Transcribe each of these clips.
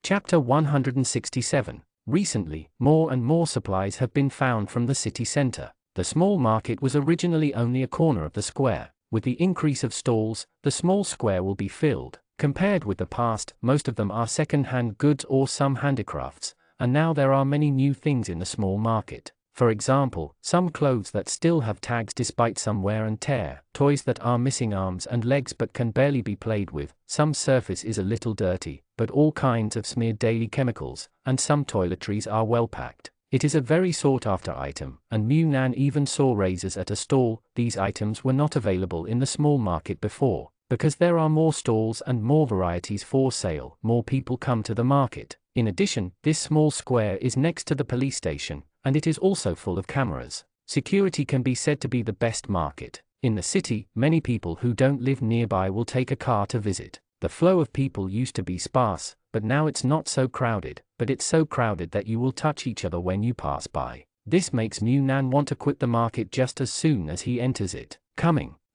Chapter 167. Recently, more and more supplies have been found from the city center. The small market was originally only a corner of the square. With the increase of stalls, the small square will be filled. Compared with the past, most of them are second-hand goods or some handicrafts, and now there are many new things in the small market. For example, some clothes that still have tags despite some wear and tear, toys that are missing arms and legs but can barely be played with, some surface is a little dirty, but all kinds of smeared daily chemicals, and some toiletries are well packed. It is a very sought-after item, and Mew Nan even saw razors at a stall. These items were not available in the small market before. Because there are more stalls and more varieties for sale, more people come to the market. In addition, this small square is next to the police station, and it is also full of cameras. Security can be said to be the best market. In the city, many people who don't live nearby will take a car to visit. The flow of people used to be sparse, but now it's not so crowded, but it's so crowded that you will touch each other when you pass by. This makes Mew Nan want to quit the market just as soon as he enters it.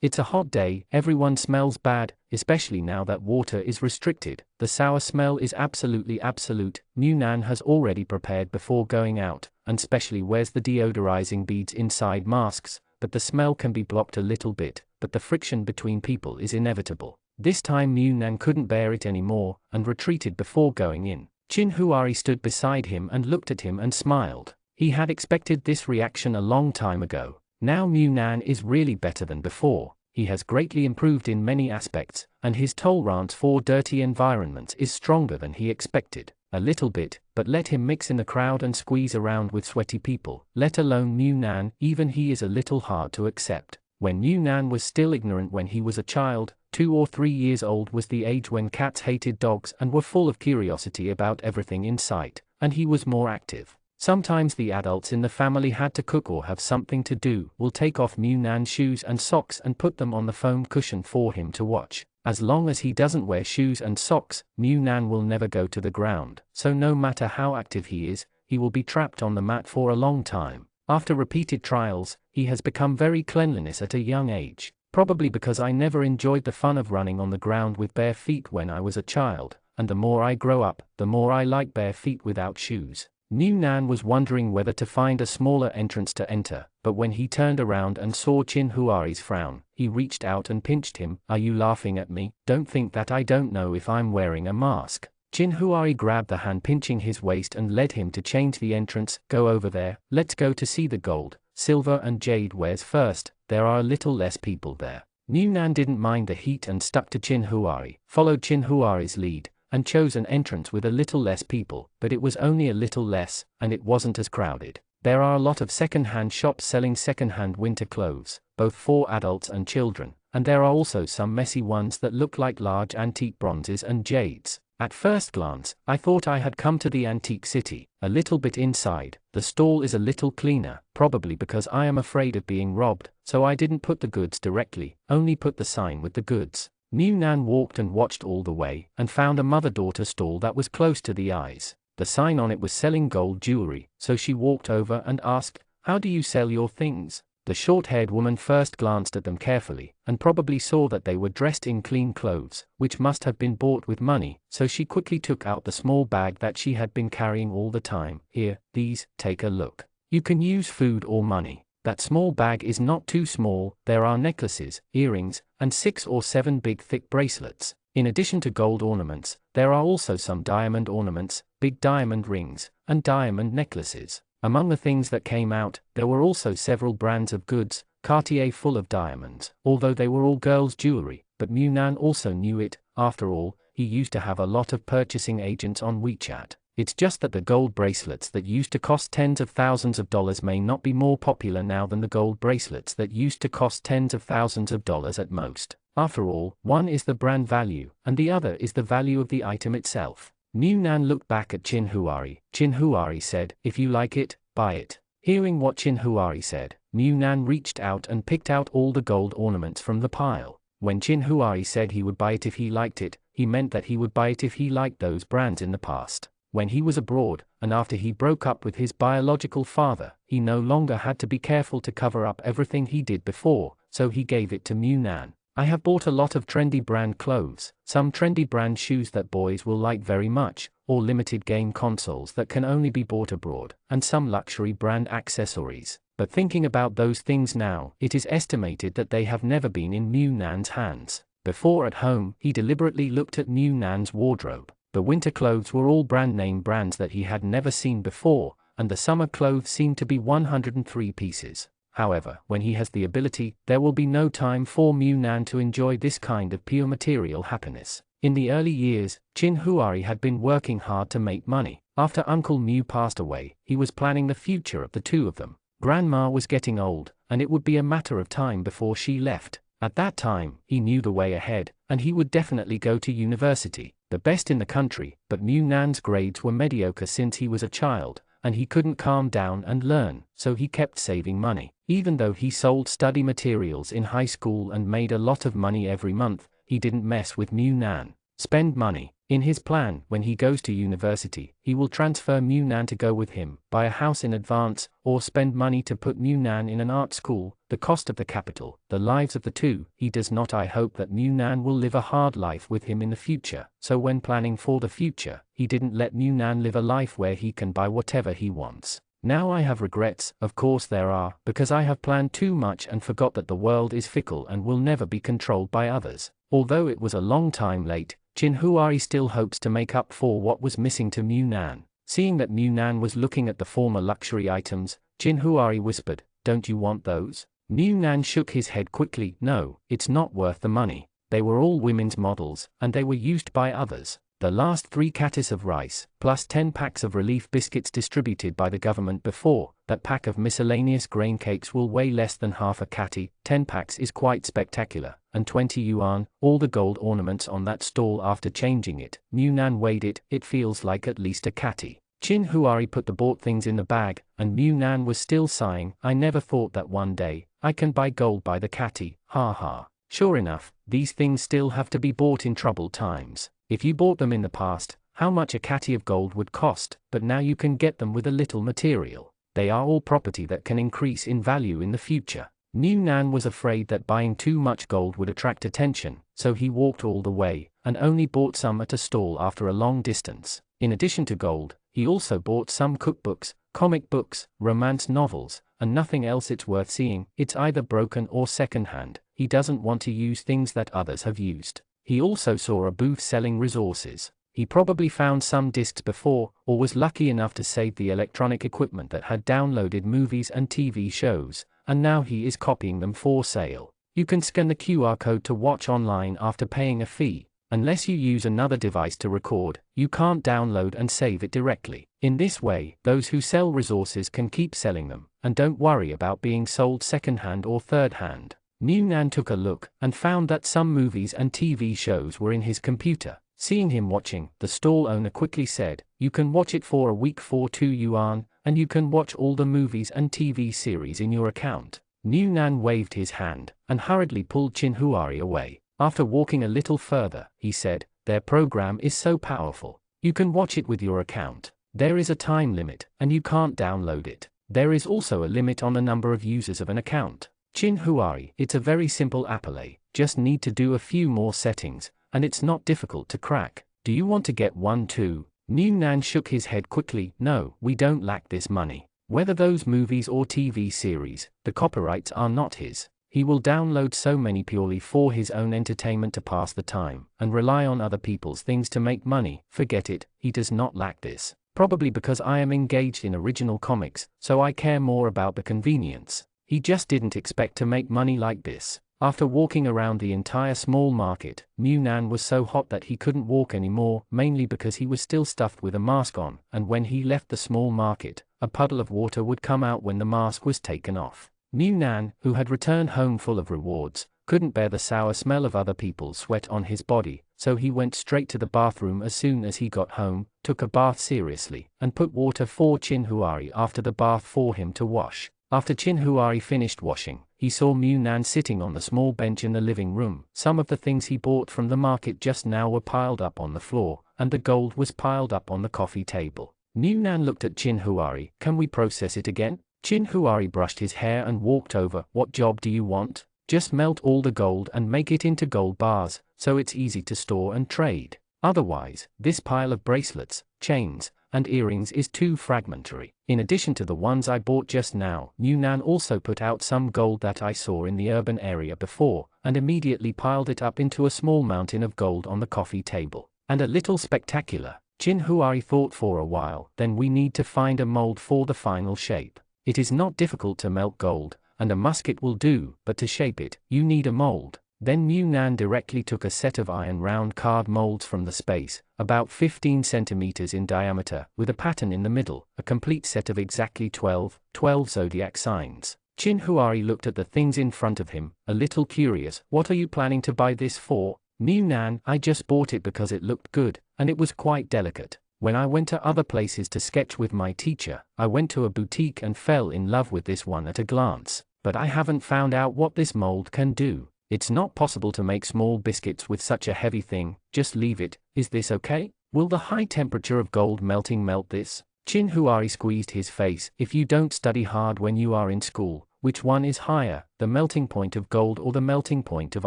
It's a hot day, everyone smells bad, especially now that water is restricted. The sour smell is absolutely absolute. Mew Nan has already prepared before going out, and specially wears the deodorizing beads inside masks, but the smell can be blocked a little bit, but the friction between people is inevitable. This time Mew Nan couldn't bear it anymore, and retreated before going in. Chin Huari stood beside him and looked at him and smiled. He had expected this reaction a long time ago. Now Mew Nan is really better than before. He has greatly improved in many aspects, and his tolerance for dirty environments is stronger than he expected. A little bit, but let him mix in the crowd and squeeze around with sweaty people, let alone Mew Nan, even he is a little hard to accept. When Mew Nan was still ignorant when he was a child, 2 or 3 years old was the age when cats hated dogs and were full of curiosity about everything in sight, and he was more active. Sometimes the adults in the family had to cook or have something to do, will take off Mew Nan's shoes and socks and put them on the foam cushion for him to watch. As long as he doesn't wear shoes and socks, Mew Nan will never go to the ground, so no matter how active he is, he will be trapped on the mat for a long time. After repeated trials, he has become very cleanliness at a young age. Probably because I never enjoyed the fun of running on the ground with bare feet when I was a child, and the more I grow up, the more I like bare feet without shoes. Mew Nan was wondering whether to find a smaller entrance to enter, but when he turned around and saw Chin Huari's frown, he reached out and pinched him. "Are you laughing at me? Don't think that I don't know if I'm wearing a mask." Chin Huari grabbed the hand pinching his waist and led him to change the entrance. "Go over there, let's go to see the gold, silver and jade wares first, there are a little less people there." Mew Nan didn't mind the heat and stuck to Chin Huari, followed Chin Huari's lead, and chose an entrance with a little less people, but it was only a little less, and it wasn't as crowded. There are a lot of second-hand shops selling second-hand winter clothes, both for adults and children, and there are also some messy ones that look like large antique bronzes and jades. At first glance, I thought I had come to the antique city. A little bit inside, the stall is a little cleaner, probably because I am afraid of being robbed, so I didn't put the goods directly, only put the sign with the goods. Mew Nan walked and watched all the way, and found a mother-daughter stall that was close to the eyes. The sign on it was selling gold jewelry, so she walked over and asked, "How do you sell your things?" The short-haired woman first glanced at them carefully, and probably saw that they were dressed in clean clothes, which must have been bought with money, so she quickly took out the small bag that she had been carrying all the time. "Here, these, take a look. You can use food or money. That small bag is not too small, there are necklaces, earrings, and 6 or 7 big thick bracelets. In addition to gold ornaments, there are also some diamond ornaments, big diamond rings, and diamond necklaces." Among the things that came out, there were also several brands of goods, Cartier full of diamonds, although they were all girls' jewelry, but Mew Nan also knew it. After all, he used to have a lot of purchasing agents on WeChat. It's just that the gold bracelets that used to cost tens of thousands of dollars may not be more popular now than the gold bracelets that used to cost tens of thousands of dollars at most. After all, one is the brand value, and the other is the value of the item itself. Mew Nan looked back at Chin Huari. Chin Huari said, "If you like it, buy it." Hearing what Chin Huari said, Mew Nan reached out and picked out all the gold ornaments from the pile. When Chin Huari said he would buy it if he liked it, he meant that he would buy it if he liked those brands in the past. When he was abroad, and after he broke up with his biological father, he no longer had to be careful to cover up everything he did before, so he gave it to Mew Nan. "I have bought a lot of trendy brand clothes, some trendy brand shoes that boys will like very much, or limited game consoles that can only be bought abroad, and some luxury brand accessories. But thinking about those things now, it is estimated that they have never been in Mew Nan's hands. Before at home, he deliberately looked at Mew Nan's wardrobe. The winter clothes were all brand-name brands that he had never seen before, and the summer clothes seemed to be 103 pieces. However, when he has the ability, there will be no time for Mew Nan to enjoy this kind of pure material happiness. In the early years, Chin Huari had been working hard to make money. After Uncle Mew passed away, he was planning the future of the two of them. Grandma was getting old, and it would be a matter of time before she left. At that time, he knew the way ahead, and he would definitely go to university, the best in the country. But Mew Nan's grades were mediocre since he was a child, and he couldn't calm down and learn, so he kept saving money. Even though he sold study materials in high school and made a lot of money every month, he didn't mess with Mew Nan. Spend money. In his plan, when he goes to university, he will transfer Mew Nan to go with him, buy a house in advance, or spend money to put Mew Nan in an art school. The cost of the capital, the lives of the two. He does not. I hope that Mew Nan will live a hard life with him in the future. So when planning for the future, he didn't let Mew Nan live a life where he can buy whatever he wants. Now I have regrets, of course there are, because I have planned too much and forgot that the world is fickle and will never be controlled by others. Although it was a long time late, Chin Huari still hopes to make up for what was missing to Mew Nan. Seeing that Mew Nan was looking at the former luxury items, Chin Huari whispered, "Don't you want those?" Mew Nan shook his head quickly. "No, it's not worth the money. They were all women's models, and they were used by others. The last 3 catties of rice, plus 10 packs of relief biscuits distributed by the government before that pack of miscellaneous grain cakes will weigh less than half a catty. 10 packs is quite spectacular, and 20 yuan, all the gold ornaments on that stall after changing it." Mew Nan weighed it. "It feels like at least a catty." Chin Huari put the bought things in the bag, and Mew Nan was still sighing. "I never thought that one day I can buy gold by the catty, ha ha." Sure enough, these things still have to be bought in troubled times. If you bought them in the past, how much a catty of gold would cost, but now you can get them with a little material. They are all property that can increase in value in the future. Mew Nan was afraid that buying too much gold would attract attention, so he walked all the way, and only bought some at a stall after a long distance. In addition to gold, he also bought some cookbooks, comic books, romance novels, and nothing else it's worth seeing. It's either broken or second-hand. He doesn't want to use things that others have used. He also saw a booth selling resources. He probably found some discs before, or was lucky enough to save the electronic equipment that had downloaded movies and TV shows, and now he is copying them for sale. You can scan the QR code to watch online after paying a fee. Unless you use another device to record, you can't download and save it directly. In this way, those who sell resources can keep selling them, and don't worry about being sold second-hand or third-hand. Mew Nan took a look, and found that some movies and TV shows were in his computer. Seeing him watching, the stall owner quickly said, "You can watch it for a week for 2 yuan, and you can watch all the movies and TV series in your account." Mew Nan waved his hand, and hurriedly pulled Chin Huari away. After walking a little further, he said, "Their program is so powerful. You can watch it with your account. There is a time limit, and you can't download it. There is also a limit on the number of users of an account." Chin Huari, "It's a very simple applet, just need to do a few more settings, and it's not difficult to crack. Do you want to get one too?" Mew Nan shook his head quickly. "No, we don't lack this money. Whether those movies or TV series, the copyrights are not his. He will download so many purely for his own entertainment to pass the time, and rely on other people's things to make money. Forget it, he does not lack this. Probably because I am engaged in original comics, so I care more about the convenience. He just didn't expect to make money like this." After walking around the entire small market, Mew Nan was so hot that he couldn't walk anymore, mainly because he was still stuffed with a mask on, and when he left the small market, a puddle of water would come out when the mask was taken off. Mew Nan, who had returned home full of rewards, couldn't bear the sour smell of other people's sweat on his body, so he went straight to the bathroom as soon as he got home, took a bath seriously, and put water for Chin Huari after the bath for him to wash. After Chin Huari finished washing, he saw Mew Nan sitting on the small bench in the living room. Some of the things he bought from the market just now were piled up on the floor, and the gold was piled up on the coffee table. Mew Nan looked at Chin Huari. "Can we process it again?" Chin Huari brushed his hair and walked over. "What job do you want?" "Just melt all the gold and make it into gold bars, so it's easy to store and trade." Otherwise, this pile of bracelets, chains, and earrings is too fragmentary. In addition to the ones I bought just now, Nan also put out some gold that I saw in the urban area before, and immediately piled it up into a small mountain of gold on the coffee table. And a little spectacular. Chin Huari thought for a while. Then we need to find a mold for the final shape. It is not difficult to melt gold, and a musket will do, but to shape it, you need a mold. Then Nan directly took a set of iron round card molds from the space, about 15 centimeters in diameter, with a pattern in the middle, a complete set of exactly 12 zodiac signs. Chin Huari looked at the things in front of him, a little curious. What are you planning to buy this for? Nan, I just bought it because it looked good, and it was quite delicate. When I went to other places to sketch with my teacher, I went to a boutique and fell in love with this one at a glance. But I haven't found out what this mold can do. It's not possible to make small biscuits with such a heavy thing. Just leave it. Is this okay? Will the high temperature of gold melting melt this? Chin Huari squeezed his face. If you don't study hard when you are in school, which one is higher, the melting point of gold or the melting point of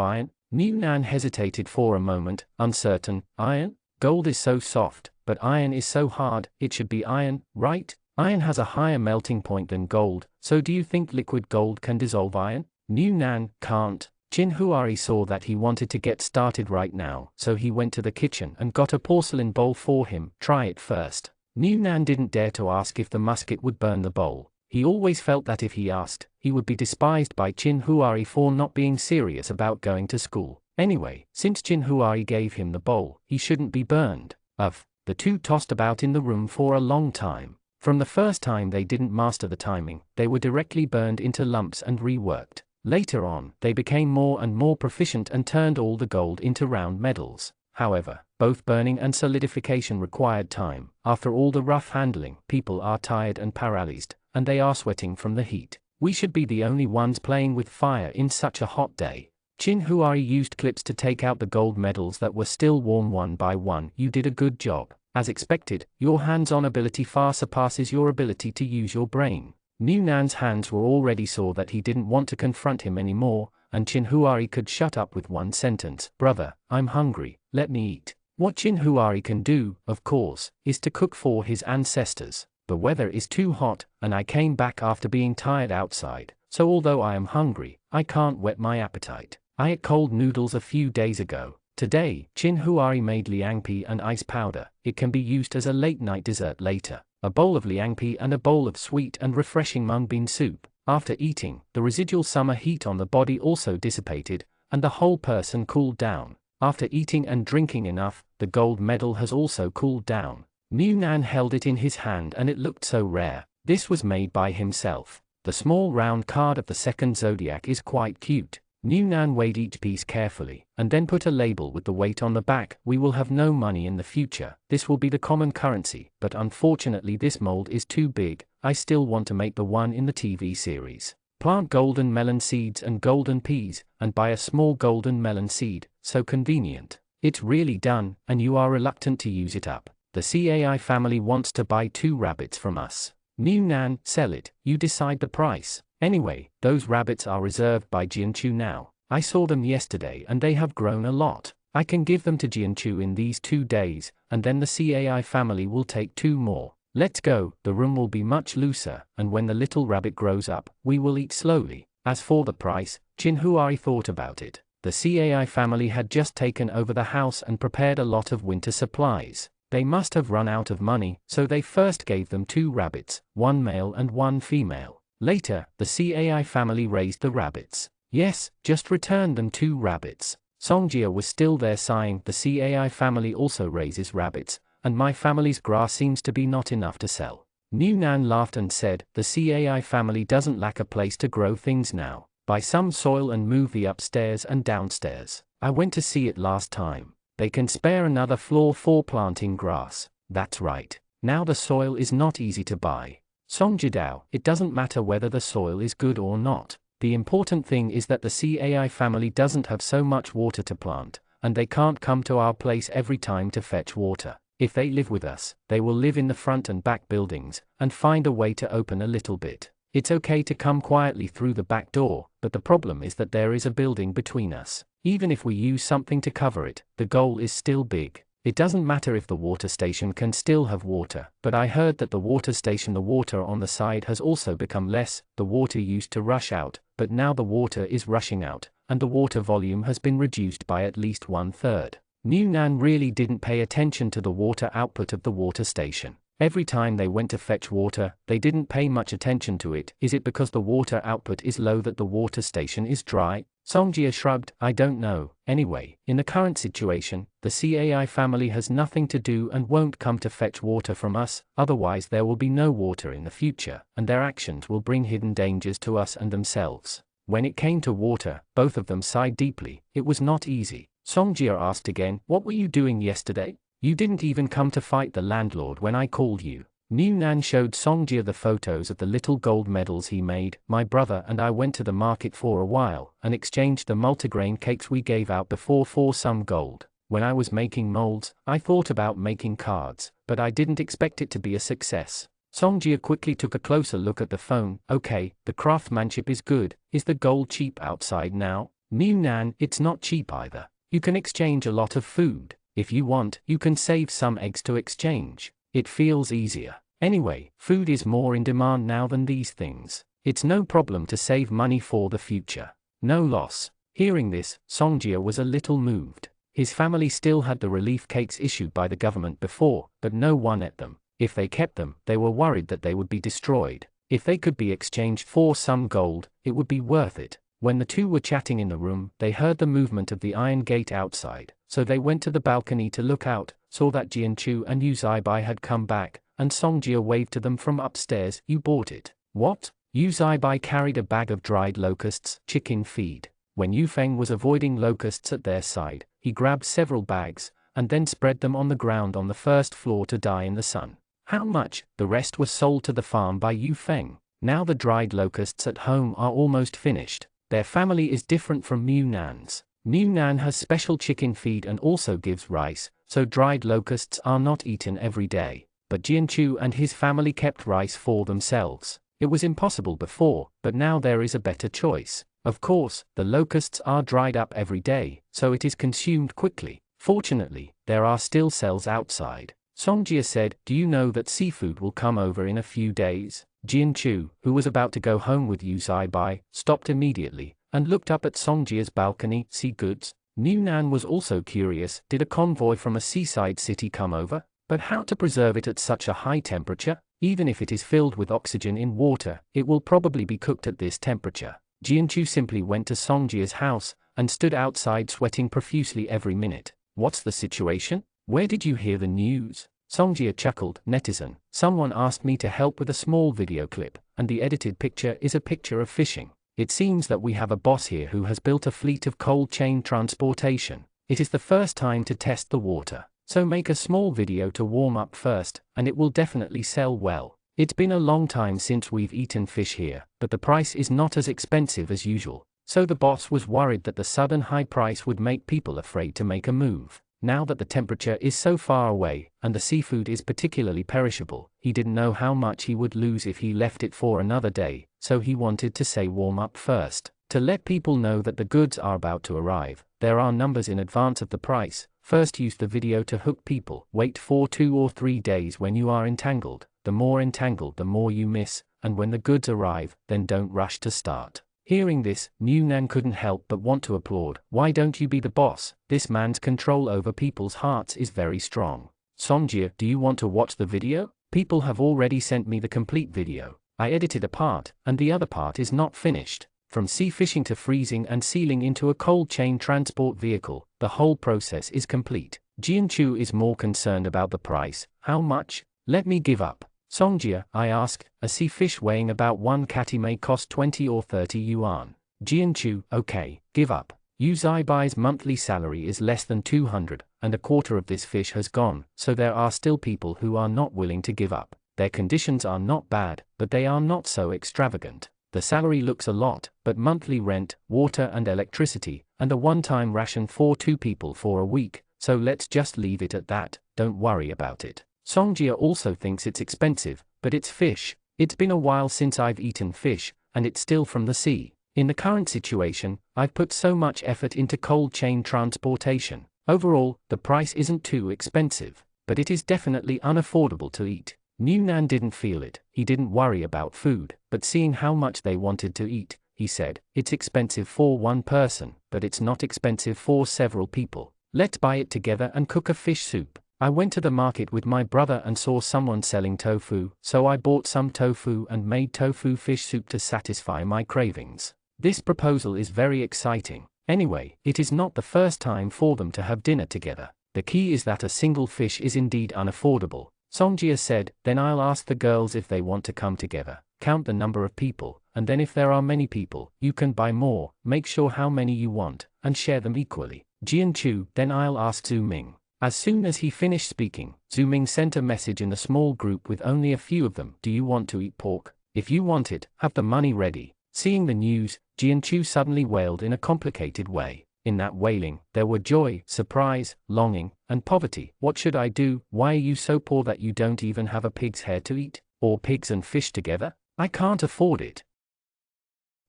iron? Nan hesitated for a moment, uncertain. Iron? Gold is so soft, but iron is so hard. It should be iron, right? Iron has a higher melting point than gold, so do you think liquid gold can dissolve iron? Nan can't. Chin Huari saw that he wanted to get started right now, so he went to the kitchen and got a porcelain bowl for him. Try it first. Nan didn't dare to ask if the musket would burn the bowl. He always felt that if he asked, he would be despised by Chin Huari for not being serious about going to school. Anyway, since Chin Huari gave him the bowl, he shouldn't be burned. The two tossed about in the room for a long time. From the first time they didn't master the timing, they were directly burned into lumps and reworked. Later on, they became more and more proficient and turned all the gold into round medals. However, both burning and solidification required time. After all the rough handling, people are tired and paralyzed, and they are sweating from the heat. We should be the only ones playing with fire in such a hot day. Chin Huari used clips to take out the gold medals that were still warm one by one. You did a good job. As expected, your hands-on ability far surpasses your ability to use your brain. Nan's hands were already sore that he didn't want to confront him anymore, and Chin Huari could shut up with one sentence. Brother, I'm hungry, let me eat. What Chin Huari can do, of course, is to cook for his ancestors. The weather is too hot, and I came back after being tired outside, so although I am hungry, I can't whet my appetite. I ate cold noodles a few days ago. Today, Chin Huari made liang pi and ice powder. It can be used as a late-night dessert later. A bowl of liang pi and a bowl of sweet and refreshing mung bean soup. After eating, the residual summer heat on the body also dissipated, and the whole person cooled down. After eating and drinking enough, the gold medal has also cooled down. Nan held it in his hand and it looked so rare. This was made by himself. The small round card of the second zodiac is quite cute. Nan weighed each piece carefully, and then put a label with the weight on the back. We will have no money in the future. This will be the common currency, but unfortunately this mold is too big. I still want to make the one in the TV series. Plant golden melon seeds and golden peas, and buy a small golden melon seed. So convenient. It's really done, and you are reluctant to use it up. The CAI family wants to buy 2 rabbits from us. Nan, sell it. You decide the price. Anyway, those rabbits are reserved by Jianchu now. I saw them yesterday and they have grown a lot. I can give them to Jianchu in these 2 days, and then the CAI family will take 2 more. Let's go. The room will be much looser, and when the little rabbit grows up, we will eat slowly. As for the price, Chin Huari thought about it. The CAI family had just taken over the house and prepared a lot of winter supplies. They must have run out of money, so they first gave them 2 rabbits, 1 male and 1 female. Later, the CAI family raised the rabbits. Yes, just returned them 2 rabbits. Songjia was still there sighing. The CAI family also raises rabbits, and my family's grass seems to be not enough to sell. Nan laughed and said, the CAI family doesn't lack a place to grow things now. Buy some soil and move the upstairs and downstairs. I went to see it last time. They can spare another floor for planting grass. That's right. Now the soil is not easy to buy. Songjidao, it doesn't matter whether the soil is good or not. The important thing is that the CAI family doesn't have so much water to plant, and they can't come to our place every time to fetch water. If they live with us, they will live in the front and back buildings, and find a way to open a little bit. It's okay to come quietly through the back door, but the problem is that there is a building between us. Even if we use something to cover it, the goal is still big. It doesn't matter if the water station can still have water, but I heard that the water station, the water on the side has also become less. The water used to rush out, but now the water is rushing out, and the water volume has been reduced by at least 1/3. New Nan really didn't pay attention to the water output of the water station. Every time they went to fetch water, they didn't pay much attention to it. Is it because the water output is low that the water station is dry? Songjia shrugged. I don't know. Anyway, in the current situation, the CAI family has nothing to do and won't come to fetch water from us, otherwise there will be no water in the future, and their actions will bring hidden dangers to us and themselves. When it came to water, both of them sighed deeply. It was not easy. Songjia asked again, what were you doing yesterday? You didn't even come to fight the landlord when I called you. New Nan showed Songjia the photos of the little gold medals he made. My brother and I went to the market for a while and exchanged the multigrain cakes we gave out before for some gold. When I was making molds, I thought about making cards, but I didn't expect it to be a success. Songjia quickly took a closer look at the phone. Okay, the craftsmanship is good. Is the gold cheap outside now? New Nan, it's not cheap either. You can exchange a lot of food. If you want, you can save some eggs to exchange. It feels easier. Anyway, food is more in demand now than these things. It's no problem to save money for the future. No loss. Hearing this, Songjia was a little moved. His family still had the relief cakes issued by the government before, but no one ate them. If they kept them, they were worried that they would be destroyed. If they could be exchanged for some gold, it would be worth it. When the two were chatting in the room, they heard the movement of the iron gate outside, so they went to the balcony to look out, saw that Jianchu and Yu Zaibai had come back, and Songjia waved to them from upstairs. You bought it. What? Yu Zaibai carried a bag of dried locusts, chicken feed. When Yu Feng was avoiding locusts at their side, he grabbed several bags, and then spread them on the ground on the first floor to die in the sun. How much? The rest was sold to the farm by Yu Feng. Now the dried locusts at home are almost finished. Their family is different from Mu Nan's. Mu Nan has special chicken feed and also gives rice, so dried locusts are not eaten every day. But Jianchu and his family kept rice for themselves. It was impossible before, but now there is a better choice. Of course, the locusts are dried up every day, so it is consumed quickly. Fortunately, there are still cells outside. Songjia said, do you know that seafood will come over in a few days? Jianchu, who was about to go home with Yu Zaibai, stopped immediately, and looked up at Songjia's balcony. Sea goods? New Nan was also curious. Did a convoy from a seaside city come over? But how to preserve it at such a high temperature? Even if it is filled with oxygen in water, it will probably be cooked at this temperature. Jianchu simply went to Songjia's house, and stood outside sweating profusely every minute. What's the situation? Where did you hear the news? Songjia chuckled. Netizen, someone asked me to help with a small video clip, and the edited picture is a picture of fishing. It seems that we have a boss here who has built a fleet of cold chain transportation. It is the first time to test the water, so make a small video to warm up first, and it will definitely sell well. It's been a long time since we've eaten fish here, but the price is not as expensive as usual. So the boss was worried that the sudden high price would make people afraid to make a move. Now that the temperature is so far away, and the seafood is particularly perishable, he didn't know how much he would lose if he left it for another day, so he wanted to say warm up first. To let people know that the goods are about to arrive, there are numbers in advance of the price. First use the video to hook people. Wait for 2 or 3 days when you are entangled. The more entangled the more you miss, and when the goods arrive, then don't rush to start. Hearing this, Mu Nan couldn't help but want to applaud. Why don't you be the boss? This man's control over people's hearts is very strong. Songjia, do you want to watch the video? People have already sent me the complete video. I edited a part, and the other part is not finished. From sea fishing to freezing and sealing into a cold chain transport vehicle, the whole process is complete. Jianchu is more concerned about the price. How much? Let me give up. Songjia, I asked, a sea fish weighing about 1 kg may cost 20 or 30 yuan. Jianchu, okay, give up. Yu Zaibai's monthly salary is less than 200, and a quarter of this fish has gone, so there are still people who are not willing to give up. Their conditions are not bad, but they are not so extravagant. The salary looks a lot, but monthly rent, water and electricity, and a one-time ration for 2 people for a week, so let's just leave it at that, don't worry about it. Songjia also thinks it's expensive, but it's fish. It's been a while since I've eaten fish, and it's still from the sea. In the current situation, I've put so much effort into cold chain transportation. Overall, the price isn't too expensive, but it is definitely unaffordable to eat. Newnan didn't feel it, he didn't worry about food, but seeing how much they wanted to eat, he said, "It's expensive for one person, but it's not expensive for several people. Let's buy it together and cook a fish soup. I went to the market with my brother and saw someone selling tofu, so I bought some tofu and made tofu fish soup to satisfy my cravings." This proposal is very exciting. Anyway, it is not the first time for them to have dinner together. The key is that a single fish is indeed unaffordable. Songjia said, "Then I'll ask the girls if they want to come together, count the number of people, and then if there are many people, you can buy more, make sure how many you want, and share them equally." Jianchu, "Then I'll ask Zhu Ming." As soon as he finished speaking, Zhu Ming sent a message in the small group with only a few of them. "Do you want to eat pork? If you want it, have the money ready." Seeing the news, Jianchu suddenly wailed in a complicated way. In that wailing, there were joy, surprise, longing, and poverty. "What should I do? Why are you so poor that you don't even have a pig's hair to eat? Or pigs and fish together? I can't afford it."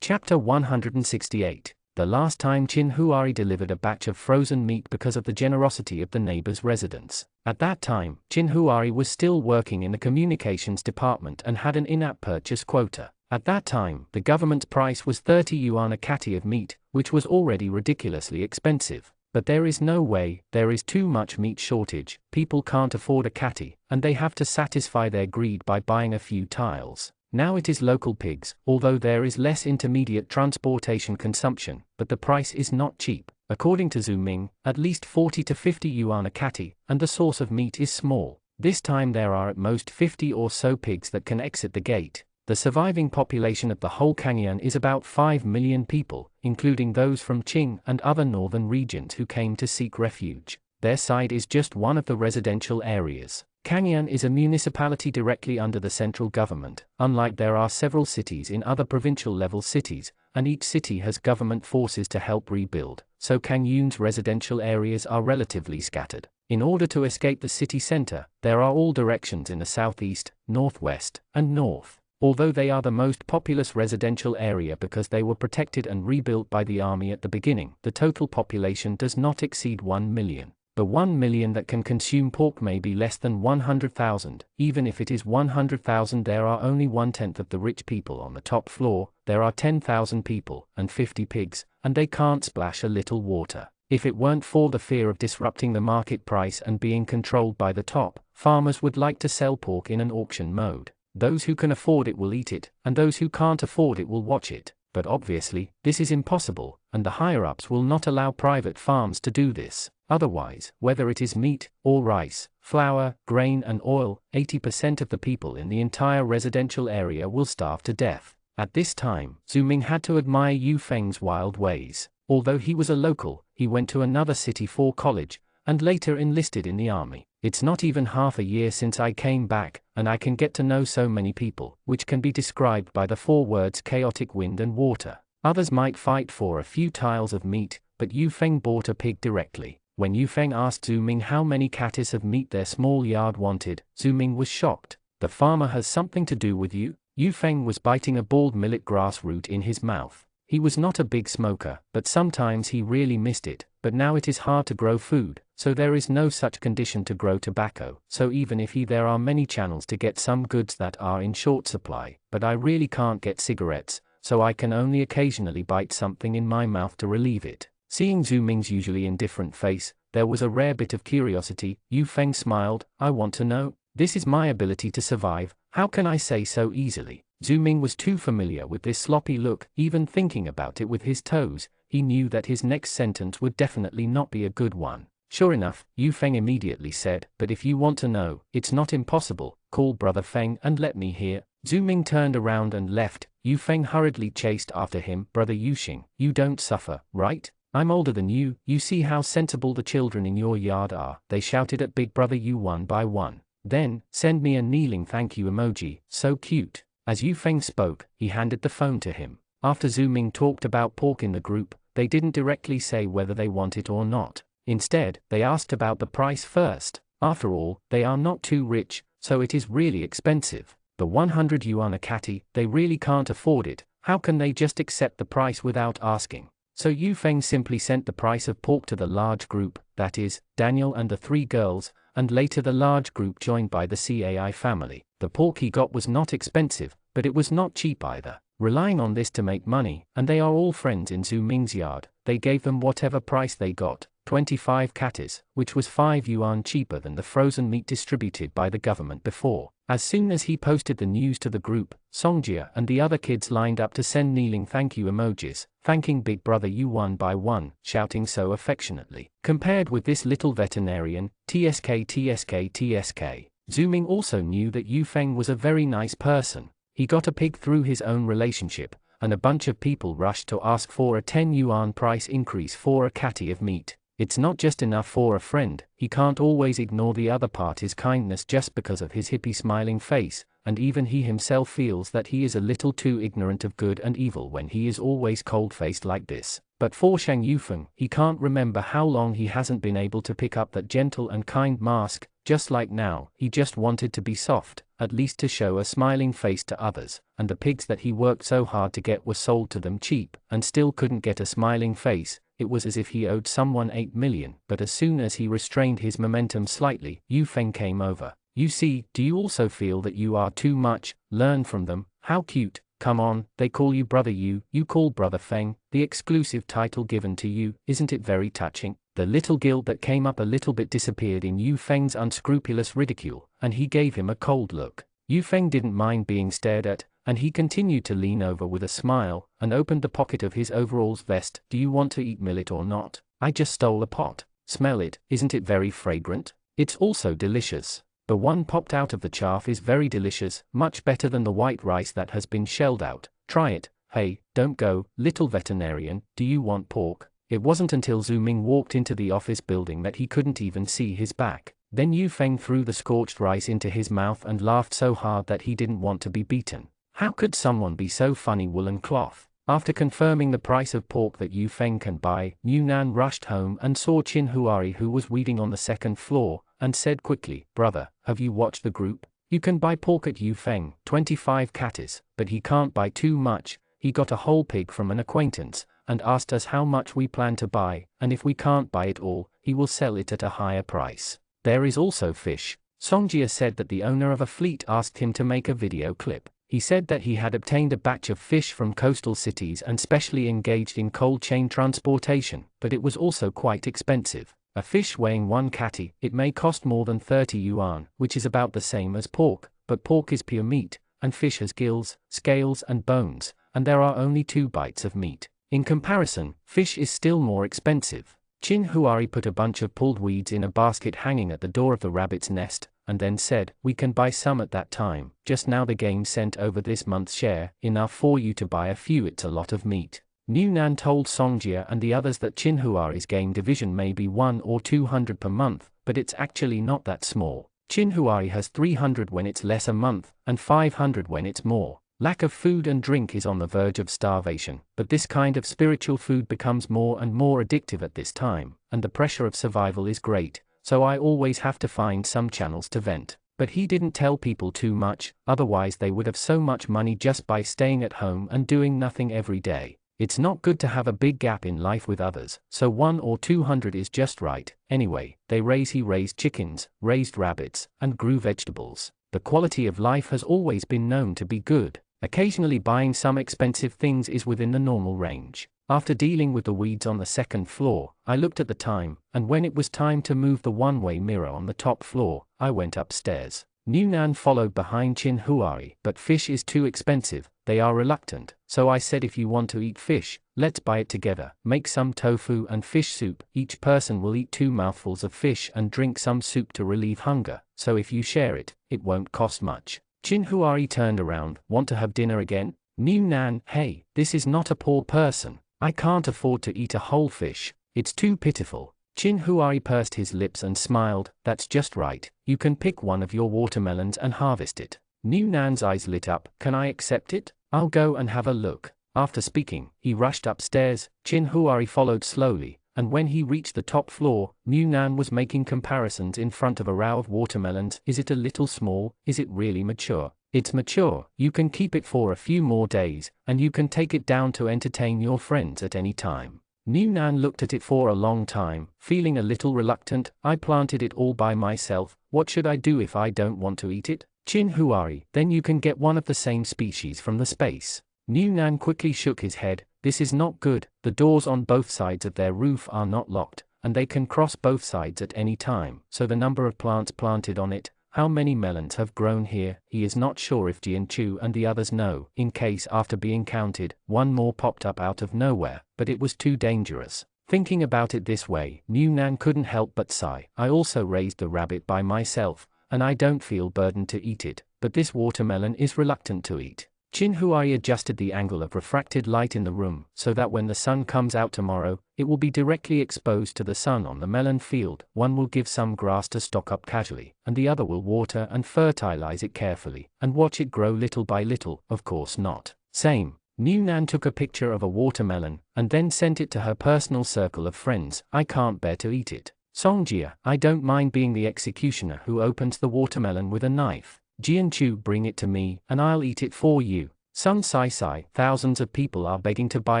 Chapter 168. The last time Chin Huari delivered a batch of frozen meat because of the generosity of the neighbor's residents. At that time, Chin Huari was still working in the communications department and had an in-app purchase quota. At that time, the government's price was 30 yuan a catty of meat, which was already ridiculously expensive. But there is no way, there is too much meat shortage, people can't afford a catty, and they have to satisfy their greed by buying a few tiles. Now it is local pigs, although there is less intermediate transportation consumption, but the price is not cheap. According to Zhu Ming, at least 40 to 50 yuan a catty, and the source of meat is small. This time there are at most 50 or so pigs that can exit the gate. The surviving population of the whole Kangyan is about 5 million people, including those from Qing and other northern regions who came to seek refuge. Their side is just one of the residential areas. Kangyan is a municipality directly under the central government, unlike there are several cities in other provincial-level cities, and each city has government forces to help rebuild, so Kangyun's residential areas are relatively scattered. In order to escape the city center, there are all directions in the southeast, northwest, and north. Although they are the most populous residential area because they were protected and rebuilt by the army at the beginning, the total population does not exceed 1 million. The 1 million that can consume pork may be less than 100,000. Even if it is 100,000, there are only 1/10 of the rich people on the top floor. There are 10,000 people and 50 pigs, and they can't splash a little water. If it weren't for the fear of disrupting the market price and being controlled by the top, farmers would like to sell pork in an auction mode. Those who can afford it will eat it, and those who can't afford it will watch it. But obviously, this is impossible, and the higher-ups will not allow private farms to do this. Otherwise, whether it is meat, or rice, flour, grain and oil, 80% of the people in the entire residential area will starve to death. At this time, Zhu Ming had to admire Yu Feng's wild ways. Although he was a local, he went to another city for college, and later enlisted in the army. "It's not even half a year since I came back, and I can get to know so many people, which can be described by the 4 words chaotic wind and water. Others might fight for a few tiles of meat, but Yu Feng bought a pig directly." When Yu Feng asked Zhu Ming how many catties of meat their small yard wanted, Zhu Ming was shocked. "The farmer has something to do with you?" Yu Feng was biting a bald millet grass root in his mouth. He was not a big smoker, but sometimes he really missed it. But now it is hard to grow food, so there is no such condition to grow tobacco. So even if there are many channels to get some goods that are in short supply, but I really can't get cigarettes, so I can only occasionally bite something in my mouth to relieve it. Seeing Zhu Ming's usually indifferent face, there was a rare bit of curiosity. Yu Feng smiled. "I want to know. This is my ability to survive. How can I say so easily?" Zhu Ming was too familiar with this sloppy look. Even thinking about it with his toes, he knew that his next sentence would definitely not be a good one. Sure enough, Yu Feng immediately said, "But if you want to know, it's not impossible. Call Brother Feng and let me hear." Zhu Ming turned around and left. Yu Feng hurriedly chased after him. "Brother Yuxing, you don't suffer, right? I'm older than you. You see how sensible the children in your yard are," they shouted at Big Brother Yu one by one. "Then, send me a kneeling thank you emoji, so cute." As Yu Feng spoke, he handed the phone to him. After Zhu Ming talked about pork in the group, they didn't directly say whether they want it or not. Instead, they asked about the price first. After all, they are not too rich, so it is really expensive. The 100 yuan a catty, they really can't afford it. How can they just accept the price without asking? So Yu Feng simply sent the price of pork to the large group, that is, Daniel and the 3 girls, and later the large group joined by the Cai family. The pork he got was not expensive, but it was not cheap either. Relying on this to make money, and they are all friends in Zhu Ming's yard, they gave them whatever price they got, 25 katis, which was 5 yuan cheaper than the frozen meat distributed by the government before. As soon as he posted the news to the group, Songjia and the other kids lined up to send kneeling thank you emojis, thanking Big Brother Yu one by one, shouting so affectionately. Compared with this little veterinarian, TSK TSK TSK, Zhu Ming also knew that Yu Feng was a very nice person. He got a pig through his own relationship, and a bunch of people rushed to ask for a 10 yuan price increase for a kati of meat. It's not just enough for a friend, he can't always ignore the other party's kindness just because of his hippie smiling face, and even he himself feels that he is a little too ignorant of good and evil when he is always cold-faced like this. But for Shang Yufeng, he can't remember how long he hasn't been able to pick up that gentle and kind mask. Just like now, he just wanted to be soft, at least to show a smiling face to others, and the pigs that he worked so hard to get were sold to them cheap, and still couldn't get a smiling face. It was as if he owed someone 8 million, but as soon as he restrained his momentum slightly, Yu Feng came over. You see, do you also feel that you are too much? Learn from them. How cute. Come on, they call you Brother Yu, you call Brother Feng, the exclusive title given to you, isn't it very touching? The little guilt that came up a little bit disappeared in Yu Feng's unscrupulous ridicule, and he gave him a cold look. Yu Feng didn't mind being stared at, and he continued to lean over with a smile, and opened the pocket of his overalls vest. Do you want to eat millet or not? I just stole a pot. Smell it, isn't it very fragrant? It's also delicious. The one popped out of the chaff is very delicious, much better than the white rice that has been shelled out. Try it. Hey, don't go, little veterinarian, do you want pork? It wasn't until Zhu Ming walked into the office building that he couldn't even see his back. Then Yu Feng threw the scorched rice into his mouth and laughed so hard that he didn't want to be beaten. How could someone be so funny? Woolen cloth. After confirming the price of pork that Yu Feng can buy, Newnan rushed home and saw Qin Huari, who was weeding on the second floor, and said quickly, "Brother, have you watched the group? You can buy pork at Yu Feng, 25 katis, but he can't buy too much. He got a whole pig from an acquaintance, and asked us how much we plan to buy, and if we can't buy it all, he will sell it at a higher price. There is also fish." Songjia said that the owner of a fleet asked him to make a video clip. He said that he had obtained a batch of fish from coastal cities and specially engaged in cold chain transportation, but it was also quite expensive. A fish weighing 1 kati, it may cost more than 30 yuan, which is about the same as pork, but pork is pure meat, and fish has gills, scales and bones, and there are only 2 bites of meat. In comparison, fish is still more expensive. Qin Huari put a bunch of pulled weeds in a basket hanging at the door of the rabbit's nest, and then said, "We can buy some at that time. Just now the game sent over this month's share, enough for you to buy a few. It's a lot of meat." Newnan told Songjia and the others that Qin Huari's game division may be 100 or 200 per month, but it's actually not that small. Qin Huari has 300 when it's less a month, and 500 when it's more. Lack of food and drink is on the verge of starvation, but this kind of spiritual food becomes more and more addictive at this time, and the pressure of survival is great, so I always have to find some channels to vent. But he didn't tell people too much, otherwise they would have so much money just by staying at home and doing nothing every day. It's not good to have a big gap in life with others, so 100 or 200 is just right. Anyway, he raised chickens, raised rabbits, and grew vegetables. The quality of life has always been known to be good. Occasionally buying some expensive things is within the normal range. After dealing with the weeds on the second floor, I looked at the time, and when it was time to move the one-way mirror on the top floor, I went upstairs. Newnan followed behind Qin Huari, but fish is too expensive, they are reluctant, so I said, "If you want to eat fish, let's buy it together. Make some tofu and fish soup. Each person will eat 2 mouthfuls of fish and drink some soup to relieve hunger, so if you share it, it won't cost much." Qin Huari turned around. "Want to have dinner again?" Newnan, "Hey, this is not a poor person. I can't afford to eat a whole fish. It's too pitiful." Qin Huari pursed his lips and smiled. "That's just right. You can pick one of your watermelons and harvest it." Newman's eyes lit up. "Can I accept it? I'll go and have a look." After speaking, he rushed upstairs. Qin Huari followed slowly, and when he reached the top floor, Newnan was making comparisons in front of a row of watermelons. "Is it a little small? Is it really mature?" "It's mature. You can keep it for a few more days, and you can take it down to entertain your friends at any time." New Nan looked at it for a long time, feeling a little reluctant. I planted it all by myself, what should I do if I don't want to eat it? Chin Huari, then you can get one of the same species from the space. New Nan quickly shook his head. This is not good, the doors on both sides of their roof are not locked, and they can cross both sides at any time, so the number of plants planted on it, how many melons have grown here, he is not sure if Jianchu and the others know, in case after being counted, one more popped up out of nowhere, but it was too dangerous. Thinking about it this way, New Nan couldn't help but sigh. I also raised the rabbit by myself, and I don't feel burdened to eat it, but this watermelon is reluctant to eat. Chin Huai adjusted the angle of refracted light in the room so that when the sun comes out tomorrow, it will be directly exposed to the sun on the melon field. One will give some grass to stock up casually, and the other will water and fertilize it carefully, and watch it grow little by little. Of course not. Same. New Nan took a picture of a watermelon, and then sent it to her personal circle of friends. I can't bear to eat it. Songjia, I don't mind being the executioner who opens the watermelon with a knife. Jianchu, bring it to me, and I'll eat it for you. Sun Sai Sai, thousands of people are begging to buy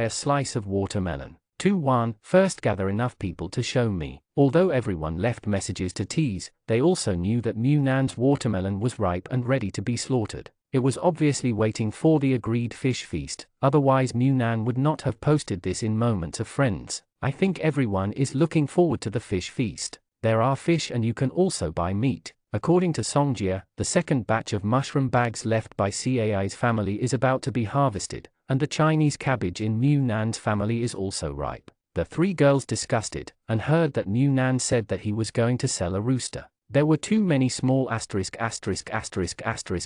a slice of watermelon. Tu Wan, first gather enough people to show me. Although everyone left messages to tease, they also knew that New Nan's watermelon was ripe and ready to be slaughtered. It was obviously waiting for the agreed fish feast, otherwise New Nan would not have posted this in Moments of Friends. I think everyone is looking forward to the fish feast. There are fish and you can also buy meat. According to Songjia, the second batch of mushroom bags left by Cai's family is about to be harvested, and the Chinese cabbage in New Nan's family is also ripe. The three girls discussed it, and heard that New Nan said that he was going to sell a rooster. There were too many small asterisk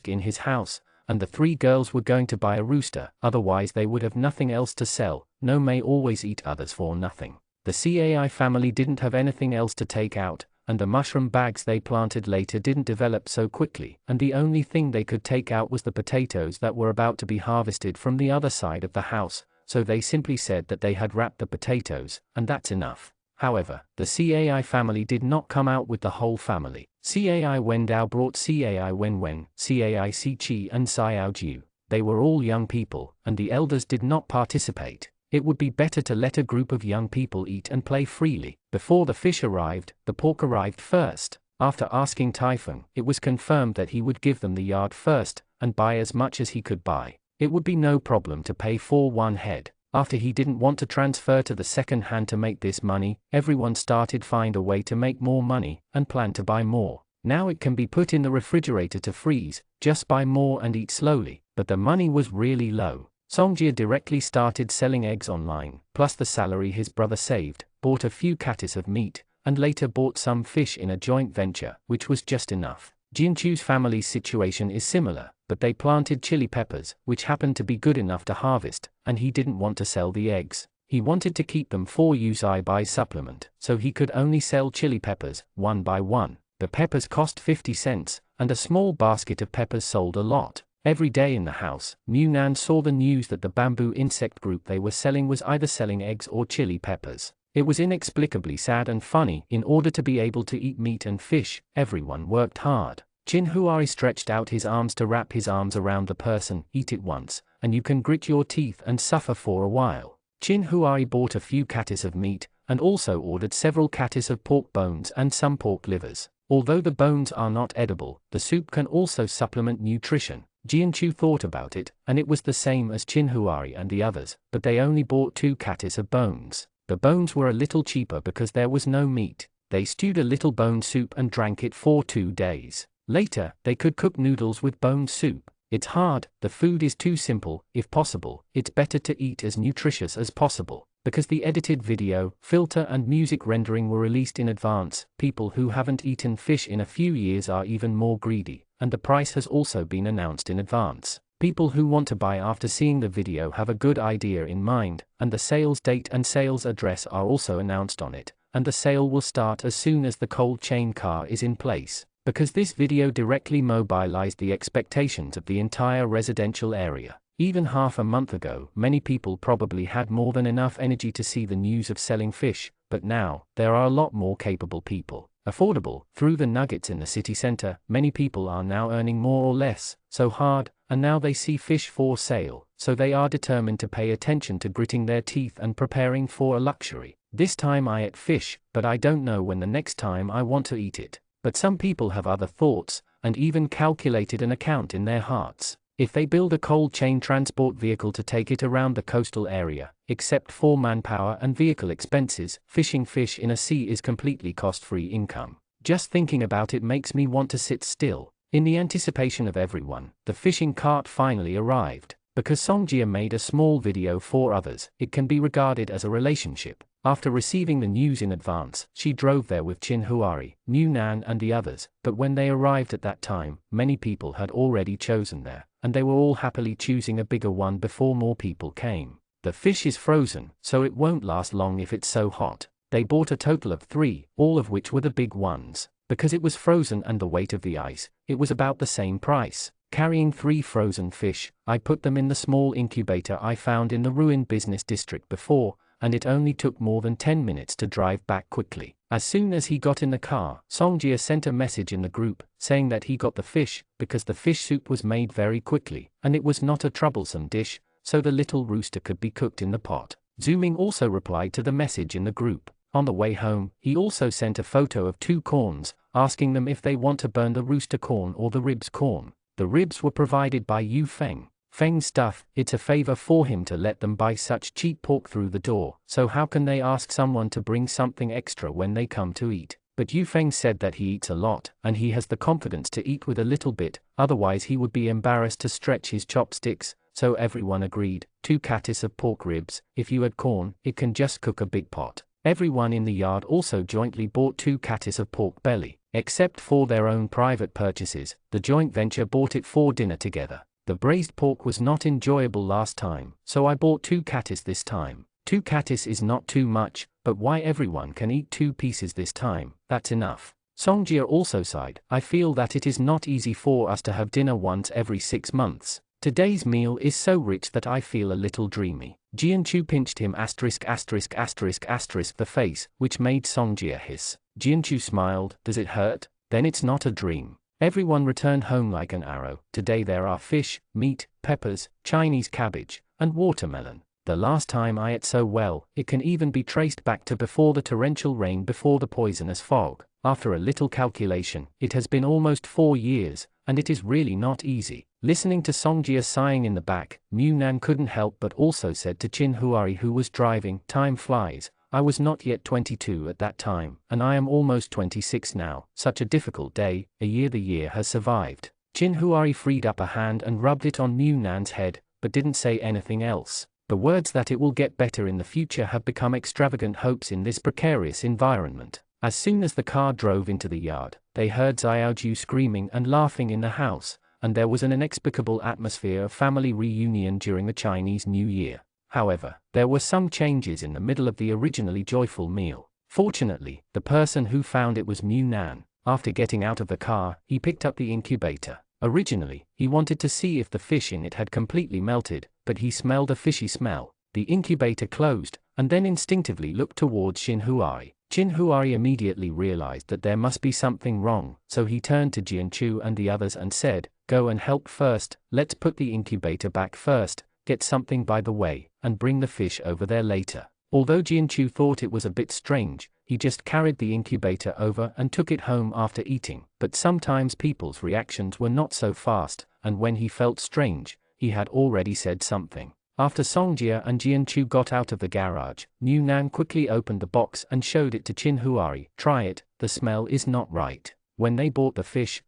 in his house, and the three girls were going to buy a rooster, otherwise they would have nothing else to sell. No may always eat others for nothing. The Cai family didn't have anything else to take out, and the mushroom bags they planted later didn't develop so quickly, and the only thing they could take out was the potatoes that were about to be harvested from the other side of the house, so they simply said that they had wrapped the potatoes, and that's enough. However, the Cai family did not come out with the whole family. Cai Wendao brought Cai Wenwen, Cai Siqi and Xiao Jiu. They were all young people, and the elders did not participate. It would be better to let a group of young people eat and play freely. Before the fish arrived, the pork arrived first. After asking Typhon, it was confirmed that he would give them the yard first, and buy as much as he could buy. It would be no problem to pay for one head. After he didn't want to transfer to the second hand to make this money, everyone started find a way to make more money, and plan to buy more. Now it can be put in the refrigerator to freeze, just buy more and eat slowly, but the money was really low. Songjia directly started selling eggs online, plus the salary his brother saved, bought a few catties of meat, and later bought some fish in a joint venture, which was just enough. Jianchu's family's situation is similar, but they planted chili peppers, which happened to be good enough to harvest, and he didn't want to sell the eggs. He wanted to keep them for use by supplement, so he could only sell chili peppers, one by one. The peppers cost 50 cents, and a small basket of peppers sold a lot. Every day in the house, New Nan saw the news that the bamboo insect group they were selling was either selling eggs or chili peppers. It was inexplicably sad and funny. In order to be able to eat meat and fish, everyone worked hard. Chin Huari stretched out his arms to wrap his arms around the person. Eat it once, and you can grit your teeth and suffer for a while. Chin Huari bought a few catties of meat, and also ordered several catties of pork bones and some pork livers. Although the bones are not edible, the soup can also supplement nutrition. Jianchu thought about it, and it was the same as Chin Huari and the others, but they only bought 2 catties of bones. The bones were a little cheaper because there was no meat. They stewed a little bone soup and drank it for 2 days. Later, they could cook noodles with bone soup. It's hard, the food is too simple. If possible, it's better to eat as nutritious as possible. Because the edited video, filter and music rendering were released in advance, people who haven't eaten fish in a few years are even more greedy, and the price has also been announced in advance. People who want to buy after seeing the video have a good idea in mind, and the sales date and sales address are also announced on it, and the sale will start as soon as the cold chain car is in place. Because this video directly mobilized the expectations of the entire residential area. Even half a month ago, many people probably had more than enough energy to see the news of selling fish, but now, there are a lot more capable people. Affordable, through the nuggets in the city center, many people are now earning more or less, so hard, and now they see fish for sale, so they are determined to pay attention to gritting their teeth and preparing for a luxury. This time I ate fish, but I don't know when the next time I want to eat it. But some people have other thoughts, and even calculated an account in their hearts. If they build a cold chain transport vehicle to take it around the coastal area, except for manpower and vehicle expenses, fishing fish in a sea is completely cost-free income. Just thinking about it makes me want to sit still. In the anticipation of everyone, the fishing cart finally arrived. Because Songjia made a small video for others, it can be regarded as a relationship. After receiving the news in advance, she drove there with Chin Huari, Mu Nan and the others, but when they arrived at that time, many people had already chosen there, and they were all happily choosing a bigger one before more people came. The fish is frozen, so it won't last long if it's so hot. They bought a total of 3, all of which were the big ones. Because it was frozen and the weight of the ice, it was about the same price. Carrying 3 frozen fish, I put them in the small incubator I found in the ruined business district before, and it only took more than 10 minutes to drive back quickly. As soon as he got in the car, Songjia sent a message in the group, saying that he got the fish, because the fish soup was made very quickly, and it was not a troublesome dish, so the little rooster could be cooked in the pot. Zooming also replied to the message in the group. On the way home, he also sent a photo of 2 corns, asking them if they want to burn the rooster corn or the ribs corn. The ribs were provided by Yu Feng. Feng's stuff, it's a favor for him to let them buy such cheap pork through the door, so how can they ask someone to bring something extra when they come to eat? But Yu Feng said that he eats a lot, and he has the confidence to eat with a little bit, otherwise he would be embarrassed to stretch his chopsticks, so everyone agreed. 2 catis of pork ribs, if you add corn, it can just cook a big pot. Everyone in the yard also jointly bought 2 catis of pork belly. Except for their own private purchases, the joint venture bought it for dinner together. The braised pork was not enjoyable last time, so I bought 2 catis this time. 2 catis is not too much, but why everyone can eat 2 pieces this time, that's enough. Songjia also sighed, I feel that it is not easy for us to have dinner once every 6 months. Today's meal is so rich that I feel a little dreamy. Jianchu pinched him ***** the face, which made Songjia hiss. Jianchu smiled, does it hurt? Then it's not a dream. Everyone returned home like an arrow. Today there are fish, meat, peppers, Chinese cabbage, and watermelon. The last time I ate so well, it can even be traced back to before the torrential rain before the poisonous fog. After a little calculation, it has been almost 4 years, and it is really not easy. Listening to Songjia sighing in the back, Mu Nan couldn't help but also said to Chin Huari, who was driving, time flies. I was not yet 22 at that time, and I am almost 26 now. Such a difficult day, a year. The year has survived. Chin Huari freed up a hand and rubbed it on Mu Nan's head, but didn't say anything else. The words that it will get better in the future have become extravagant hopes in this precarious environment. As soon as the car drove into the yard, they heard Xiaoju screaming and laughing in the house, and there was an inexplicable atmosphere of family reunion during the Chinese New Year. However, there were some changes in the middle of the originally joyful meal. Fortunately, the person who found it was Mu Nan. After getting out of the car, he picked up the incubator. Originally, he wanted to see if the fish in it had completely melted, but he smelled a fishy smell. The incubator closed, and then instinctively looked towards Chin Huari. Chin Huari immediately realized that there must be something wrong, so he turned to Jianchu and the others and said, go and help first, let's put the incubator back first, get something by the way, and bring the fish over there later. Although Jianchu thought it was a bit strange, he just carried the incubator over and took it home after eating. But sometimes people's reactions were not so fast, and when he felt strange, he had already said something. After Songjia and Jianchu got out of the garage, Mu Nan quickly opened the box and showed it to Chin Huari. Try it, the smell is not right. When they bought the fish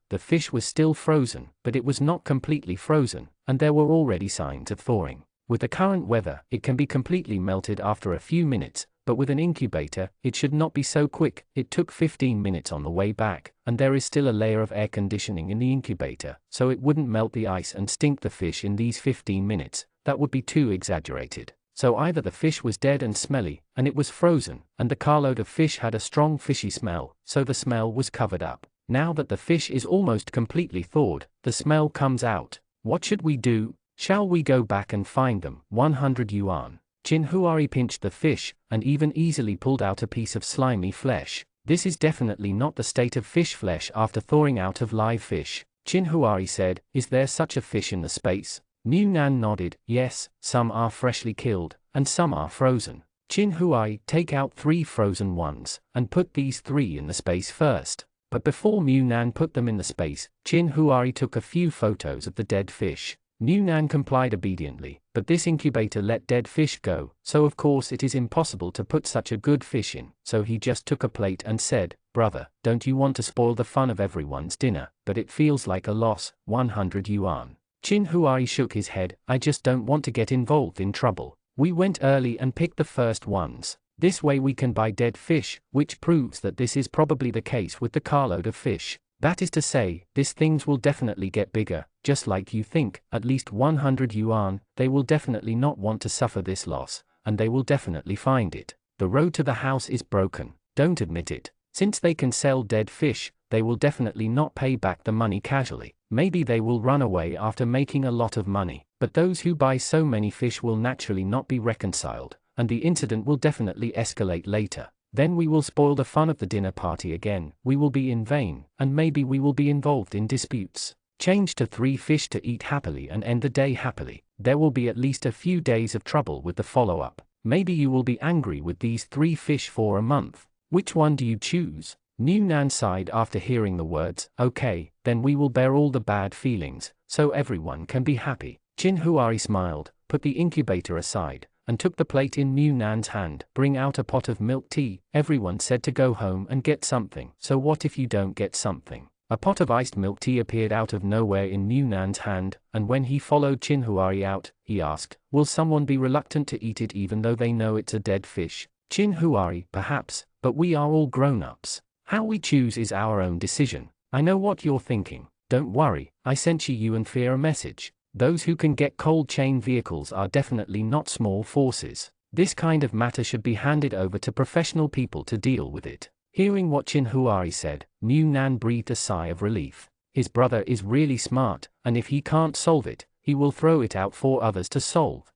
was still frozen, but it was not completely frozen, and there were already signs of thawing. With the current weather, it can be completely melted after a few minutes, but with an incubator, it should not be so quick. It took 15 minutes on the way back, and there is still a layer of air conditioning in the incubator, so it wouldn't melt the ice and stink the fish in these 15 minutes. That would be too exaggerated. So either the fish was dead and smelly, and it was frozen, and the carload of fish had a strong fishy smell, so the smell was covered up. Now that the fish is almost completely thawed, the smell comes out. What should we do? Shall we go back and find them? 100 yuan. Chin Huari pinched the fish, and even easily pulled out a piece of slimy flesh. This is definitely not the state of fish flesh after thawing out of live fish. Chinhuari said, "Is there such a fish in the space?" Mu Nan nodded, "Yes, some are freshly killed, and some are frozen." Chinhuari, "Take out 3 frozen ones, and put these 3 in the space first." But before Mu Nan put them in the space, Chinhuari took a few photos of the dead fish. Mu Nan complied obediently, but this incubator let dead fish go, so of course it is impossible to put such a good fish in, so he just took a plate and said, "Brother, don't you want to spoil the fun of everyone's dinner, but it feels like a loss, 100 yuan. Chinhuari shook his head, "I just don't want to get involved in trouble. We went early and picked the first ones. This way we can buy dead fish," which proves that this is probably the case with the carload of fish. That is to say, these things will definitely get bigger, just like you think, at least 100 yuan, they will definitely not want to suffer this loss, and they will definitely find it. The road to the house is broken, don't admit it. Since they can sell dead fish, they will definitely not pay back the money casually. Maybe they will run away after making a lot of money, but those who buy so many fish will naturally not be reconciled, and the incident will definitely escalate later. Then we will spoil the fun of the dinner party again, we will be in vain, and maybe we will be involved in disputes. Change to 3 fish to eat happily and end the day happily. There will be at least a few days of trouble with the follow-up. Maybe you will be angry with these 3 fish for a month. Which one do you choose? Mu Nan sighed after hearing the words, "Okay, then we will bear all the bad feelings, so everyone can be happy." Chinhuari smiled, put the incubator aside, and took the plate in Mu Nan's hand. "Bring out a pot of milk tea." Everyone said to go home and get something, so what if you don't get something? A pot of iced milk tea appeared out of nowhere in Mu Nan's hand, and when he followed Chinhuari out, he asked, "Will someone be reluctant to eat it even though they know it's a dead fish?" Chinhuari, "Perhaps, but we are all grown-ups. How we choose is our own decision. I know what you're thinking. Don't worry, I sent you and Fear a message. Those who can get cold chain vehicles are definitely not small forces. This kind of matter should be handed over to professional people to deal with it." Hearing what Chinhuari said, Mu Nan breathed a sigh of relief. His brother is really smart, and if he can't solve it, he will throw it out for others to solve.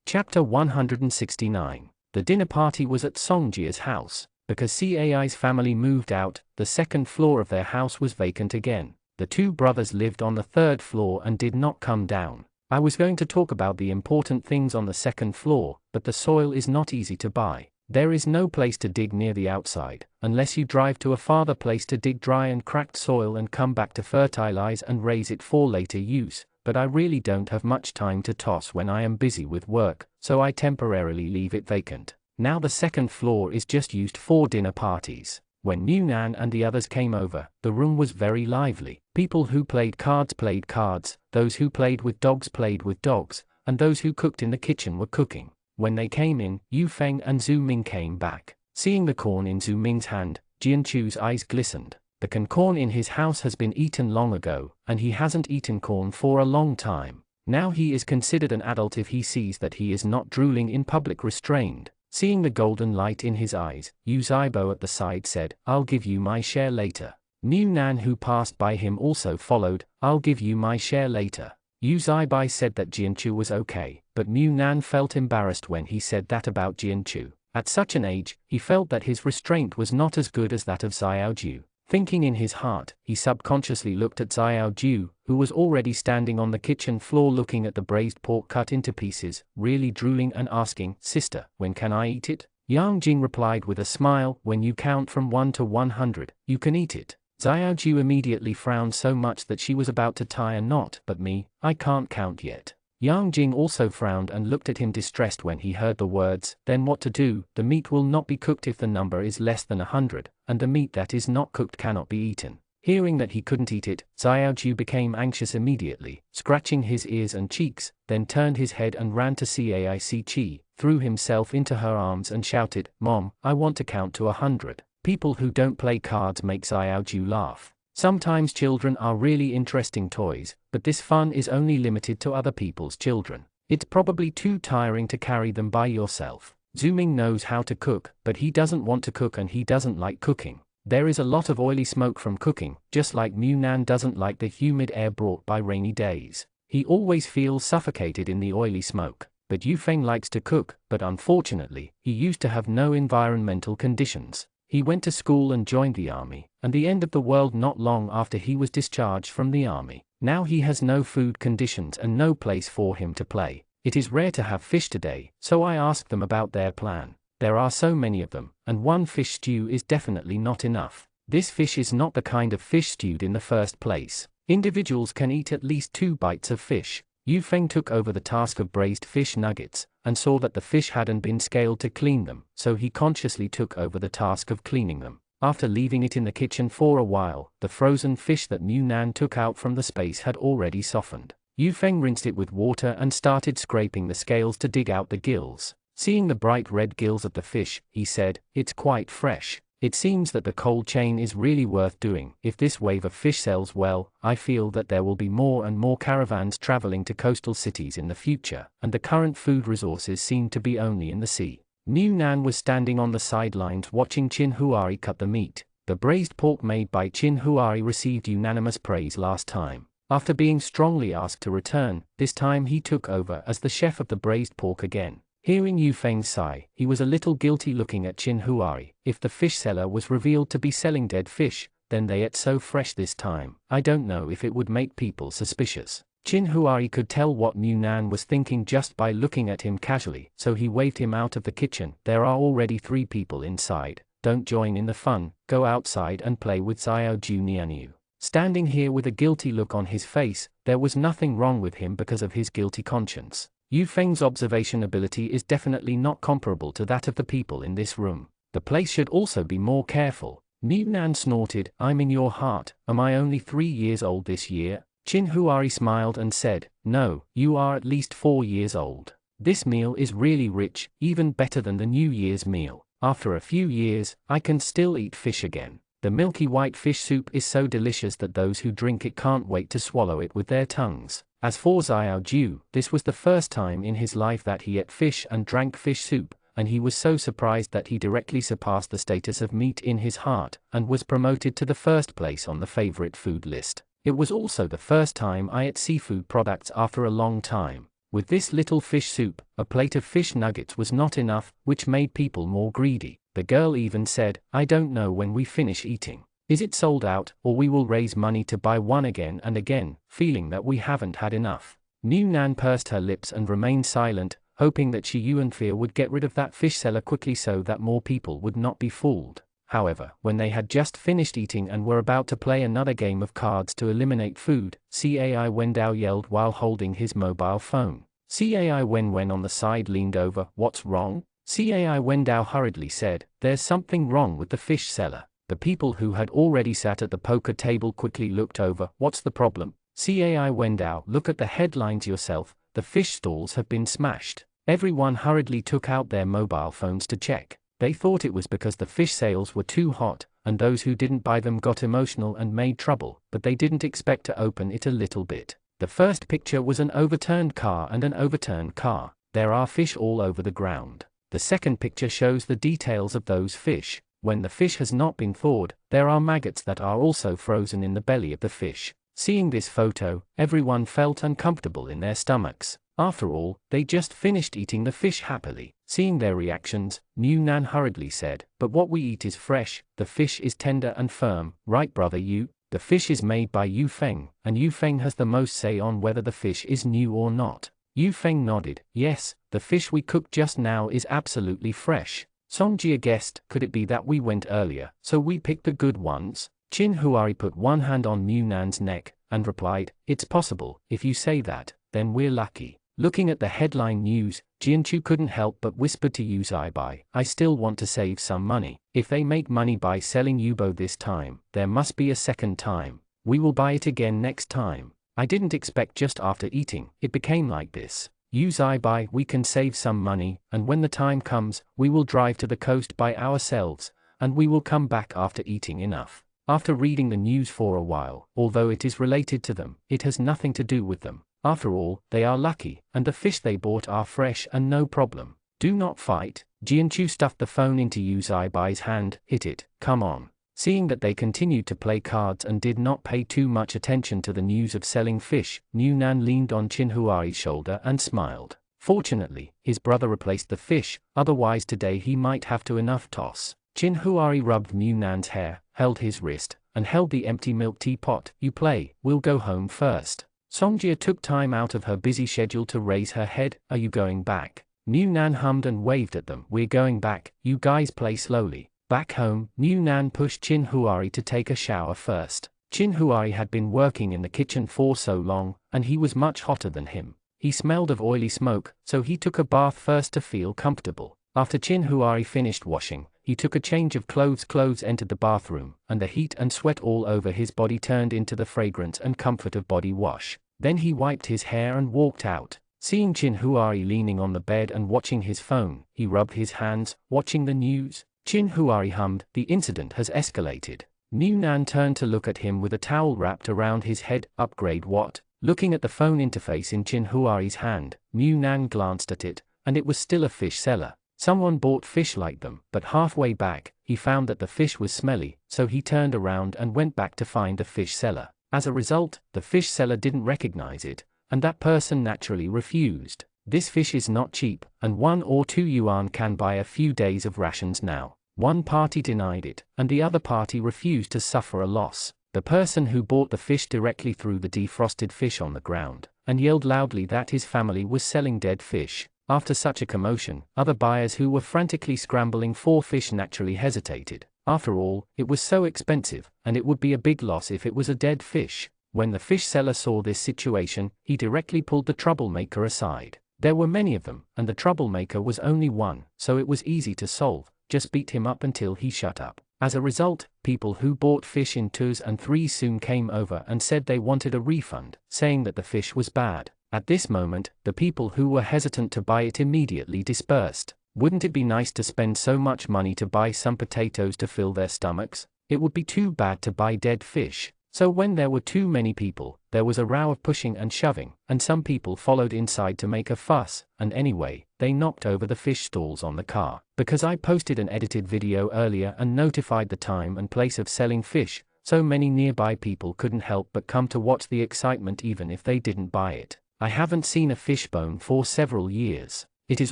Chapter 169. The dinner party was at Songjia's house. Because Cai's family moved out, the second floor of their house was vacant again. The 2 brothers lived on the 3rd floor and did not come down. I was going to talk about the important things on the 2nd floor, but the soil is not easy to buy. There is no place to dig near the outside, unless you drive to a farther place to dig dry and cracked soil and come back to fertilize and raise it for later use. But I really don't have much time to toss when I am busy with work, so I temporarily leave it vacant. Now the 2nd floor is just used for dinner parties. When Mu Nan and the others came over, the room was very lively. People who played cards, those who played with dogs, and those who cooked in the kitchen were cooking. When they came in, Yu Feng and Zhu Ming came back. Seeing the corn in Zhu Ming's hand, Jianchu's eyes glistened. The corn in his house has been eaten long ago, and he hasn't eaten corn for a long time. Now he is considered an adult if he sees that he is not drooling in public restrained. Seeing the golden light in his eyes, Yu Zibo at the side said, "I'll give you my share later." Mu Nan, who passed by him, also followed, "I'll give you my share later." Yu Zibai said that Jianchu was okay, but Mu Nan felt embarrassed when he said that about Jianchu. At such an age, he felt that his restraint was not as good as that of Xiaoju. Thinking in his heart, he subconsciously looked at Xiaoju, who was already standing on the kitchen floor looking at the braised pork cut into pieces, really drooling and asking, "Sister, when can I eat it?" Yang Jing replied with a smile, "When you count from 1 to 100, you can eat it." Xiaoju immediately frowned so much that she was about to tie a knot. "But me, I can't count yet." Yang Jing also frowned and looked at him distressed when he heard the words. Then what to do? The meat will not be cooked if the number is less than 100, and the meat that is not cooked cannot be eaten. Hearing that he couldn't eat it, Xiaoju became anxious immediately, scratching his ears and cheeks, then turned his head and ran to Caici, threw himself into her arms and shouted, "Mom, I want to count to 100. People who don't play cards make Xiaoju laugh. Sometimes children are really interesting toys, but this fun is only limited to other people's children. It's probably too tiring to carry them by yourself. Zhu Ming knows how to cook, but he doesn't want to cook and he doesn't like cooking. There is a lot of oily smoke from cooking, just like Mu Nan doesn't like the humid air brought by rainy days. He always feels suffocated in the oily smoke. But Yu Feng likes to cook, but unfortunately, he used to have no environmental conditions. He went to school and joined the army, and the end of the world not long after he was discharged from the army. Now he has no food conditions and no place for him to play. It is rare to have fish today, so I asked them about their plan. There are so many of them, and one fish stew is definitely not enough. This fish is not the kind of fish stewed in the first place. Individuals can eat at least 2 bites of fish. Yu Feng took over the task of braised fish nuggets, and saw that the fish hadn't been scaled to clean them, so he consciously took over the task of cleaning them. After leaving it in the kitchen for a while, the frozen fish that Mu Nan took out from the space had already softened. Yu Feng rinsed it with water and started scraping the scales to dig out the gills. Seeing the bright red gills of the fish, he said, "It's quite fresh. It seems that the cold chain is really worth doing. If this wave of fish sells well, I feel that there will be more and more caravans traveling to coastal cities in the future, and the current food resources seem to be only in the sea." Mu Nan was standing on the sidelines watching Chin Huari cut the meat. The braised pork made by Chin Huari received unanimous praise last time. After being strongly asked to return, this time he took over as the chef of the braised pork again. Hearing Yu Feng's sigh, he was a little guilty looking at Chin Huari. If the fish seller was revealed to be selling dead fish, then they ate so fresh this time. I don't know if it would make people suspicious. Chin Huari could tell what Mu Nan was thinking just by looking at him casually, so he waved him out of the kitchen. "There are already 3 people inside. Don't join in the fun, go outside and play with Xiao Ju Nianyu." Standing here with a guilty look on his face, there was nothing wrong with him because of his guilty conscience. Yu Feng's observation ability is definitely not comparable to that of the people in this room. The place should also be more careful. Mu Nan snorted, "I'm in your heart. Am I only 3 years old this year?" Chin Huari smiled and said, "No, you are at least 4 years old. This meal is really rich, even better than the New Year's meal. After a few years, I can still eat fish again. The milky white fish soup is so delicious that those who drink it can't wait to swallow it with their tongues." As for Xiao Ju, this was the first time in his life that he ate fish and drank fish soup, and he was so surprised that he directly surpassed the status of meat in his heart, and was promoted to the first place on the favorite food list. It was also the first time I ate seafood products after a long time. With this little fish soup, a plate of fish nuggets was not enough, which made people more greedy. The girl even said, "I don't know when we finish eating. Is it sold out, or we will raise money to buy one again and again, feeling that we haven't had enough." Mu Nan pursed her lips and remained silent, hoping that Shi Yuanfei would get rid of that fish seller quickly so that more people would not be fooled. However, when they had just finished eating and were about to play another game of cards to eliminate food, Cai Wendao yelled while holding his mobile phone. Cai Wenwen on the side leaned over. "What's wrong?" Cai Wendao hurriedly said, "There's something wrong with the fish seller." The people who had already sat at the poker table quickly looked over. "What's the problem?" Cai Wendao, "Look at the headlines yourself. The fish stalls have been smashed." Everyone hurriedly took out their mobile phones to check. They thought it was because the fish sales were too hot, and those who didn't buy them got emotional and made trouble, but they didn't expect to open it a little bit. The first picture was an overturned car and an overturned car. There are fish all over the ground. The second picture shows the details of those fish. When the fish has not been thawed, there are maggots that are also frozen in the belly of the fish. Seeing this photo, everyone felt uncomfortable in their stomachs. After all, they just finished eating the fish happily. Seeing their reactions, Mu Nan hurriedly said, "But what we eat is fresh, the fish is tender and firm, right brother Yu? The fish is made by Yu Feng, and Yu Feng has the most say on whether the fish is new or not." Yu Feng nodded, "Yes, the fish we cooked just now is absolutely fresh." Songjia guessed, "Could it be that we went earlier, so we picked the good ones?" Chin Huari put one hand on Mu Nan's neck, and replied, "It's possible. If you say that, then we're lucky." Looking at the headline news, Jianchu couldn't help but whisper to Yu Zaibai, "I still want to save some money. If they make money by selling Yubo this time, there must be a second time. We will buy it again next time. I didn't expect just after eating, it became like this. Yu Zaibai, we can save some money, and when the time comes, we will drive to the coast by ourselves, and we will come back after eating enough." After reading the news for a while, although it is related to them, it has nothing to do with them. After all, they are lucky, and the fish they bought are fresh and no problem. "Do not fight." Jianchu stuffed the phone into Yu Zaibai's hand. "Hit it, come on." Seeing that they continued to play cards and did not pay too much attention to the news of selling fish, Mu Nan leaned on Chin Huari's shoulder and smiled. Fortunately, his brother replaced the fish, otherwise today he might have to enough toss. Chin Huari rubbed Mu Nan's hair, held his wrist, and held the empty milk teapot. You play, we'll go home first. Songjia took time out of her busy schedule to raise her head. Are you going back? Mu Nan hummed and waved at them. We're going back, you guys play slowly. Back home, Mu Nan pushed Chin Huari to take a shower first. Chin Huari had been working in the kitchen for so long, and he was much hotter than him. He smelled of oily smoke, so he took a bath first to feel comfortable. After Chin Huari finished washing, he took a change of clothes. Clothes entered the bathroom, and the heat and sweat all over his body turned into the fragrance and comfort of body wash. Then he wiped his hair and walked out. Seeing Chin Huari leaning on the bed and watching his phone, he rubbed his hands, watching the news. Chin Huari hummed, the incident has escalated. Mu Nan turned to look at him with a towel wrapped around his head. Upgrade what? Looking at the phone interface in Chin Huari's hand, Mu Nan glanced at it, and it was still a fish seller. Someone bought fish like them, but halfway back, he found that the fish was smelly, so he turned around and went back to find the fish seller. As a result, the fish seller didn't recognize it, and that person naturally refused. This fish is not cheap, and 1 or 2 yuan can buy a few days of rations now. One party denied it, and the other party refused to suffer a loss. The person who bought the fish directly threw the defrosted fish on the ground, and yelled loudly that his family was selling dead fish. After such a commotion, other buyers who were frantically scrambling for fish naturally hesitated. After all, it was so expensive, and it would be a big loss if it was a dead fish. When the fish seller saw this situation, he directly pulled the troublemaker aside. There were many of them, and the troublemaker was only one, so it was easy to solve. Just beat him up until he shut up. As a result, people who bought fish in 2s and 3s soon came over and said they wanted a refund, saying that the fish was bad. At this moment, the people who were hesitant to buy it immediately dispersed. Wouldn't it be nice to spend so much money to buy some potatoes to fill their stomachs? It would be too bad to buy dead fish. So when there were too many people, there was a row of pushing and shoving, and some people followed inside to make a fuss, and anyway, they knocked over the fish stalls on the car. Because I posted an edited video earlier and notified the time and place of selling fish, so many nearby people couldn't help but come to watch the excitement even if they didn't buy it. I haven't seen a fish bone for several years. It is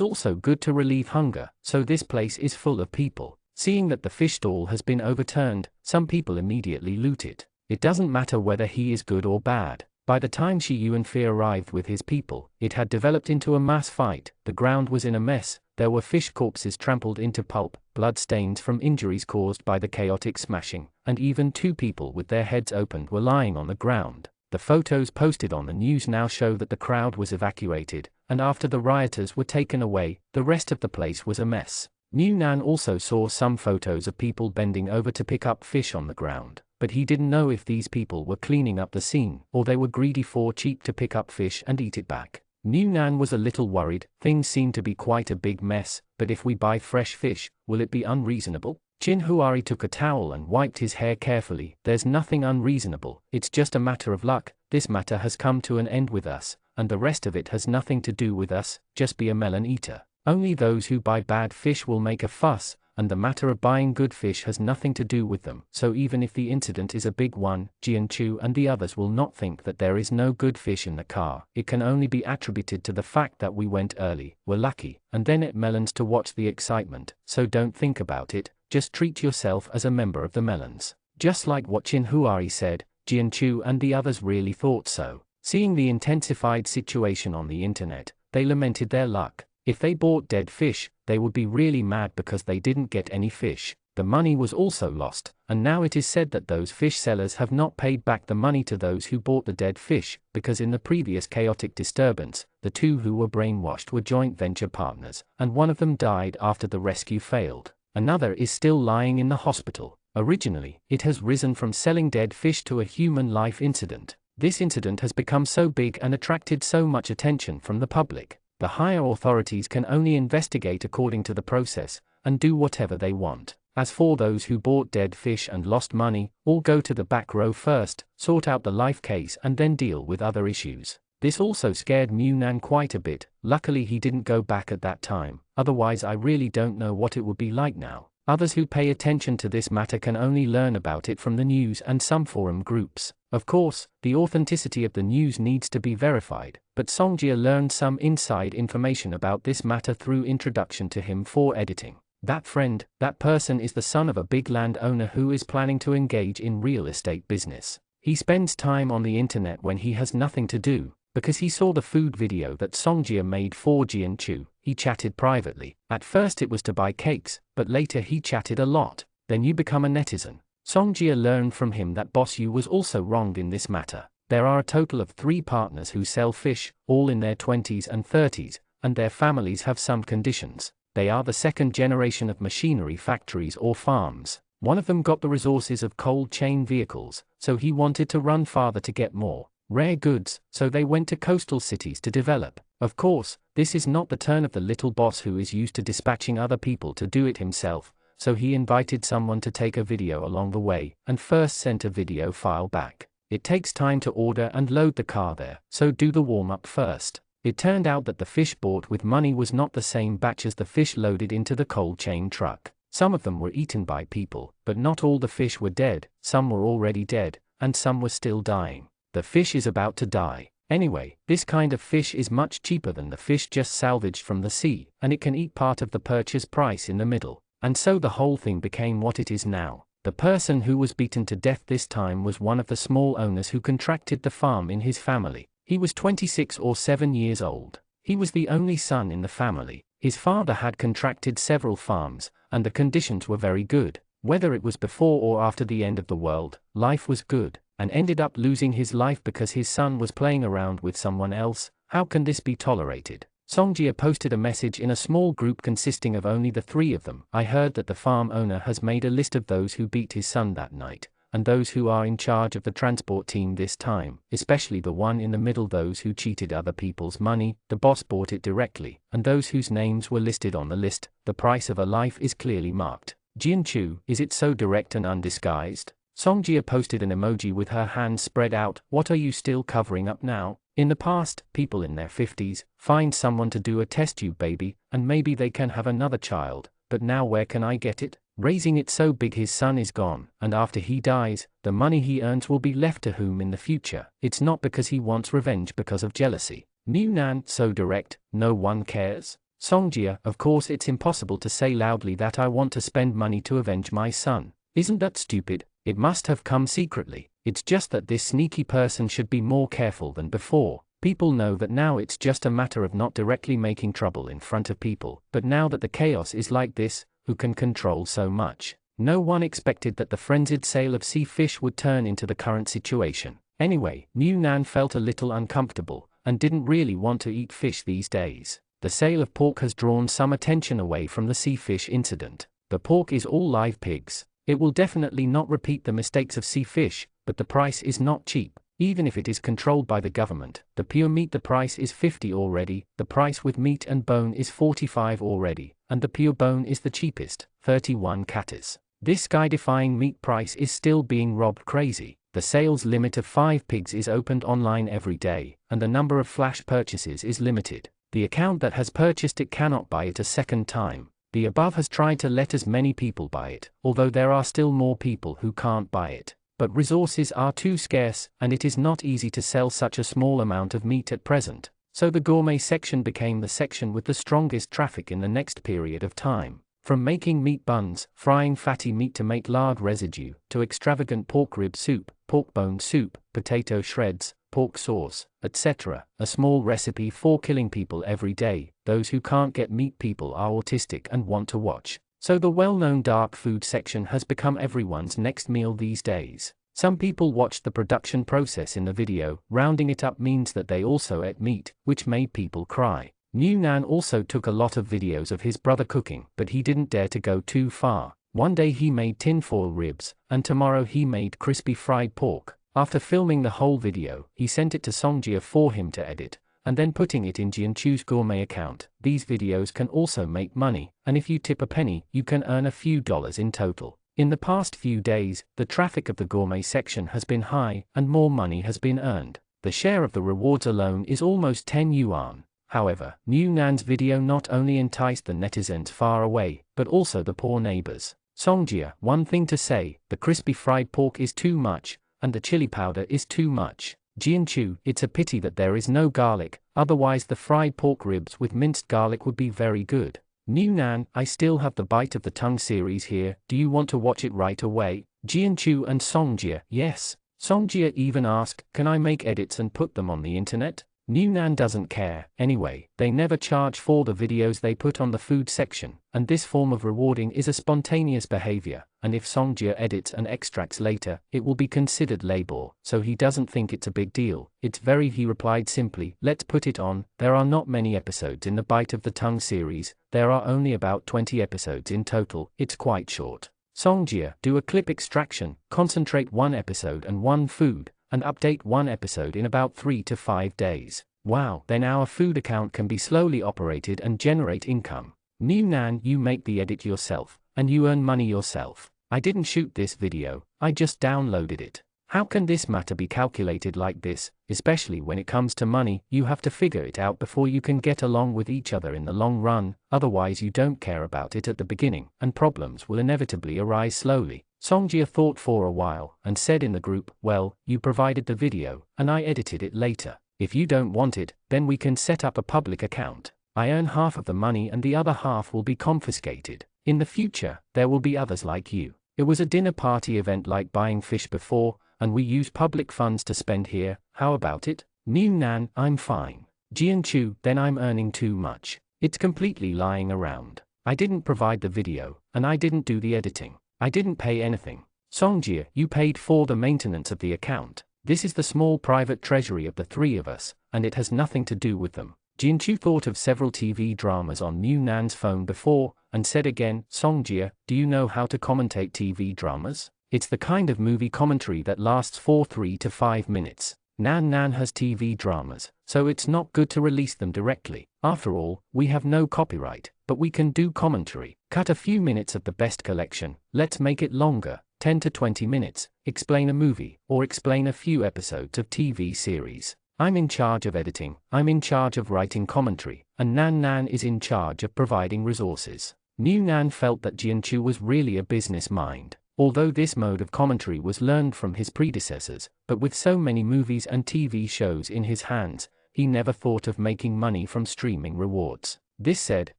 also good to relieve hunger, so this place is full of people. Seeing that the fish stall has been overturned, some people immediately loot it. It doesn't matter whether he is good or bad. By the time Shi Yuanfei arrived with his people, it had developed into a mass fight. The ground was in a mess. There were fish corpses trampled into pulp, blood stains from injuries caused by the chaotic smashing, and even 2 people with their heads opened were lying on the ground. The photos posted on the news now show that the crowd was evacuated, and after the rioters were taken away, the rest of the place was a mess. Mu Nan also saw some photos of people bending over to pick up fish on the ground, but he didn't know if these people were cleaning up the scene, or they were greedy for cheap to pick up fish and eat it back. Mu Nan was a little worried. Things seem to be quite a big mess, but if we buy fresh fish, will it be unreasonable? Chin Huari took a towel and wiped his hair carefully. There's nothing unreasonable, it's just a matter of luck. This matter has come to an end with us, and the rest of it has nothing to do with us. Just be a melon eater. Only those who buy bad fish will make a fuss, and the matter of buying good fish has nothing to do with them. So even if the incident is a big one, Jianchu and the others will not think that there is no good fish in the car. It can only be attributed to the fact that we went early, were lucky, and then ate melons to watch the excitement. So don't think about it, just treat yourself as a member of the melons. Just like what Chin Huari said, Jianchu and the others really thought so. Seeing the intensified situation on the internet, they lamented their luck. If they bought dead fish, they would be really mad because they didn't get any fish. The money was also lost, and now it is said that those fish sellers have not paid back the money to those who bought the dead fish, because in the previous chaotic disturbance, the 2 who were brainwashed were joint venture partners, and one of them died after the rescue failed. Another is still lying in the hospital. Originally, it has risen from selling dead fish to a human life incident. This incident has become so big and attracted so much attention from the public. The higher authorities can only investigate according to the process, and do whatever they want. As for those who bought dead fish and lost money, all go to the back row first, sort out the life case and then deal with other issues. This also scared Mu Nan quite a bit. Luckily he didn't go back at that time, otherwise I really don't know what it would be like now. Others who pay attention to this matter can only learn about it from the news and some forum groups. Of course, the authenticity of the news needs to be verified, but Songjia learned some inside information about this matter through introduction to him for editing. That friend, that person is the son of a big landowner who is planning to engage in real estate business. He spends time on the internet when he has nothing to do. Because he saw the food video that Songjia made for Jianchu, he chatted privately. At first it was to buy cakes, but later he chatted a lot. Then you become a netizen. Songjia learned from him that Boss Yu was also wronged in this matter. There are a total of 3 partners who sell fish, all in their 20s and 30s, and their families have some conditions. They are the second generation of machinery factories or farms. One of them got the resources of cold chain vehicles, so he wanted to run farther to get more rare goods, so they went to coastal cities to develop. Of course, this is not the turn of the little boss who is used to dispatching other people to do it himself, so he invited someone to take a video along the way, and first sent a video file back. It takes time to order and load the car there, so do the warm-up first. It turned out that the fish bought with money was not the same batch as the fish loaded into the cold chain truck. Some of them were eaten by people, but not all the fish were dead, some were already dead, and some were still dying. The fish is about to die. Anyway, this kind of fish is much cheaper than the fish just salvaged from the sea, and it can eat part of the purchase price in the middle. And so the whole thing became what it is now. The person who was beaten to death this time was one of the small owners who contracted the farm in his family. He was 26 or 7 years old. He was the only son in the family. His father had contracted several farms, and the conditions were very good. Whether it was before or after the end of the world, life was good, and ended up losing his life because his son was playing around with someone else. How can this be tolerated? Songjia posted a message in a small group consisting of only the 3 of them. I heard that the farm owner has made a list of those who beat his son that night, and those who are in charge of the transport team this time, especially the one in the middle, those who cheated other people's money. The boss bought it directly, and those whose names were listed on the list. The price of a life is clearly marked. Jianchu, is it so direct and undisguised? Songjia posted an emoji with her hands spread out. What are you still covering up now? In the past, people in their 50s find someone to do a test tube baby, and maybe they can have another child, but now where can I get it? Raising it so big his son is gone, and after he dies, the money he earns will be left to whom in the future? It's not because he wants revenge because of jealousy. New Nan, so direct, no one cares? Songjia, of course it's impossible to say loudly that I want to spend money to avenge my son. Isn't that stupid? It must have come secretly. It's just that this sneaky person should be more careful than before. People know that now it's just a matter of not directly making trouble in front of people, but now that the chaos is like this, who can control so much? No one expected that the frenzied sale of sea fish would turn into the current situation. Anyway, New Nan felt a little uncomfortable, and didn't really want to eat fish these days. The sale of pork has drawn some attention away from the sea fish incident. The pork is all live pigs. It will definitely not repeat the mistakes of sea fish, but the price is not cheap. Even if it is controlled by the government, the pure meat the price is 50 already, the price with meat and bone is 45 already, and the pure bone is the cheapest, 31 katas. This sky-defying meat price is still being robbed crazy. The sales limit of 5 pigs is opened online every day, and the number of flash purchases is limited. The account that has purchased it cannot buy it a second time. The above has tried to let as many people buy it, although there are still more people who can't buy it. But resources are too scarce, and it is not easy to sell such a small amount of meat at present. So the gourmet section became the section with the strongest traffic in the next period of time. From making meat buns, frying fatty meat to make lard residue, to extravagant pork rib soup, pork bone soup, potato shreds, pork sauce, etc. A small recipe for killing people every day. Those who can't get meat people are autistic and want to watch. So the well-known dark food section has become everyone's next meal these days. Some people watched the production process in the video. Rounding it up means that they also ate meat, which made people cry. New Nan also took a lot of videos of his brother cooking, but he didn't dare to go too far. One day he made tinfoil ribs, and tomorrow he made crispy fried pork. After filming the whole video, he sent it to Songjia for him to edit, and then putting it in Jianchu's gourmet account. These videos can also make money, and if you tip a penny, you can earn a few dollars in total. In the past few days, the traffic of the gourmet section has been high, and more money has been earned. The share of the rewards alone is almost 10 yuan. However, New Nan's video not only enticed the netizens far away, but also the poor neighbors. Songjia, one thing to say, the crispy fried pork is too much, and the chili powder is too much. Jianchu, it's a pity that there is no garlic, otherwise the fried pork ribs with minced garlic would be very good. New Nan, I still have the Bite of the Tongue series here, do you want to watch it right away? Jianchu and Songjia, yes. Songjia even asked, can I make edits and put them on the internet? New Nan doesn't care, anyway, they never charge for the videos they put on the food section, and this form of rewarding is a spontaneous behavior, and if Songjia edits and extracts later, it will be considered labor, so he doesn't think it's a big deal. He replied simply, let's put it on. There are not many episodes in the Bite of the Tongue series, there are only about 20 episodes in total, it's quite short. Songjia, do a clip extraction, concentrate one episode and one food, and update one episode in about 3 to 5 days. Wow, then our food account can be slowly operated and generate income. New Nan, you make the edit yourself, and you earn money yourself. I didn't shoot this video, I just downloaded it. How can this matter be calculated like this? Especially when it comes to money, you have to figure it out before you can get along with each other in the long run, otherwise you don't care about it at the beginning, and problems will inevitably arise slowly. Songjia thought for a while, and said in the group, well, you provided the video, and I edited it later. If you don't want it, then we can set up a public account. I earn half of the money and the other half will be confiscated. In the future, there will be others like you. It was a dinner party event like buying fish before, and we use public funds to spend here, how about it? New Nan, I'm fine. Jianchu, then I'm earning too much. It's completely lying around. I didn't provide the video, and I didn't do the editing. I didn't pay anything. Songjia, you paid for the maintenance of the account. This is the small private treasury of the three of us, and it has nothing to do with them. Jianchu thought of several TV dramas on New Nan's phone before, and said again, Songjia, do you know how to commentate TV dramas? It's the kind of movie commentary that lasts for 3 to 5 minutes. Nan has TV dramas, so it's not good to release them directly. After all, we have no copyright, but we can do commentary. Cut a few minutes of the best collection, let's make it longer, 10 to 20 minutes, explain a movie, or explain a few episodes of TV series. I'm in charge of editing, I'm in charge of writing commentary, and Nan is in charge of providing resources. New Nan felt that Jianchu was really a business mind. Although this mode of commentary was learned from his predecessors, but with so many movies and TV shows in his hands, he never thought of making money from streaming rewards. This said,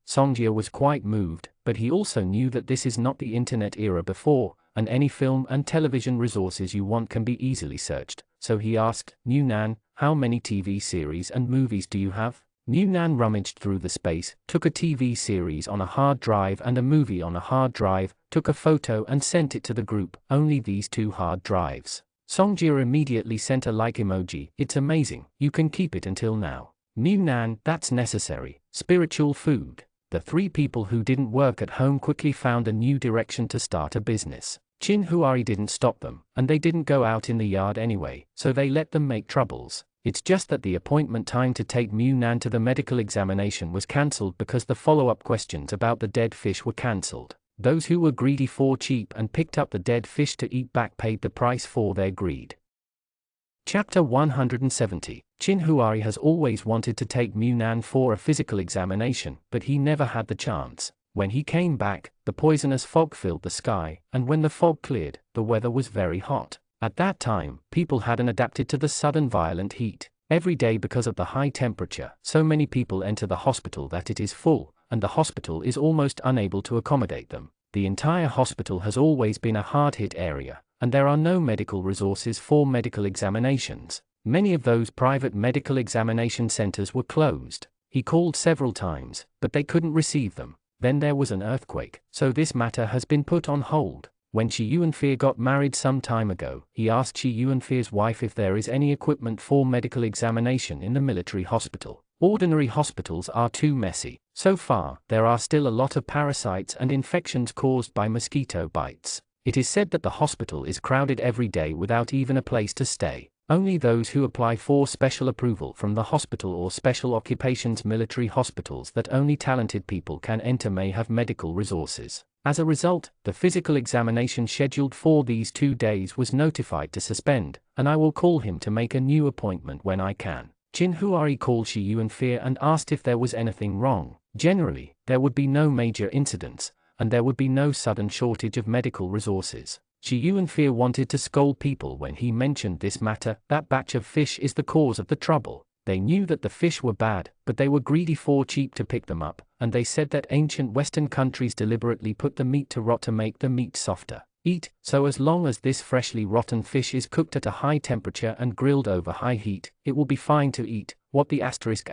Songjia was quite moved, but he also knew that this is not the internet era before, and any film and television resources you want can be easily searched. So he asked, New Nan, how many TV series and movies do you have? New Nan rummaged through the space, took a TV series on a hard drive and a movie on a hard drive, took a photo and sent it to the group, only these 2 hard drives. Songjia immediately sent a like emoji, it's amazing, you can keep it until now. New Nan, that's necessary. Spiritual food. The 3 people who didn't work at home quickly found a new direction to start a business. Chin Huari didn't stop them, and they didn't go out in the yard anyway, so they let them make troubles. It's just that the appointment time to take New Nan to the medical examination was cancelled because the follow-up questions about the dead fish were cancelled. Those who were greedy for cheap and picked up the dead fish to eat back paid the price for their greed. Chapter 170. Chin Huari has always wanted to take New Nan for a physical examination, but he never had the chance. When he came back, the poisonous fog filled the sky, and when the fog cleared, the weather was very hot. At that time, people hadn't adapted to the sudden violent heat. Every day because of the high temperature, so many people enter the hospital that it is full, and the hospital is almost unable to accommodate them. The entire hospital has always been a hard-hit area, and there are no medical resources for medical examinations. Many of those private medical examination centers were closed. He called several times, but they couldn't receive them. Then there was an earthquake, so this matter has been put on hold. When Shi Yuanfei got married some time ago, he asked Shi Yuanfei's wife if there is any equipment for medical examination in the military hospital. Ordinary hospitals are too messy. So far, there are still a lot of parasites and infections caused by mosquito bites. It is said that the hospital is crowded every day without even a place to stay. Only those who apply for special approval from the hospital or special occupations military hospitals that only talented people can enter may have medical resources. As a result, the physical examination scheduled for these 2 days was notified to suspend, and I will call him to make a new appointment when I can. Chin Huari called Shi Yuanfei and asked if there was anything wrong. Generally, there would be no major incidents, and there would be no sudden shortage of medical resources. Shi Yuanfei wanted to scold people when he mentioned this matter. That batch of fish is the cause of the trouble. They knew that the fish were bad, but they were greedy for cheap to pick them up, and they said that ancient Western countries deliberately put the meat to rot to make the meat softer. Eat, so as long as this freshly rotten fish is cooked at a high temperature and grilled over high heat, it will be fine to eat. What the asterisk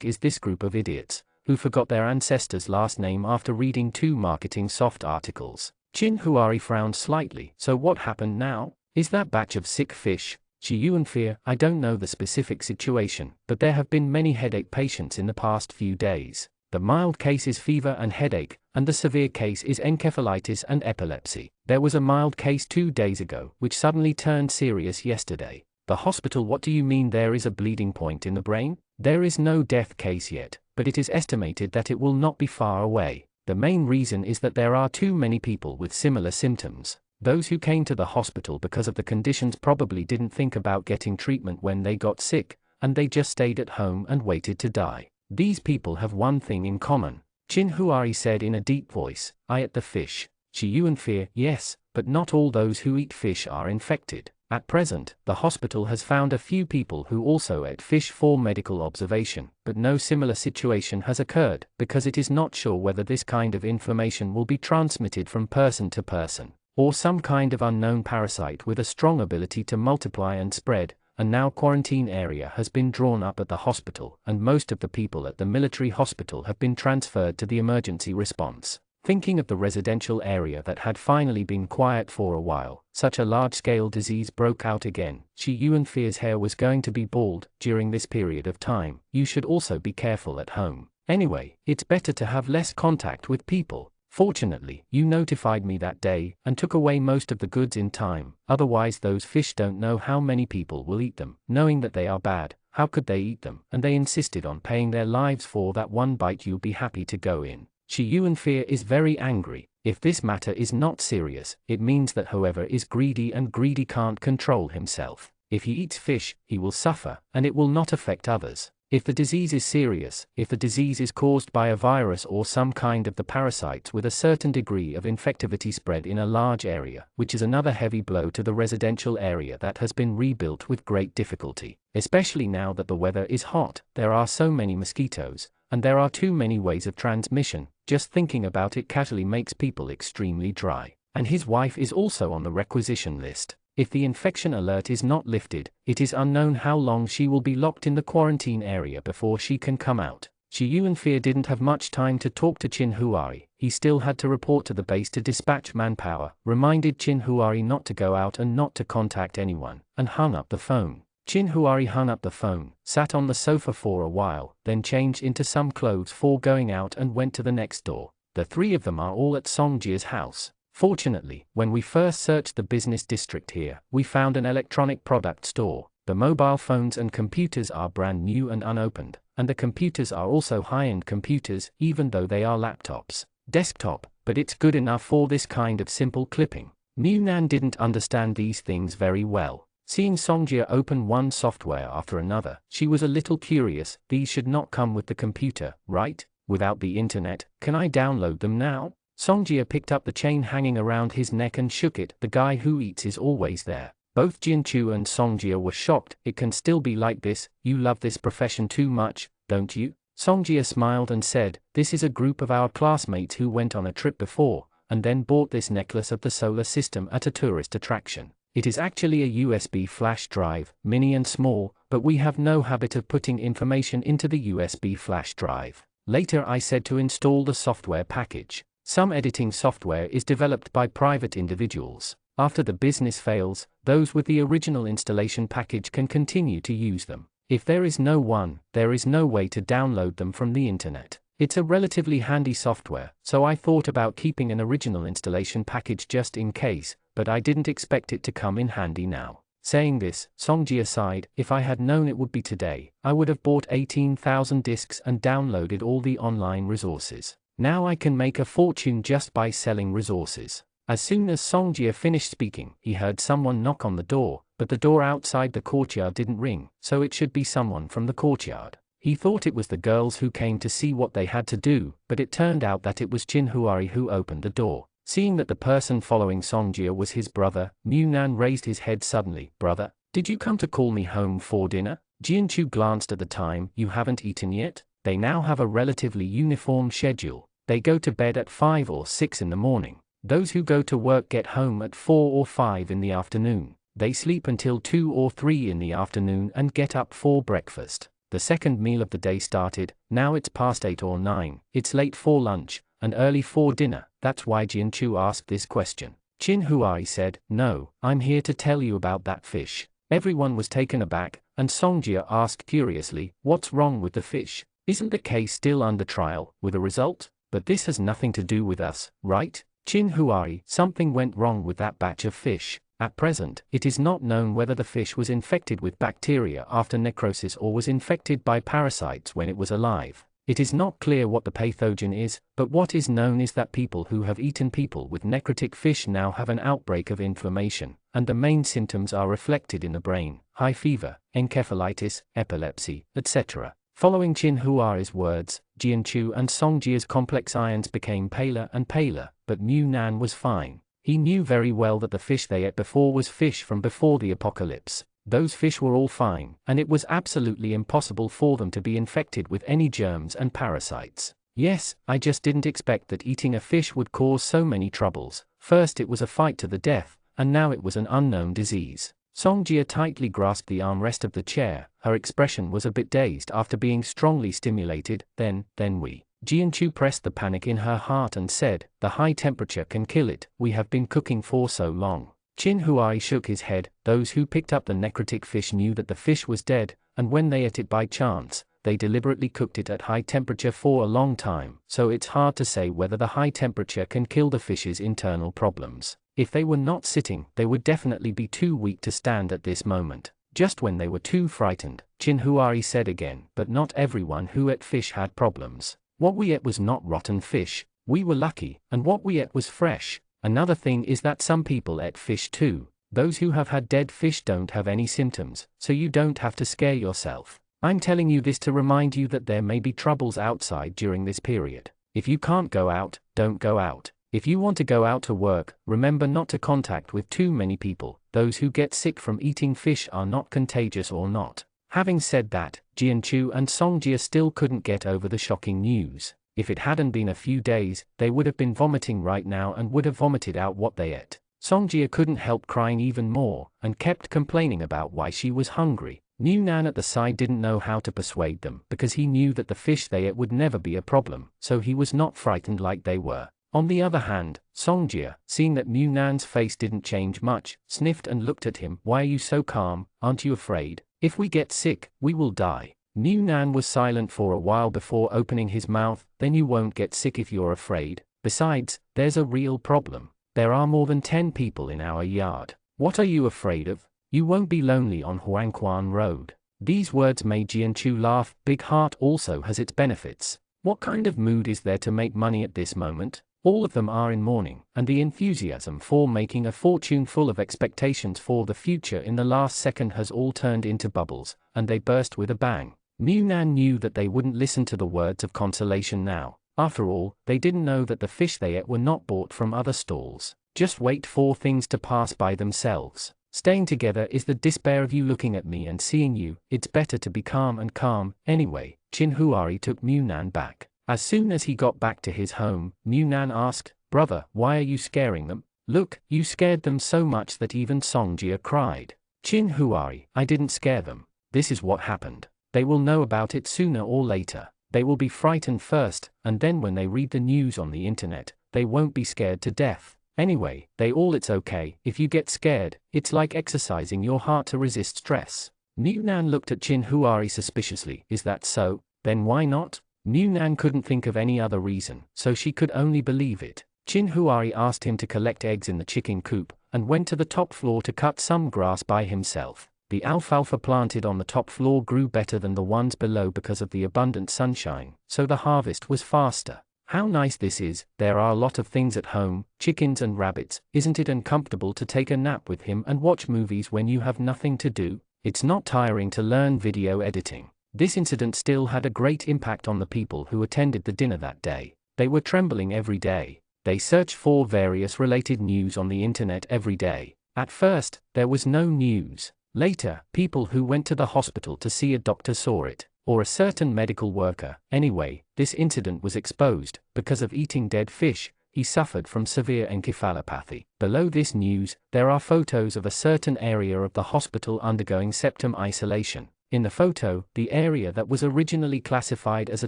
is this group of idiots, who forgot their ancestors' last name after reading 2 marketing soft articles. Chin Huari frowned slightly. So what happened now? Is that batch of sick fish? Chi Yuan fear, I don't know the specific situation, but there have been many headache patients in the past few days. The mild case is fever and headache, and the severe case is encephalitis and epilepsy. There was a mild case 2 days ago, which suddenly turned serious yesterday. The hospital. What do you mean there is a bleeding point in the brain? There is no death case yet, but it is estimated that it will not be far away. The main reason is that there are too many people with similar symptoms. Those who came to the hospital because of the conditions probably didn't think about getting treatment when they got sick, and they just stayed at home and waited to die. These people have one thing in common. Chin Huari said in a deep voice, I ate the fish. Chi Yuan fear, yes, but not all those who eat fish are infected. At present, the hospital has found a few people who also ate fish for medical observation, but no similar situation has occurred, because it is not sure whether this kind of information will be transmitted from person to person, or some kind of unknown parasite with a strong ability to multiply and spread. And now quarantine area has been drawn up at the hospital, and most of the people at the military hospital have been transferred to the emergency response. Thinking of the residential area that had finally been quiet for a while, such a large-scale disease broke out again. Chi Yuan fear's hair was going to be bald during this period of time. You should also be careful at home. Anyway, it's better to have less contact with people. Fortunately, you notified me that day, and took away most of the goods in time. Otherwise those fish don't know how many people will eat them. Knowing that they are bad, how could they eat them? And they insisted on paying their lives for that one bite. You'll be happy to go in. Chi Yuan fear is very angry. If this matter is not serious, it means that whoever is greedy and greedy can't control himself. If he eats fish, he will suffer, and it will not affect others. If the disease is serious, if the disease is caused by a virus or some kind of the parasites with a certain degree of infectivity spread in a large area, which is another heavy blow to the residential area that has been rebuilt with great difficulty. Especially now that the weather is hot, there are so many mosquitoes, and there are too many ways of transmission. Just thinking about it casually makes people extremely dry. And his wife is also on the requisition list. If the infection alert is not lifted, it is unknown how long she will be locked in the quarantine area before she can come out. Chi Yuan fear didn't have much time to talk to Chin Huari. He still had to report to the base to dispatch manpower, reminded Chin Huari not to go out and not to contact anyone, and hung up the phone. Chin Huari hung up the phone, sat on the sofa for a while, then changed into some clothes for going out and went to the next door. The 3 of them are all at Songjia's house. Fortunately, when we first searched the business district here, we found an electronic product store. The mobile phones and computers are brand new and unopened, and the computers are also high-end computers, even though they are laptops. Desktop, but it's good enough for this kind of simple clipping. Mu Nan didn't understand these things very well. Seeing Songjia open one software after another, she was a little curious. These should not come with the computer, right? Without the internet, can I download them now? Songjia picked up the chain hanging around his neck and shook it. The guy who eats is always there. Both Jinchu and Songjia were shocked. It can still be like this. You love this profession too much, don't you? Songjia smiled and said, this is a group of our classmates who went on a trip before, and then bought this necklace of the solar system at a tourist attraction. It is actually a USB flash drive, mini and small, but we have no habit of putting information into the USB flash drive. Later I said to install the software package. Some editing software is developed by private individuals. After the business fails, those with the original installation package can continue to use them. If there is no one, there is no way to download them from the internet. It's a relatively handy software, so I thought about keeping an original installation package just in case, but I didn't expect it to come in handy now. Saying this, Songjia sighed. If I had known it would be today, I would have bought 18,000 discs and downloaded all the online resources. Now I can make a fortune just by selling resources. As soon as Songjia finished speaking, he heard someone knock on the door, but the door outside the courtyard didn't ring, so it should be someone from the courtyard. He thought it was the girls who came to see what they had to do, but it turned out that it was Chin Huari who opened the door. Seeing that the person following Songjia was his brother, Mu Nan raised his head suddenly. Brother, did you come to call me home for dinner? Jianchu glanced at the time. You haven't eaten yet? They now have a relatively uniform schedule. They go to bed at 5 or 6 in the morning. Those who go to work get home at 4 or 5 in the afternoon. They sleep until 2 or 3 in the afternoon and get up for breakfast. The second meal of the day started. Now it's past 8 or 9. It's late for lunch and early for dinner. That's why Jianchu asked this question. Qin Huai said, "No, I'm here to tell you about that fish." Everyone was taken aback, and Songjia asked curiously, "What's wrong with the fish? Isn't the case still under trial, with a result? But this has nothing to do with us, right?" Qin Huai, something went wrong with that batch of fish. At present, it is not known whether the fish was infected with bacteria after necrosis or was infected by parasites when it was alive. It is not clear what the pathogen is, but what is known is that people who have eaten people with necrotic fish now have an outbreak of inflammation, and the main symptoms are reflected in the brain: high fever, encephalitis, epilepsy, etc. Following Qin Huai's words, Jianchu and Songjia's complex ions became paler and paler, but Mu Nan was fine. He knew very well that the fish they ate before was fish from before the apocalypse. Those fish were all fine, and it was absolutely impossible for them to be infected with any germs and parasites. "Yes, I just didn't expect that eating a fish would cause so many troubles. First it was a fight to the death, and now it was an unknown disease." Songjia tightly grasped the armrest of the chair. Her expression was a bit dazed after being strongly stimulated. Then we. Jianchu pressed the panic in her heart and said, "The high temperature can kill it. We have been cooking for so long." Qin Huai shook his head. Those who picked up the necrotic fish knew that the fish was dead, and when they ate it by chance, they deliberately cooked it at high temperature for a long time, so it's hard to say whether the high temperature can kill the fish's internal problems. If they were not sitting, they would definitely be too weak to stand at this moment. Just when they were too frightened, Qin Huai said again, "But not everyone who ate fish had problems. What we ate was not rotten fish. We were lucky, and what we ate was fresh. Another thing is that some people ate fish too. Those who have had dead fish don't have any symptoms, so you don't have to scare yourself. I'm telling you this to remind you that there may be troubles outside during this period. If you can't go out, don't go out. If you want to go out to work, remember not to contact with too many people. Those who get sick from eating fish are not contagious or not." Having said that, Jianchu and Songjia still couldn't get over the shocking news. If it hadn't been a few days, they would have been vomiting right now and would have vomited out what they ate. Songjia couldn't help crying even more, and kept complaining about why she was hungry. Mu Nan at the side didn't know how to persuade them, because he knew that the fish they ate would never be a problem, so he was not frightened like they were. On the other hand, Songjia, seeing that Mu Nan's face didn't change much, sniffed and looked at him. "Why are you so calm? Aren't you afraid? If we get sick, we will die." Mu Nan was silent for a while before opening his mouth. "Then you won't get sick if you're afraid. Besides, there's a real problem. There are more than 10 people in our yard. What are you afraid of? You won't be lonely on Huangquan Road." These words made Jianchu laugh. Big heart also has its benefits. What kind of mood is there to make money at this moment? All of them are in mourning, and the enthusiasm for making a fortune full of expectations for the future in the last second has all turned into bubbles, and they burst with a bang. Mu Nan knew that they wouldn't listen to the words of consolation now. After all, they didn't know that the fish they ate were not bought from other stalls. Just wait for things to pass by themselves. Staying together is the despair of you looking at me and seeing you. It's better to be calm and calm. Anyway, Qin Huai took Mu Nan back. As soon as he got back to his home, Mu Nan asked, "Brother, why are you scaring them? Look, you scared them so much that even Songjia cried." Qin Huai, "I didn't scare them. This is what happened. They will know about it sooner or later. They will be frightened first, and then when they read the news on the internet, they won't be scared to death. Anyway, it's okay. If you get scared, it's like exercising your heart to resist stress." Mu Nan looked at Qin Huai suspiciously. "Is that so? Then why not?" Mu Nan couldn't think of any other reason, so she could only believe it. Qin Huai asked him to collect eggs in the chicken coop, and went to the top floor to cut some grass by himself. The alfalfa planted on the top floor grew better than the ones below because of the abundant sunshine, so the harvest was faster. "How nice this is. There are a lot of things at home, chickens and rabbits. Isn't it uncomfortable to take a nap with him and watch movies when you have nothing to do? It's not tiring to learn video editing." This incident still had a great impact on the people who attended the dinner that day. They were trembling every day. They searched for various related news on the internet every day. At first, there was no news. Later, people who went to the hospital to see a doctor saw it, or a certain medical worker. Anyway, this incident was exposed. Because of eating dead fish, he suffered from severe encephalopathy. Below this news, there are photos of a certain area of the hospital undergoing septum isolation. In the photo, the area that was originally classified as a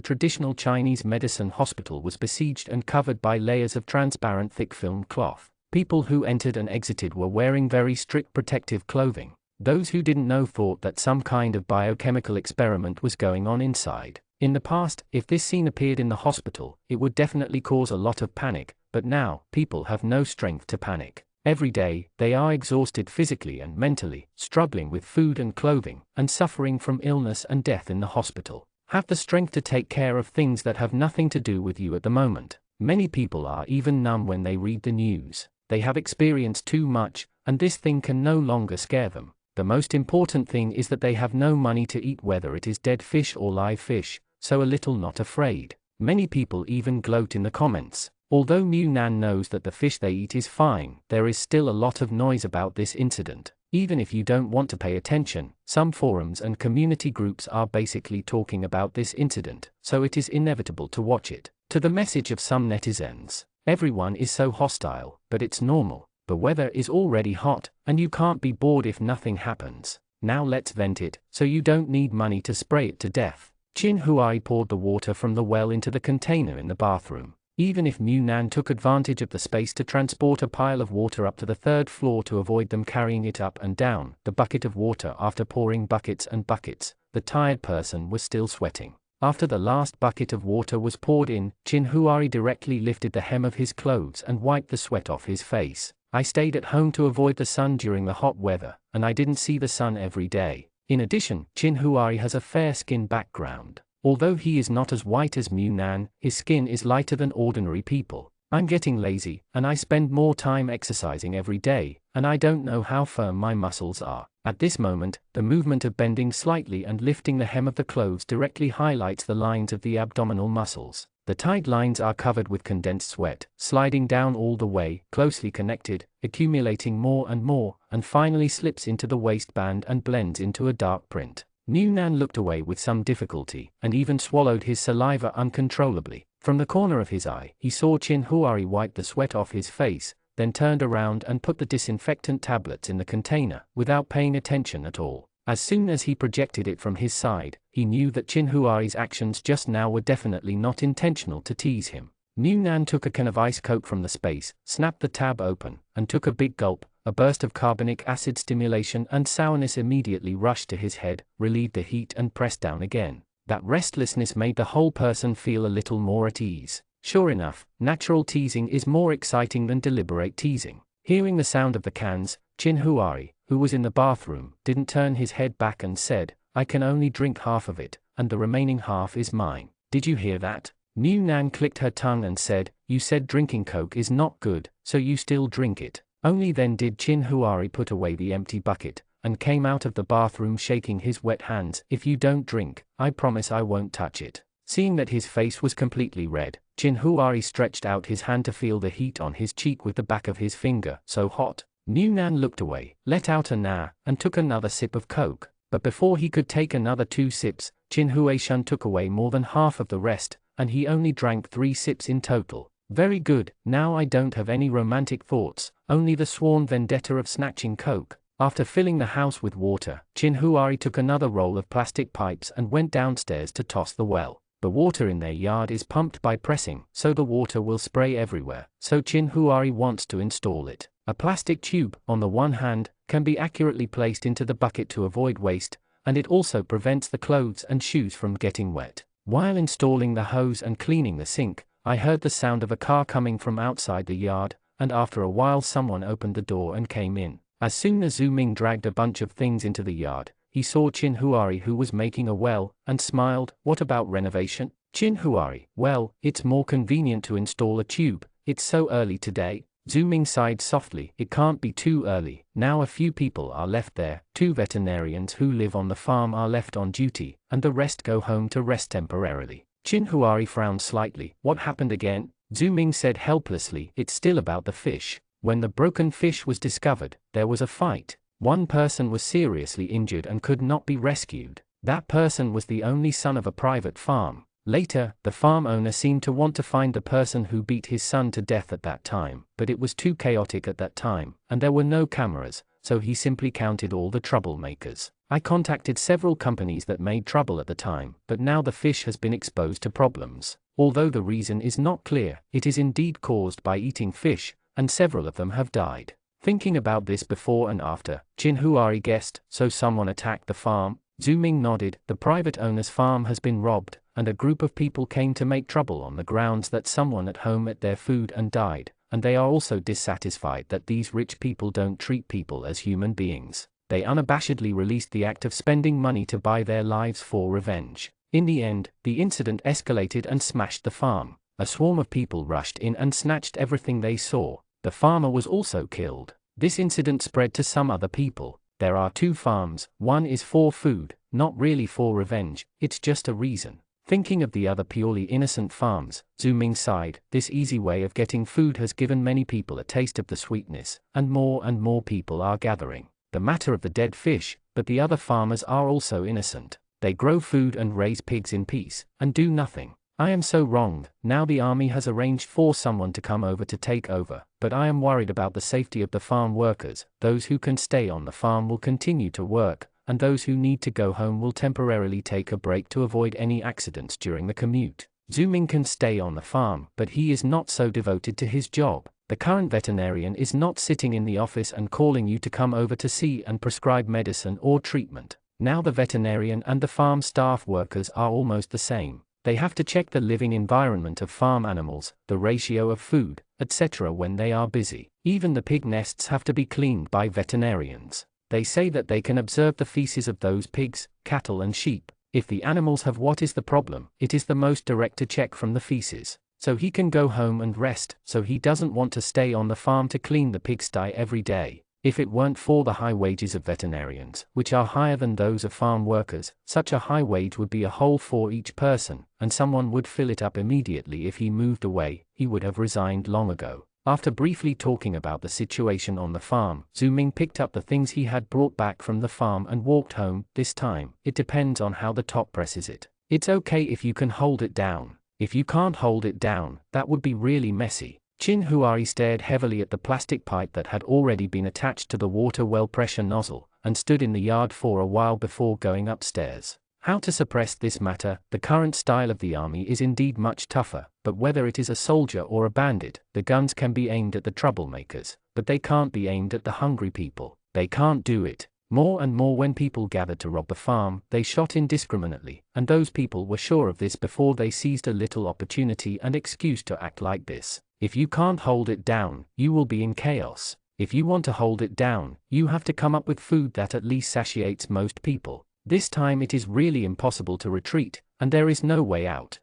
traditional Chinese medicine hospital was besieged and covered by layers of transparent thick film cloth. People who entered and exited were wearing very strict protective clothing. Those who didn't know thought that some kind of biochemical experiment was going on inside. In the past, if this scene appeared in the hospital, it would definitely cause a lot of panic, but now, people have no strength to panic. Every day, they are exhausted physically and mentally, struggling with food and clothing, and suffering from illness and death in the hospital. Have the strength to take care of things that have nothing to do with you at the moment. Many people are even numb when they read the news. They have experienced too much, and this thing can no longer scare them. The most important thing is that they have no money to eat, whether it is dead fish or live fish, so a little not afraid. Many people even gloat in the comments. Although Mu Nan knows that the fish they eat is fine, there is still a lot of noise about this incident. Even if you don't want to pay attention, some forums and community groups are basically talking about this incident, so it is inevitable to watch it. To the message of some netizens, everyone is so hostile, but it's normal. The weather is already hot, and you can't be bored if nothing happens. Now let's vent it, so you don't need money to spray it to death. Chin Huai poured the water from the well into the container in the bathroom. Even if Mu Nan took advantage of the space to transport a pile of water up to the 3rd floor to avoid them carrying it up and down the bucket of water after pouring buckets and buckets, the tired person was still sweating. After the last bucket of water was poured in, Chin Huari directly lifted the hem of his clothes and wiped the sweat off his face. I stayed at home to avoid the sun during the hot weather, and I didn't see the sun every day. In addition, Chin Huari has a fair skin background. Although he is not as white as Mu Nan, his skin is lighter than ordinary people. I'm getting lazy, and I spend more time exercising every day, and I don't know how firm my muscles are. At this moment, the movement of bending slightly and lifting the hem of the clothes directly highlights the lines of the abdominal muscles. The tight lines are covered with condensed sweat, sliding down all the way, closely connected, accumulating more, and finally slips into the waistband and blends into a dark print. Mu Nan looked away with some difficulty, and even swallowed his saliva uncontrollably. From the corner of his eye, he saw Chin Huari wipe the sweat off his face, then turned around and put the disinfectant tablets in the container, without paying attention at all. As soon as he projected it from his side, he knew that Chin Huari's actions just now were definitely not intentional to tease him. Mu Nan took a can of ice coke from the space, snapped the tab open, and took a big gulp. A burst of carbonic acid stimulation and sourness immediately rushed to his head, relieved the heat and pressed down again. That restlessness made the whole person feel a little more at ease. Sure enough, natural teasing is more exciting than deliberate teasing. Hearing the sound of the cans, Chin Huari, who was in the bathroom, didn't turn his head back and said, "I can only drink half of it, and the remaining half is mine. Did you hear that?" Mu Nan clicked her tongue and said, "You said drinking coke is not good, so you still drink it." Only then did Chin Huari put away the empty bucket, and came out of the bathroom shaking his wet hands. "If you don't drink, I promise I won't touch it." Seeing that his face was completely red, Chin Huari stretched out his hand to feel the heat on his cheek with the back of his finger. So hot. Mu Nan looked away, let out a nah, and took another sip of coke. But before he could take another 2 sips, Chin Huai took away more than half of the rest, and he only drank 3 sips in total. "Very good, now I don't have any romantic thoughts, only the sworn vendetta of snatching coke." After filling the house with water, Chin Huari took another roll of plastic pipes and went downstairs to toss the well. The water in their yard is pumped by pressing, so the water will spray everywhere, so Chin Huari wants to install it. A plastic tube, on the one hand, can be accurately placed into the bucket to avoid waste, and it also prevents the clothes and shoes from getting wet. While installing the hose and cleaning the sink, I heard the sound of a car coming from outside the yard, and after a while someone opened the door and came in. As soon as Zhu Ming dragged a bunch of things into the yard, he saw Chin Huari, who was making a well, and smiled. "What about renovation?" Chin Huari: "Well, it's more convenient to install a tube. It's so early today." Zhu Ming sighed softly. "It can't be too early. Now a few people are left there. 2 veterinarians who live on the farm are left on duty, and the rest go home to rest temporarily." Chin Huari frowned slightly. "What happened again?" Zhu Ming said helplessly, "It's still about the fish. When the broken fish was discovered, there was a fight. One person was seriously injured and could not be rescued. That person was the only son of a private farm. Later, the farm owner seemed to want to find the person who beat his son to death at that time, but it was too chaotic at that time, and there were no cameras, so he simply counted all the troublemakers. I contacted several companies that made trouble at the time, but now the fish has been exposed to problems. Although the reason is not clear, it is indeed caused by eating fish, and several of them have died. Thinking about this before and after, Chinhuari guessed, so someone attacked the farm? Zuming nodded. The private owner's farm has been robbed, and a group of people came to make trouble on the grounds that someone at home ate their food and died, and they are also dissatisfied that these rich people don't treat people as human beings. They unabashedly released the act of spending money to buy their lives for revenge. In the end, the incident escalated and smashed the farm. A swarm of people rushed in and snatched everything they saw. The farmer was also killed. This incident spread to some other people. There are two farms, one is for food, not really for revenge, it's just a reason. Thinking of the other purely innocent farms, Zuming sighed. This easy way of getting food has given many people a taste of the sweetness, and more people are gathering. The matter of the dead fish, but the other farmers are also innocent. They grow food and raise pigs in peace, and do nothing. I am so wronged. Now the army has arranged for someone to come over to take over, but I am worried about the safety of the farm workers. Those who can stay on the farm will continue to work, and those who need to go home will temporarily take a break to avoid any accidents during the commute. Zuming can stay on the farm, but he is not so devoted to his job. The current veterinarian is not sitting in the office and calling you to come over to see and prescribe medicine or treatment. Now the veterinarian and the farm staff workers are almost the same. They have to check the living environment of farm animals, the ratio of food, etc. when they are busy. Even the pig nests have to be cleaned by veterinarians. They say that they can observe the feces of those pigs, cattle and sheep. If the animals have what is the problem, it is the most direct to check from the feces. So he can go home and rest, so he doesn't want to stay on the farm to clean the pigsty every day. If it weren't for the high wages of veterinarians, which are higher than those of farm workers, such a high wage would be a hole for each person, and someone would fill it up immediately. If he moved away, he would have resigned long ago. After briefly talking about the situation on the farm, Zuming picked up the things he had brought back from the farm and walked home. This time, it depends on how the top presses it. It's okay if you can hold it down. If you can't hold it down, that would be really messy. Chinhuari stared heavily at the plastic pipe that had already been attached to the water well pressure nozzle, and stood in the yard for a while before going upstairs. How to suppress this matter? The current style of the army is indeed much tougher, but whether it is a soldier or a bandit, the guns can be aimed at the troublemakers, but they can't be aimed at the hungry people. They can't do it. More and more when people gathered to rob the farm, they shot indiscriminately, and those people were sure of this before they seized a little opportunity and excuse to act like this. If you can't hold it down, you will be in chaos. If you want to hold it down, you have to come up with food that at least satiates most people. This time it is really impossible to retreat, and there is no way out.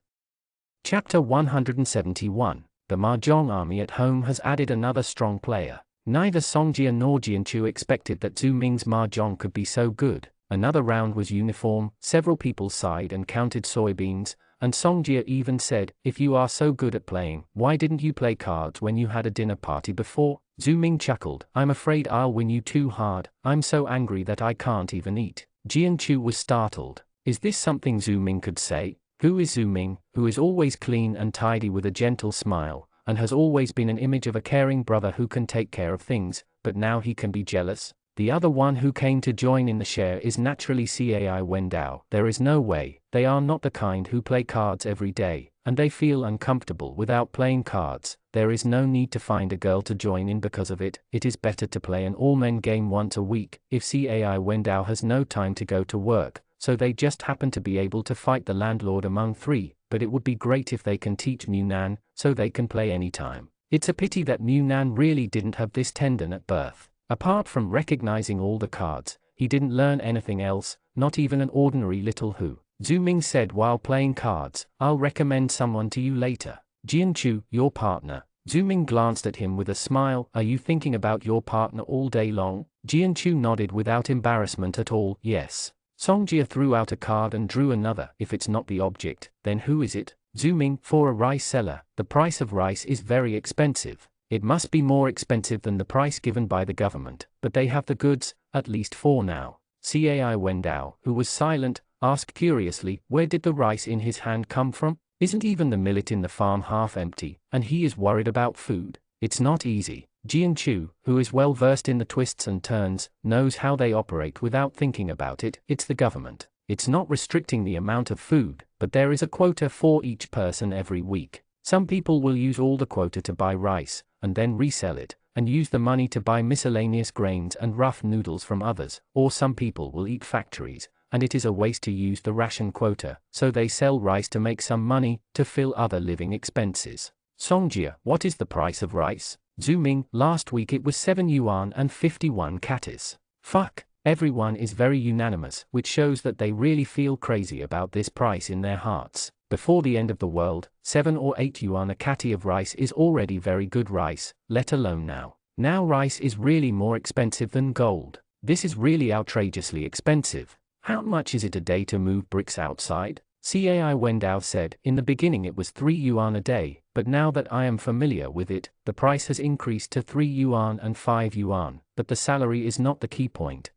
Chapter 171. The Mahjong army at home has added another strong player. Neither Songjia nor Jianchu expected that Zuming's Mahjong could be so good. Another round was uniform, several people sighed and counted soybeans, and Songjia even said, "If you are so good at playing, why didn't you play cards when you had a dinner party before?" Zuming chuckled, "I'm afraid I'll win you too hard. I'm so angry that I can't even eat." Jianchu was startled. Is this something Zuming could say? Who is Zuming, who is always clean and tidy with a gentle smile, and has always been an image of a caring brother who can take care of things, but now he can be jealous? The other one who came to join in the share is naturally Cai Wendao. There is no way. They are not the kind who play cards every day, and they feel uncomfortable without playing cards. There is no need to find a girl to join in because of it. It is better to play an all-men game once a week. If Cai Wendao has no time to go to work, so they just happen to be able to fight the landlord among three, but it would be great if they can teach Mu Nan, so they can play anytime. It's a pity that Mu Nan really didn't have this tendon at birth. Apart from recognizing all the cards, he didn't learn anything else, not even an ordinary little who. Zuming said while playing cards, "I'll recommend someone to you later. Jianchu, your partner." Zuming glanced at him with a smile. "Are you thinking about your partner all day long?" Jianchu nodded without embarrassment at all. "Yes." Songjia threw out a card and drew another. "If it's not the object, then who is it?" Zuming, "For a rice seller, the price of rice is very expensive. It must be more expensive than the price given by the government, but they have the goods, at least 4 now. Cai Wendao, who was silent, asked curiously, where did the rice in his hand come from? Isn't even the millet in the farm half empty, and he is worried about food? It's not easy. Jian Chu, who is well versed in the twists and turns, knows how they operate without thinking about it. It's the government. It's not restricting the amount of food, but there is a quota for each person every week. Some people will use all the quota to buy rice, and then resell it, and use the money to buy miscellaneous grains and rough noodles from others, or some people will eat factories, and it is a waste to use the ration quota, so they sell rice to make some money, to fill other living expenses. Songjia, what is the price of rice? Zuming, last week it was 7 yuan and 51 katis. Fuck. Everyone is very unanimous, which shows that they really feel crazy about this price in their hearts. Before the end of the world, 7 or 8 yuan a kati of rice is already very good rice, let alone now. Now rice is really more expensive than gold. This is really outrageously expensive. How much is it a day to move bricks outside? Cai Wendao said, in the beginning it was 3 yuan a day, but now that I am familiar with it, the price has increased to 3 yuan and 5 yuan, but the salary is not the key point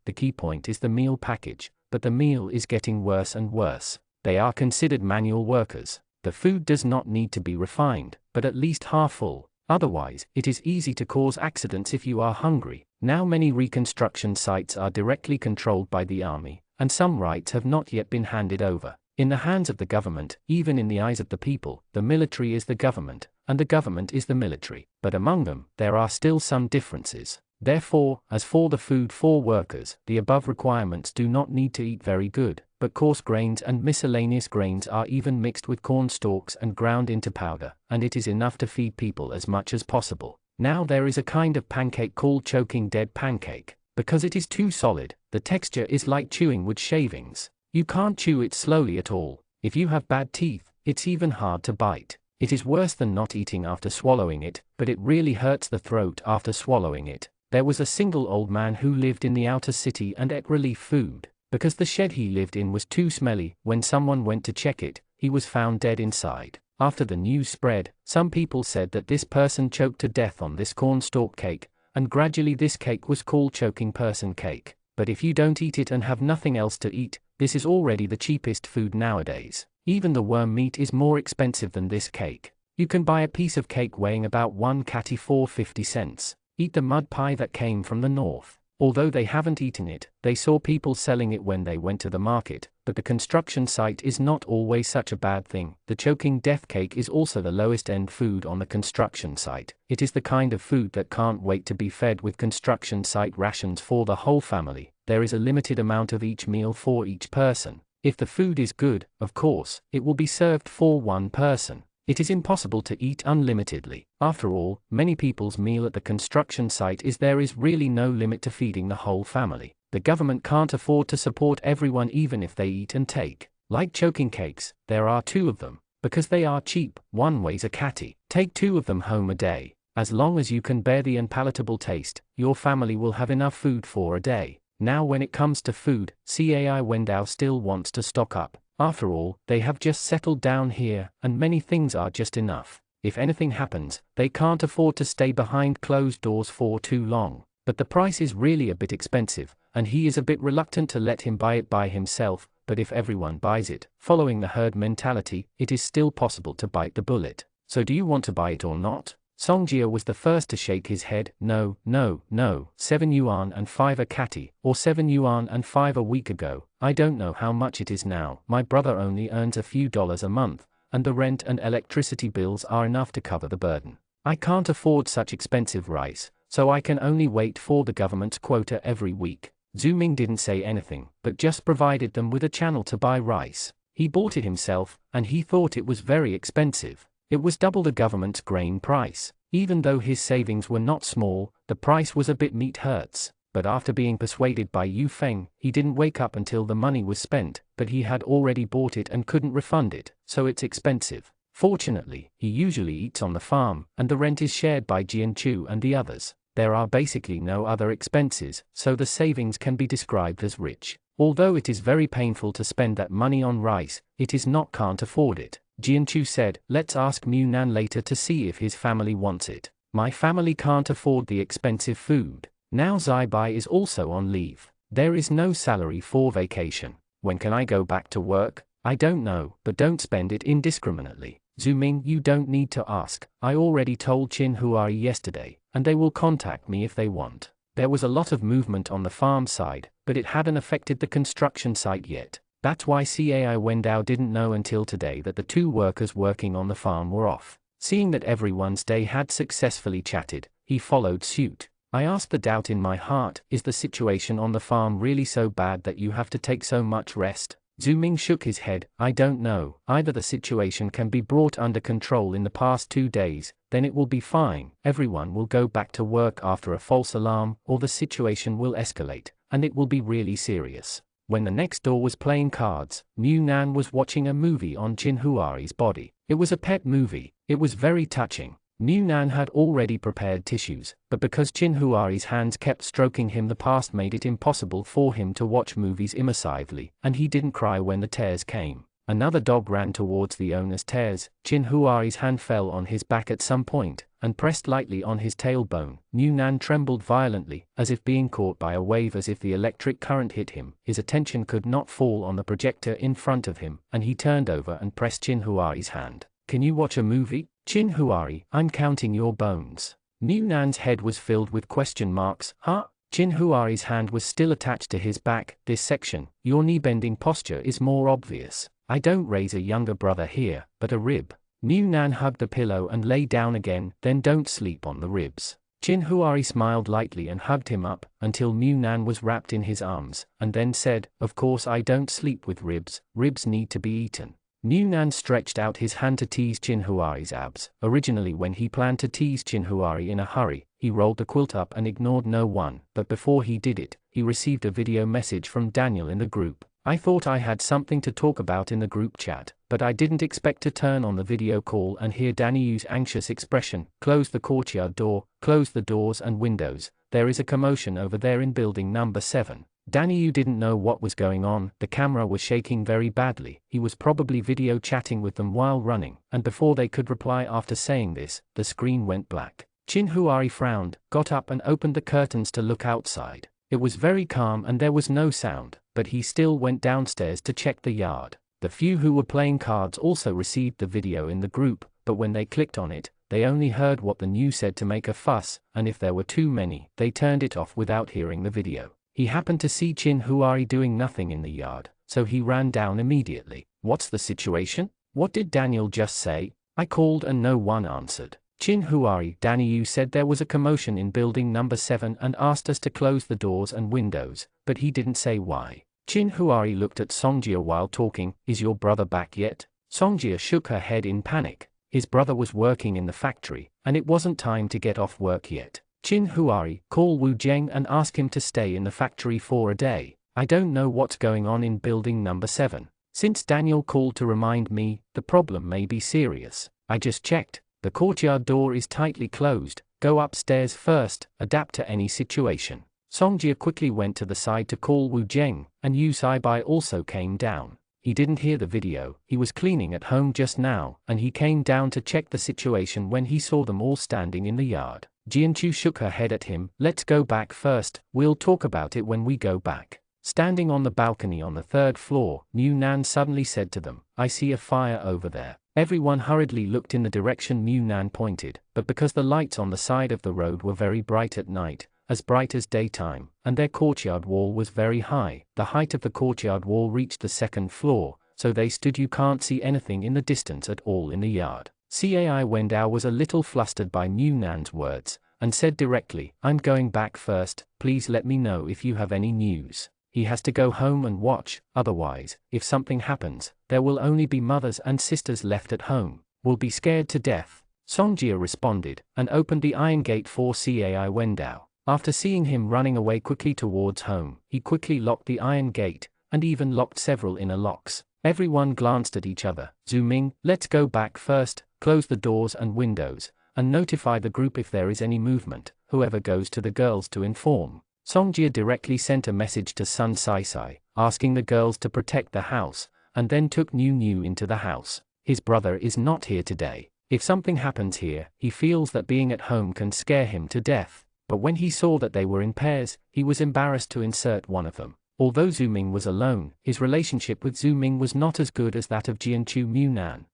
is the meal package, but the meal is getting worse and worse. They are considered manual workers. The food does not need to be refined, but at least half full, otherwise, it is easy to cause accidents if you are hungry. Now many reconstruction sites are directly controlled by the army, and some rights have not yet been handed over. In the hands of the government, even in the eyes of the people, the military is the government, and the government is the military. But among them, there are still some differences. Therefore, as for the food for workers, the above requirements do not need to eat very good, but coarse grains and miscellaneous grains are even mixed with corn stalks and ground into powder, and it is enough to feed people as much as possible. Now there is a kind of pancake called choking dead pancake. Because it is too solid, the texture is like chewing wood shavings. You can't chew it slowly at all. If you have bad teeth, it's even hard to bite. It is worse than not eating after swallowing it, but it really hurts the throat after swallowing it. There was a single old man who lived in the outer city and ate relief food. Because the shed he lived in was too smelly, when someone went to check it, he was found dead inside. After the news spread, some people said that this person choked to death on this cornstalk cake, and gradually this cake was called choking person cake. But if you don't eat it and have nothing else to eat, this is already the cheapest food nowadays. Even the worm meat is more expensive than this cake. You can buy a piece of cake weighing about 1 kati for 50 cents. Eat the mud pie that came from the north. Although they haven't eaten it, they saw people selling it when they went to the market, but the construction site is not always such a bad thing. The choking death cake is also the lowest end food on the construction site. It is the kind of food that can't wait to be fed with construction site rations for the whole family. There is a limited amount of each meal for each person. If the food is good, of course, it will be served for one person. It is impossible to eat unlimitedly. After all, many people's meal at the construction site is there is really no limit to feeding the whole family. The government can't afford to support everyone even if they eat and take. Like choking cakes, there are 2 of them. Because they are cheap, one weighs a kati. Take 2 of them home a day. As long as you can bear the unpalatable taste, your family will have enough food for a day. Now when it comes to food, Cai Wendao still wants to stock up. After all, they have just settled down here, and many things are just enough. If anything happens, they can't afford to stay behind closed doors for too long. But the price is really a bit expensive, and he is a bit reluctant to let him buy it by himself, but if everyone buys it, following the herd mentality, it is still possible to bite the bullet. So do you want to buy it or not? Songjia was the first to shake his head. No, no, no, 7 yuan and 5 a kati, or 7 yuan and 5 a week ago. I don't know how much it is now. My brother only earns a few dollars a month, and the rent and electricity bills are enough to cover the burden. I can't afford such expensive rice, so I can only wait for the government's quota every week. Zhu Ming didn't say anything, but just provided them with a channel to buy rice. He bought it himself, and he thought it was very expensive. It was double the government's grain price. Even though his savings were not small, the price was a bit meat hurts. But after being persuaded by Yu Feng, he didn't wake up until the money was spent, but he had already bought it and couldn't refund it, so it's expensive. Fortunately, he usually eats on the farm, and the rent is shared by Jian Chu and the others. There are basically no other expenses, so the savings can be described as rich. Although it is very painful to spend that money on rice, it is not can't afford it. Jian Chu said, let's ask Mu Nan later to see if his family wants it. My family can't afford the expensive food. Now Zaibai is also on leave. There is no salary for vacation. When can I go back to work? I don't know, but don't spend it indiscriminately. Zuming, you don't need to ask. I already told Chin Huari yesterday, and they will contact me if they want. There was a lot of movement on the farm side, but it hadn't affected the construction site yet. That's why Cai Wendao didn't know until today that the 2 workers working on the farm were off. Seeing that everyone's day had successfully chatted, he followed suit. I asked the doubt in my heart, is the situation on the farm really so bad that you have to take so much rest? Zuming shook his head. I don't know. Either the situation can be brought under control in the past 2 days, then it will be fine, everyone will go back to work after a false alarm, or the situation will escalate, and it will be really serious. When the next door was playing cards, Mu Nan was watching a movie on Chin Huari's body. It was a pet movie. It was very touching. Mu Nan had already prepared tissues, but because Chin Huari's hands kept stroking him, the past made it impossible for him to watch movies immersively, and he didn't cry when the tears came. Another dog ran towards the owner's tears. Chin Huari's hand fell on his back at some point, and pressed lightly on his tailbone. Mu Nan trembled violently, as if being caught by a wave, as if the electric current hit him. His attention could not fall on the projector in front of him, and he turned over and pressed Chin Huari's hand. Can you watch a movie? Chin Huari, I'm counting your bones. Mu Nan's head was filled with question marks. Huh? Chin Huari's hand was still attached to his back. This section, your knee-bending posture is more obvious. I don't raise a younger brother here, but a rib. Mu Nan hugged the pillow and lay down again. Then don't sleep on the ribs. Chin Huari smiled lightly and hugged him up, until Mu Nan was wrapped in his arms, and then said, of course I don't sleep with ribs. Ribs need to be eaten. Mu Nan stretched out his hand to tease Chin Huari's abs. Originally, when he planned to tease Chin Huari in a hurry, he rolled the quilt up and ignored no one, but before he did it, he received a video message from Daniel in the group. I thought I had something to talk about in the group chat, but I didn't expect to turn on the video call and hear Daniel's anxious expression. Close the courtyard door, close the doors and windows. There is a commotion over there in building number 7. Daniel didn't know what was going on. The camera was shaking very badly. He was probably video chatting with them while running, and before they could reply after saying this, the screen went black. Chin Huari frowned, got up and opened the curtains to look outside. It was very calm and there was no sound, but he still went downstairs to check the yard. The few who were playing cards also received the video in the group, but when they clicked on it, they only heard what the news said to make a fuss, and if there were too many, they turned it off without hearing the video. He happened to see Chin Huari doing nothing in the yard, so he ran down immediately. What's the situation? What did Daniel just say? I called and no one answered. Chin Huari, Daniel said there was a commotion in building number 7 and asked us to close the doors and windows, but he didn't say why. Chin Huari looked at Songjia while talking. Is your brother back yet? Songjia shook her head in panic. His brother was working in the factory, and it wasn't time to get off work yet. Chin Huari, call Wu Zheng and ask him to stay in the factory for a day. I don't know what's going on in building number 7. Since Daniel called to remind me, the problem may be serious. I just checked. The courtyard door is tightly closed. Go upstairs first, adapt to any situation. Songjia quickly went to the side to call Wu Zheng, and Yu Saibai also came down. He didn't hear the video. He was cleaning at home just now, and he came down to check the situation when he saw them all standing in the yard. Jianchu shook her head at him. Let's go back first. We'll talk about it when we go back. Standing on the balcony on the 3rd floor, Mu Nan suddenly said to them, I see a fire over there. Everyone hurriedly looked in the direction Mu Nan pointed, but because the lights on the side of the road were very bright at night, as bright as daytime, and their courtyard wall was very high, the height of the courtyard wall reached the 2nd floor, so they stood. You can't see anything in the distance at all in the yard. Cai Wendao was a little flustered by Mu Nan's words, and said directly, I'm going back first. Please let me know if you have any news. He has to go home and watch, otherwise, if something happens, there will only be mothers and sisters left at home. We'll be scared to death. Songjia responded, and opened the iron gate for Cai Wendao. After seeing him running away quickly towards home, he quickly locked the iron gate, and even locked several inner locks. Everyone glanced at each other. Zuming, let's go back first, close the doors and windows, and notify the group if there is any movement. Whoever goes to the girls to inform. Songjia directly sent a message to Sun Saisai, asking the girls to protect the house, and then took Nu into the house. His brother is not here today. If something happens here, he feels that being at home can scare him to death. but when he saw that they were in pairs, he was embarrassed to insert one of them. Although Zhu Ming was alone, his relationship with Zhu Ming was not as good as that of Jianchu Munan.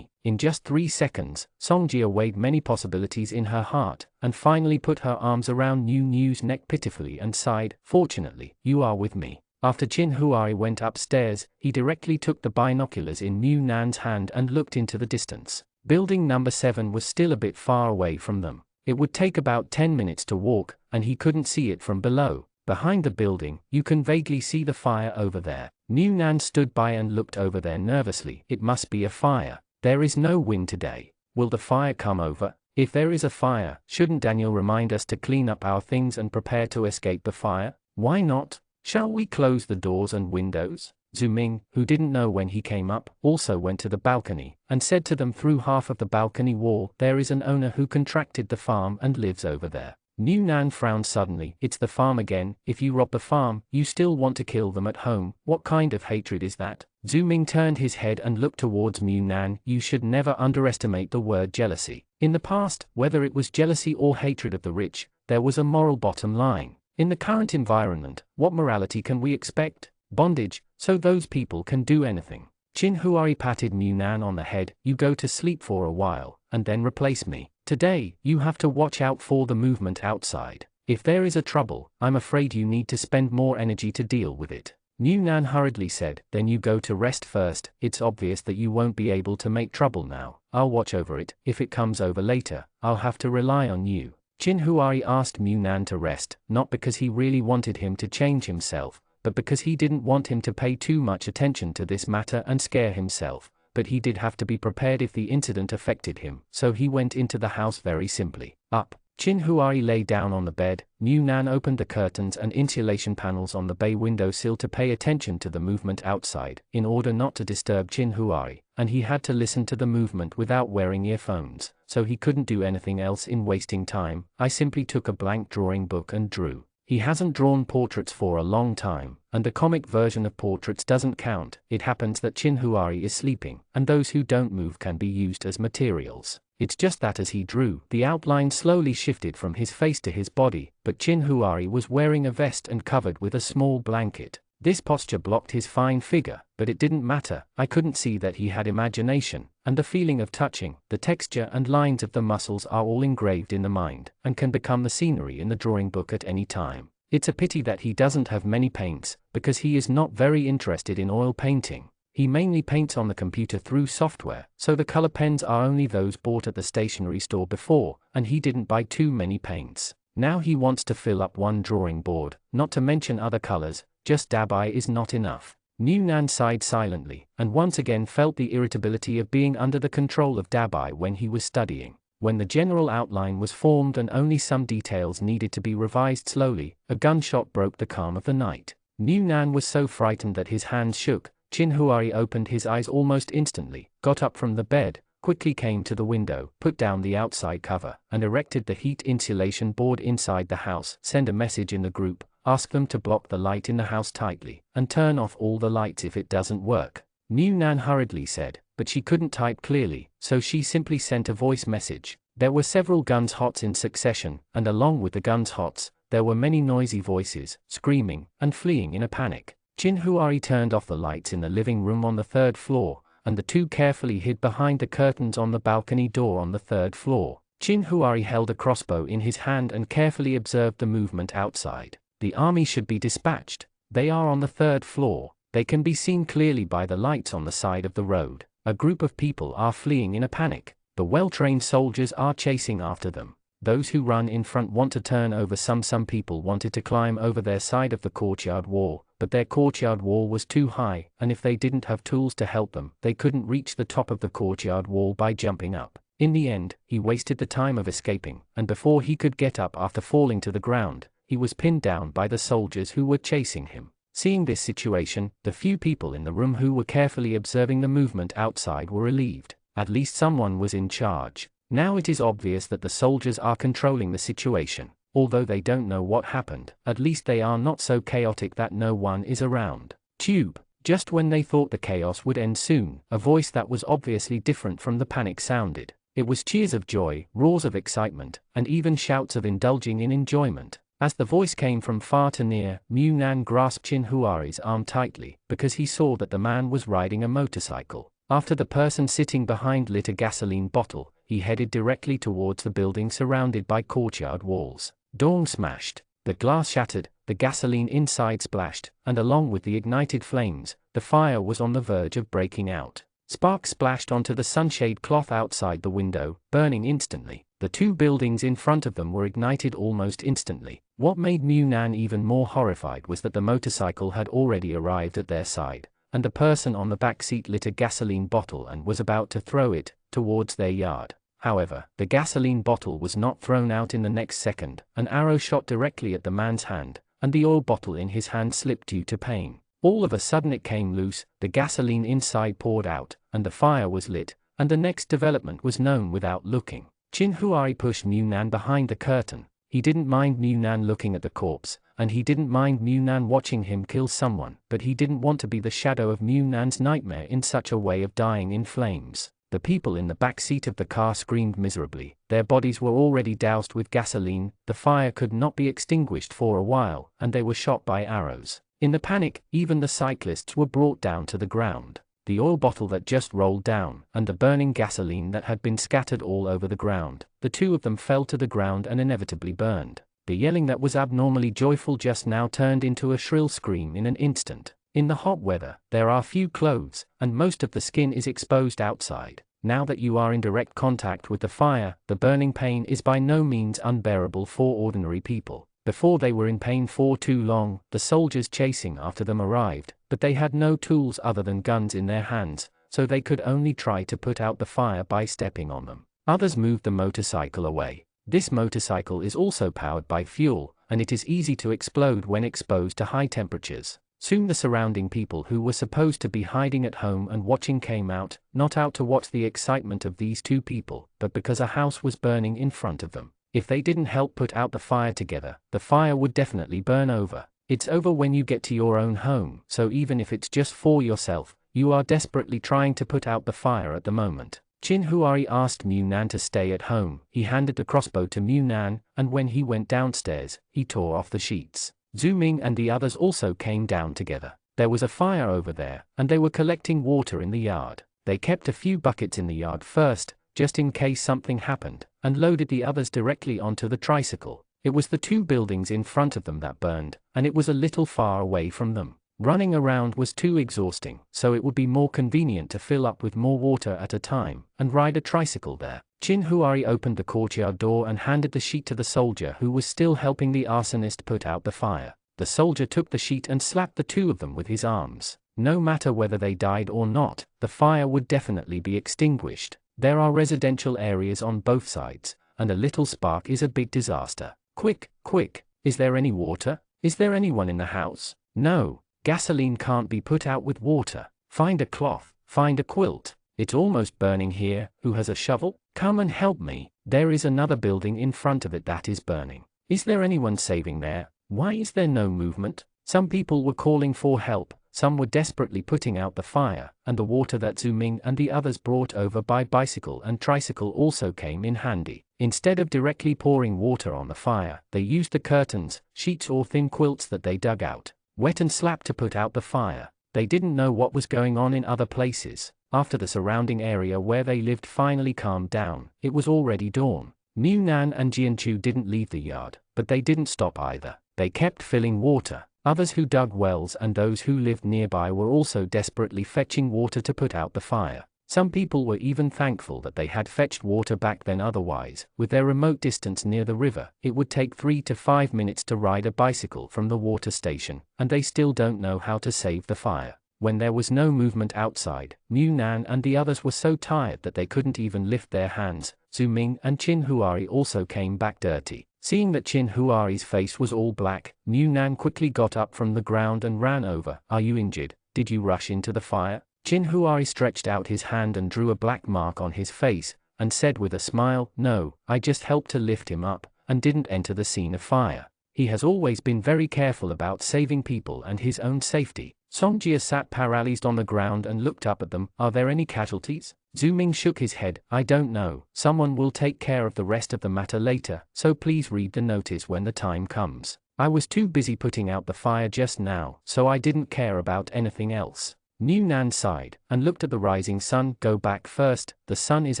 In just 3 seconds, Songjia weighed many possibilities in her heart, and finally put her arms around Niu Niu's neck pitifully and sighed, "Fortunately, you are with me." After Qin Huai went upstairs, he directly took the binoculars in Niu Nan's hand and looked into the distance. Building number 7 was still a bit far away from them. It would take about 10 minutes to walk, and he couldn't see it from below. Behind the building, you can vaguely see the fire over there. Niu Nan stood by and looked over there nervously. It must be a fire. There is no wind today. Will the fire come over? If there is a fire, shouldn't Daniel remind us to clean up our things and prepare to escape the fire? Why not? Shall we close the doors and windows? Zhu Ming, who didn't know when he came up, also went to the balcony, and said to them through half of the balcony wall, "There is an owner who contracted the farm and lives over there." Niu Nan frowned suddenly. "It's the farm again. If you rob the farm, you still want to kill them at home. What kind of hatred is that?" Zhu Ming turned his head and looked towards Niu Nan. "You should never underestimate the word jealousy. In the past, whether it was jealousy or hatred of the rich, there was a moral bottom line. In the current environment, what morality can we expect? Bondage, so those people can do anything." Qin Huai patted Niu Nan on the head. "You go to sleep for a while, and then replace me. Today, you have to watch out for the movement outside. If there is a trouble, I'm afraid you need to spend more energy to deal with it." Niu Nan hurriedly said, "Then you go to rest first. It's obvious that you won't be able to make trouble now. I'll watch over it. If it comes over later, I'll have to rely on you." Qin Huai asked Niu Nan to rest, not because he really wanted him to change himself, but because he didn't want him to pay too much attention to this matter and scare himself. But he did have to be prepared if the incident affected him, so he went into the house very simply. Up. Qin Huai lay down on the bed. Niu Nan opened the curtains and insulation panels on the bay window sill to pay attention to the movement outside, in order not to disturb Qin Huai, and he had to listen to the movement without wearing earphones, so he couldn't do anything else in wasting time. "I simply took a blank drawing book and drew." He hasn't drawn portraits for a long time, and the comic version of portraits doesn't count. It happens that Qin Huai is sleeping, and those who don't move can be used as materials. It's just that as he drew, the outline slowly shifted from his face to his body, but Qin Huai was wearing a vest and covered with a small blanket. This posture blocked his fine figure, but it didn't matter. I couldn't see that he had imagination, and the feeling of touching, the texture and lines of the muscles are all engraved in the mind, and can become the scenery in the drawing book at any time. It's a pity that he doesn't have many paints, because he is not very interested in oil painting. He mainly paints on the computer through software, so the color pens are only those bought at the stationery store before, and he didn't buy too many paints. Now he wants to fill up one drawing board, not to mention other colors. Just dab-eye is not enough. Niu Nan sighed silently, and once again felt the irritability of being under the control of dab-eye when he was studying. When the general outline was formed and only some details needed to be revised slowly, a gunshot broke the calm of the night. Niu Nan was so frightened that his hands shook. Qin Huai opened his eyes almost instantly, got up from the bed, quickly came to the window, put down the outside cover, and erected the heat insulation board inside the house. "Send a message in the group, ask them to block the light in the house tightly, and turn off all the lights if it doesn't work," Niu Nan hurriedly said, but she couldn't type clearly, so she simply sent a voice message. There were several gunshots in succession, and along with the gunshots, there were many noisy voices, screaming, and fleeing in a panic. Qin Huai turned off the lights in the living room on the 3rd floor, and the two carefully hid behind the curtains on the balcony door on the 3rd floor. Qin Huai held a crossbow in his hand and carefully observed the movement outside. The army should be dispatched. They are on the 3rd floor. They can be seen clearly by the lights on the side of the road. A group of people are fleeing in a panic. The well-trained soldiers are chasing after them. Those who run in front want to turn over. Some people wanted to climb over their side of the courtyard wall, but their courtyard wall was too high, and if they didn't have tools to help them, they couldn't reach the top of the courtyard wall by jumping up. In the end, he wasted the time of escaping, and before he could get up after falling to the ground, he was pinned down by the soldiers who were chasing him. Seeing this situation, the few people in the room who were carefully observing the movement outside were relieved. At least someone was in charge. Now it is obvious that the soldiers are controlling the situation. Although they don't know what happened, at least they are not so chaotic that no one is around. Tube. Just when they thought the chaos would end soon, a voice that was obviously different from the panic sounded. It was cheers of joy, roars of excitement, and even shouts of indulging in enjoyment. As the voice came from far to near, Mu Nan grasped Chin Huari's arm tightly, because he saw that the man was riding a motorcycle. After the person sitting behind lit a gasoline bottle, he headed directly towards the building surrounded by courtyard walls. Door smashed, the glass shattered, the gasoline inside splashed, and along with the ignited flames, the fire was on the verge of breaking out. Sparks splashed onto the sunshade cloth outside the window, burning instantly. The two buildings in front of them were ignited almost instantly. What made Mu Nan even more horrified was that the motorcycle had already arrived at their side, and the person on the back seat lit a gasoline bottle and was about to throw it towards their yard. However, the gasoline bottle was not thrown out in the next second. An arrow shot directly at the man's hand, and the oil bottle in his hand slipped due to pain. All of a sudden it came loose, the gasoline inside poured out, and the fire was lit, and the next development was known without looking. Chin Huari pushed Mu Nan behind the curtain. He didn't mind Mu Nan looking at the corpse, and he didn't mind Mu Nan watching him kill someone, but he didn't want to be the shadow of Mu Nan's nightmare in such a way of dying in flames. The people in the back seat of the car screamed miserably. Their bodies were already doused with gasoline, the fire could not be extinguished for a while, and they were shot by arrows. In the panic, even the cyclists were brought down to the ground. The oil bottle that just rolled down, and the burning gasoline that had been scattered all over the ground, the two of them fell to the ground and inevitably burned. The yelling that was abnormally joyful just now turned into a shrill scream in an instant. In the hot weather, there are few clothes, and most of the skin is exposed outside. Now that you are in direct contact with the fire, the burning pain is by no means unbearable for ordinary people. Before they were in pain for too long, the soldiers chasing after them arrived, but they had no tools other than guns in their hands, so they could only try to put out the fire by stepping on them. Others moved the motorcycle away. This motorcycle is also powered by fuel, and it is easy to explode when exposed to high temperatures. Soon the surrounding people who were supposed to be hiding at home and watching came out, not out to watch the excitement of these two people, but because a house was burning in front of them. If they didn't help put out the fire together, the fire would definitely burn over. It's over when you get to your own home, so even if it's just for yourself, you are desperately trying to put out the fire at the moment. Chin Huari asked Mu Nan to stay at home. He handed the crossbow to Mu Nan, and when he went downstairs, he tore off the sheets. Zhu Ming and the others also came down together. There was a fire over there, and they were collecting water in the yard. They kept a few buckets in the yard first, just in case something happened, and loaded the others directly onto the tricycle. It was the two buildings in front of them that burned, and it was a little far away from them. Running around was too exhausting, so it would be more convenient to fill up with more water at a time, and ride a tricycle there. Chin Huari opened the courtyard door and handed the sheet to the soldier who was still helping the arsonist put out the fire. The soldier took the sheet and slapped the two of them with his arms. No matter whether they died or not, the fire would definitely be extinguished. There are residential areas on both sides, and a little spark is a big disaster. Quick, quick, is there any water? Is there anyone in the house? No, gasoline can't be put out with water. Find a cloth, find a quilt. It's almost burning here. Who has a shovel? Come and help me. There is another building in front of it that is burning. Is there anyone saving there? Why is there no movement? Some people were calling for help. Some were desperately putting out the fire, and the water that Zhu Ming and the others brought over by bicycle and tricycle also came in handy. Instead of directly pouring water on the fire, they used the curtains, sheets or thin quilts that they dug out, wet and slapped to put out the fire. They didn't know what was going on in other places. After the surrounding area where they lived finally calmed down, it was already dawn. Mu Nan and Jianchu didn't leave the yard, but they didn't stop either. They kept filling water. Others who dug wells and those who lived nearby were also desperately fetching water to put out the fire. Some people were even thankful that they had fetched water back then, otherwise, with their remote distance near the river, it would take 3 to 5 minutes to ride a bicycle from the water station, and they still don't know how to save the fire. When there was no movement outside, Mu Nan and the others were so tired that they couldn't even lift their hands. Zhu Ming and Chin Huari also came back dirty. Seeing that Chin Huari's face was all black, Mu Nan quickly got up from the ground and ran over. Are you injured? Did you rush into the fire? Chin Huari stretched out his hand and drew a black mark on his face, and said with a smile, no, I just helped to lift him up, and didn't enter the scene of fire. He has always been very careful about saving people and his own safety. Songjia sat paralyzed on the ground and looked up at them. Are there any casualties? Ming shook his head. I don't know. Someone will take care of the rest of the matter later, so please read the notice when the time comes. I was too busy putting out the fire just now, so I didn't care about anything else. Nan sighed, and looked at the rising sun. Go back first, the sun is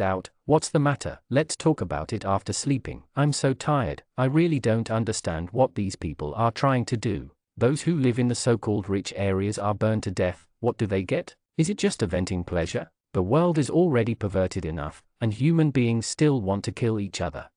out. What's the matter? Let's talk about it after sleeping. I'm so tired. I really don't understand what these people are trying to do. Those who live in the so-called rich areas are burned to death. What do they get? Is it just a venting pleasure? The world is already perverted enough, and human beings still want to kill each other.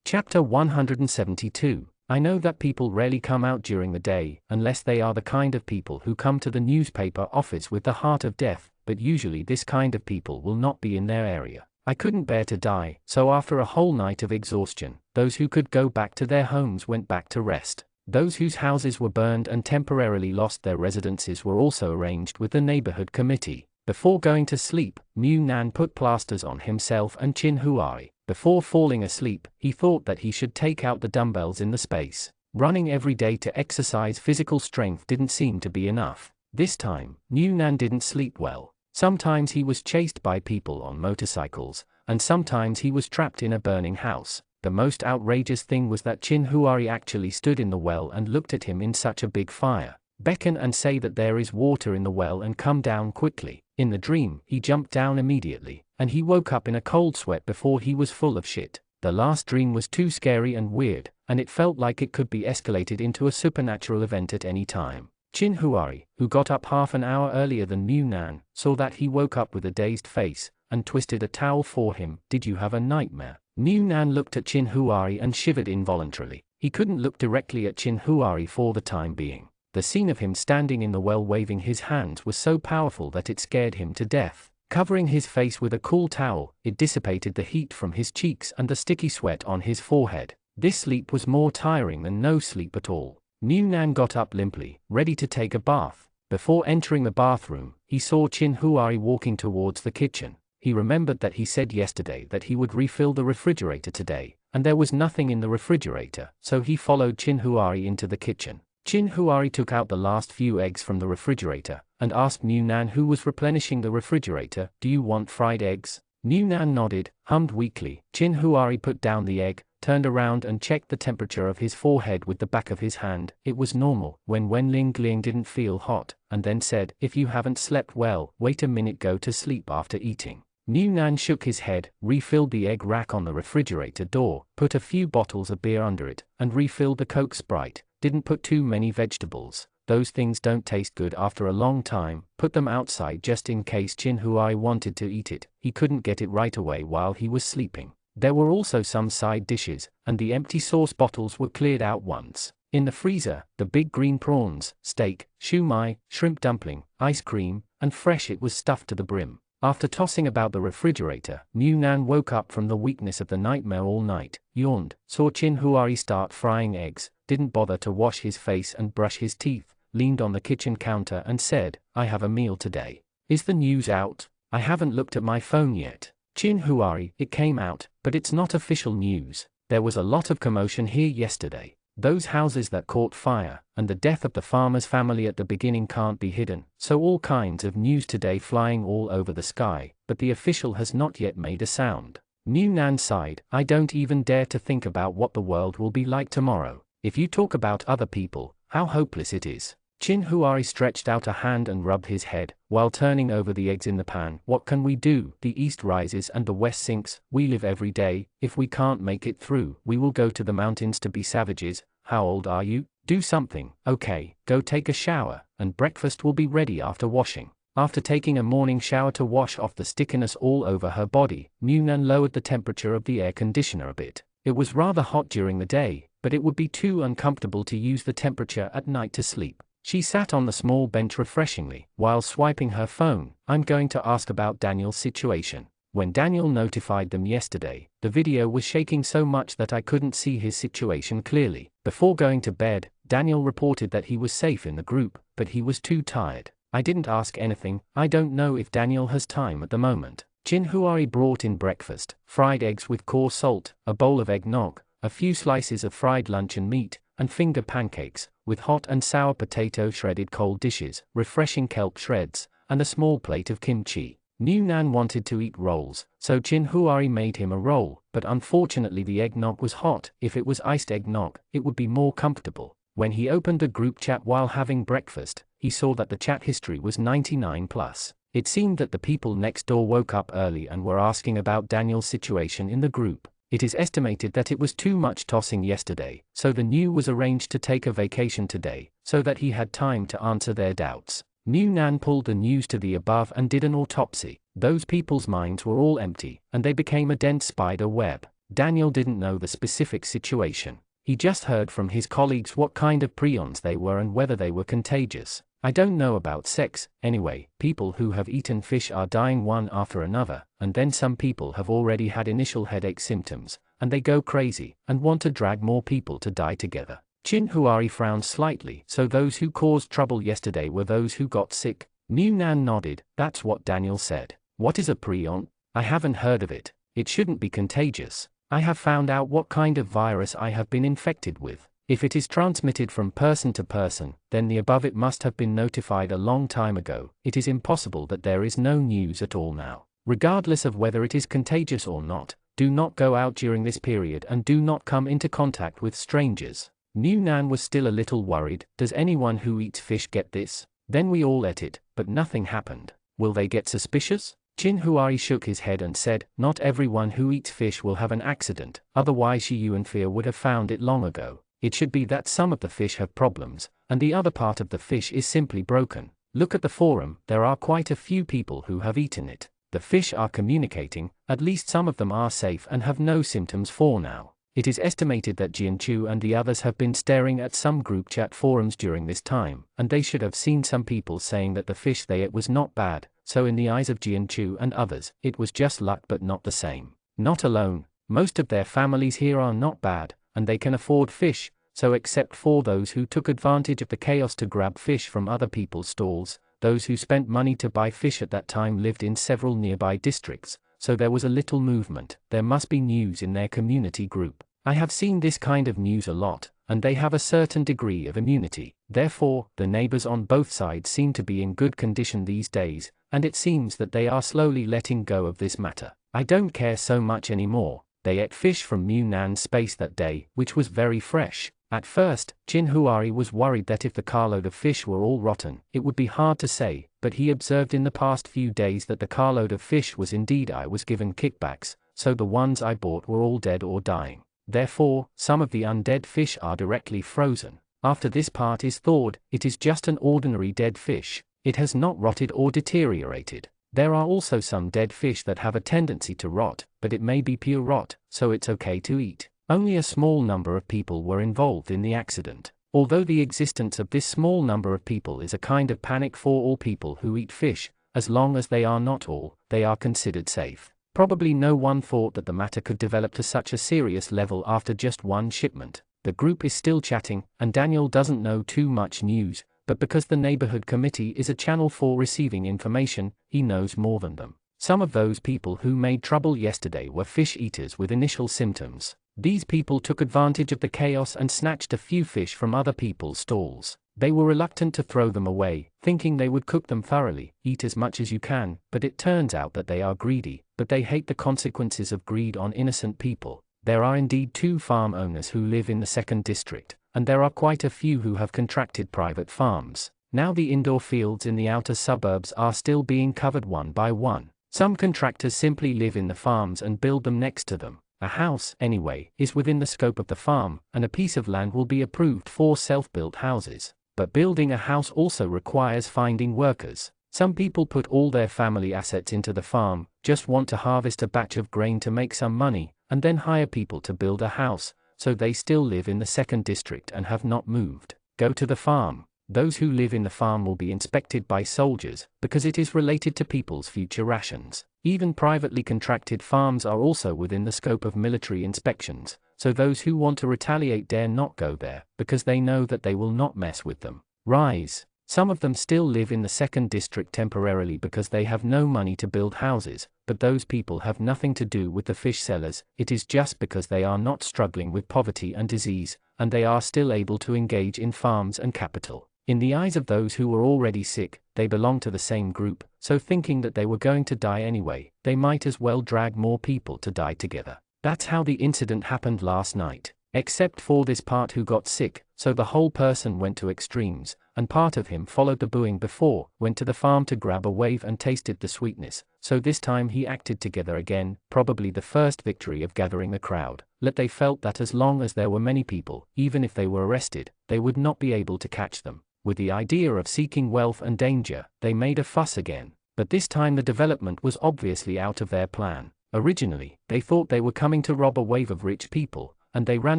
Chapter 172. I know that people rarely come out during the day, unless they are the kind of people who come to the newspaper office with the heart of death, but usually this kind of people will not be in their area. I couldn't bear to die, so after a whole night of exhaustion, those who could go back to their homes went back to rest. Those whose houses were burned and temporarily lost their residences were also arranged with the neighborhood committee. Before going to sleep, Nan put plasters on himself and Chin Huari. Before falling asleep, he thought that he should take out the dumbbells in the space. Running every day to exercise physical strength didn't seem to be enough. This time, Nan didn't sleep well. Sometimes he was chased by people on motorcycles, and sometimes he was trapped in a burning house. The most outrageous thing was that Chin Huari actually stood in the well and looked at him in such a big fire. Beckon and say that there is water in the well and come down quickly. In the dream, he jumped down immediately, and he woke up in a cold sweat before he was full of shit. The last dream was too scary and weird, and it felt like it could be escalated into a supernatural event at any time. Chin Huari, who got up half an hour earlier than Nan, saw that he woke up with a dazed face, and twisted a towel for him. Did you have a nightmare? Nan looked at Chin Huari and shivered involuntarily. He couldn't look directly at Chin Huari for the time being. The scene of him standing in the well waving his hands was so powerful that it scared him to death. Covering his face with a cool towel, it dissipated the heat from his cheeks and the sticky sweat on his forehead. This sleep was more tiring than no sleep at all. Nan got up limply, ready to take a bath. Before entering the bathroom, he saw Chin Huari walking towards the kitchen. He remembered that he said yesterday that he would refill the refrigerator today, and there was nothing in the refrigerator, so he followed Chin Huari into the kitchen. Chin Huari took out the last few eggs from the refrigerator, and asked Nan who was replenishing the refrigerator, "Do you want fried eggs?" Nan nodded, hummed weakly. Chin Huari put down the egg, turned around and checked the temperature of his forehead with the back of his hand. It was normal. When Ling Gling didn't feel hot, and then said, "If you haven't slept well, wait a minute, go to sleep after eating." Nan shook his head, refilled the egg rack on the refrigerator door, put a few bottles of beer under it, and refilled the Coke Sprite. Didn't put too many vegetables. Those things don't taste good after a long time. Put them outside just in case Chin Huai wanted to eat it. He couldn't get it right away while he was sleeping. There were also some side dishes, and the empty sauce bottles were cleared out once. In the freezer, the big green prawns, steak, shumai, shrimp dumpling, ice cream, and fresh it was stuffed to the brim. After tossing about the refrigerator, Nan woke up from the weakness of the nightmare all night, yawned, saw Chin Huari start frying eggs, didn't bother to wash his face and brush his teeth, leaned on the kitchen counter and said, "I have a meal today. Is the news out? I haven't looked at my phone yet." Chin Huari, it came out, but it's not official news. There was a lot of commotion here yesterday. Those houses that caught fire, and the death of the farmer's family at the beginning can't be hidden, so all kinds of news today flying all over the sky, but the official has not yet made a sound. Nan sighed, I don't even dare to think about what the world will be like tomorrow. If you talk about other people, how hopeless it is. Chin Huari stretched out a hand and rubbed his head, while turning over the eggs in the pan. What can we do? The east rises and the west sinks. We live every day. If we can't make it through, we will go to the mountains to be savages. How old are you? Do something. Okay, go take a shower, and breakfast will be ready after washing. After taking a morning shower to wash off the stickiness all over her body, Nan lowered the temperature of the air conditioner a bit. It was rather hot during the day, but it would be too uncomfortable to use the temperature at night to sleep. She sat on the small bench refreshingly, while swiping her phone. I'm going to ask about Daniel's situation. When Daniel notified them yesterday, the video was shaking so much that I couldn't see his situation clearly. Before going to bed, Daniel reported that he was safe in the group, but he was too tired. I didn't ask anything. I don't know if Daniel has time at the moment. Chin Huari brought in breakfast, fried eggs with coarse salt, a bowl of eggnog, a few slices of fried luncheon meat, and finger pancakes, with hot and sour potato shredded cold dishes, refreshing kelp shreds, and a small plate of kimchi. New Nan wanted to eat rolls, so Chin Huari made him a roll, but unfortunately the eggnog was hot. If it was iced eggnog, it would be more comfortable. When he opened the group chat while having breakfast, he saw that the chat history was 99 plus. It seemed that the people next door woke up early and were asking about Daniel's situation in the group. It is estimated that it was too much tossing yesterday, so the new was arranged to take a vacation today, so that he had time to answer their doubts. New Nan pulled the news to the above and did an autopsy. Those people's minds were all empty, and they became a dense spider web. Daniel didn't know the specific situation. He just heard from his colleagues what kind of prions they were and whether they were contagious. I don't know about sex, anyway. People who have eaten fish are dying one after another, and then some people have already had initial headache symptoms, and they go crazy, and want to drag more people to die together. Chin Huari frowned slightly. So those who caused trouble yesterday were those who got sick? New Nan nodded. That's what Daniel said. What is a prion? I haven't heard of it. It shouldn't be contagious. I have found out what kind of virus I have been infected with. If it is transmitted from person to person, then the above it must have been notified a long time ago. It is impossible that there is no news at all now. Regardless of whether it is contagious or not, do not go out during this period and do not come into contact with strangers. New Nan was still a little worried. Does anyone who eats fish get this? Then we all ate it, but nothing happened. Will they get suspicious? Chin Huari shook his head and said, not everyone who eats fish will have an accident, otherwise Shi Yuan Fear would have found it long ago. It should be that some of the fish have problems, and the other part of the fish is simply broken. Look at the forum, there are quite a few people who have eaten it. The fish are communicating, at least some of them are safe and have no symptoms for now. It is estimated that Jianchu and the others have been staring at some group chat forums during this time, and they should have seen some people saying that the fish they ate was not bad, so in the eyes of Jianchu and others, it was just luck but not the same. Not alone, most of their families here are not bad, and they can afford fish, so except for those who took advantage of the chaos to grab fish from other people's stalls, those who spent money to buy fish at that time lived in several nearby districts, so there was a little movement. There must be news in their community group. I have seen this kind of news a lot, and they have a certain degree of immunity. Therefore, the neighbors on both sides seem to be in good condition these days, and it seems that they are slowly letting go of this matter. I don't care so much anymore. They ate fish from New Nan's space that day, which was very fresh. At first, Chin Huari was worried that if the carload of fish were all rotten, it would be hard to say, but he observed in the past few days that the carload of fish was indeed I was given kickbacks, so the ones I bought were all dead or dying. Therefore, some of the undead fish are directly frozen. After this part is thawed, it is just an ordinary dead fish. It has not rotted or deteriorated. There are also some dead fish that have a tendency to rot, but it may be pure rot, so it's okay to eat. Only a small number of people were involved in the accident. Although the existence of this small number of people is a kind of panic for all people who eat fish, as long as they are not all, they are considered safe. Probably no one thought that the matter could develop to such a serious level after just one shipment. The group is still chatting, and Daniel doesn't know too much news, but because the neighborhood committee is a channel for receiving information, he knows more than them. Some of those people who made trouble yesterday were fish eaters with initial symptoms. These people took advantage of the chaos and snatched a few fish from other people's stalls. They were reluctant to throw them away, thinking they would cook them thoroughly, eat as much as you can, but it turns out that they are greedy, but they hate the consequences of greed on innocent people. There are indeed 2 farm owners who live in the 2nd district, and there are quite a few who have contracted private farms. Now the indoor fields in the outer suburbs are still being covered one by one. Some contractors simply live in the farms and build them next to them. A house, anyway, is within the scope of the farm, and a piece of land will be approved for self-built houses. But building a house also requires finding workers. Some people put all their family assets into the farm, just want to harvest a batch of grain to make some money, and then hire people to build a house, so they still live in the 2nd district and have not moved. Go to the farm. Those who live in the farm will be inspected by soldiers, because it is related to people's future rations. Even privately contracted farms are also within the scope of military inspections, so those who want to retaliate dare not go there, because they know that they will not mess with them. Rise. Some of them still live in the 2nd district temporarily because they have no money to build houses, but those people have nothing to do with the fish sellers. It is just because they are not struggling with poverty and disease, and they are still able to engage in farms and capital. In the eyes of those who were already sick, they belonged to the same group, so thinking that they were going to die anyway, they might as well drag more people to die together. That's how the incident happened last night. Except for this part who got sick, so the whole person went to extremes, and part of him followed the booing before, went to the farm to grab a wave and tasted the sweetness, so this time he acted together again, probably the first victory of gathering a crowd. They felt that as long as there were many people, even if they were arrested, they would not be able to catch them. With the idea of seeking wealth and danger, they made a fuss again, but this time the development was obviously out of their plan. Originally, they thought they were coming to rob a wave of rich people, and they ran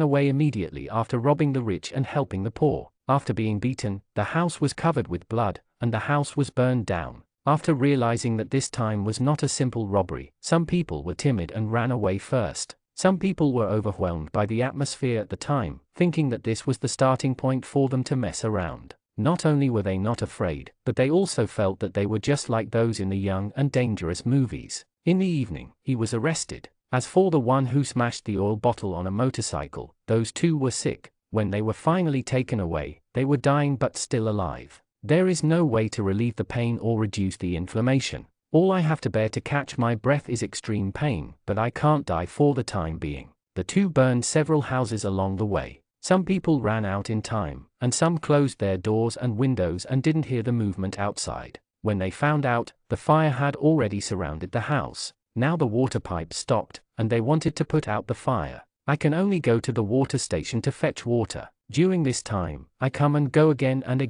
away immediately after robbing the rich and helping the poor. After being beaten, the house was covered with blood, and the house was burned down. After realizing that this time was not a simple robbery, some people were timid and ran away first. Some people were overwhelmed by the atmosphere at the time, thinking that this was the starting point for them to mess around. Not only were they not afraid, but they also felt that they were just like those in the Young and Dangerous movies. In the evening, he was arrested. As for the one who smashed the oil bottle on a motorcycle, those two were sick. When they were finally taken away, they were dying but still alive. There is no way to relieve the pain or reduce the inflammation. All I have to bear to catch my breath is extreme pain, but I can't die for the time being. The two burned several houses along the way. Some people ran out in time, and some closed their doors and windows and didn't hear the movement outside. When they found out, the fire had already surrounded the house. Now the water pipe stopped, and they wanted to put out the fire. I can only go to the water station to fetch water. During this time, I come and go again, and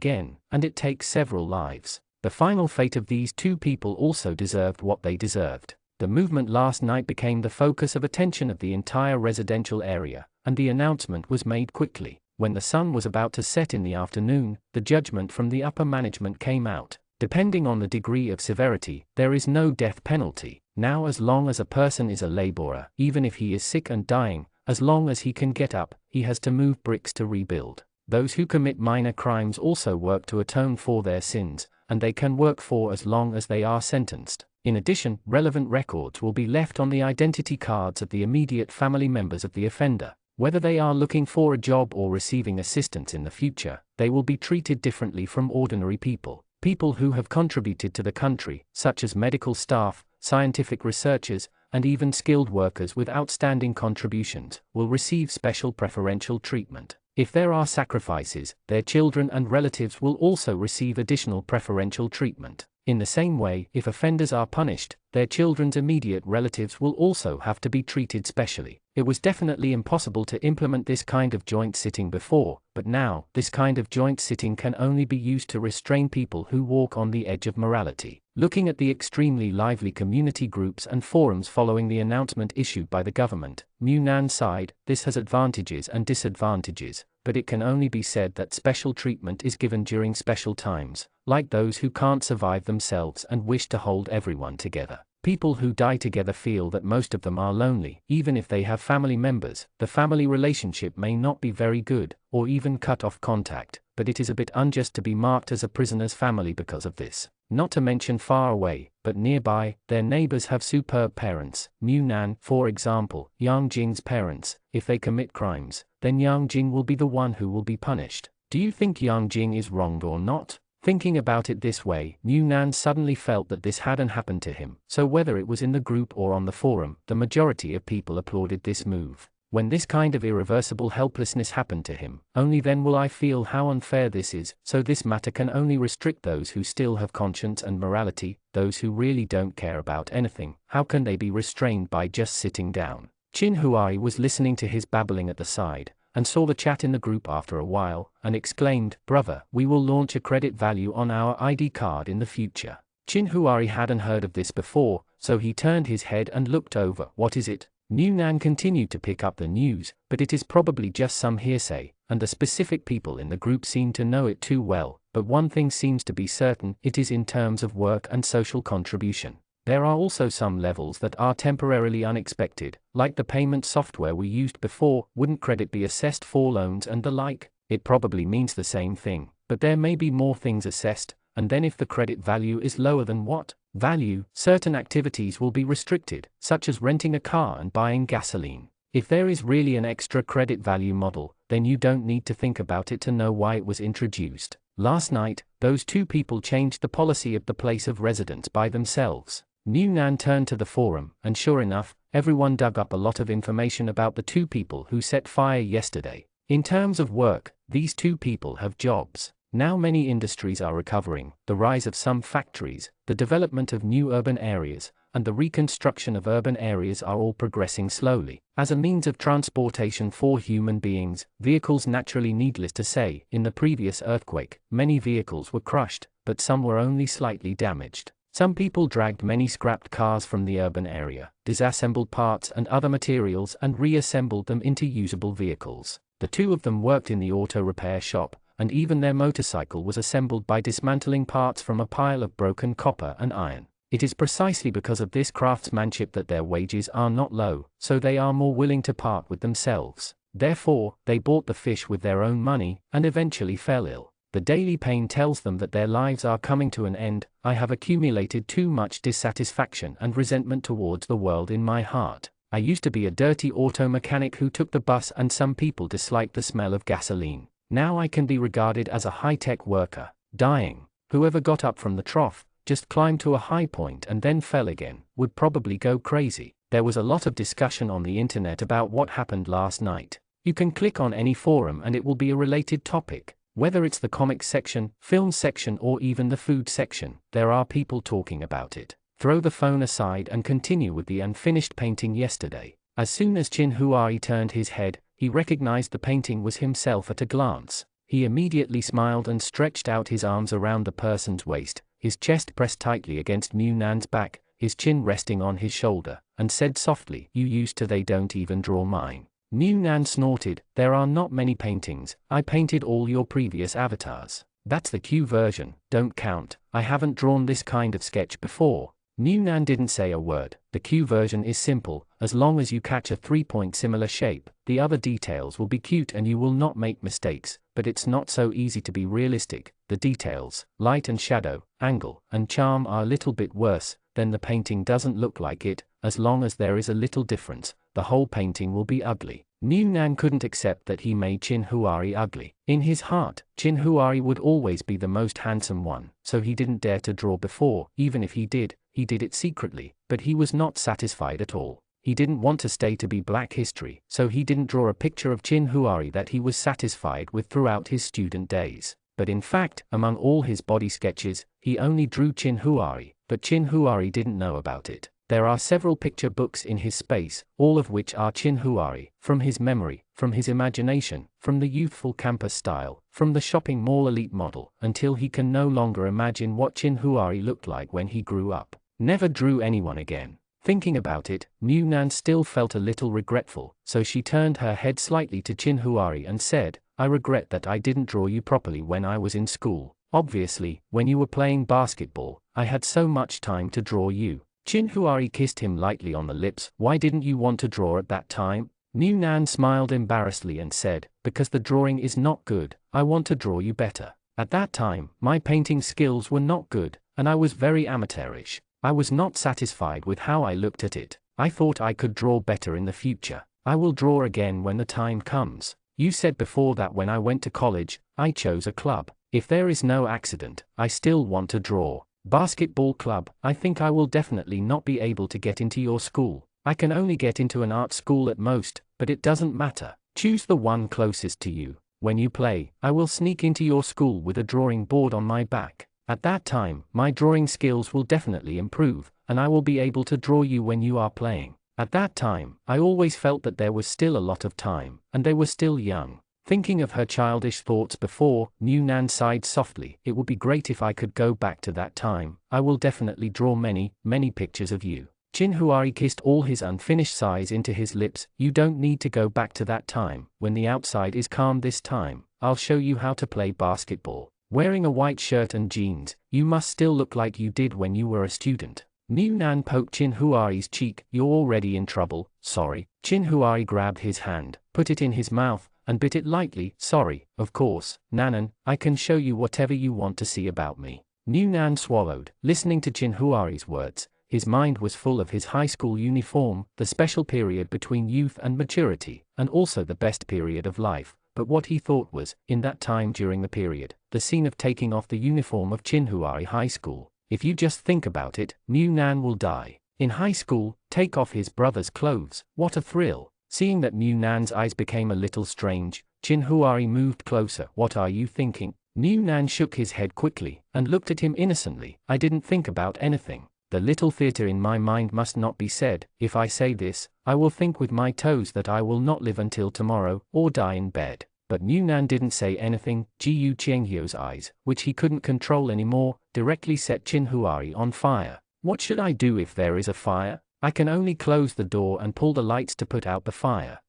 it takes several lives. The final fate of these two people also deserved what they deserved. The movement last night became the focus of attention of the entire residential area, and the announcement was made quickly. When the sun was about to set in the afternoon, the judgment from the upper management came out. Depending on the degree of severity, there is no death penalty. Now, as long as a person is a laborer, even if he is sick and dying, as long as he can get up, he has to move bricks to rebuild. Those who commit minor crimes also work to atone for their sins, and they can work for as long as they are sentenced. In addition, relevant records will be left on the identity cards of the immediate family members of the offender. Whether they are looking for a job or receiving assistance in the future, they will be treated differently from ordinary people. People who have contributed to the country, such as medical staff, scientific researchers, and even skilled workers with outstanding contributions, will receive special preferential treatment. If there are sacrifices, their children and relatives will also receive additional preferential treatment. In the same way, if offenders are punished, their children's immediate relatives will also have to be treated specially. It was definitely impossible to implement this kind of joint sitting before, but now, this kind of joint sitting can only be used to restrain people who walk on the edge of morality. Looking at the extremely lively community groups and forums following the announcement issued by the government, Munan sighed. This has advantages and disadvantages, but it can only be said that special treatment is given during special times, like those who can't survive themselves and wish to hold everyone together. People who die together feel that most of them are lonely, even if they have family members. The family relationship may not be very good, or even cut off contact, but it is a bit unjust to be marked as a prisoner's family because of this. Not to mention far away, but nearby, their neighbors have superb parents. Munan, for example, Yang Jing's parents. If they commit crimes, then Yang Jing will be the one who will be punished. Do you think Yang Jing is wronged or not? Thinking about it this way, Munan suddenly felt that this hadn't happened to him. So whether it was in the group or on the forum, the majority of people applauded this move. When this kind of irreversible helplessness happened to him, only then will I feel how unfair this is. So this matter can only restrict those who still have conscience and morality. Those who really don't care about anything, how can they be restrained by just sitting down? Chin Huai was listening to his babbling at the side, and saw the chat in the group after a while, and exclaimed, "Brother, we will launch a credit value on our ID card in the future." Chin Huari hadn't heard of this before, so he turned his head and looked over. "What is it?" Munan continued to pick up the news, but it is probably just some hearsay, and the specific people in the group seem to know it too well. But one thing seems to be certain, it is in terms of work and social contribution. There are also some levels that are temporarily unexpected, like the payment software we used before. Wouldn't credit be assessed for loans and the like? It probably means the same thing, but there may be more things assessed, and then if the credit value is lower than what value, certain activities will be restricted, such as renting a car and buying gasoline. If there is really an extra credit value model, then you don't need to think about it to know why it was introduced. Last night, those two people changed the policy of the place of residence by themselves. New Nan turned to the forum, and sure enough, everyone dug up a lot of information about the two people who set fire yesterday. In terms of work, these two people have jobs. Now many industries are recovering, the rise of some factories, the development of new urban areas, and the reconstruction of urban areas are all progressing slowly. As a means of transportation for human beings, vehicles naturally, needless to say, in the previous earthquake, many vehicles were crushed, but some were only slightly damaged. Some people dragged many scrapped cars from the urban area, disassembled parts and other materials and reassembled them into usable vehicles. The two of them worked in the auto repair shop, and even their motorcycle was assembled by dismantling parts from a pile of broken copper and iron. It is precisely because of this craftsmanship that their wages are not low, so they are more willing to part with themselves. Therefore, they bought the fish with their own money, and eventually fell ill. The daily pain tells them that their lives are coming to an end. I have accumulated too much dissatisfaction and resentment towards the world in my heart. I used to be a dirty auto mechanic who took the bus, and some people disliked the smell of gasoline. Now I can be regarded as a high-tech worker, dying. Whoever got up from the trough, just climbed to a high point and then fell again, would probably go crazy. There was a lot of discussion on the internet about what happened last night. You can click on any forum and it will be a related topic. Whether it's the comic section, film section or even the food section, there are people talking about it. Throw the phone aside and continue with the unfinished painting yesterday. As soon as Chin Huari turned his head, he recognized the painting was himself at a glance. He immediately smiled and stretched out his arms around the person's waist, his chest pressed tightly against New Nan's back, his chin resting on his shoulder, and said softly, "You used to, they don't even draw mine." New Nan snorted, "There are not many paintings, I painted all your previous avatars. That's the Q version, don't count, I haven't drawn this kind of sketch before." New Nan didn't say a word. The Q version is simple, as long as you catch a 3-point similar shape, the other details will be cute and you will not make mistakes, but it's not so easy to be realistic. The details, light and shadow, angle, and charm are a little bit worse, then the painting doesn't look like it. As long as there is a little difference, the whole painting will be ugly. New Nan couldn't accept that he made Chin Huari ugly. In his heart, Chin Huari would always be the most handsome one, so he didn't dare to draw before. Even if he did it secretly, but he was not satisfied at all. He didn't want to stay to be Black History, so he didn't draw a picture of Chin Huari that he was satisfied with throughout his student days. But in fact, among all his body sketches, he only drew Chin Huari, but Chin Huari didn't know about it. There are several picture books in his space, all of which are Chin Huari, from his memory, from his imagination, from the youthful campus style, from the shopping mall elite model, until he can no longer imagine what Chin Huari looked like when he grew up. Never drew anyone again. Thinking about it, New Nan still felt a little regretful, so she turned her head slightly to Chin Huari and said, "I regret that I didn't draw you properly when I was in school. Obviously, when you were playing basketball, I had so much time to draw you." Chin Huari kissed him lightly on the lips. "Why didn't you want to draw at that time?" New Nan smiled embarrassedly and said, "Because the drawing is not good, I want to draw you better. At that time, my painting skills were not good, and I was very amateurish. I was not satisfied with how I looked at it. I thought I could draw better in the future. I will draw again when the time comes. You said before that when I went to college, I chose a club. If there is no accident, I still want to draw. Basketball club, I think I will definitely not be able to get into your school. I can only get into an art school at most, but it doesn't matter. Choose the one closest to you. When you play, I will sneak into your school with a drawing board on my back. At that time, my drawing skills will definitely improve, and I will be able to draw you when you are playing. At that time, I always felt that there was still a lot of time, and they were still young." Thinking of her childish thoughts before, New Nan sighed softly. "It would be great if I could go back to that time. I will definitely draw many, many pictures of you." Chin Huari kissed all his unfinished sighs into his lips. "You don't need to go back to that time. When the outside is calm this time, I'll show you how to play basketball. Wearing a white shirt and jeans, you must still look like you did when you were a student." New Nan poked Chin Huari's cheek. "You're already in trouble, sorry." Chin Huari grabbed his hand, put it in his mouth, and bit it lightly. "Sorry, of course, Nanan, I can show you whatever you want to see about me." New Nan swallowed, listening to Chin Huari's words. His mind was full of his high school uniform, the special period between youth and maturity, and also the best period of life, but what he thought was, in that time during the period, the scene of taking off the uniform of Chinhuari High School. If you just think about it, Mu Nan will die. In high school, take off his brother's clothes, what a thrill. Seeing that Mu Nan's eyes became a little strange, Chinhuari moved closer. What are you thinking? Mu Nan shook his head quickly, and looked at him innocently. I didn't think about anything. The little theatre in my mind must not be said. If I say this, I will think with my toes that I will not live until tomorrow, or die in bed. But Mu Nan didn't say anything. Jiu Qianghio's eyes, which he couldn't control anymore, directly set Chinhuari on fire. What should I do if there is a fire? I can only close the door and pull the lights to put out the fire.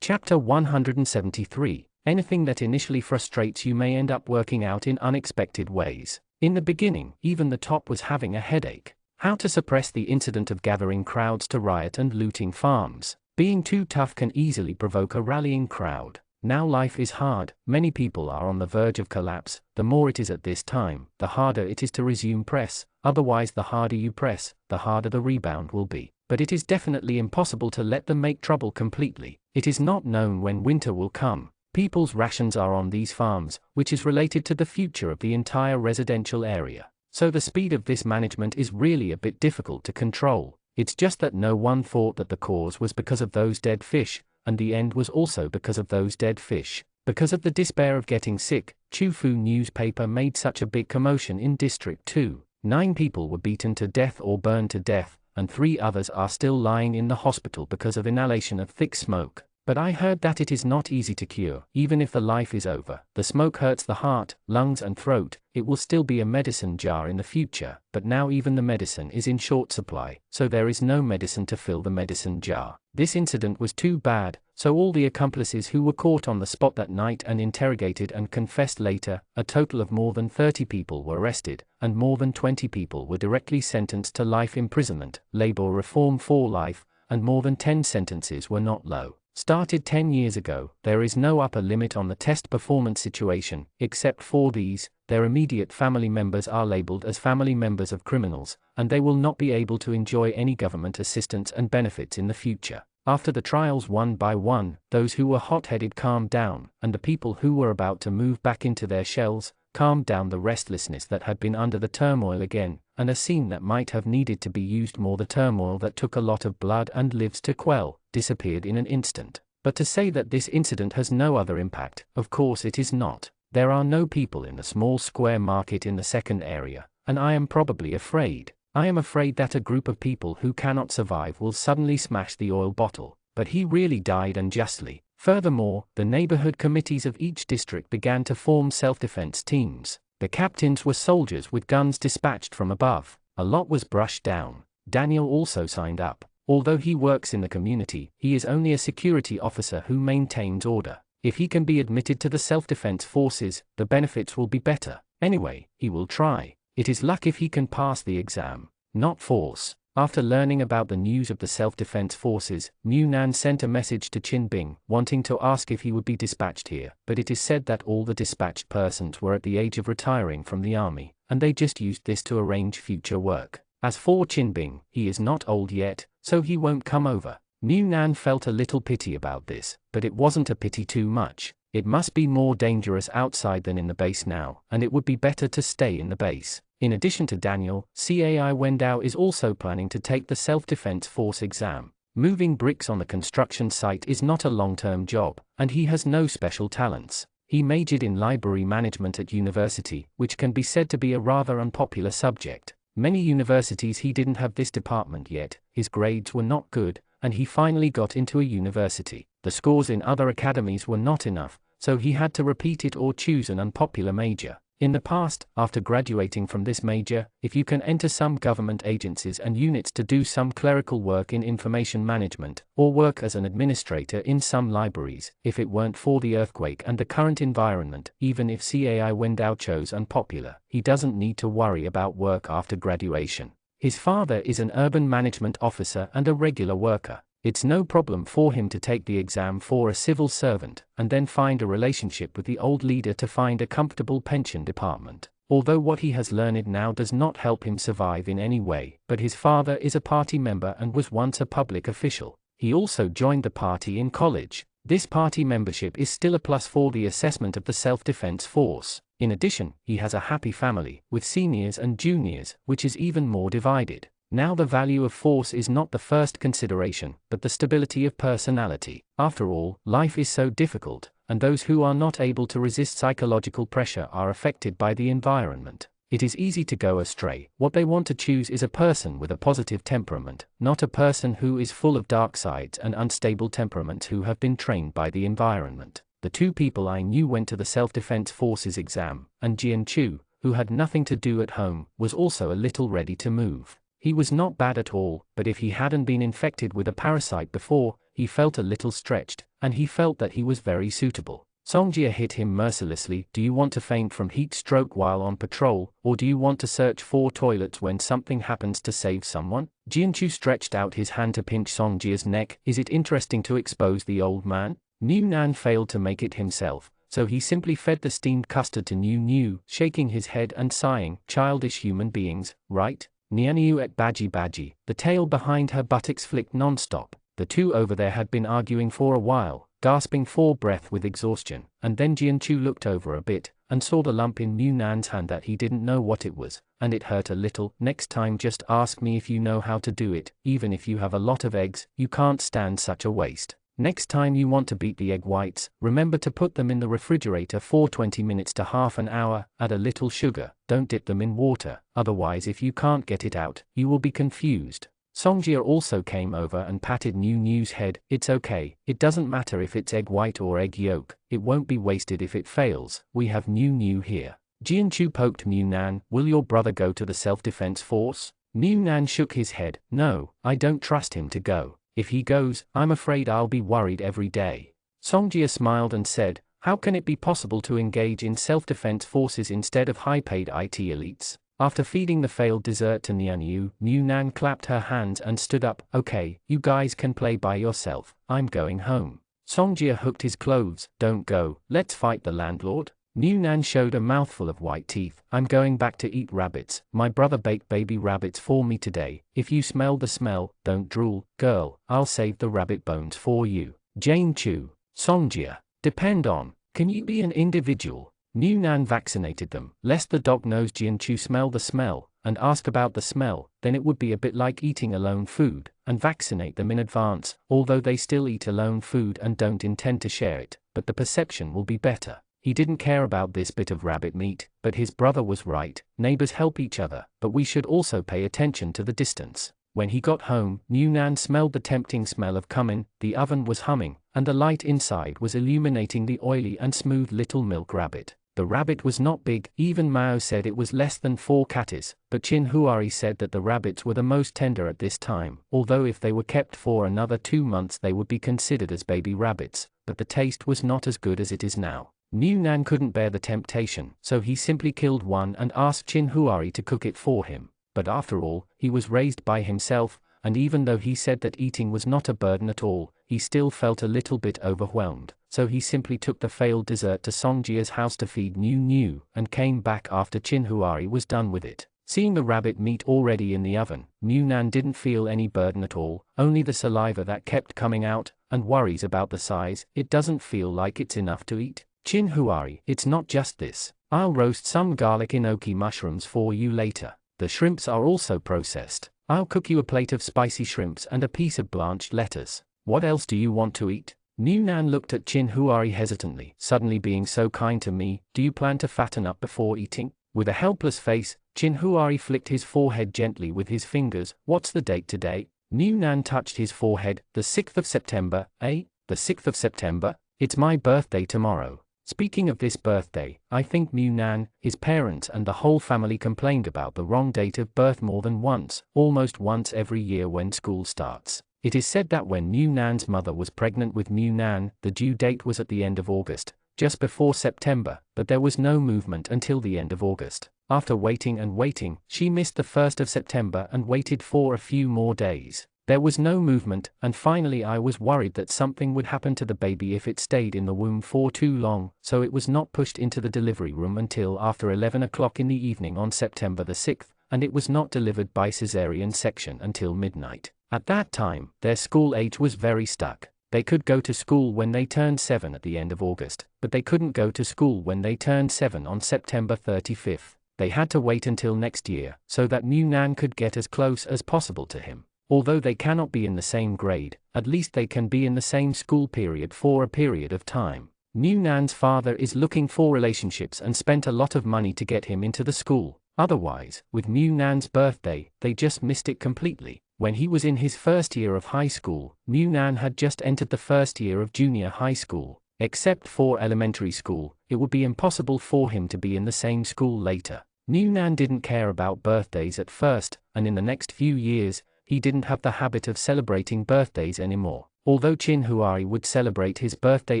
Chapter 173. Anything that initially frustrates you may end up working out in unexpected ways. In the beginning, even the top was having a headache. How to suppress the incident of gathering crowds to riot and looting farms. Being too tough can easily provoke a rallying crowd. Now life is hard, many people are on the verge of collapse. The more it is at this time, the harder it is to resume press, otherwise the harder you press, the harder the rebound will be. But it is definitely impossible to let them make trouble completely. It is not known when winter will come. People's rations are on these farms, which is related to the future of the entire residential area. So the speed of this management is really a bit difficult to control. It's just that no one thought that the cause was because of those dead fish, and the end was also because of those dead fish. Because of the despair of getting sick, Chufu newspaper made such a big commotion in District 2. 9 people were beaten to death or burned to death, and 3 others are still lying in the hospital because of inhalation of thick smoke. But I heard that it is not easy to cure. Even if the life is over, the smoke hurts the heart, lungs and throat. It will still be a medicine jar in the future, but now even the medicine is in short supply, so there is no medicine to fill the medicine jar. This incident was too bad, so all the accomplices who were caught on the spot that night and interrogated and confessed later, a total of more than 30 people were arrested, and more than 20 people were directly sentenced to life imprisonment, labor reform for life, and more than 10 sentences were not low. Started 10 years ago, there is no upper limit on the test performance situation, except for these. Their immediate family members are labeled as family members of criminals, and they will not be able to enjoy any government assistance and benefits in the future. After the trials one by one, those who were hot-headed calmed down, and the people who were about to move back into their shells, calmed down the restlessness that had been under the turmoil again, and a scene that might have needed to be used more, the turmoil that took a lot of blood and lives to quell, disappeared in an instant. But to say that this incident has no other impact, of course it is not. There are no people in the small square market in the second area, and I am probably afraid. I am afraid that a group of people who cannot survive will suddenly smash the oil bottle. But he really died unjustly. Furthermore, the neighborhood committees of each district began to form self-defense teams. The captains were soldiers with guns dispatched from above. A lot was brushed down. Daniel also signed up. Although he works in the community, he is only a security officer who maintains order. If he can be admitted to the self-defense forces, the benefits will be better. Anyway, he will try. It is luck if he can pass the exam, not force. After learning about the news of the self-defense forces, Mu Nan sent a message to Qin Bing, wanting to ask if he would be dispatched here, but it is said that all the dispatched persons were at the age of retiring from the army, and they just used this to arrange future work. As for Qin Bing, he is not old yet, so he won't come over. Mu Nan felt a little pity about this, but it wasn't a pity too much. It must be more dangerous outside than in the base now, and it would be better to stay in the base. In addition to Daniel, Cai Wendao is also planning to take the self-defense force exam. Moving bricks on the construction site is not a long-term job, and he has no special talents. He majored in library management at university, which can be said to be a rather unpopular subject. Many universities he didn't have this department yet, his grades were not good, and he finally got into a university. The scores in other academies were not enough, so he had to repeat it or choose an unpopular major. In the past, after graduating from this major, if you can enter some government agencies and units to do some clerical work in information management, or work as an administrator in some libraries, if it weren't for the earthquake and the current environment, even if Cai Wendao chose unpopular, he doesn't need to worry about work after graduation. His father is an urban management officer and a regular worker. It's no problem for him to take the exam for a civil servant, and then find a relationship with the old leader to find a comfortable pension department. Although what he has learned now does not help him survive in any way, but his father is a party member and was once a public official. He also joined the party in college. This party membership is still a plus for the assessment of the self-defense force. In addition, he has a happy family, with seniors and juniors, which is even more divided. Now the value of force is not the first consideration, but the stability of personality. After all, life is so difficult, and those who are not able to resist psychological pressure are affected by the environment. It is easy to go astray. What they want to choose is a person with a positive temperament, not a person who is full of dark sides and unstable temperaments who have been trained by the environment. The two people I knew went to the self-defense forces exam, and Jian Chu, who had nothing to do at home, was also a little ready to move. He was not bad at all, but if he hadn't been infected with a parasite before, he felt a little stretched, and he felt that he was very suitable. Songjia hit him mercilessly. Do you want to faint from heat stroke while on patrol, or do you want to search for toilets when something happens to save someone? Jianchu stretched out his hand to pinch Songjia's neck. Is it interesting to expose the old man? Niu Nan failed to make it himself, so he simply fed the steamed custard to Niu, shaking his head and sighing. Childish human beings, right? Niu ate Baji. The tail behind her buttocks flicked non-stop. The two over there had been arguing for a while, gasping for breath with exhaustion, and then Jianchu looked over a bit, and saw the lump in Niu Nan's hand that he didn't know what it was, and it hurt a little. Next time just ask me if you know how to do it. Even if you have a lot of eggs, you can't stand such a waste. Next time you want to beat the egg whites, remember to put them in the refrigerator for 20 minutes to half an hour, add a little sugar, don't dip them in water, otherwise if you can't get it out, you will be confused. Songjia also came over and patted Niu's head. It's okay, it doesn't matter if it's egg white or egg yolk, it won't be wasted if it fails, we have Niu here. Jianchu poked Niu Nan. Will your brother go to the self-defense force? Niu Nan shook his head. No, I don't trust him to go. If he goes, I'm afraid I'll be worried every day. Songjia smiled and said, how can it be possible to engage in self-defense forces instead of high-paid IT elites? After feeding the failed dessert to Niu Nan clapped her hands and stood up. Okay, you guys can play by yourself, I'm going home. Songjia hooked his clothes. Don't go, let's fight the landlord. Niu Nan showed a mouthful of white teeth. I'm going back to eat rabbits. My brother baked baby rabbits for me today. If you smell the smell, don't drool, girl, I'll save the rabbit bones for you. Jane Chu. Songjia. Depend on, can you be an individual? Niu Nan vaccinated them, lest the dog knows Jianchu smell the smell, and ask about the smell, then it would be a bit like eating alone food, and vaccinate them in advance, although they still eat alone food and don't intend to share it, but the perception will be better. He didn't care about this bit of rabbit meat, but his brother was right, neighbors help each other, but we should also pay attention to the distance. When he got home, Niu Nan smelled the tempting smell of cumin, the oven was humming, and the light inside was illuminating the oily and smooth little milk rabbit. The rabbit was not big, even Mao said it was less than 4 catties, but Chin Huari said that the rabbits were the most tender at this time, although if they were kept for another 2 months they would be considered as baby rabbits, but the taste was not as good as it is now. Niu Nan couldn't bear the temptation, so he simply killed one and asked Chin Huari to cook it for him. But after all, he was raised by himself, and even though he said that eating was not a burden at all, he still felt a little bit overwhelmed, so he simply took the failed dessert to Songjia's house to feed Niu and came back after Chin Huari was done with it. Seeing the rabbit meat already in the oven, Niu Nan didn't feel any burden at all, only the saliva that kept coming out, and worries about the size. It doesn't feel like it's enough to eat. Chin Huari, it's not just this. I'll roast some garlic enoki mushrooms for you later. The shrimps are also processed. I'll cook you a plate of spicy shrimps and a piece of blanched lettuce. What else do you want to eat? Niu Nan looked at Chin Huari hesitantly. Suddenly being so kind to me, do you plan to fatten up before eating? With a helpless face, Chin Huari flicked his forehead gently with his fingers. What's the date today? Niu Nan touched his forehead. The 6th of September, eh? The 6th of September? It's my birthday tomorrow. Speaking of this birthday, I think Niu Nan, his parents and the whole family complained about the wrong date of birth more than once, almost once every year when school starts. It is said that when Niu Nan's mother was pregnant with Niu Nan, the due date was at the end of August, just before September, but there was no movement until the end of August. After waiting and waiting, she missed the 1st of September and waited for a few more days. There was no movement, and finally I was worried that something would happen to the baby if it stayed in the womb for too long, so it was not pushed into the delivery room until after 11 o'clock in the evening on September the 6th, and it was not delivered by cesarean section until midnight. At that time, their school age was very stuck. They could go to school when they turned 7 at the end of August, but they couldn't go to school when they turned 7 on September 35th. They had to wait until next year, so that New Nan could get as close as possible to him. Although they cannot be in the same grade, at least they can be in the same school period for a period of time. New Nan's father is looking for relationships and spent a lot of money to get him into the school. Otherwise, with New Nan's birthday, they just missed it completely. When he was in his first year of high school, New Nan had just entered the first year of junior high school. Except for elementary school, it would be impossible for him to be in the same school later. New Nan didn't care about birthdays at first, and in the next few years, he didn't have the habit of celebrating birthdays anymore. Although Chin Huari would celebrate his birthday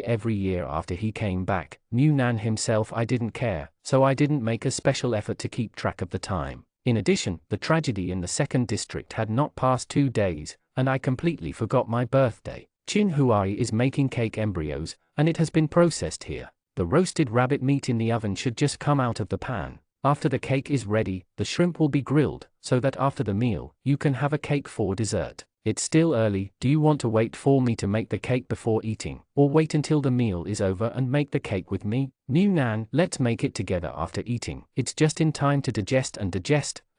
every year after he came back, New Nan himself I didn't care, so I didn't make a special effort to keep track of the time. In addition, the tragedy in the second district had not passed 2 days, and I completely forgot my birthday. Chin Huari is making cake embryos, and it has been processed here. The roasted rabbit meat in the oven should just come out of the pan. After the cake is ready, the shrimp will be grilled, so that after the meal, you can have a cake for dessert. It's still early. Do you want to wait for me to make the cake before eating, or wait until the meal is over and make the cake with me? New Nan, let's make it together after eating. It's just in time to digest,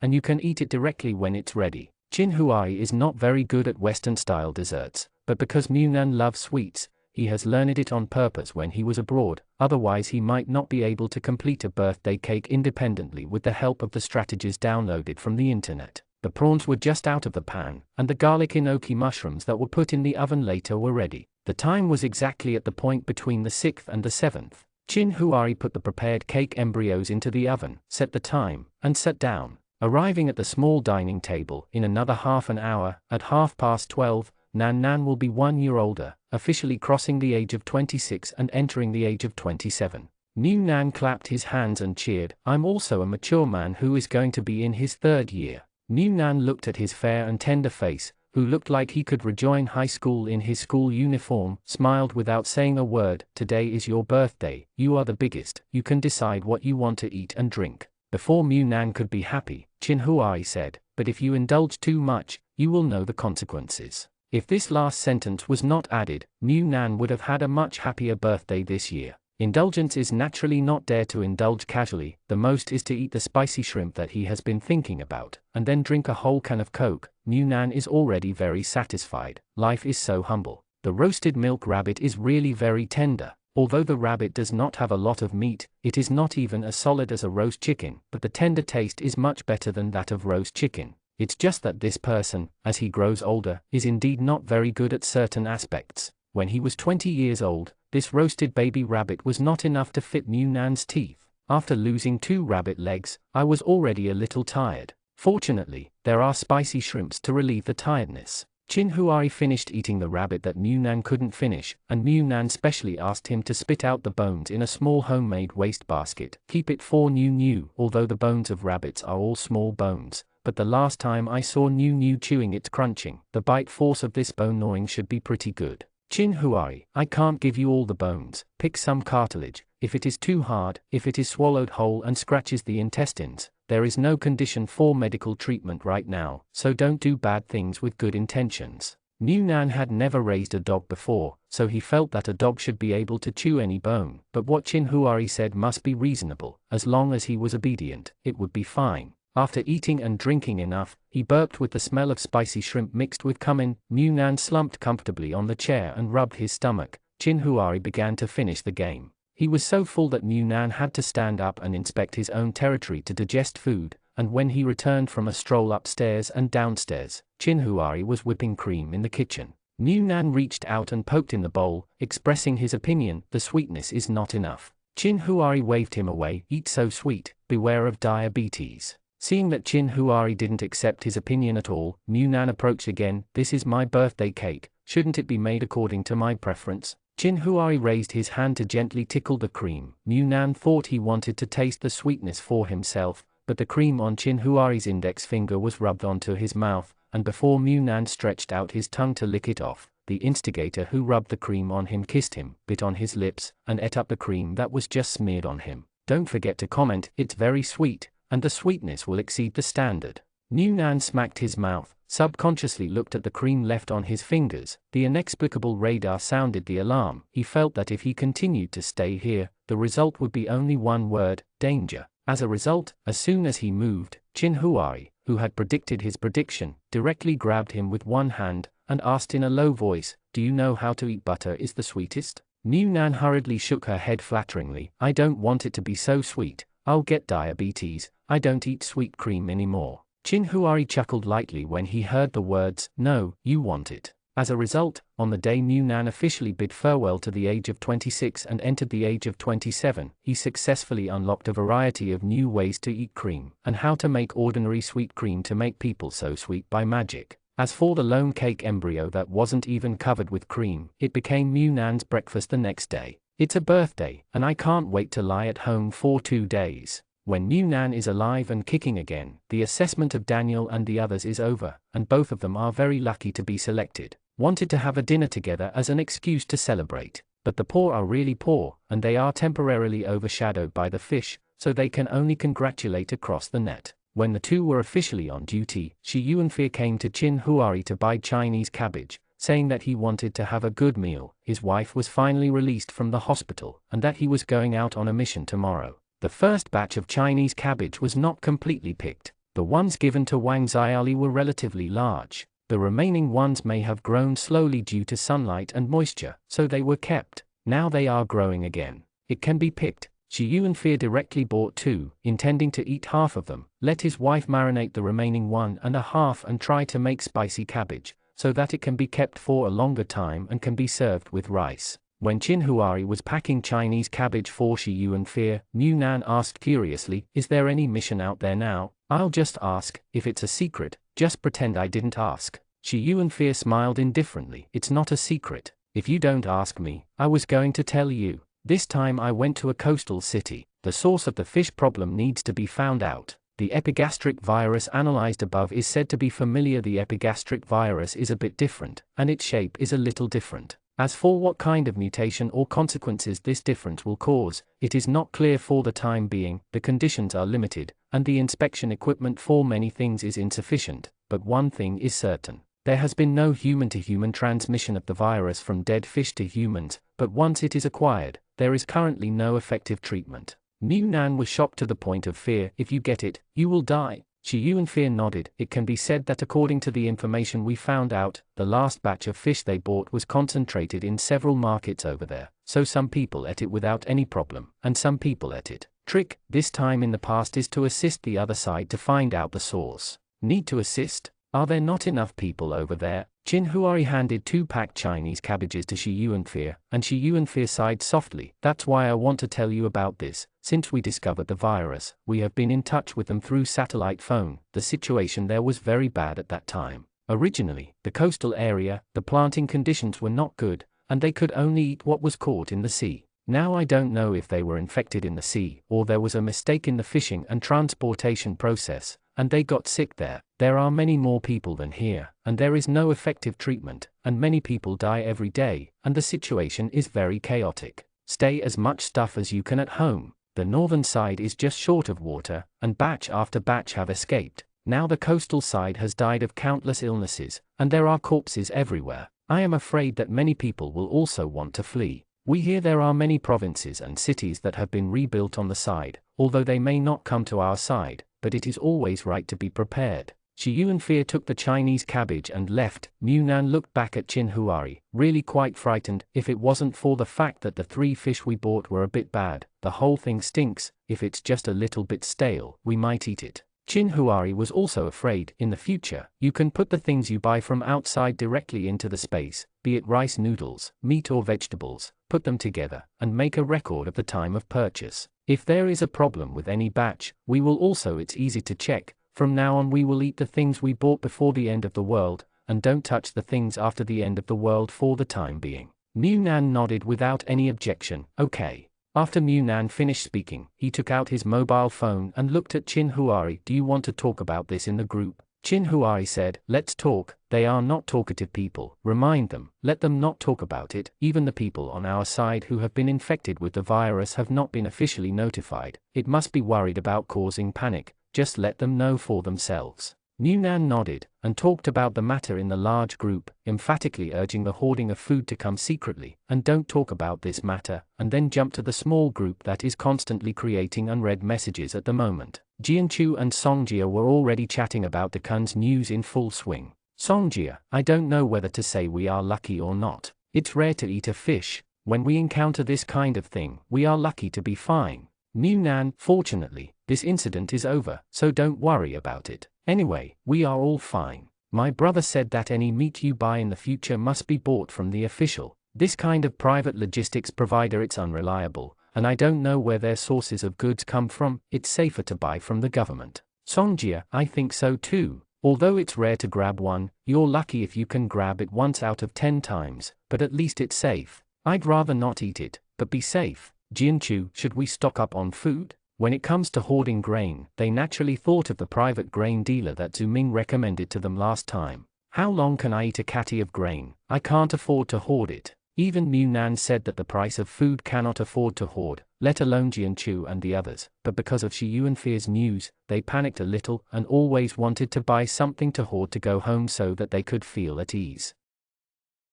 and you can eat it directly when it's ready. Chin Huari is not very good at Western-style desserts, but because New Nan loves sweets, he has learned it on purpose when he was abroad, otherwise he might not be able to complete a birthday cake independently with the help of the strategies downloaded from the internet. The prawns were just out of the pan, and the garlic enoki mushrooms that were put in the oven later were ready. The time was exactly at the point between the 6th and the 7th. Chin Huari put the prepared cake embryos into the oven, set the time, and sat down. Arriving at the small dining table in another half an hour, at 12:30, Nan will be 1 year older, officially crossing the age of 26 and entering the age of 27. New Nan clapped his hands and cheered, I'm also a mature man who is going to be in his 3rd year. New Nan looked at his fair and tender face, who looked like he could rejoin high school in his school uniform, smiled without saying a word. Today is your birthday, you are the biggest, you can decide what you want to eat and drink. Before New Nan could be happy, Chin Huari said, but if you indulge too much, you will know the consequences. If this last sentence was not added, New Nan would have had a much happier birthday this year. Indulgence is naturally not dare to indulge casually, the most is to eat the spicy shrimp that he has been thinking about, and then drink a whole can of Coke. New Nan is already very satisfied. Life is so humble. The roasted milk rabbit is really very tender. Although the rabbit does not have a lot of meat, it is not even as solid as a roast chicken, but the tender taste is much better than that of roast chicken. It's just that this person, as he grows older, is indeed not very good at certain aspects. When he was 20 years old, this roasted baby rabbit was not enough to fit New Nan's teeth. After losing 2 rabbit legs, I was already a little tired. Fortunately, there are spicy shrimps to relieve the tiredness. Chin Huari finished eating the rabbit that New Nan couldn't finish, and New Nan specially asked him to spit out the bones in a small homemade waste basket. Keep it for New. Although the bones of rabbits are all small bones, but the last time I saw New chewing it crunching, the bite force of this bone gnawing should be pretty good. Chin Huari, I can't give you all the bones, pick some cartilage. If it is too hard, if it is swallowed whole and scratches the intestines, there is no condition for medical treatment right now, so don't do bad things with good intentions. New Nan had never raised a dog before, so he felt that a dog should be able to chew any bone, but what Chin Huari said must be reasonable. As long as he was obedient, it would be fine. After eating and drinking enough, he burped with the smell of spicy shrimp mixed with cumin. New Nan slumped comfortably on the chair and rubbed his stomach. Chin Huari began to finish the game. He was so full that New Nan had to stand up and inspect his own territory to digest food, and when he returned from a stroll upstairs and downstairs, Chin Huari was whipping cream in the kitchen. New Nan reached out and poked in the bowl, expressing his opinion, the sweetness is not enough. Chin Huari waved him away, eat so sweet, beware of diabetes. Seeing that Chin Huari didn't accept his opinion at all, New Nan approached again, this is my birthday cake, shouldn't it be made according to my preference? Chin Huari raised his hand to gently tickle the cream. New Nan thought he wanted to taste the sweetness for himself, but the cream on Chin Huari's index finger was rubbed onto his mouth, and before New Nan stretched out his tongue to lick it off, the instigator who rubbed the cream on him kissed him, bit on his lips, and ate up the cream that was just smeared on him. Don't forget to comment, it's very sweet, and the sweetness will exceed the standard. New Nan smacked his mouth, subconsciously looked at the cream left on his fingers. The inexplicable radar sounded the alarm. He felt that if he continued to stay here, the result would be only one word: danger. As a result, as soon as he moved, Chin Huari, who had predicted his prediction, directly grabbed him with one hand and asked in a low voice, "Do you know how to eat butter is the sweetest?" Mu Nan hurriedly shook her head flatteringly. "I don't want it to be so sweet. I'll get diabetes. I don't eat sweet cream anymore." Chin Huari chuckled lightly when he heard the words, "No, you want it." As a result, on the day Mu Nan officially bid farewell to the age of 26 and entered the age of 27, he successfully unlocked a variety of new ways to eat cream, and how to make ordinary sweet cream to make people so sweet by magic. As for the lone cake embryo that wasn't even covered with cream, it became Mu Nan's breakfast the next day. "It's a birthday, and I can't wait to lie at home for 2 days. When Mu Nan is alive and kicking again, the assessment of Daniel and the others is over, and both of them are very lucky to be selected. Wanted to have a dinner together as an excuse to celebrate. But the poor are really poor, and they are temporarily overshadowed by the fish, so they can only congratulate across the net." When the two were officially on duty, Shi Yuanfei came to Chin Huari to buy Chinese cabbage, saying that he wanted to have a good meal. His wife was finally released from the hospital, and that he was going out on a mission tomorrow. The first batch of Chinese cabbage was not completely picked. The ones given to Wang Xiaoli were relatively large. The remaining ones may have grown slowly due to sunlight and moisture, so they were kept. Now they are growing again. It can be picked. Shi Yuanfei directly bought 2, intending to eat half of them, let his wife marinate the remaining 1.5 and try to make spicy cabbage, so that it can be kept for a longer time and can be served with rice. When Chin Huari was packing Chinese cabbage for Shi Yuanfei, Mu Nan asked curiously, "Is there any mission out there now?" "I'll just ask. If it's a secret, just pretend I didn't ask." Shi Yuanfei smiled indifferently. "It's not a secret. If you don't ask me, I was going to tell you. This time I went to a coastal city. The source of the fish problem needs to be found out. The epigastric virus analyzed above is said to be familiar. The epigastric virus is a bit different, and its shape is a little different. As for what kind of mutation or consequences this difference will cause, it is not clear for the time being. The conditions are limited, and the inspection equipment for many things is insufficient. But one thing is certain. There has been no human-to-human transmission of the virus from dead fish to humans, but once it is acquired, there is currently no effective treatment." Mu Nan was shocked to the point of fear. "If you get it, you will die." Shi Yuanfei nodded. "It can be said that according to the information we found out, the last batch of fish they bought was concentrated in several markets over there, so some people ate it without any problem, and some people ate it. Trick, this time in the past, is to assist the other side to find out the source." "Need to assist? Are there not enough people over there?" Chin Huari handed 2 packed Chinese cabbages to Shi Yuanfei, and Shi Yuanfei sighed softly. "That's why I want to tell you about this. Since we discovered the virus, we have been in touch with them through satellite phone. The situation there was very bad at that time. Originally, the coastal area, the planting conditions were not good, and they could only eat what was caught in the sea. Now I don't know if they were infected in the sea, or there was a mistake in the fishing and transportation process, and they got sick there. There are many more people than here, and there is no effective treatment, and many people die every day, and the situation is very chaotic. Stay as much stuff as you can at home. The northern side is just short of water, and batch after batch have escaped. Now the coastal side has died of countless illnesses, and there are corpses everywhere. I am afraid that many people will also want to flee. We hear there are many provinces and cities that have been rebuilt on the side, although they may not come to our side, but it is always right to be prepared." Shi Yuanfei took the Chinese cabbage and left. Mu Nan looked back at Chin Huari, really quite frightened. "If it wasn't for the fact that the 3 fish we bought were a bit bad, the whole thing stinks. If it's just a little bit stale, we might eat it." Chin Huari was also afraid. "In the future, you can put the things you buy from outside directly into the space, be it rice noodles, meat or vegetables, put them together, and make a record of the time of purchase. If there is a problem with any batch, we will also, it's easy to check. From now on we will eat the things we bought before the end of the world, and don't touch the things after the end of the world for the time being." Mu Nan nodded without any objection. "Okay." After Mu Nan finished speaking, he took out his mobile phone and looked at Chin Huari. "Do you want to talk about this in the group?" Chin Huari said, "Let's talk. They are not talkative people. Remind them, let them not talk about it. Even the people on our side who have been infected with the virus have not been officially notified. It must be worried about causing panic. Just let them know for themselves." Nan nodded, and talked about the matter in the large group, emphatically urging the hoarding of food to come secretly, and don't talk about this matter, and then jumped to the small group that is constantly creating unread messages at the moment. Jianchu and Songjia were already chatting about the Kun's news in full swing. Songjia, I don't know whether to say we are lucky or not. It's rare to eat a fish. When we encounter this kind of thing, we are lucky to be fine. Nan, fortunately, this incident is over, so don't worry about it. Anyway, we are all fine. My brother said that any meat you buy in the future must be bought from the official. This kind of private logistics provider, it's unreliable, and I don't know where their sources of goods come from. It's safer to buy from the government. Songjia, I think so too. Although it's rare to grab one, you're lucky if you can grab it once out of 10 times, but at least it's safe. I'd rather not eat it, but be safe. Jianchu, should we stock up on food? When it comes to hoarding grain, they naturally thought of the private grain dealer that Zhu Ming recommended to them last time. How long can I eat a catty of grain? I can't afford to hoard it. Even Nan said that the price of food cannot afford to hoard, let alone Jianchu and the others, but because of Shi Yuanfei's news, they panicked a little and always wanted to buy something to hoard to go home so that they could feel at ease.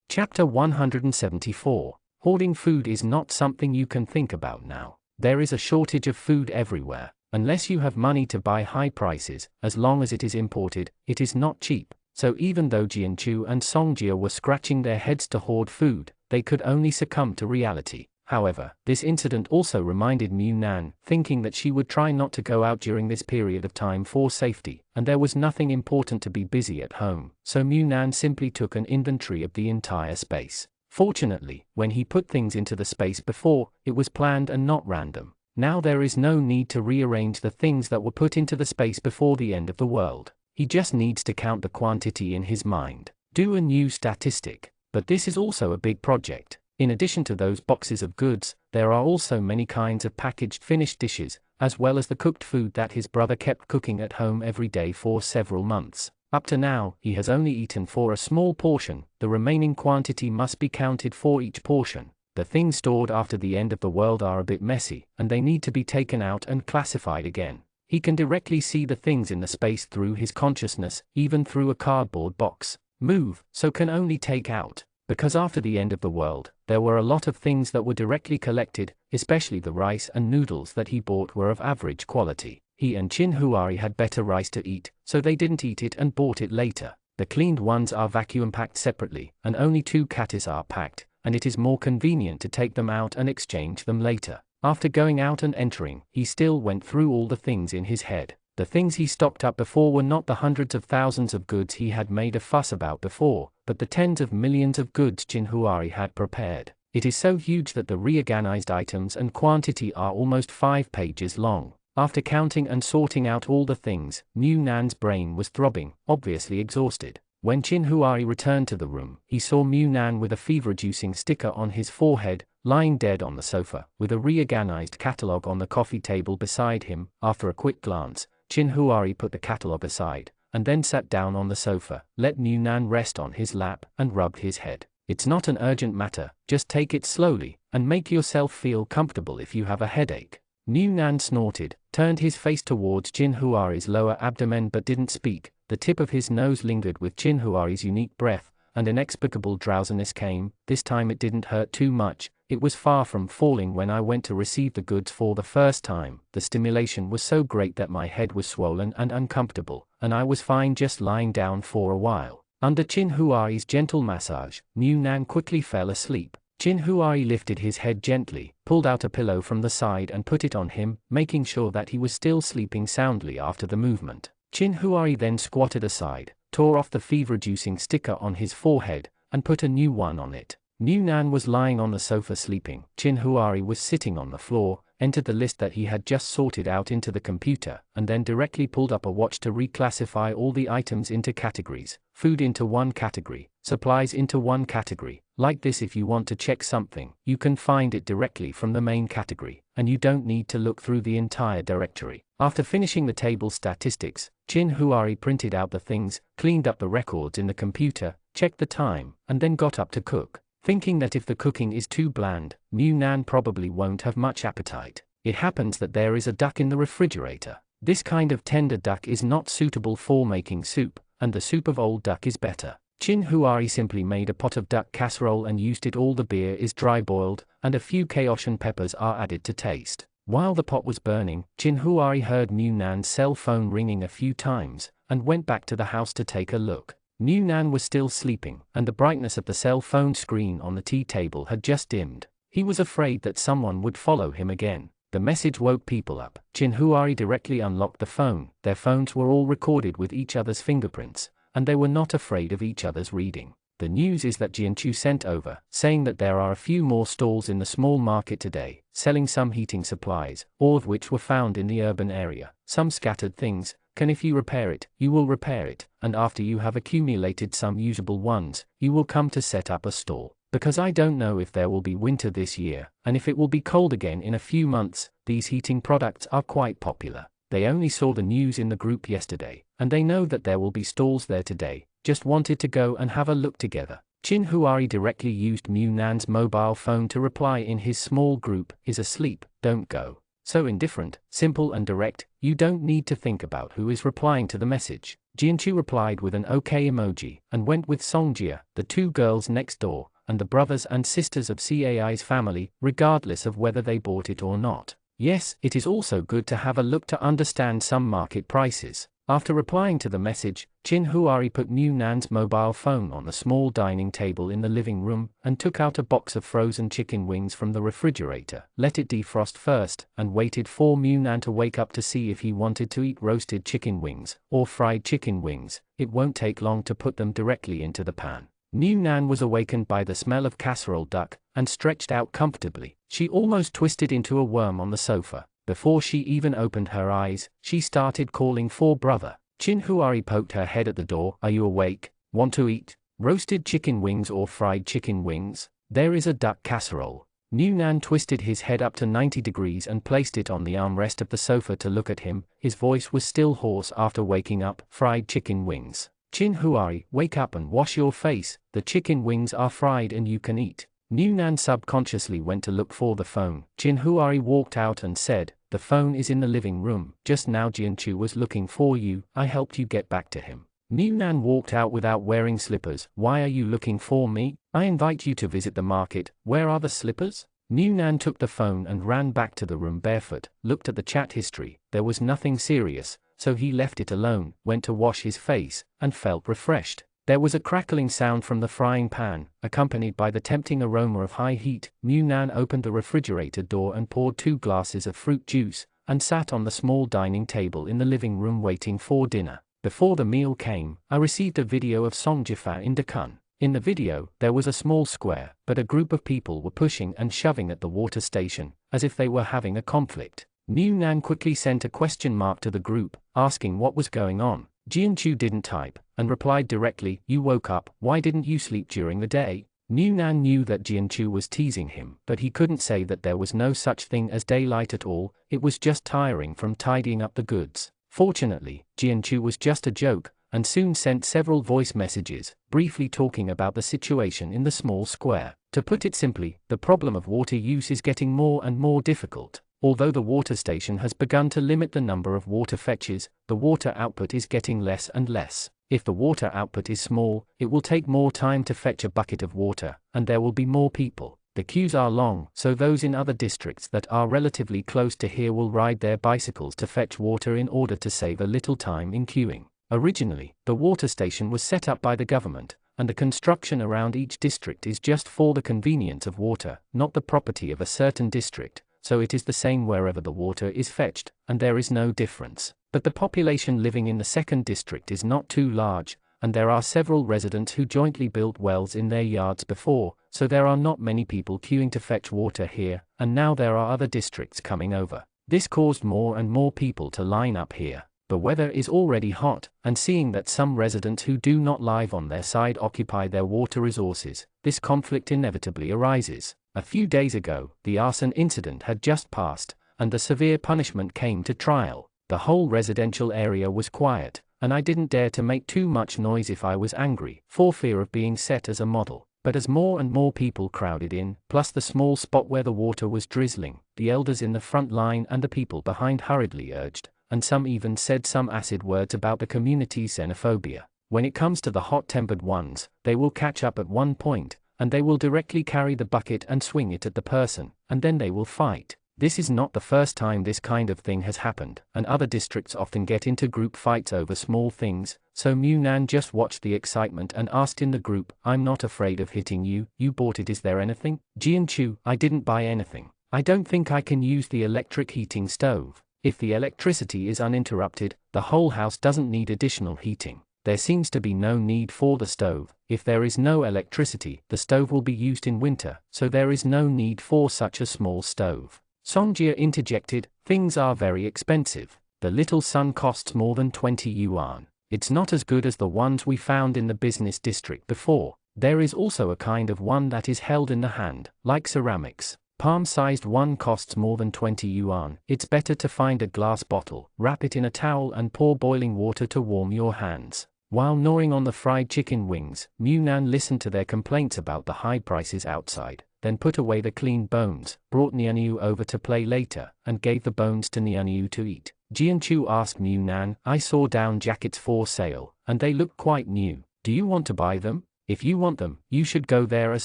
Chapter 174. Hoarding food is not something you can think about now. There is a shortage of food everywhere. Unless you have money to buy high prices, as long as it is imported, it is not cheap. So even though Jianchu and Songjia were scratching their heads to hoard food, they could only succumb to reality. However, this incident also reminded Nan, thinking that she would try not to go out during this period of time for safety, and there was nothing important to be busy at home, so Nan simply took an inventory of the entire space. Fortunately, when he put things into the space before, it was planned and not random. Now there is no need to rearrange the things that were put into the space before the end of the world. He just needs to count the quantity in his mind. Do a new statistic. But this is also a big project. In addition to those boxes of goods, there are also many kinds of packaged finished dishes, as well as the cooked food that his brother kept cooking at home every day for several months. Up to now, he has only eaten for a small portion. The remaining quantity must be counted for each portion. The things stored after the end of the world are a bit messy, and they need to be taken out and classified again. He can directly see the things in the space through his consciousness, even through a cardboard box. Move, so can only take out. Because after the end of the world, there were a lot of things that were directly collected, especially the rice and noodles that he bought were of average quality. He and Chin Huari had better rice to eat, so they didn't eat it and bought it later. The cleaned ones are vacuum packed separately, and only 2 catties are packed, and it is more convenient to take them out and exchange them later. After going out and entering, he still went through all the things in his head. The things he stocked up before were not the hundreds of thousands of goods he had made a fuss about before, but the tens of millions of goods Chin Huari had prepared. It is so huge that the reorganized items and quantity are almost 5 pages long. After counting and sorting out all the things, Nan's brain was throbbing, obviously exhausted. When Chin Huari returned to the room, he saw Nan with a fever-reducing sticker on his forehead, lying dead on the sofa, with a reorganized catalogue on the coffee table beside him. After a quick glance, Chin Huari put the catalogue aside, and then sat down on the sofa, let Nan rest on his lap, and rubbed his head. It's not an urgent matter, just take it slowly, and make yourself feel comfortable if you have a headache. Nan snorted, turned his face towards Chin Huari's lower abdomen but didn't speak. The tip of his nose lingered with Chin Huari's unique breath, and inexplicable drowsiness came. This time it didn't hurt too much. It was far from falling when I went to receive the goods for the first time. The stimulation was so great that my head was swollen and uncomfortable, and I was fine just lying down for a while. Under Chin Huari's gentle massage, Nan quickly fell asleep. Chin Huari lifted his head gently, pulled out a pillow from the side and put it on him, making sure that he was still sleeping soundly after the movement. Chin Huari then squatted aside, tore off the fever-reducing sticker on his forehead, and put a new one on it. Nan was lying on the sofa sleeping. Chin Huari was sitting on the floor, entered the list that he had just sorted out into the computer, and then directly pulled up a watch to reclassify all the items into categories. Food into one category, supplies into one category. Like this, if you want to check something, you can find it directly from the main category, and you don't need to look through the entire directory. After finishing the table statistics, Chin Huari printed out the things, cleaned up the records in the computer, checked the time, and then got up to cook. Thinking that if the cooking is too bland, Nan probably won't have much appetite. It happens that there is a duck in the refrigerator. This kind of tender duck is not suitable for making soup, and the soup of old duck is better. Chin Huari simply made a pot of duck casserole and used it. All the beer is dry boiled, and a few Cajun peppers are added to taste. While the pot was burning, Chin Huari heard Mu Nan's cell phone ringing a few times, and went back to the house to take a look. Mu Nan was still sleeping, and the brightness of the cell phone screen on the tea table had just dimmed. He was afraid that someone would follow him again. The message woke people up. Chin Huari directly unlocked the phone. Their phones were all recorded with each other's fingerprints, and they were not afraid of each other's reading. The news is that Jianchu sent over, saying that there are a few more stalls in the small market today, selling some heating supplies, all of which were found in the urban area. Some scattered things. If you repair it, you will repair it, and after you have accumulated some usable ones, you will come to set up a stall. Because I don't know if there will be winter this year, and if it will be cold again in a few months, these heating products are quite popular. They only saw the news in the group yesterday, and they know that there will be stalls there today, just wanted to go and have a look together. Chin Huari directly used Mu Nan's mobile phone to reply in his small group, is asleep, don't go. So indifferent, simple and direct, you don't need to think about who is replying to the message. Jianchu replied with an OK emoji, and went with Songjia, the two girls next door, and the brothers and sisters of Cai's family, regardless of whether they bought it or not. Yes, it is also good to have a look to understand some market prices. After replying to the message, Chin Huari put Mu Nan's mobile phone on the small dining table in the living room, and took out a box of frozen chicken wings from the refrigerator, let it defrost first, and waited for Mu Nan to wake up to see if he wanted to eat roasted chicken wings, or fried chicken wings. It won't take long to put them directly into the pan. Mu Nan was awakened by the smell of casserole duck, and stretched out comfortably. She almost twisted into a worm on the sofa. Before she even opened her eyes, she started calling for brother. Chin Huari poked her head at the door. Are you awake? Want to eat roasted chicken wings or fried chicken wings? There is a duck casserole. Mu Nan twisted his head up to 90 degrees and placed it on the armrest of the sofa to look at him. His voice was still hoarse after waking up. Fried chicken wings. Chin Huari, wake up and wash your face. The chicken wings are fried and you can eat. Mu Nan subconsciously went to look for the phone. Chin Huari walked out and said, the phone is in the living room. Just now Jianchu was looking for you. I helped you get back to him. Mu Nan walked out without wearing slippers. Why are you looking for me? I invite you to visit the market. Where are the slippers? Mu Nan took the phone and ran back to the room barefoot, looked at the chat history. There was nothing serious, so he left it alone, went to wash his face, and felt refreshed. There was a crackling sound from the frying pan, accompanied by the tempting aroma of high heat. Mu Nan opened the refrigerator door and poured 2 glasses of fruit juice, and sat on the small dining table in the living room waiting for dinner. Before the meal came, I received a video of Songjifa in Dakun. In the video, there was a small square, but a group of people were pushing and shoving at the water station, as if they were having a conflict. Mu Nan quickly sent a question mark to the group, asking what was going on. Jianchu didn't type, and replied directly, you woke up, why didn't you sleep during the day? Mu Nan knew that Jianchu was teasing him, but he couldn't say that there was no such thing as daylight at all. It was just tiring from tidying up the goods. Fortunately, Jianchu was just a joke, and soon sent several voice messages, briefly talking about the situation in the small square. To put it simply, the problem of water use is getting more and more difficult. Although the water station has begun to limit the number of water fetches, the water output is getting less and less. If the water output is small, it will take more time to fetch a bucket of water, and there will be more people. The queues are long, so those in other districts that are relatively close to here will ride their bicycles to fetch water in order to save a little time in queuing. Originally, the water station was set up by the government, and the construction around each district is just for the convenience of water, not the property of a certain district. So it is the same wherever the water is fetched, and there is no difference. But the population living in the second district is not too large, and there are several residents who jointly built wells in their yards before, so there are not many people queuing to fetch water here, and now there are other districts coming over. This caused more and more people to line up here. The weather is already hot, and seeing that some residents who do not live on their side occupy their water resources, this conflict inevitably arises. A few days ago, the arson incident had just passed, and the severe punishment came to trial. The whole residential area was quiet, and I didn't dare to make too much noise if I was angry, for fear of being set as a model. But as more and more people crowded in, plus the small spot where the water was drizzling, the elders in the front line and the people behind hurriedly urged, and some even said some acid words about the community's xenophobia. When it comes to the hot-tempered ones, they will catch up at one point, and they will directly carry the bucket and swing it at the person, and then they will fight. This is not the first time this kind of thing has happened, and other districts often get into group fights over small things, so Munan just watched the excitement and asked in the group, "I'm not afraid of hitting you, you bought it, is there anything?" Jianchu, "I didn't buy anything. I don't think I can use the electric heating stove. If the electricity is uninterrupted, the whole house doesn't need additional heating. There seems to be no need for the stove. If there is no electricity, the stove will be used in winter, so there is no need for such a small stove." Songjia interjected, "Things are very expensive. The little sun costs more than 20 yuan. It's not as good as the ones we found in the business district before. There is also a kind of one that is held in the hand, like ceramics. Palm-sized one costs more than 20 yuan. It's better to find a glass bottle, wrap it in a towel and pour boiling water to warm your hands." While gnawing on the fried chicken wings, Munan listened to their complaints about the high prices outside, then put away the cleaned bones, brought Nianyu over to play later, and gave the bones to Nianyu to eat. Jianchu asked Munan, "I saw down jackets for sale, and they look quite new. Do you want to buy them? If you want them, you should go there as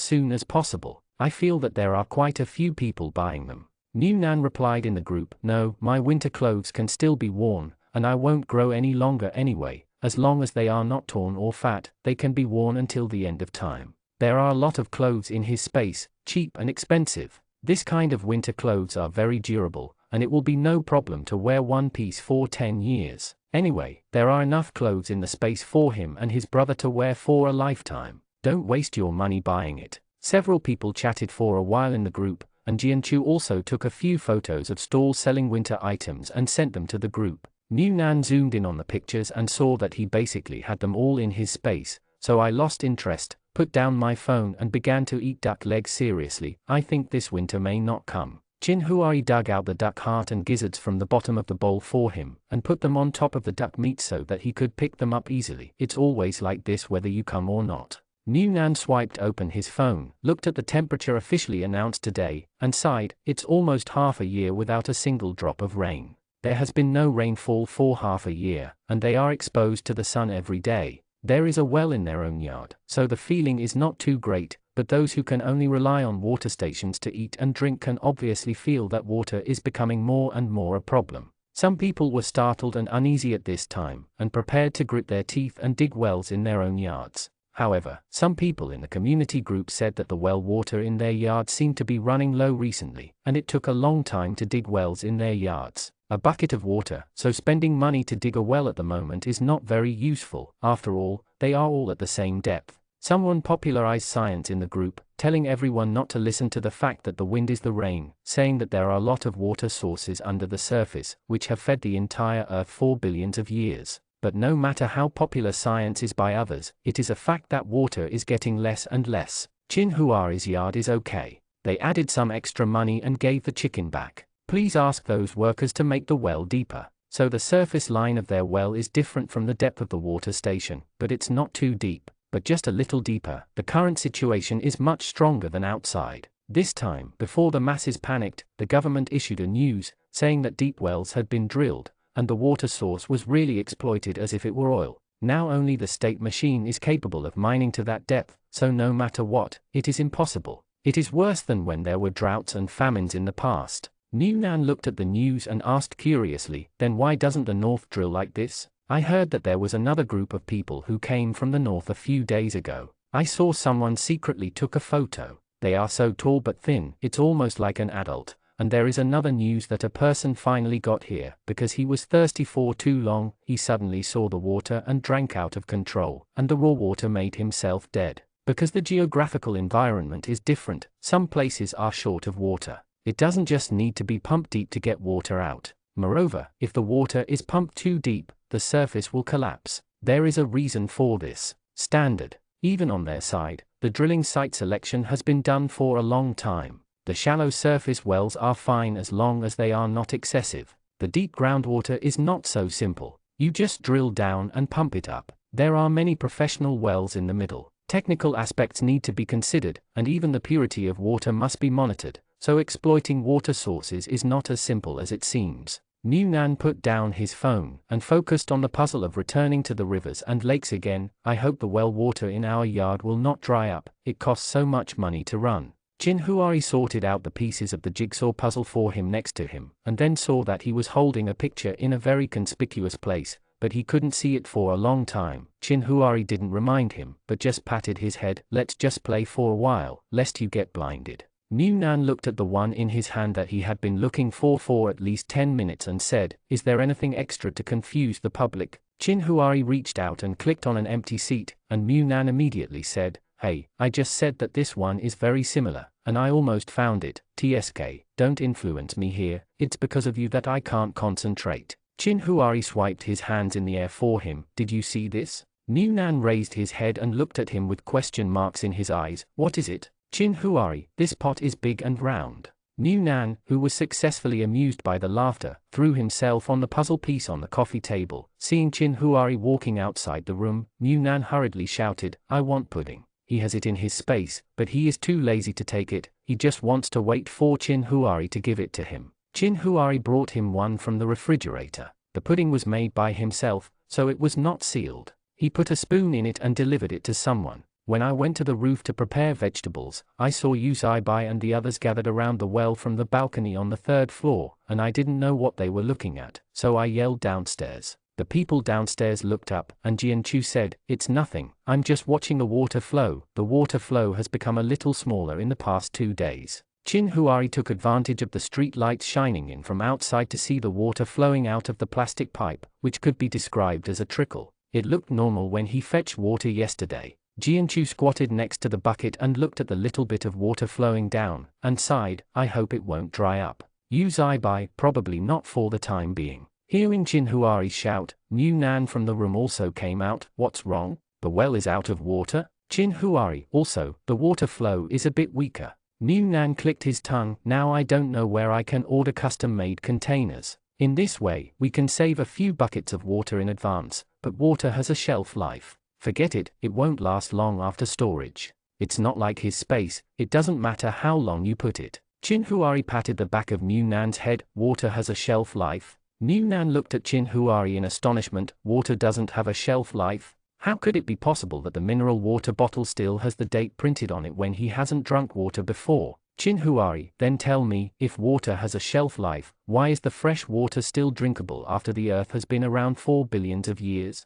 soon as possible. I feel that there are quite a few people buying them." Munan replied in the group, "No, my winter clothes can still be worn, and I won't grow any longer anyway. As long as they are not torn or fat, they can be worn until the end of time." There are a lot of clothes in his space, cheap and expensive. This kind of winter clothes are very durable, and it will be no problem to wear one piece for 10 years. Anyway, there are enough clothes in the space for him and his brother to wear for a lifetime. Don't waste your money buying it. Several people chatted for a while in the group, and Jianchu also took a few photos of stalls selling winter items and sent them to the group. Munan zoomed in on the pictures and saw that he basically had them all in his space, so I lost interest, put down my phone and began to eat duck legs seriously. I think this winter may not come. Qin Huai dug out the duck heart and gizzards from the bottom of the bowl for him, and put them on top of the duck meat so that he could pick them up easily. It's always like this whether you come or not. Munan swiped open his phone, looked at the temperature officially announced today, and sighed. It's almost half a year without a single drop of rain. There has been no rainfall for half a year, and they are exposed to the sun every day. There is a well in their own yard, so the feeling is not too great, but those who can only rely on water stations to eat and drink can obviously feel that water is becoming more and more a problem. Some people were startled and uneasy at this time, and prepared to grit their teeth and dig wells in their own yards. However, some people in the community group said that the well water in their yards seemed to be running low recently, and it took a long time to dig wells in their yards. A bucket of water, so spending money to dig a well at the moment is not very useful. After all, they are all at the same depth. Someone popularized science in the group, telling everyone not to listen to the fact that the wind is the rain, saying that there are a lot of water sources under the surface, which have fed the entire Earth for billions of years. But no matter how popular science is by others, it is a fact that water is getting less and less. Qin Huai's yard is okay. They added some extra money and gave the chicken back. Please ask those workers to make the well deeper. So the surface line of their well is different from the depth of the water station, but it's not too deep, but just a little deeper. The current situation is much stronger than outside. This time, before the masses panicked, the government issued a news, saying that deep wells had been drilled, and the water source was really exploited as if it were oil. Now only the state machine is capable of mining to that depth, so no matter what, it is impossible. It is worse than when there were droughts and famines in the past. Munan looked at the news and asked curiously, "Then why doesn't the north drill like this? I heard that there was another group of people who came from the north a few days ago. I saw someone secretly took a photo. They are so tall but thin, it's almost like an adult. And there is another news that a person finally got here because he was thirsty for too long. He suddenly saw the water and drank out of control, and the raw water made himself dead. Because the geographical environment is different, some places are short of water. It doesn't just need to be pumped deep to get water out. Moreover, if the water is pumped too deep, the surface will collapse. There is a reason for this. Standard. Even on their side, the drilling site selection has been done for a long time. The shallow surface wells are fine as long as they are not excessive. The deep groundwater is not so simple. You just drill down and pump it up. There are many professional wells in the middle. Technical aspects need to be considered, and even the purity of water must be monitored. So exploiting water sources is not as simple as it seems. New Nan put down his phone and focused on the puzzle of returning to the rivers and lakes again. I hope the well water in our yard will not dry up, it costs so much money to run. Chin Huari sorted out the pieces of the jigsaw puzzle for him next to him, and then saw that he was holding a picture in a very conspicuous place, but he couldn't see it for a long time. Chin Huari didn't remind him, but just patted his head. Let's just play for a while, lest you get blinded. New Nan looked at the one in his hand that he had been looking for at least 10 minutes and said, "Is there anything extra to confuse the public?" Chin Huari reached out and clicked on an empty seat, and New Nan immediately said, "Hey, I just said that this one is very similar, and I almost found it. TSK, don't influence me here, it's because of you that I can't concentrate." Chin Huari swiped his hands in the air for him. "Did you see this?" New Nan raised his head and looked at him with question marks in his eyes. "What is it?" "Chin Huari, this pot is big and round." New Nan, who was successfully amused by the laughter, threw himself on the puzzle piece on the coffee table. Seeing Chin Huari walking outside the room, New Nan hurriedly shouted, "I want pudding." He has it in his space, but he is too lazy to take it. He just wants to wait for Chin Huari to give it to him. Chin Huari brought him one from the refrigerator. The pudding was made by himself, so it was not sealed. He put a spoon in it and delivered it to someone. When I went to the roof to prepare vegetables, I saw Uzaibai and the others gathered around the well from the balcony on the 3rd floor, and I didn't know what they were looking at, so I yelled downstairs. The people downstairs looked up, and Jianchu said, "It's nothing, I'm just watching the water flow." The water flow has become a little smaller in the past 2 days. Chin Huari took advantage of the street lights shining in from outside to see the water flowing out of the plastic pipe, which could be described as a trickle. It looked normal when he fetched water yesterday. Jianchu squatted next to the bucket and looked at the little bit of water flowing down, and sighed, "I hope it won't dry up." Uzaibai, "Probably not for the time being." Hearing Chin Huari shout, New Nan from the room also came out. "What's wrong? The well is out of water?" Chin Huari, "Also, the water flow is a bit weaker." New Nan clicked his tongue. "Now I don't know where I can order custom-made containers. In this way, we can save a few buckets of water in advance, but water has a shelf life. Forget it, it won't last long after storage. It's not like his space, it doesn't matter how long you put it." Chin Huari patted the back of New Nan's head. "Water has a shelf life?" New Nan looked at Chin Huari in astonishment. "Water doesn't have a shelf life? How could it be possible that the mineral water bottle still has the date printed on it when he hasn't drunk water before?" Chin Huari, "Then tell me, if water has a shelf life, why is the fresh water still drinkable after the earth has been around 4 billions of years?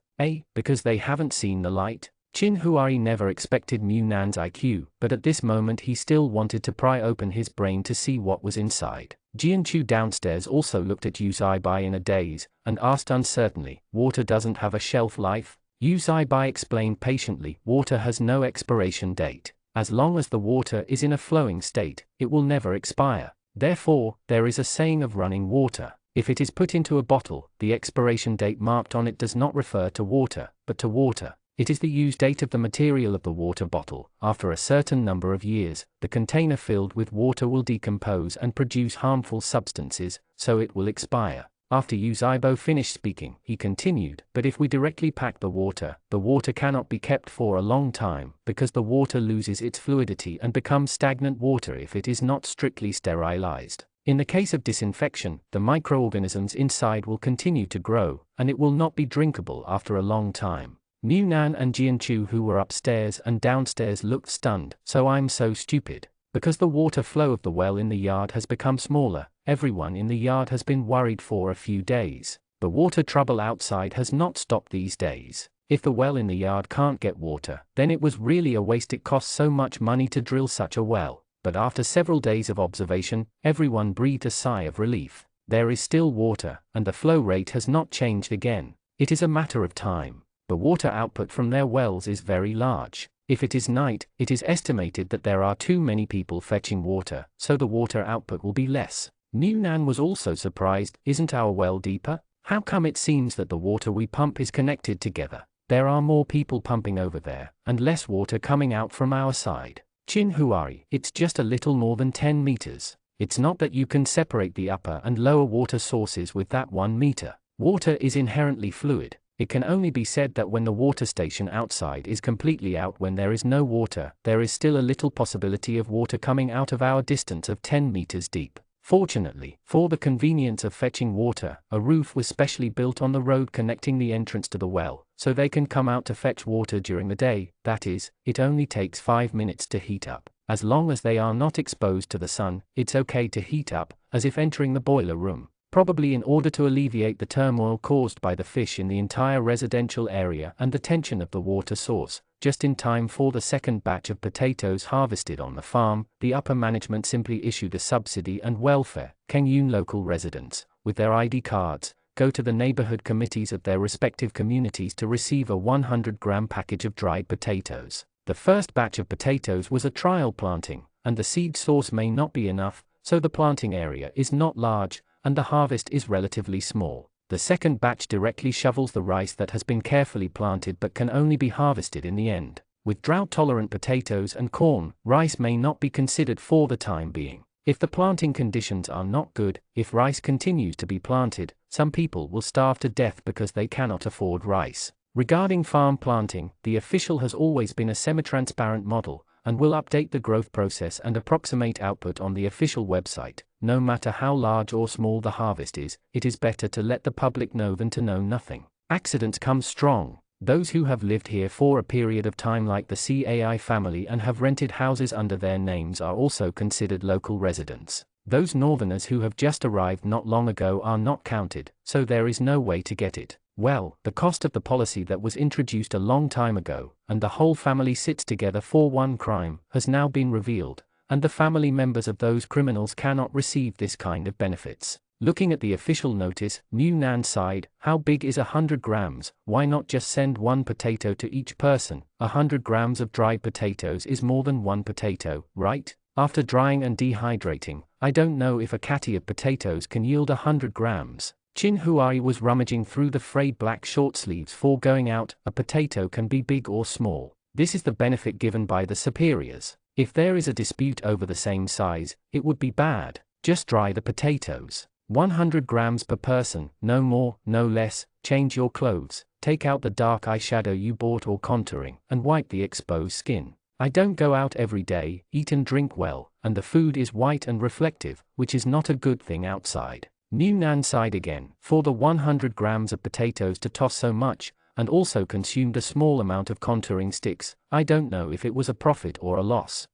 Because they haven't seen the light?" Chin Huari never expected New Nan's IQ, but at this moment he still wanted to pry open his brain to see what was inside. Jianchu downstairs also looked at Uzaibai in a daze, and asked uncertainly, "Water doesn't have a shelf life?" Uzaibai explained patiently, "Water has no expiration date. As long as the water is in a flowing state, it will never expire. Therefore, there is a saying of running water. If it is put into a bottle, the expiration date marked on it does not refer to water, but to water. It is the use date of the material of the water bottle. After a certain number of years, the container filled with water will decompose and produce harmful substances, so it will expire." After Uzaibai finished speaking, he continued, "But if we directly pack the water cannot be kept for a long time, because the water loses its fluidity and becomes stagnant water if it is not strictly sterilized. In the case of disinfection, the microorganisms inside will continue to grow, and it will not be drinkable after a long time." New Nan and Jianchu, who were upstairs and downstairs, looked stunned. "So I'm so stupid. Because the water flow of the well in the yard has become smaller, everyone in the yard has been worried for a few days. The water trouble outside has not stopped these days. If the well in the yard can't get water, then it was really a waste. It costs so much money to drill such a well." But after several days of observation, everyone breathed a sigh of relief. There is still water, and the flow rate has not changed again. It is a matter of time. The water output from their wells is very large. If it is night, it is estimated that there are too many people fetching water, so the water output will be less. New Nan was also surprised. "Isn't our well deeper? How come it seems that the water we pump is connected together? There are more people pumping over there, and less water coming out from our side." Chin Huari, "It's just a little more than 10 meters. It's not that you can separate the upper and lower water sources with that 1 meter. Water is inherently fluid. It can only be said that when the water station outside is completely out, when there is no water, there is still a little possibility of water coming out of our distance of 10 meters deep. Fortunately, for the convenience of fetching water, a roof was specially built on the road connecting the entrance to the well, so they can come out to fetch water during the day. That is, it only takes 5 minutes to heat up. As long as they are not exposed to the sun, it's okay to heat up, as if entering the boiler room. Probably in order to alleviate the turmoil caused by the fish in the entire residential area and the tension of the water source. Just in time for the second batch of potatoes harvested on the farm, the upper management simply issued a subsidy and welfare. Kengyun local residents, with their ID cards, go to the neighborhood committees of their respective communities to receive a 100-gram package of dried potatoes. The first batch of potatoes was a trial planting, and the seed source may not be enough, so the planting area is not large, and the harvest is relatively small. The second batch directly shovels the rice that has been carefully planted but can only be harvested in the end. With drought-tolerant potatoes and corn, rice may not be considered for the time being. If the planting conditions are not good, if rice continues to be planted, some people will starve to death because they cannot afford rice. Regarding farm planting, the official has always been a semi-transparent model, and will update the growth process and approximate output on the official website. No matter how large or small the harvest is, it is better to let the public know than to know nothing. Accidents come strong. Those who have lived here for a period of time, like the CAI family, and have rented houses under their names are also considered local residents. Those northerners who have just arrived not long ago are not counted, so there is no way to get it. Well, the cost of the policy that was introduced a long time ago, and the whole family sits together for one crime, has now been revealed, and the family members of those criminals cannot receive this kind of benefits. Looking at the official notice, Mu Nan sighed. How big is 100 grams? Why not just send one potato to each person? 100 grams of dried potatoes is more than one potato, right? After drying and dehydrating, I don't know if a catty of potatoes can yield 100 grams. Chin Huai was rummaging through the frayed black short sleeves for going out. A potato can be big or small. This is the benefit given by the superiors. If there is a dispute over the same size, it would be bad. Just dry the potatoes. 100 grams per person, no more, no less. Change your clothes, take out the dark eyeshadow you bought or contouring, and wipe the exposed skin. I don't go out every day, eat and drink well, and the food is white and reflective, which is not a good thing outside. Mu Nan sighed again. For the 100 grams of potatoes to toss so much, and also consumed a small amount of contouring sticks, I don't know if it was a profit or a loss.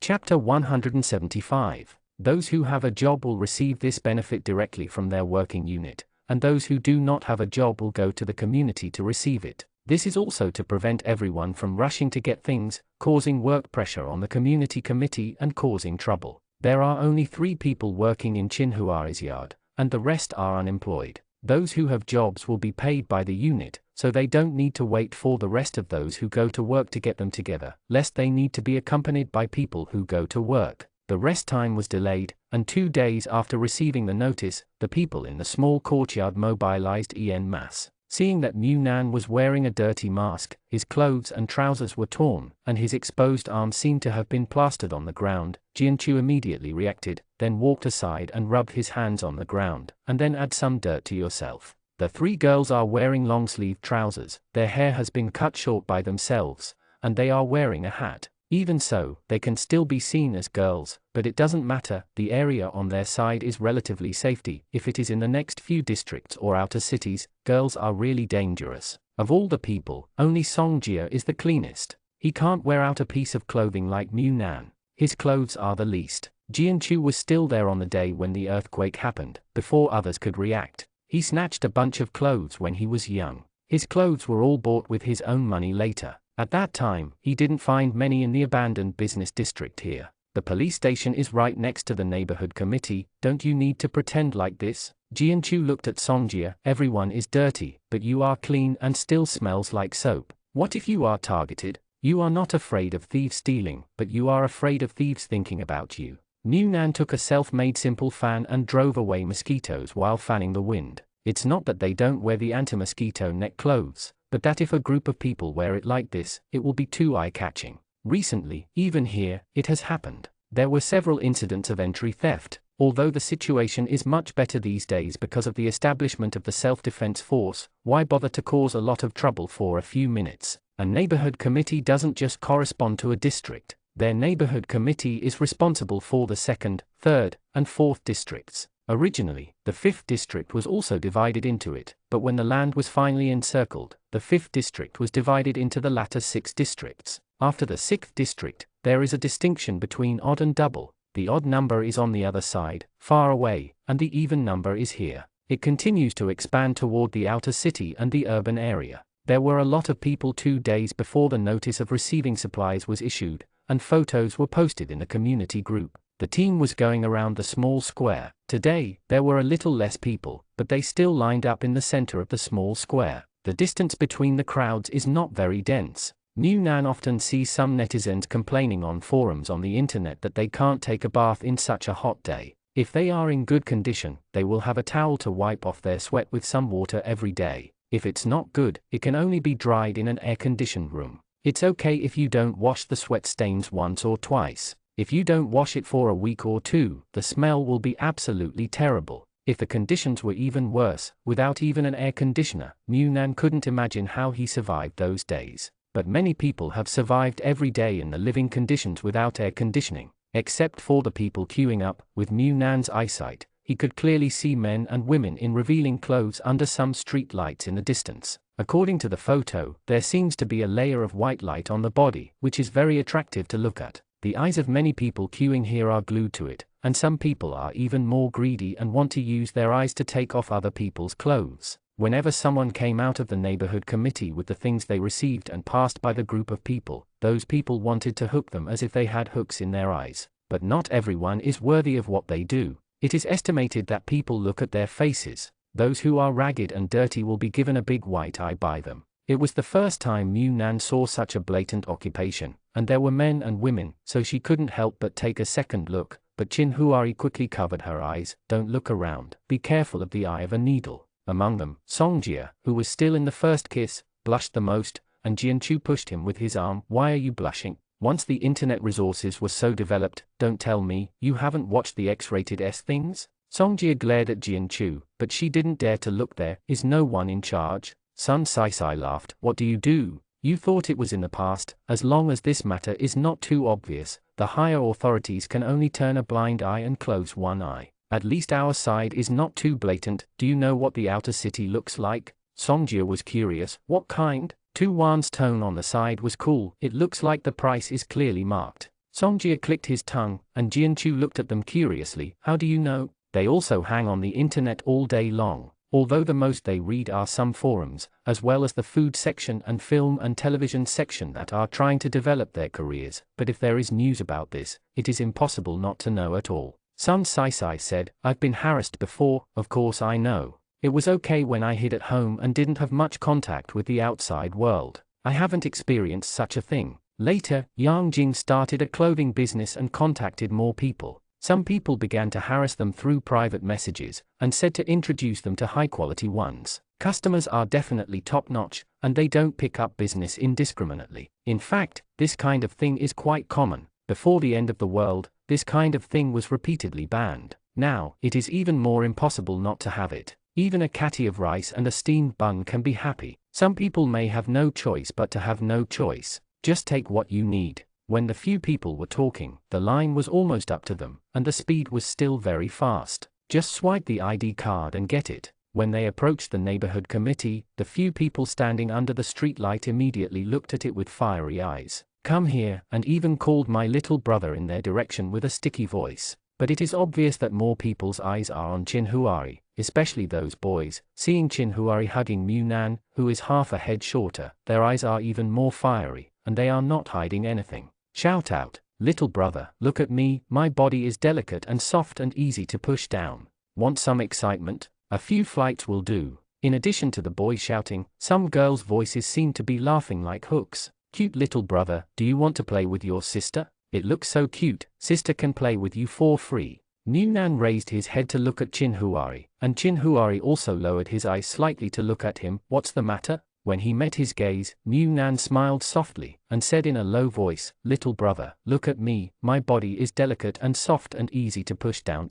Chapter 175. Those who have a job will receive this benefit directly from their working unit, and those who do not have a job will go to the community to receive it. This is also to prevent everyone from rushing to get things, causing work pressure on the community committee and causing trouble. There are only 3 people working in Chin Huai's yard, and the rest are unemployed. Those who have jobs will be paid by the unit, so they don't need to wait for the rest of those who go to work to get them together, lest they need to be accompanied by people who go to work. The rest time was delayed, and 2 days after receiving the notice, the people in the small courtyard mobilized en masse. Seeing that Mu Nan was wearing a dirty mask, his clothes and trousers were torn, and his exposed arm seemed to have been plastered on the ground, Jianchu immediately reacted, then walked aside and rubbed his hands on the ground, and then add some dirt to yourself. The 3 girls are wearing long-sleeved trousers, their hair has been cut short by themselves, and they are wearing a hat. Even so, they can still be seen as girls, but it doesn't matter, the area on their side is relatively safety. If it is in the next few districts or outer cities, girls are really dangerous. Of all the people, only Songjia is the cleanest. He can't wear out a piece of clothing like Mu Nan. His clothes are the least. Jianchu was still there on the day when the earthquake happened, before others could react. He snatched a bunch of clothes when he was young. His clothes were all bought with his own money later. At that time, he didn't find many in the abandoned business district here. The police station is right next to the neighborhood committee. Don't you need to pretend like this? Jianchu looked at Songjia. Everyone is dirty, but you are clean and still smells like soap. What if you are targeted? You are not afraid of thieves stealing, but you are afraid of thieves thinking about you. Mu Nan took a self-made simple fan and drove away mosquitoes while fanning the wind. It's not that they don't wear the anti-mosquito net clothes, but that if a group of people wear it like this, it will be too eye-catching. Recently, even here, it has happened. There were several incidents of entry theft, although the situation is much better these days because of the establishment of the self-defense force. Why bother to cause a lot of trouble for a few minutes? A neighborhood committee doesn't just correspond to a district. Their neighborhood committee is responsible for the 2nd, 3rd, and 4th districts. Originally, the 5th district was also divided into it, but when the land was finally encircled, the 5th district was divided into the latter 6 districts. After the 6th district, there is a distinction between odd and double. The odd number is on the other side, far away, and the even number is here. It continues to expand toward the outer city and the urban area. There were a lot of people 2 days before the notice of receiving supplies was issued, and photos were posted in the community group. The team was going around the small square. Today, there were a little less people, but they still lined up in the center of the small square. The distance between the crowds is not very dense. Nan often sees some netizens complaining on forums on the internet that they can't take a bath in such a hot day. If they are in good condition, they will have a towel to wipe off their sweat with some water every day. If it's not good, it can only be dried in an air-conditioned room. It's okay if you don't wash the sweat stains once or twice. If you don't wash it for a week or 2, the smell will be absolutely terrible. If the conditions were even worse, without even an air conditioner, Nan couldn't imagine how he survived those days. But many people have survived every day in the living conditions without air conditioning. Except for the people queuing up. With Nan's eyesight, he could clearly see men and women in revealing clothes under some street lights in the distance. According to the photo, there seems to be a layer of white light on the body, which is very attractive to look at. The eyes of many people queuing here are glued to it, and some people are even more greedy and want to use their eyes to take off other people's clothes. Whenever someone came out of the neighborhood committee with the things they received and passed by the group of people, those people wanted to hook them as if they had hooks in their eyes. But not everyone is worthy of what they do. It is estimated that people look at their faces. Those who are ragged and dirty will be given a big white eye by them. It was the first time Nan saw such a blatant occupation, and there were men and women, so she couldn't help but take a second look, but Chinhuari quickly covered her eyes. Don't look around, be careful of the eye of a needle. Among them, Songjia, who was still in the first kiss, blushed the most, and Jianchu pushed him with his arm. Why are you blushing? Once the internet resources were so developed, don't tell me, you haven't watched the X-rated S things? Songjia glared at Jianchu, but she didn't dare to look there. Is no one in charge? Sun Saisai laughed. What do? You thought it was in the past. As long as this matter is not too obvious, the higher authorities can only turn a blind eye and close one eye. At least our side is not too blatant. Do you know what the outer city looks like? Songjia was curious. What kind? Tu Wan's tone on the side was cool. It looks like the price is clearly marked. Songjia clicked his tongue, and Jianchu looked at them curiously. How do you know? They also hang on the internet all day long. Although the most they read are some forums, as well as the food section and film and television section that are trying to develop their careers. But if there is news about this, it is impossible not to know at all. Sun Saisai said, I've been harassed before. Of course I know. It was okay when I hid at home and didn't have much contact with the outside world. I haven't experienced such a thing. Later, Yang Jing started a clothing business and contacted more people. Some people began to harass them through private messages, and said to introduce them to high-quality ones. Customers are definitely top-notch, and they don't pick up business indiscriminately. In fact, this kind of thing is quite common. Before the end of the world, this kind of thing was repeatedly banned. Now, it is even more impossible not to have it. Even a catty of rice and a steamed bun can be happy. Some people may have no choice but to have no choice. Just take what you need. When the few people were talking, the line was almost up to them, and the speed was still very fast. Just swipe the ID card and get it. When they approached the neighborhood committee, the few people standing under the street light immediately looked at it with fiery eyes. Come here, and even called my little brother in their direction with a sticky voice. But it is obvious that more people's eyes are on Chinhuari, especially those boys. Seeing Chinhuari hugging Nan, who is half a head shorter, their eyes are even more fiery, and they are not hiding anything. Shout out, little brother, look at me, my body is delicate and soft and easy to push down. Want some excitement? A few flights will do. In addition to the boys shouting, some girls' voices seem to be laughing like hooks. Cute little brother, do you want to play with your sister? It looks so cute, sister can play with you for free. Nan raised his head to look at Chinhuari, and Chinhuari also lowered his eyes slightly to look at him. What's the matter? When he met his gaze, Nan smiled softly, and said in a low voice, little brother, look at me, my body is delicate and soft and easy to push down.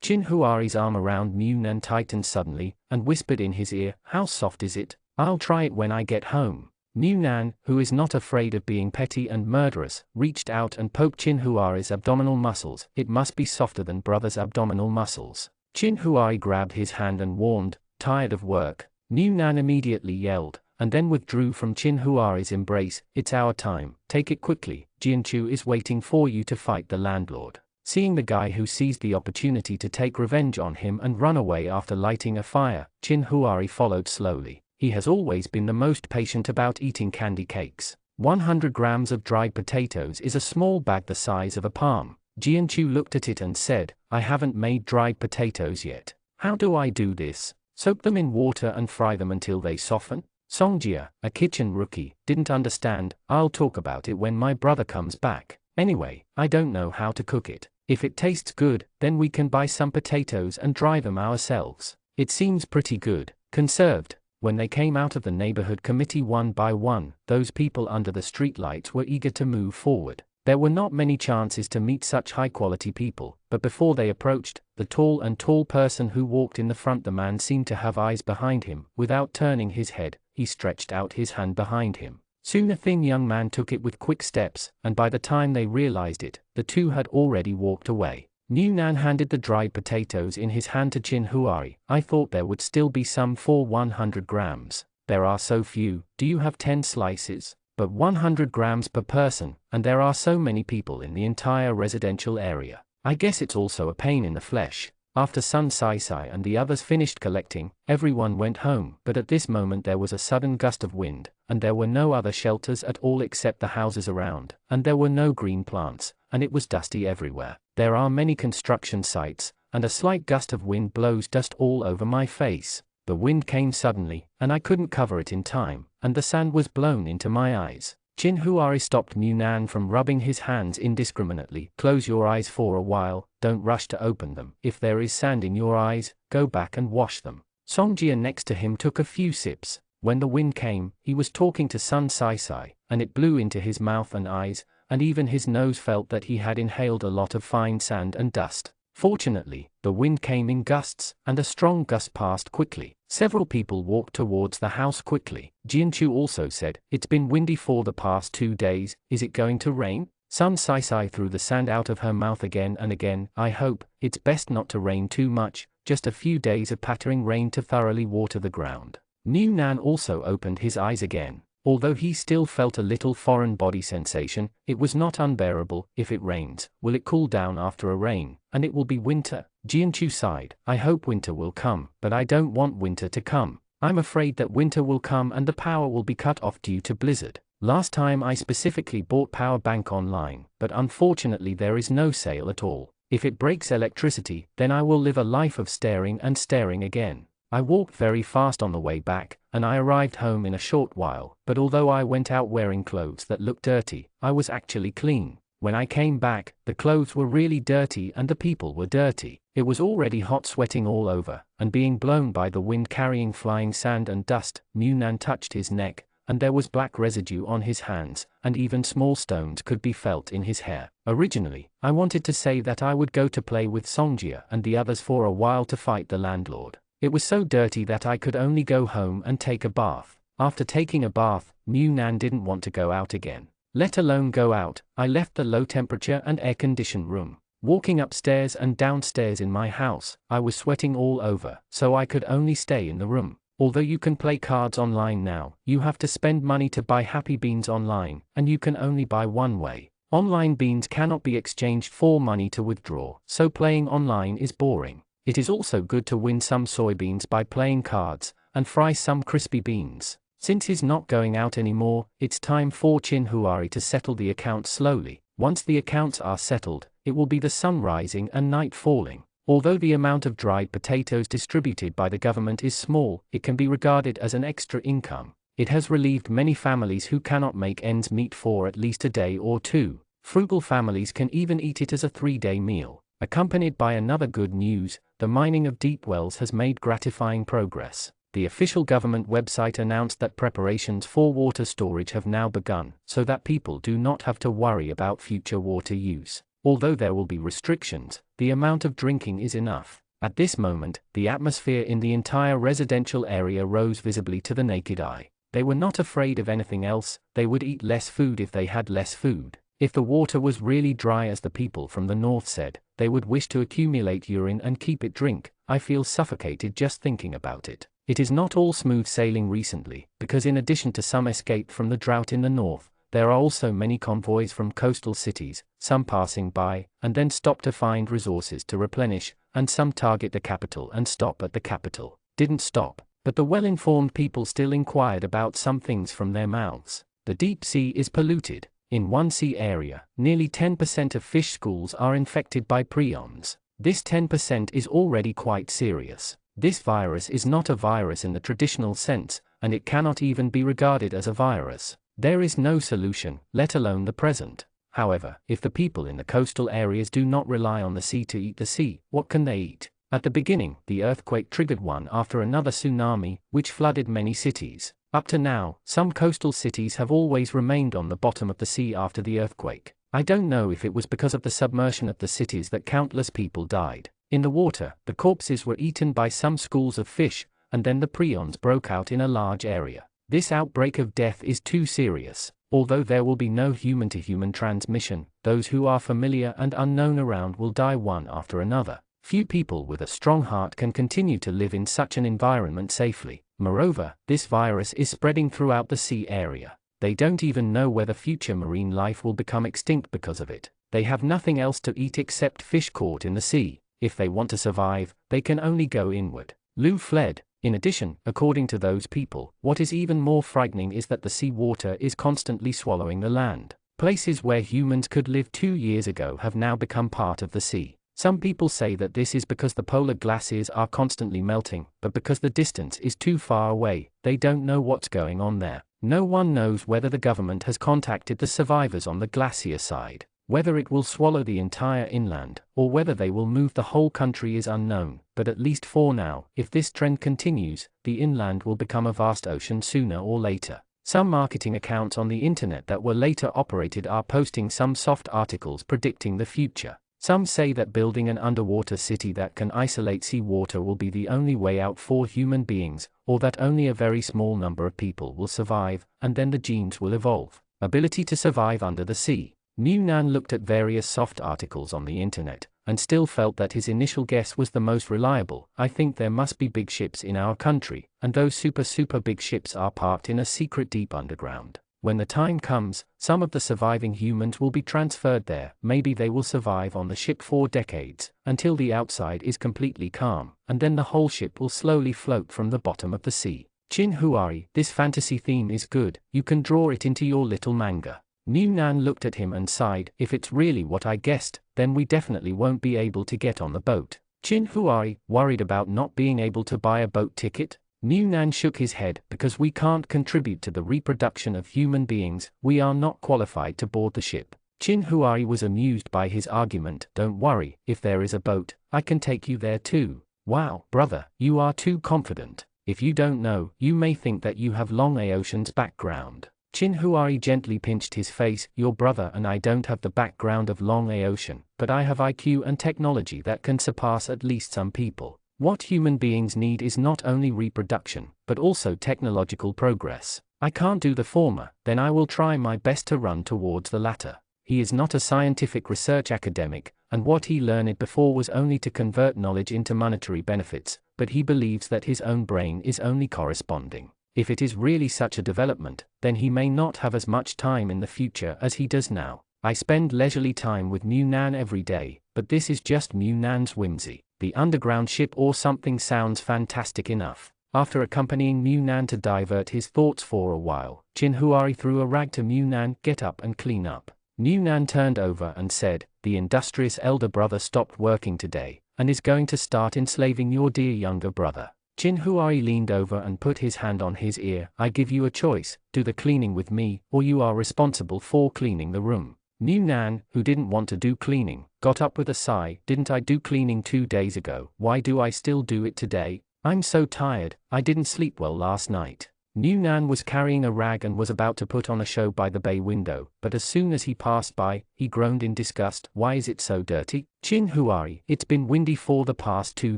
Chinhuari's arm around Nan tightened suddenly, and whispered in his ear, how soft is it? I'll try it when I get home. New Nan, who is not afraid of being petty and murderous, reached out and poked Chin Huari's abdominal muscles. It must be softer than brother's abdominal muscles. Chin Huari grabbed his hand and warned, tired of work. New Nan immediately yelled, and then withdrew from Chin Huari's embrace. It's our time, take it quickly, Jianchu is waiting for you to fight the landlord. Seeing the guy who seized the opportunity to take revenge on him and run away after lighting a fire, Chin Huari followed slowly. He has always been the most patient about eating candy cakes. 100 grams of dried potatoes is a small bag the size of a palm. Jianchu looked at it and said, I haven't made dried potatoes yet. How do I do this? Soak them in water and fry them until they soften? Songjia, a kitchen rookie, didn't understand. I'll talk about it when my brother comes back. Anyway, I don't know how to cook it. If it tastes good, then we can buy some potatoes and dry them ourselves. It seems pretty good. Conserved. When they came out of the neighborhood committee one by one, those people under the streetlights were eager to move forward. There were not many chances to meet such high-quality people, but before they approached, the tall person who walked in the front, the man seemed to have eyes behind him. Without turning his head, he stretched out his hand behind him. Soon a thin young man took it with quick steps, and by the time they realized it, the two had already walked away. New Nan handed the dried potatoes in his hand to Chin Huari. I thought there would still be some for 100 grams. There are so few. Do you have 10 slices? But 100 grams per person, and there are so many people in the entire residential area. I guess it's also a pain in the flesh. After Sun Sai Sai and the others finished collecting, everyone went home. But at this moment there was a sudden gust of wind, and there were no other shelters at all except the houses around, and there were no green plants, and it was dusty everywhere. There are many construction sites, and a slight gust of wind blows dust all over my face. The wind came suddenly, and I couldn't cover it in time, and the sand was blown into my eyes. Chin Huari stopped New Nan from rubbing his hands indiscriminately. Close your eyes for a while, don't rush to open them. If there is sand in your eyes, go back and wash them. Songjia next to him took a few sips. When the wind came, he was talking to Sun Sai Sai, and it blew into his mouth and eyes, and even his nose felt that he had inhaled a lot of fine sand and dust. Fortunately, the wind came in gusts, and a strong gust passed quickly. Several people walked towards the house quickly. Jianchu also said, it's been windy for the past 2 days, is it going to rain? Sun Sai Sai threw the sand out of her mouth again and again. I hope, it's best not to rain too much, just a few days of pattering rain to thoroughly water the ground. New Nan also opened his eyes again. Although he still felt a little foreign body sensation, it was not unbearable. If it rains, will it cool down after a rain, and it will be winter? Jianchu sighed. I hope winter will come, but I don't want winter to come. I'm afraid that winter will come and the power will be cut off due to blizzard. Last time I specifically bought power bank online, but unfortunately there is no sale at all. If it breaks electricity, then I will live a life of staring and staring again. I walked very fast on the way back, and I arrived home in a short while, but although I went out wearing clothes that looked dirty, I was actually clean. When I came back, the clothes were really dirty and the people were dirty. It was already hot, sweating all over, and being blown by the wind carrying flying sand and dust. New Nan touched his neck, and there was black residue on his hands, and even small stones could be felt in his hair. Originally, I wanted to say that I would go to play with Songjia and the others for a while to fight the landlord. It was so dirty that I could only go home and take a bath. After taking a bath, New Nan didn't want to go out again. Let alone go out. I left the low temperature and air-conditioned room. Walking upstairs and downstairs in my house, I was sweating all over, so I could only stay in the room. Although you can play cards online now, you have to spend money to buy happy beans online, and you can only buy one way. Online beans cannot be exchanged for money to withdraw, so playing online is boring. It is also good to win some soybeans by playing cards, and fry some crispy beans. Since he's not going out anymore, it's time for Chin Huari to settle the accounts slowly. Once the accounts are settled, it will be the sun rising and night falling. Although the amount of dried potatoes distributed by the government is small, it can be regarded as an extra income. It has relieved many families who cannot make ends meet for at least a day or two. Frugal families can even eat it as a 3-day meal. Accompanied by another good news, the mining of deep wells has made gratifying progress. The official government website announced that preparations for water storage have now begun, so that people do not have to worry about future water use. Although there will be restrictions, the amount of drinking is enough. At this moment, the atmosphere in the entire residential area rose visibly to the naked eye. They were not afraid of anything else. They would eat less food if they had less food. If the water was really dry, as the people from the north said, they would wish to accumulate urine and keep it drink. I feel suffocated just thinking about it. It is not all smooth sailing recently, because in addition to some escaped from the drought in the north, there are also many convoys from coastal cities, some passing by, and then stop to find resources to replenish, and some target the capital and stop at the capital. Didn't stop, but the well-informed people still inquired about some things from their mouths. The deep sea is polluted. In one sea area, nearly 10% of fish schools are infected by prions. This 10% is already quite serious. This virus is not a virus in the traditional sense, and it cannot even be regarded as a virus. There is no solution, let alone the present. However, if the people in the coastal areas do not rely on the sea to eat the sea, what can they eat? At the beginning, the earthquake triggered one after another tsunami, which flooded many cities. Up to now, some coastal cities have always remained on the bottom of the sea after the earthquake. I don't know if it was because of the submersion of the cities that countless people died. In the water, the corpses were eaten by some schools of fish, and then the prions broke out in a large area. This outbreak of death is too serious. Although there will be no human-to-human transmission, those who are familiar and unknown around will die one after another. Few people with a strong heart can continue to live in such an environment safely. Moreover, this virus is spreading throughout the sea area. They don't even know whether future marine life will become extinct because of it. They have nothing else to eat except fish caught in the sea. If they want to survive, they can only go inward. Lou fled. In addition, according to those people, what is even more frightening is that the sea water is constantly swallowing the land. Places where humans could live 2 years ago have now become part of the sea. Some people say that this is because the polar glaciers are constantly melting, but because the distance is too far away, they don't know what's going on there. No one knows whether the government has contacted the survivors on the glacier side. Whether it will swallow the entire inland, or whether they will move the whole country is unknown, but at least for now, if this trend continues, the inland will become a vast ocean sooner or later. Some marketing accounts on the internet that were later operated are posting some soft articles predicting the future. Some say that building an underwater city that can isolate seawater will be the only way out for human beings, or that only a very small number of people will survive, and then the genes will evolve. Ability to survive under the sea. Noonan looked at various soft articles on the internet, and still felt that his initial guess was the most reliable. I think there must be big ships in our country, and those super big ships are parked in a secret deep underground. When the time comes, some of the surviving humans will be transferred there. Maybe they will survive on the ship for decades, until the outside is completely calm, and then the whole ship will slowly float from the bottom of the sea. Chin Huari, this fantasy theme is good, you can draw it into your little manga. Noonan looked at him and sighed. If it's really what I guessed, then we definitely won't be able to get on the boat. Chin Huari, worried about not being able to buy a boat ticket? Noonan shook his head. Because we can't contribute to the reproduction of human beings, we are not qualified to board the ship. Chin Huari was amused by his argument. Don't worry, if there is a boat, I can take you there too. Wow, brother, you are too confident. If you don't know, you may think that you have Long Aocean's background. Chin Huari gently pinched his face. Your brother and I don't have the background of Long Aocean, but I have IQ and technology that can surpass at least some people. What human beings need is not only reproduction, but also technological progress. I can't do the former, then I will try my best to run towards the latter. He is not a scientific research academic, and what he learned before was only to convert knowledge into monetary benefits, but he believes that his own brain is only corresponding. If it is really such a development, then he may not have as much time in the future as he does now. I spend leisurely time with Noonan every day, but this is just Noonan's whimsy. The underground ship or something sounds fantastic enough. After accompanying Noonan to divert his thoughts for a while, Chin Huari threw a rag to Noonan. Get up and clean up. Noonan turned over and said, the industrious elder brother stopped working today, and is going to start enslaving your dear younger brother. Chin Huari leaned over and put his hand on his ear. I give you a choice, do the cleaning with me, or you are responsible for cleaning the room. Noonan, who didn't want to do cleaning, got up with a sigh. Didn't I do cleaning 2 days ago? Why do I still do it today? I'm so tired, I didn't sleep well last night. Noonan was carrying a rag and was about to put on a show by the bay window, but as soon as he passed by, he groaned in disgust. Why is it so dirty? Chin Huari, it's been windy for the past 2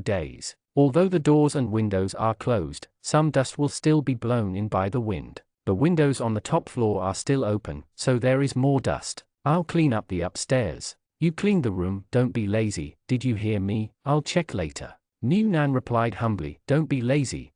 days. Although the doors and windows are closed, some dust will still be blown in by the wind. The windows on the top floor are still open, so there is more dust. I'll clean up the upstairs. You cleaned the room, don't be lazy, did you hear me? I'll check later. New Nan replied humbly, don't be lazy,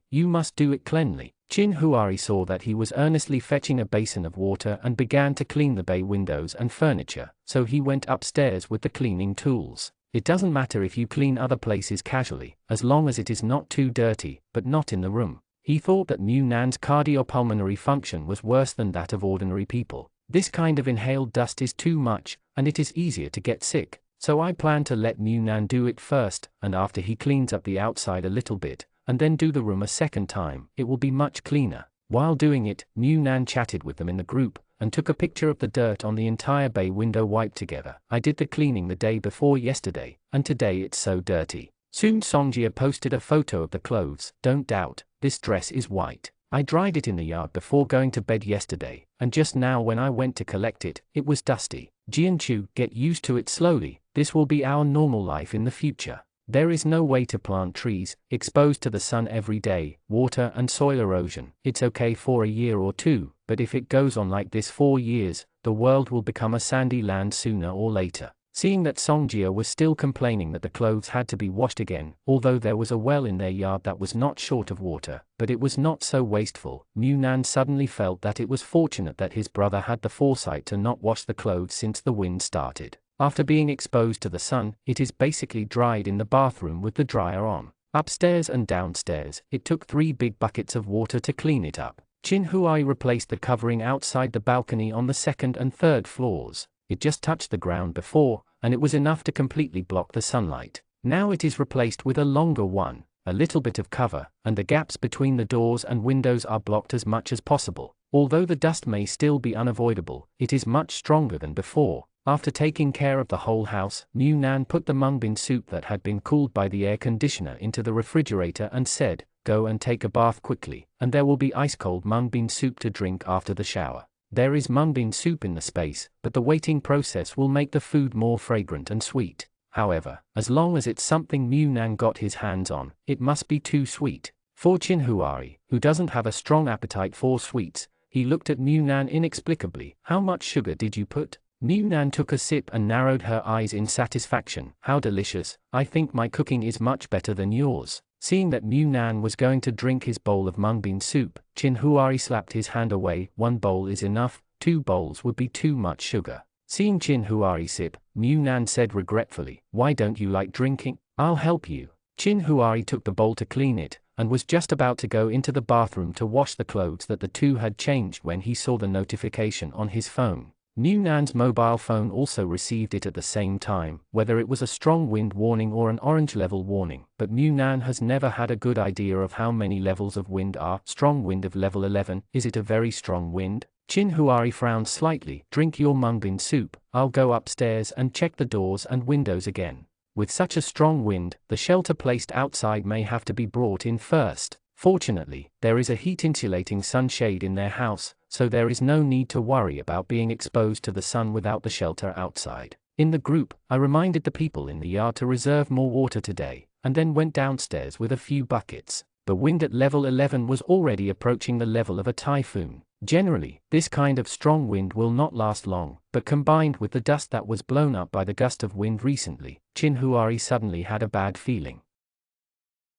you must do it cleanly. Chin Huari saw that he was earnestly fetching a basin of water and began to clean the bay windows and furniture, so he went upstairs with the cleaning tools. It doesn't matter if you clean other places casually, as long as it is not too dirty, but not in the room. He thought that New Nan's cardiopulmonary function was worse than that of ordinary people. This kind of inhaled dust is too much, and it is easier to get sick, so I plan to let New Nan do it first, and after he cleans up the outside a little bit, and then do the room a second time, it will be much cleaner. While doing it, New Nan chatted with them in the group, and took a picture of the dirt on the entire bay window wiped together. I did the cleaning the day before yesterday, and today it's so dirty. Soon Songjia posted a photo of the clothes. Don't doubt, this dress is white. I dried it in the yard before going to bed yesterday, and just now when I went to collect it, it was dusty. Jianchu, get used to it slowly, this will be our normal life in the future. There is no way to plant trees, exposed to the sun every day, water and soil erosion. It's okay for a year or two, but if it goes on like this for years, the world will become a sandy land sooner or later. Seeing that Songjia was still complaining that the clothes had to be washed again, although there was a well in their yard that was not short of water, but it was not so wasteful, New Nan suddenly felt that it was fortunate that his brother had the foresight to not wash the clothes since the wind started. After being exposed to the sun, it is basically dried in the bathroom with the dryer on. Upstairs and downstairs, it took 3 big buckets of water to clean it up. Chin Huai replaced the covering outside the balcony on the 2nd and 3rd floors. It just touched the ground before, and it was enough to completely block the sunlight. Now it is replaced with a longer one, a little bit of cover, and the gaps between the doors and windows are blocked as much as possible. Although the dust may still be unavoidable, it is much stronger than before. After taking care of the whole house, New Nan put the mung bean soup that had been cooled by the air conditioner into the refrigerator and said, go and take a bath quickly, and there will be ice-cold mung bean soup to drink after the shower. There is mung bean soup in the space, but the waiting process will make the food more fragrant and sweet. However, as long as it's something New Nan got his hands on, it must be too sweet. For Chin Huari, who doesn't have a strong appetite for sweets, he looked at New Nan inexplicably. How much sugar did you put? New Nan took a sip and narrowed her eyes in satisfaction. How delicious, I think my cooking is much better than yours. Seeing that New Nan was going to drink his bowl of mung bean soup, Chin Huari slapped his hand away. 1 bowl is enough, 2 bowls would be too much sugar. Seeing Chin Huari sip, New Nan said regretfully, why don't you like drinking? I'll help you. Chin Huari took the bowl to clean it, and was just about to go into the bathroom to wash the clothes that the two had changed when he saw the notification on his phone. New Nan's mobile phone also received it at the same time, whether it was a strong wind warning or an orange level warning, but New Nan has never had a good idea of how many levels of wind are. Strong wind of level 11, is it a very strong wind? Chin Huari frowned slightly. Drink your mung bean soup, I'll go upstairs and check the doors and windows again. With such a strong wind, the shelter placed outside may have to be brought in first. Fortunately, there is a heat-insulating sunshade in their house, so there is no need to worry about being exposed to the sun without the shelter outside. In the group, I reminded the people in the yard to reserve more water today, and then went downstairs with a few buckets. The wind at level 11 was already approaching the level of a typhoon. Generally, this kind of strong wind will not last long, but combined with the dust that was blown up by the gust of wind recently, Chin Huari suddenly had a bad feeling.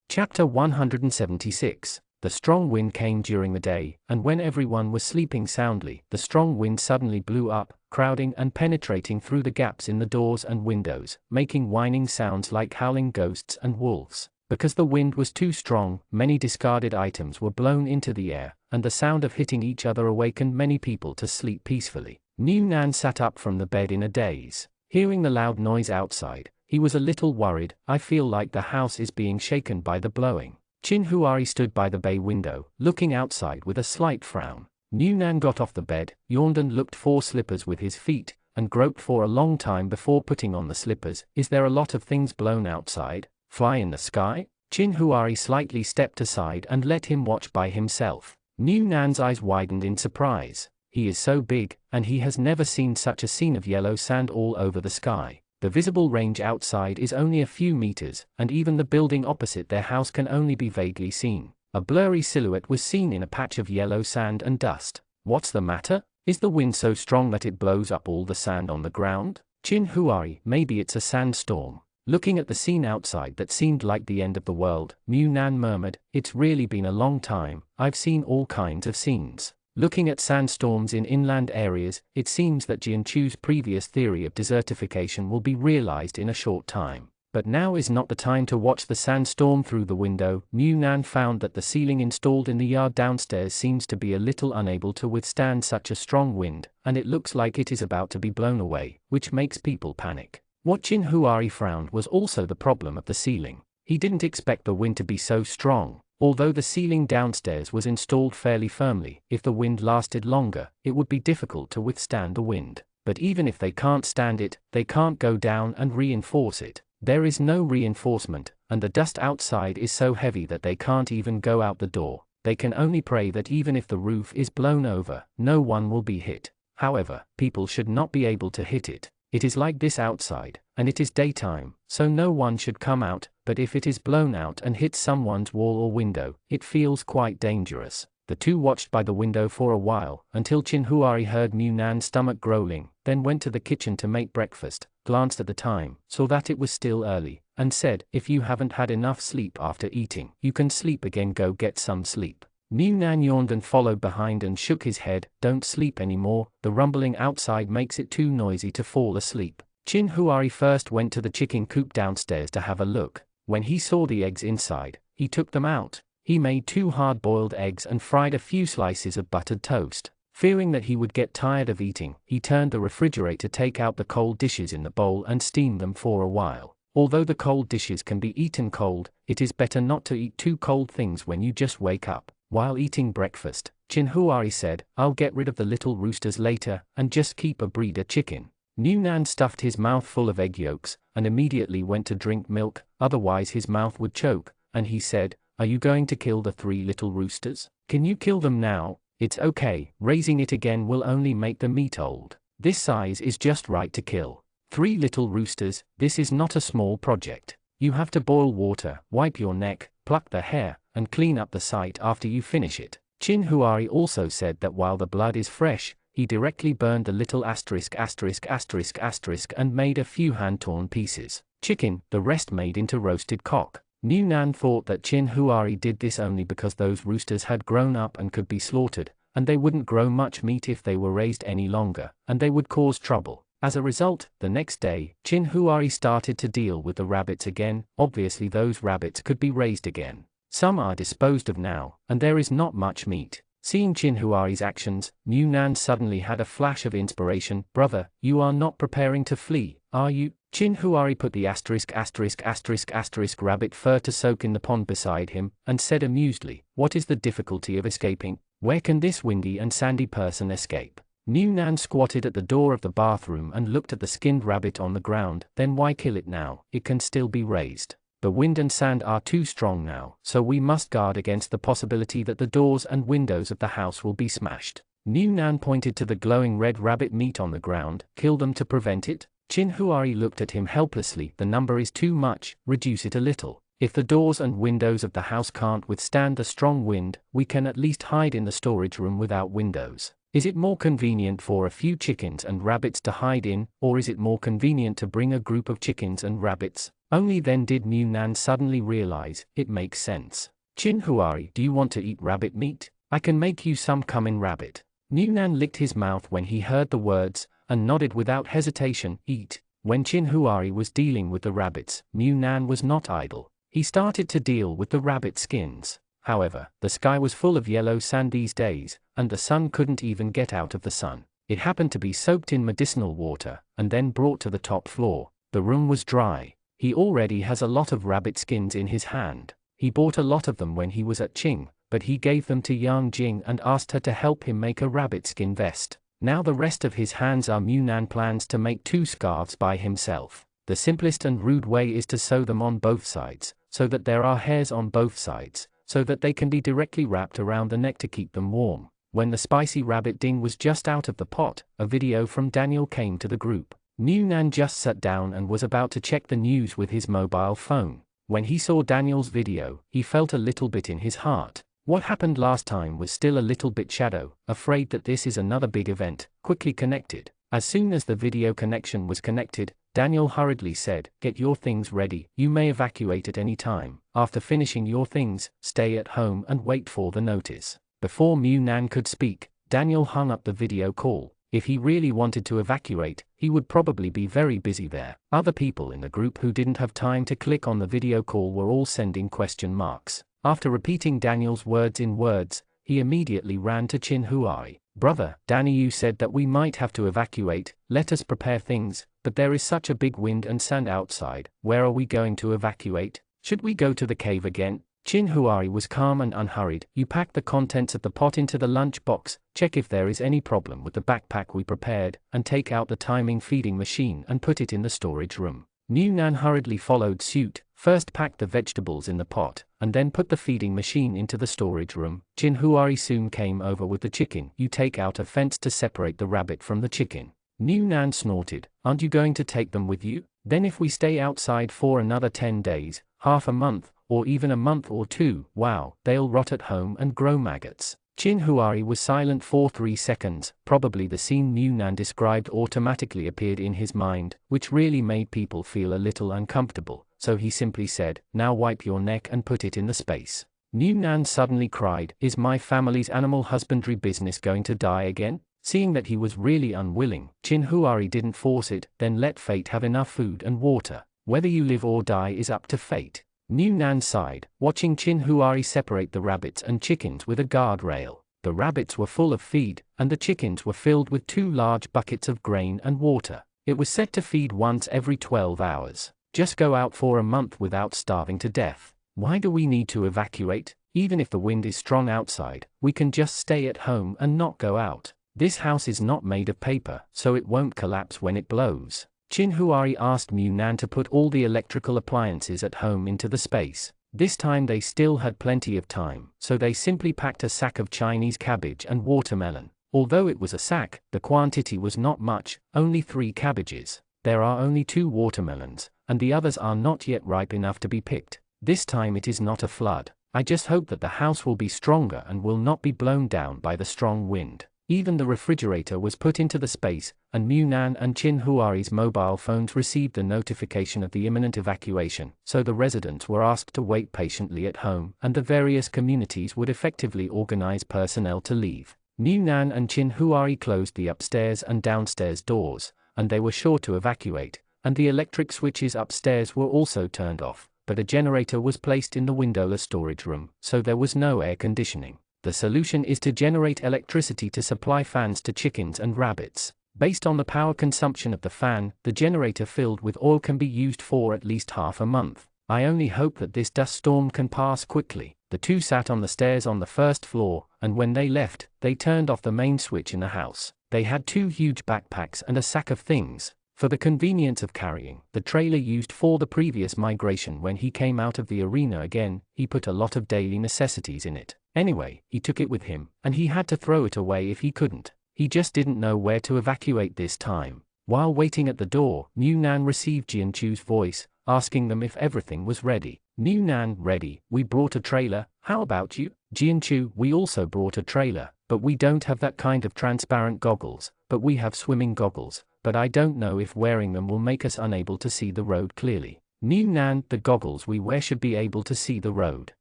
Chapter 176. The strong wind came during the day, and when everyone was sleeping soundly, the strong wind suddenly blew up, crowding and penetrating through the gaps in the doors and windows, making whining sounds like howling ghosts and wolves. Because the wind was too strong, many discarded items were blown into the air, and the sound of hitting each other awakened many people to sleep peacefully. New Nan sat up from the bed in a daze. Hearing the loud noise outside, he was a little worried. I feel like the house is being shaken by the blowing. Chin Huari stood by the bay window, looking outside with a slight frown. New Nan got off the bed, yawned and looked for slippers with his feet, and groped for a long time before putting on the slippers. Is there a lot of things blown outside? Fly in the sky? Chin Huari slightly stepped aside and let him watch by himself. New Nan's eyes widened in surprise. He is so big, and he has never seen such a scene of yellow sand all over the sky. The visible range outside is only a few meters, and even the building opposite their house can only be vaguely seen. A blurry silhouette was seen in a patch of yellow sand and dust. What's the matter? Is the wind so strong that it blows up all the sand on the ground? Chin Huari, maybe it's a sandstorm. Looking at the scene outside that seemed like the end of the world, Mu Nan murmured, it's really been a long time, I've seen all kinds of scenes. Looking at sandstorms in inland areas, it seems that Jianchu's previous theory of desertification will be realized in a short time. But now is not the time to watch the sandstorm through the window. Mu Nan found that the ceiling installed in the yard downstairs seems to be a little unable to withstand such a strong wind, and it looks like it is about to be blown away, which makes people panic. What Chin Huari frowned was also the problem of the ceiling. He didn't expect the wind to be so strong. Although the ceiling downstairs was installed fairly firmly, if the wind lasted longer, it would be difficult to withstand the wind. But even if they can't stand it, they can't go down and reinforce it. There is no reinforcement, and the dust outside is so heavy that they can't even go out the door. They can only pray that even if the roof is blown over, no one will be hit. However, people should not be able to hit it. It is like this outside, and it is daytime, so no one should come out, but if it is blown out and hits someone's wall or window, it feels quite dangerous. The two watched by the window for a while, until Chin Huari heard Mu Nan's stomach growling, then went to the kitchen to make breakfast, glanced at the time, saw that it was still early, and said, if you haven't had enough sleep after eating, you can sleep again, go get some sleep. Mu Nan yawned and followed behind and shook his head, don't sleep anymore, the rumbling outside makes it too noisy to fall asleep. Chin Huari first went to the chicken coop downstairs to have a look. When he saw the eggs inside, he took them out. He made 2 hard-boiled eggs and fried a few slices of buttered toast. Fearing that he would get tired of eating, he turned the refrigerator to take out the cold dishes in the bowl and steam them for a while. Although the cold dishes can be eaten cold, it is better not to eat too cold things when you just wake up. While eating breakfast, Chin Huari said, I'll get rid of the little roosters later, and just keep a breeder chicken. Mu Nan stuffed his mouth full of egg yolks, and immediately went to drink milk, otherwise his mouth would choke, and he said, are you going to kill the 3 little roosters? Can you kill them now? It's okay, raising it again will only make the meat old. This size is just right to kill. 3 little roosters, this is not a small project. You have to boil water, wipe your neck, pluck the hair, and clean up the site after you finish it. Chin Huari also said that while the blood is fresh, he directly burned the little ***** and made a few hand-torn pieces. Chicken, the rest made into roasted cock. Mu Nan thought that Chin Huari did this only because those roosters had grown up and could be slaughtered, and they wouldn't grow much meat if they were raised any longer, and they would cause trouble. As a result, the next day, Chin Huari started to deal with the rabbits again. Obviously those rabbits could be raised again. Some are disposed of now, and there is not much meat. Seeing Chin Huari's actions, Mu Nan suddenly had a flash of inspiration. Brother, you are not preparing to flee, are you? Chin Huari put the ***** rabbit fur to soak in the pond beside him, and said amusedly, what is the difficulty of escaping? Where can this windy and sandy person escape? Mu Nan squatted at the door of the bathroom and looked at the skinned rabbit on the ground. Then why kill it now? It can still be raised. The wind and sand are too strong now, so we must guard against the possibility that the doors and windows of the house will be smashed. Mu Nan pointed to the glowing red rabbit meat on the ground. Kill them to prevent it? Chin Huari looked at him helplessly. The number is too much, reduce it a little. If the doors and windows of the house can't withstand the strong wind, we can at least hide in the storage room without windows. Is it more convenient for a few chickens and rabbits to hide in, or is it more convenient to bring a group of chickens and rabbits? Only then did Mu Nan suddenly realize, it makes sense. Chin Huari, do you want to eat rabbit meat? I can make you some. Come in, rabbit. Mu Nan licked his mouth when he heard the words, and nodded without hesitation, eat. When Chin Huari was dealing with the rabbits, Mu Nan was not idle. He started to deal with the rabbit skins. However, the sky was full of yellow sand these days, and the sun couldn't even get out of the sun. It happened to be soaked in medicinal water, and then brought to the top floor. The room was dry. He already has a lot of rabbit skins in his hand. He bought a lot of them when he was at Qing, but he gave them to Yang Jing and asked her to help him make a rabbit skin vest. Now the rest of his hands are. Mu Nan plans to make 2 scarves by himself. The simplest and rude way is to sew them on both sides, so that there are hairs on both sides, so that they can be directly wrapped around the neck to keep them warm. When the spicy rabbit ding was just out of the pot, a video from Daniel came to the group. New Nan just sat down and was about to check the news with his mobile phone. When he saw Daniel's video, he felt a little bit in his heart. What happened last time was still a little bit shadow, afraid that this is another big event, quickly connected. As soon as the video connection was connected, Daniel hurriedly said, "Get your things ready, you may evacuate at any time. After finishing your things, stay at home and wait for the notice." Before Mu Nan could speak, Daniel hung up the video call. If he really wanted to evacuate, he would probably be very busy there. Other people in the group who didn't have time to click on the video call were all sending question marks. After repeating Daniel's words in words, he immediately ran to Chin Huari. "Brother, Danny, you said that we might have to evacuate, let us prepare things, but there is such a big wind and sand outside, where are we going to evacuate? Should we go to the cave again?" Chin Huari was calm and unhurried. "You pack the contents of the pot into the lunch box, check if there is any problem with the backpack we prepared, and take out the timing feeding machine and put it in the storage room." Mu Nan hurriedly followed suit, first packed the vegetables in the pot, and then put the feeding machine into the storage room. Chin Huari soon came over with the chicken. "You take out a fence to separate the rabbit from the chicken." Mu Nan snorted, "Aren't you going to take them with you? Then if we stay outside for another 10 days, half a month, or even a month or two, wow, they'll rot at home and grow maggots." Chin Huari was silent for 3 seconds. Probably the scene Mu Nan described automatically appeared in his mind, which really made people feel a little uncomfortable, so he simply said, "Now wipe your neck and put it in the space." Mu Nan suddenly cried, "Is my family's animal husbandry business going to die again?" Seeing that he was really unwilling, Chin Huari didn't force it, then let fate have enough food and water. Whether you live or die is up to fate. Mu Nan sighed, watching Chin Huari separate the rabbits and chickens with a guardrail. The rabbits were full of feed, and the chickens were filled with 2 large buckets of grain and water. It was set to feed once every 12 hours. Just go out for a month without starving to death. Why do we need to evacuate? Even if the wind is strong outside, we can just stay at home and not go out. This house is not made of paper, so it won't collapse when it blows. Chin Huari asked Mu Nan to put all the electrical appliances at home into the space. This time they still had plenty of time, so they simply packed a sack of Chinese cabbage and watermelon. Although it was a sack, the quantity was not much, only 3 cabbages. There are only 2 watermelons, and the others are not yet ripe enough to be picked. This time it is not a flood. I just hope that the house will be stronger and will not be blown down by the strong wind. Even the refrigerator was put into the space, and Mu Nan and Chin Huari's mobile phones received the notification of the imminent evacuation, so the residents were asked to wait patiently at home, and the various communities would effectively organize personnel to leave. Mu Nan and Chin Huari closed the upstairs and downstairs doors, and they were sure to evacuate, and the electric switches upstairs were also turned off, but a generator was placed in the windowless storage room, so there was no air conditioning. The solution is to generate electricity to supply fans to chickens and rabbits. Based on the power consumption of the fan, the generator filled with oil can be used for at least half a month. I only hope that this dust storm can pass quickly. The two sat on the stairs on the first floor, and when they left, they turned off the main switch in the house. They had 2 huge backpacks and a sack of things. For the convenience of carrying, the trailer used for the previous migration when he came out of the arena again, he put a lot of daily necessities in it. Anyway, he took it with him, and he had to throw it away if he couldn't. He just didn't know where to evacuate this time. While waiting at the door, Mu Nan received Jianchu's voice, asking them if everything was ready. Mu Nan, ready, we brought a trailer, how about you? Jianchu, we also brought a trailer, but we don't have that kind of transparent goggles, but we have swimming goggles, but I don't know if wearing them will make us unable to see the road clearly. Mu Nan, the goggles we wear should be able to see the road.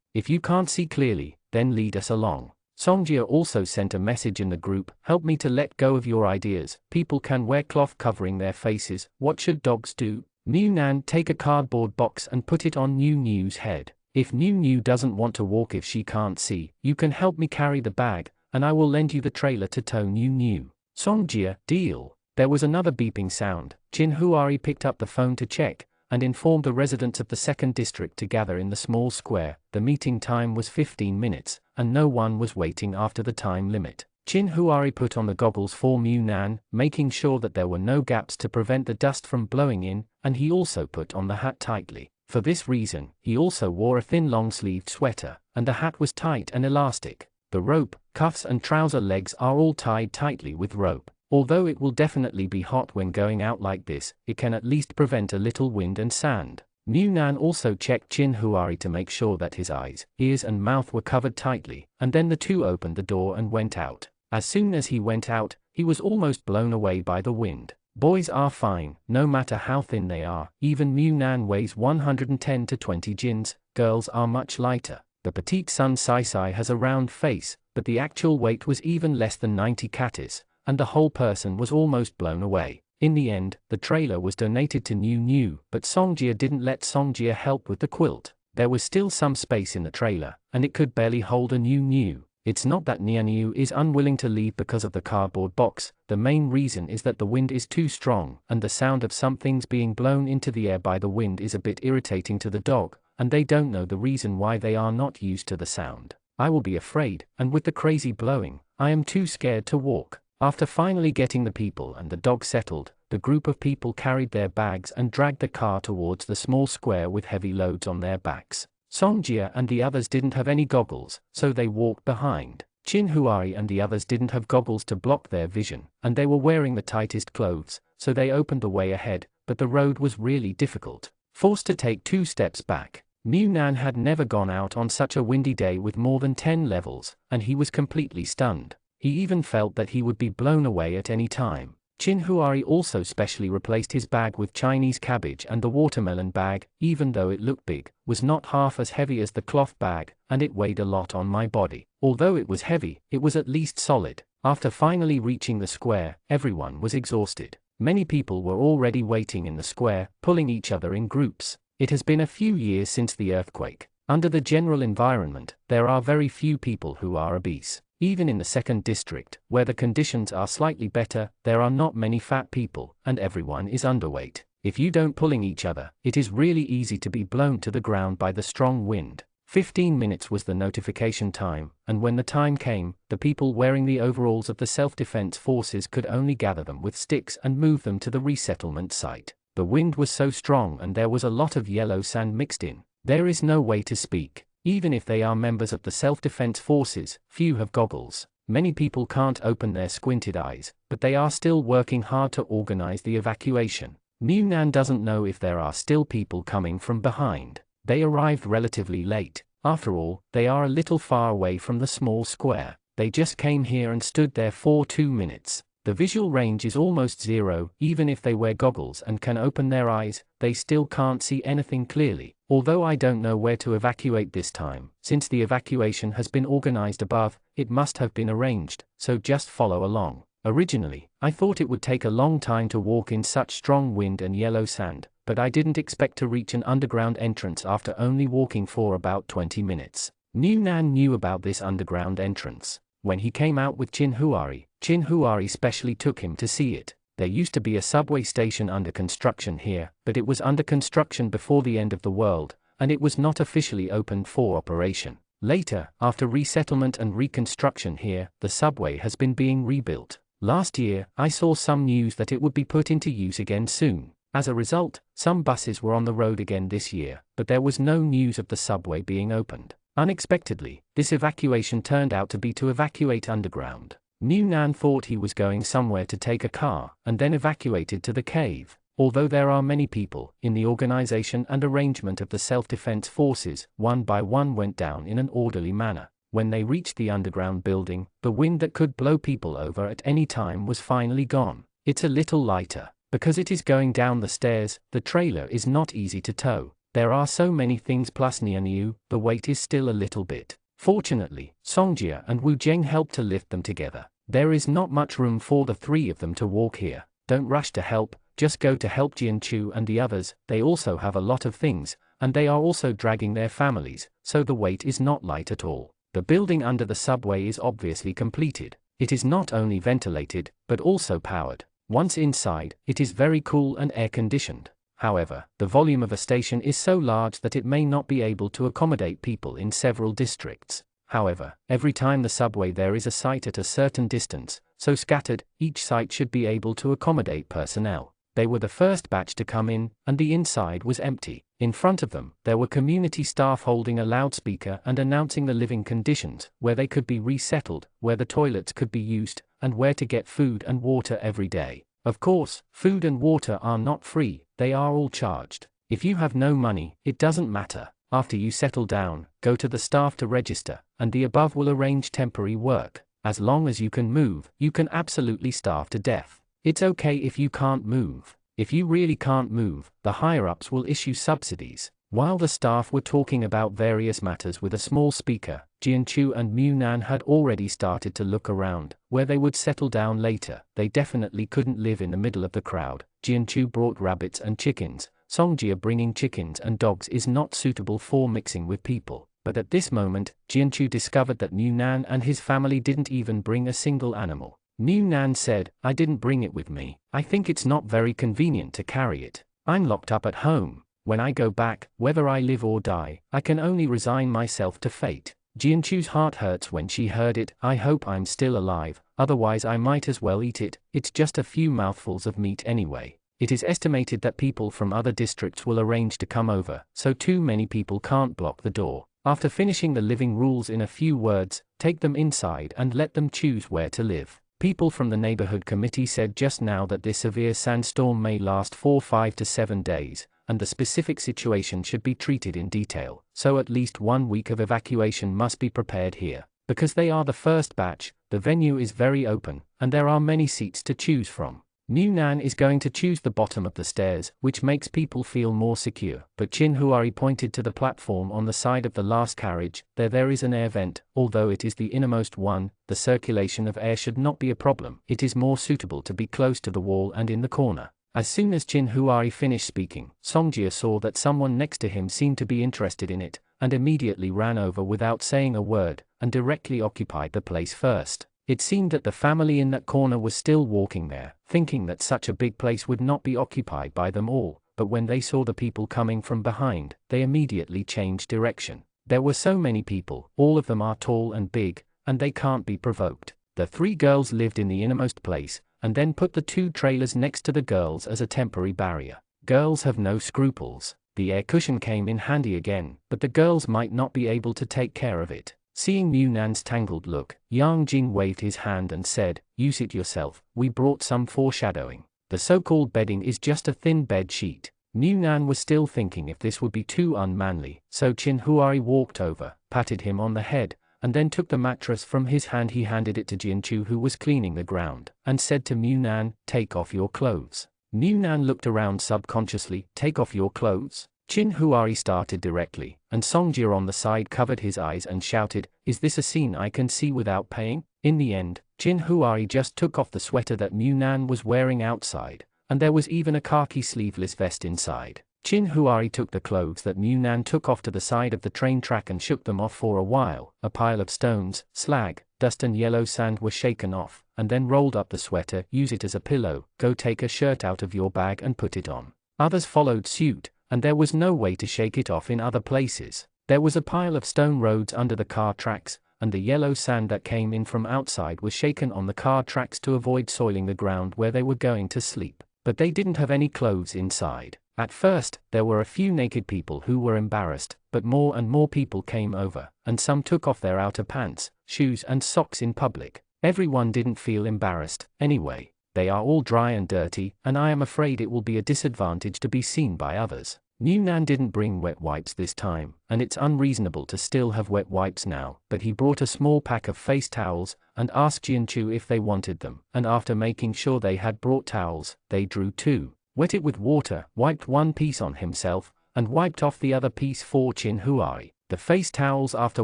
If you can't see clearly, then lead us along. Songjia also sent a message in the group, help me to let go of your ideas. People can wear cloth covering their faces. What should dogs do? Mu Nan, take a cardboard box and put it on New New's head. If New New doesn't want to walk if she can't see, you can help me carry the bag, and I will lend you the trailer to tow New New. Songjia, deal. There was another beeping sound. Chin Huari picked up the phone to check, and informed the residents of the 2nd district to gather in the small square. The meeting time was 15 minutes, and no one was waiting after the time limit. Chin Huari put on the goggles for Mu Nan, making sure that there were no gaps to prevent the dust from blowing in, and he also put on the hat tightly. For this reason, he also wore a thin long-sleeved sweater, and the hat was tight and elastic. The rope, cuffs and trouser legs are all tied tightly with rope. Although it will definitely be hot when going out like this, it can at least prevent a little wind and sand. Nan also checked Chin Huari to make sure that his eyes, ears and mouth were covered tightly, and then the two opened the door and went out. As soon as he went out, he was almost blown away by the wind. Boys are fine, no matter how thin they are. Even Nan weighs 110 to 20 jins. Girls are much lighter. The petite Sun Sai Sai has a round face, but the actual weight was even less than 90 katis, and the whole person was almost blown away. In the end, the trailer was donated to New, but Songjia didn't let Songjia help with the quilt. There was still some space in the trailer, and it could barely hold a New. It's not that Niu is unwilling to leave because of the cardboard box. The main reason is that the wind is too strong, and the sound of some things being blown into the air by the wind is a bit irritating to the dog, and they don't know the reason why they are not used to the sound. I will be afraid, and with the crazy blowing, I am too scared to walk. After finally getting the people and the dog settled, the group of people carried their bags and dragged the car towards the small square with heavy loads on their backs. Songjia and the others didn't have any goggles, so they walked behind. Chin Huari and the others didn't have goggles to block their vision, and they were wearing the tightest clothes, so they opened the way ahead, but the road was really difficult. Forced to take 2 steps back. Nan had never gone out on such a windy day with more than 10 levels, and he was completely stunned. He even felt that he would be blown away at any time. Chin Huari also specially replaced his bag with Chinese cabbage, and the watermelon bag, even though it looked big, was not half as heavy as the cloth bag, and it weighed a lot on my body. Although it was heavy, it was at least solid. After finally reaching the square, everyone was exhausted. Many people were already waiting in the square, pulling each other in groups. It has been a few years since the earthquake. Under the general environment, there are very few people who are obese. Even in the second district, where the conditions are slightly better, there are not many fat people, and everyone is underweight. If you don't pulling each other, it is really easy to be blown to the ground by the strong wind. 15 minutes was the notification time, and when the time came, the people wearing the overalls of the self-defense forces could only gather them with sticks and move them to the resettlement site. The wind was so strong and there was a lot of yellow sand mixed in. There is no way to speak. Even if they are members of the self-defense forces, few have goggles. Many people can't open their squinted eyes, but they are still working hard to organize the evacuation. Nan doesn't know if there are still people coming from behind. They arrived relatively late. After all, they are a little far away from the small square. They just came here and stood there for 2 minutes. The visual range is almost zero. Even if they wear goggles and can open their eyes, they still can't see anything clearly. Although I don't know where to evacuate this time, since the evacuation has been organized above, it must have been arranged, so just follow along. Originally, I thought it would take a long time to walk in such strong wind and yellow sand, but I didn't expect to reach an underground entrance after only walking for about 20 minutes. Nan knew about this underground entrance. When he came out with Chin Huari specially took him to see it. There used to be a subway station under construction here, but it was under construction before the end of the world, and it was not officially opened for operation. Later, after resettlement and reconstruction here, the subway has been being rebuilt. Last year, I saw some news that it would be put into use again soon. As a result, some buses were on the road again this year, but there was no news of the subway being opened. Unexpectedly, this evacuation turned out to be to evacuate underground. Nan thought he was going somewhere to take a car, and then evacuated to the cave. Although there are many people, in the organization and arrangement of the self-defense forces, one by one went down in an orderly manner. When they reached the underground building, the wind that could blow people over at any time was finally gone. It's a little lighter. Because it is going down the stairs, the trailer is not easy to tow. There are so many things plus Niu, the weight is still a little bit. Fortunately, Songjia and Wu Zheng helped to lift them together. There is not much room for the 3 of them to walk here. Don't rush to help, just go to help Jianchu and the others. They also have a lot of things, and they are also dragging their families, so the weight is not light at all. The building under the subway is obviously completed. It is not only ventilated, but also powered. Once inside, it is very cool and air-conditioned. However, the volume of a station is so large that it may not be able to accommodate people in several districts. However, every time the subway there is a site at a certain distance, so scattered, each site should be able to accommodate personnel. They were the first batch to come in, and the inside was empty. In front of them, there were community staff holding a loudspeaker and announcing the living conditions, where they could be resettled, where the toilets could be used, and where to get food and water every day. Of course, food and water are not free, they are all charged. If you have no money, it doesn't matter. After you settle down, go to the staff to register, and the above will arrange temporary work. As long as you can move, you can absolutely starve to death. It's okay if you can't move. If you really can't move, the higher-ups will issue subsidies. While the staff were talking about various matters with a small speaker, Jianchu and Munan had already started to look around, where they would settle down later. They definitely couldn't live in the middle of the crowd. Jianchu brought rabbits and chickens. Songjia bringing chickens and dogs is not suitable for mixing with people. But at this moment, Jianchu discovered that Munan and his family didn't even bring a single animal. Munan said, "I didn't bring it with me. I think it's not very convenient to carry it. I'm locked up at home. When I go back, whether I live or die, I can only resign myself to fate." Jianchu's heart hurts when she heard it. "I hope I'm still alive, otherwise I might as well eat it. It's just a few mouthfuls of meat anyway." It is estimated that people from other districts will arrange to come over, so too many people can't block the door. After finishing the living rules in a few words, take them inside and let them choose where to live. People from the neighborhood committee said just now that this severe sandstorm may last for 5 to 7 days, and the specific situation should be treated in detail, so at least 1 week of evacuation must be prepared here. Because they are the first batch, the venue is very open, and there are many seats to choose from. Munan is going to choose the bottom of the stairs, which makes people feel more secure, but Chin Huari pointed to the platform on the side of the last carriage. There is an air vent, although it is the innermost one, the circulation of air should not be a problem. It is more suitable to be close to the wall and in the corner. As soon as Chin Huari finished speaking, Songjia saw that someone next to him seemed to be interested in it, and immediately ran over without saying a word, and directly occupied the place first. It seemed that the family in that corner was still walking there, thinking that such a big place would not be occupied by them all, but when they saw the people coming from behind, they immediately changed direction. There were so many people, all of them are tall and big, and they can't be provoked. The 3 girls lived in the innermost place, and then put the 2 trailers next to the girls as a temporary barrier. Girls have no scruples. The air cushion came in handy again, but the girls might not be able to take care of it. Seeing Munan's tangled look, Yang Jing waved his hand and said, "Use it yourself, we brought some foreshadowing. The so-called bedding is just a thin bed sheet." Munan was still thinking if this would be too unmanly, so Chin Huari walked over, patted him on the head, and then took the mattress from his hand. He handed it to Jianchu, who was cleaning the ground, and said to Munan, "Take off your clothes." Munan looked around subconsciously. "Take off your clothes?" Chin Huari started directly, and Songjia on the side covered his eyes and shouted, "Is this a scene I can see without paying?" In the end, Chin Huari just took off the sweater that Munan was wearing outside, and there was even a khaki sleeveless vest inside. Chin Huari took the clothes that Munan took off to the side of the train track and shook them off for a while. A pile of stones, slag, dust and yellow sand were shaken off, and then rolled up the sweater. "Use it as a pillow. Go take a shirt out of your bag and put it on." Others followed suit, and there was no way to shake it off in other places. There was a pile of stone roads under the car tracks, and the yellow sand that came in from outside was shaken on the car tracks to avoid soiling the ground where they were going to sleep. But they didn't have any clothes inside. At first, there were a few naked people who were embarrassed, but more and more people came over, and some took off their outer pants, shoes and socks in public. Everyone didn't feel embarrassed, anyway. They are all dry and dirty, and I am afraid it will be a disadvantage to be seen by others. Munan didn't bring wet wipes this time, and it's unreasonable to still have wet wipes now, but he brought a small pack of face towels, and asked Jianchu if they wanted them, and after making sure they had brought towels, they drew 2, wet it with water, wiped one piece on himself, and wiped off the other piece for Chin Huari. The face towels after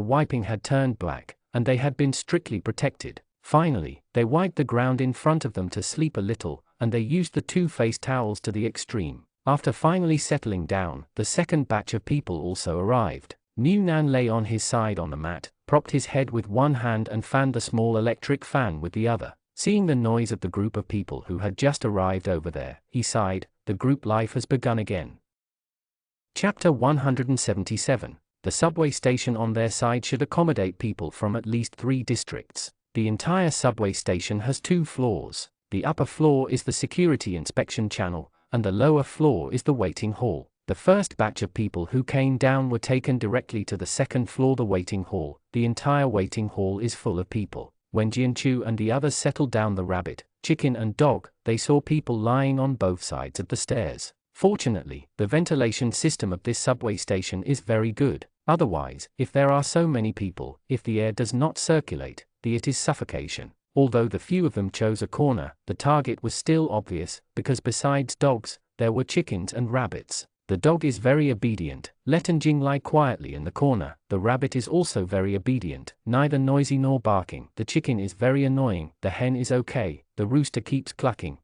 wiping had turned black, and they had been strictly protected. Finally, they wiped the ground in front of them to sleep a little, and they used the 2 face towels to the extreme. After finally settling down, the second batch of people also arrived. Munan lay on his side on the mat, propped his head with one hand and fanned the small electric fan with the other. Seeing the noise of the group of people who had just arrived over there, he sighed. The group life has begun again. Chapter 177. The subway station on their side should accommodate people from at least 3 districts. The entire subway station has 2 floors. The upper floor is the security inspection channel, and the lower floor is the waiting hall. The first batch of people who came down were taken directly to the second floor, the waiting hall. The entire waiting hall is full of people. When Jianchu and the others settled down the rabbit, chicken and dog, they saw people lying on both sides of the stairs. Fortunately, the ventilation system of this subway station is very good. Otherwise, if there are so many people, if the air does not circulate, it is suffocation. Although the few of them chose a corner, the target was still obvious, because besides dogs, there were chickens and rabbits. The dog is very obedient, letting Jing lie quietly in the corner. The rabbit is also very obedient, neither noisy nor barking. The chicken is very annoying. The hen is okay. The rooster keeps clucking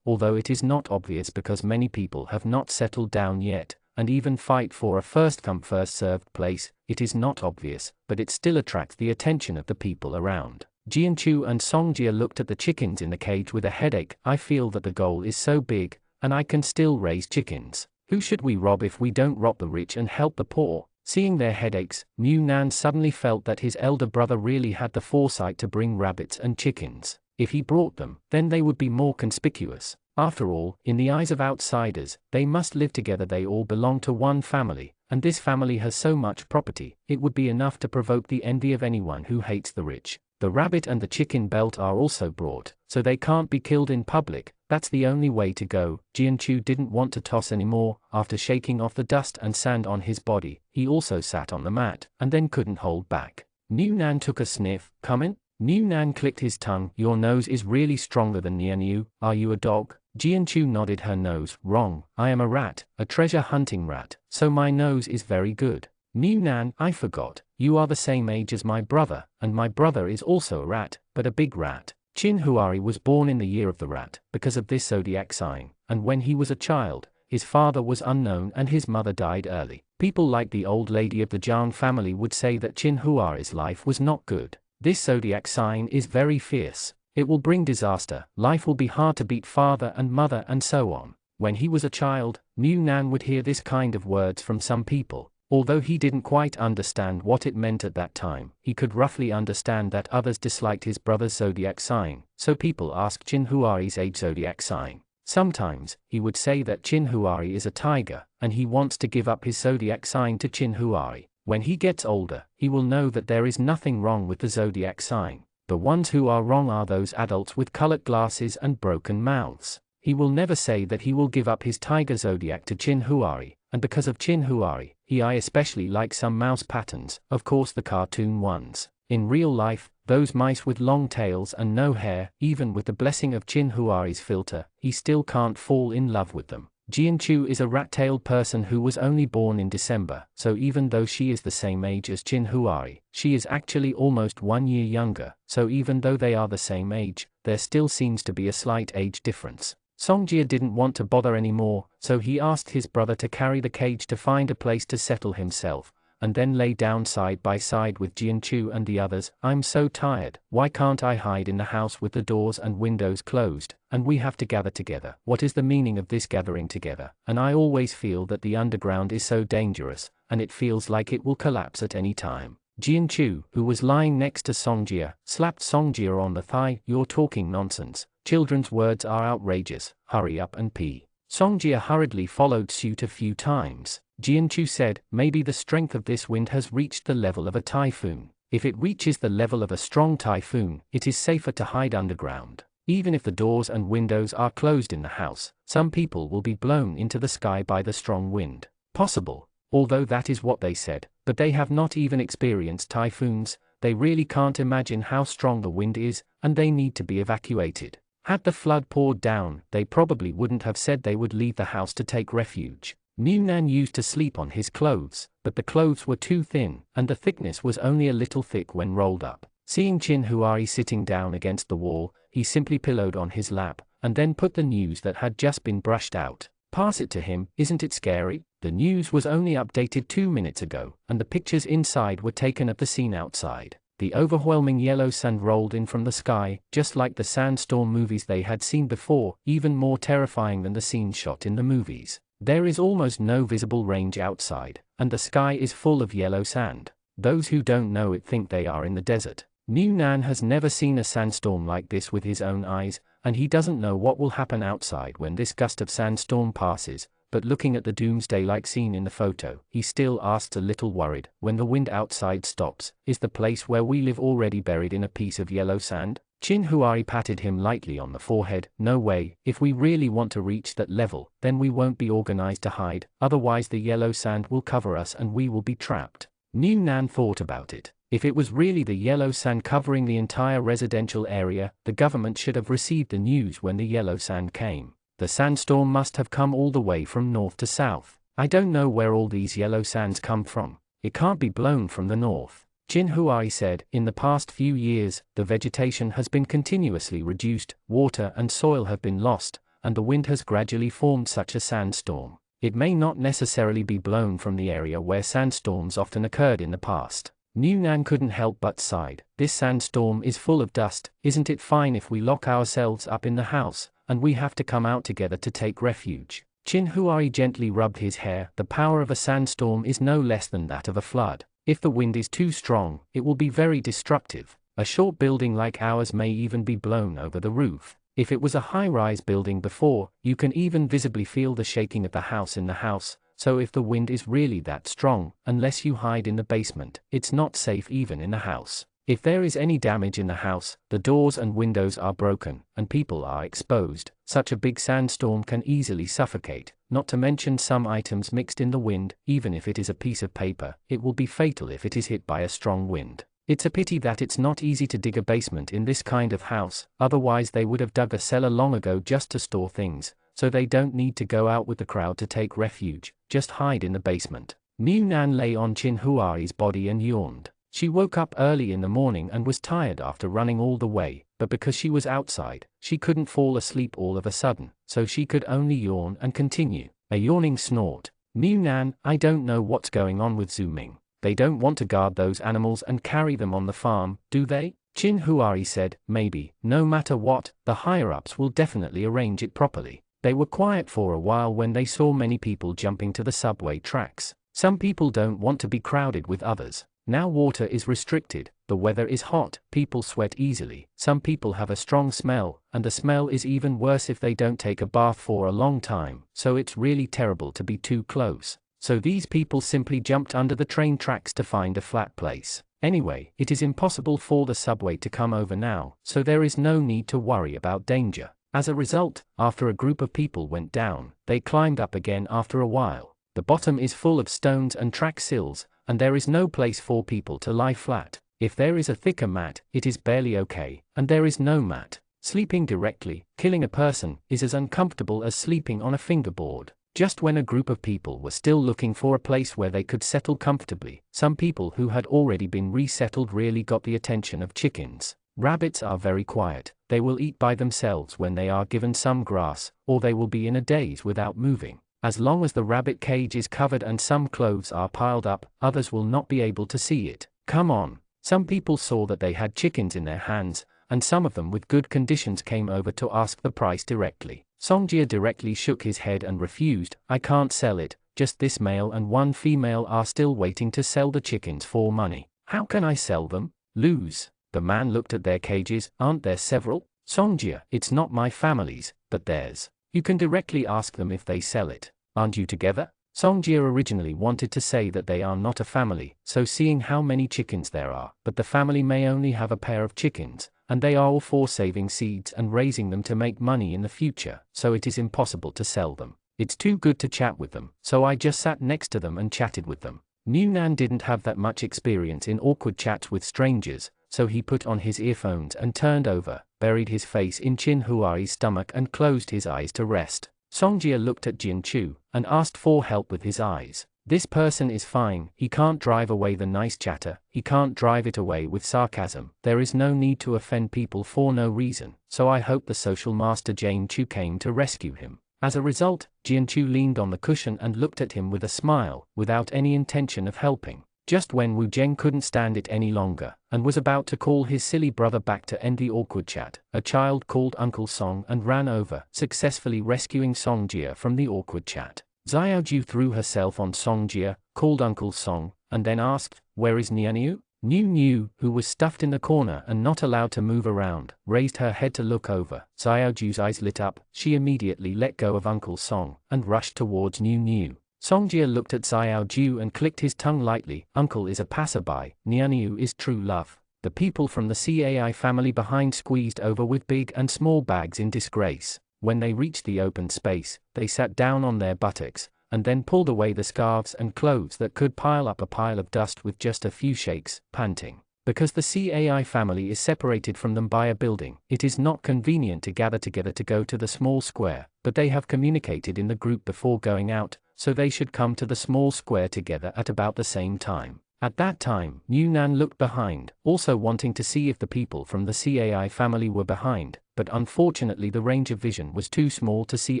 although it is not obvious because many people have not settled down yet, and even fight for a first-come first-served place. It is not obvious, but it still attracts the attention of the people around. Jianchu and Songjia looked at the chickens in the cage with a headache. I feel that the goal is so big, and I can still raise chickens. Who should we rob if we don't rob the rich and help the poor? Seeing their headaches, Mu Nan suddenly felt that his elder brother really had the foresight to bring rabbits and chickens. If he brought them, then they would be more conspicuous. After all, in the eyes of outsiders, they must live together. They all belong to one family, and this family has so much property, it would be enough to provoke the envy of anyone who hates the rich. The rabbit and the chicken belt are also brought, so they can't be killed in public. That's the only way to go. Jianchu didn't want to toss anymore. After shaking off the dust and sand on his body, he also sat on the mat, and then couldn't hold back. Mu Nan took a sniff. Come in? Mu Nan clicked his tongue. Your nose is really stronger than Nianyu. Are you a dog? Jianchu nodded her nose. Wrong, I am a rat, a treasure hunting rat, so my nose is very good. Mu Nan, I forgot, you are the same age as my brother, and my brother is also a rat, but a big rat. Qin Huari was born in the year of the rat, because of this zodiac sign, and when he was a child, his father was unknown and his mother died early. People like the old lady of the Zhang family would say that Qin Huari's life was not good. This zodiac sign is very fierce. It will bring disaster, life will be hard to beat father and mother and so on. When he was a child, Mu Nan would hear this kind of words from some people. Although he didn't quite understand what it meant at that time, he could roughly understand that others disliked his brother's zodiac sign, so people asked Qin Huari's age zodiac sign. Sometimes, he would say that Qin Huari is a tiger, and he wants to give up his zodiac sign to Qin Huari. When he gets older, he will know that there is nothing wrong with the zodiac sign. The ones who are wrong are those adults with colored glasses and broken mouths. He will never say that he will give up his tiger zodiac to Qin Huari, and because of Qin Huari, I especially like some mouse patterns, of course the cartoon ones. In real life, those mice with long tails and no hair, even with the blessing of Qin Huari's filter, he still can't fall in love with them. Jianchu is a rat-tailed person who was only born in December, so even though she is the same age as Qin Huari, she is actually almost 1 year younger, so even though they are the same age, there still seems to be a slight age difference. Songjia didn't want to bother anymore, so he asked his brother to carry the cage to find a place to settle himself, and then lay down side by side with Jianchu and the others. I'm so tired, why can't I hide in the house with the doors and windows closed, and we have to gather together? What is the meaning of this gathering together? And I always feel that the underground is so dangerous, and it feels like it will collapse at any time. Jianchu, who was lying next to Songjia, slapped Songjia on the thigh. You're talking nonsense. Children's words are outrageous, hurry up and pee. Songjia hurriedly followed suit a few times. Jianchu said, maybe the strength of this wind has reached the level of a typhoon. If it reaches the level of a strong typhoon, it is safer to hide underground. Even if the doors and windows are closed in the house, some people will be blown into the sky by the strong wind. Possible, although that is what they said, but they have not even experienced typhoons. They really can't imagine how strong the wind is, and they need to be evacuated. Had the flood poured down, they probably wouldn't have said they would leave the house to take refuge. Mu Nan used to sleep on his clothes, but the clothes were too thin, and the thickness was only a little thick when rolled up. Seeing Qin Huari sitting down against the wall, he simply pillowed on his lap, and then put the news that had just been brushed out. Pass it to him, isn't it scary? The news was only updated 2 minutes ago, and the pictures inside were taken of the scene outside. The overwhelming yellow sand rolled in from the sky, just like the sandstorm movies they had seen before, even more terrifying than the scenes shot in the movies. There is almost no visible range outside, and the sky is full of yellow sand. Those who don't know it think they are in the desert. Mu Nan has never seen a sandstorm like this with his own eyes, and he doesn't know what will happen outside when this gust of sandstorm passes, but looking at the doomsday-like scene in the photo, he still asks a little worried, when the wind outside stops, is the place where we live already buried in a piece of yellow sand? Chin Huari patted him lightly on the forehead. No way, if we really want to reach that level, then we won't be organized to hide, otherwise the yellow sand will cover us and we will be trapped. New Nan thought about it. If it was really the yellow sand covering the entire residential area, the government should have received the news when the yellow sand came. The sandstorm must have come all the way from north to south. I don't know where all these yellow sands come from. It can't be blown from the north. Chin Huai said, in the past few years, the vegetation has been continuously reduced, water and soil have been lost, and the wind has gradually formed such a sandstorm. It may not necessarily be blown from the area where sandstorms often occurred in the past. New Nan couldn't help but sighed. This sandstorm is full of dust. Isn't it fine if we lock ourselves up in the house, and we have to come out together to take refuge? Chin Huai gently rubbed his hair. The power of a sandstorm is no less than that of a flood. If the wind is too strong, it will be very destructive. A short building like ours may even be blown over the roof. If it was a high-rise building before, you can even visibly feel the shaking of the house in the house. So if the wind is really that strong, unless you hide in the basement, it's not safe even in the house. If there is any damage in the house, the doors and windows are broken, and people are exposed, such a big sandstorm can easily suffocate, not to mention some items mixed in the wind. Even if it is a piece of paper, it will be fatal if it is hit by a strong wind. It's a pity that it's not easy to dig a basement in this kind of house, otherwise they would have dug a cellar long ago just to store things, so they don't need to go out with the crowd to take refuge, just hide in the basement. New Nan lay on Chin Huai's body and yawned. She woke up early in the morning and was tired after running all the way, but because she was outside, she couldn't fall asleep all of a sudden, so she could only yawn and continue. A yawning snort. New Nan, I don't know what's going on with Zooming. They don't want to guard those animals and carry them on the farm, do they? Chin Huari said, maybe. No matter what, the higher-ups will definitely arrange it properly. They were quiet for a while when they saw many people jumping to the subway tracks. Some people don't want to be crowded with others. Now water is restricted, the weather is hot, people sweat easily, some people have a strong smell, and the smell is even worse if they don't take a bath for a long time, so it's really terrible to be too close. So these people simply jumped under the train tracks to find a flat place. Anyway, it is impossible for the subway to come over now, so there is no need to worry about danger. As a result, after a group of people went down, they climbed up again after a while. The bottom is full of stones and track sills, and there is no place for people to lie flat. If there is a thicker mat, it is barely okay, and there is no mat. Sleeping directly, killing a person, is as uncomfortable as sleeping on a fingerboard. Just when a group of people were still looking for a place where they could settle comfortably, some people who had already been resettled really got the attention of chickens. Rabbits are very quiet. They will eat by themselves when they are given some grass, or they will be in a daze without moving. As long as the rabbit cage is covered and some clothes are piled up, others will not be able to see it. Come on. Some people saw that they had chickens in their hands, and some of them with good conditions came over to ask the price directly. Songjia directly shook his head and refused. I can't sell it, just this male and one female are still waiting to sell the chickens for money. How can I sell them? Lose. The man looked at their cages. Aren't there several? Songjia, it's not my family's, but theirs. You can directly ask them if they sell it. Aren't you together? Songjia originally wanted to say that they are not a family, so seeing how many chickens there are, but the family may only have a pair of chickens, and they are all for saving seeds and raising them to make money in the future, so it is impossible to sell them. It's too good to chat with them, so I just sat next to them and chatted with them. New Nan didn't have that much experience in awkward chats with strangers, so he put on his earphones and turned over, buried his face in Chin Huai's stomach and closed his eyes to rest. Songjia looked at Jin Chu and asked for help with his eyes. This person is fine. He can't drive away the nice chatter, he can't drive it away with sarcasm. There is no need to offend people for no reason, so I hope the social master Jin Chu came to rescue him. As a result, Jin Chu leaned on the cushion and looked at him with a smile, without any intention of helping. Just when Wu Zheng couldn't stand it any longer, and was about to call his silly brother back to end the awkward chat, a child called Uncle Song and ran over, successfully rescuing Songjia from the awkward chat. Xiaoju threw herself on Songjia, called Uncle Song, and then asked, "Where is Nianyu?" New, who was stuffed in the corner and not allowed to move around, raised her head to look over. Xiaoju's eyes lit up. She immediately let go of Uncle Song and rushed towards New. Songjia looked at Xiaoju and clicked his tongue lightly. Uncle is a passerby, Niu is true love. The people from the CAI family behind squeezed over with big and small bags in disgrace. When they reached the open space, they sat down on their buttocks, and then pulled away the scarves and clothes that could pile up a pile of dust with just a few shakes, panting. Because the CAI family is separated from them by a building, it is not convenient to gather together to go to the small square, but they have communicated in the group before going out, so they should come to the small square together at about the same time. At that time, Yunnan looked behind, also wanting to see if the people from the CAI family were behind, but unfortunately the range of vision was too small to see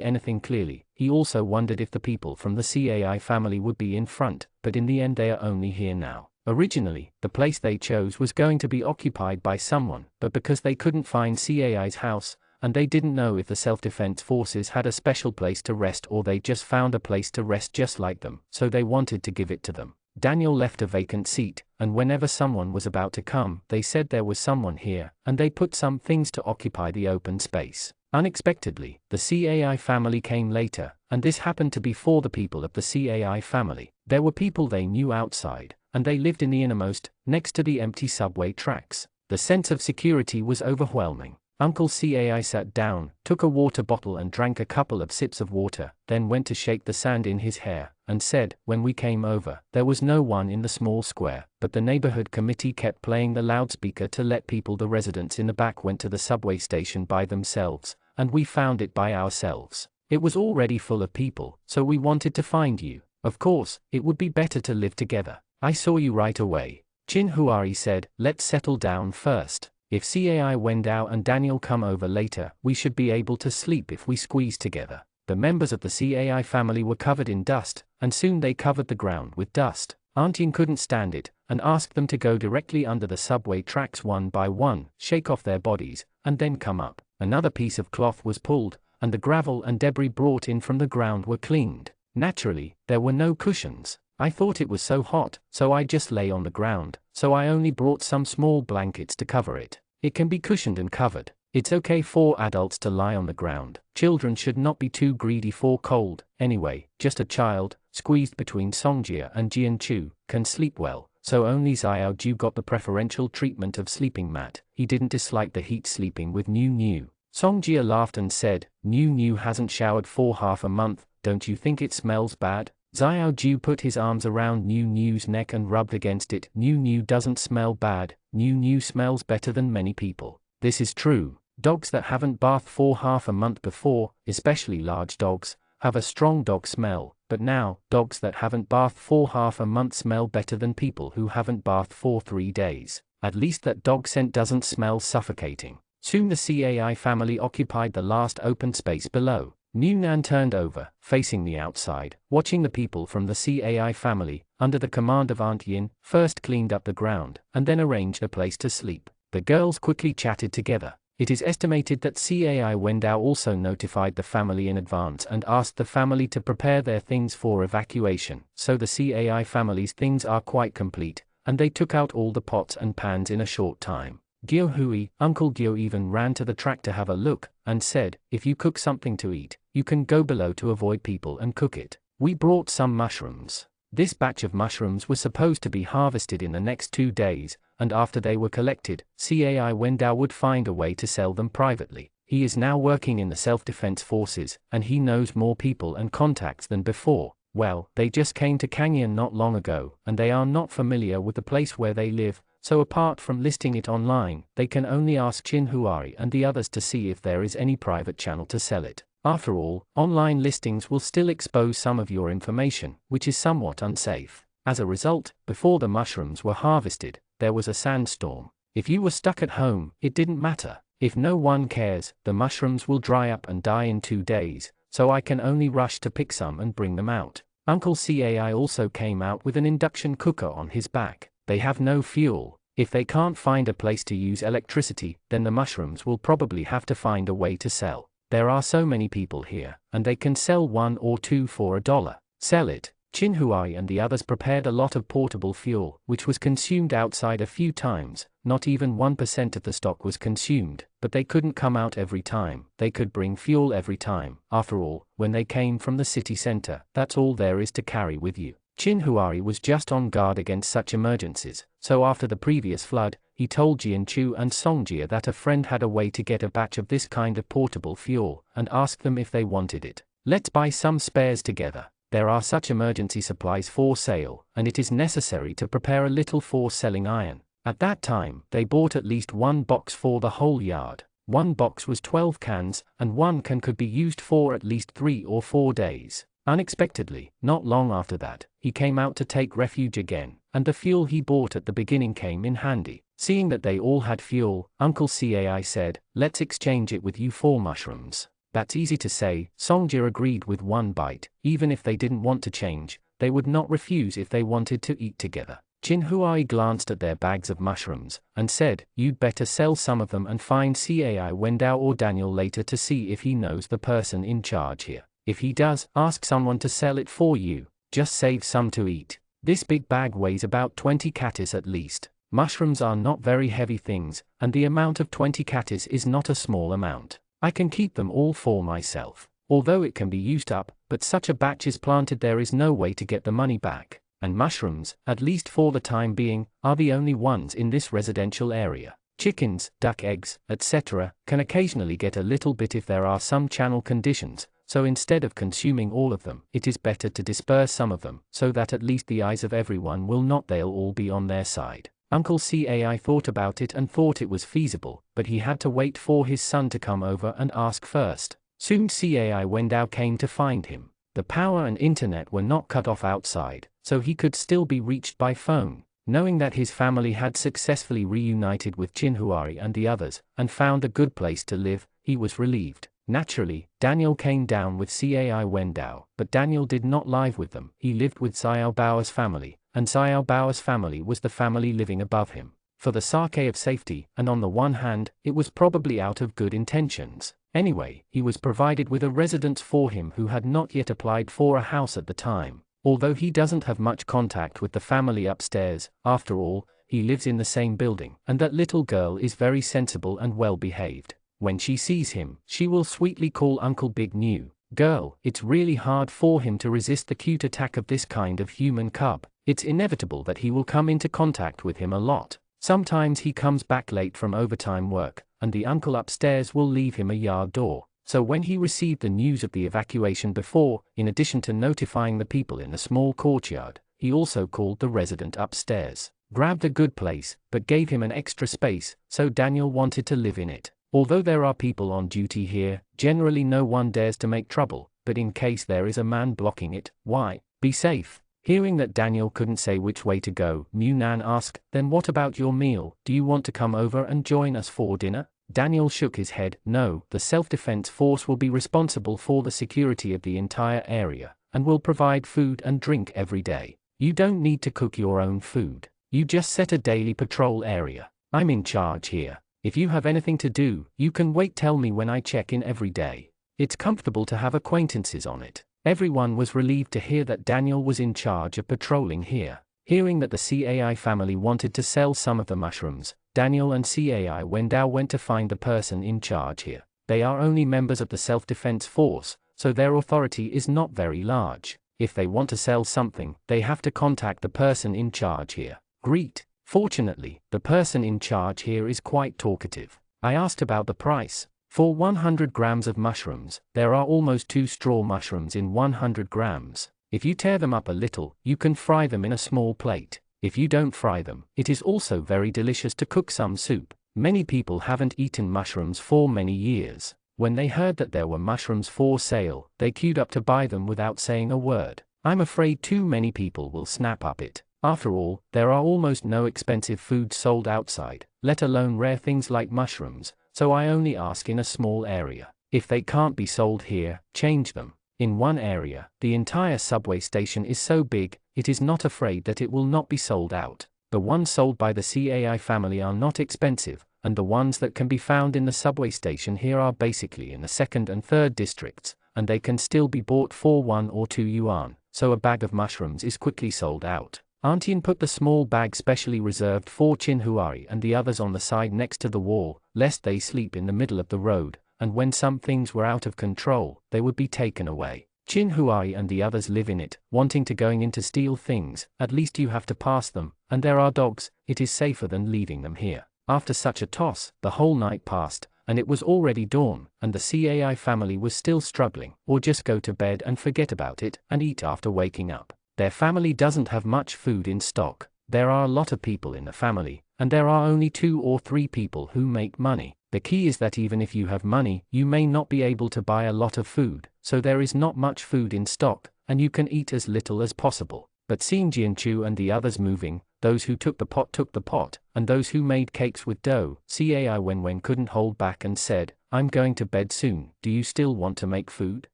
anything clearly. He also wondered if the people from the CAI family would be in front, but in the end they are only here now. Originally, the place they chose was going to be occupied by someone, but because they couldn't find CAI's house, and they didn't know if the self-defense forces had a special place to rest or they just found a place to rest just like them, so they wanted to give it to them. Daniel left a vacant seat, and whenever someone was about to come, they said there was someone here, and they put some things to occupy the open space. Unexpectedly, the CAI family came later, and this happened to be for the people of the CAI family. There were people they knew outside, and they lived in the innermost, next to the empty subway tracks. The sense of security was overwhelming. Uncle CAI sat down, took a water bottle and drank a couple of sips of water, then went to shake the sand in his hair, and said, when we came over, there was no one in the small square, but the neighborhood committee kept playing the loudspeaker to let people. The residents in the back went to the subway station by themselves, and we found it by ourselves. It was already full of people, so we wanted to find you. Of course, it would be better to live together. I saw you right away. Chin Huari said, let's settle down first. If CAI Wendao and Daniel come over later, we should be able to sleep if we squeeze together. The members of the CAI family were covered in dust, and soon they covered the ground with dust. Aunt Yin couldn't stand it, and asked them to go directly under the subway tracks one by one, shake off their bodies, and then come up. Another piece of cloth was pulled, and the gravel and debris brought in from the ground were cleaned. Naturally, there were no cushions. I thought it was so hot, so I just lay on the ground, so I only brought some small blankets to cover it. It can be cushioned and covered. It's okay for adults to lie on the ground. Children should not be too greedy for cold. Anyway, just a child, squeezed between Songjia and Jianchu, can sleep well, so only Xiaoju got the preferential treatment of sleeping mat. He didn't dislike the heat sleeping with New. Songjia laughed and said, New hasn't showered for half a month, don't you think it smells bad? Xiaoju put his arms around New's neck and rubbed against it. New doesn't smell bad. New smells better than many people. This is true. Dogs that haven't bathed for half a month before, especially large dogs, have a strong dog smell, but now, dogs that haven't bathed for half a month smell better than people who haven't bathed for 3 days. At least that dog scent doesn't smell suffocating. Soon the CAI family occupied the last open space below. Yunnan turned over, facing the outside, watching the people from the CAI family, under the command of Aunt Yin, first cleaned up the ground, and then arranged a place to sleep. The girls quickly chatted together. It is estimated that CAI Wendao also notified the family in advance and asked the family to prepare their things for evacuation, so the CAI family's things are quite complete, and they took out all the pots and pans in a short time. Gyo Hui, Uncle Gyo even ran to the track to have a look, and said, if you cook something to eat, you can go below to avoid people and cook it. We brought some mushrooms. This batch of mushrooms was supposed to be harvested in the next 2 days, and after they were collected, CAI Wendao would find a way to sell them privately. He is now working in the self-defense forces, and he knows more people and contacts than before. Well, they just came to Kangyan not long ago, and they are not familiar with the place where they live, so apart from listing it online, they can only ask Chin Huari and the others to see if there is any private channel to sell it. After all, online listings will still expose some of your information, which is somewhat unsafe. As a result, before the mushrooms were harvested, there was a sandstorm. If you were stuck at home, it didn't matter. If no one cares, the mushrooms will dry up and die in 2 days, so I can only rush to pick some and bring them out. Uncle CAI also came out with an induction cooker on his back. They have no fuel. If they can't find a place to use electricity, then the mushrooms will probably have to find a way to sell. There are so many people here, and they can sell 1 or 2 for $1. Sell it. Chin Huai and the others prepared a lot of portable fuel, which was consumed outside a few times. Not even 1% of the stock was consumed, but they couldn't come out every time. They could bring fuel every time. After all, when they came from the city center, that's all there is to carry with you. Chin Huai was just on guard against such emergencies, so after the previous flood, he told Jian Chu and Songjia that a friend had a way to get a batch of this kind of portable fuel, and asked them if they wanted it. Let's buy some spares together. There are such emergency supplies for sale, and it is necessary to prepare a little for selling iron. At that time, they bought at least one box for the whole yard. One box was 12 cans, and one can could be used for at least 3 or 4 days. Unexpectedly, not long after that, he came out to take refuge again, and the fuel he bought at the beginning came in handy. Seeing that they all had fuel, Uncle Cai said, "Let's exchange it with you for mushrooms." That's easy to say, Songjia agreed with one bite. Even if they didn't want to change, they would not refuse if they wanted to eat together. Chin Huai glanced at their bags of mushrooms, and said, "You'd better sell some of them and find Cai Wendao or Daniel later to see if he knows the person in charge here. If he does, ask someone to sell it for you. Just save some to eat. This big bag weighs about 20 katis at least." Mushrooms are not very heavy things, and the amount of 20 katis is not a small amount. I can keep them all for myself. Although it can be used up, but such a batch is planted there is no way to get the money back. And mushrooms, at least for the time being, are the only ones in this residential area. Chickens, duck eggs, etc., can occasionally get a little bit if there are some channel conditions, so instead of consuming all of them, it is better to disperse some of them, so that at least the eyes of everyone will not they'll all be on their side. Uncle Cai thought about it and thought it was feasible, but he had to wait for his son to come over and ask first. Soon Cai Wendao came to find him. The power and internet were not cut off outside, so he could still be reached by phone. Knowing that his family had successfully reunited with Chin Huai and the others, and found a good place to live, he was relieved. Naturally, Daniel came down with Cai Wendao, but Daniel did not live with them. He lived with Xiao Bao's family, and Xiao Bao's family was the family living above him. For the sake of safety, and on the one hand, it was probably out of good intentions. Anyway, he was provided with a residence for him who had not yet applied for a house at the time. Although he doesn't have much contact with the family upstairs, after all, he lives in the same building, and that little girl is very sensible and well behaved. When she sees him, she will sweetly call Uncle Big New Girl. It's really hard for him to resist the cute attack of this kind of human cub. It's inevitable that he will come into contact with him a lot. Sometimes he comes back late from overtime work, and the uncle upstairs will leave him a yard door. So when he received the news of the evacuation before, in addition to notifying the people in the small courtyard, he also called the resident upstairs, grabbed a good place, but gave him an extra space, so Daniel wanted to live in it. Although there are people on duty here, generally no one dares to make trouble, but in case there is a man blocking it, why, be safe. Hearing that Daniel couldn't say which way to go, Mu Nan asked, "Then what about your meal? Do you want to come over and join us for dinner?" Daniel shook his head. "No, the self-defense force will be responsible for the security of the entire area, and will provide food and drink every day. You don't need to cook your own food. You just set a daily patrol area. I'm in charge here. If you have anything to do, you can tell me when I check in every day. It's comfortable to have acquaintances on it." Everyone was relieved to hear that Daniel was in charge of patrolling here. Hearing that the Cai family wanted to sell some of the mushrooms, Daniel and Cai Wendao went to find the person in charge here. They are only members of the self-defense force, so their authority is not very large. If they want to sell something, they have to contact the person in charge here. Greet. Fortunately, the person in charge here is quite talkative. I asked about the price. For 100 grams of mushrooms, there are almost 2 straw mushrooms in 100 grams. If you tear them up a little, you can fry them in a small plate. If you don't fry them, it is also very delicious to cook some soup. Many people haven't eaten mushrooms for many years. When they heard that there were mushrooms for sale, they queued up to buy them without saying a word. I'm afraid too many people will snap up it. After all, there are almost no expensive foods sold outside, let alone rare things like mushrooms. So I only ask in a small area. If they can't be sold here, change them. In one area, the entire subway station is so big, it is not afraid that it will not be sold out. The ones sold by the Cai family are not expensive, and the ones that can be found in the subway station here are basically in the 2nd and 3rd districts, and they can still be bought for 1 or 2 yuan. so a bag of mushrooms is quickly sold out. Auntian put the small bag specially reserved for Chinhuari and the others on the side next to the wall, lest they sleep in the middle of the road, and when some things were out of control, they would be taken away. Chinhuari and the others live in it, wanting to going in to steal things, at least you have to pass them, and there are dogs, it is safer than leaving them here. After such a toss, the whole night passed, and it was already dawn, and the CAI family was still struggling, or just go to bed and forget about it, and eat after waking up. Their family doesn't have much food in stock. There are a lot of people in the family, and there are only 2 or 3 people who make money. The key is that even if you have money, you may not be able to buy a lot of food, so there is not much food in stock, and you can eat as little as possible. But seeing Jianchu and the others moving, those who took the pot, and those who made cakes with dough, Cai Wenwen couldn't hold back and said, "I'm going to bed soon, do you still want to make food?"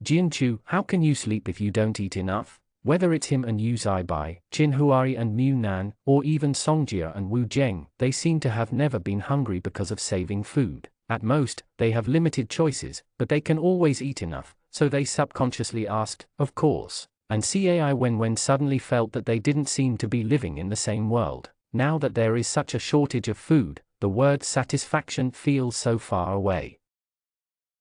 Jianchu, how can you sleep if you don't eat enough? Whether it's him and Yu Zaibai, Chinhuari and Mu Nan, or even Songjia and Wu Zheng, they seem to have never been hungry because of saving food. At most, they have limited choices, but they can always eat enough, so they subconsciously asked, "Of course." And Cai Wenwen suddenly felt that they didn't seem to be living in the same world. Now that there is such a shortage of food, the word satisfaction feels so far away.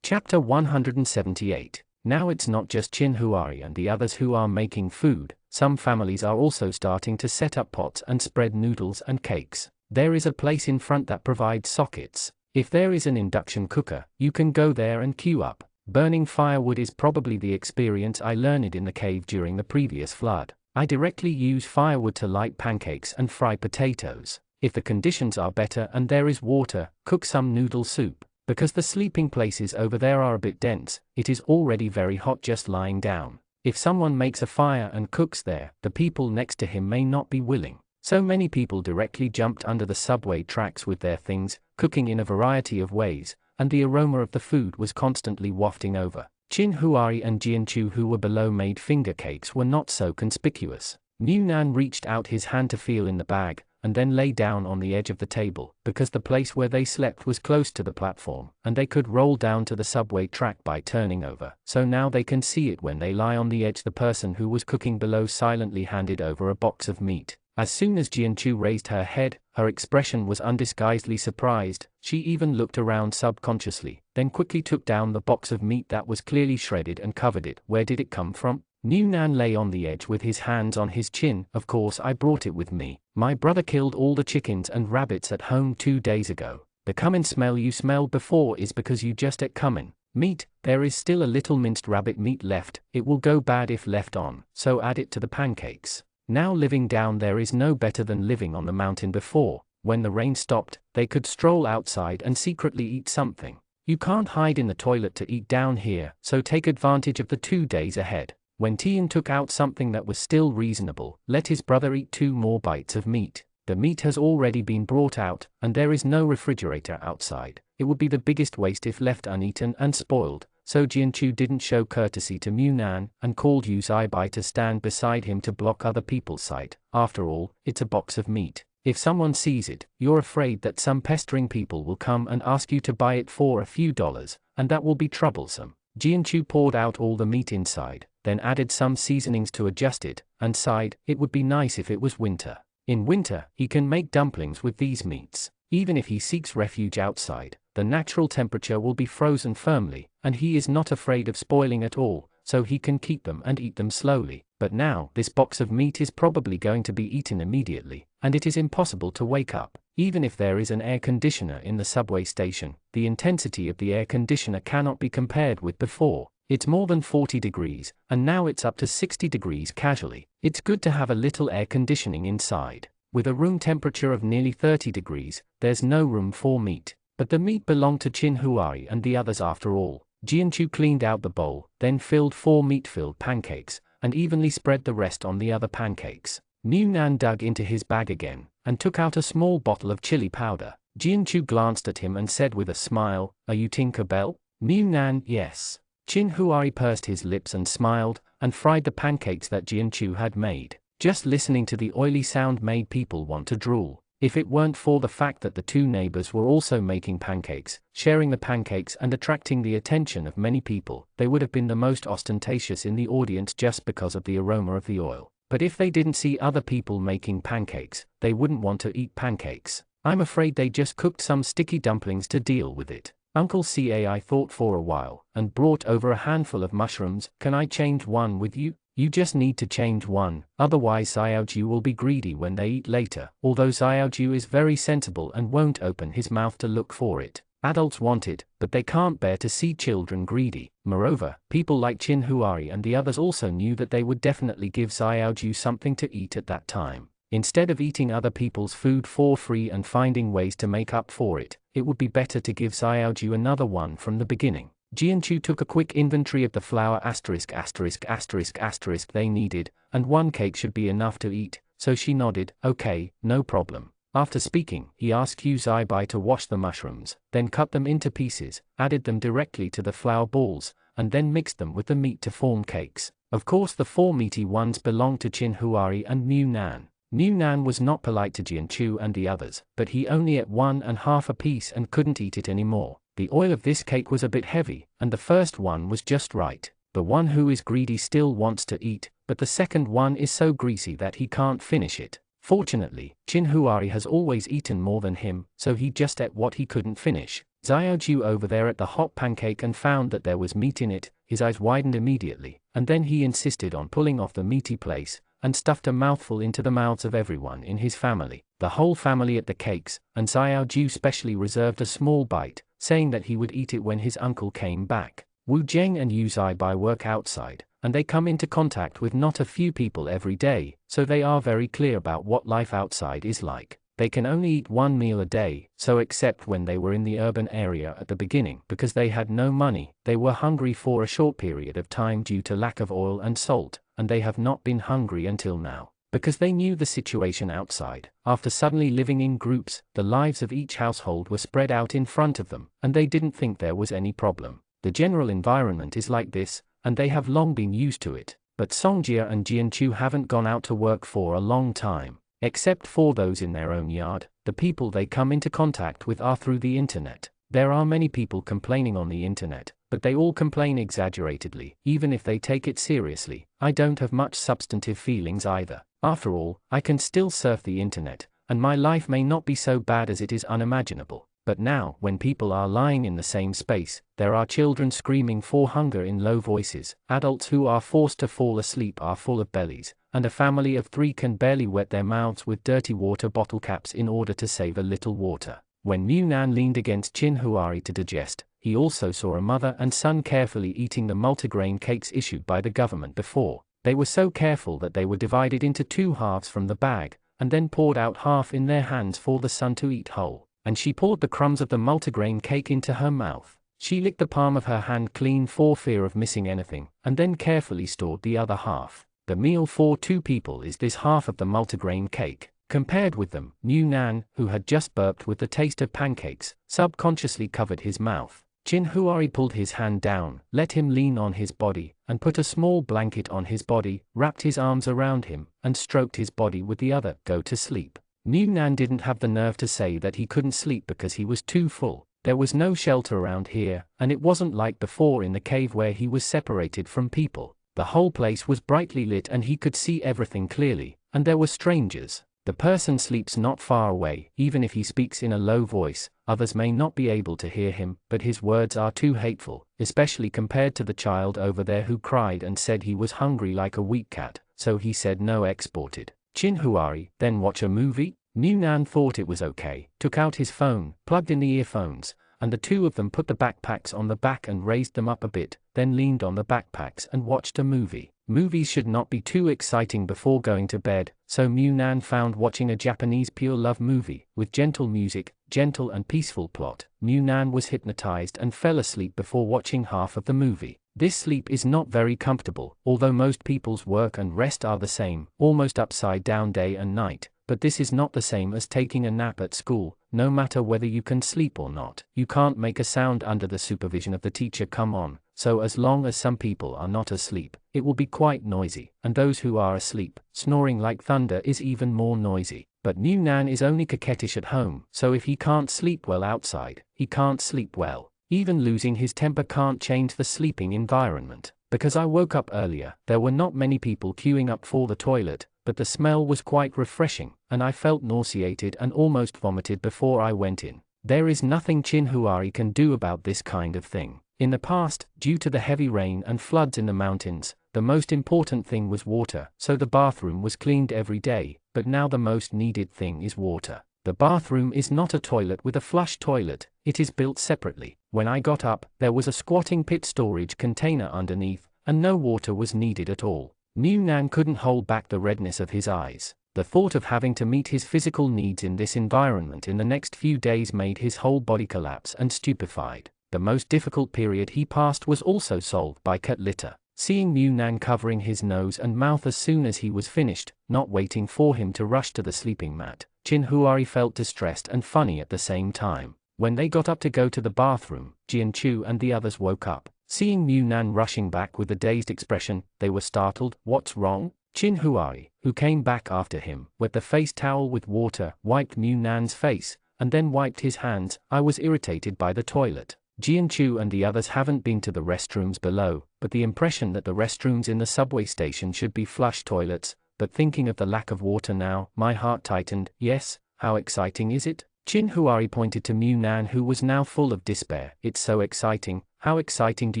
Chapter 178. Now it's not just Chinhuari and the others who are making food, some families are also starting to set up pots and spread noodles and cakes. There is a place in front that provides sockets. If there is an induction cooker, you can go there and queue up. Burning firewood is probably the experience I learned in the cave during the previous flood. I directly use firewood to light pancakes and fry potatoes. If the conditions are better and there is water, cook some noodle soup. Because the sleeping places over there are a bit dense, it is already very hot just lying down. If someone makes a fire and cooks there, the people next to him may not be willing. So many people directly jumped under the subway tracks with their things, cooking in a variety of ways, and the aroma of the food was constantly wafting over. Chinhuari and Jianchu, who were below, made finger cakes were not so conspicuous. Mu Nan reached out his hand to feel in the bag, and then lay down on the edge of the table, because the place where they slept was close to the platform, and they could roll down to the subway track by turning over. So now they can see it when they lie on the edge. The person who was cooking below silently handed over a box of meat. As soon as Jianchu raised her head, her expression was undisguisedly surprised. She even looked around subconsciously, then quickly took down the box of meat that was clearly shredded and covered it. Where did it come from? Mu Nan lay on the edge with his hands on his chin. Of course I brought it with me. My brother killed all the chickens and rabbits at home 2 days ago. The cumin smell you smelled before is because you just ate cumin. Meat, there is still a little minced rabbit meat left. It will go bad if left on, so add it to the pancakes. Now living down there is no better than living on the mountain before. When the rain stopped, they could stroll outside and secretly eat something. You can't hide in the toilet to eat down here, so take advantage of the 2 days ahead. When Tian took out something that was still reasonable, let his brother eat 2 more bites of meat. The meat has already been brought out, and there is no refrigerator outside. It would be the biggest waste if left uneaten and spoiled, so Jianchu didn't show courtesy to Mu Nan, and called Yu Zaibai to stand beside him to block other people's sight. After all, it's a box of meat. If someone sees it, you're afraid that some pestering people will come and ask you to buy it for a few dollars, and that will be troublesome. Jianchu poured out all the meat inside, then added some seasonings to adjust it, and sighed, it would be nice if it was winter. In winter, he can make dumplings with these meats. Even if he seeks refuge outside, the natural temperature will be frozen firmly, and he is not afraid of spoiling at all, so he can keep them and eat them slowly. But now, this box of meat is probably going to be eaten immediately, and it is impossible to wake up. Even if there is an air conditioner in the subway station, the intensity of the air conditioner cannot be compared with before. It's more than 40 degrees, and now it's up to 60 degrees casually. It's good to have a little air conditioning inside. With a room temperature of nearly 30 degrees, there's no room for meat. But the meat belonged to Chinhuari and the others after all. Jianchu cleaned out the bowl, then filled 4 meat-filled pancakes, and evenly spread the rest on the other pancakes. Mu Nan dug into his bag again, and took out a small bottle of chili powder. Jianchu glanced at him and said with a smile, "Are you Tinker Bell?" Mu Nan, yes. Chinhuari pursed his lips and smiled, and fried the pancakes that Jianchu had made. Just listening to the oily sound made people want to drool. If it weren't for the fact that the two neighbors were also making pancakes, sharing the pancakes and attracting the attention of many people, they would have been the most ostentatious in the audience just because of the aroma of the oil. But if they didn't see other people making pancakes, they wouldn't want to eat pancakes. I'm afraid they just cooked some sticky dumplings to deal with it. Uncle Cai thought for a while, and brought over a handful of mushrooms. Can I change one with you? You just need to change one, otherwise Xiaoju will be greedy when they eat later. Although Xiaoju is very sensible and won't open his mouth to look for it. Adults want it, but they can't bear to see children greedy. Moreover, people like Qin Huari and the others also knew that they would definitely give Xiaoju something to eat at that time. Instead of eating other people's food for free and finding ways to make up for it, it would be better to give Xiaoju another one from the beginning. Jianchu took a quick inventory of the flour ***** they needed, and one cake should be enough to eat, so she nodded, okay, no problem. After speaking, he asked Yu Zaibai to wash the mushrooms, then cut them into pieces, added them directly to the flour balls, and then mixed them with the meat to form cakes. Of course the 4 meaty ones belonged to Qin Huari and Mu Nan. Mu Nan was not polite to Jianchu and the others, but he only ate 1 1/2 a piece and couldn't eat it anymore. The oil of this cake was a bit heavy, and the first one was just right. The one who is greedy still wants to eat, but the second one is so greasy that he can't finish it. Fortunately, Qin Huari has always eaten more than him, so he just ate what he couldn't finish. Xiaoju over there ate the hot pancake and found that there was meat in it. His eyes widened immediately, and then he insisted on pulling off the meaty place, and stuffed a mouthful into the mouths of everyone in his family. The whole family ate the cakes, and Xiaoju specially reserved a small bite, saying that he would eat it when his uncle came back. Wu Zheng and Yu Zaibai work outside, and they come into contact with not a few people every day, so they are very clear about what life outside is like. They can only eat 1 meal a day, so except when they were in the urban area at the beginning because they had no money, they were hungry for a short period of time due to lack of oil and salt, and they have not been hungry until now. Because they knew the situation outside. After suddenly living in groups, the lives of each household were spread out in front of them, and they didn't think there was any problem. The general environment is like this, and they have long been used to it. But Songjia and Jianchu haven't gone out to work for a long time. Except for those in their own yard, the people they come into contact with are through the internet. There are many people complaining on the internet, but they all complain exaggeratedly, even if they take it seriously. I don't have much substantive feelings either. After all, I can still surf the internet, and my life may not be so bad as it is unimaginable. But now, when people are lying in the same space, there are children screaming for hunger in low voices, adults who are forced to fall asleep are full of bellies, and a family of 3 can barely wet their mouths with dirty water bottle caps in order to save a little water. When Mu Nan leaned against Qin Huari to digest, he also saw a mother and son carefully eating the multigrain cakes issued by the government before. They were so careful that they were divided into 2 halves from the bag, and then poured out half in their hands for the son to eat whole. And she poured the crumbs of the multigrain cake into her mouth. She licked the palm of her hand clean for fear of missing anything, and then carefully stored the other half. The meal for 2 people is this half of the multigrain cake. Compared with them, Mu Nan, who had just burped with the taste of pancakes, subconsciously covered his mouth. Qin Huari pulled his hand down, let him lean on his body, and put a small blanket on his body, wrapped his arms around him, and stroked his body with the other. Go to sleep. Mu Nan didn't have the nerve to say that he couldn't sleep because he was too full. There was no shelter around here, and it wasn't like before in the cave where he was separated from people. The whole place was brightly lit and he could see everything clearly, and there were strangers. The person sleeps not far away. Even if he speaks in a low voice, others may not be able to hear him, but his words are too hateful, especially compared to the child over there who cried and said he was hungry like a weak cat, so he said no exported. Qin Huari, then watch a movie? Mu Nan thought it was okay, took out his phone, plugged in the earphones, and the 2 of them put the backpacks on the back and raised them up a bit, then leaned on the backpacks and watched a movie. Movies should not be too exciting before going to bed, so Mu Nan found watching a Japanese pure love movie, with gentle music, gentle and peaceful plot. Mu Nan was hypnotized and fell asleep before watching half of the movie. This sleep is not very comfortable, although most people's work and rest are the same, almost upside down day and night. But this is not the same as taking a nap at school. No matter whether you can sleep or not, you can't make a sound under the supervision of the teacher. Come on, so as long as some people are not asleep, it will be quite noisy, and those who are asleep, snoring like thunder is even more noisy. But New Nan is only coquettish at home, so if he can't sleep well outside, he can't sleep well. Even losing his temper can't change the sleeping environment. Because I woke up earlier, there were not many people queuing up for the toilet, but the smell was quite refreshing, and I felt nauseated and almost vomited before I went in. There is nothing Chin Huari can do about this kind of thing. In the past, due to the heavy rain and floods in the mountains, the most important thing was water, so the bathroom was cleaned every day, but now the most needed thing is water. The bathroom is not a toilet with a flush toilet, it is built separately. When I got up, there was a squatting pit storage container underneath, and no water was needed at all. New Nan couldn't hold back the redness of his eyes. The thought of having to meet his physical needs in this environment in the next few days made his whole body collapse and stupefied. The most difficult period he passed was also solved by cat litter. Seeing New Nan covering his nose and mouth as soon as he was finished, not waiting for him to rush to the sleeping mat, Chin Huari felt distressed and funny at the same time. When they got up to go to the bathroom, Jianchu and the others woke up. Seeing New Nan rushing back with a dazed expression, they were startled. What's wrong? Chin Huari, who came back after him, wet the face towel with water, wiped New Nan's face, and then wiped his hands. I was irritated by the toilet. Jianchu and the others haven't been to the restrooms below, but the impression that the restrooms in the subway station should be flush toilets, but thinking of the lack of water now, my heart tightened. Yes, how exciting is it? Chin Huari pointed to New Nan, who was now full of despair. It's so exciting. How exciting do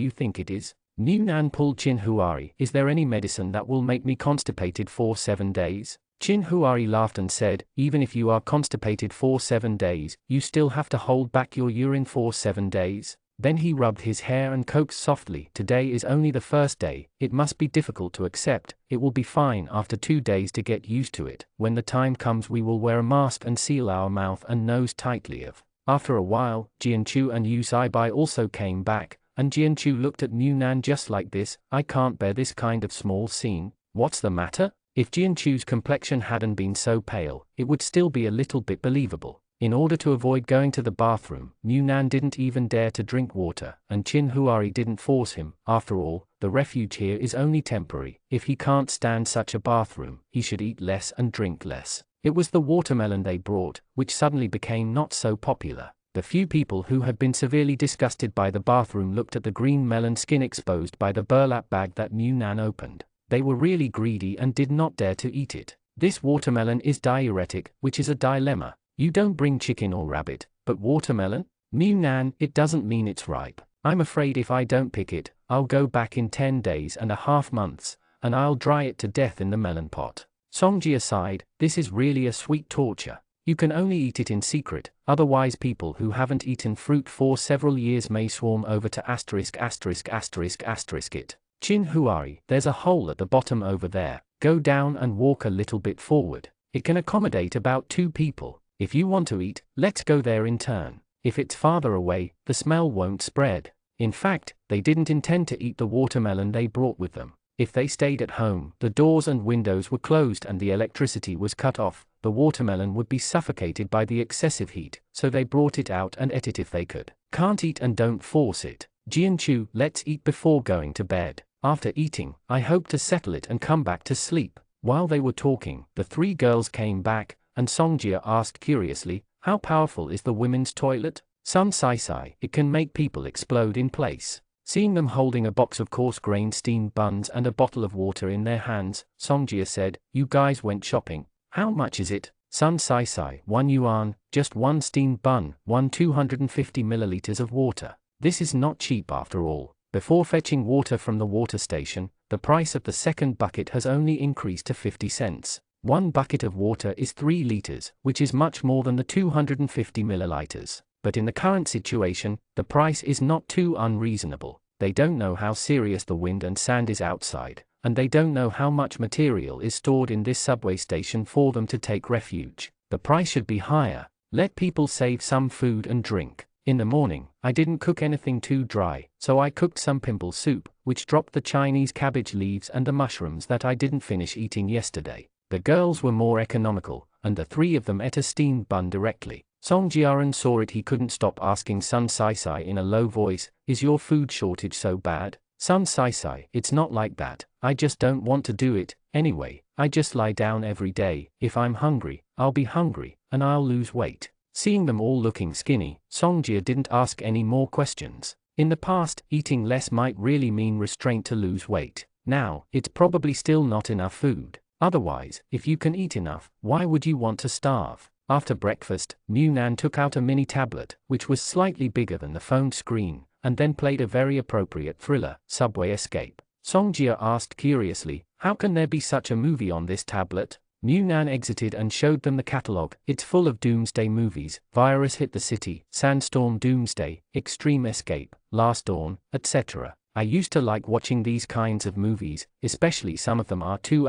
you think it is? New Nan pulled Chin Huari. Is there any medicine that will make me constipated for 7 days? Chin Huari laughed and said, even if you are constipated for 7 days, you still have to hold back your urine for 7 days. Then he rubbed his hair and coaxed softly. Today is only the first day, it must be difficult to accept, it will be fine after 2 days to get used to it. When the time comes we will wear a mask and seal our mouth and nose tightly. After a while, Jianchu and Yu Zaibai also came back, and Jianchu looked at New Nan just like this. I can't bear this kind of small scene. What's the matter? If Jianchu's complexion hadn't been so pale, it would still be a little bit believable. In order to avoid going to the bathroom, New Nan didn't even dare to drink water, and Chin Huari didn't force him. After all, the refuge here is only temporary. If he can't stand such a bathroom, he should eat less and drink less. It was the watermelon they brought, which suddenly became not so popular. The few people who had been severely disgusted by the bathroom looked at the green melon skin exposed by the burlap bag that New Nan opened. They were really greedy and did not dare to eat it. This watermelon is diuretic, which is a dilemma. You don't bring chicken or rabbit, but watermelon? New Nan, it doesn't mean it's ripe. I'm afraid if I don't pick it, I'll go back in 10 days and a half months, and I'll dry it to death in the melon pot. Songjia sighed, this is really a sweet torture. You can only eat it in secret, otherwise people who haven't eaten fruit for several years may swarm over to ****** it. Chin Huari, there's a hole at the bottom over there. Go down and walk a little bit forward. It can accommodate about 2 people. If you want to eat, let's go there in turn. If it's farther away, the smell won't spread. In fact, they didn't intend to eat the watermelon they brought with them. If they stayed at home, the doors and windows were closed and the electricity was cut off, the watermelon would be suffocated by the excessive heat, so they brought it out and ate it if they could. Can't eat and don't force it. Jianchu, let's eat before going to bed. After eating, I hope to settle it and come back to sleep. While they were talking, the 3 girls came back, and Songjia asked curiously, how powerful is the women's toilet? Sun Sai, it can make people explode in place. Seeing them holding a box of coarse-grained steamed buns and a bottle of water in their hands, Songjia said, you guys went shopping. How much is it? Sun Sai, 1 yuan, just 1 steamed bun, 250 milliliters of water. This is not cheap after all. Before fetching water from the water station, the price of the second bucket has only increased to 50 cents. 1 bucket of water is 3 liters, which is much more than the 250 milliliters. But in the current situation, the price is not too unreasonable. They don't know how serious the wind and sand is outside, and they don't know how much material is stored in this subway station for them to take refuge. The price should be higher. Let people save some food and drink. In the morning, I didn't cook anything too dry, so I cooked some pimple soup, which dropped the Chinese cabbage leaves and the mushrooms that I didn't finish eating yesterday. The girls were more economical, and the 3 of them ate a steamed bun directly. Song Jiaran saw it. He couldn't stop asking Sun Sai in a low voice, is your food shortage so bad? Sun Sai, it's not like that, I just don't want to do it, anyway, I just lie down every day, if I'm hungry, I'll be hungry, and I'll lose weight. Seeing them all looking skinny, Songjia didn't ask any more questions. In the past, eating less might really mean restraint to lose weight. Now, it's probably still not enough food. Otherwise, if you can eat enough, why would you want to starve? After breakfast, Munan took out a mini tablet, which was slightly bigger than the phone screen, and then played a very appropriate thriller, Subway Escape. Songjia asked curiously, how can there be such a movie on this tablet? Munan exited and showed them the catalogue. It's full of doomsday movies, Virus Hit the City, Sandstorm Doomsday, Extreme Escape, Last Dawn, etc. I used to like watching these kinds of movies, especially some of them are too *****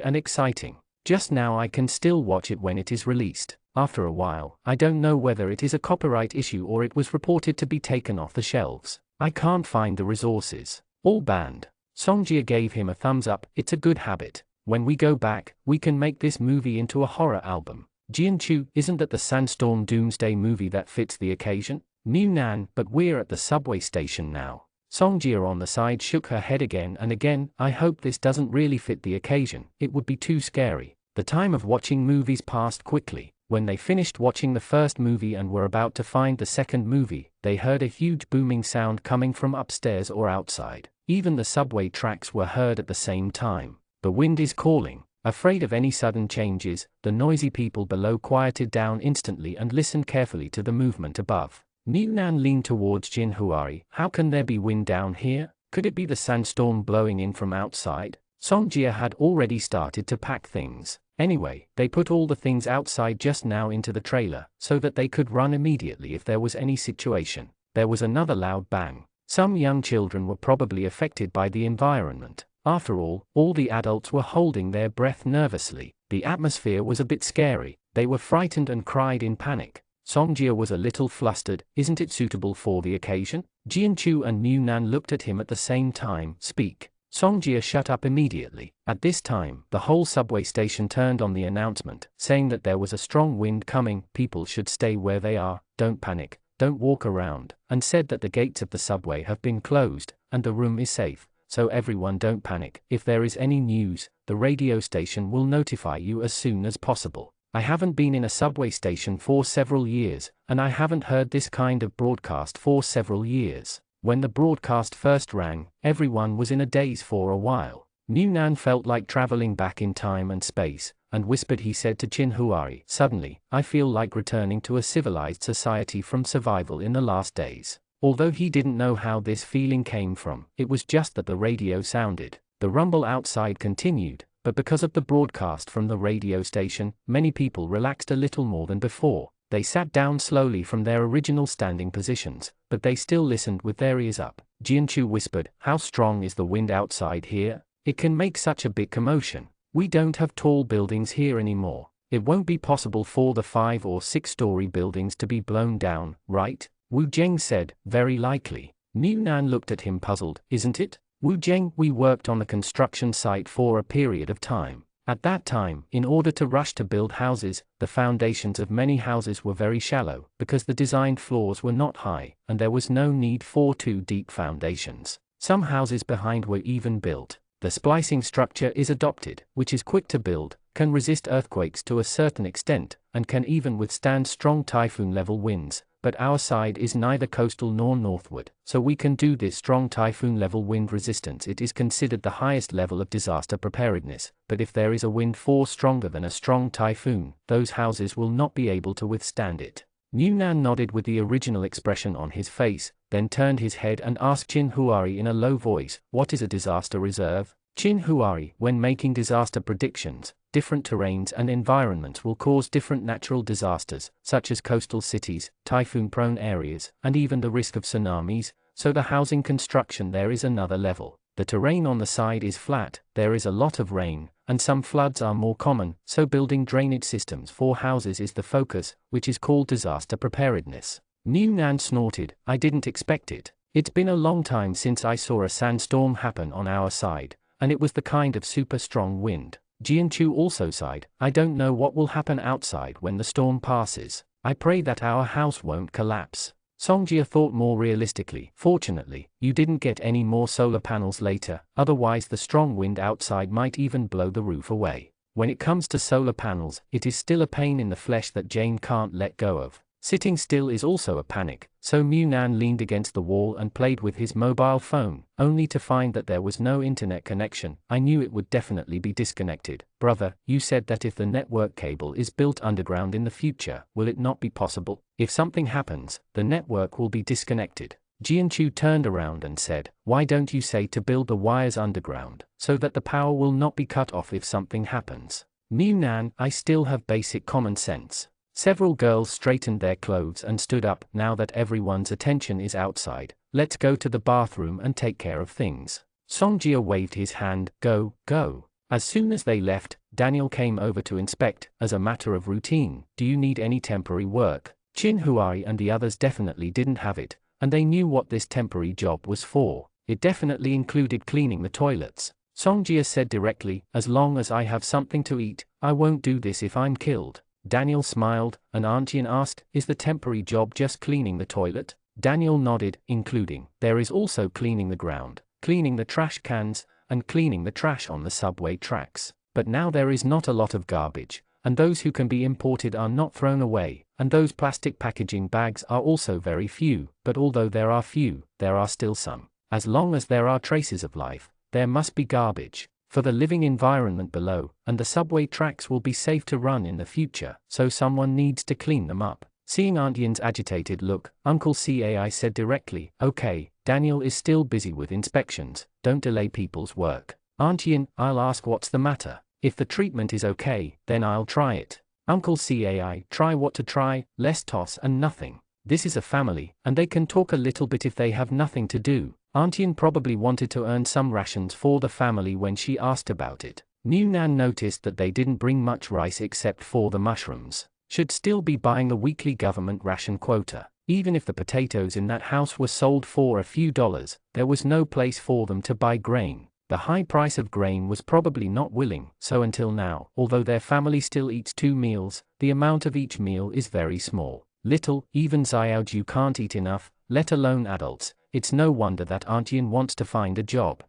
and exciting. Just now I can still watch it when it is released. After a while, I don't know whether it is a copyright issue or it was reported to be taken off the shelves. I can't find the resources. All banned. Songjia gave him a thumbs up. It's a good habit. When we go back, we can make this movie into a horror album. Jianchu, isn't that the Sandstorm Doomsday movie that fits the occasion? Munan, but we're at the subway station now. Songjia on the side shook her head again and again. I hope this doesn't really fit the occasion. It would be too scary. The time of watching movies passed quickly. When they finished watching the first movie and were about to find the second movie, they heard a huge booming sound coming from upstairs or outside. Even the subway tracks were heard at the same time. The wind is calling. Afraid of any sudden changes, the noisy people below quieted down instantly and listened carefully to the movement above. Munan leaned towards Jin Huari. How can there be wind down here? Could it be the sandstorm blowing in from outside? Songjia had already started to pack things. Anyway, they put all the things outside just now into the trailer, so that they could run immediately if there was any situation. There was another loud bang. Some young children were probably affected by the environment. After all the adults were holding their breath nervously. The atmosphere was a bit scary. They were frightened and cried in panic. Songjia was a little flustered. Isn't it suitable for the occasion? Jianchu and Munan looked at him at the same time. Speak. Songjia shut up immediately. At this time, the whole subway station turned on the announcement, saying that there was a strong wind coming, people should stay where they are, don't panic, don't walk around, and said that the gates of the subway have been closed, and the room is safe, so everyone don't panic. If there is any news, the radio station will notify you as soon as possible. I haven't been in a subway station for several years, and I haven't heard this kind of broadcast for several years. When the broadcast first rang, everyone was in a daze for a while. Munan felt like traveling back in time and space, and whispered. He said to Chin Huari, suddenly, I feel like returning to a civilized society from survival in the last days. Although he didn't know how this feeling came from, it was just that the radio sounded. The rumble outside continued, but because of the broadcast from the radio station, many people relaxed a little more than before. They sat down slowly from their original standing positions, but they still listened with their ears up. Jianchu whispered, how strong is the wind outside here? It can make such a big commotion. We don't have tall buildings here anymore. It won't be possible for the 5 or 6-story buildings to be blown down, right? Wu Zheng said, very likely. Munan looked at him puzzled, isn't it? Wu Zheng, we worked on the construction site for a period of time. At that time, in order to rush to build houses, the foundations of many houses were very shallow, because the designed floors were not high, and there was no need for too deep foundations. Some houses behind were even built. The splicing structure is adopted, which is quick to build, can resist earthquakes to a certain extent, and can even withstand strong typhoon-level winds. But our side is neither coastal nor northward, so we can do this strong typhoon-level wind resistance. It is considered the highest level of disaster preparedness, but if there is a wind force stronger than a strong typhoon, those houses will not be able to withstand it. Munan nodded with the original expression on his face, then turned his head and asked Chin Huari in a low voice, what is a disaster reserve? Chin Huari, when making disaster predictions, different terrains and environments will cause different natural disasters, such as coastal cities, typhoon-prone areas, and even the risk of tsunamis, so the housing construction there is another level. The terrain on the side is flat, there is a lot of rain, and some floods are more common, so building drainage systems for houses is the focus, which is called disaster preparedness. Munan snorted, I didn't expect it. It's been a long time since I saw a sandstorm happen on our side, and it was the kind of super strong wind. Jianchu also sighed. I don't know what will happen outside when the storm passes. I pray that our house won't collapse. Songjia thought more realistically. Fortunately, you didn't get any more solar panels later, otherwise the strong wind outside might even blow the roof away. When it comes to solar panels, it is still a pain in the flesh that Jane can't let go of. Sitting still is also a panic, so Munan leaned against the wall and played with his mobile phone, only to find that there was no internet connection. I knew it would definitely be disconnected. Brother, you said that if the network cable is built underground in the future, will it not be possible? If something happens, the network will be disconnected. Jianchu turned around and said, why don't you say to build the wires underground, so that the power will not be cut off if something happens? Munan, I still have basic common sense. Several girls straightened their clothes and stood up. Now that everyone's attention is outside, let's go to the bathroom and take care of things. Songjia waved his hand. Go, go. As soon as they left, Daniel came over to inspect. As a matter of routine, do you need any temporary work? Chin Huai and the others definitely didn't have it, and they knew what this temporary job was for. It definitely included cleaning the toilets. Songjia said directly, as long as I have something to eat, I won't do this if I'm killed. Daniel smiled, and Auntian asked, is the temporary job just cleaning the toilet? Daniel nodded, including. There is also cleaning the ground, cleaning the trash cans, and cleaning the trash on the subway tracks. But now there is not a lot of garbage, and those who can be imported are not thrown away, and those plastic packaging bags are also very few, but although there are few, there are still some. As long as there are traces of life, there must be garbage. For the living environment below, and the subway tracks will be safe to run in the future, so someone needs to clean them up. Seeing Auntian's agitated look, Uncle Cai said directly, okay, Daniel is still busy with inspections, don't delay people's work. Auntian, I'll ask what's the matter. If the treatment is okay, then I'll try it. Uncle Cai, try what to try, less toss and nothing. This is a family, and they can talk a little bit if they have nothing to do. Auntian probably wanted to earn some rations for the family when she asked about it. Munan noticed that they didn't bring much rice except for the mushrooms. Should still be buying the weekly government ration quota. Even if the potatoes in that house were sold for a few dollars, there was no place for them to buy grain. The high price of grain was probably not willing, so until now, although their family still eats 2 meals, the amount of each meal is very small. Little, even Xiaoju can't eat enough, let alone adults. It's no wonder that Auntian wants to find a job.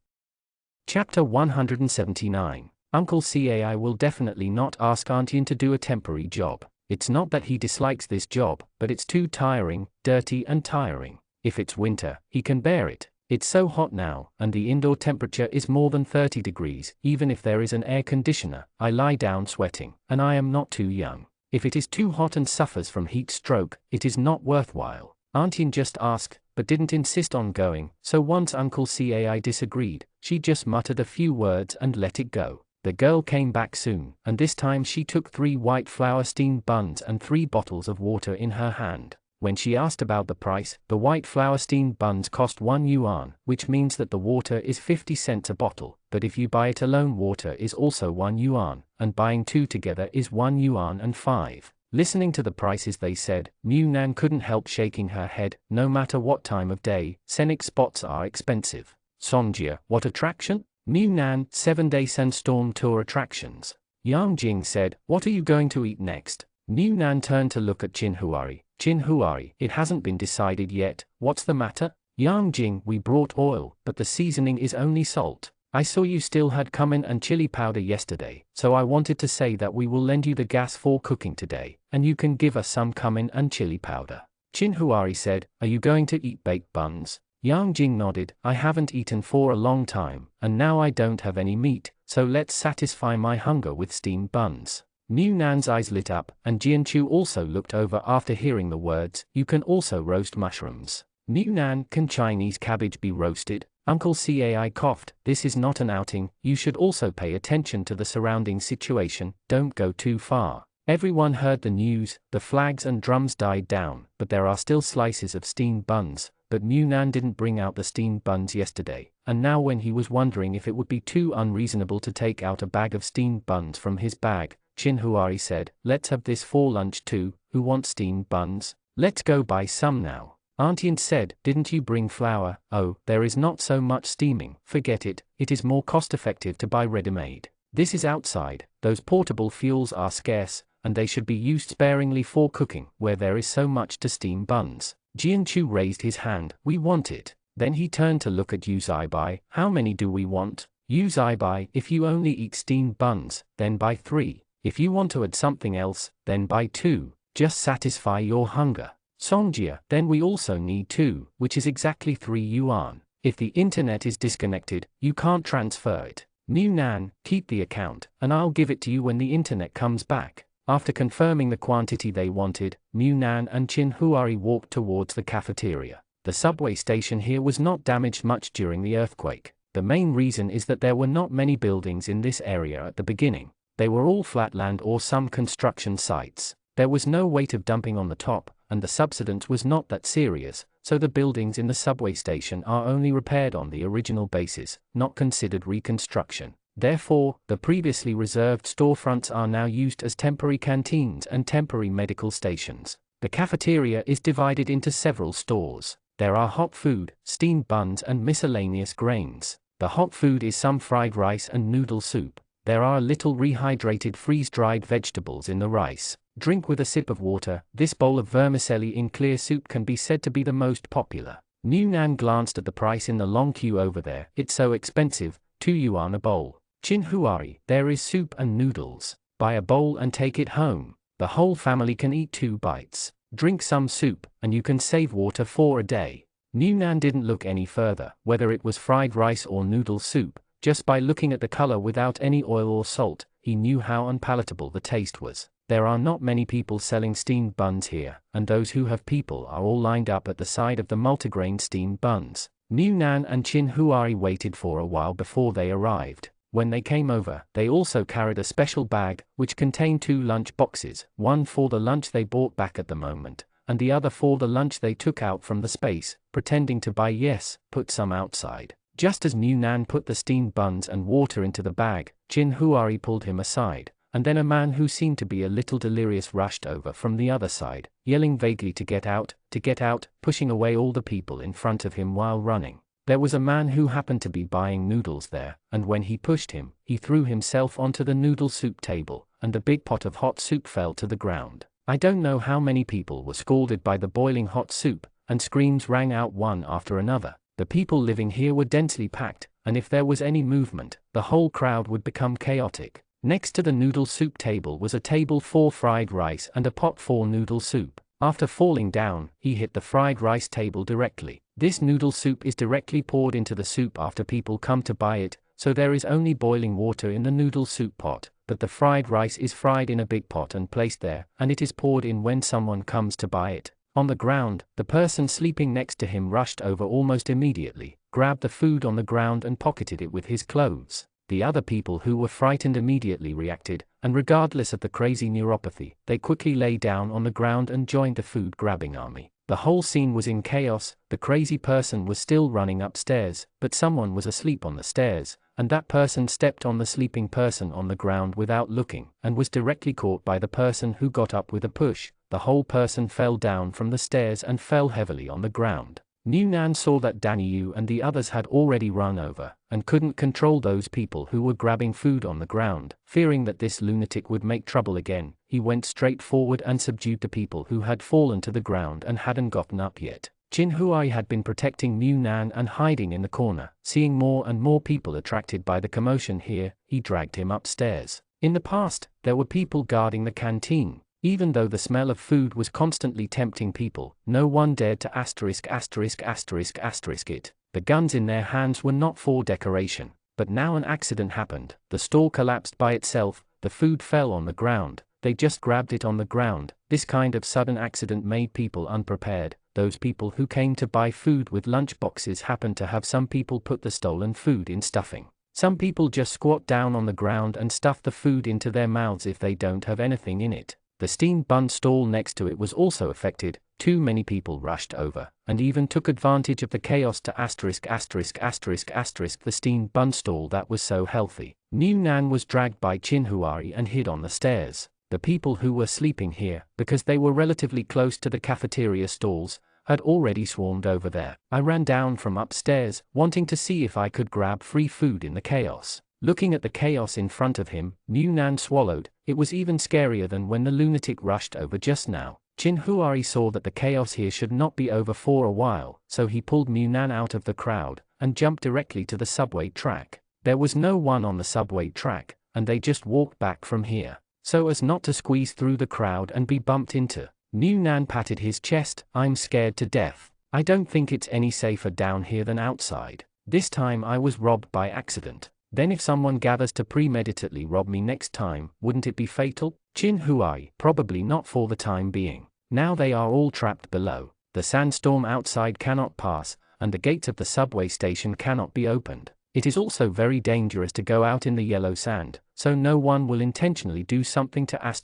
Chapter 179. Uncle Cai will definitely not ask Auntian to do a temporary job. It's not that he dislikes this job, but it's too tiring, dirty and tiring. If it's winter, he can bear it. It's so hot now, and the indoor temperature is more than 30 degrees. Even if there is an air conditioner, I lie down sweating, and I am not too young. If it is too hot and suffers from heat stroke, it is not worthwhile. Auntian just asked, but didn't insist on going, so once Uncle Cai disagreed, she just muttered a few words and let it go. The girl came back soon, and this time she took 3 white flour steamed buns and 3 bottles of water in her hand. When she asked about the price, the white flour steamed buns cost 1 yuan, which means that the water is 50 cents a bottle, but if you buy it alone, water is also 1 yuan, and buying 2 together is 1 yuan and 5. Listening to the prices they said, Munan couldn't help shaking her head. No matter what time of day, scenic spots are expensive. Songjia, what attraction? Munan, 7-day sandstorm tour attractions. Yang Jing said, what are you going to eat next? Munan turned to look at Chin Huari. Chin Huari, it hasn't been decided yet, what's the matter? Yang Jing, we brought oil, but the seasoning is only salt. I saw you still had cumin and chili powder yesterday, so I wanted to say that we will lend you the gas for cooking today, and you can give us some cumin and chili powder. Chin Huari said, are you going to eat baked buns? Yang Jing nodded, I haven't eaten for a long time, and now I don't have any meat, so let's satisfy my hunger with steamed buns. Munan's eyes lit up, and Jianchu also looked over after hearing the words, you can also roast mushrooms. Munan, can Chinese cabbage be roasted? Uncle Cai coughed, this is not an outing, you should also pay attention to the surrounding situation, don't go too far. Everyone heard the news, the flags and drums died down, but there are still slices of steamed buns, but Munan didn't bring out the steamed buns yesterday, and now when he was wondering if it would be too unreasonable to take out a bag of steamed buns from his bag, Chin Huari said, let's have this for lunch too, who wants steamed buns? Let's go buy some now. Auntian said, didn't you bring flour? Oh, there is not so much steaming, forget it, it is more cost-effective to buy ready-made. This is outside, those portable fuels are scarce, and they should be used sparingly for cooking, where there is so much to steam buns. Jianchu raised his hand. We want it. Then he turned to look at Yu Zaibai. How many do we want? Yu Zaibai, if you only eat steamed buns, then buy 3. If you want to add something else, then buy 2. Just satisfy your hunger. Songjia, then we also need 2, which is exactly 3 yuan. If the internet is disconnected, you can't transfer it. Mu Nan, keep the account, and I'll give it to you when the internet comes back. After confirming the quantity they wanted, Mu Nan and Qin Huari walked towards the cafeteria. The subway station here was not damaged much during the earthquake. The main reason is that there were not many buildings in this area at the beginning. They were all flat land or some construction sites. There was no weight of dumping on the top, and the subsidence was not that serious, so the buildings in the subway station are only repaired on the original basis, not considered reconstruction. Therefore, the previously reserved storefronts are now used as temporary canteens and temporary medical stations. The cafeteria is divided into several stores. There are hot food, steamed buns and miscellaneous grains. The hot food is some fried rice and noodle soup. There are little rehydrated freeze-dried vegetables in the rice. Drink with a sip of water. This bowl of vermicelli in clear soup can be said to be the most popular. Mu Nan glanced at the price in the long queue over there. It's so expensive, 2 yuan a bowl. Qin Huari, there is soup and noodles. Buy a bowl and take it home. The whole family can eat 2 bites. Drink some soup, and you can save water for a day. Mu Nan didn't look any further, whether it was fried rice or noodle soup. Just by looking at the color without any oil or salt, he knew how unpalatable the taste was. There are not many people selling steamed buns here, and those who have people are all lined up at the side of the multigrain steamed buns. Mu Nan and Qin Huari waited for a while before they arrived. When they came over, they also carried a special bag, which contained 2 lunch boxes, one for the lunch they bought back at the moment, and the other for the lunch they took out from the space, pretending to buy. Yes, put some outside. Just as Mu Nan put the steamed buns and water into the bag, Qin Huari pulled him aside, and then a man who seemed to be a little delirious rushed over from the other side, yelling vaguely to get out, pushing away all the people in front of him while running. There was a man who happened to be buying noodles there, and when he pushed him, he threw himself onto the noodle soup table, and the big pot of hot soup fell to the ground. I don't know how many people were scalded by the boiling hot soup, and screams rang out one after another. The people living here were densely packed, and if there was any movement, the whole crowd would become chaotic. Next to the noodle soup table was a table for fried rice and a pot for noodle soup. After falling down, he hit the fried rice table directly. This noodle soup is directly poured into the soup after people come to buy it, so there is only boiling water in the noodle soup pot, but the fried rice is fried in a big pot and placed there, and it is poured in when someone comes to buy it. On the ground, the person sleeping next to him rushed over almost immediately, grabbed the food on the ground and pocketed it with his clothes. The other people who were frightened immediately reacted, and regardless of the crazy neuropathy, they quickly lay down on the ground and joined the food-grabbing army. The whole scene was in chaos. The crazy person was still running upstairs, but someone was asleep on the stairs, and that person stepped on the sleeping person on the ground without looking, and was directly caught by the person who got up with a push. The whole person fell down from the stairs and fell heavily on the ground. Mu Nan saw that Danny Yu and the others had already run over, and couldn't control those people who were grabbing food on the ground. Fearing that this lunatic would make trouble again, he went straight forward and subdued the people who had fallen to the ground and hadn't gotten up yet. Qin Huai had been protecting Mu Nan and hiding in the corner. Seeing more and more people attracted by the commotion here, he dragged him upstairs. In the past, there were people guarding the canteen. Even though the smell of food was constantly tempting people, no one dared to ***** it. The guns in their hands were not for decoration. But now an accident happened. The stall collapsed by itself, the food fell on the ground, they just grabbed it on the ground. This kind of sudden accident made people unprepared. Those people who came to buy food with lunch boxes happened to have some people put the stolen food in stuffing. Some people just squat down on the ground and stuff the food into their mouths if they don't have anything in it. The steamed bun stall next to it was also affected. Too many people rushed over, and even took advantage of the chaos to ***** the steamed bun stall that was so healthy. Mu Nan was dragged by Qin Huari and hid on the stairs. The people who were sleeping here, because they were relatively close to the cafeteria stalls, had already swarmed over there. I ran down from upstairs, wanting to see if I could grab free food in the chaos. Looking at the chaos in front of him, Mu Nan swallowed. It was even scarier than when the lunatic rushed over just now. Chin Huari saw that the chaos here should not be over for a while, so he pulled Mu Nan out of the crowd and jumped directly to the subway track. There was no one on the subway track, and they just walked back from here, so as not to squeeze through the crowd and be bumped into. Mu Nan patted his chest. I'm scared to death. I don't think it's any safer down here than outside. This time I was robbed by accident. Then if someone gathers to premeditately rob me next time, wouldn't it be fatal? Chin Huai, probably not for the time being. Now they are all trapped below. The sandstorm outside cannot pass, and the gates of the subway station cannot be opened. It is also very dangerous to go out in the yellow sand, so no one will intentionally do something to *****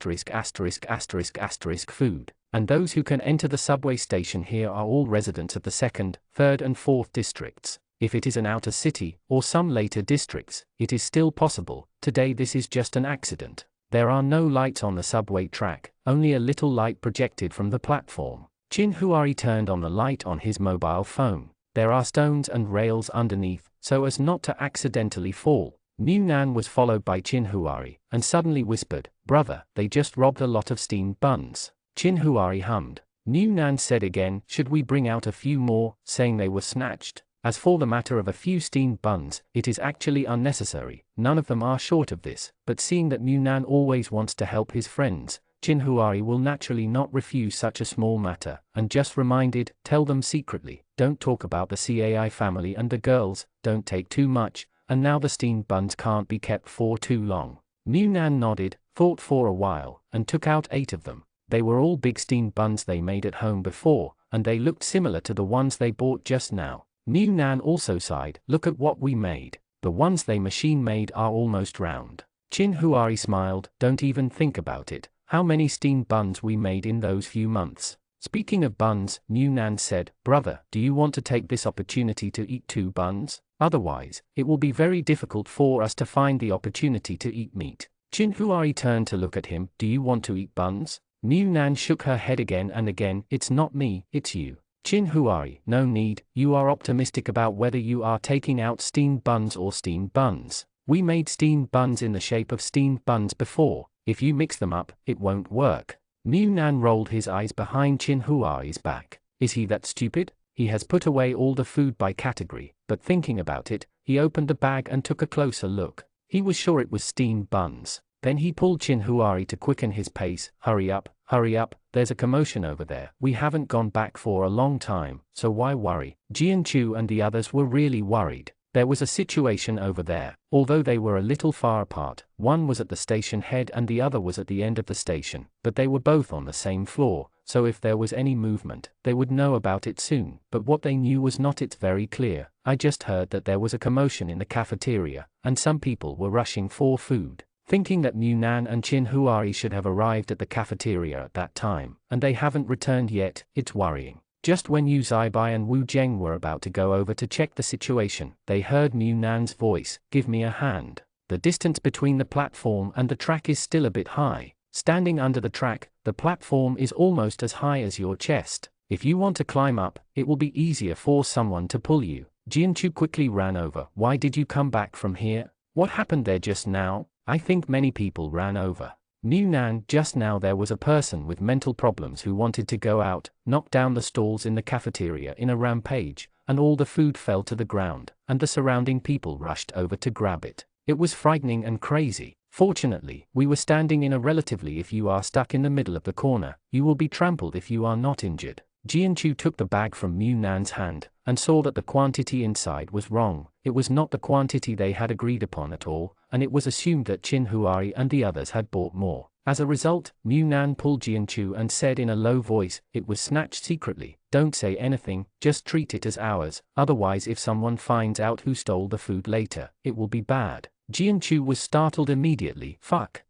food. And those who can enter the subway station here are all residents of the 2nd, 3rd and 4th districts. If it is an outer city, or some later districts, it is still possible. Today this is just an accident. There are no lights on the subway track, only a little light projected from the platform. Chin Huari turned on the light on his mobile phone. There are stones and rails underneath, so as not to accidentally fall. Mu Nan was followed by Chin Huari, and suddenly whispered, "Brother, they just robbed a lot of steamed buns." Chin Huari hummed. Mu Nan said again, "Should we bring out a few more, saying they were snatched? As for the matter of a few steamed buns, it is actually unnecessary. None of them are short of this." But seeing that Mu Nan always wants to help his friends, Chin Huari will naturally not refuse such a small matter, and just reminded, "Tell them secretly, don't talk about the Cai family and the girls, don't take too much, and now the steamed buns can't be kept for too long." Mu Nan nodded, thought for a while, and took out 8 of them. They were all big steamed buns they made at home before, and they looked similar to the ones they bought just now. Mu Nan also sighed, "Look at what we made. The ones they machine made are almost round." Chin Huari smiled, "Don't even think about it. How many steamed buns we made in those few months." Speaking of buns, Mu Nan said, "Brother, do you want to take this opportunity to eat 2 buns? Otherwise, it will be very difficult for us to find the opportunity to eat meat." Chin Huari turned to look at him, "Do you want to eat buns?" Mu Nan shook her head again and again, "It's not me, it's you." Chin Huari, "No need, you are optimistic about whether you are taking out steamed buns or steamed buns. We made steamed buns in the shape of steamed buns before. If you mix them up, it won't work." Mu Nan rolled his eyes behind Chin Huari's back. Is he that stupid? He has put away all the food by category, but thinking about it, he opened the bag and took a closer look. He was sure it was steamed buns. Then he pulled Chin Huari to quicken his pace. Hurry up, there's a commotion over there. We haven't gone back for a long time, so why worry?" Jianchu and the others were really worried. There was a situation over there. Although they were a little far apart, one was at the station head and the other was at the end of the station, but they were both on the same floor, so if there was any movement, they would know about it soon. But what they knew was not it's very clear. "I just heard that there was a commotion in the cafeteria, and some people were rushing for food." Thinking that Mu Nan and Chin Huari should have arrived at the cafeteria at that time, and they haven't returned yet, it's worrying. Just when Yu Zaibai and Wu Zheng were about to go over to check the situation, they heard Mu Nan's voice, "Give me a hand." The distance between the platform and the track is still a bit high. Standing under the track, the platform is almost as high as your chest. If you want to climb up, it will be easier for someone to pull you. Jianchu quickly ran over. "Why did you come back from here? What happened there just now?" "I think many people ran over. Mu Nan, just now there was a person with mental problems who wanted to go out, knock down the stalls in the cafeteria in a rampage, and all the food fell to the ground, and the surrounding people rushed over to grab it. It was frightening and crazy. Fortunately, we were standing in a relatively. If you are stuck in the middle of the corner, you will be trampled if you are not injured." Jianchu took the bag from Mu Nan's hand, and saw that the quantity inside was wrong. It was not the quantity they had agreed upon at all, and it was assumed that Chin Huari and the others had bought more. As a result, Mu Nan pulled Jianchu and said in a low voice, "It was snatched secretly. Don't say anything, just treat it as ours, otherwise if someone finds out who stole the food later, it will be bad." Jianchu was startled immediately. Fuck,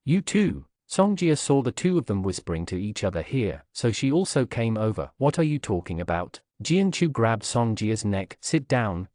you too." Songjia saw the two of them whispering to each other here, so she also came over. "What are you talking about?" Jianchu grabbed Songjia's neck. Sit down.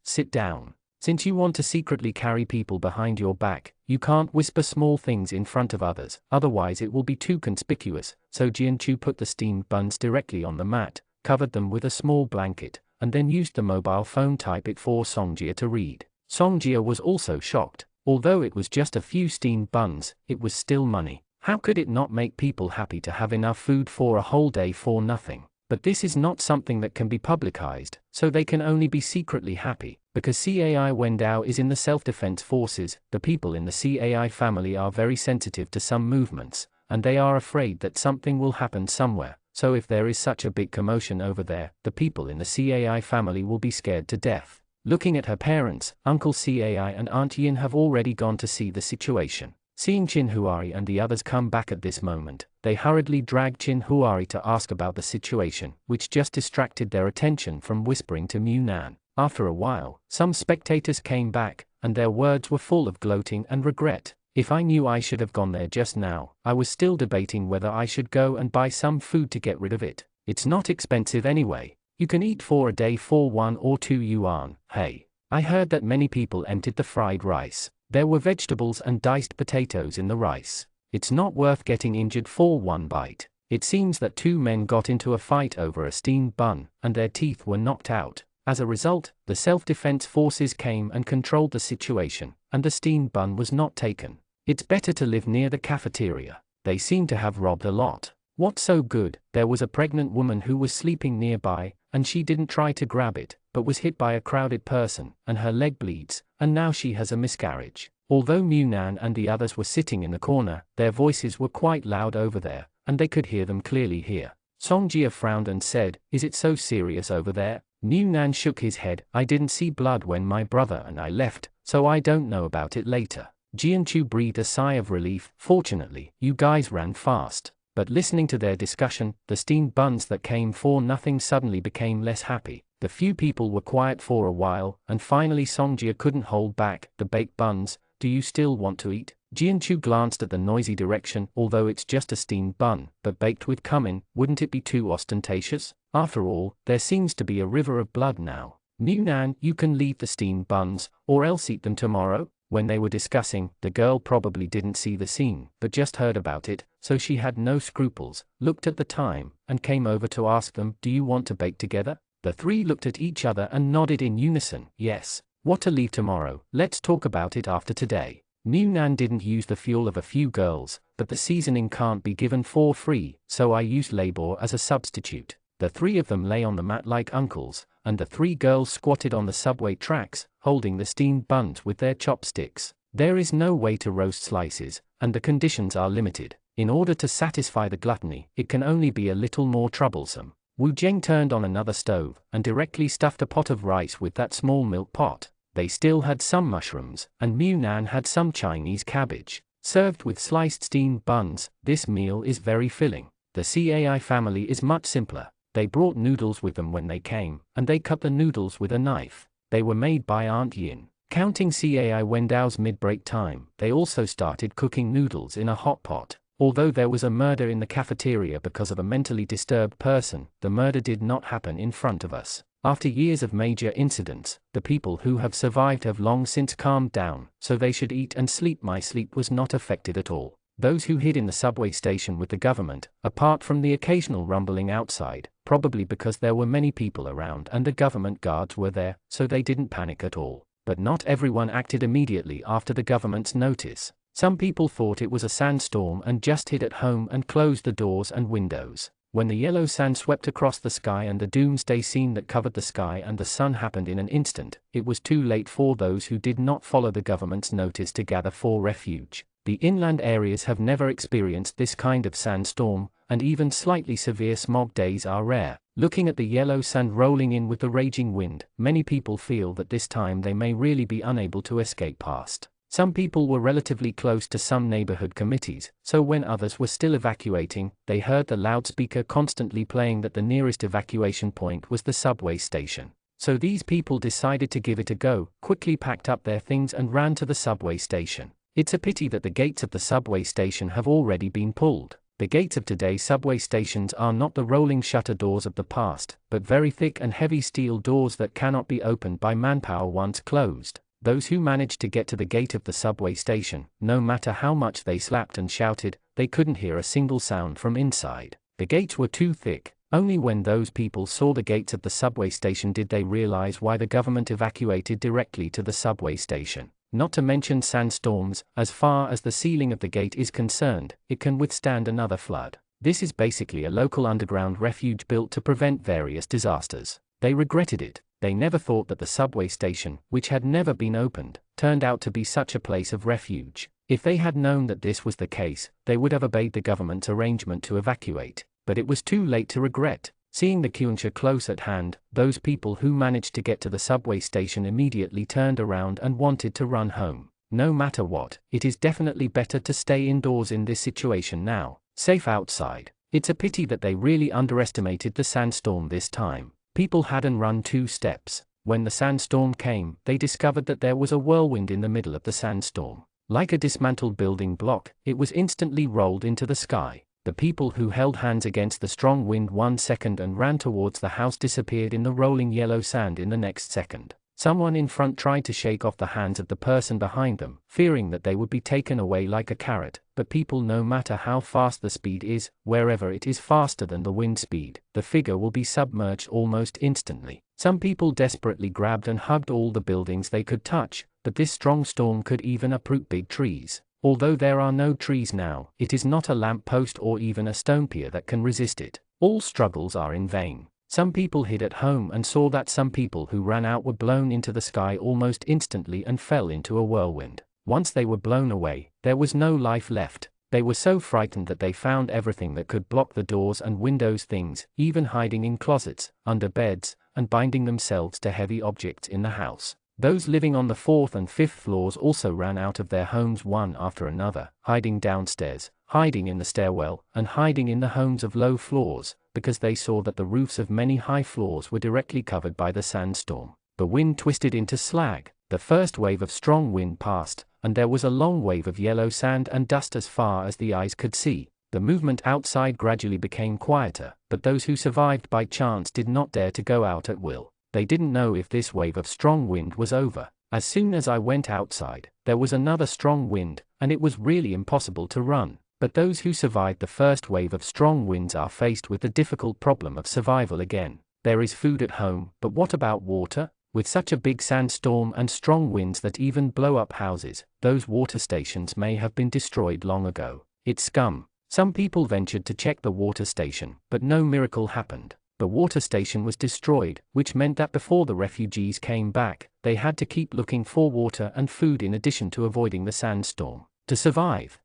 Since you want to secretly carry people behind your back, you can't whisper small things in front of others, otherwise it will be too conspicuous." So Jianchu put the steamed buns directly on the mat, covered them with a small blanket, and then used the mobile phone type it for Songjia to read. Songjia was also shocked. Although it was just a few steamed buns, it was still money. How could it not make people happy to have enough food for a whole day for nothing? But this is not something that can be publicized, so they can only be secretly happy. Because CAI Wendao is in the self-defense forces, the people in the CAI family are very sensitive to some movements, and they are afraid that something will happen somewhere. So if there is such a big commotion over there, the people in the CAI family will be scared to death. Looking at her parents, Uncle CAI and Aunt Yin have already gone to see the situation. Seeing Chin Huari and the others come back at this moment, they hurriedly drag Chin Huari to ask about the situation, which just distracted their attention from whispering to Mu Nan. After a while, some spectators came back, and their words were full of gloating and regret. If I knew I should have gone there just now, I was still debating whether I should go and buy some food to get rid of it. It's not expensive anyway. You can eat for a day for 1 or 2 yuan. Hey, I heard that many people emptied the fried rice. There were vegetables and diced potatoes in the rice. It's not worth getting injured for one bite. It seems that 2 men got into a fight over a steamed bun, and their teeth were knocked out. As a result, the self-defense forces came and controlled the situation, and the steamed bun was not taken. It's better to live near the cafeteria. They seem to have robbed a lot. What's so good? There was a pregnant woman who was sleeping nearby, and she didn't try to grab it, but was hit by a crowded person, and her leg bleeds, and now she has a miscarriage. Although Mu Nan and the others were sitting in the corner, their voices were quite loud over there, and they could hear them clearly here. Songjia frowned and said, "Is it so serious over there?" Mu Nan shook his head. "I didn't see blood when my brother and I left, so I don't know about it later." Jianchu breathed a sigh of relief. "Fortunately, you guys ran fast." But listening to their discussion, the steamed buns that came for nothing suddenly became less happy. The few people were quiet for a while, and finally Songjia couldn't hold back. "The baked buns, do you still want to eat?" Jianchu glanced at the noisy direction. "Although it's just a steamed bun, but baked with cumin, wouldn't it be too ostentatious? After all, there seems to be a river of blood now." "Mu Nan, you can leave the steamed buns, or else eat them tomorrow." When they were discussing, the girl probably didn't see the scene, but just heard about it, so she had no scruples, looked at the time, and came over to ask them, "Do you want to bake together?" The 3 looked at each other and nodded in unison. "Yes. What to leave tomorrow? Let's talk about it after today." Mu Nan didn't use the fuel of a few girls, but the seasoning can't be given for free, so I used labor as a substitute. The 3 of them lay on the mat like uncles, and the 3 girls squatted on the subway tracks, holding the steamed buns with their chopsticks. There is no way to roast slices, and the conditions are limited. In order to satisfy the gluttony, it can only be a little more troublesome. Wu Zheng turned on another stove, and directly stuffed a pot of rice with that small milk pot. They still had some mushrooms, and Mu Nan had some Chinese cabbage. Served with sliced steamed buns, this meal is very filling. The CAI family is much simpler. They brought noodles with them when they came, and they cut the noodles with a knife. They were made by Aunt Yin. Counting CAI Wendao's mid-break time, they also started cooking noodles in a hot pot. Although there was a murder in the cafeteria because of a mentally disturbed person, the murder did not happen in front of us. After years of major incidents, the people who have survived have long since calmed down, so they should eat and sleep. My sleep was not affected at all. Those who hid in the subway station with the government, apart from the occasional rumbling outside, probably because there were many people around and the government guards were there, so they didn't panic at all. But not everyone acted immediately after the government's notice. Some people thought it was a sandstorm and just hid at home and closed the doors and windows. When the yellow sand swept across the sky and the doomsday scene that covered the sky and the sun happened in an instant, it was too late for those who did not follow the government's notice to gather for refuge. The inland areas have never experienced this kind of sandstorm, and even slightly severe smog days are rare. Looking at the yellow sand rolling in with the raging wind, many people feel that this time they may really be unable to escape past. Some people were relatively close to some neighborhood committees, so when others were still evacuating, they heard the loudspeaker constantly playing that the nearest evacuation point was the subway station. So these people decided to give it a go, quickly packed up their things and ran to the subway station. It's a pity that the gates of the subway station have already been pulled. The gates of today's subway stations are not the rolling shutter doors of the past, but very thick and heavy steel doors that cannot be opened by manpower once closed. Those who managed to get to the gate of the subway station, no matter how much they slapped and shouted, they couldn't hear a single sound from inside. The gates were too thick. Only when those people saw the gates of the subway station did they realize why the government evacuated directly to the subway station. Not to mention sandstorms, as far as the ceiling of the gate is concerned, it can withstand another flood. This is basically a local underground refuge built to prevent various disasters. They regretted it. They never thought that the subway station, which had never been opened, turned out to be such a place of refuge. If they had known that this was the case, they would have obeyed the government's arrangement to evacuate. But it was too late to regret. Seeing the Kyungsha close at hand, those people who managed to get to the subway station immediately turned around and wanted to run home. No matter what, it is definitely better to stay indoors in this situation now, safe outside. It's a pity that they really underestimated the sandstorm this time. People hadn't run 2 steps. When the sandstorm came, they discovered that there was a whirlwind in the middle of the sandstorm. Like a dismantled building block, it was instantly rolled into the sky. The people who held hands against the strong wind 1 second and ran towards the house disappeared in the rolling yellow sand in the next second. Someone in front tried to shake off the hands of the person behind them, fearing that they would be taken away like a carrot. But people, no matter how fast the speed is, wherever it is faster than the wind speed, the figure will be submerged almost instantly. Some people desperately grabbed and hugged all the buildings they could touch, but this strong storm could even uproot big trees. Although there are no trees now, it is not a lamp post or even a stone pier that can resist it. All struggles are in vain. Some people hid at home and saw that some people who ran out were blown into the sky almost instantly and fell into a whirlwind. Once they were blown away, there was no life left. They were so frightened that they found everything that could block the doors and windows, things, even hiding in closets, under beds, and binding themselves to heavy objects in the house. Those living on the 4th and 5th floors also ran out of their homes one after another, hiding downstairs, hiding in the stairwell, and hiding in the homes of low floors, because they saw that the roofs of many high floors were directly covered by the sandstorm. The wind twisted into slag. The first wave of strong wind passed, and there was a long wave of yellow sand and dust as far as the eyes could see. The movement outside gradually became quieter, but those who survived by chance did not dare to go out at will. They didn't know if this wave of strong wind was over. As soon as I went outside, there was another strong wind, and it was really impossible to run. But those who survived the first wave of strong winds are faced with the difficult problem of survival again. There is food at home, but what about water? With such a big sandstorm and strong winds that even blow up houses, those water stations may have been destroyed long ago. It's scum. Some people ventured to check the water station, but no miracle happened. The water station was destroyed, which meant that before the refugees came back, they had to keep looking for water and food in addition to avoiding the sandstorm to survive.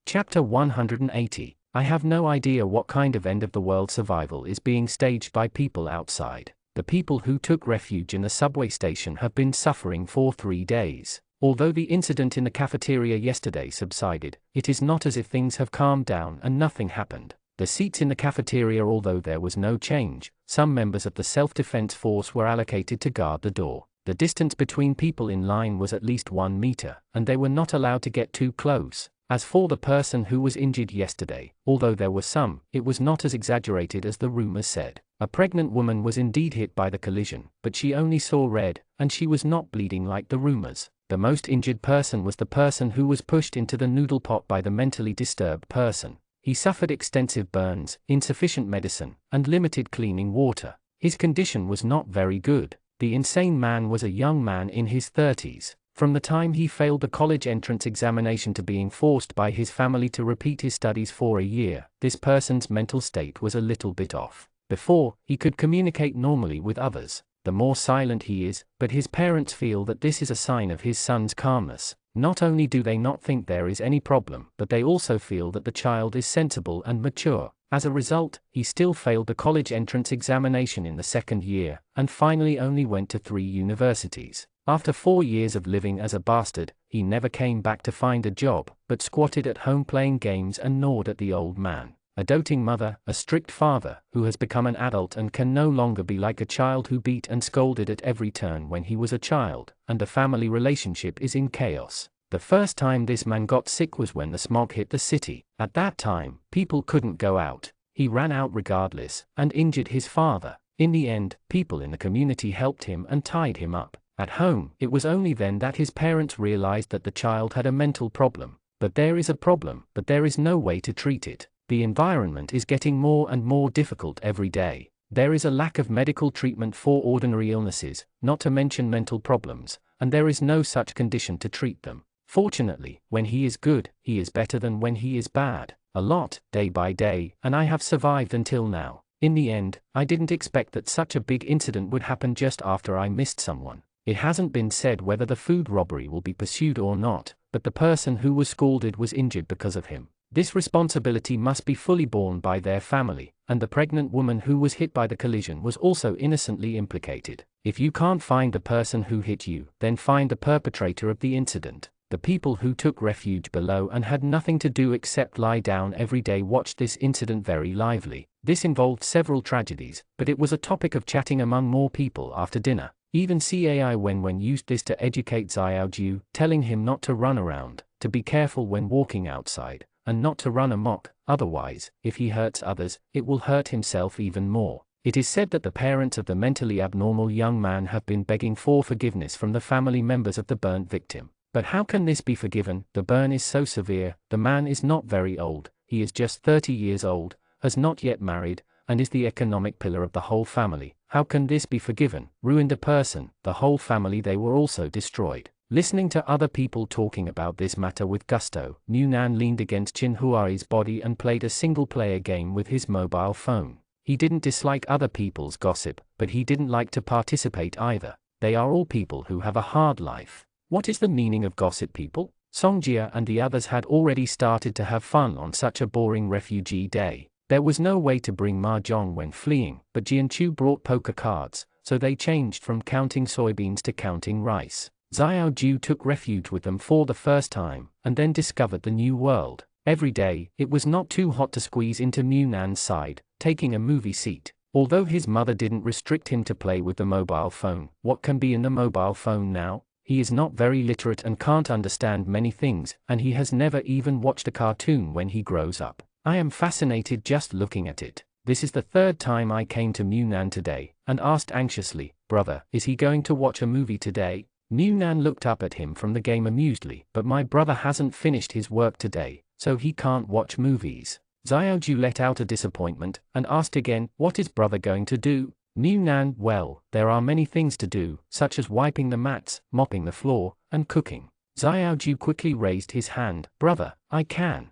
Chapter 180. I have no idea what kind of end-of-the-world survival is being staged by people outside. The people who took refuge in the subway station have been suffering for 3 days. Although the incident in the cafeteria yesterday subsided, it is not as if things have calmed down and nothing happened. The seats in the cafeteria, although there was no change, some members of the self-defense force were allocated to guard the door. The distance between people in line was at least 1 meter, and they were not allowed to get too close. As for the person who was injured yesterday, although there were some, it was not as exaggerated as the rumors said. A pregnant woman was indeed hit by the collision, but she only saw red, and she was not bleeding like the rumors. The most injured person was the person who was pushed into the noodle pot by the mentally disturbed person. He suffered extensive burns, insufficient medicine, and limited cleaning water. His condition was not very good. The insane man was a young man in his 30s. From the time he failed the college entrance examination to being forced by his family to repeat his studies for a year, this person's mental state was a little bit off. Before, he could communicate normally with others. The more silent he is, but his parents feel that this is a sign of his son's calmness. Not only do they not think there is any problem, but they also feel that the child is sensible and mature. As a result, he still failed the college entrance examination in the 2nd year, and finally only went to 3 universities. After 4 years of living as a bastard, he never came back to find a job, but squatted at home playing games and gnawed at the old man. A doting mother, a strict father, who has become an adult and can no longer be like a child who beat and scolded at every turn when he was a child, and the family relationship is in chaos. The first time this man got sick was when the smog hit the city. At that time, people couldn't go out. He ran out regardless, and injured his father. In the end, people in the community helped him and tied him up. At home, it was only then that his parents realized that the child had a mental problem. But there is a problem, but there is no way to treat it. The environment is getting more and more difficult every day. There is a lack of medical treatment for ordinary illnesses, not to mention mental problems, and there is no such condition to treat them. Fortunately, when he is good, he is better than when he is bad. A lot, day by day, and I have survived until now. In the end, I didn't expect that such a big incident would happen just after I missed someone. It hasn't been said whether the food robbery will be pursued or not, but the person who was scalded was injured because of him. This responsibility must be fully borne by their family, and the pregnant woman who was hit by the collision was also innocently implicated. If you can't find the person who hit you, then find the perpetrator of the incident. The people who took refuge below and had nothing to do except lie down every day watched this incident very lively. This involved several tragedies, but it was a topic of chatting among more people after dinner. Even Cai Wenwen used this to educate Xiaoju, telling him not to run around, to be careful when walking outside, and not to run amok, otherwise, if he hurts others, it will hurt himself even more. It is said that the parents of the mentally abnormal young man have been begging for forgiveness from the family members of the burnt victim. But how can this be forgiven? The burn is so severe. The man is not very old, he is just 30 years old, has not yet married, and is the economic pillar of the whole family. How can this be forgiven? Ruined a person, the whole family, they were also destroyed. Listening to other people talking about this matter with gusto, Newnan leaned against Chin Huai's body and played a single-player game with his mobile phone. He didn't dislike other people's gossip, but he didn't like to participate either. They are all people who have a hard life. What is the meaning of gossip, people? Songjia and the others had already started to have fun on such a boring refugee day. There was no way to bring mahjong when fleeing, but Jianchu brought poker cards, so they changed from counting soybeans to counting rice. Xiaoju took refuge with them for the first time, and then discovered the new world. Every day, it was not too hot to squeeze into Nunan's side, taking a movie seat. Although his mother didn't restrict him to play with the mobile phone, what can be in the mobile phone now? He is not very literate and can't understand many things, and he has never even watched a cartoon when he grows up. I am fascinated just looking at it. This is the third time I came to Newnan today, and asked anxiously, "Brother, is he going to watch a movie today?" Newnan looked up at him from the game amusedly, "But my brother hasn't finished his work today, so he can't watch movies." Xiaoju let out a disappointment, and asked again, "What is brother going to do?" Newnan, "Well, there are many things to do, such as wiping the mats, mopping the floor, and cooking." Xiaoju quickly raised his hand, "Brother, I can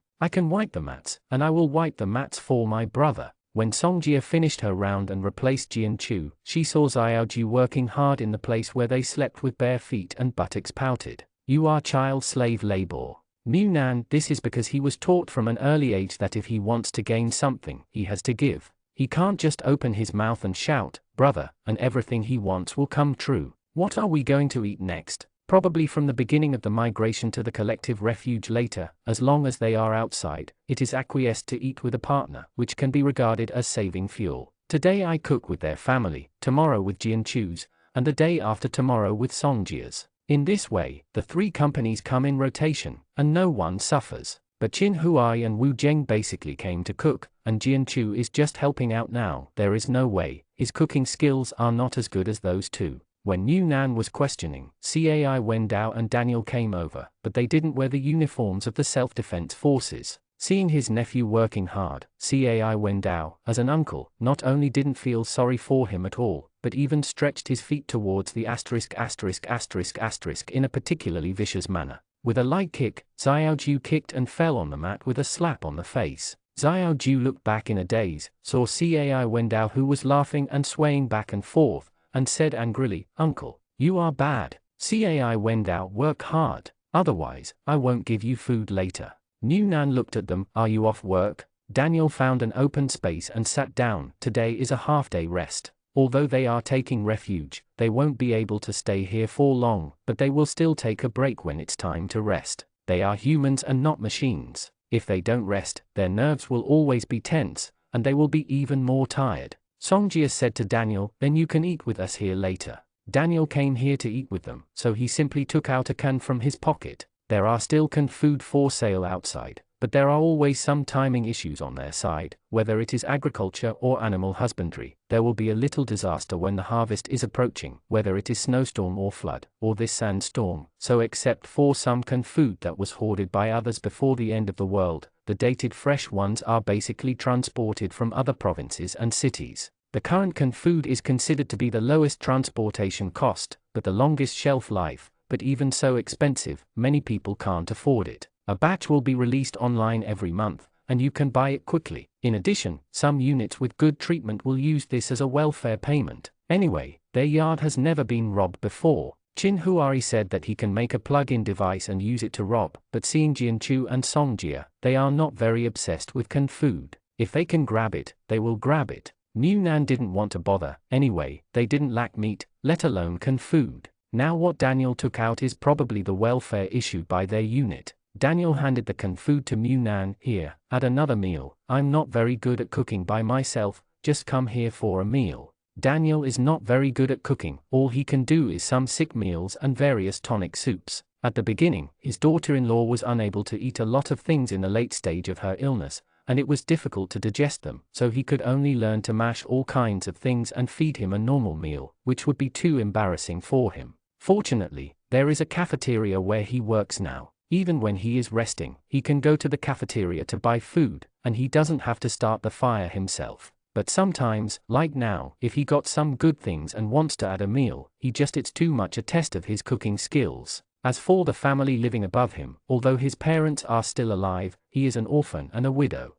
wipe the mats, and I will wipe the mats for my brother." When Songjia finished her round and replaced Jianchu, she saw Xiaoju working hard in the place where they slept with bare feet and buttocks pouted. "You are child slave labor." Newnan, this is because he was taught from an early age that if he wants to gain something, he has to give. He can't just open his mouth and shout, "Brother," and everything he wants will come true. What are we going to eat next? Probably from the beginning of the migration to the collective refuge later, as long as they are outside, it is acquiesced to eat with a partner, which can be regarded as saving fuel. Today I cook with their family, tomorrow with Jianchu's, and the day after tomorrow with Songjia's. In this way, the three companies come in rotation, and no one suffers. But Qin Huai and Wu Zheng basically came to cook, and Jianchu is just helping out now. There is no way, his cooking skills are not as good as those two. When Newnan was questioning, Cai Wendao and Daniel came over, but they didn't wear the uniforms of the self-defense forces. Seeing his nephew working hard, Cai Wendao, as an uncle, not only didn't feel sorry for him at all, but even stretched his feet towards the ***** in a particularly vicious manner. With a light kick, Xiaoju kicked and fell on the mat with a slap on the face. Xiaoju looked back in a daze, saw Cai Wendao who was laughing and swaying back and forth, and said angrily, "Uncle, you are bad. Cai Wendao, work hard, otherwise, I won't give you food later." Newnan looked at them, "Are you off work?" Daniel found an open space and sat down. Today is a half-day rest. Although they are taking refuge, they won't be able to stay here for long, but they will still take a break when it's time to rest. They are humans and not machines. If they don't rest, their nerves will always be tense, and they will be even more tired. Songjia said to Daniel, "Then you can eat with us here later." Daniel came here to eat with them, so he simply took out a can from his pocket. There are still canned food for sale outside, but there are always some timing issues on their side. Whether it is agriculture or animal husbandry, there will be a little disaster when the harvest is approaching, whether it is snowstorm or flood, or this sandstorm. So except for some canned food that was hoarded by others before the end of the world, the dated fresh ones are basically transported from other provinces and cities. The current canned food is considered to be the lowest transportation cost, but the longest shelf life, but even so expensive, many people can't afford it. A batch will be released online every month, and you can buy it quickly. In addition, some units with good treatment will use this as a welfare payment. Anyway, their yard has never been robbed before. Chin Huari said that he can make a plug-in device and use it to rob, but seeing Jianchu and Songjia, they are not very obsessed with canned food. If they can grab it, they will grab it. Munan didn't want to bother. Anyway, they didn't lack meat, let alone canned food. Now what Daniel took out is probably the welfare issued by their unit. Daniel handed the canned food to Munan. Here, add another meal. I'm not very good at cooking by myself, just come here for a meal. Daniel is not very good at cooking, all he can do is some sick meals and various tonic soups. At the beginning, his daughter-in-law was unable to eat a lot of things in the late stage of her illness, and it was difficult to digest them, so he could only learn to mash all kinds of things and feed him a normal meal, which would be too embarrassing for him. Fortunately, there is a cafeteria where he works now. Even when he is resting, he can go to the cafeteria to buy food, and he doesn't have to start the fire himself. But sometimes, like now, if he got some good things and wants to add a meal, it's too much a test of his cooking skills. As for the family living above him, although his parents are still alive, he is an orphan and a widow.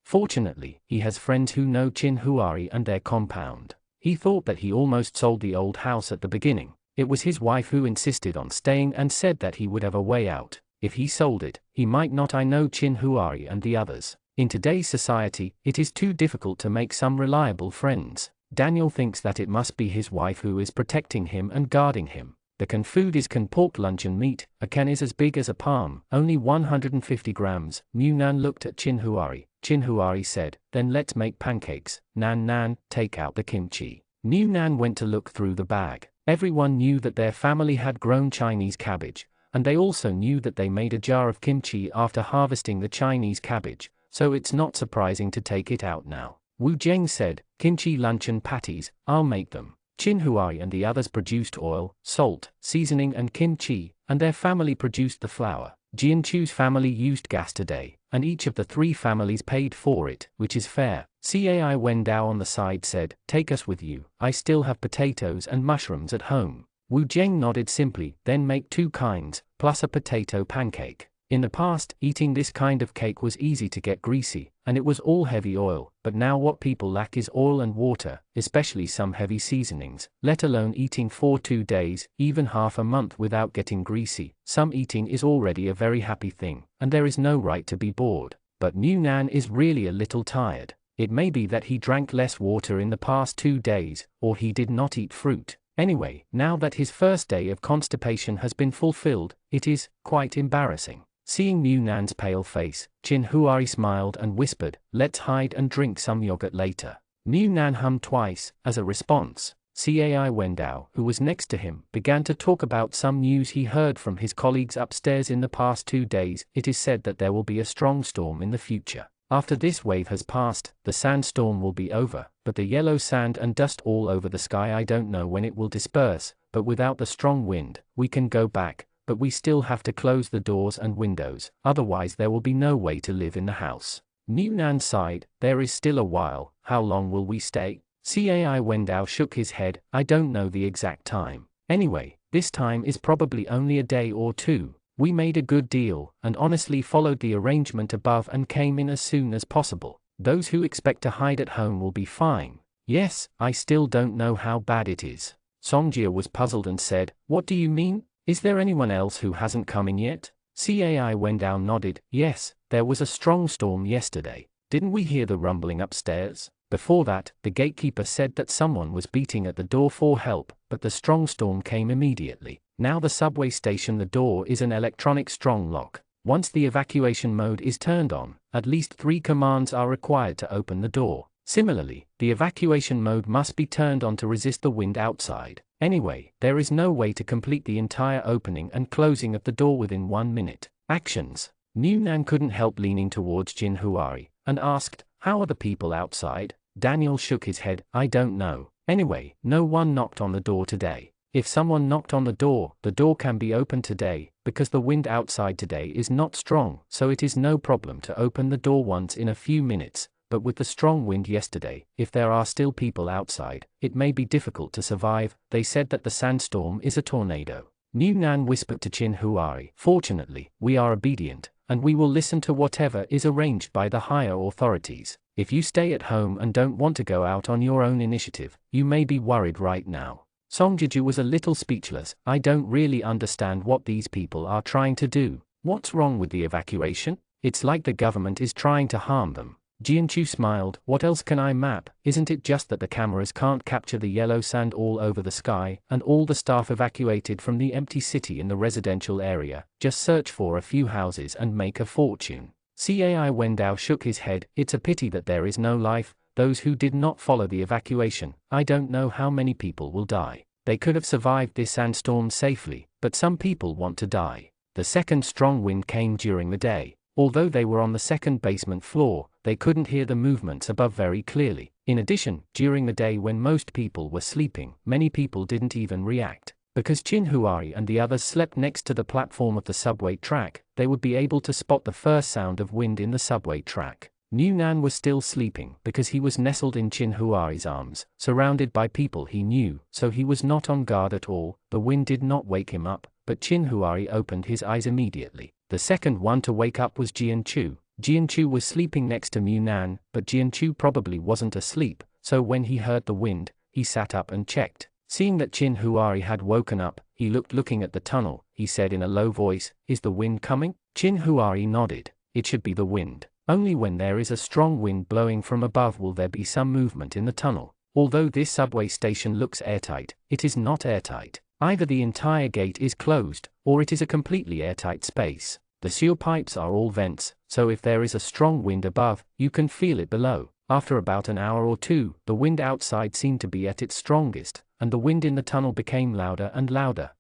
Fortunately, he has friends who know Chin Huari and their compound. He thought that he almost sold the old house at the beginning. It was his wife who insisted on staying and said that he would have a way out. If he sold it, he might not. I know Chin Huari and the others. In today's society, it is too difficult to make some reliable friends. Daniel thinks that it must be his wife who is protecting him and guarding him. The canned food is canned pork luncheon meat. A can is as big as a palm, only 150 grams. Munan looked at Chin Huari. Chin Huari said, then let's make pancakes. Nan, take out the kimchi. Munan went to look through the bag. Everyone knew that their family had grown Chinese cabbage, and they also knew that they made a jar of kimchi after harvesting the Chinese cabbage, so it's not surprising to take it out now. Wu Zheng said, kimchi luncheon patties, I'll make them. Chin Huai and the others produced oil, salt, seasoning and kimchi, and their family produced the flour. Jianchu's family used gas today, and each of the three families paid for it, which is fair. Cai Wendao on the side said, take us with you, I still have potatoes and mushrooms at home. Wu Zheng nodded simply, then make two kinds, plus a potato pancake. In the past, eating this kind of cake was easy to get greasy, and it was all heavy oil, but now what people lack is oil and water, especially some heavy seasonings, let alone eating for 2 days, even half a month without getting greasy. Some eating is already a very happy thing, and there is no right to be bored. But Munan is really a little tired. It may be that he drank less water in the past 2 days, or he did not eat fruit. Anyway, now that his first day of constipation has been fulfilled, it is quite embarrassing. Seeing Munan's pale face, Chin Huari smiled and whispered, let's hide and drink some yogurt later. Munan hummed twice, as a response. Cai Wendao, who was next to him, began to talk about some news he heard from his colleagues upstairs in the past 2 days. It is said that there will be a strong storm in the future. After this wave has passed, the sandstorm will be over, but the yellow sand and dust all over the sky, I don't know when it will disperse, but without the strong wind, we can go back. But we still have to close the doors and windows, otherwise there will be no way to live in the house. Munan sighed, there is still a while, how long will we stay? Cai Wendao shook his head, I don't know the exact time. Anyway, this time is probably only a day or 2. We made a good deal, and honestly followed the arrangement above and came in as soon as possible. Those who expect to hide at home will be fine. Yes, I still don't know how bad it is. Songjia was puzzled and said, what do you mean? Is there anyone else who hasn't come in yet? Cai Wendao nodded, yes, there was a strong storm yesterday. Didn't we hear the rumbling upstairs? Before that, the gatekeeper said that someone was beating at the door for help, but the strong storm came immediately. Now the subway station, the door is an electronic strong lock. Once the evacuation mode is turned on, at least 3 commands are required to open the door. Similarly, the evacuation mode must be turned on to resist the wind outside. Anyway, there is no way to complete the entire opening and closing of the door within 1 minute. Actions. Munan couldn't help leaning towards Chin Huari, and asked, how are the people outside? Daniel shook his head, I don't know. Anyway, no one knocked on the door today. If someone knocked on the door can be opened today, because the wind outside today is not strong, so it is no problem to open the door once in a few minutes. But with the strong wind yesterday, if there are still people outside, it may be difficult to survive. They said that the sandstorm is a tornado. New Nan whispered to Chin Huari. Fortunately, we are obedient, and we will listen to whatever is arranged by the higher authorities. If you stay at home and don't want to go out on your own initiative, you may be worried right now. Song Jiju was a little speechless. I don't really understand what these people are trying to do. What's wrong with the evacuation? It's like the government is trying to harm them. Jianchu smiled. What else can I map? Isn't it just that the cameras can't capture the yellow sand all over the sky, and all the staff evacuated from the empty city in the residential area? Just search for a few houses and make a fortune. Cai Wendao shook his head. It's a pity that there is no life. Those who did not follow the evacuation, I don't know how many people will die. They could have survived this sandstorm safely, but some people want to die. The second strong wind came during the day. Although they were on the second basement floor, they couldn't hear the movements above very clearly. In addition, during the day when most people were sleeping, many people didn't even react. Because Chin Huari and the others slept next to the platform of the subway track, they would be able to spot the first sound of wind in the subway track. New Nan was still sleeping because he was nestled in Chin Huari's arms, surrounded by people he knew, so he was not on guard at all. The wind did not wake him up, but Chin Huari opened his eyes immediately. The second one to wake up was Jianchu. Jianchu was sleeping next to New Nan, but Jianchu probably wasn't asleep, so when he heard the wind, he sat up and checked. Seeing that Chin Huari had woken up, he looking at the tunnel. He said in a low voice, "Is the wind coming?" Chin Huari nodded. It should be the wind. Only when there is a strong wind blowing from above will there be some movement in the tunnel. Although this subway station looks airtight, it is not airtight. Either the entire gate is closed, or it is a completely airtight space. The sewer pipes are all vents, so if there is a strong wind above, you can feel it below. After about an hour or two, the wind outside seemed to be at its strongest, and the wind in the tunnel became louder,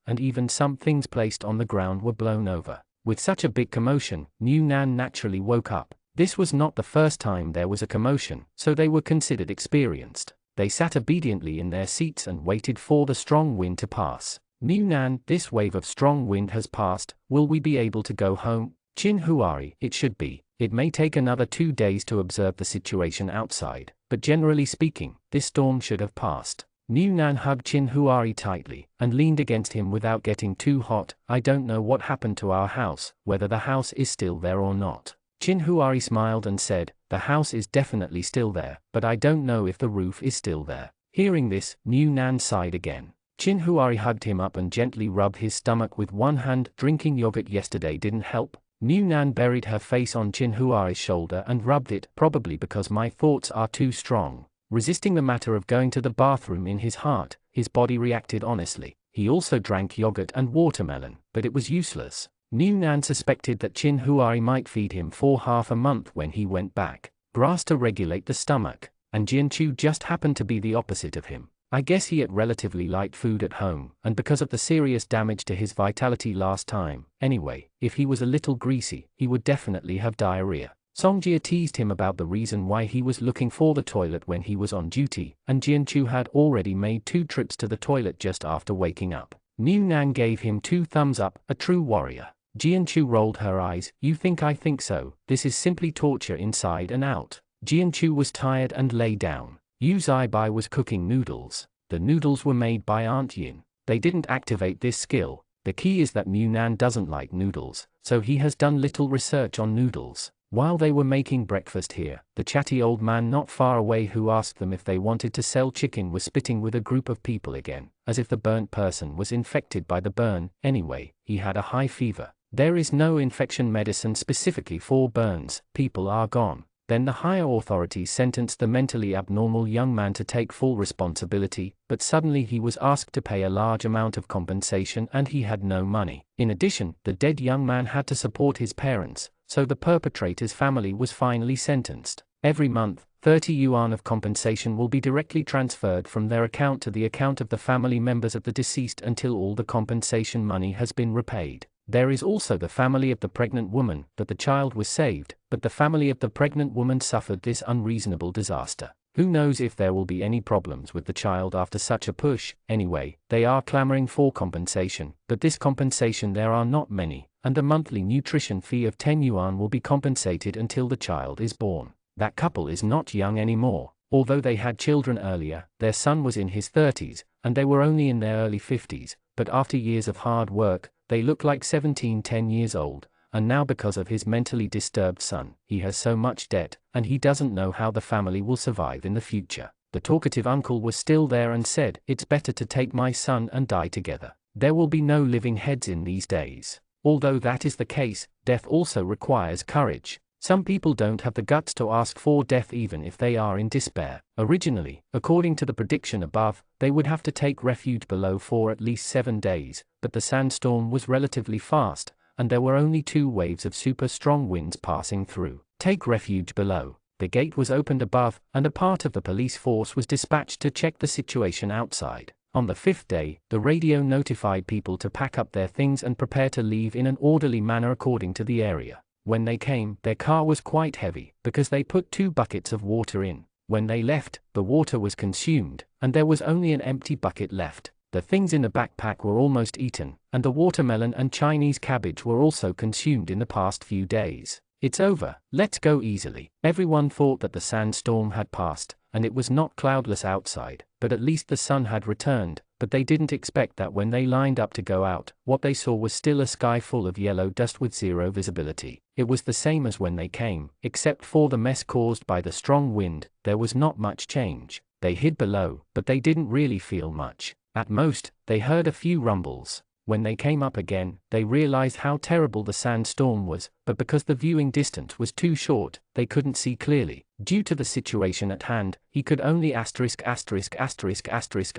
and even some things placed on the ground were blown over. With such a big commotion, New Nan naturally woke up. This was not the first time there was a commotion, so they were considered experienced. They sat obediently in their seats and waited for the strong wind to pass. New Nan, this wave of strong wind has passed. Will we be able to go home? Chin Huari, it should be. It may take another 2 days to observe the situation outside, but generally speaking, this storm should have passed. New Nan hugged Chin Huari tightly, and leaned against him without getting too hot. I don't know what happened to our house, whether the house is still there or not. Chin Huari smiled and said, the house is definitely still there, but I don't know if the roof is still there. Hearing this, New Nan sighed again. Chin Huari hugged him up and gently rubbed his stomach with one hand. Drinking yogurt yesterday didn't help. New Nan buried her face on Chin Huari's shoulder and rubbed it, probably because my thoughts are too strong. Resisting the matter of going to the bathroom in his heart, his body reacted honestly. He also drank yogurt and watermelon, but it was useless. New Nan suspected that Chin Huari might feed him for half a month when he went back. Grass to regulate the stomach, and Jianchu just happened to be the opposite of him. I guess he ate relatively light food at home, and because of the serious damage to his vitality last time. Anyway, if he was a little greasy, he would definitely have diarrhea. Songjia teased him about the reason why he was looking for the toilet when he was on duty, and Jianchu had already made 2 trips to the toilet just after waking up. New Nan gave him 2 thumbs up, a true warrior. Jianchu rolled her eyes. You think I think so? This is simply torture inside and out. Jianchu was tired and lay down. Yu Zaibai was cooking noodles. The noodles were made by Aunt Yin. They didn't activate this skill. The key is that New Nan doesn't like noodles, so he has done little research on noodles. While they were making breakfast here, the chatty old man not far away who asked them if they wanted to sell chicken was spitting with a group of people again, as if the burnt person was infected by the burn. Anyway, he had a high fever. There is no infection medicine specifically for burns. People are gone. Then the higher authorities sentenced the mentally abnormal young man to take full responsibility, but suddenly he was asked to pay a large amount of compensation and he had no money. In addition, the dead young man had to support his parents, so the perpetrator's family was finally sentenced. Every month, 30 yuan of compensation will be directly transferred from their account to the account of the family members of the deceased until all the compensation money has been repaid. There is also the family of the pregnant woman, that the child was saved, but the family of the pregnant woman suffered this unreasonable disaster. Who knows if there will be any problems with the child after such a push. Anyway, they are clamoring for compensation, but this compensation there are not many, and the monthly nutrition fee of 10 yuan will be compensated until the child is born. That couple is not young anymore. Although they had children earlier, their son was in his 30s, and they were only in their early 50s, but after years of hard work, they look like 10 years old, and now because of his mentally disturbed son, he has so much debt, and he doesn't know how the family will survive in the future. The talkative uncle was still there and said, "It's better to take my son and die together. There will be no living heads in these days." Although that is the case, death also requires courage. Some people don't have the guts to ask for death even if they are in despair. Originally, according to the prediction above, they would have to take refuge below for at least 7 days, but the sandstorm was relatively fast, and there were only 2 waves of super strong winds passing through. Take refuge below. The gate was opened above, and a part of the police force was dispatched to check the situation outside. On the 5th day, the radio notified people to pack up their things and prepare to leave in an orderly manner according to the area. When they came, their car was quite heavy, because they put 2 buckets of water in. When they left, the water was consumed, and there was only an empty bucket left. The things in the backpack were almost eaten, and the watermelon and Chinese cabbage were also consumed in the past few days. It's over, let's go easily. Everyone thought that the sandstorm had passed, and it was not cloudless outside, but at least the sun had returned, but they didn't expect that when they lined up to go out, what they saw was still a sky full of yellow dust with zero visibility. It was the same as when they came, except for the mess caused by the strong wind. There was not much change. They hid below, but they didn't really feel much. At most, they heard a few rumbles. When they came up again, they realized how terrible the sandstorm was, but because the viewing distance was too short, they couldn't see clearly. Due to the situation at hand, he could only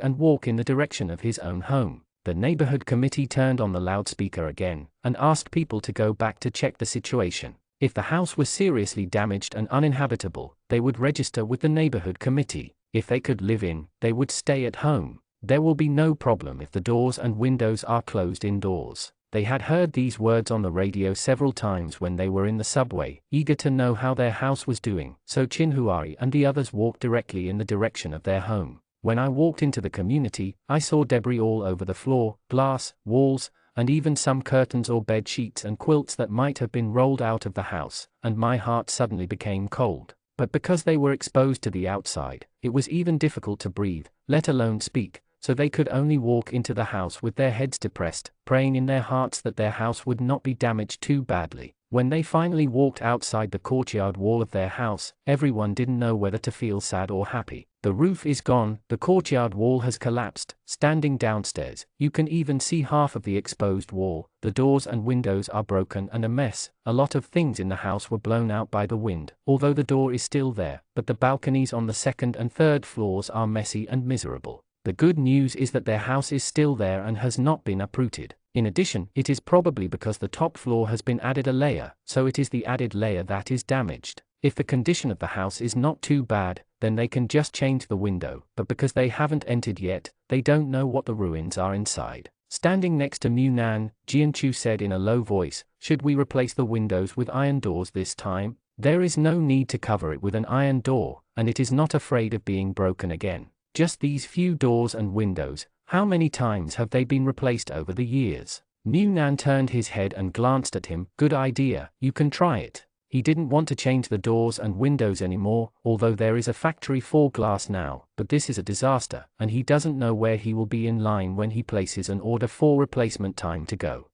and walk in the direction of his own home. The neighborhood committee turned on the loudspeaker again, and asked people to go back to check the situation. If the house was seriously damaged and uninhabitable, they would register with the neighborhood committee. If they could live in, they would stay at home. There will be no problem if the doors and windows are closed indoors. They had heard these words on the radio several times when they were in the subway, eager to know how their house was doing, so Chinhuari and the others walked directly in the direction of their home. When I walked into the community, I saw debris all over the floor, glass, walls, and even some curtains or bed sheets and quilts that might have been rolled out of the house, and my heart suddenly became cold. But because they were exposed to the outside, it was even difficult to breathe, let alone speak. So they could only walk into the house with their heads depressed, praying in their hearts that their house would not be damaged too badly. When they finally walked outside the courtyard wall of their house, everyone didn't know whether to feel sad or happy. The roof is gone, the courtyard wall has collapsed. Standing downstairs, you can even see half of the exposed wall. The doors and windows are broken and a mess. A lot of things in the house were blown out by the wind, although the door is still there, but the balconies on the 2nd and 3rd floors are messy and miserable. The good news is that their house is still there and has not been uprooted. In addition, it is probably because the top floor has been added a layer, so it is the added layer that is damaged. If the condition of the house is not too bad, then they can just change the window, but because they haven't entered yet, they don't know what the ruins are inside. Standing next to Munan, Jianchu said in a low voice, "Should we replace the windows with iron doors this time? There is no need to cover it with an iron door, and it is not afraid of being broken again. Just these few doors and windows, how many times have they been replaced over the years?" Munan turned his head and glanced at him. "Good idea, you can try it." He didn't want to change the doors and windows anymore, although there is a factory for glass now, but this is a disaster, and he doesn't know where he will be in line when he places an order for replacement time to go.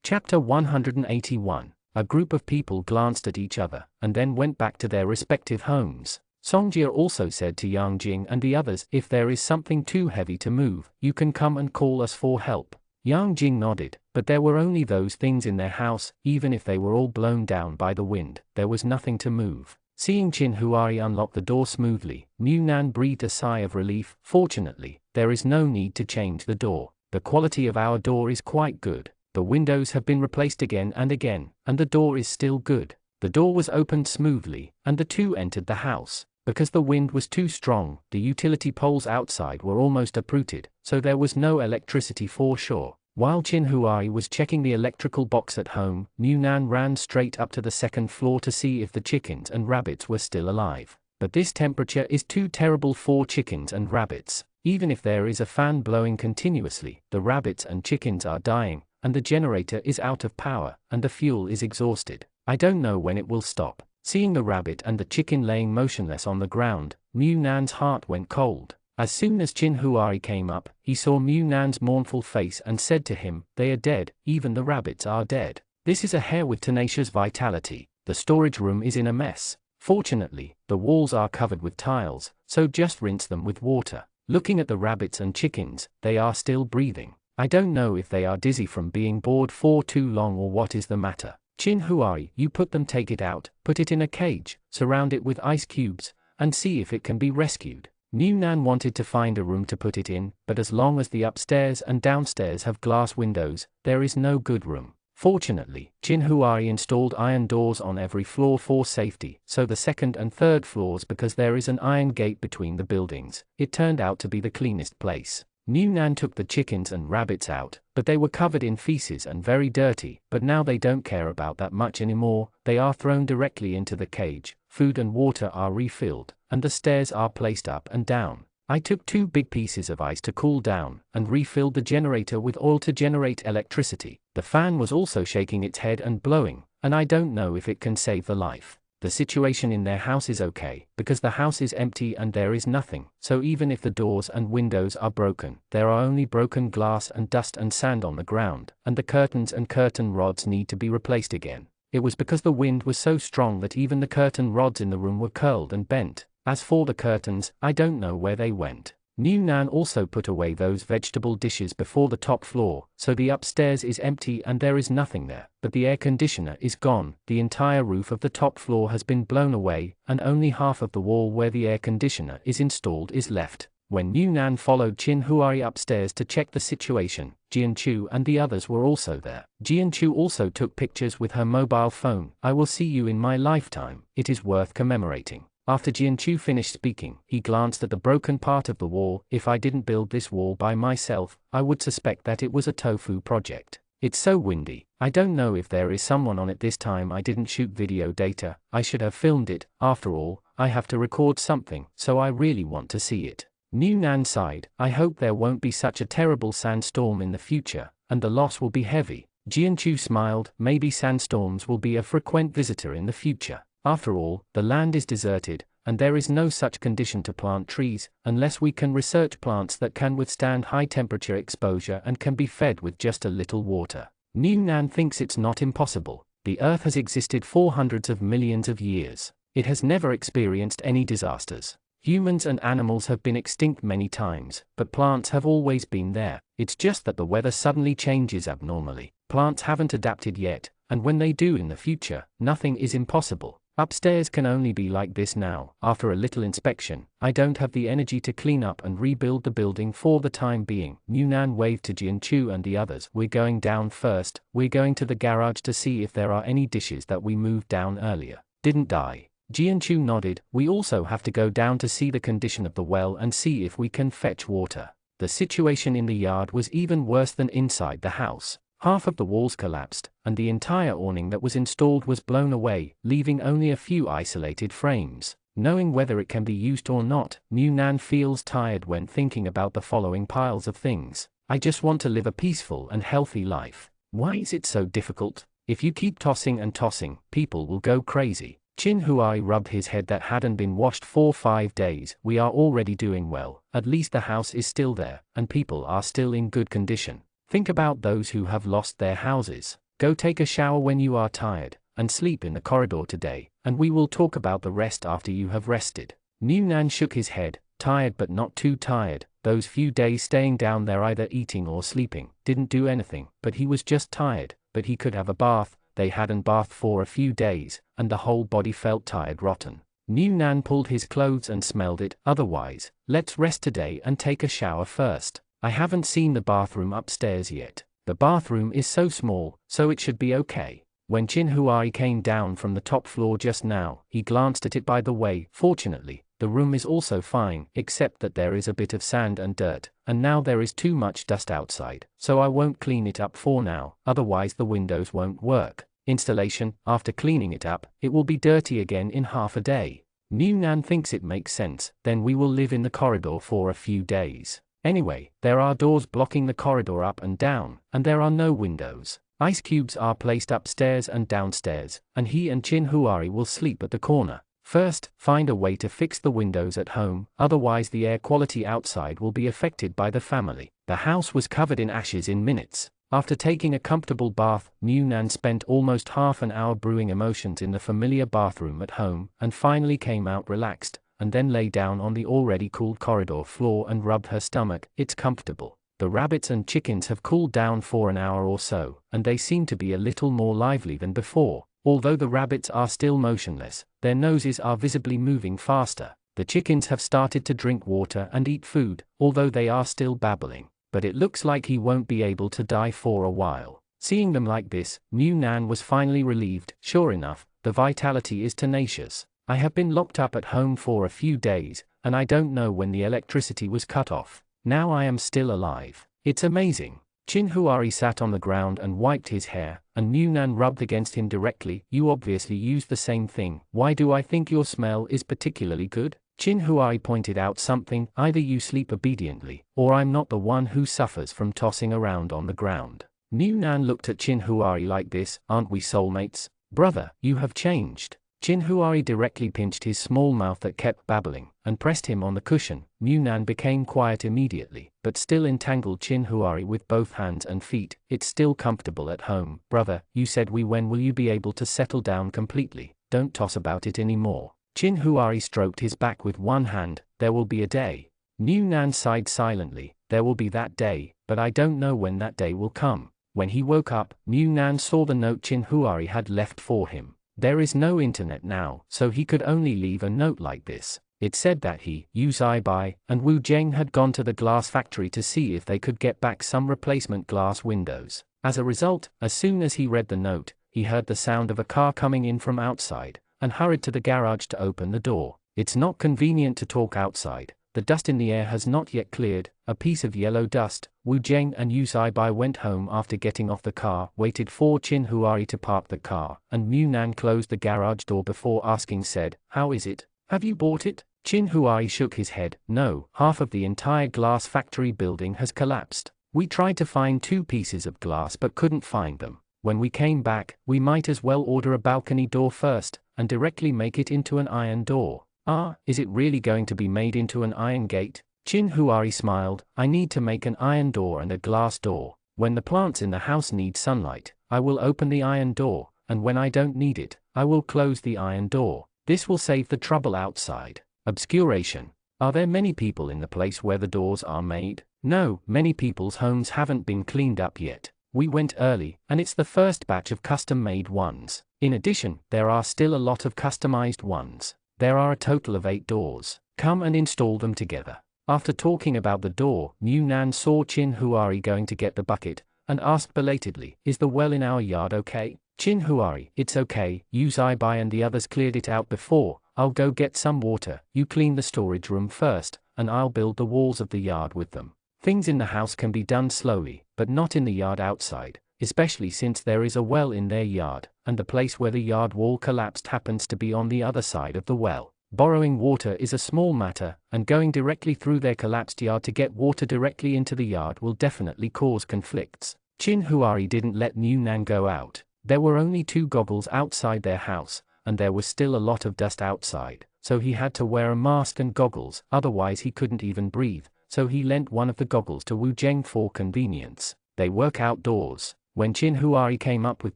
Chapter 181. A group of people glanced at each other, and then went back to their respective homes. Songjia also said to Yang Jing and the others, "If there is something too heavy to move, you can come and call us for help." Yang Jing nodded, but there were only those things in their house. Even if they were all blown down by the wind, there was nothing to move. Seeing Chinhuari unlock the door smoothly, Munan breathed a sigh of relief. "Fortunately, there is no need to change the door. The quality of our door is quite good. The windows have been replaced again, and the door is still good." The door was opened smoothly, and the two entered the house. Because the wind was too strong, the utility poles outside were almost uprooted, so there was no electricity for sure. While Chinhuari was checking the electrical box at home, Munan ran straight up to the 2nd floor to see if the chickens and rabbits were still alive. But this temperature is too terrible for chickens and rabbits. Even if there is a fan blowing continuously, the rabbits and chickens are dying, and the generator is out of power, and the fuel is exhausted. I don't know when it will stop. Seeing the rabbit and the chicken laying motionless on the ground, Munan's heart went cold. As soon as Chin Huari came up, he saw Mu Nan's mournful face and said to him, "They are dead, even the rabbits are dead. This is a hare with tenacious vitality. The storage room is in a mess. Fortunately, the walls are covered with tiles, so just rinse them with water. Looking at the rabbits and chickens, they are still breathing. I don't know if they are dizzy from being bored for too long or what is the matter. Chin Huari, you take it out, put it in a cage, surround it with ice cubes, and see if it can be rescued." Mu Nan wanted to find a room to put it in, but as long as the upstairs and downstairs have glass windows, there is no good room. Fortunately, Chin Huari installed iron doors on every floor for safety, so the second and third floors, because there is an iron gate between the buildings, it turned out to be the cleanest place. Mu Nan took the chickens and rabbits out, but they were covered in feces and very dirty, but now they don't care about that much anymore. They are thrown directly into the cage, food and water are refilled, and the stairs are placed up and down. I took 2 big pieces of ice to cool down, and refilled the generator with oil to generate electricity. The fan was also shaking its head and blowing, and I don't know if it can save the life. The situation in their house is okay, because the house is empty and there is nothing, so even if the doors and windows are broken, there are only broken glass and dust and sand on the ground, and the curtains and curtain rods need to be replaced again. It was because the wind was so strong that even the curtain rods in the room were curled and bent. As for the curtains, I don't know where they went. Mu Nan also put away those vegetable dishes before the top floor, so the upstairs is empty and there is nothing there, but the air conditioner is gone. The entire roof of the top floor has been blown away, and only half of the wall where the air conditioner is installed is left. When Mu Nan followed Chin Huari upstairs to check the situation, Jianchu and the others were also there. Jianchu also took pictures with her mobile phone. "I will see you in my lifetime. It is worth commemorating." After Jianchu finished speaking, he glanced at the broken part of the wall. "If I didn't build this wall by myself, I would suspect that it was a tofu project. It's so windy. I don't know if there is someone on it this time. I didn't shoot video data. I should have filmed it. After all, I have to record something, so I really want to see it." Mu Nan sighed. "I hope there won't be such a terrible sandstorm in the future, and the loss will be heavy." Jianchu smiled. "Maybe sandstorms will be a frequent visitor in the future. After all, the land is deserted, and there is no such condition to plant trees, unless we can research plants that can withstand high temperature exposure and can be fed with just a little water." Mu Nan thinks it's not impossible. The Earth has existed for hundreds of millions of years. It has never experienced any disasters. Humans and animals have been extinct many times, but plants have always been there. It's just that the weather suddenly changes abnormally. Plants haven't adapted yet, and when they do in the future, nothing is impossible. Upstairs can only be like this now. After a little inspection, I don't have the energy to clean up and rebuild the building for the time being. Mu Nan waved to Jianchu and the others. "We're going down first. We're going to the garage to see if there are any dishes that we moved down earlier didn't die." Jianchu nodded. "We also have to go down to see the condition of the well and see if we can fetch water." The situation in the yard was even worse than inside the house. Half of the walls collapsed, and the entire awning that was installed was blown away, leaving only a few isolated frames. Knowing whether it can be used or not, Mu Nan feels tired when thinking about the following piles of things. "I just want to live a peaceful and healthy life. Why is it so difficult? If you keep tossing and tossing, people will go crazy." Chin Huai rubbed his head that hadn't been washed for 5 days. "We are already doing well. At least the house is still there, and people are still in good condition. Think about those who have lost their houses. Go take a shower when you are tired, and sleep in the corridor today, and we will talk about the rest after you have rested." Mu Nan shook his head. Tired but not too tired. Those few days staying down there either eating or sleeping, didn't do anything, but he was just tired. But he could have a bath. They hadn't bathed for a few days, and the whole body felt tired rotten. Mu Nan pulled his clothes and smelled it. "Otherwise, let's rest today and take a shower first. I haven't seen the bathroom upstairs yet. The bathroom is so small, so it should be okay." When Chin Huai came down from the top floor just now, he glanced at it by the way. Fortunately, the room is also fine, except that there is a bit of sand and dirt, and now there is too much dust outside, so I won't clean it up for now, otherwise the windows won't work. Installation: after cleaning it up, it will be dirty again in half a day. Mu Nan thinks it makes sense. Then we will live in the corridor for a few days. Anyway, there are doors blocking the corridor up and down, and there are no windows. Ice cubes are placed upstairs and downstairs, and he and Chin Huari will sleep at the corner. First, find a way to fix the windows at home, otherwise the air quality outside will be affected by the family. The house was covered in ashes in minutes. After taking a comfortable bath, New Nan spent almost half an hour brewing emotions in the familiar bathroom at home, and finally came out relaxed, and then lay down on the already cooled corridor floor and rubbed her stomach. It's comfortable. The rabbits and chickens have cooled down for an hour or so, and they seem to be a little more lively than before. Although the rabbits are still motionless, their noses are visibly moving faster. The chickens have started to drink water and eat food, although they are still babbling. But it looks like he won't be able to die for a while. Seeing them like this, New Nan was finally relieved. Sure enough, the vitality is tenacious. I have been locked up at home for a few days, and I don't know when the electricity was cut off. Now I am still alive. It's amazing. Chin Huari sat on the ground and wiped his hair, and New Nan rubbed against him directly. You obviously used the same thing. Why do I think your smell is particularly good? Chin Huari pointed out something. Either you sleep obediently, or I'm not the one who suffers from tossing around on the ground. New Nan looked at Chin Huari like this. Aren't we soulmates? Brother, you have changed. Chin Huari directly pinched his small mouth that kept babbling, and pressed him on the cushion. New Nan became quiet immediately, but still entangled Chin Huari with both hands and feet. It's still comfortable at home. Brother, you said when will you be able to settle down completely? Don't toss about it anymore. Chin Huari stroked his back with one hand. There will be a day. New Nan sighed silently. There will be that day, but I don't know when that day will come. When he woke up, New Nan saw the note Chin Huari had left for him. There is no internet now, so he could only leave a note like this. It said that he, Yu Zaibai, and Wu Zheng had gone to the glass factory to see if they could get back some replacement glass windows. As a result, as soon as he read the note, he heard the sound of a car coming in from outside, and hurried to the garage to open the door. It's not convenient to talk outside. The dust in the air has not yet cleared, a piece of yellow dust. Wu Zheng and Yu Zaibai went home after getting off the car, waited for Chin Huari to park the car, and New Nan closed the garage door before asking said, "How is it? Have you bought it?" Chin Huari shook his head. No, half of the entire glass factory building has collapsed. We tried to find 2 pieces of glass but couldn't find them. When we came back, we might as well order a balcony door first, and directly make it into an iron door. Ah, is it really going to be made into an iron gate? Chin Huari smiled. I need to make an iron door and a glass door. When the plants in the house need sunlight, I will open the iron door, and when I don't need it, I will close the iron door. This will save the trouble outside. Obscuration. Are there many people in the place where the doors are made? No, many people's homes haven't been cleaned up yet. We went early, and it's the first batch of custom-made ones. In addition, there are still a lot of customized ones. There are a total of 8 doors. Come and install them together. After talking about the door, New Nan saw Chin Huari going to get the bucket, and asked belatedly, "Is the well in our yard okay?" Chin Huari, "It's okay. Yu Zaibai and the others cleared it out before. I'll go get some water. You clean the storage room first, and I'll build the walls of the yard with them." Things in the house can be done slowly, but not in the yard outside, especially since there is a well in their yard, and the place where the yard wall collapsed happens to be on the other side of the well. Borrowing water is a small matter, and going directly through their collapsed yard to get water directly into the yard will definitely cause conflicts. Chin Huari didn't let New Nan go out. There were only 2 goggles outside their house, and there was still a lot of dust outside, so he had to wear a mask and goggles, otherwise he couldn't even breathe, so he lent one of the goggles to Wu Zheng for convenience. They work outdoors. When Chin Huari came up with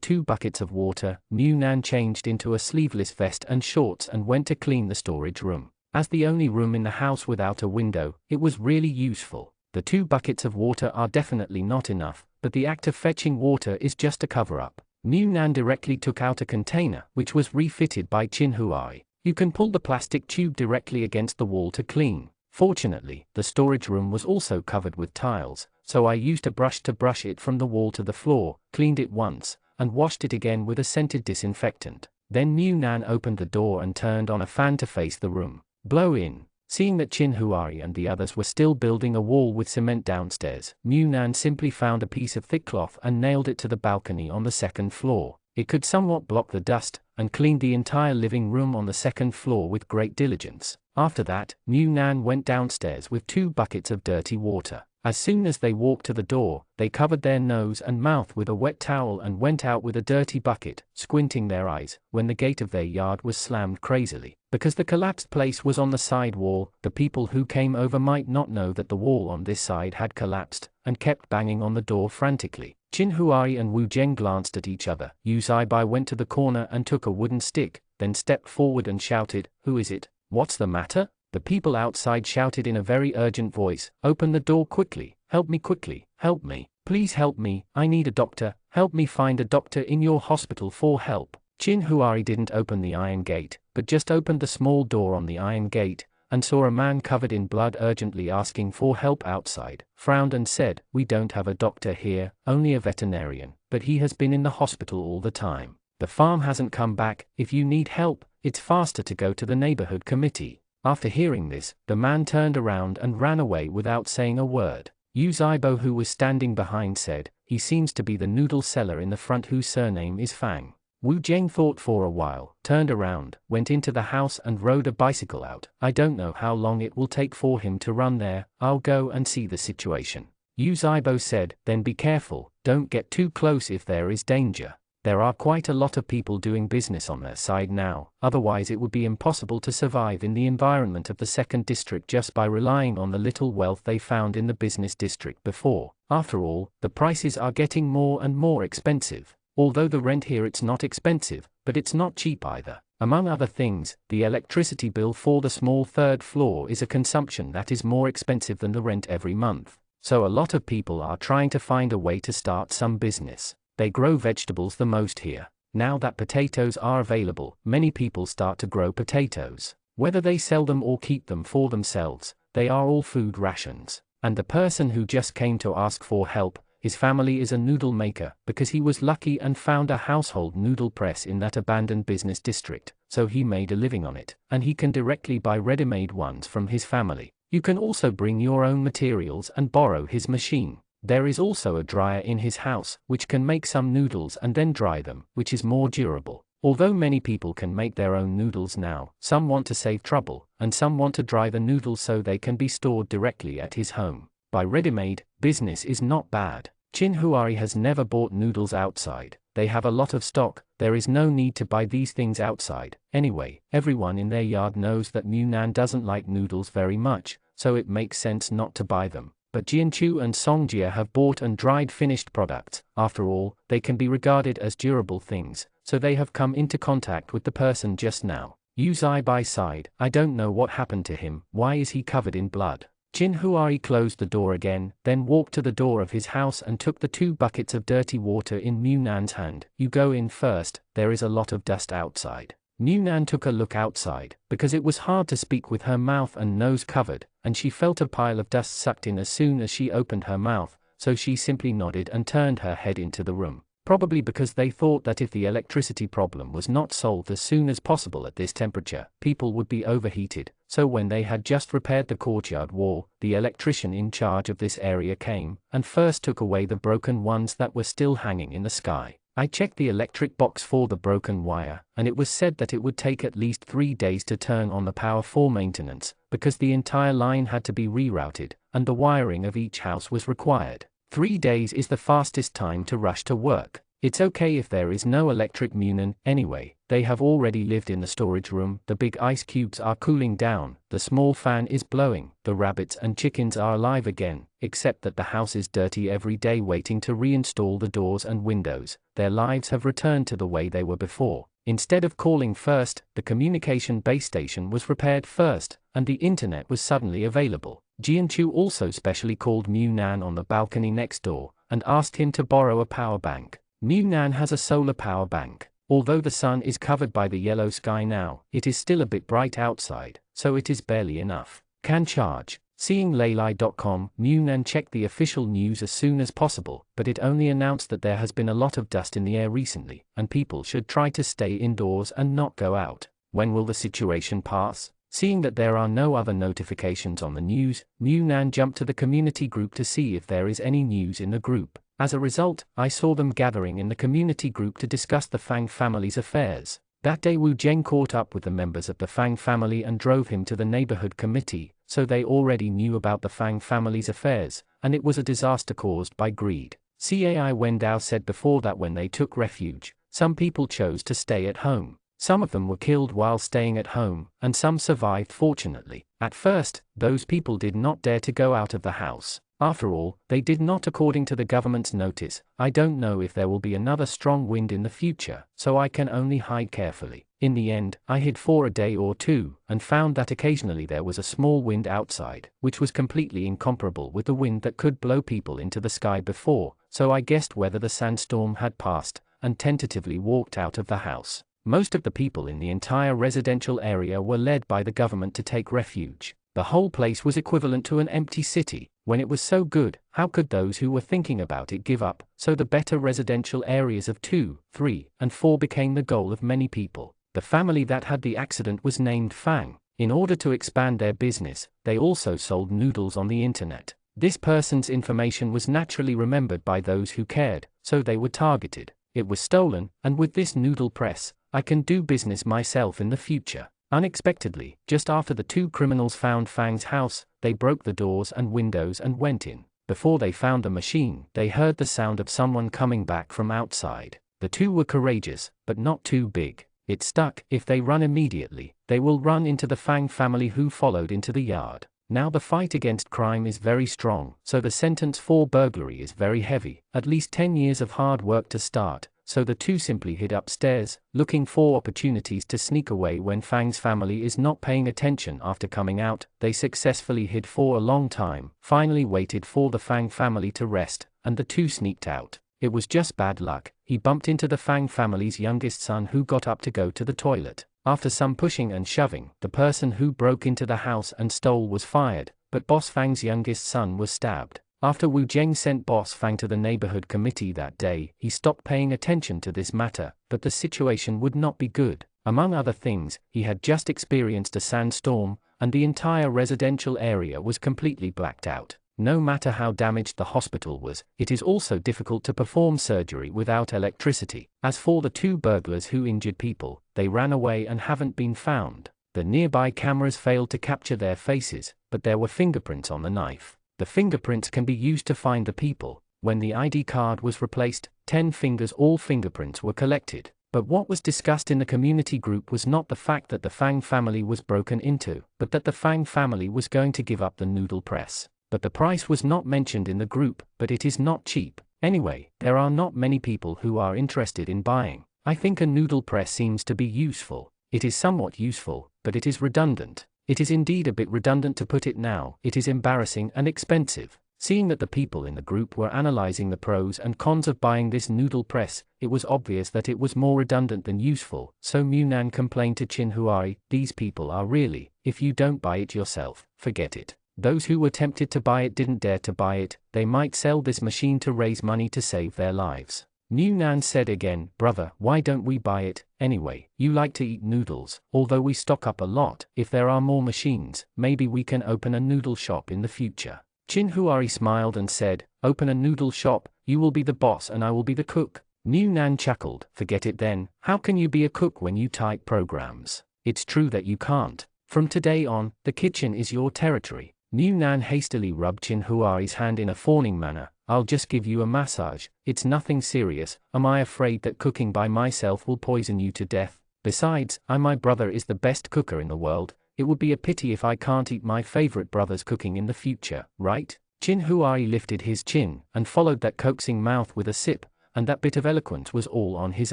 2 buckets of water, New Nan changed into a sleeveless vest and shorts and went to clean the storage room. As the only room in the house without a window, it was really useful. The 2 buckets of water are definitely not enough, but the act of fetching water is just a cover-up. New Nan directly took out a container, which was refitted by Chin Huari. You can pull the plastic tube directly against the wall to clean. Fortunately, the storage room was also covered with tiles, so I used a brush to brush it from the wall to the floor, cleaned it once, and washed it again with a scented disinfectant. Then New Nan opened the door and turned on a fan to face the room. Blow in. Seeing that Chin Huari and the others were still building a wall with cement downstairs, New Nan simply found a piece of thick cloth and nailed it to the balcony on the 2nd floor. It could somewhat block the dust, and cleaned the entire living room on the 2nd floor with great diligence. After that, New Nan went downstairs with 2 buckets of dirty water. As soon as they walked to the door, they covered their nose and mouth with a wet towel and went out with a dirty bucket, squinting their eyes, when the gate of their yard was slammed crazily. Because the collapsed place was on the side wall, the people who came over might not know that the wall on this side had collapsed, and kept banging on the door frantically. Qin Huai and Wu Zheng glanced at each other. Yu Zaibai went to the corner and took a wooden stick, then stepped forward and shouted, "Who is it? What's the matter?" The people outside shouted in a very urgent voice, "Open the door quickly, help me quickly, help me, please help me, I need a doctor, help me find a doctor in your hospital for help." Qin Huai didn't open the iron gate, but just opened the small door on the iron gate, and saw a man covered in blood urgently asking for help outside, frowned and said, "We don't have a doctor here, only a veterinarian, but he has been in the hospital all the time. The farm hasn't come back. If you need help, it's faster to go to the neighborhood committee." After hearing this, the man turned around and ran away without saying a word. Yu Zaibo, who was standing behind, said, "He seems to be the noodle seller in the front whose surname is Fang." Wu Zheng thought for a while, turned around, went into the house and rode a bicycle out. "I don't know how long it will take for him to run there, I'll go and see the situation." Yu Zaibo said, "Then be careful, don't get too close if there is danger. There are quite a lot of people doing business on their side now, otherwise it would be impossible to survive in the environment of the second district just by relying on the little wealth they found in the business district before. After all, the prices are getting more and more expensive. Although the rent here it's not expensive, but it's not cheap either. Among other things, the electricity bill for the small third floor is a consumption that is more expensive than the rent every month. So a lot of people are trying to find a way to start some business. They grow vegetables the most here. Now that potatoes are available, many people start to grow potatoes. Whether they sell them or keep them for themselves, they are all food rations. And the person who just came to ask for help, his family is a noodle maker, because he was lucky and found a household noodle press in that abandoned business district, so he made a living on it, and he can directly buy ready-made ones from his family. You can also bring your own materials and borrow his machine. There is also a dryer in his house, which can make some noodles and then dry them, which is more durable. Although many people can make their own noodles now, some want to save trouble, and some want to dry the noodles so they can be stored directly at his home. By ready-made, business is not bad. Qin Huari has never bought noodles outside. They have a lot of stock, there is no need to buy these things outside. Anyway, everyone in their yard knows that Munan doesn't like noodles very much, so it makes sense not to buy them. But Jianchu and Songjia have bought and dried finished products. After all, they can be regarded as durable things, so they have come into contact with the person just now. Yu Zaibai sighed, "I don't know what happened to him, why is he covered in blood?" Qin Huari closed the door again, then walked to the door of his house and took the 2 buckets of dirty water in Munan's hand. "You go in first, there is a lot of dust outside." Munan took a look outside, because it was hard to speak with her mouth and nose covered, and she felt a pile of dust sucked in as soon as she opened her mouth, so she simply nodded and turned her head into the room. Probably because they thought that if the electricity problem was not solved as soon as possible at this temperature, people would be overheated, so when they had just repaired the courtyard wall, the electrician in charge of this area came, and first took away the broken ones that were still hanging in the sky. I checked the electric box for the broken wire, and it was said that it would take at least 3 days to turn on the power for maintenance, because the entire line had to be rerouted, and the wiring of each house was required. 3 days is the fastest time to rush to work. It's okay if there is no electric Munan, anyway, they have already lived in the storage room, the big ice cubes are cooling down, the small fan is blowing, the rabbits and chickens are alive again, except that the house is dirty every day waiting to reinstall the doors and windows. Their lives have returned to the way they were before. Instead of calling first, the communication base station was repaired first, and the internet was suddenly available. Jianchu also specially called Munan on the balcony next door, and asked him to borrow a power bank. Munan has a solar power bank. Although the sun is covered by the yellow sky now, it is still a bit bright outside, so it is barely enough. Can charge. Seeing Laylai.com, Munan checked the official news as soon as possible, but it only announced that there has been a lot of dust in the air recently, and people should try to stay indoors and not go out. When will the situation pass? Seeing that there are no other notifications on the news, Munan jumped to the community group to see if there is any news in the group. As a result, I saw them gathering in the community group to discuss the Fang family's affairs. That day Wu Zheng caught up with the members of the Fang family and drove him to the neighborhood committee, so they already knew about the Fang family's affairs, and it was a disaster caused by greed. Cai Wendao said before that when they took refuge, some people chose to stay at home. Some of them were killed while staying at home, and some survived fortunately. At first, those people did not dare to go out of the house. After all, they did not according to the government's notice. I don't know if there will be another strong wind in the future, so I can only hide carefully. In the end, I hid for a day or two, and found that occasionally there was a small wind outside, which was completely incomparable with the wind that could blow people into the sky before, so I guessed whether the sandstorm had passed, and tentatively walked out of the house. Most of the people in the entire residential area were led by the government to take refuge. The whole place was equivalent to an empty city. When it was so good, how could those who were thinking about it give up? So the better residential areas of 2, 3, and 4 became the goal of many people. The family that had the accident was named Fang. In order to expand their business, they also sold noodles on the internet. This person's information was naturally remembered by those who cared, so they were targeted. It was stolen, and with this noodle press, I can do business myself in the future. Unexpectedly, just after the 2 criminals found Fang's house, they broke the doors and windows and went in. Before they found the machine, they heard the sound of someone coming back from outside. The 2 were courageous, but not too big. It stuck. If they run immediately, they will run into the Fang family who followed into the yard. Now the fight against crime is very strong, so the sentence for burglary is very heavy, at least 10 years of hard work to start. So the 2 simply hid upstairs, looking for opportunities to sneak away when Fang's family is not paying attention. After coming out, they successfully hid for a long time, finally waited for the Fang family to rest, and the 2 sneaked out. It was just bad luck. He bumped into the Fang family's youngest son who got up to go to the toilet. After some pushing and shoving, the person who broke into the house and stole was fired, but Boss Fang's youngest son was stabbed. After Wu Zheng sent Boss Fang to the neighborhood committee that day, he stopped paying attention to this matter, but the situation would not be good. Among other things, he had just experienced a sandstorm, and the entire residential area was completely blacked out. No matter how damaged the hospital was, it is also difficult to perform surgery without electricity. As for the 2 burglars who injured people, they ran away and haven't been found. The nearby cameras failed to capture their faces, but there were fingerprints on the knife. The fingerprints can be used to find the people. When the ID card was replaced, 10 fingers, all fingerprints were collected. But what was discussed in the community group was not the fact that the Fang family was broken into, but that the Fang family was going to give up the noodle press. But the price was not mentioned in the group, but it is not cheap. Anyway, there are not many people who are interested in buying. I think a noodle press seems to be useful. It is somewhat useful, but it is redundant. It is indeed a bit redundant to put it now. It is embarrassing and expensive. Seeing that the people in the group were analyzing the pros and cons of buying this noodle press, it was obvious that it was more redundant than useful, so Munan complained to Chin Huari, "These people are really, if you don't buy it yourself, forget it." Those who were tempted to buy it didn't dare to buy it. They might sell this machine to raise money to save their lives. Munan said again, "Brother, why don't we buy it? Anyway, you like to eat noodles, although we stock up a lot. If there are more machines, maybe we can open a noodle shop in the future." Chin Huari smiled and said, "Open a noodle shop, you will be the boss and I will be the cook." Munan chuckled, "Forget it then. How can you be a cook when you type programs? It's true that you can't. From today on, the kitchen is your territory." Munan hastily rubbed Chin Huari's hand in a fawning manner. "I'll just give you a massage. It's nothing serious. Am I afraid that cooking by myself will poison you to death? Besides, my brother is the best cooker in the world. It would be a pity if I can't eat my favorite brother's cooking in the future, right?" Chin Huari lifted his chin, and followed that coaxing mouth with a sip, and that bit of eloquence was all on his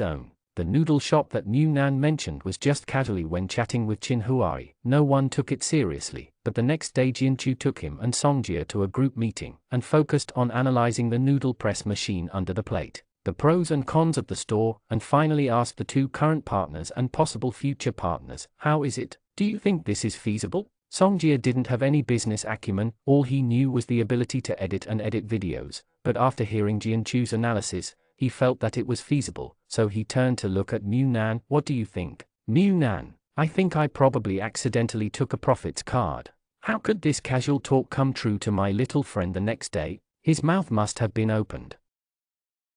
own. The noodle shop that Munan mentioned was just casually when chatting with Chin Huari. No one took it seriously, but the next day Jianchu took him and Songjia to a group meeting, and focused on analyzing the noodle press machine under the plate, the pros and cons of the store, and finally asked the 2 current partners and possible future partners, "How is it? Do you think this is feasible?" Songjia didn't have any business acumen. All he knew was the ability to edit videos, but after hearing Jianchu's analysis, he felt that it was feasible, so he turned to look at Munan. "What do you think?" "Munan, I think I probably accidentally took a profits card. How could this casual talk come true to my little friend the next day? His mouth must have been opened."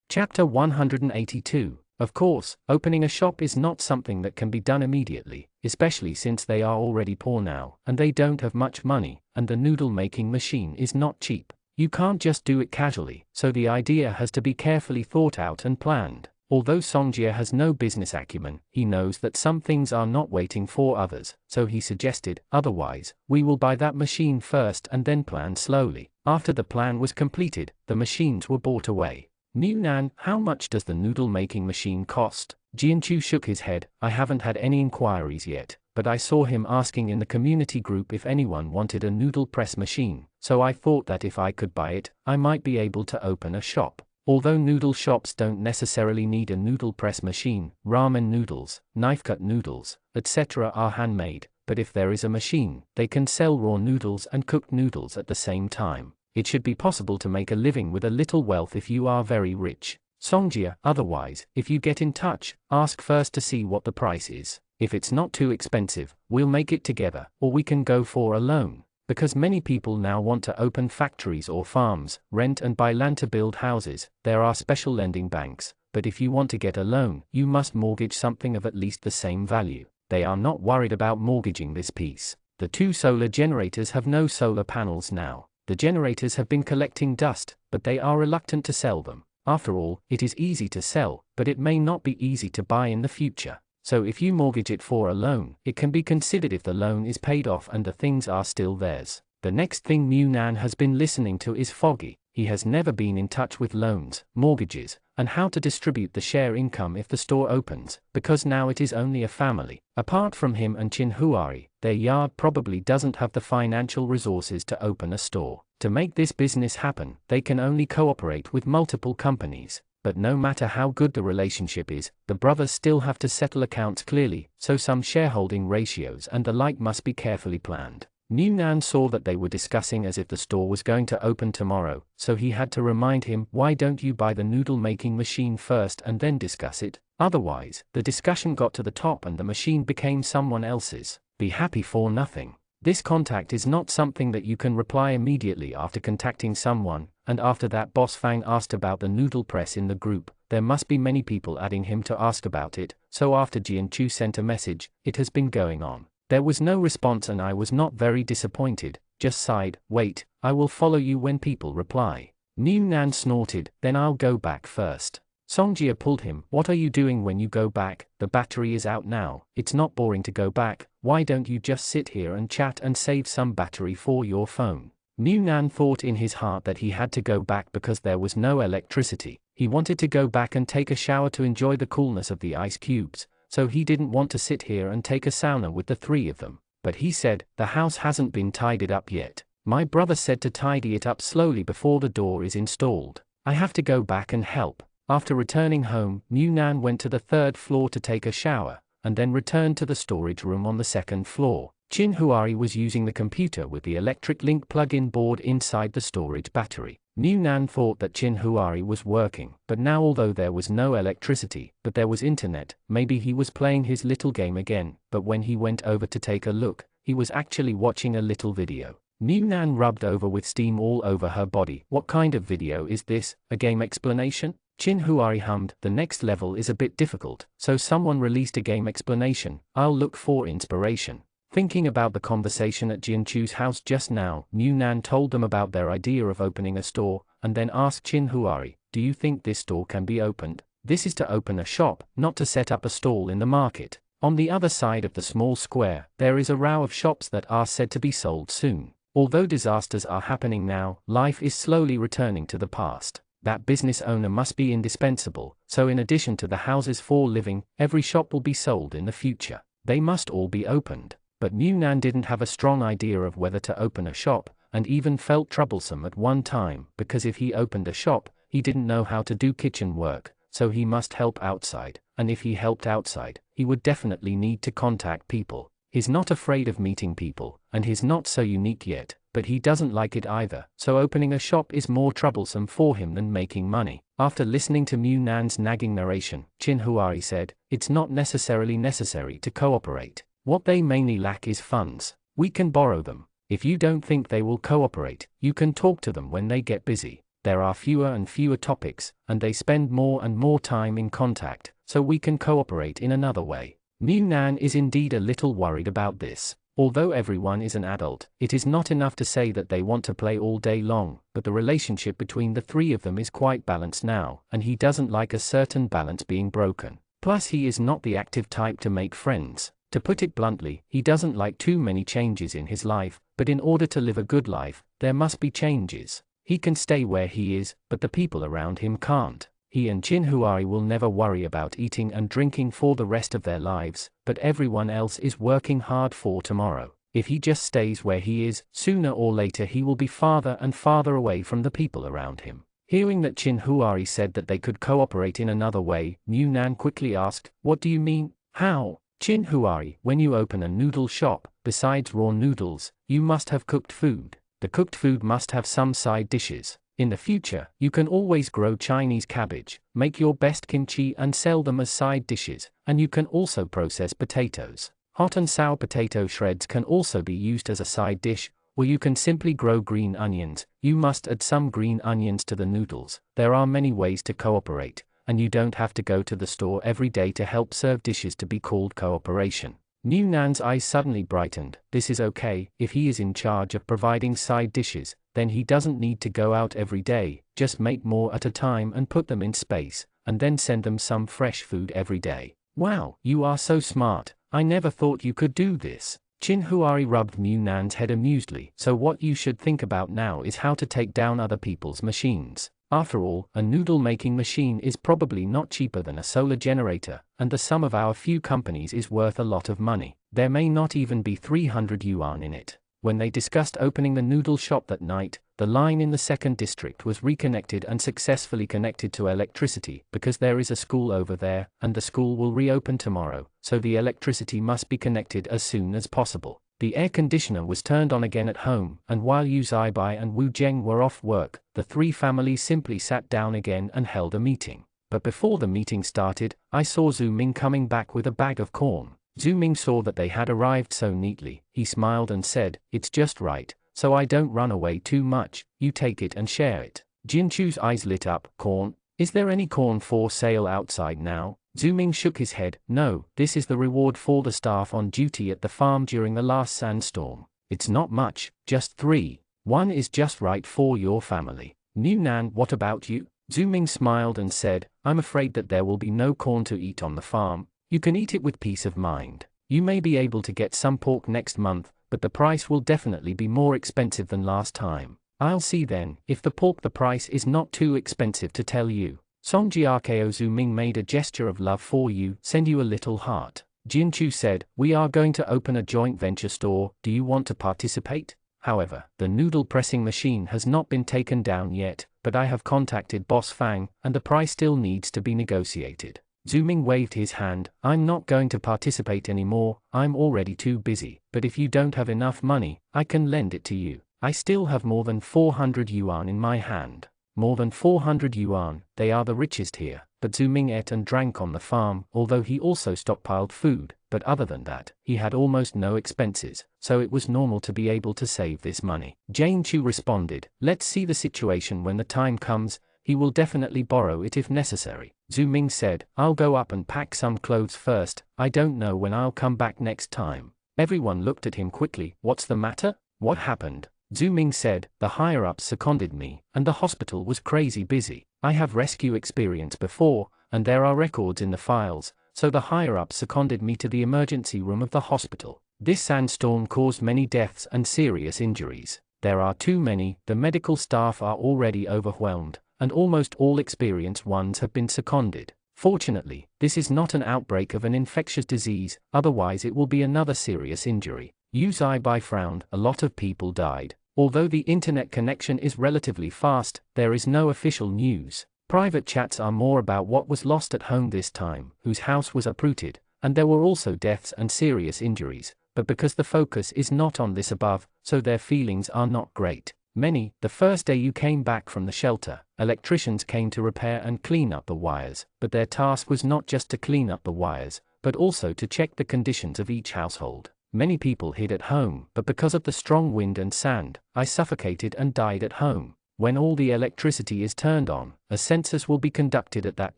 Chapter 182. Of course, opening a shop is not something that can be done immediately, especially since they are already poor now, and they don't have much money, and the noodle making machine is not cheap. You can't just do it casually, so the idea has to be carefully thought out and planned. Although Songjia has no business acumen, he knows that some things are not waiting for others, so he suggested, otherwise, we will buy that machine first and then plan slowly. After the plan was completed, the machines were bought away. Nan, how much does the noodle-making machine cost? Jianchu shook his head. I haven't had any inquiries yet, but I saw him asking in the community group if anyone wanted a noodle press machine, so I thought that if I could buy it, I might be able to open a shop. Although noodle shops don't necessarily need a noodle press machine, ramen noodles, knife-cut noodles, etc. are handmade, but if there is a machine, they can sell raw noodles and cooked noodles at the same time. It should be possible to make a living with a little wealth if you are very rich. Songjia, otherwise, if you get in touch, ask first to see what the price is. If it's not too expensive, we'll make it together, or we can go for a loan. Because many people now want to open factories or farms, rent and buy land to build houses, there are special lending banks, but if you want to get a loan, you must mortgage something of at least the same value. They are not worried about mortgaging this piece. The 2 solar generators have no solar panels now. The generators have been collecting dust, but they are reluctant to sell them. After all, it is easy to sell, but it may not be easy to buy in the future. So if you mortgage it for a loan, it can be considered if the loan is paid off and the things are still theirs. The next thing Nan has been listening to is Foggy. He has never been in touch with loans, mortgages, and how to distribute the share income if the store opens, because now it is only a family. Apart from him and Chin Huari, their yard probably doesn't have the financial resources to open a store. To make this business happen, they can only cooperate with multiple companies. But no matter how good the relationship is, the brothers still have to settle accounts clearly, so some shareholding ratios and the like must be carefully planned. Nan saw that they were discussing as if the store was going to open tomorrow, so he had to remind him, why don't you buy the noodle-making machine first and then discuss it? Otherwise, the discussion got to the top and the machine became someone else's. Be happy for nothing. This contact is not something that you can reply immediately after contacting someone, and after that Boss Fang asked about the noodle press in the group, there must be many people adding him to ask about it, so after Jianchu sent a message, it has been going on. There was no response and I was not very disappointed, just sighed, wait, I will follow you when people reply. Nan snorted, then I'll go back first. Songjia pulled him, what are you doing when you go back? The battery is out now, it's not boring to go back, why don't you just sit here and chat and save some battery for your phone? Nan thought in his heart that he had to go back because there was no electricity. He wanted to go back and take a shower to enjoy the coolness of the ice cubes, so he didn't want to sit here and take a sauna with the 3 of them. But he said, the house hasn't been tidied up yet. My brother said to tidy it up slowly before the door is installed. I have to go back and help. After returning home, Nan went to the 3rd floor to take a shower, and then returned to the storage room on the 2nd floor. Chin Huari was using the computer with the electric link plug-in board inside the storage battery. Nan thought that Chin Huari was working, but now although there was no electricity, but there was internet, maybe he was playing his little game again, but when he went over to take a look, he was actually watching a little video. Nan rubbed over with steam all over her body. What kind of video is this, a game explanation? Chin Huari hummed, the next level is a bit difficult, so someone released a game explanation, I'll look for inspiration. Thinking about the conversation at Jianchu's house just now, Nan told them about their idea of opening a store, and then asked Chin Huari, do you think this store can be opened? This is to open a shop, not to set up a stall in the market. On the other side of the small square, there is a row of shops that are said to be sold soon. Although disasters are happening now, life is slowly returning to the past. That business owner must be indispensable, so in addition to the houses for living, every shop will be sold in the future. They must all be opened. But Nan didn't have a strong idea of whether to open a shop, and even felt troublesome at one time, because if he opened a shop, he didn't know how to do kitchen work, so he must help outside, and if he helped outside, he would definitely need to contact people. He's not afraid of meeting people, and he's not so unique yet, but he doesn't like it either, so opening a shop is more troublesome for him than making money. After listening to Nan's nagging narration, Chin Huari said, it's not necessarily necessary to cooperate. What they mainly lack is funds. We can borrow them. If you don't think they will cooperate, you can talk to them when they get busy. There are fewer and fewer topics, and they spend more and more time in contact, so we can cooperate in another way. Nan is indeed a little worried about this. Although everyone is an adult, it is not enough to say that they want to play all day long, but the relationship between the three of them is quite balanced now, and he doesn't like a certain balance being broken. Plus he is not the active type to make friends. To put it bluntly, he doesn't like too many changes in his life, but in order to live a good life, there must be changes. He can stay where he is, but the people around him can't. He and Chinhuari will never worry about eating and drinking for the rest of their lives, but everyone else is working hard for tomorrow. If he just stays where he is, sooner or later he will be farther and farther away from the people around him. Hearing that Chinhuari said that they could cooperate in another way, Nan quickly asked, "What do you mean? How?" "Chinhuari, when you open a noodle shop, besides raw noodles, you must have cooked food. The cooked food must have some side dishes. In the future, you can always grow Chinese cabbage, make your best kimchi and sell them as side dishes, and you can also process potatoes. Hot and sour potato shreds can also be used as a side dish, or you can simply grow green onions. You must add some green onions to the noodles. There are many ways to cooperate, and you don't have to go to the store every day to help serve dishes to be called cooperation." Nan's eyes suddenly brightened. This is okay. If he is in charge of providing side dishes, then he doesn't need to go out every day, just make more at a time and put them in space, and then send them some fresh food every day. "Wow, you are so smart. I never thought you could do this." Chinhuari rubbed Nan's head amusedly. "So what you should think about now is how to take down other people's machines. After all, a noodle-making machine is probably not cheaper than a solar generator, and the sum of our few companies is worth a lot of money. There may not even be 300 yuan in it." When they discussed opening the noodle shop that night, the line in the second district was reconnected and successfully connected to electricity, because there is a school over there, and the school will reopen tomorrow, so the electricity must be connected as soon as possible. The air conditioner was turned on again at home, and while Yu Zaibai and Wu Zheng were off work, the three families simply sat down again and held a meeting. But before the meeting started, I saw Zhu Ming coming back with a bag of corn. Zhu Ming saw that they had arrived so neatly. He smiled and said, "It's just right, so I don't run away too much. You take it and share it." Jinchu's eyes lit up. "Corn? Is there any corn for sale outside now?" Zhu Ming shook his head. "No, this is the reward for the staff on duty at the farm during the last sandstorm. It's not much, just 3. One is just right for your family." "Nan, what about you?" Zhu Ming smiled and said, "I'm afraid that there will be no corn to eat on the farm. You can eat it with peace of mind. You may be able to get some pork next month, but the price will definitely be more expensive than last time. I'll see then, if the price is not too expensive to tell you." Songjiakeo Zhu Ming made a gesture of love for you, send you a little heart. Jinchu said, "We are going to open a joint venture store, do you want to participate?" However, the noodle pressing machine has not been taken down yet, but I have contacted Boss Fang, and the price still needs to be negotiated. Zhu Ming waved his hand. "I'm not going to participate anymore, I'm already too busy, but if you don't have enough money, I can lend it to you. I still have more than 400 yuan in my hand." More than 400 yuan, they are the richest here. But Zhu Ming ate and drank on the farm, although he also stockpiled food, but other than that, he had almost no expenses, so it was normal to be able to save this money. Jane Chu responded, "Let's see the situation when the time comes, he will definitely borrow it if necessary." Zhu Ming said, "I'll go up and pack some clothes first, I don't know when I'll come back next time." Everyone looked at him quickly. "What's the matter? What happened?" Zhu Ming said, "The higher-ups seconded me, and the hospital was crazy busy. I have rescue experience before, and there are records in the files, so the higher-ups seconded me to the emergency room of the hospital. This sandstorm caused many deaths and serious injuries. There are too many, the medical staff are already overwhelmed, and almost all experienced ones have been seconded. Fortunately, this is not an outbreak of an infectious disease, otherwise it will be another serious injury." Yu Zaibai frowned. "A lot of people died. Although the internet connection is relatively fast, there is no official news. Private chats are more about what was lost at home this time, whose house was uprooted, and there were also deaths and serious injuries, but because the focus is not on this above, so their feelings are not great. Many, the first day you came back from the shelter, electricians came to repair and clean up the wires, but their task was not just to clean up the wires, but also to check the conditions of each household. Many people hid at home, but because of the strong wind and sand, I suffocated and died at home. When all the electricity is turned on, a census will be conducted at that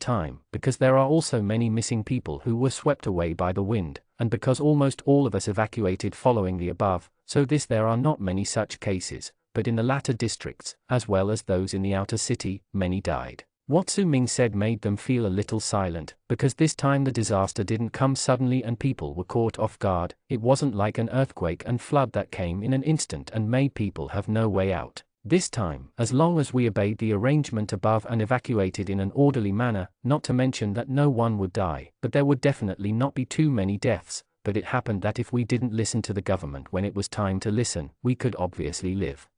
time, because there are also many missing people who were swept away by the wind, and because almost all of us evacuated following the above, so there are not many such cases, but in the latter districts, as well as those in the outer city, many died. What Su Ming said made them feel a little silent, because this time the disaster didn't come suddenly and people were caught off guard. It wasn't like an earthquake and flood that came in an instant and made people have no way out. This time, as long as we obeyed the arrangement above and evacuated in an orderly manner, not to mention that no one would die, but there would definitely not be too many deaths, but it happened that if we didn't listen to the government when it was time to listen, we could obviously live.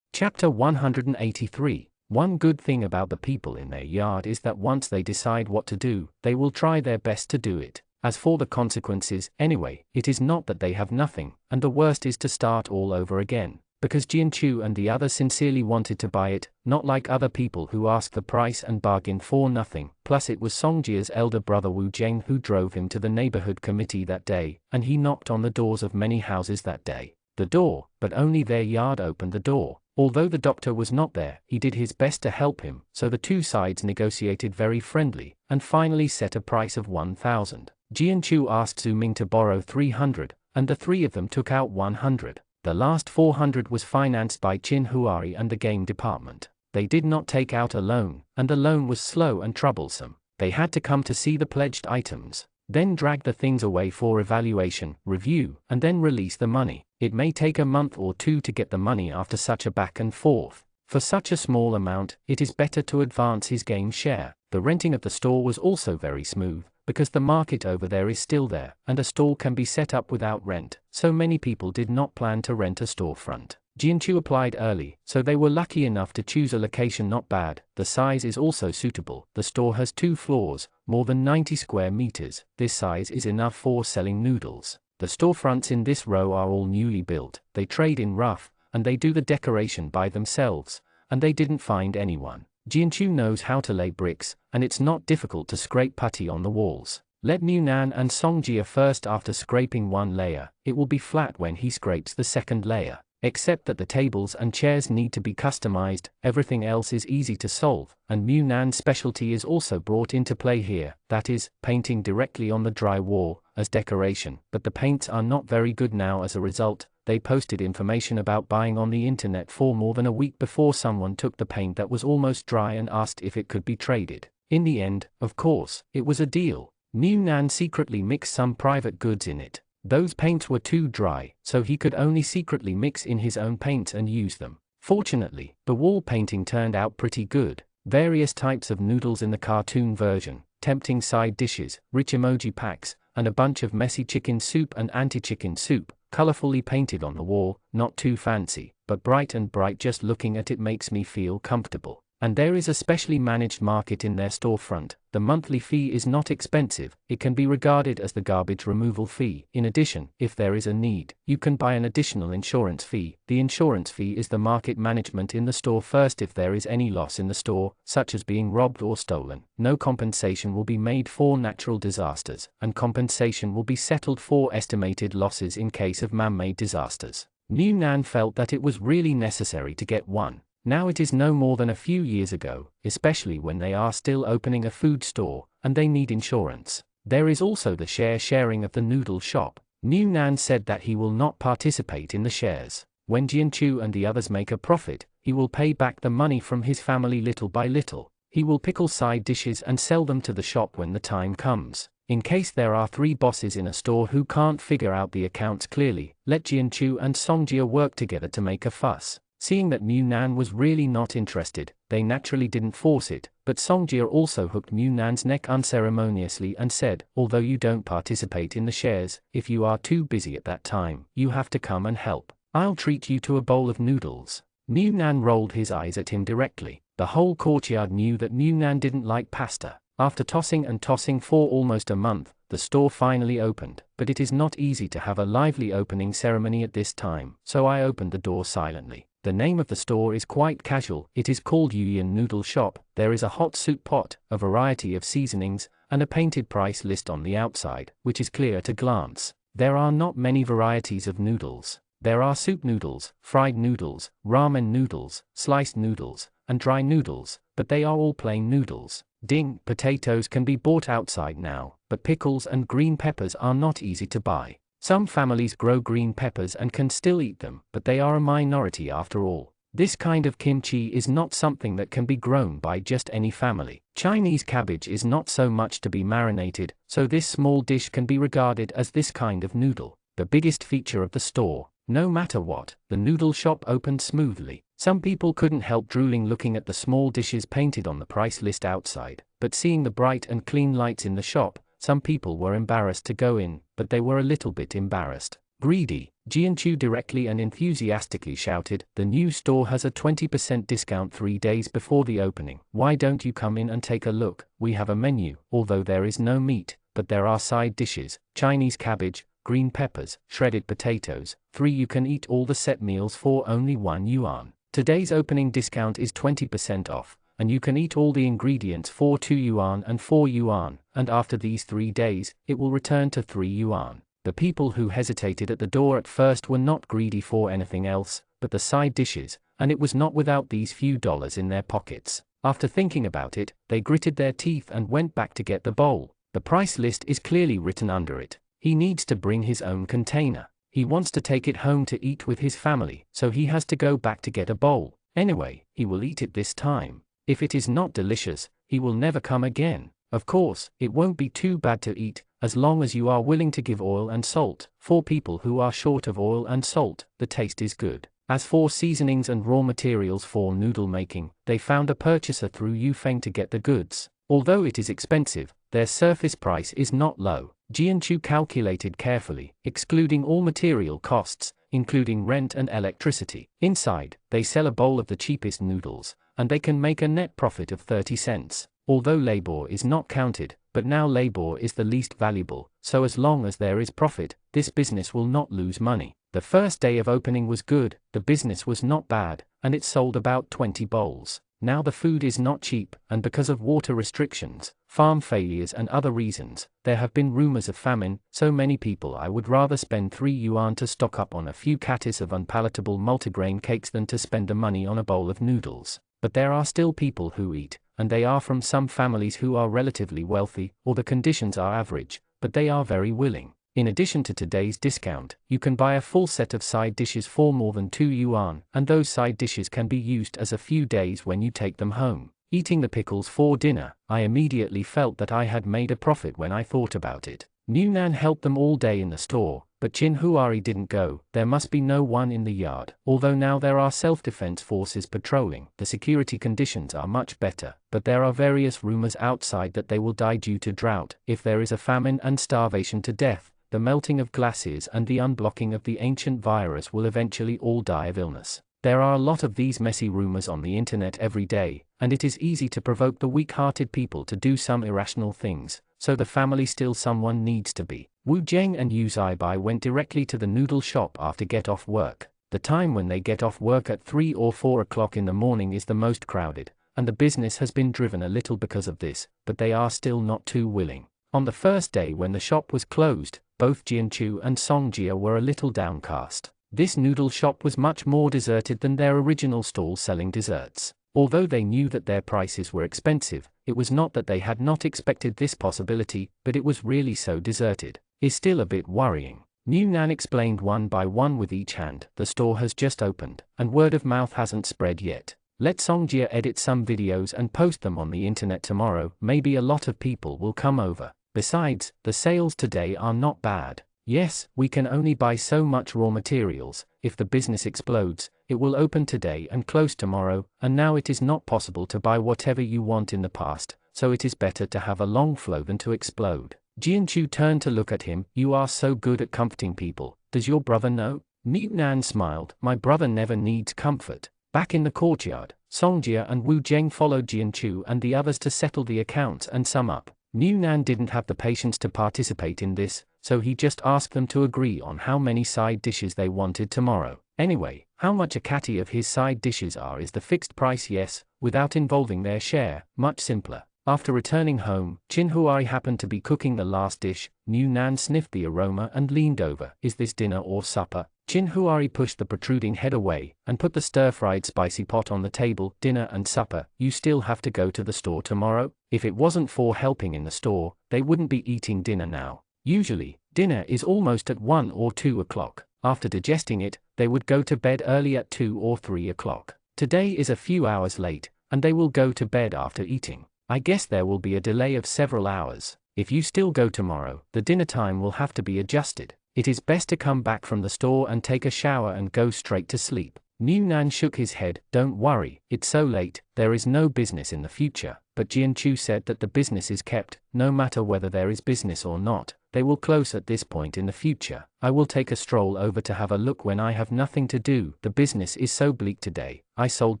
Chapter 183. One good thing about the people in their yard is that once they decide what to do, they will try their best to do it. As for the consequences, anyway, it is not that they have nothing, and the worst is to start all over again. Because Jianchu and the others sincerely wanted to buy it, not like other people who asked the price and bargained for nothing. Plus it was Songjia's elder brother Wu Zheng who drove him to the neighborhood committee that day, and he knocked on the doors of many houses that day. The door, but only their yard opened the door. Although the doctor was not there, he did his best to help him, so the two sides negotiated very friendly, and finally set a price of 1,000. Jianchu asked Su Ming to borrow 300, and the three of them took out 100. The last 400 was financed by Qin Huari and the game department. They did not take out a loan, and the loan was slow and troublesome. They had to come to see the pledged items, then drag the things away for evaluation, review, and then release the money. It may take a month or two to get the money after such a back and forth. For such a small amount, it is better to advance his game share. The renting of the store was also very smooth, because the market over there is still there, and a store can be set up without rent, so many people did not plan to rent a storefront. Jianchu applied early, so they were lucky enough to choose a location not bad. The size is also suitable. The store has 2 floors, more than 90 square meters. This size is enough for selling noodles. The storefronts in this row are all newly built. They trade in rough, and they do the decoration by themselves, and they didn't find anyone. Jianchu knows how to lay bricks, and it's not difficult to scrape putty on the walls. Let Munan and Songjia first. After scraping one layer, it will be flat when he scrapes the second layer. Except that the tables and chairs need to be customized, everything else is easy to solve, and Munan's specialty is also brought into play here, that is, painting directly on the dry wall, as decoration, but the paints are not very good now. As a result, they posted information about buying on the internet for more than a week before someone took the paint that was almost dry and asked if it could be traded. In the end, of course, it was a deal. Munan secretly mixed some private goods in it. Those paints were too dry, so he could only secretly mix in his own paints and use them. Fortunately, the wall painting turned out pretty good. Various types of noodles in the cartoon version, tempting side dishes, rich emoji packs, and a bunch of messy chicken soup and anti-chicken soup, colorfully painted on the wall. Not too fancy, but bright, and bright just looking at it makes me feel comfortable. And there is a specially managed market in their storefront. The monthly fee is not expensive, it can be regarded as the garbage removal fee. In addition, if there is a need, you can buy an additional insurance fee. The insurance fee is the market management in the store first. If there is any loss in the store, such as being robbed or stolen, no compensation will be made for natural disasters, and compensation will be settled for estimated losses in case of man-made disasters. Munan felt that it was really necessary to get one. Now it is no more than a few years ago, especially when they are still opening a food store, and they need insurance. There is also the sharing of the noodle shop. Munan said that he will not participate in the shares. When Jianchu and the others make a profit, he will pay back the money from his family little by little. He will pickle side dishes and sell them to the shop when the time comes. In case there are 3 bosses in a store who can't figure out the accounts clearly, let Jianchu and Songjia work together to make a fuss. Seeing that Munan was really not interested, they naturally didn't force it, but Songjia also hooked Munan's neck unceremoniously and said, although you don't participate in the shares, if you are too busy at that time, you have to come and help. I'll treat you to a bowl of noodles. Munan rolled his eyes at him directly. The whole courtyard knew that Munan didn't like pasta. After tossing and tossing for almost a month, the store finally opened, but it is not easy to have a lively opening ceremony at this time, so I opened the door silently. The name of the store is quite casual. It is called Yuyan Noodle Shop. There is a hot soup pot, a variety of seasonings, and a painted price list on the outside, which is clear at a glance. There are not many varieties of noodles. There are soup noodles, fried noodles, ramen noodles, sliced noodles, and dry noodles, but they are all plain noodles. Ding, potatoes can be bought outside now, but pickles and green peppers are not easy to buy. Some families grow green peppers and can still eat them, but they are a minority after all. This kind of kimchi is not something that can be grown by just any family. Chinese cabbage is not so much to be marinated, so this small dish can be regarded as this kind of noodle. The biggest feature of the store. No matter what, the noodle shop opened smoothly. Some people couldn't help drooling looking at the small dishes painted on the price list outside, but seeing the bright and clean lights in the shop, some people were embarrassed to go in, but they were a little bit embarrassed. Greedy, Jianchu directly and enthusiastically shouted, "The new store has a 20% discount 3 days before the opening. Why don't you come in and take a look? We have a menu, although there is no meat, but there are side dishes, Chinese cabbage, green peppers, shredded potatoes. 3 You can eat all the set meals for only 1 yuan. Today's opening discount is 20% off, and you can eat all the ingredients for 2 yuan and 4 yuan, and after these 3 days, it will return to 3 yuan. The people who hesitated at the door at first were not greedy for anything else, but the side dishes, and it was not without these few dollars in their pockets. After thinking about it, they gritted their teeth and went back to get the bowl. The price list is clearly written under it. He needs to bring his own container. He wants to take it home to eat with his family, so he has to go back to get a bowl. Anyway, he will eat it this time. If it is not delicious, he will never come again. Of course, it won't be too bad to eat, as long as you are willing to give oil and salt. For people who are short of oil and salt, the taste is good. As for seasonings and raw materials for noodle making, they found a purchaser through Yufeng to get the goods. Although it is expensive, their surface price is not low. Jianchu calculated carefully, excluding all material costs, including rent and electricity. Inside, they sell a bowl of the cheapest noodles, and they can make a net profit of 30 cents. Although labor is not counted, but now labor is the least valuable, so as long as there is profit, this business will not lose money. The first day of opening was good, the business was not bad, and it sold about 20 bowls. Now the food is not cheap, and because of water restrictions, farm failures and other reasons, there have been rumors of famine. So many people I would rather spend 3 yuan to stock up on a few catties of unpalatable multigrain cakes than to spend the money on a bowl of noodles. But there are still people who eat, and they are from some families who are relatively wealthy, or the conditions are average, but they are very willing. In addition to today's discount, you can buy a full set of side dishes for more than 2 yuan, and those side dishes can be used as a few days when you take them home. Eating the pickles for dinner, I immediately felt that I had made a profit when I thought about it. Newnan helped them all day in the store, but Chin Huari didn't go. There must be no one in the yard. Although now there are self-defense forces patrolling, the security conditions are much better, but there are various rumors outside that they will die due to drought, if there is a famine and starvation to death. The melting of glaciers and the unblocking of the ancient virus will eventually all die of illness. There are a lot of these messy rumors on the internet every day, and it is easy to provoke the weak-hearted people to do some irrational things, so the family still someone needs to be. Wu Zheng and Yu Zaibai went directly to the noodle shop after get off work. The time when they get off work at 3 or 4 o'clock in the morning is the most crowded, and the business has been driven a little because of this, but they are still not too willing. On the first day when the shop was closed, both Jianchu and Songjia were a little downcast. This noodle shop was much more deserted than their original stall selling desserts. Although they knew that their prices were expensive, it was not that they had not expected this possibility, but it was really so deserted. Is still a bit worrying. Newnan explained one by one with each hand. The store has just opened, and word of mouth hasn't spread yet. Let Songjia edit some videos and post them on the internet tomorrow. Maybe a lot of people will come over. Besides, the sales today are not bad. Yes, we can only buy so much raw materials. If the business explodes, it will open today and close tomorrow, and now it is not possible to buy whatever you want in the past, so it is better to have a long flow than to explode. Jianchu turned to look at him. You are so good at comforting people. Does your brother know? Newnan smiled. My brother never needs comfort. Back in the courtyard, Songjia and Wu Zheng followed Jianchu and the others to settle the accounts and sum up. Newnan didn't have the patience to participate in this, so he just asked them to agree on how many side dishes they wanted tomorrow. Anyway, how much a catty of his side dishes are is the fixed price. Yes, without involving their share, much simpler. After returning home, Chin Huai happened to be cooking the last dish. Newnan sniffed the aroma and leaned over. Is this dinner or supper? Chin Huari pushed the protruding head away, and put the stir-fried spicy pot on the table. Dinner and supper, you still have to go to the store tomorrow? If it wasn't for helping in the store, they wouldn't be eating dinner now. Usually, dinner is almost at 1 or 2 o'clock. After digesting it, they would go to bed early at 2 or 3 o'clock. Today is a few hours late, and they will go to bed after eating. I guess there will be a delay of several hours. If you still go tomorrow, the dinner time will have to be adjusted. It is best to come back from the store and take a shower and go straight to sleep. Mu Nan shook his head. Don't worry, it's so late, there is no business in the future. But Jian Chu said that the business is kept, no matter whether there is business or not. They will close at this point in the future. I will take a stroll over to have a look when I have nothing to do. The business is so bleak today. I sold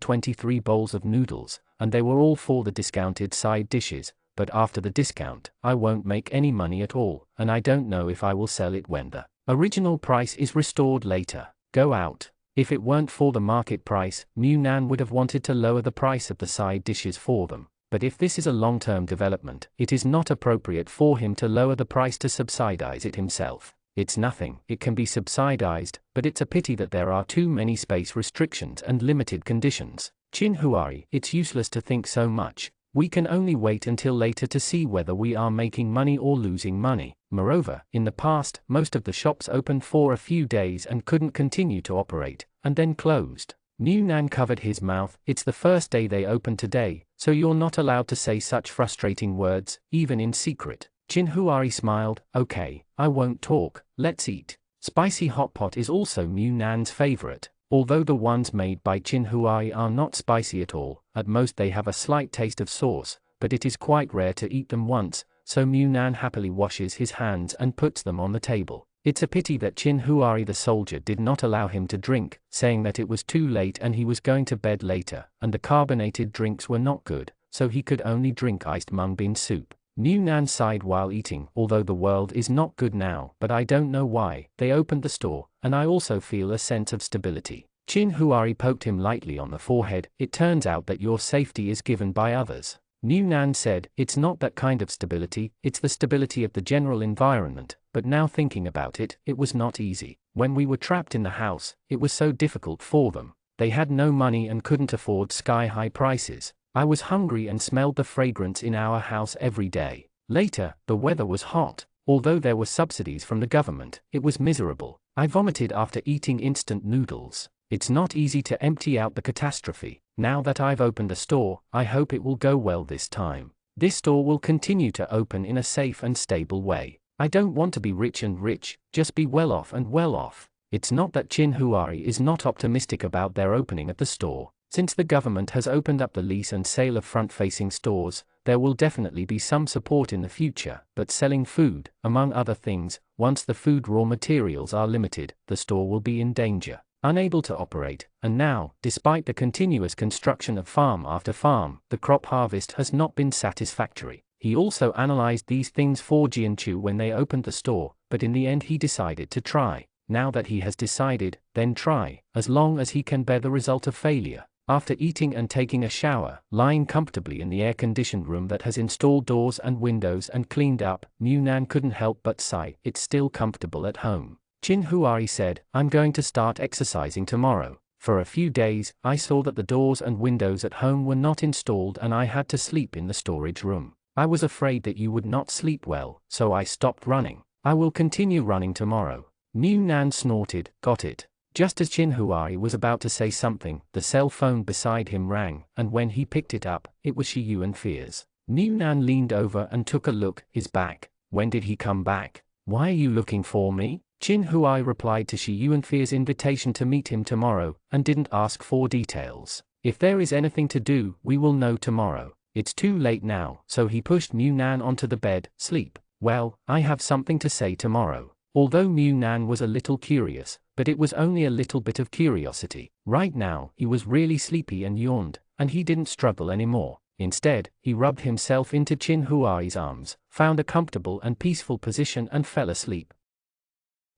23 bowls of noodles, and they were all for the discounted side dishes. But after the discount, I won't make any money at all, and I don't know if I will sell it when the original price is restored later. Go out. If it weren't for the market price, Mu Nan would have wanted to lower the price of the side dishes for them. But if this is a long-term development, it is not appropriate for him to lower the price to subsidize it himself. It's nothing, it can be subsidized, but it's a pity that there are too many space restrictions and limited conditions. Chin Huari, it's useless to think so much. We can only wait until later to see whether we are making money or losing money. Moreover, in the past, most of the shops opened for a few days and couldn't continue to operate, and then closed. Mu Nan covered his mouth. It's the first day they opened today, so you're not allowed to say such frustrating words, even in secret. Chin Huari smiled. Okay, I won't talk, let's eat. Spicy hot pot is also Mu Nan's favorite. Although the ones made by Chin Huari are not spicy at all, at most they have a slight taste of sauce, but it is quite rare to eat them once, so Mu Nan happily washes his hands and puts them on the table. It's a pity that Chin Huari the soldier did not allow him to drink, saying that it was too late and he was going to bed later, and the carbonated drinks were not good, so he could only drink iced mung bean soup. Mu Nan sighed while eating. Although the world is not good now, but I don't know why. They opened the store, and I also feel a sense of stability. Chin Huari poked him lightly on the forehead. It turns out that your safety is given by others. Mu Nan said, it's not that kind of stability, it's the stability of the general environment. But now thinking about it, it was not easy. When we were trapped in the house, it was so difficult for them. They had no money and couldn't afford sky-high prices. I was hungry and smelled the fragrance in our house every day. Later, the weather was hot. Although there were subsidies from the government, it was miserable. I vomited after eating instant noodles. It's not easy to empty out the catastrophe. Now that I've opened a store, I hope it will go well this time. This store will continue to open in a safe and stable way. I don't want to be rich and rich, just be well off and well off. It's not that Chin Huari is not optimistic about their opening at the store. Since the government has opened up the lease and sale of front-facing stores, there will definitely be some support in the future, but selling food, among other things, once the food raw materials are limited, the store will be in danger, unable to operate, and now, despite the continuous construction of farm after farm, the crop harvest has not been satisfactory. He also analyzed these things for Jian Chu when they opened the store, but in the end he decided to try. Now that he has decided, then try, as long as he can bear the result of failure. After eating and taking a shower, lying comfortably in the air-conditioned room that has installed doors and windows and cleaned up, Mu Nan couldn't help but sigh. It's still comfortable at home. Chin Huari said, I'm going to start exercising tomorrow. For a few days, I saw that the doors and windows at home were not installed and I had to sleep in the storage room. I was afraid that you would not sleep well, so I stopped running. I will continue running tomorrow. Mu Nan snorted. Got it. Just as Chin Huari was about to say something, the cell phone beside him rang, and when he picked it up, it was Shi Yuanfei's. Mu Nan leaned over and took a look. He's back. When did he come back? Why are you looking for me? Chin Huari replied to Shi Yuanfei's invitation to meet him tomorrow, and didn't ask for details. If there is anything to do, we will know tomorrow. It's too late now, so he pushed Mu Nan onto the bed. Sleep. Well, I have something to say tomorrow. Although Mu Nan was a little curious, but it was only a little bit of curiosity. Right now, he was really sleepy and yawned, and he didn't struggle anymore. Instead, he rubbed himself into Chin Huari's arms, found a comfortable and peaceful position and fell asleep.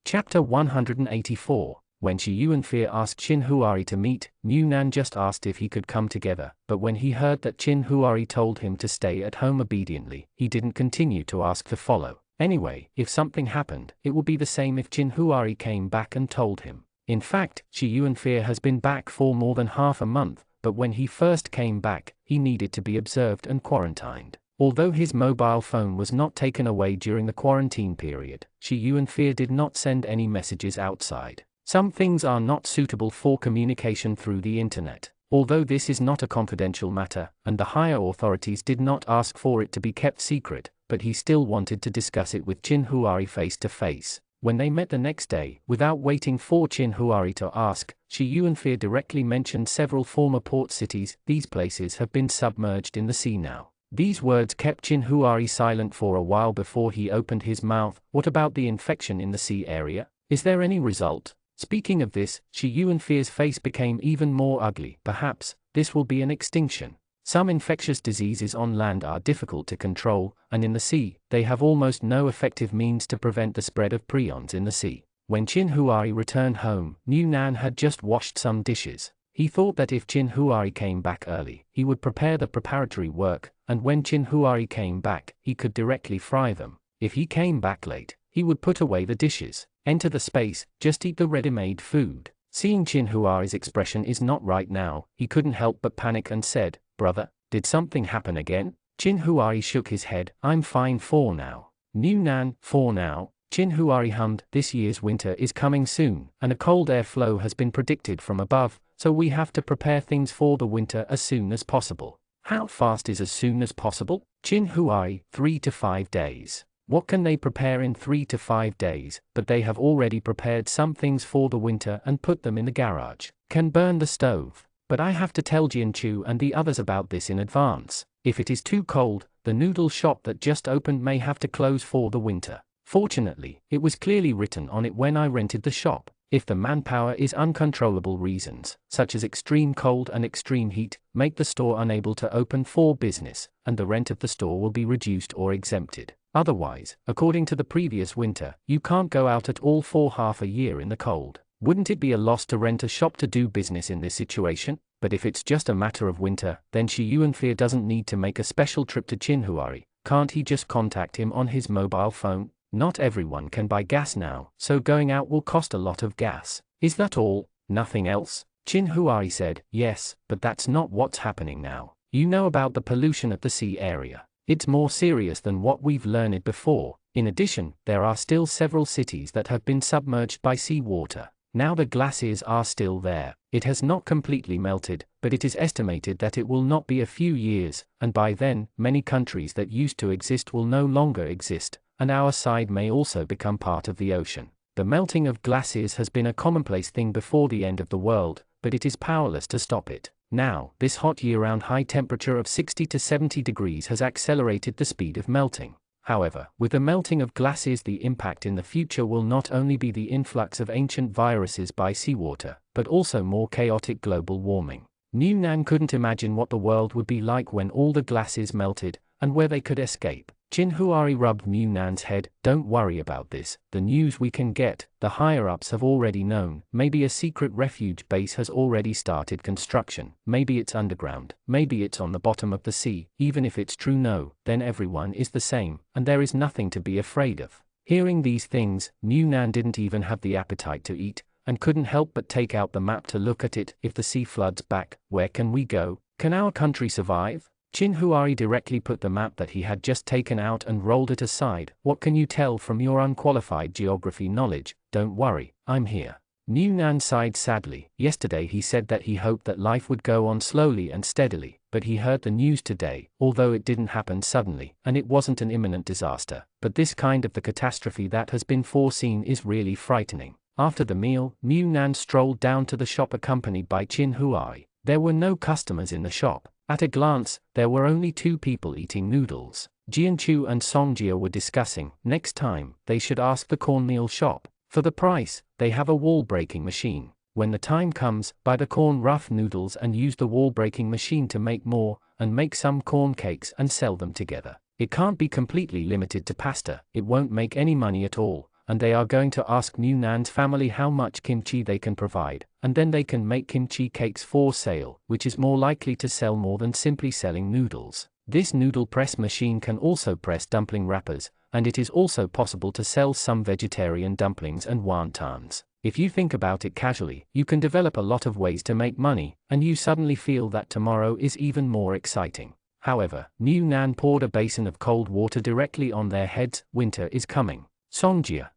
Chapter 184. When Shi Yuanfei asked Chin Huari to meet, Mu Nan just asked if he could come together, but when he heard that Chin Huari told him to stay at home obediently, he didn't continue to ask to follow. Anyway, if something happened, it would be the same if Chin Huari came back and told him. In fact, Chi Yuanfei has been back for more than half a month, but when he first came back, he needed to be observed and quarantined. Although his mobile phone was not taken away during the quarantine period, Chi Yuanfei did not send any messages outside. Some things are not suitable for communication through the internet. Although this is not a confidential matter, and the higher authorities did not ask for it to be kept secret, but he still wanted to discuss it with Qin Huari face to face. When they met the next day, without waiting for Qin Huari to ask, Chi Yuanfei directly mentioned several former port cities. These places have been submerged in the sea now. These words kept Qin Huari silent for a while before he opened his mouth. What about the infection in the sea area? Is there any result? Speaking of this, Chi Yuanfei's face became even more ugly. Perhaps this will be an extinction. Some infectious diseases on land are difficult to control, and in the sea, they have almost no effective means to prevent the spread of prions in the sea. When Qin Huari returned home, New Nan had just washed some dishes. He thought that if Qin Huari came back early, he would prepare the preparatory work, and when Qin Huari came back, he could directly fry them. If he came back late, he would put away the dishes, enter the space, just eat the ready-made food. Seeing Qin Huari's expression is not right now, he couldn't help but panic and said, "Brother, did something happen again?" Qin Huari shook his head. "I'm fine for now." New Nan, for now. Qin Huari hummed, "This year's winter is coming soon, and a cold air flow has been predicted from above, so we have to prepare things for the winter as soon as possible." How fast is as soon as possible? Qin Huari, 3 to 5 days. What can they prepare in 3 to 5 days? But they have already prepared some things for the winter and put them in the garage. Can burn the stove. But I have to tell Jianchu and the others about this in advance. If it is too cold, the noodle shop that just opened may have to close for the winter. Fortunately, it was clearly written on it when I rented the shop. If the manpower is uncontrollable reasons, such as extreme cold and extreme heat, make the store unable to open for business, and the rent of the store will be reduced or exempted. Otherwise, according to the previous winter, you can't go out at all for half a year in the cold. Wouldn't it be a loss to rent a shop to do business in this situation? But if it's just a matter of winter, then Chi Yuanfei doesn't need to make a special trip to Qin Huari. Can't he just contact him on his mobile phone? Not everyone can buy gas now, so going out will cost a lot of gas. Is that all? Nothing else? Qin Huari said, "Yes, but that's not what's happening now. You know about the pollution at the sea area. It's more serious than what we've learned before. In addition, there are still several cities that have been submerged by seawater. Now the glaciers are still there. It has not completely melted, but it is estimated that it will not be a few years, and by then, many countries that used to exist will no longer exist, and our side may also become part of the ocean. The melting of glaciers has been a commonplace thing before the end of the world, but it is powerless to stop it. Now, this hot year-round high temperature of 60 to 70 degrees has accelerated the speed of melting. However, with the melting of glaciers, the impact in the future will not only be the influx of ancient viruses by seawater, but also more chaotic global warming. New Nan couldn't imagine what the world would be like when all the glaciers melted, and where they could escape. Qin Huari rubbed New Nan's head. "Don't worry about this. The news we can get, the higher-ups have already known. Maybe a secret refuge base has already started construction. Maybe it's underground. Maybe it's on the bottom of the sea. Even if it's true, no, then everyone is the same, and there is nothing to be afraid of." Hearing these things, New Nan didn't even have the appetite to eat, and couldn't help but take out the map to look at it. If the sea floods back, where can we go? Can our country survive? Qin Huari directly put the map that he had just taken out and rolled it aside. "What can you tell from your unqualified geography knowledge? Don't worry, I'm here." New Nan sighed sadly. Yesterday he said that he hoped that life would go on slowly and steadily, but he heard the news today, although it didn't happen suddenly, and it wasn't an imminent disaster. But this kind of the catastrophe that has been foreseen is really frightening. After the meal, New Nan strolled down to the shop accompanied by Qin Huari. There were no customers in the shop. At a glance, there were only 2 people eating noodles. Jianchu and Songjia were discussing, next time, they should ask the cornmeal shop. For the price, they have a wall-breaking machine. When the time comes, buy the corn rough noodles and use the wall-breaking machine to make more, and make some corn cakes and sell them together. It can't be completely limited to pasta. It won't make any money at all. And they are going to ask New Nan's family how much kimchi they can provide, and then they can make kimchi cakes for sale, which is more likely to sell more than simply selling noodles. This noodle press machine can also press dumpling wrappers, and it is also possible to sell some vegetarian dumplings and wontons. If you think about it casually, you can develop a lot of ways to make money, and you suddenly feel that tomorrow is even more exciting. However, New Nan poured a basin of cold water directly on their heads. Winter is coming. Songjia,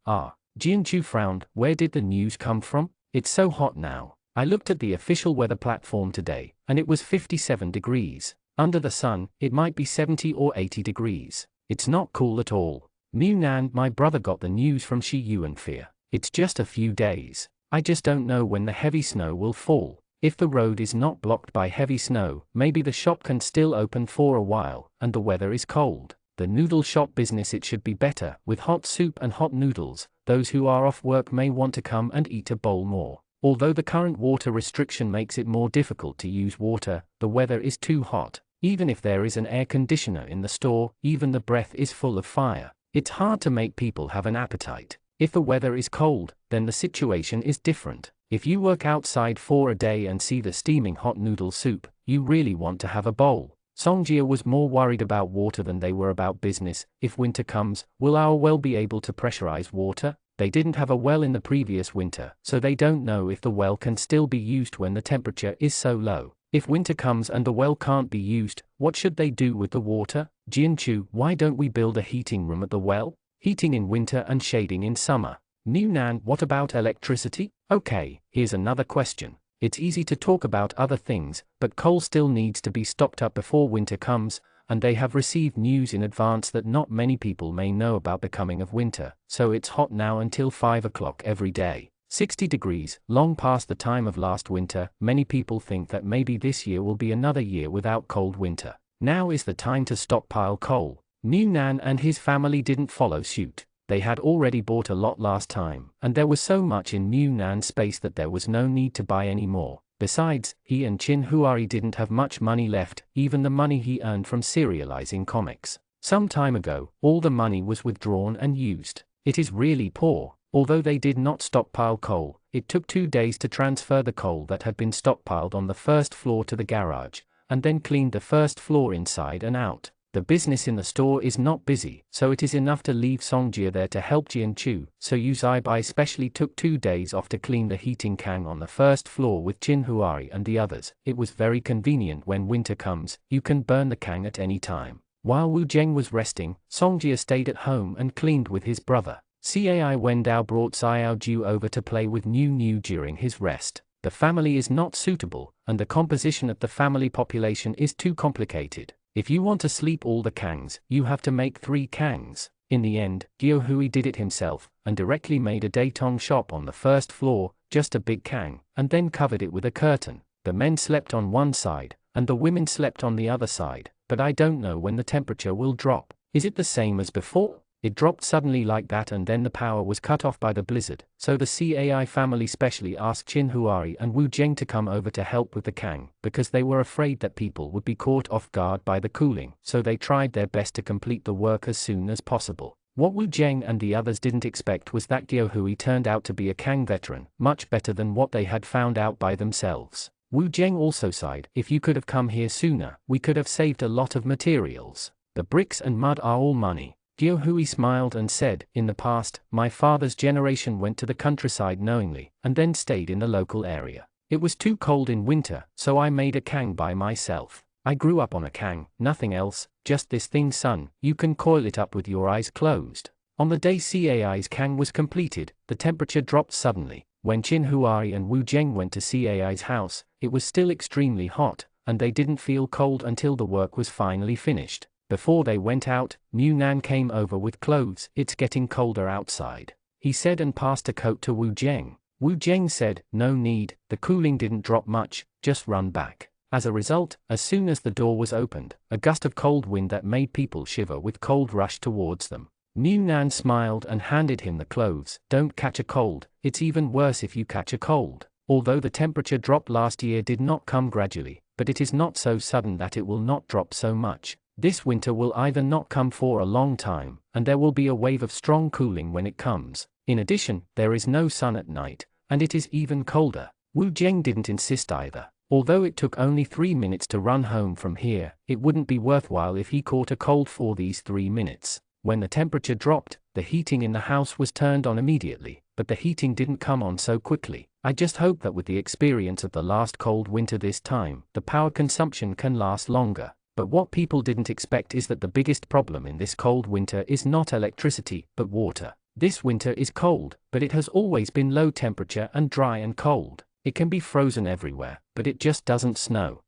Jianchu frowned. Where did the news come from? It's so hot now. I looked at the official weather platform today, and it was 57 degrees. Under the sun, it might be 70 or 80 degrees. It's not cool at all. New Nan, my brother got the news from Shi Yuan Fear. It's just a few days. I just don't know when the heavy snow will fall. If the road is not blocked by heavy snow, maybe the shop can still open for a while, and the weather is cold. The noodle shop business, it should be better, with hot soup and hot noodles. Those who are off work may want to come and eat a bowl more. Although the current water restriction makes it more difficult to use water, the weather is too hot. Even if there is an air conditioner in the store, even the breath is full of fire. It's hard to make people have an appetite. If the weather is cold, then the situation is different. If you work outside for a day and see the steaming hot noodle soup, you really want to have a bowl. Songjia was more worried about water than they were about business. If winter comes, will our well be able to pressurize water? They didn't have a well in the previous winter, so they don't know if the well can still be used when the temperature is so low. If winter comes and the well can't be used, what should they do with the water? Jianchu, why don't we build a heating room at the well? Heating in winter and shading in summer. New Nan, what about electricity? Okay, here's another question. It's easy to talk about other things, but coal still needs to be stocked up before winter comes, and they have received news in advance that not many people may know about the coming of winter, so it's hot now until 5 o'clock every day. 60 degrees, long past the time of last winter. Many people think that maybe this year will be another year without cold winter. Now is the time to stockpile coal. New Nan and his family didn't follow suit. They had already bought a lot last time, and there was so much in New Nan's space that there was no need to buy any more. Besides, he and Chin Huari didn't have much money left, even the money he earned from serializing comics. Some time ago, all the money was withdrawn and used. It is really poor. Although they did not stockpile coal, it took 2 days to transfer the coal that had been stockpiled on the first floor to the garage, and then cleaned the first floor inside and out. The business in the store is not busy, so it is enough to leave Songjia there to help Jianchu, so Yu Zaibai specially took 2 days off to clean the heating can on the first floor with Chin Huari and the others. It was very convenient. When winter comes, you can burn the can at any time. While Wu Zheng was resting, Songjia stayed at home and cleaned with his brother. Cai Wendao brought Xiao Ju over to play with New during his rest. The family is not suitable, and the composition of the family population is too complicated. If you want to sleep all the Kangs, you have to make 3 Kangs. In the end, Gyo Hui did it himself, and directly made a Datong shop on the first floor, just a big Kang, and then covered it with a curtain. The men slept on one side, and the women slept on the other side, but I don't know when the temperature will drop. Is it the same as before? It dropped suddenly like that, and then the power was cut off by the blizzard, so the Cai family specially asked Chin Huari and Wu Zheng to come over to help with the Kang, because they were afraid that people would be caught off guard by the cooling, so they tried their best to complete the work as soon as possible. What Wu Zheng and the others didn't expect was that Gyo Hui turned out to be a Kang veteran, much better than what they had found out by themselves. Wu Zheng also sighed, if you could have come here sooner, we could have saved a lot of materials. The bricks and mud are all money. Gyo Hui smiled and said, in the past, my father's generation went to the countryside knowingly, and then stayed in the local area. It was too cold in winter, so I made a Kang by myself. I grew up on a Kang, nothing else, just this thing, son. You can coil it up with your eyes closed. On the day Cai's Kang was completed, the temperature dropped suddenly. When Chin Huari and Wu Zheng went to Cai's house, it was still extremely hot, and they didn't feel cold until the work was finally finished. Before they went out, New Nan came over with clothes. It's getting colder outside, he said, and passed a coat to Wu Zheng. Wu Zheng said, no need, the cooling didn't drop much, just run back. As a result, as soon as the door was opened, a gust of cold wind that made people shiver with cold rushed towards them. New Nan smiled and handed him the clothes. Don't catch a cold, it's even worse if you catch a cold. Although the temperature drop last year did not come gradually, but it is not so sudden that it will not drop so much. This winter will either not come for a long time, and there will be a wave of strong cooling when it comes. In addition, there is no sun at night, and it is even colder. Wu Zheng didn't insist either. Although it took only 3 minutes to run home from here, it wouldn't be worthwhile if he caught a cold for these 3 minutes. When the temperature dropped, the heating in the house was turned on immediately. but the heating didn't come on so quickly. I just hope that with the experience of the last cold winter this time, the power consumption can last longer. But what people didn't expect is that the biggest problem in this cold winter is not electricity, but water. This winter is cold, but it has always been low temperature and dry and cold. It can be frozen everywhere, but it just doesn't snow.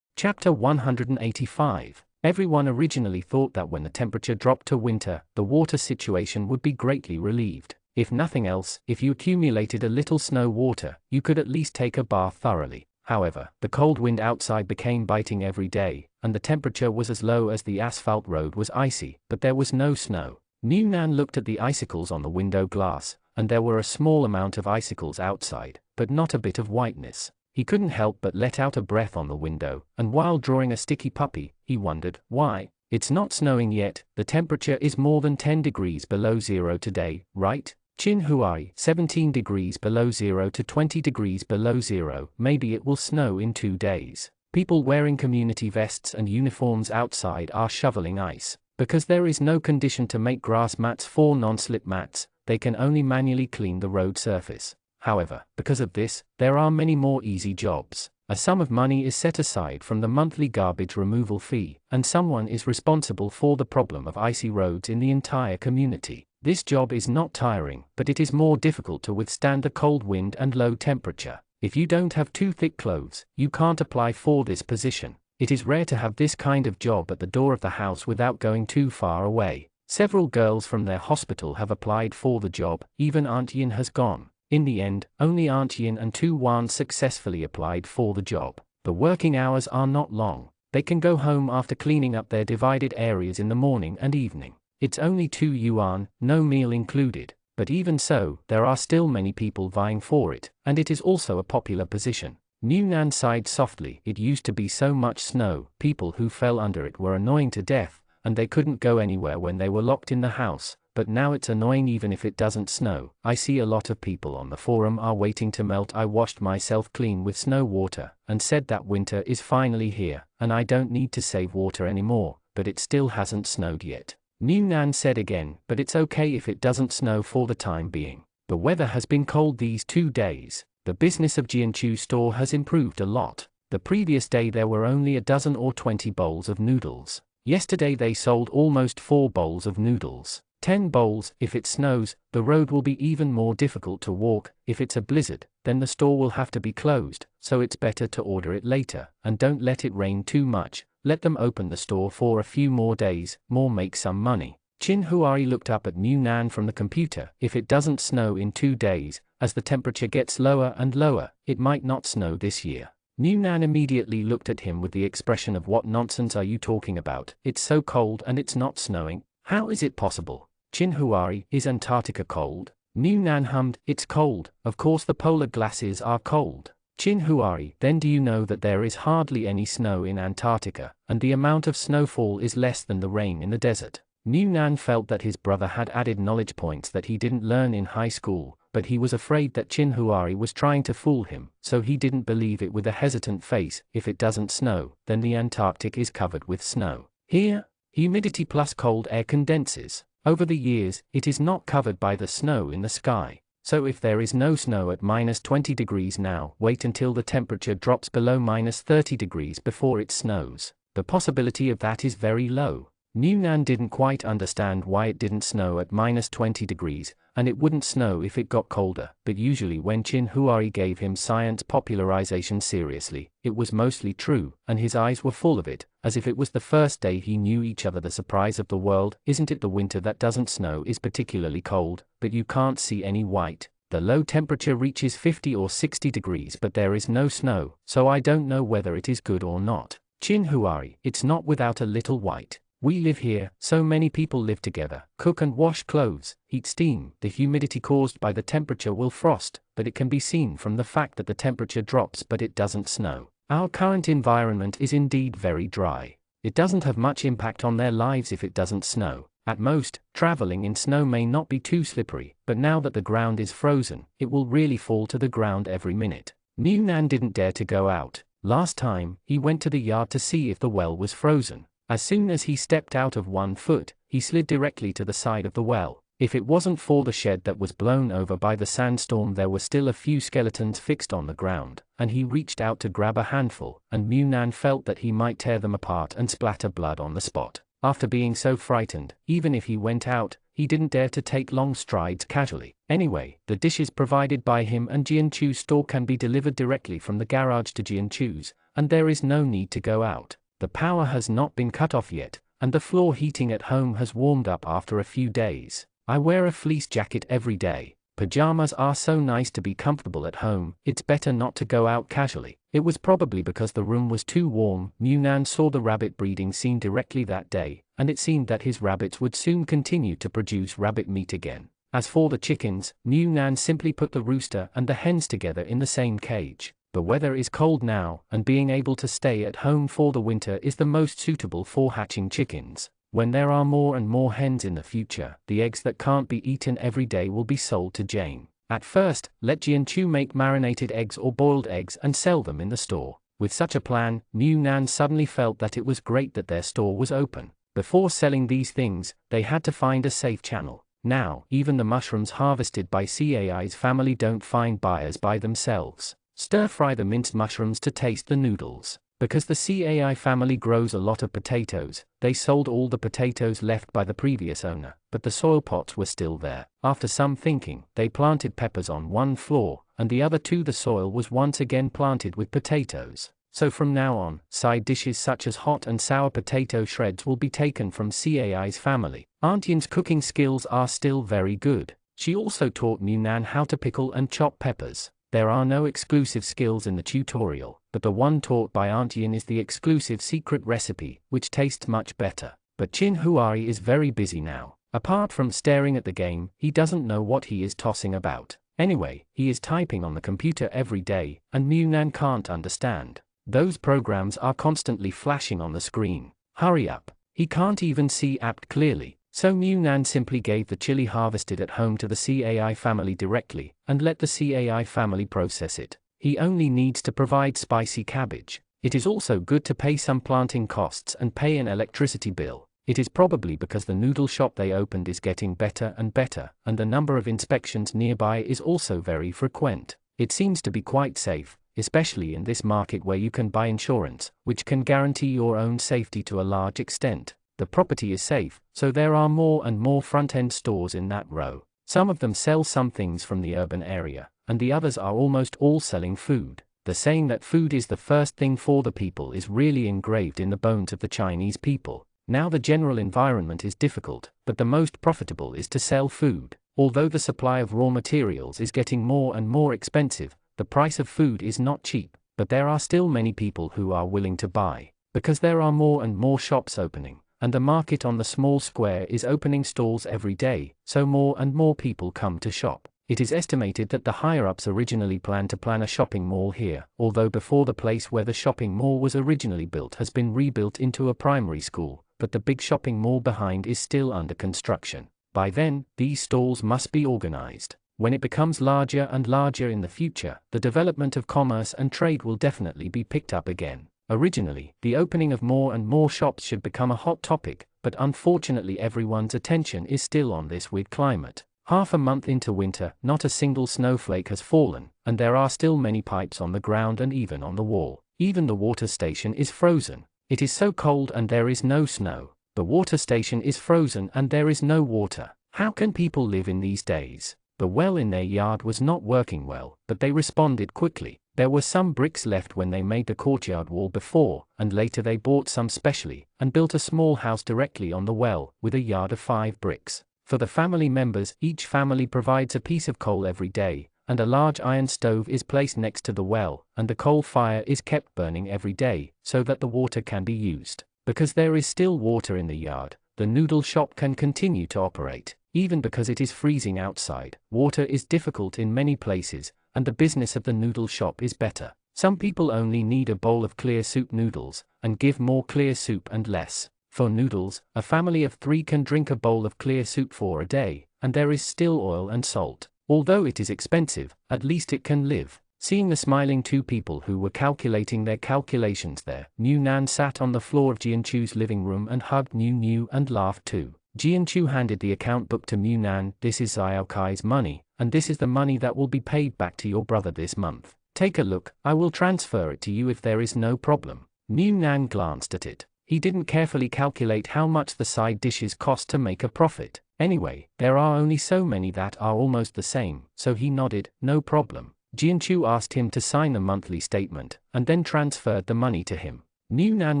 Chapter 185. Everyone originally thought that when the temperature dropped to winter, the water situation would be greatly relieved. If nothing else, if you accumulated a little snow water, you could at least take a bath thoroughly. However, the cold wind outside became biting every day, and the temperature was as low as the asphalt road was icy, but there was no snow. New Nan looked at the icicles on the window glass, and there were a small amount of icicles outside, but not a bit of whiteness. He couldn't help but let out a breath on the window, and while drawing a sticky puppy, he wondered, why? It's not snowing yet, the temperature is more than 10 degrees below zero today, right? Chin Huai, 17 degrees below zero to 20 degrees below zero, maybe it will snow in 2 days. People wearing community vests and uniforms outside are shoveling ice. Because there is no condition to make grass mats for non-slip mats, they can only manually clean the road surface. However, because of this, there are many more easy jobs. A sum of money is set aside from the monthly garbage removal fee, and someone is responsible for the problem of icy roads in the entire community. This job is not tiring, but it is more difficult to withstand the cold wind and low temperature. If you don't have too thick clothes, you can't apply for this position. It is rare to have this kind of job at the door of the house without going too far away. Several girls from their hospital have applied for the job, even Aunt Yin has gone. In the end, only Aunt Yin and Tu Wan successfully applied for the job. The working hours are not long. They can go home after cleaning up their divided areas in the morning and evening. It's only 2 yuan, no meal included. But even so, there are still many people vying for it, and it is also a popular position. New Nan sighed softly. It used to be so much snow, people who fell under it were annoying to death, and they couldn't go anywhere when they were locked in the house. But now it's annoying even if it doesn't snow. I see a lot of people on the forum are waiting to melt. I washed myself clean with snow water, and said that winter is finally here, and I don't need to save water anymore, but it still hasn't snowed yet. New Nan said again, but it's okay if it doesn't snow for the time being. The weather has been cold these 2 days. The business of Jianchu store has improved a lot. The previous day there were only a dozen or 20 bowls of noodles. Yesterday they sold almost 4 bowls of noodles. 10 bowls. If it snows, the road will be even more difficult to walk. If it's a blizzard, then the store will have to be closed, so it's better to order it later, and don't let it rain too much. Let them open the store for a few more days, more make some money. Chin Huari looked up at New Nan from the computer. If it doesn't snow in 2 days, as the temperature gets lower and lower, it might not snow this year. New Nan immediately looked at him with the expression of what nonsense are you talking about? It's so cold and it's not snowing. How is it possible? Chin Huari, is Antarctica cold? New Nan hummed, it's cold, of course the polar glaciers are cold. Chin Huari, then do you know that there is hardly any snow in Antarctica, and the amount of snowfall is less than the rain in the desert? New Nan felt that his brother had added knowledge points that he didn't learn in high school, but he was afraid that Chin Huari was trying to fool him, so he didn't believe it with a hesitant face. If it doesn't snow, then the Antarctic is covered with snow. Here, humidity plus cold air condenses. Over the years, it is not covered by the snow in the sky. So if there is no snow at -20 degrees now, wait until the temperature drops below -30 degrees before it snows. The possibility of that is very low. New Nan didn't quite understand why it didn't snow at -20 degrees, and it wouldn't snow if it got colder, but usually when Chin Huari gave him science popularization seriously, it was mostly true, and his eyes were full of it, as if it was the first day he knew each other. The surprise of the world, isn't it? The winter that doesn't snow is particularly cold, but you can't see any white. The low temperature reaches 50 or 60 degrees but there is no snow, so I don't know whether it is good or not. Chin Huari, it's not without a little white. We live here, so many people live together, cook and wash clothes, heat steam. The humidity caused by the temperature will frost, but it can be seen from the fact that the temperature drops but it doesn't snow. Our current environment is indeed very dry. It doesn't have much impact on their lives if it doesn't snow. At most, traveling in snow may not be too slippery, but now that the ground is frozen, it will really fall to the ground every minute. New Nan didn't dare to go out. Last time, he went to the yard to see if the well was frozen. As soon as he stepped out of 1 foot, he slid directly to the side of the well. If it wasn't for the shed that was blown over by the sandstorm, there were still a few skeletons fixed on the ground, and he reached out to grab a handful, and Munan felt that he might tear them apart and splatter blood on the spot. After being so frightened, even if he went out, he didn't dare to take long strides casually. Anyway, the dishes provided by him and Jianchu's store can be delivered directly from the garage to Jianchu's, and there is no need to go out. The power has not been cut off yet, and the floor heating at home has warmed up after a few days. I wear a fleece jacket every day. Pajamas are so nice to be comfortable at home, it's better not to go out casually. It was probably because the room was too warm. Munan saw the rabbit breeding scene directly that day, and it seemed that his rabbits would soon continue to produce rabbit meat again. As for the chickens, Munan simply put the rooster and the hens together in the same cage. The weather is cold now, and being able to stay at home for the winter is the most suitable for hatching chickens. When there are more and more hens in the future, the eggs that can't be eaten every day will be sold to Jane. At first, let Jianchu make marinated eggs or boiled eggs and sell them in the store. With such a plan, Munan suddenly felt that it was great that their store was open. Before selling these things, they had to find a safe channel. Now, even the mushrooms harvested by CAI's family don't find buyers by themselves. Stir-fry the minced mushrooms to taste the noodles. Because the CAI family grows a lot of potatoes, they sold all the potatoes left by the previous owner, but the soil pots were still there. After some thinking, they planted peppers on one floor, and the other two the soil was once again planted with potatoes. So from now on, side dishes such as hot and sour potato shreds will be taken from CAI's family. Aunt Yin's cooking skills are still very good. She also taught Munan how to pickle and chop peppers. There are no exclusive skills in the tutorial, but the one taught by Aunt Yin is the exclusive secret recipe, which tastes much better. But Chin Huari is very busy now. Apart from staring at the game, he doesn't know what he is tossing about. Anyway, he is typing on the computer every day, and Munan can't understand. Those programs are constantly flashing on the screen. Hurry up. He can't even see apt clearly. So Munan simply gave the chili harvested at home to the CAI family directly, and let the CAI family process it. He only needs to provide spicy cabbage. It is also good to pay some planting costs and pay an electricity bill. It is probably because the noodle shop they opened is getting better and better, and the number of inspections nearby is also very frequent. It seems to be quite safe, especially in this market where you can buy insurance, which can guarantee your own safety to a large extent. The property is safe, so there are more and more front-end stores in that row. Some of them sell some things from the urban area, and the others are almost all selling food. The saying that food is the first thing for the people is really engraved in the bones of the Chinese people. Now the general environment is difficult, but the most profitable is to sell food. Although the supply of raw materials is getting more and more expensive, the price of food is not cheap, but there are still many people who are willing to buy. Because there are more and more shops opening, and the market on the small square is opening stalls every day, so more and more people come to shop. It is estimated that the higher-ups originally planned to plan a shopping mall here, although before the place where the shopping mall was originally built has been rebuilt into a primary school, but the big shopping mall behind is still under construction. By then, these stalls must be organized. When it becomes larger and larger in the future, the development of commerce and trade will definitely be picked up again. Originally, the opening of more and more shops should become a hot topic, but unfortunately everyone's attention is still on this weird climate. Half a month into winter, not a single snowflake has fallen, and there are still many pipes on the ground and even on the wall. Even the water station is frozen. It is so cold and there is no snow. The water station is frozen and there is no water. How can people live in these days? The well in their yard was not working well, but they responded quickly. There were some bricks left when they made the courtyard wall before, and later they bought some specially, and built a small house directly on the well, with a yard of 5 bricks. For the family members, each family provides a piece of coal every day, and a large iron stove is placed next to the well, and the coal fire is kept burning every day, so that the water can be used. Because there is still water in the yard, the noodle shop can continue to operate. Even because it is freezing outside, water is difficult in many places, and the business of the noodle shop is better. Some people only need a bowl of clear soup noodles, and give more clear soup and less. For noodles, a family of 3 can drink a bowl of clear soup for a day, and there is still oil and salt. Although it is expensive, at least it can live. Seeing the smiling 2 people who were calculating their calculations there, New Nan sat on the floor of Jianchu's living room and hugged New and laughed too. Jianchu handed the account book to Munan. This is Xiaokai's money, and this is the money that will be paid back to your brother this month. Take a look, I will transfer it to you if there is no problem. Munan glanced at it. He didn't carefully calculate how much the side dishes cost to make a profit. Anyway, there are only so many that are almost the same, so he nodded, no problem. Jianchu asked him to sign the monthly statement, and then transferred the money to him. Munan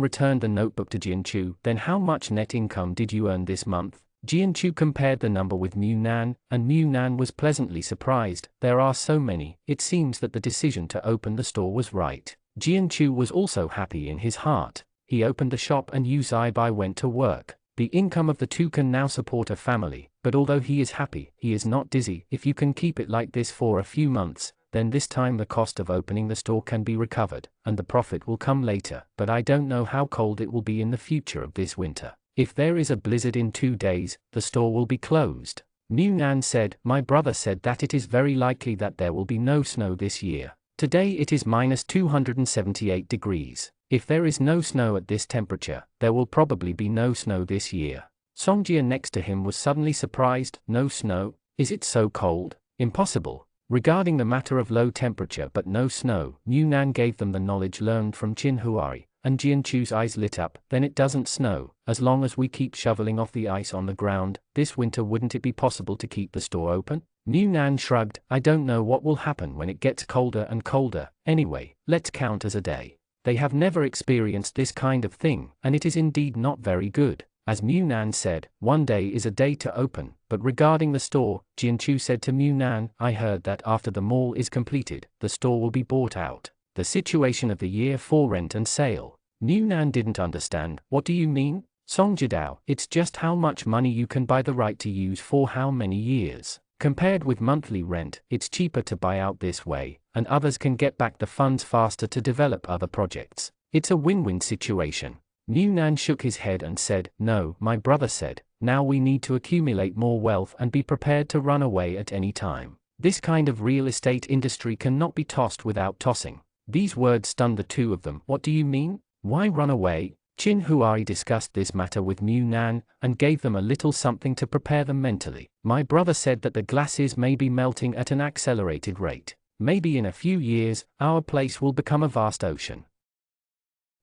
returned the notebook to Jianchu. Then how much net income did you earn this month? Jianchu compared the number with Munan, and Munan was pleasantly surprised. There are so many, it seems that the decision to open the store was right. Jianchu was also happy in his heart. He opened the shop and Yu Zaibai went to work. The income of the two can now support a family, but although he is happy, he is not dizzy. If you can keep it like this for a few months, then this time the cost of opening the store can be recovered, and the profit will come later. But I don't know how cold it will be in the future of this winter. If there is a blizzard in 2 days, the store will be closed. Munan said, my brother said that it is very likely that there will be no snow this year. Today it is minus 278 degrees. If there is no snow at this temperature, there will probably be no snow this year. Songjia next to him was suddenly surprised. No snow? Is it so cold? Impossible. Regarding the matter of low temperature but no snow, Munan gave them the knowledge learned from Qin Huari, and Jianchu's eyes lit up. Then it doesn't snow, as long as we keep shoveling off the ice on the ground. This winter wouldn't it be possible to keep the store open? Munan shrugged. I don't know what will happen when it gets colder and colder. Anyway, let's count as a day. They have never experienced this kind of thing, and it is indeed not very good. As Munan said, 1 day is a day to open. But regarding the store, Jianchu said to Munan, I heard that after the mall is completed, the store will be bought out. The situation of the year for rent and sale. Munan didn't understand. What do you mean? Songjidao, it's just how much money you can buy the right to use for how many years. Compared with monthly rent, it's cheaper to buy out this way, and others can get back the funds faster to develop other projects. It's a win-win situation. Munan shook his head and said, no, my brother said, now we need to accumulate more wealth and be prepared to run away at any time. This kind of real estate industry cannot be tossed without tossing. These words stunned the two of them. What do you mean? Why run away? Qin Huari discussed this matter with Munan, and gave them a little something to prepare them mentally. My brother said that the glaciers may be melting at an accelerated rate. Maybe in a few years, our place will become a vast ocean.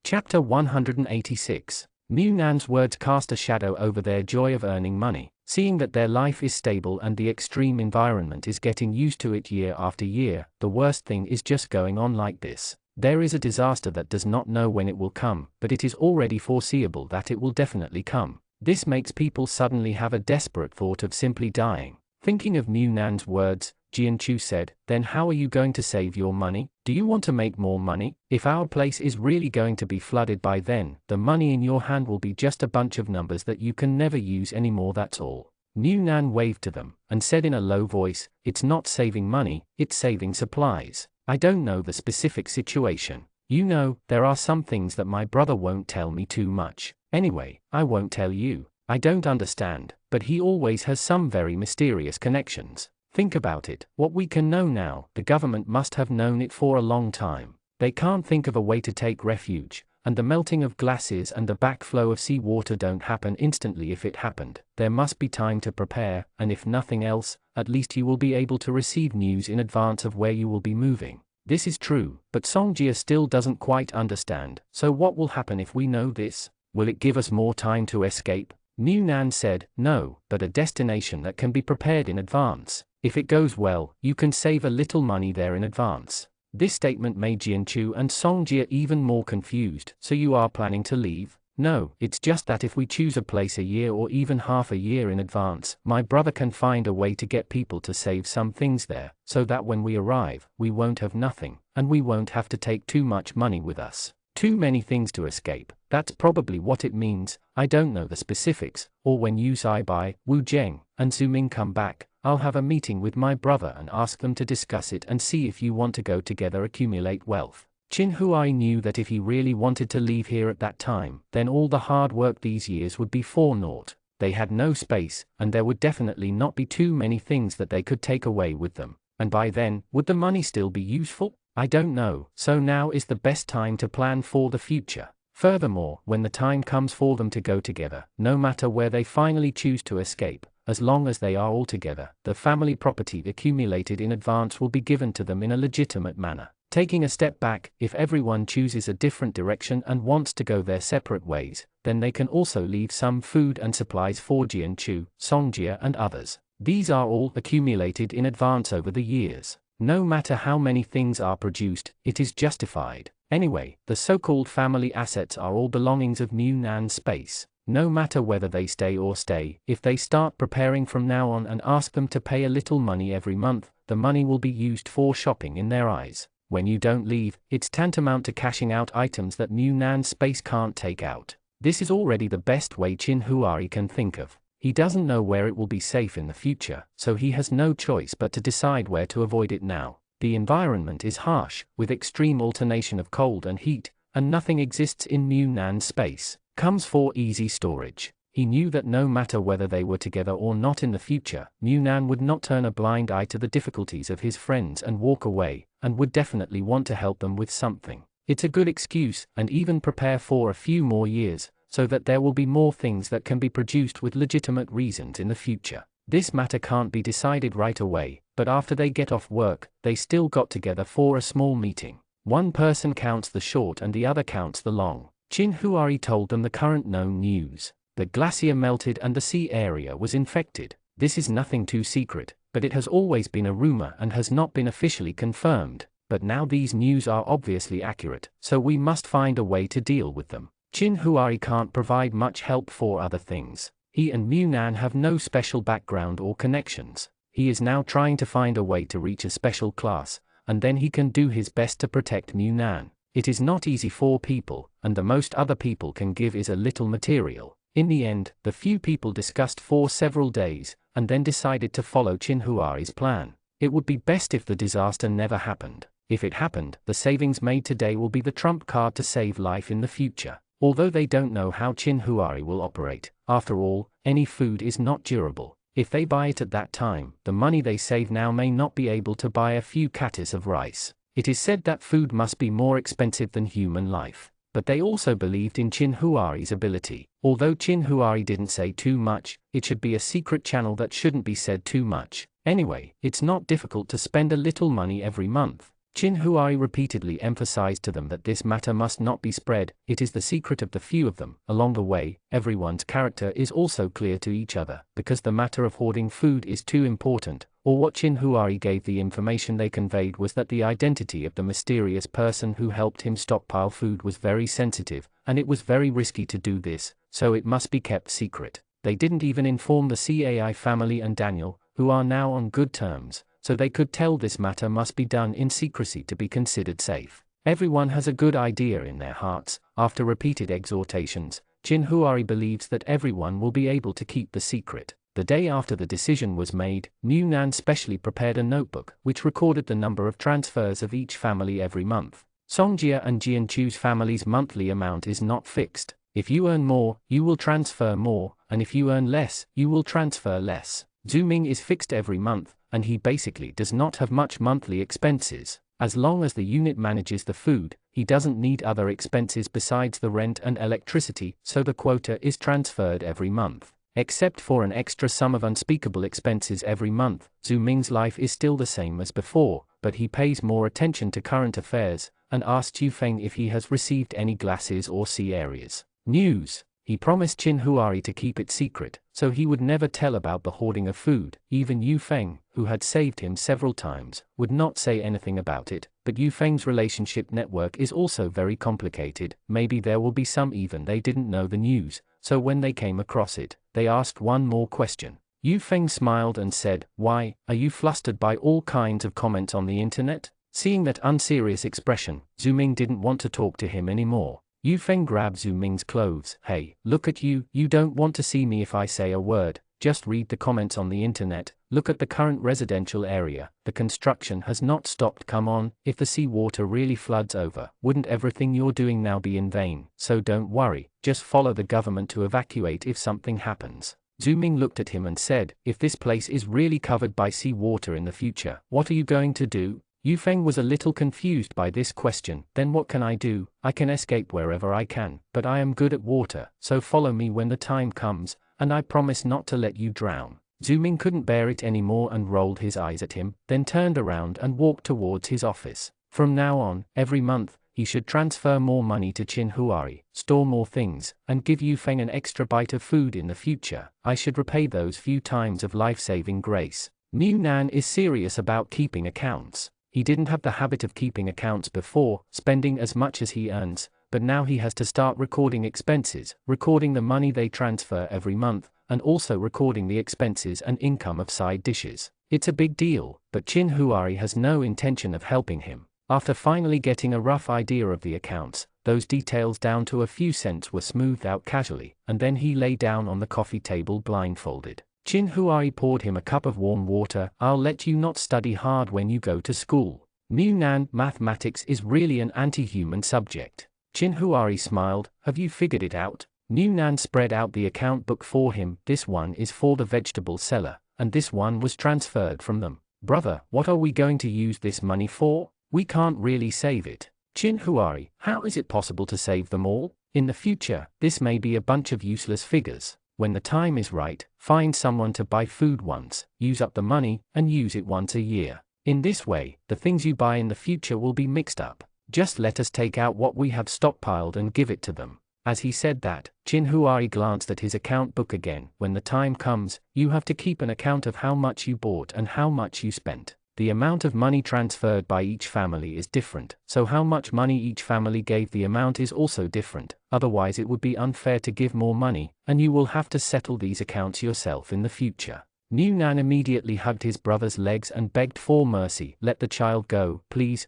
Chapter 186. Munan's words cast a shadow over their joy of earning money, seeing that their life is stable and the extreme environment is getting used to it year after year. The worst thing is just going on like this. There is a disaster that does not know when it will come, but it is already foreseeable that it will definitely come. This makes people suddenly have a desperate thought of simply dying. Thinking of Munan's words, Jianchu said, then how are you going to save your money? Do you want to make more money? If our place is really going to be flooded by then, the money in your hand will be just a bunch of numbers that you can never use anymore, that's all. Munan waved to them, and said in a low voice, it's not saving money, it's saving supplies. I don't know the specific situation. You know, there are some things that my brother won't tell me too much. Anyway, I won't tell you. I don't understand, but he always has some very mysterious connections. Think about it, what we can know now, the government must have known it for a long time. They can't think of a way to take refuge, and the melting of glaciers and the backflow of sea water don't happen instantly. If it happened, there must be time to prepare, and if nothing else, at least you will be able to receive news in advance of where you will be moving. This is true, but Songjia still doesn't quite understand. So what will happen if we know this? Will it give us more time to escape? Munan said, no, but a destination that can be prepared in advance. If it goes well, you can save a little money there in advance. This statement made Jianchu and Songjia even more confused. So you are planning to leave? No, it's just that if we choose a place a year or even half a year in advance, my brother can find a way to get people to save some things there, so that when we arrive, we won't have nothing, and we won't have to take too much money with us. Too many things to escape, that's probably what it means. I don't know the specifics, or when Yu Zaibai, Wu Zheng, and Zhu Ming come back, I'll have a meeting with my brother and ask them to discuss it and see if you want to go together accumulate wealth. Qin Huai knew that if he really wanted to leave here at that time, then all the hard work these years would be for naught. They had no space, and there would definitely not be too many things that they could take away with them. And by then, would the money still be useful? I don't know. So now is the best time to plan for the future. Furthermore, when the time comes for them to go together, no matter where they finally choose to escape, as long as they are all together, the family property accumulated in advance will be given to them in a legitimate manner. Taking a step back, if everyone chooses a different direction and wants to go their separate ways, then they can also leave some food and supplies for Jianchu, Songjia and others. These are all accumulated in advance over the years. No matter how many things are produced, it is justified. Anyway, the so-called family assets are all belongings of Mu Nan space. No matter whether they stay or stay, if they start preparing from now on and ask them to pay a little money every month, the money will be used for shopping in their eyes. When you don't leave, it's tantamount to cashing out items that Mu Nan space can't take out. This is already the best way Qin Huari can think of. He doesn't know where it will be safe in the future, so he has no choice but to decide where to avoid it now. The environment is harsh, with extreme alternation of cold and heat, and nothing exists in Mu Nan space. Comes for easy storage. He knew that no matter whether they were together or not in the future, Mu Nan would not turn a blind eye to the difficulties of his friends and walk away, and would definitely want to help them with something. It's a good excuse, and even prepare for a few more years, so that there will be more things that can be produced with legitimate reasons in the future. This matter can't be decided right away, but after they get off work, they still got together for a small meeting. One person counts the short and the other counts the long. Qin Huari told them the current known news. The glacier melted and the sea area was infected. This is nothing too secret, but it has always been a rumor and has not been officially confirmed. But now these news are obviously accurate, so we must find a way to deal with them. Qin Huari can't provide much help for other things. He and Mu Nan have no special background or connections. He is now trying to find a way to reach a special class, and then he can do his best to protect Mu Nan. It is not easy for people, and the most other people can give is a little material. In the end, the few people discussed for several days, and then decided to follow Qin Huari's plan. It would be best if the disaster never happened. If it happened, the savings made today will be the trump card to save life in the future. Although they don't know how Qin Huari will operate, after all, any food is not durable. If they buy it at that time, the money they save now may not be able to buy a few kattas of rice. It is said that food must be more expensive than human life. But they also believed in Qin Huari's ability. Although Qin Huari didn't say too much, it should be a secret channel that shouldn't be said too much. Anyway, it's not difficult to spend a little money every month. Qin Huari repeatedly emphasized to them that this matter must not be spread, it is the secret of the few of them. Along the way, everyone's character is also clear to each other, because the matter of hoarding food is too important, or what Qin Huari gave the information they conveyed was that the identity of the mysterious person who helped him stockpile food was very sensitive, and it was very risky to do this, so it must be kept secret. They didn't even inform the CAI family and Daniel, who are now on good terms, so they could tell this matter must be done in secrecy to be considered safe. Everyone has a good idea in their hearts. After repeated exhortations, Qin Huari believes that everyone will be able to keep the secret. The day after the decision was made, Mu Nan specially prepared a notebook which recorded the number of transfers of each family every month. Songjia and Jianchu's family's monthly amount is not fixed. If you earn more, you will transfer more, and if you earn less, you will transfer less. Zhu Ming is fixed every month, and he basically does not have much monthly expenses. As long as the unit manages the food, he doesn't need other expenses besides the rent and electricity, so the quota is transferred every month. Except for an extra sum of unspeakable expenses every month, Zhu Ming's life is still the same as before, but he pays more attention to current affairs, and asks Yu Feng if he has received any glaciers or sea areas news. He promised Qin Huari to keep it secret, so he would never tell about the hoarding of food. Even Yu Feng, who had saved him several times, would not say anything about it, but Yu Feng's relationship network is also very complicated. Maybe there will be some even they didn't know the news, so when they came across it, they asked one more question. Yu Feng smiled and said, "Why, are you flustered by all kinds of comments on the internet?" Seeing that unserious expression, Zhu Ming didn't want to talk to him anymore. Yu Feng grabbed Zhu Ming's clothes. "Hey, look at you, you don't want to see me if I say a word, just read the comments on the internet, look at the current residential area, the construction has not stopped. Come on, if the seawater really floods over, wouldn't everything you're doing now be in vain? So don't worry, just follow the government to evacuate if something happens." Zhu Ming looked at him and said, "If this place is really covered by seawater in the future, what are you going to do?" Yufeng was a little confused by this question. Then what can I do? I can escape wherever I can, but I am good at water, so follow me when the time comes, and I promise not to let you drown. Zhu Ming couldn't bear it anymore and rolled his eyes at him, then turned around and walked towards his office. From now on, every month, he should transfer more money to Qin Huari, store more things, and give Yufeng an extra bite of food in the future. I should repay those few times of life-saving grace. Mu Nan is serious about keeping accounts. He didn't have the habit of keeping accounts before, spending as much as he earns, but now he has to start recording expenses, recording the money they transfer every month, and also recording the expenses and income of side dishes. It's a big deal, but Qin Huari has no intention of helping him. After finally getting a rough idea of the accounts, those details down to a few cents were smoothed out casually, and then he lay down on the coffee table blindfolded. Qin Huari poured him a cup of warm water. I'll let you not study hard when you go to school. Mu Nan, mathematics is really an anti-human subject. Qin Huari smiled. Have you figured it out? Mu Nan spread out the account book for him. This one is for the vegetable seller, and this one was transferred from them. Brother, what are we going to use this money for? We can't really save it. Qin Huari, how is it possible to save them all? In the future, this may be a bunch of useless figures. When the time is right, find someone to buy food once, use up the money, and use it once a year. In this way, the things you buy in the future will be mixed up. Just let us take out what we have stockpiled and give it to them. As he said that, Qin Huari glanced at his account book again. When the time comes, you have to keep an account of how much you bought and how much you spent. The amount of money transferred by each family is different, so how much money each family gave the amount is also different, otherwise it would be unfair to give more money, and you will have to settle these accounts yourself in the future. Mu Nan immediately hugged his brother's legs and begged for mercy. Let the child go, please.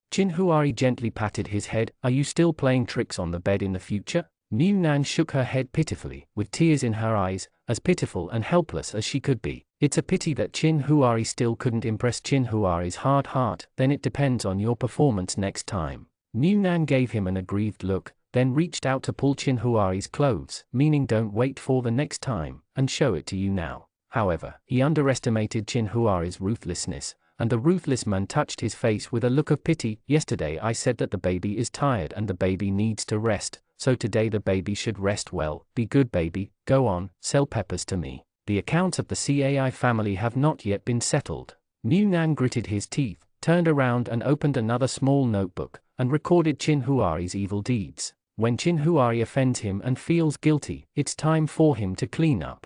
Qin Huari gently patted his head. Are you still playing tricks on the bed in the future? Mu Nan shook her head pitifully, with tears in her eyes, as pitiful and helpless as she could be. It's a pity that Qin Huari still couldn't impress Qin Huari's hard heart. Then it depends on your performance next time. Mu Nan gave him an aggrieved look, then reached out to pull Qin Huari's clothes, meaning don't wait for the next time, and show it to you now. However, he underestimated Qin Huari's ruthlessness, and the ruthless man touched his face with a look of pity. Yesterday I said that the baby is tired and the baby needs to rest, so today the baby should rest well. Be good baby, go on, sell peppers to me. The accounts of the Cai family have not yet been settled. Mu Nan gritted his teeth, turned around and opened another small notebook, and recorded Qin Huari's evil deeds. When Qin Huari offends him and feels guilty, it's time for him to clean up.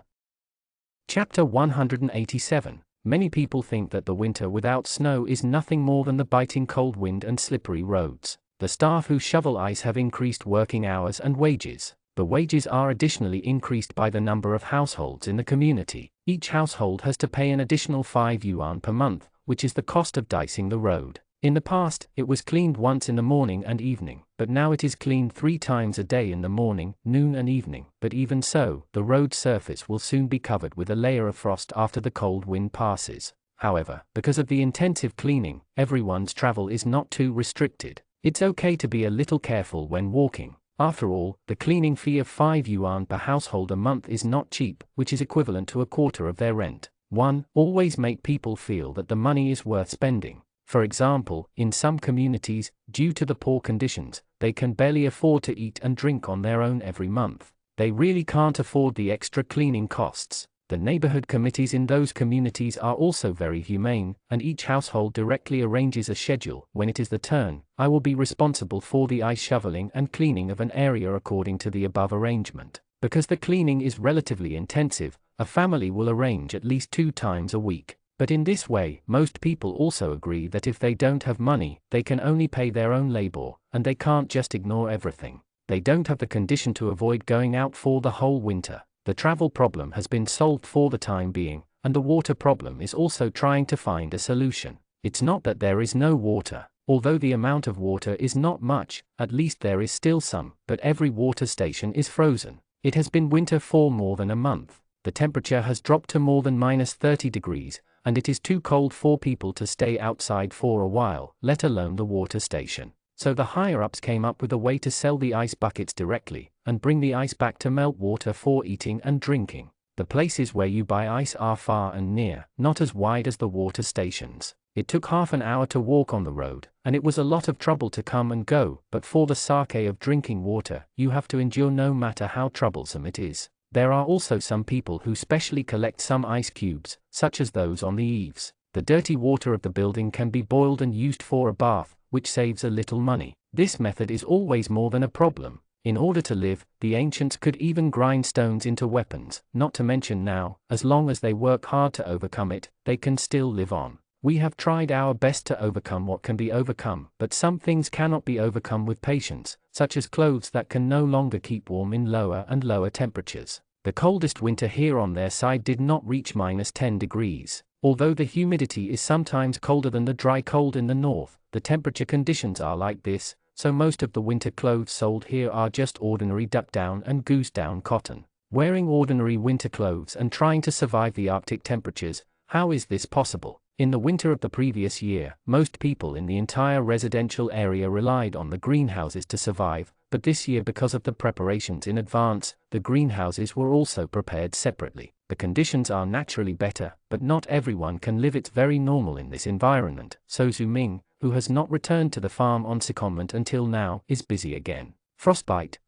Chapter 187. Many people think that the winter without snow is nothing more than the biting cold wind and slippery roads. The staff who shovel ice have increased working hours and wages. The wages are additionally increased by the number of households in the community. Each household has to pay an additional 5 yuan per month, which is the cost of dicing the road. In the past, it was cleaned once in the morning and evening, but now it is cleaned 3 times a day in the morning, noon and evening. But even so, the road surface will soon be covered with a layer of frost after the cold wind passes. However, because of the intensive cleaning, everyone's travel is not too restricted. It's okay to be a little careful when walking. After all, the cleaning fee of 5 yuan per household a month is not cheap, which is equivalent to a quarter of their rent. 1. Always make people feel that the money is worth spending. For example, in some communities, due to the poor conditions, they can barely afford to eat and drink on their own every month. They really can't afford the extra cleaning costs. The neighborhood committees in those communities are also very humane, and each household directly arranges a schedule. When it is the turn, I will be responsible for the ice shoveling and cleaning of an area according to the above arrangement. Because the cleaning is relatively intensive, a family will arrange at least 2 times a week. But in this way, most people also agree that if they don't have money, they can only pay their own labor, and they can't just ignore everything. They don't have the condition to avoid going out for the whole winter. The travel problem has been solved for the time being, and the water problem is also trying to find a solution. It's not that there is no water. Although the amount of water is not much, at least there is still some, but every water station is frozen. It has been winter for more than a month. the temperature has dropped to more than -30 degrees, and it is too cold for people to stay outside for a while, let alone the water station. So the higher-ups came up with a way to sell the ice buckets directly, and bring the ice back to melt water for eating and drinking. The places where you buy ice are far and near, not as wide as the water stations. It took half an hour to walk on the road, and it was a lot of trouble to come and go, but for the sake of drinking water, you have to endure no matter how troublesome it is. There are also some people who specially collect some ice cubes, such as those on the eaves. The dirty water of the building can be boiled and used for a bath, which saves a little money. This method is always more than a problem. In order to live, the ancients could even grind stones into weapons, not to mention now, as long as they work hard to overcome it, they can still live on. We have tried our best to overcome what can be overcome, but some things cannot be overcome with patience, such as clothes that can no longer keep warm in lower and lower temperatures. The coldest winter here on their side did not reach -10 degrees. Although the humidity is sometimes colder than the dry cold in the north, the temperature conditions are like this, so most of the winter clothes sold here are just ordinary duck-down and goose-down cotton. Wearing ordinary winter clothes and trying to survive the Arctic temperatures, how is this possible? In the winter of the previous year, most people in the entire residential area relied on the greenhouses to survive, but this year, because of the preparations in advance, the greenhouses were also prepared separately. The conditions are naturally better, but not everyone can live. It's very normal in this environment. So Zhu Ming, who has not returned to the farm on secondment until now, is busy again. Frostbite,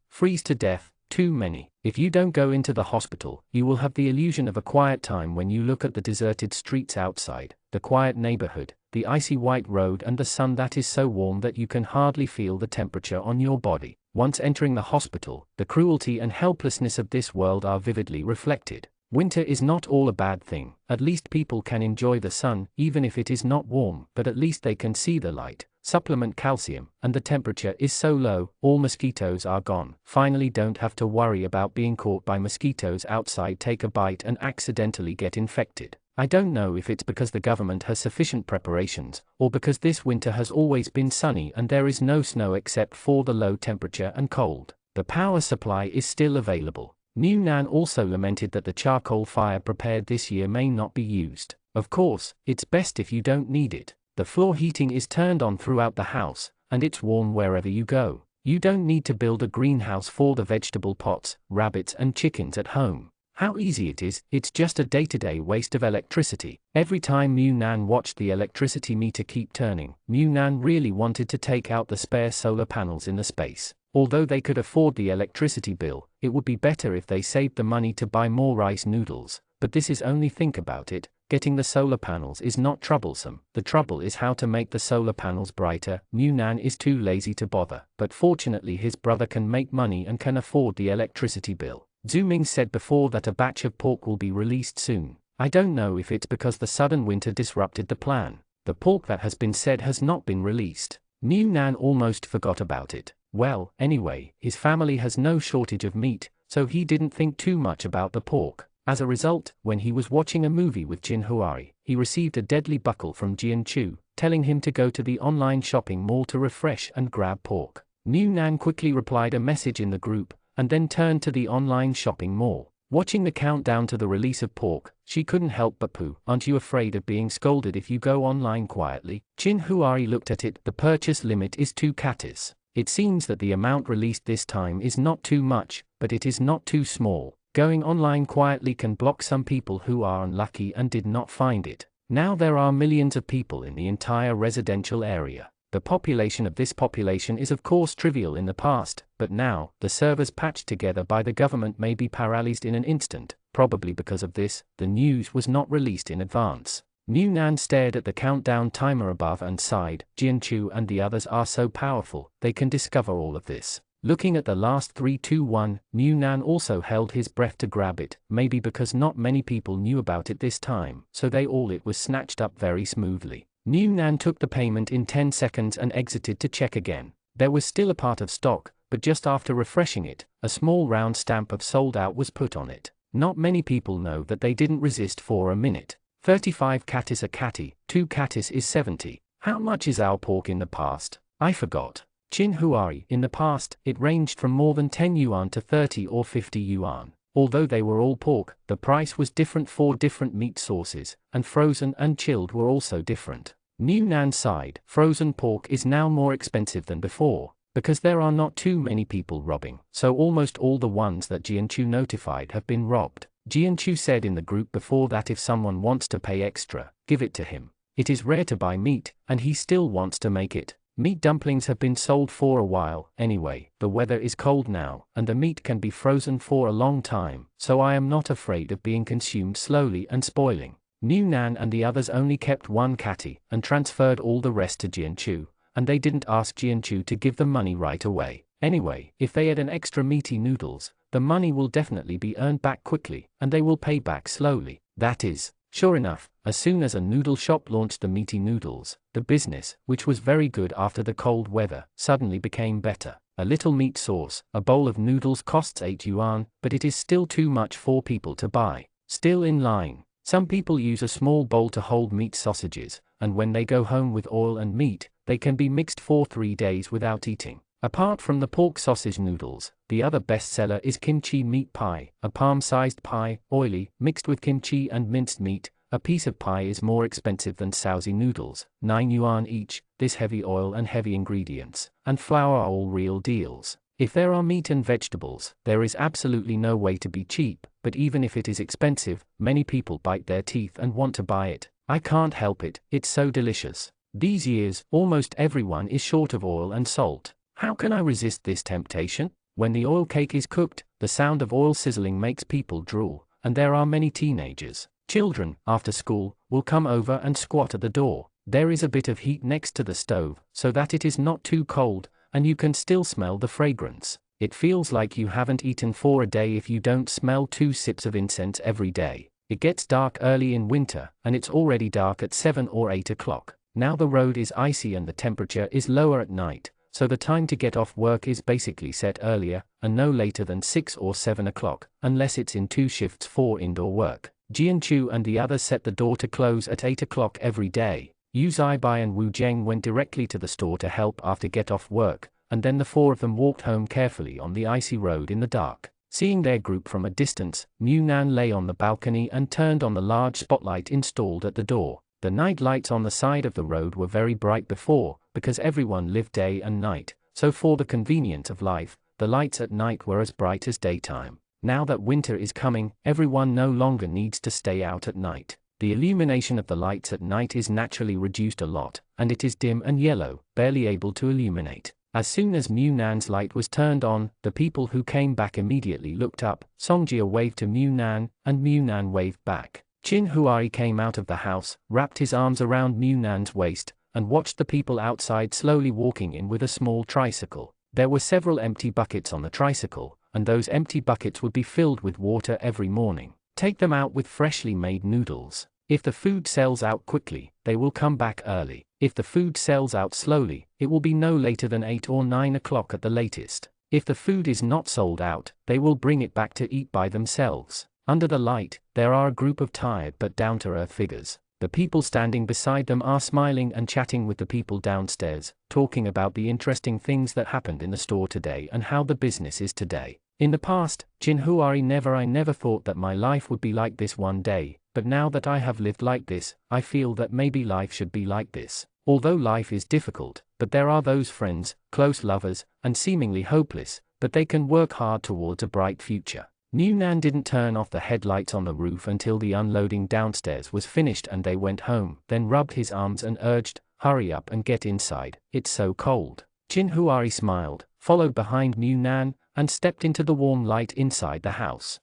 freeze to death, too many. If you don't go into the hospital, you will have the illusion of a quiet time when you look at the deserted streets outside, the quiet neighborhood, the icy white road, and the sun that is so warm that you can hardly feel the temperature on your body. Once entering the hospital, the cruelty and helplessness of this world are vividly reflected. Winter is not all a bad thing. At least people can enjoy the sun, even if it is not warm, but at least they can see the light, supplement calcium, and the temperature is so low, all mosquitoes are gone. Finally, don't have to worry about being caught by mosquitoes outside, take a bite and accidentally get infected. I don't know if it's because the government has sufficient preparations, or because this winter has always been sunny and there is no snow except for the low temperature and cold. The power supply is still available. Mu Nan also lamented that the charcoal fire prepared this year may not be used. Of course, it's best if you don't need it. The floor heating is turned on throughout the house, and it's warm wherever you go. You don't need to build a greenhouse for the vegetable pots, rabbits and chickens at home. How easy it is, it's just a day-to-day waste of electricity. Every time Mu Nan watched the electricity meter keep turning, Mu Nan really wanted to take out the spare solar panels in the space. Although they could afford the electricity bill, it would be better if they saved the money to buy more rice noodles. But this is only, think about it, getting the solar panels is not troublesome. The trouble is how to make the solar panels brighter. Mu Nan is too lazy to bother, but fortunately his brother can make money and can afford the electricity bill. Zhu Ming said before that a batch of pork will be released soon. I don't know if it's because the sudden winter disrupted the plan. The pork that has been said has not been released. Mu Nan almost forgot about it. Well, anyway, his family has no shortage of meat, so he didn't think too much about the pork. As a result, when he was watching a movie with Jin Huari, he received a deadly buckle from Jian Chu, telling him to go to the online shopping mall to refresh and grab pork. Mu Nan quickly replied a message in the group, and then turned to the online shopping mall. Watching the countdown to the release of pork, she couldn't help but poo. Aren't you afraid of being scolded if you go online quietly? Jin Huari looked at it. The purchase limit is 2 katis. It seems that the amount released this time is not too much, but it is not too small. Going online quietly can block some people who are unlucky and did not find it. Now there are millions of people in the entire residential area. The population of this population is of course trivial in the past, but now, the servers patched together by the government may be paralyzed in an instant. Probably because of this, the news was not released in advance. Mu Nan stared at the countdown timer above and sighed. Jian Chu and the others are so powerful, they can discover all of this. Looking at the last 3, 2, 1, Mu Nan also held his breath to grab it, maybe because not many people knew about it this time, so it was snatched up very smoothly. Mu Nan took the payment in 10 seconds and exited to check again. There was still a part of stock, but just after refreshing it, a small round stamp of sold out was put on it. Not many people know that they didn't resist for a minute. 35 katis a kati, 2 katis is 70. How much is our pork in the past? I forgot. Jin Huari, in the past, it ranged from more than 10 yuan to 30 or 50 yuan. Although they were all pork, the price was different for different meat sources, and frozen and chilled were also different. New Nan sighed. Frozen pork is now more expensive than before, because there are not too many people robbing, so almost all the ones that Jianchu notified have been robbed. Jianchu said in the group before that if someone wants to pay extra, give it to him. It is rare to buy meat, and he still wants to make it. Meat dumplings have been sold for a while, anyway. The weather is cold now, and the meat can be frozen for a long time, so I am not afraid of being consumed slowly and spoiling. New Nan and the others only kept one catty, and transferred all the rest to Jianchu, and they didn't ask Jianchu to give the money right away. Anyway, if they add an extra meaty noodles, the money will definitely be earned back quickly, and they will pay back slowly. That is. Sure enough, as soon as a noodle shop launched the meaty noodles, the business, which was very good after the cold weather, suddenly became better. A little meat sauce, a bowl of noodles costs 8 yuan, but it is still too much for people to buy. Still in line. Some people use a small bowl to hold meat sausages, and when they go home with oil and meat, they can be mixed for 3 days without eating. Apart from the pork sausage noodles, the other bestseller is kimchi meat pie, a palm-sized pie, oily, mixed with kimchi and minced meat. A piece of pie is more expensive than Saozi noodles, 9 yuan each. This heavy oil and heavy ingredients, and flour are all real deals. If there are meat and vegetables, there is absolutely no way to be cheap, but even if it is expensive, many people bite their teeth and want to buy it. I can't help it, it's so delicious. These years, almost everyone is short of oil and salt. How can I resist this temptation? When the oil cake is cooked, the sound of oil sizzling makes people drool, and there are many teenagers. Children, after school, will come over and squat at the door. There is a bit of heat next to the stove, so that it is not too cold, and you can still smell the fragrance. It feels like you haven't eaten for a day if you don't smell 2 sips of incense every day. It gets dark early in winter, and it's already dark at 7 or 8 o'clock. Now the road is icy and the temperature is lower at night, so the time to get off work is basically set earlier, and no later than 6 or 7 o'clock, unless it's in 2 shifts for indoor work. Jianchu and the others set the door to close at 8 o'clock every day. Yu Zaibai and Wu Zheng went directly to the store to help after get off work, and then the 4 of them walked home carefully on the icy road in the dark. Seeing their group from a distance, New Nan lay on the balcony and turned on the large spotlight installed at the door. The night lights on the side of the road were very bright before, because everyone lived day and night, so for the convenience of life, the lights at night were as bright as daytime. Now that winter is coming, everyone no longer needs to stay out at night. The illumination of the lights at night is naturally reduced a lot, and it is dim and yellow, barely able to illuminate. As soon as Mu Nan's light was turned on, the people who came back immediately looked up. Songjia waved to Mu Nan, and Mu Nan waved back. Qin Huai came out of the house, wrapped his arms around Mu Nan's waist, and watched the people outside slowly walking in with a small tricycle. There were several empty buckets on the tricycle, and those empty buckets would be filled with water every morning. Take them out with freshly made noodles. If the food sells out quickly, they will come back early. If the food sells out slowly, it will be no later than 8 or 9 o'clock at the latest. If the food is not sold out, they will bring it back to eat by themselves. Under the light, there are a group of tired but down-to-earth figures. The people standing beside them are smiling and chatting with the people downstairs, talking about the interesting things that happened in the store today and how the business is today. In the past, I never thought that my life would be like this one day, but now that I have lived like this, I feel that maybe life should be like this. Although life is difficult, but there are those friends, close lovers, and seemingly hopeless, but they can work hard towards a bright future. New Nan didn't turn off the headlights on the roof until the unloading downstairs was finished and they went home, then rubbed his arms and urged, "Hurry up and get inside, it's so cold." Qin Huari smiled, followed behind New Nan, and stepped into the warm light inside the house.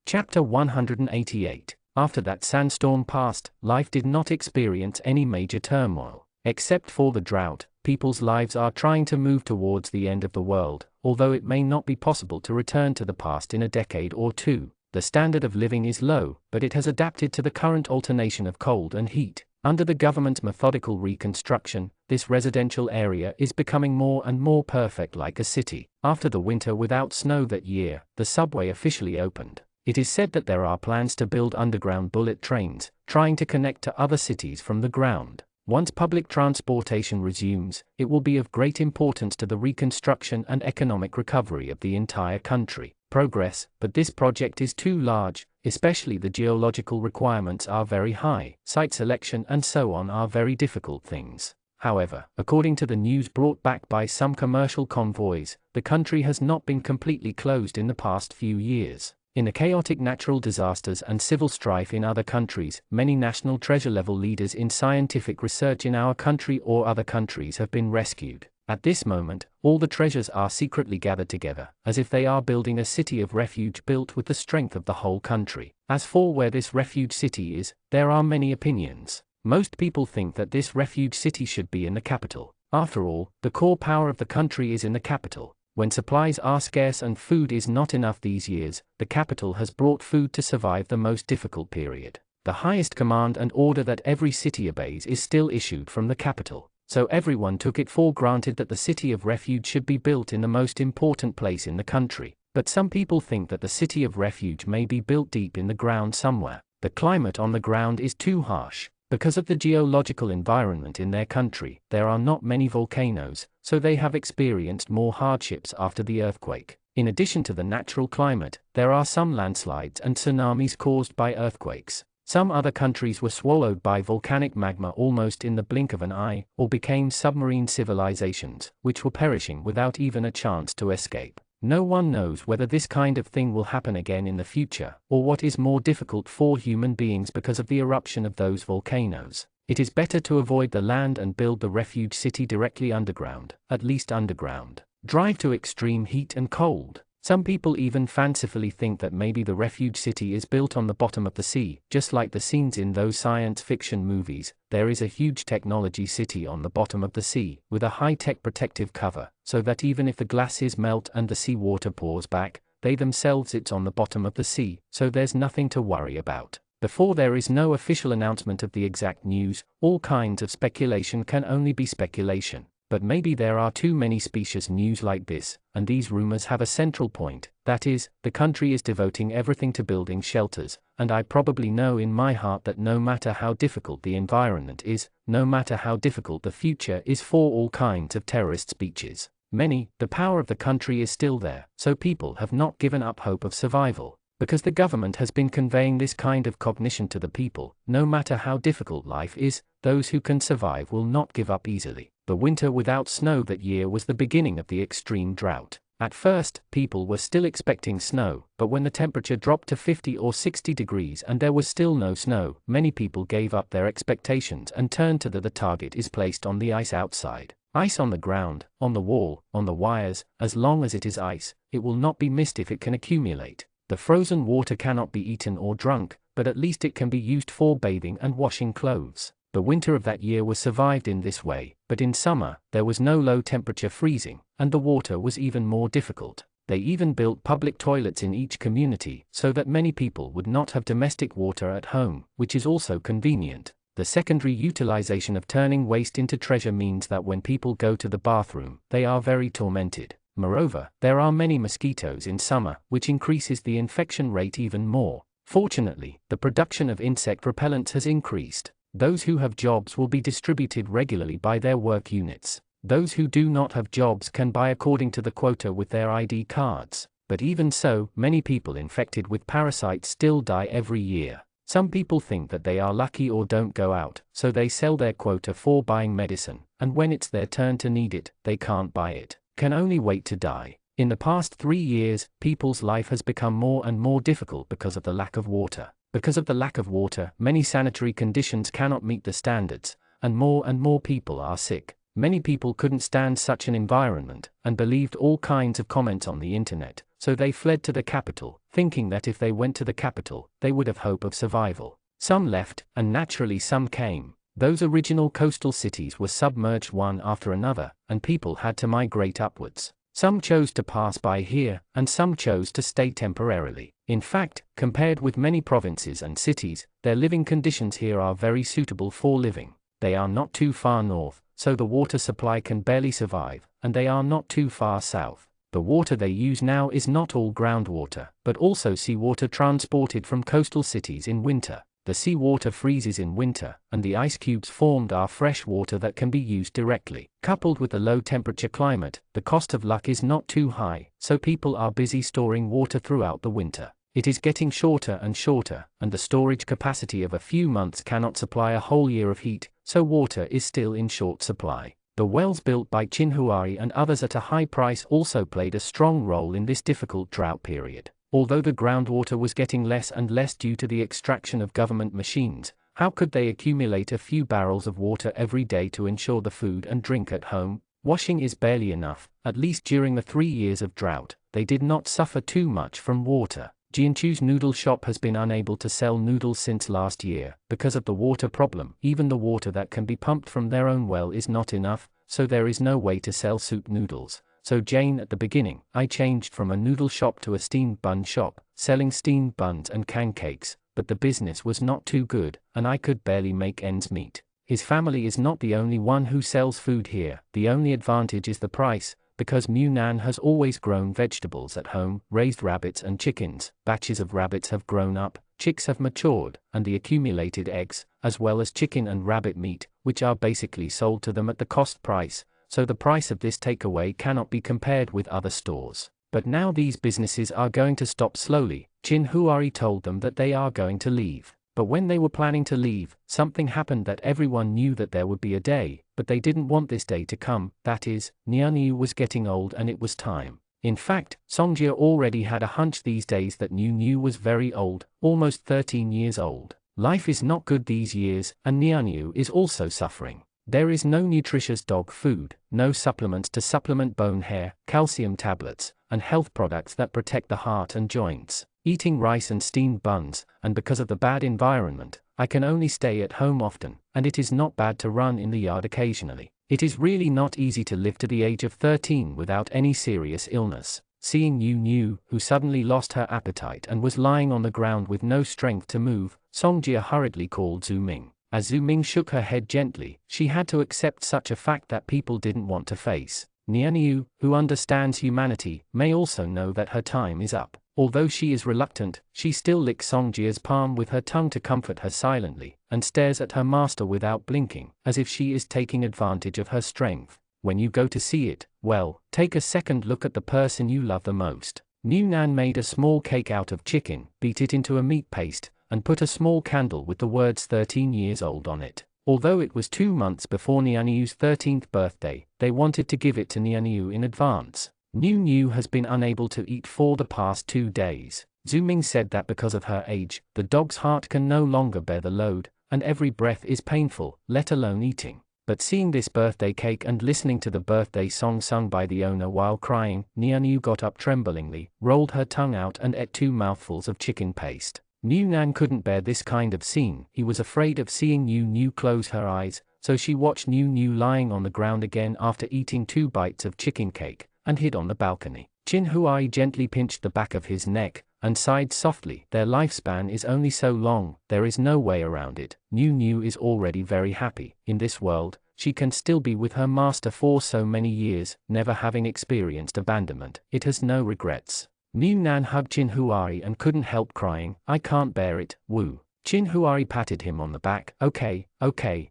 Chapter 188. After that sandstorm passed, life did not experience any major turmoil. Except for the drought, people's lives are trying to move towards the end of the world, although it may not be possible to return to the past in a decade or two. The standard of living is low, but it has adapted to the current alternation of cold and heat. Under the government's methodical reconstruction, this residential area is becoming more and more perfect like a city. After the winter without snow that year, the subway officially opened. It is said that there are plans to build underground bullet trains, trying to connect to other cities from the ground. Once public transportation resumes, it will be of great importance to the reconstruction and economic recovery of the entire country. progress, but this project is too large, especially the geological requirements are very high, site selection and so on are very difficult things. However, according to the news brought back by some commercial convoys, the country has not been completely closed in the past few years. In the chaotic natural disasters and civil strife in other countries, many national treasure-level leaders in scientific research in our country or other countries have been rescued. At this moment, all the treasures are secretly gathered together, as if they are building a city of refuge built with the strength of the whole country. As for where this refuge city is, there are many opinions. Most people think that this refuge city should be in the capital. After all, the core power of the country is in the capital. When supplies are scarce and food is not enough these years, the capital has brought food to survive the most difficult period. The highest command and order that every city obeys is still issued from the capital. So everyone took it for granted that the city of refuge should be built in the most important place in the country. But some people think that the city of refuge may be built deep in the ground somewhere. The climate on the ground is too harsh. Because of the geological environment in their country, there are not many volcanoes, so they have experienced more hardships after the earthquake. In addition to the natural climate, there are some landslides and tsunamis caused by earthquakes. Some other countries were swallowed by volcanic magma almost in the blink of an eye, or became submarine civilizations, which were perishing without even a chance to escape. No one knows whether this kind of thing will happen again in the future, or what is more difficult for human beings because of the eruption of those volcanoes. It is better to avoid the land and build the refuge city directly underground, at least underground. Drive to extreme heat and cold. Some people even fancifully think that maybe the refuge city is built on the bottom of the sea, just like the scenes in those science fiction movies. There is a huge technology city on the bottom of the sea, with a high-tech protective cover, so that even if the glaciers melt and the seawater pours back, they themselves it's on the bottom of the sea, so there's nothing to worry about. Before there is no official announcement of the exact news, all kinds of speculation can only be speculation. But maybe there are too many specious news like this, and these rumors have a central point, that is, the country is devoting everything to building shelters, and I probably know in my heart that no matter how difficult the environment is, no matter how difficult the future is for all kinds of terrorist speeches, the power of the country is still there, so people have not given up hope of survival. Because the government has been conveying this kind of cognition to the people, no matter how difficult life is, those who can survive will not give up easily. The winter without snow that year was the beginning of the extreme drought. At first, people were still expecting snow, but when the temperature dropped to 50 or 60 degrees and there was still no snow, many people gave up their expectations and turned to the target is placed on the ice outside. Ice on the ground, on the wall, on the wires. As long as it is ice, it will not be missed if it can accumulate. The frozen water cannot be eaten or drunk, but at least it can be used for bathing and washing clothes. The winter of that year was survived in this way, but in summer, there was no low temperature freezing, and the water was even more difficult. They even built public toilets in each community, so that many people would not have domestic water at home, which is also convenient. The secondary utilization of turning waste into treasure means that when people go to the bathroom, they are very tormented. Moreover, there are many mosquitoes in summer, which increases the infection rate even more. Fortunately, the production of insect repellents has increased. Those who have jobs will be distributed regularly by their work units. Those who do not have jobs can buy according to the quota with their ID cards. But even so, many people infected with parasites still die every year. Some people think that they are lucky or don't go out, so they sell their quota for buying medicine, and when it's their turn to need it, they can't buy it, can only wait to die. In the past 3 years, people's life has become more and more difficult because of the lack of water. Because of the lack of water, many sanitary conditions cannot meet the standards, and more people are sick. Many people couldn't stand such an environment, and believed all kinds of comments on the internet, so they fled to the capital, thinking that if they went to the capital, they would have hope of survival. Some left, and naturally some came. Those original coastal cities were submerged one after another, and people had to migrate upwards. Some chose to pass by here, and some chose to stay temporarily. In fact, compared with many provinces and cities, their living conditions here are very suitable for living. They are not too far north, so the water supply can barely survive, and they are not too far south. The water they use now is not all groundwater, but also seawater transported from coastal cities in winter. the sea water freezes in winter, and the ice cubes formed are fresh water that can be used directly. Coupled with the low temperature climate, the cost of luck is not too high, so people are busy storing water throughout the winter. It is getting shorter and shorter, and the storage capacity of a few months cannot supply a whole year of heat, so water is still in short supply. The wells built by Chinhuari and others at a high price also played a strong role in this difficult drought period. Although the groundwater was getting less and less due to the extraction of government machines, how could they accumulate a few barrels of water every day to ensure the food and drink at home? Washing is barely enough, at least during the 3 years of drought. They did not suffer too much from water. Jianchu's noodle shop has been unable to sell noodles since last year, because of the water problem. Even the water that can be pumped from their own well is not enough, so there is no way to sell soup noodles. So Jane, at the beginning, I changed from a noodle shop to a steamed bun shop, selling steamed buns and pancakes, but the business was not too good, and I could barely make ends meet. His family is not the only one who sells food here. The only advantage is the price, because Munan has always grown vegetables at home, raised rabbits and chickens, batches of rabbits have grown up, chicks have matured, and the accumulated eggs, as well as chicken and rabbit meat, which are basically sold to them at the cost price, so the price of this takeaway cannot be compared with other stores. But now these businesses are going to stop slowly. Chinhuari told them that they are going to leave. But when they were planning to leave, something happened that everyone knew that there would be a day, but they didn't want this day to come. That is, Nianyu was getting old and it was time. In fact, Songjia already had a hunch these days that Nianyu was very old, almost 13 years old. Life is not good these years, and Nianyu is also suffering. There is no nutritious dog food, no supplements to supplement bone hair, calcium tablets, and health products that protect the heart and joints. Eating rice and steamed buns, and because of the bad environment, I can only stay at home often, and it is not bad to run in the yard occasionally. It is really not easy to live to the age of 13 without any serious illness. Seeing Nianyu, who suddenly lost her appetite and was lying on the ground with no strength to move, Songjia hurriedly called Zhu Ming. As Zhu Ming shook her head gently, she had to accept such a fact that people didn't want to face. Nianyu, who understands humanity, may also know that her time is up. Although she is reluctant, she still licks Songjia's palm with her tongue to comfort her silently, and stares at her master without blinking, as if she is taking advantage of her strength. When you go to see it, well, take a second look at the person you love the most. Munan made a small cake out of chicken, beat it into a meat paste, and put a small candle with the words 13 years old on it. Although it was 2 months before Nianyu's 13th birthday, they wanted to give it to Nianyu in advance. Nianyu has been unable to eat for the past 2 days. Zhu Ming said that because of her age, the dog's heart can no longer bear the load, and every breath is painful, let alone eating. But seeing this birthday cake and listening to the birthday song sung by the owner while crying, Nianyu got up tremblingly, rolled her tongue out and ate 2 mouthfuls of chicken paste. Munan couldn't bear this kind of scene. He was afraid of seeing Nianyu close her eyes, so she watched Nianyu lying on the ground again after eating 2 bites of chicken cake, and hid on the balcony. Chinhuai gently pinched the back of his neck, and sighed softly. Their lifespan is only so long, there is no way around it. Nianyu is already very happy. In this world, she can still be with her master for so many years, never having experienced abandonment. It has no regrets. Munan hugged Chinhuari and couldn't help crying. I can't bear it, Wu. Chinhuari patted him on the back. Okay,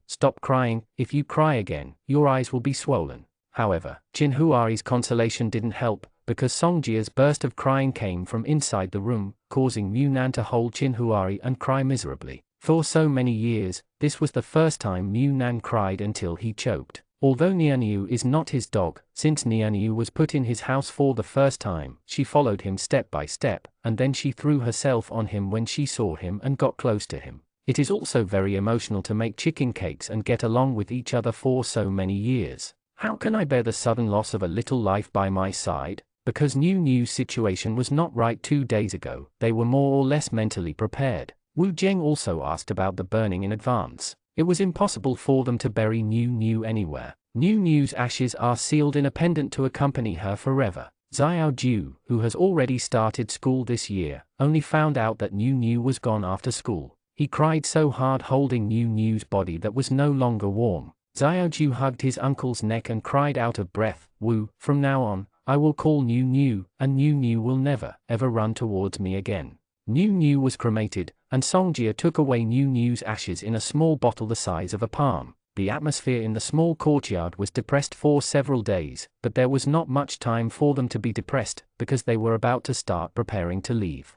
stop crying. If you cry again, your eyes will be swollen. However, Chinhuari's consolation didn't help, because Songjia's burst of crying came from inside the room, causing Munan to hold Chinhuari and cry miserably. For so many years, this was the first time Munan cried until he choked. Although Nianyu is not his dog, since Nianyu was put in his house for the first time, she followed him step by step, and then she threw herself on him when she saw him and got close to him. It is also very emotional to make chicken cakes and get along with each other for so many years. How can I bear the sudden loss of a little life by my side? Because Nianyu's situation was not right 2 days ago, they were more or less mentally prepared. Wu Zheng also asked about the burning in advance. It was impossible for them to bury Nianyu anywhere. Nianyu's ashes are sealed in a pendant to accompany her forever. Xiaoju, who has already started school this year, only found out that Nianyu was gone after school. He cried so hard holding Nianyu's body that was no longer warm. Xiaoju hugged his uncle's neck and cried out of breath, Wu, from now on, I will call Nianyu, and Nianyu will never, ever run towards me again. Nianyu was cremated, and Songjia took away New's ashes in a small bottle the size of a palm. The atmosphere in the small courtyard was depressed for several days, but there was not much time for them to be depressed, because they were about to start preparing to leave.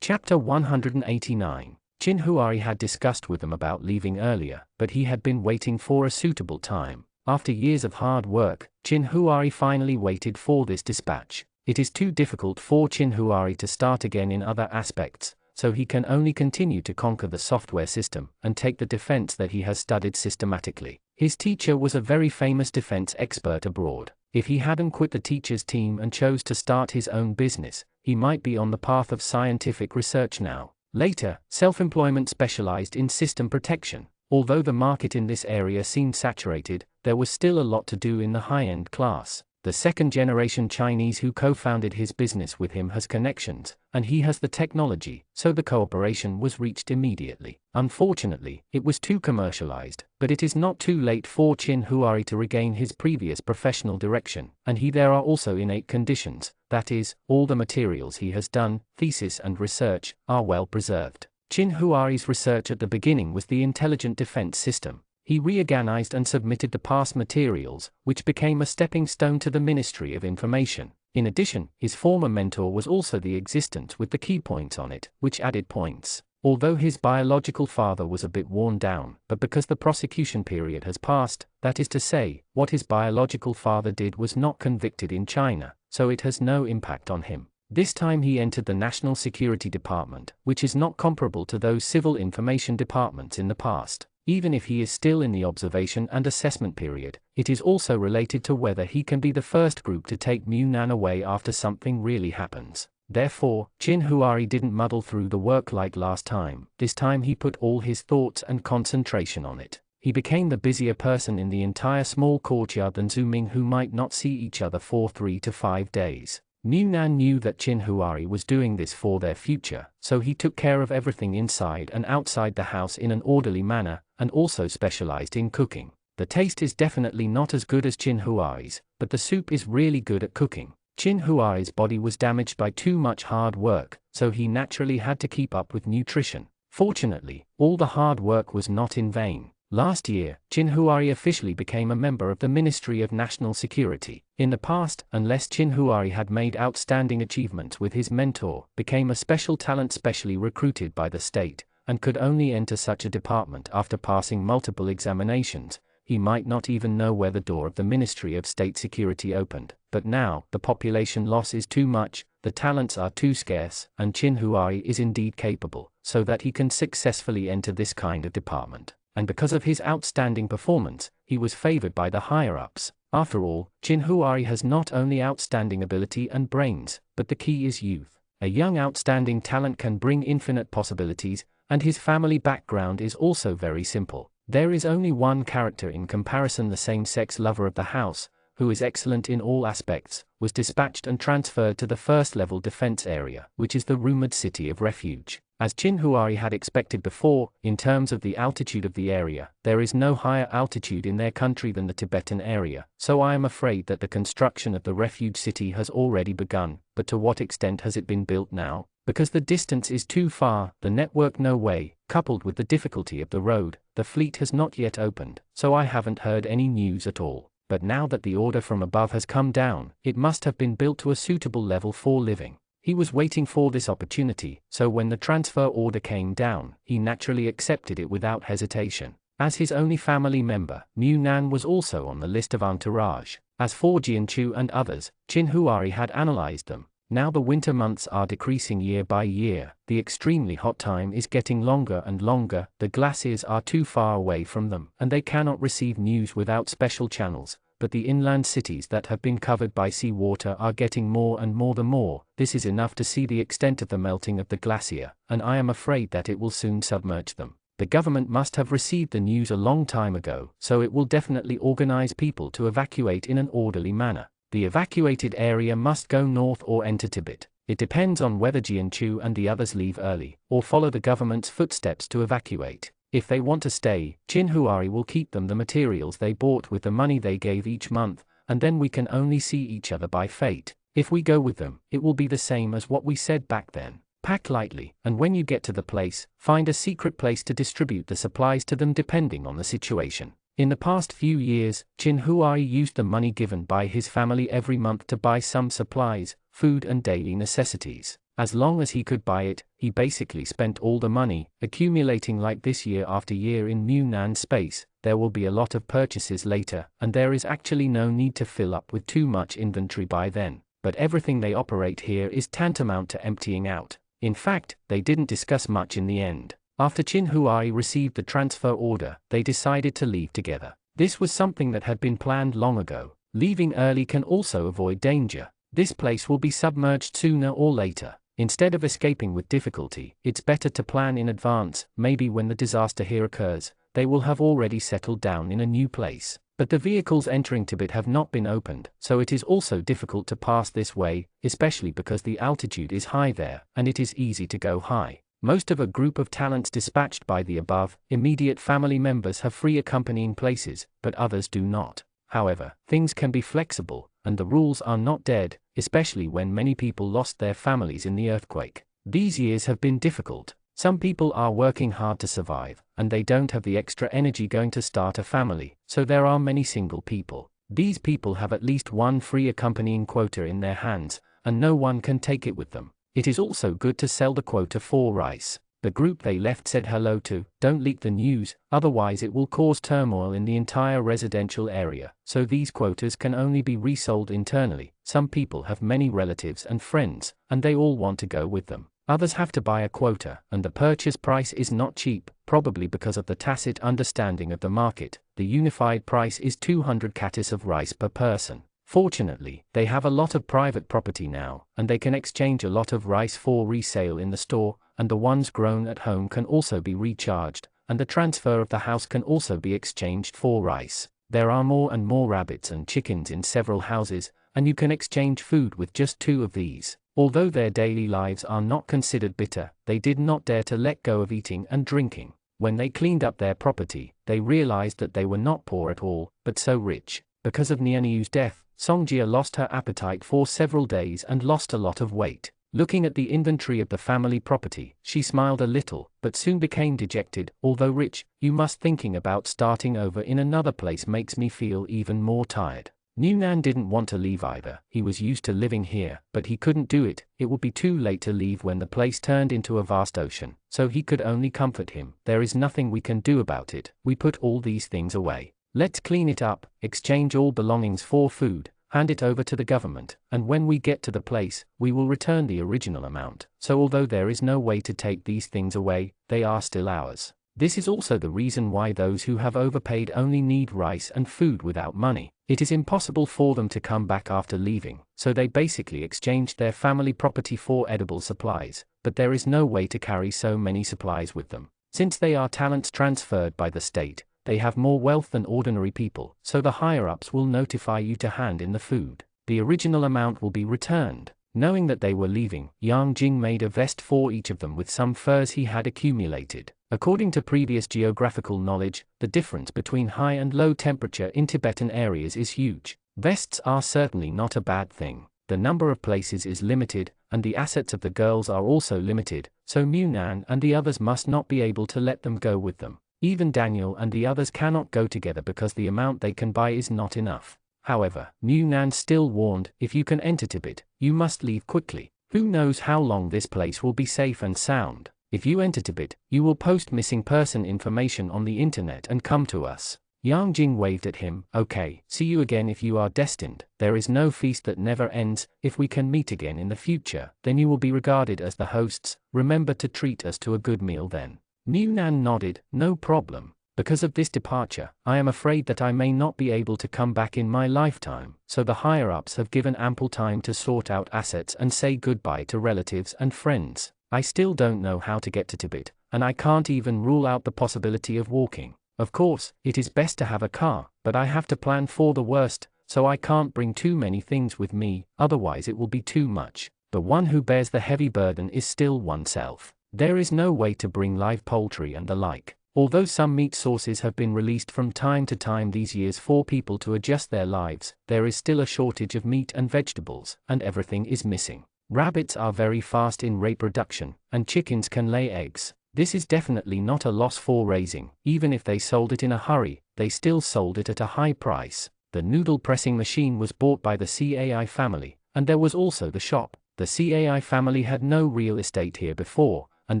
Chapter 189. Chin Huari had discussed with them about leaving earlier, but he had been waiting for a suitable time. After years of hard work, Chin Huari finally waited for this dispatch. It is too difficult for Chin Huari to start again in other aspects, so he can only continue to conquer the software system and take the defense that he has studied systematically. His teacher was a very famous defense expert abroad. If he hadn't quit the teacher's team and chose to start his own business, he might be on the path of scientific research now. Later, self-employment specialized in system protection. Although the market in this area seemed saturated, there was still a lot to do in the high-end class. The second-generation Chinese who co-founded his business with him has connections, and he has the technology, so the cooperation was reached immediately. Unfortunately, it was too commercialized, but it is not too late for Chin Huari to regain his previous professional direction, and there are also innate conditions, that is, all the materials he has done, thesis and research, are well preserved. Chin Huari's research at the beginning was the intelligent defense system. He reorganized and submitted the past materials, which became a stepping stone to the Ministry of Information. In addition, his former mentor was also the existence with the key points on it, which added points. Although his biological father was a bit worn down, but because the prosecution period has passed, that is to say, what his biological father did was not convicted in China, so it has no impact on him. This time he entered the National Security Department, which is not comparable to those civil information departments in the past. Even if he is still in the observation and assessment period, it is also related to whether he can be the first group to take Munan away after something really happens. Therefore, Chin Huari didn't muddle through the work like last time. This time he put all his thoughts and concentration on it. He became the busier person in the entire small courtyard than Zhu Ming, who might not see each other for 3 to 5 days. Munan knew that Chin Huari was doing this for their future, so he took care of everything inside and outside the house in an orderly manner, and also specialized in cooking. The taste is definitely not as good as Chin Huari's, but the soup is really good at cooking. Chin Huari's body was damaged by too much hard work, so he naturally had to keep up with nutrition. Fortunately, all the hard work was not in vain. Last year, Chin Huari officially became a member of the Ministry of National Security. In the past, unless Chin Huari had made outstanding achievements with his mentor, became a special talent specially recruited by the state, and could only enter such a department after passing multiple examinations, he might not even know where the door of the Ministry of State Security opened. But now, the population loss is too much, the talents are too scarce, and Chin Huari is indeed capable, so that he can successfully enter this kind of department. And because of his outstanding performance, he was favored by the higher-ups. After all, Chin Huari has not only outstanding ability and brains, but the key is youth. A young outstanding talent can bring infinite possibilities, and his family background is also very simple. There is only one character in comparison: the same-sex lover of the house, who is excellent in all aspects, was dispatched and transferred to the first-level defense area, which is the rumored city of refuge. As Chin Huari had expected before, in terms of the altitude of the area, there is no higher altitude in their country than the Tibetan area, so I am afraid that the construction of the refuge city has already begun, but to what extent has it been built now? Because the distance is too far, the network no way, coupled with the difficulty of the road, the fleet has not yet opened, so I haven't heard any news at all. But now that the order from above has come down, it must have been built to a suitable level for living. He was waiting for this opportunity, so when the transfer order came down, he naturally accepted it without hesitation. As his only family member, Munan was also on the list of entourage. As for Jianchu and others, Chin Huari had analyzed them. Now the winter months are decreasing year by year, the extremely hot time is getting longer and longer, the glaciers are too far away from them, and they cannot receive news without special channels. But the inland cities that have been covered by sea water are getting more and more. The more, this is enough to see the extent of the melting of the glacier, and I am afraid that it will soon submerge them. The government must have received the news a long time ago, so it will definitely organize people to evacuate in an orderly manner. The evacuated area must go north or enter Tibet. It depends on whether Jianchu and the others leave early, or follow the government's footsteps to evacuate. If they want to stay, Chin Huari will keep them the materials they bought with the money they gave each month, and then we can only see each other by fate. If we go with them, it will be the same as what we said back then. Pack lightly, and when you get to the place, find a secret place to distribute the supplies to them depending on the situation. In the past few years, Chin Huai used the money given by his family every month to buy some supplies, food and daily necessities. As long as he could buy it, he basically spent all the money, accumulating like this year after year in Yunnan space. There will be a lot of purchases later, and there is actually no need to fill up with too much inventory by then. But everything they operate here is tantamount to emptying out. In fact, they didn't discuss much in the end. After Chin Huai received the transfer order, they decided to leave together. This was something that had been planned long ago. Leaving early can also avoid danger. This place will be submerged sooner or later. Instead of escaping with difficulty, it's better to plan in advance. Maybe when the disaster here occurs, they will have already settled down in a new place. But the vehicles entering Tibet have not been opened, so it is also difficult to pass this way, especially because the altitude is high there, and it is easy to go high. Most of a group of talents dispatched by the above, immediate family members have free accompanying places, but others do not. However, things can be flexible, and the rules are not dead, especially when many people lost their families in the earthquake. These years have been difficult. Some people are working hard to survive, and they don't have the extra energy going to start a family, so there are many single people. These people have at least one free accompanying quota in their hands, and no one can take it with them. It is also good to sell the quota for rice. The group they left said hello to, don't leak the news, otherwise it will cause turmoil in the entire residential area, so these quotas can only be resold internally. Some people have many relatives and friends, and they all want to go with them. Others have to buy a quota, and the purchase price is not cheap, probably because of the tacit understanding of the market. The unified price is 200 katis of rice per person. Fortunately, they have a lot of private property now, and they can exchange a lot of rice for resale in the store, and the ones grown at home can also be recharged, and the transfer of the house can also be exchanged for rice. There are more and more rabbits and chickens in several houses, and you can exchange food with just 2 of these. Although their daily lives are not considered bitter, they did not dare to let go of eating and drinking. When they cleaned up their property, they realized that they were not poor at all, but so rich. Because of Nianiu's death, Songjia lost her appetite for several days and lost a lot of weight. Looking at the inventory of the family property, she smiled a little, but soon became dejected. Although rich, you must thinking about starting over in another place makes me feel even more tired. Newnan didn't want to leave either. He was used to living here, but he couldn't do it. It would be too late to leave when the place turned into a vast ocean, so he could only comfort him. There is nothing we can do about it. We put all these things away. Let's clean it up, exchange all belongings for food, hand it over to the government, and when we get to the place, we will return the original amount. So although there is no way to take these things away, they are still ours. This is also the reason why those who have overpaid only need rice and food without money. It is impossible for them to come back after leaving, so they basically exchanged their family property for edible supplies, but there is no way to carry so many supplies with them. Since they are talents transferred by the state, they have more wealth than ordinary people, so the higher-ups will notify you to hand in the food. The original amount will be returned. Knowing that they were leaving, Yang Jing made a vest for each of them with some furs he had accumulated. According to previous geographical knowledge, the difference between high and low temperature in Tibetan areas is huge. Vests are certainly not a bad thing. The number of places is limited, and the assets of the girls are also limited, so Munan and the others must not be able to let them go with them. Even Daniel and the others cannot go together because the amount they can buy is not enough. However, Munan still warned, if you can enter Tibet, you must leave quickly. Who knows how long this place will be safe and sound. If you enter Tibet, you will post missing person information on the internet and come to us. Yang Jing waved at him. Okay, see you again if you are destined. There is no feast that never ends. If we can meet again in the future, then you will be regarded as the hosts. Remember to treat us to a good meal then. Munan nodded. No problem. Because of this departure, I am afraid that I may not be able to come back in my lifetime, so the higher-ups have given ample time to sort out assets and say goodbye to relatives and friends. I still don't know how to get to Tibet, and I can't even rule out the possibility of walking. Of course, it is best to have a car, but I have to plan for the worst, so I can't bring too many things with me, otherwise it will be too much. The one who bears the heavy burden is still oneself. There is no way to bring live poultry and the like. Although some meat sources have been released from time to time these years for people to adjust their lives, there is still a shortage of meat and vegetables, and everything is missing. Rabbits are very fast in reproduction, and chickens can lay eggs. This is definitely not a loss for raising. Even if they sold it in a hurry, they still sold it at a high price. The noodle pressing machine was bought by the CAI family, and there was also the shop. The CAI family had no real estate here before, and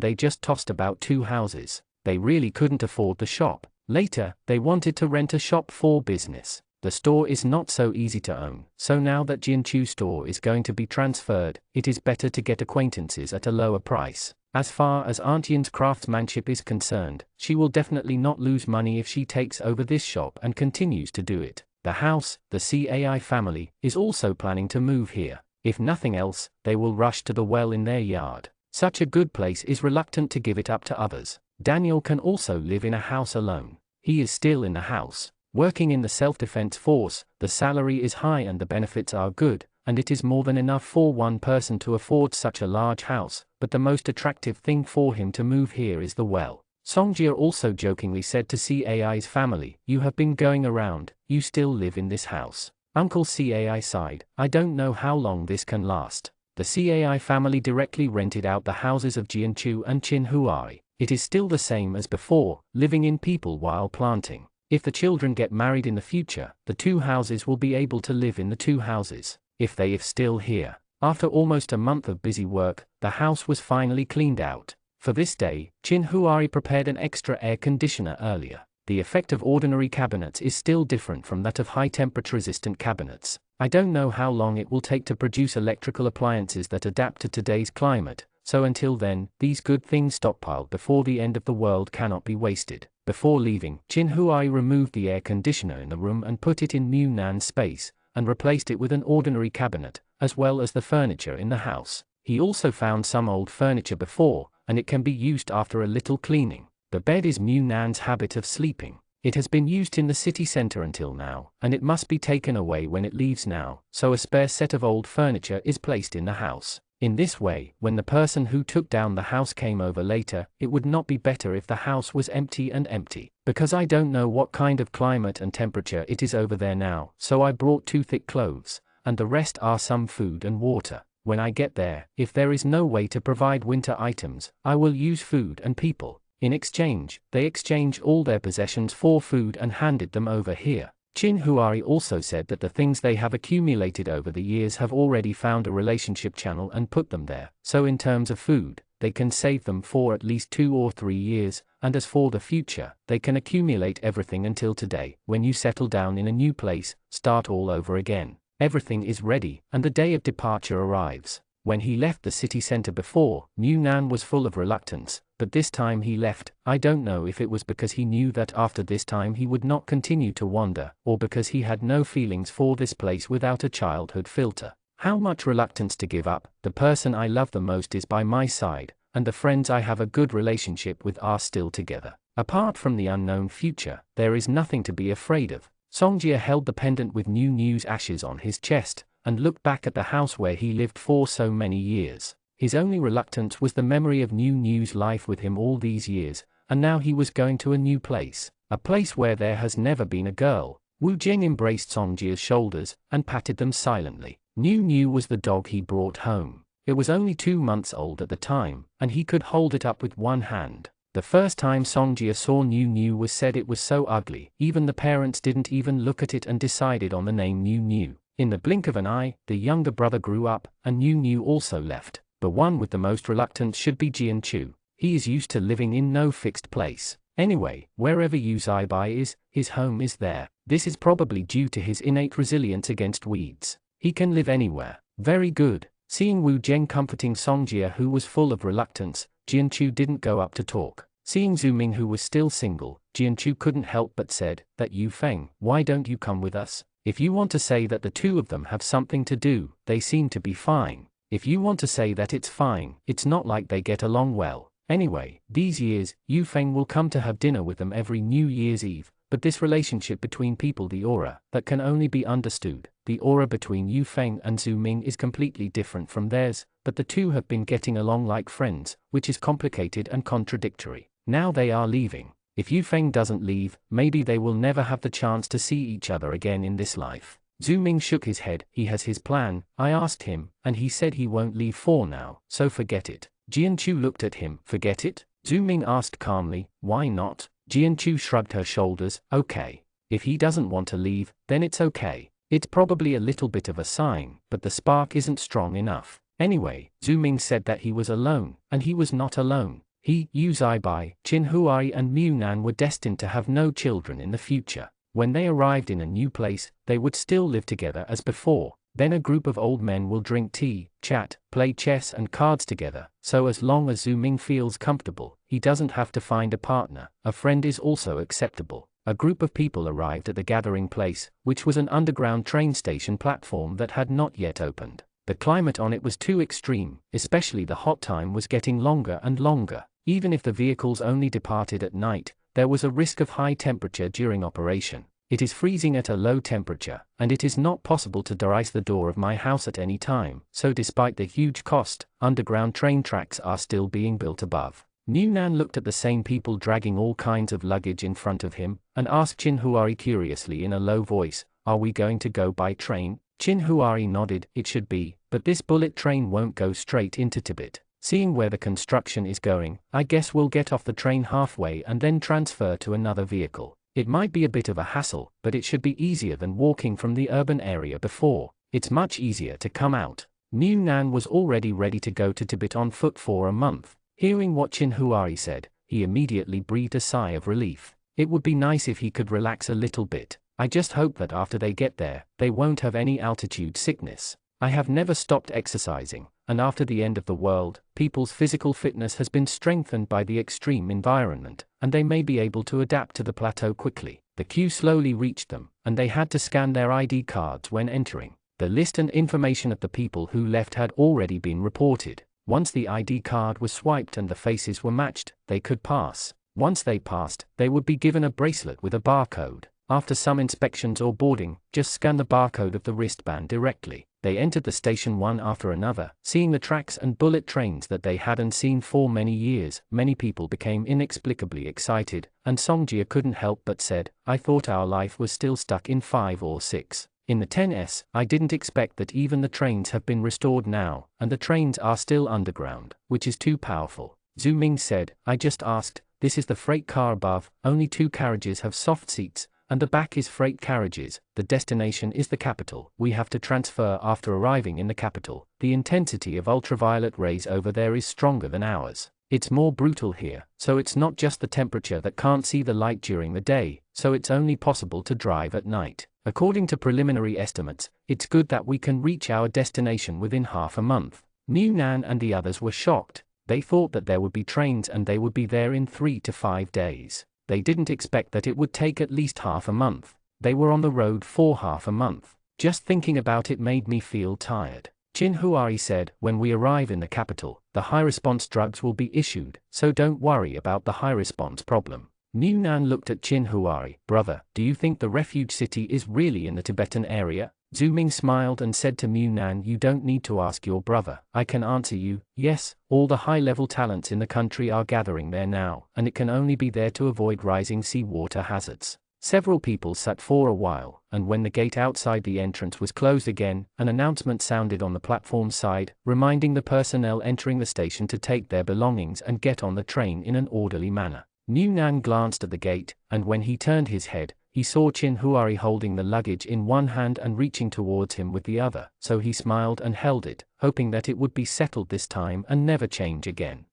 they just tossed about 2 houses. They really couldn't afford the shop. Later, they wanted to rent a shop for business. The store is not so easy to own, so now that Jianchu store is going to be transferred, it is better to get acquaintances at a lower price. As far as Aunt Yin's craftsmanship is concerned, she will definitely not lose money if she takes over this shop and continues to do it. The house, the CAI family, is also planning to move here. If nothing else, they will rush to the well in their yard. Such a good place is reluctant to give it up to others. Daniel can also live in a house alone. He is still in the house. Working in the self-defense force, the salary is high and the benefits are good, and it is more than enough for one person to afford such a large house, but the most attractive thing for him to move here is the well. Songjia also jokingly said to CAI's family, "You have been going around, you still live in this house." Uncle CAI sighed, "I don't know how long this can last." The CAI family directly rented out the houses of Jianchu and Qinhuai. It is still the same as before, living in people while planting. If the children get married in the future, the 2 houses will be able to live in the 2 houses, if still here. After almost a month of busy work, the house was finally cleaned out. For this day, Qinhuai prepared an extra air conditioner earlier. The effect of ordinary cabinets is still different from that of high-temperature resistant cabinets. I don't know how long it will take to produce electrical appliances that adapt to today's climate, so until then, these good things stockpiled before the end of the world cannot be wasted. Before leaving, Qinhuai removed the air conditioner in the room and put it in Mu Nan's space, and replaced it with an ordinary cabinet, as well as the furniture in the house. He also found some old furniture before, and it can be used after a little cleaning. The bed is Mu Nan's habit of sleeping. It has been used in the city center until now, and it must be taken away when it leaves now, so a spare set of old furniture is placed in the house. In this way, when the person who took down the house came over later, it would not be better if the house was empty and empty. Because I don't know what kind of climate and temperature it is over there now, so I brought 2 thick clothes, and the rest are some food and water. When I get there, if there is no way to provide winter items, I will use food and people. In exchange, they exchanged all their possessions for food and handed them over here. Qinhuai also said that the things they have accumulated over the years have already found a relationship channel and put them there, so in terms of food, they can save them for at least 2 or 3 years, and as for the future, they can accumulate everything until today. When you settle down in a new place, start all over again. Everything is ready, and the day of departure arrives. When he left the city center before, Mu Nan was full of reluctance, but this time he left. I don't know if it was because he knew that after this time he would not continue to wander, or because he had no feelings for this place without a childhood filter. How much reluctance to give up. The person I love the most is by my side, and the friends I have a good relationship with are still together. Apart from the unknown future, there is nothing to be afraid of. Songjia held the pendant with New New's ashes on his chest, and looked back at the house where he lived for so many years. His only reluctance was the memory of New New's life with him all these years, and now he was going to a new place, a place where there has never been a girl. Wu Jing embraced Songjia's shoulders, and patted them silently. New New was the dog he brought home. It was only 2 months old at the time, and he could hold it up with one hand. The first time Songjia saw New New was said it was so ugly, even the parents didn't even look at it and decided on the name New New. In the blink of an eye, the younger brother grew up, and New New also left. The one with the most reluctance should be Jianchu. He is used to living in no fixed place. Anyway, wherever Yu Zaibai is, his home is there. This is probably due to his innate resilience against weeds. He can live anywhere. Very good. Seeing Wu Zheng comforting Songjia, who was full of reluctance, Jianchu didn't go up to talk. Seeing Zhu Ming, who was still single, Jianchu couldn't help but said, "That Yu Feng, why don't you come with us? If you want to say that the 2 of them have something to do, they seem to be fine. If you want to say that it's fine, it's not like they get along well. Anyway, these years, Yu Feng will come to have dinner with them every New Year's Eve, but this relationship between people, the aura, that can only be understood, the aura between Yu Feng and Zhu Ming is completely different from theirs, but the 2 have been getting along like friends, which is complicated and contradictory. Now they are leaving. If Yu Feng doesn't leave, maybe they will never have the chance to see each other again in this life. Zhu Ming shook his head. He has his plan. I asked him, and he said he won't leave for now, so forget it. Jianchu looked at him. Forget it? Zhu Ming asked calmly. Why not? Jianchu shrugged her shoulders. Okay. If he doesn't want to leave, then it's okay. It's probably a little bit of a sign, but the spark isn't strong enough. Anyway, Zhu Ming said that he was alone, and he was not alone. He, Yu Zaibai, Qin Huari and Mu Nan were destined to have no children in the future. When they arrived in a new place, they would still live together as before. Then a group of old men will drink tea, chat, play chess and cards together, so as long as Zhu Ming feels comfortable, he doesn't have to find a partner. A friend is also acceptable. A group of people arrived at the gathering place, which was an underground train station platform that had not yet opened. The climate on it was too extreme, especially the hot time was getting longer and longer. Even if the vehicles only departed at night, there was a risk of high temperature during operation. It is freezing at a low temperature, and it is not possible to de-ice the door of my house at any time, so despite the huge cost, underground train tracks are still being built above. Mu Nan looked at the same people dragging all kinds of luggage in front of him, and asked Qin Huari curiously in a low voice, "Are we going to go by train?" Qin Huari nodded. It should be, but this bullet train won't go straight into Tibet. Seeing where the construction is going, I guess we'll get off the train halfway and then transfer to another vehicle. It might be a bit of a hassle, but it should be easier than walking from the urban area before. It's much easier to come out. Mu Nan was already ready to go to Tibet on foot for a month. Hearing what Qin Huari said, he immediately breathed a sigh of relief. It would be nice if he could relax a little bit. I just hope that after they get there, they won't have any altitude sickness. I have never stopped exercising, and after the end of the world, people's physical fitness has been strengthened by the extreme environment, and they may be able to adapt to the plateau quickly. The queue slowly reached them, and they had to scan their ID cards when entering. The list and information of the people who left had already been reported. Once the ID card was swiped and the faces were matched, they could pass. Once they passed, they would be given a bracelet with a barcode. After some inspections or boarding, just scan the barcode of the wristband directly. They entered the station one after another, seeing the tracks and bullet trains that they hadn't seen for many years. Many people became inexplicably excited, and Songjia couldn't help but said, "I thought our life was still stuck in 5 or 6. In the 10s, I didn't expect that even the trains have been restored now, and the trains are still underground, which is too powerful." Zhu Ming said, "I just asked, this is the freight car above, only 2 carriages have soft seats, and the back is freight carriages. The destination is the capital. We have to transfer after arriving in the capital. The intensity of ultraviolet rays over there is stronger than ours. It's more brutal here, so it's not just the temperature that can't see the light during the day, so it's only possible to drive at night. According to preliminary estimates, it's good that we can reach our destination within half a month." Mu Nan and the others were shocked. They thought that there would be trains and they would be there in 3 to 5 days. They didn't expect that it would take at least half a month. They were on the road for half a month. Just thinking about it made me feel tired. Qin Huari said, "When we arrive in the capital, the high-response drugs will be issued, so don't worry about the high-response problem." Mu Nan looked at Qin Huari. "Brother, do you think the refuge city is really in the Tibetan area?" Zhu Ming smiled and said to Mu Nan, "You don't need to ask your brother. I can answer you. Yes, all the high-level talents in the country are gathering there now, and it can only be there to avoid rising seawater hazards." Several people sat for a while, and when the gate outside the entrance was closed again, an announcement sounded on the platform side, reminding the personnel entering the station to take their belongings and get on the train in an orderly manner. Mu Nan glanced at the gate, and when he turned his head, he saw Qin Huari holding the luggage in one hand and reaching towards him with the other, so he smiled and held it, hoping that it would be settled this time and never change again.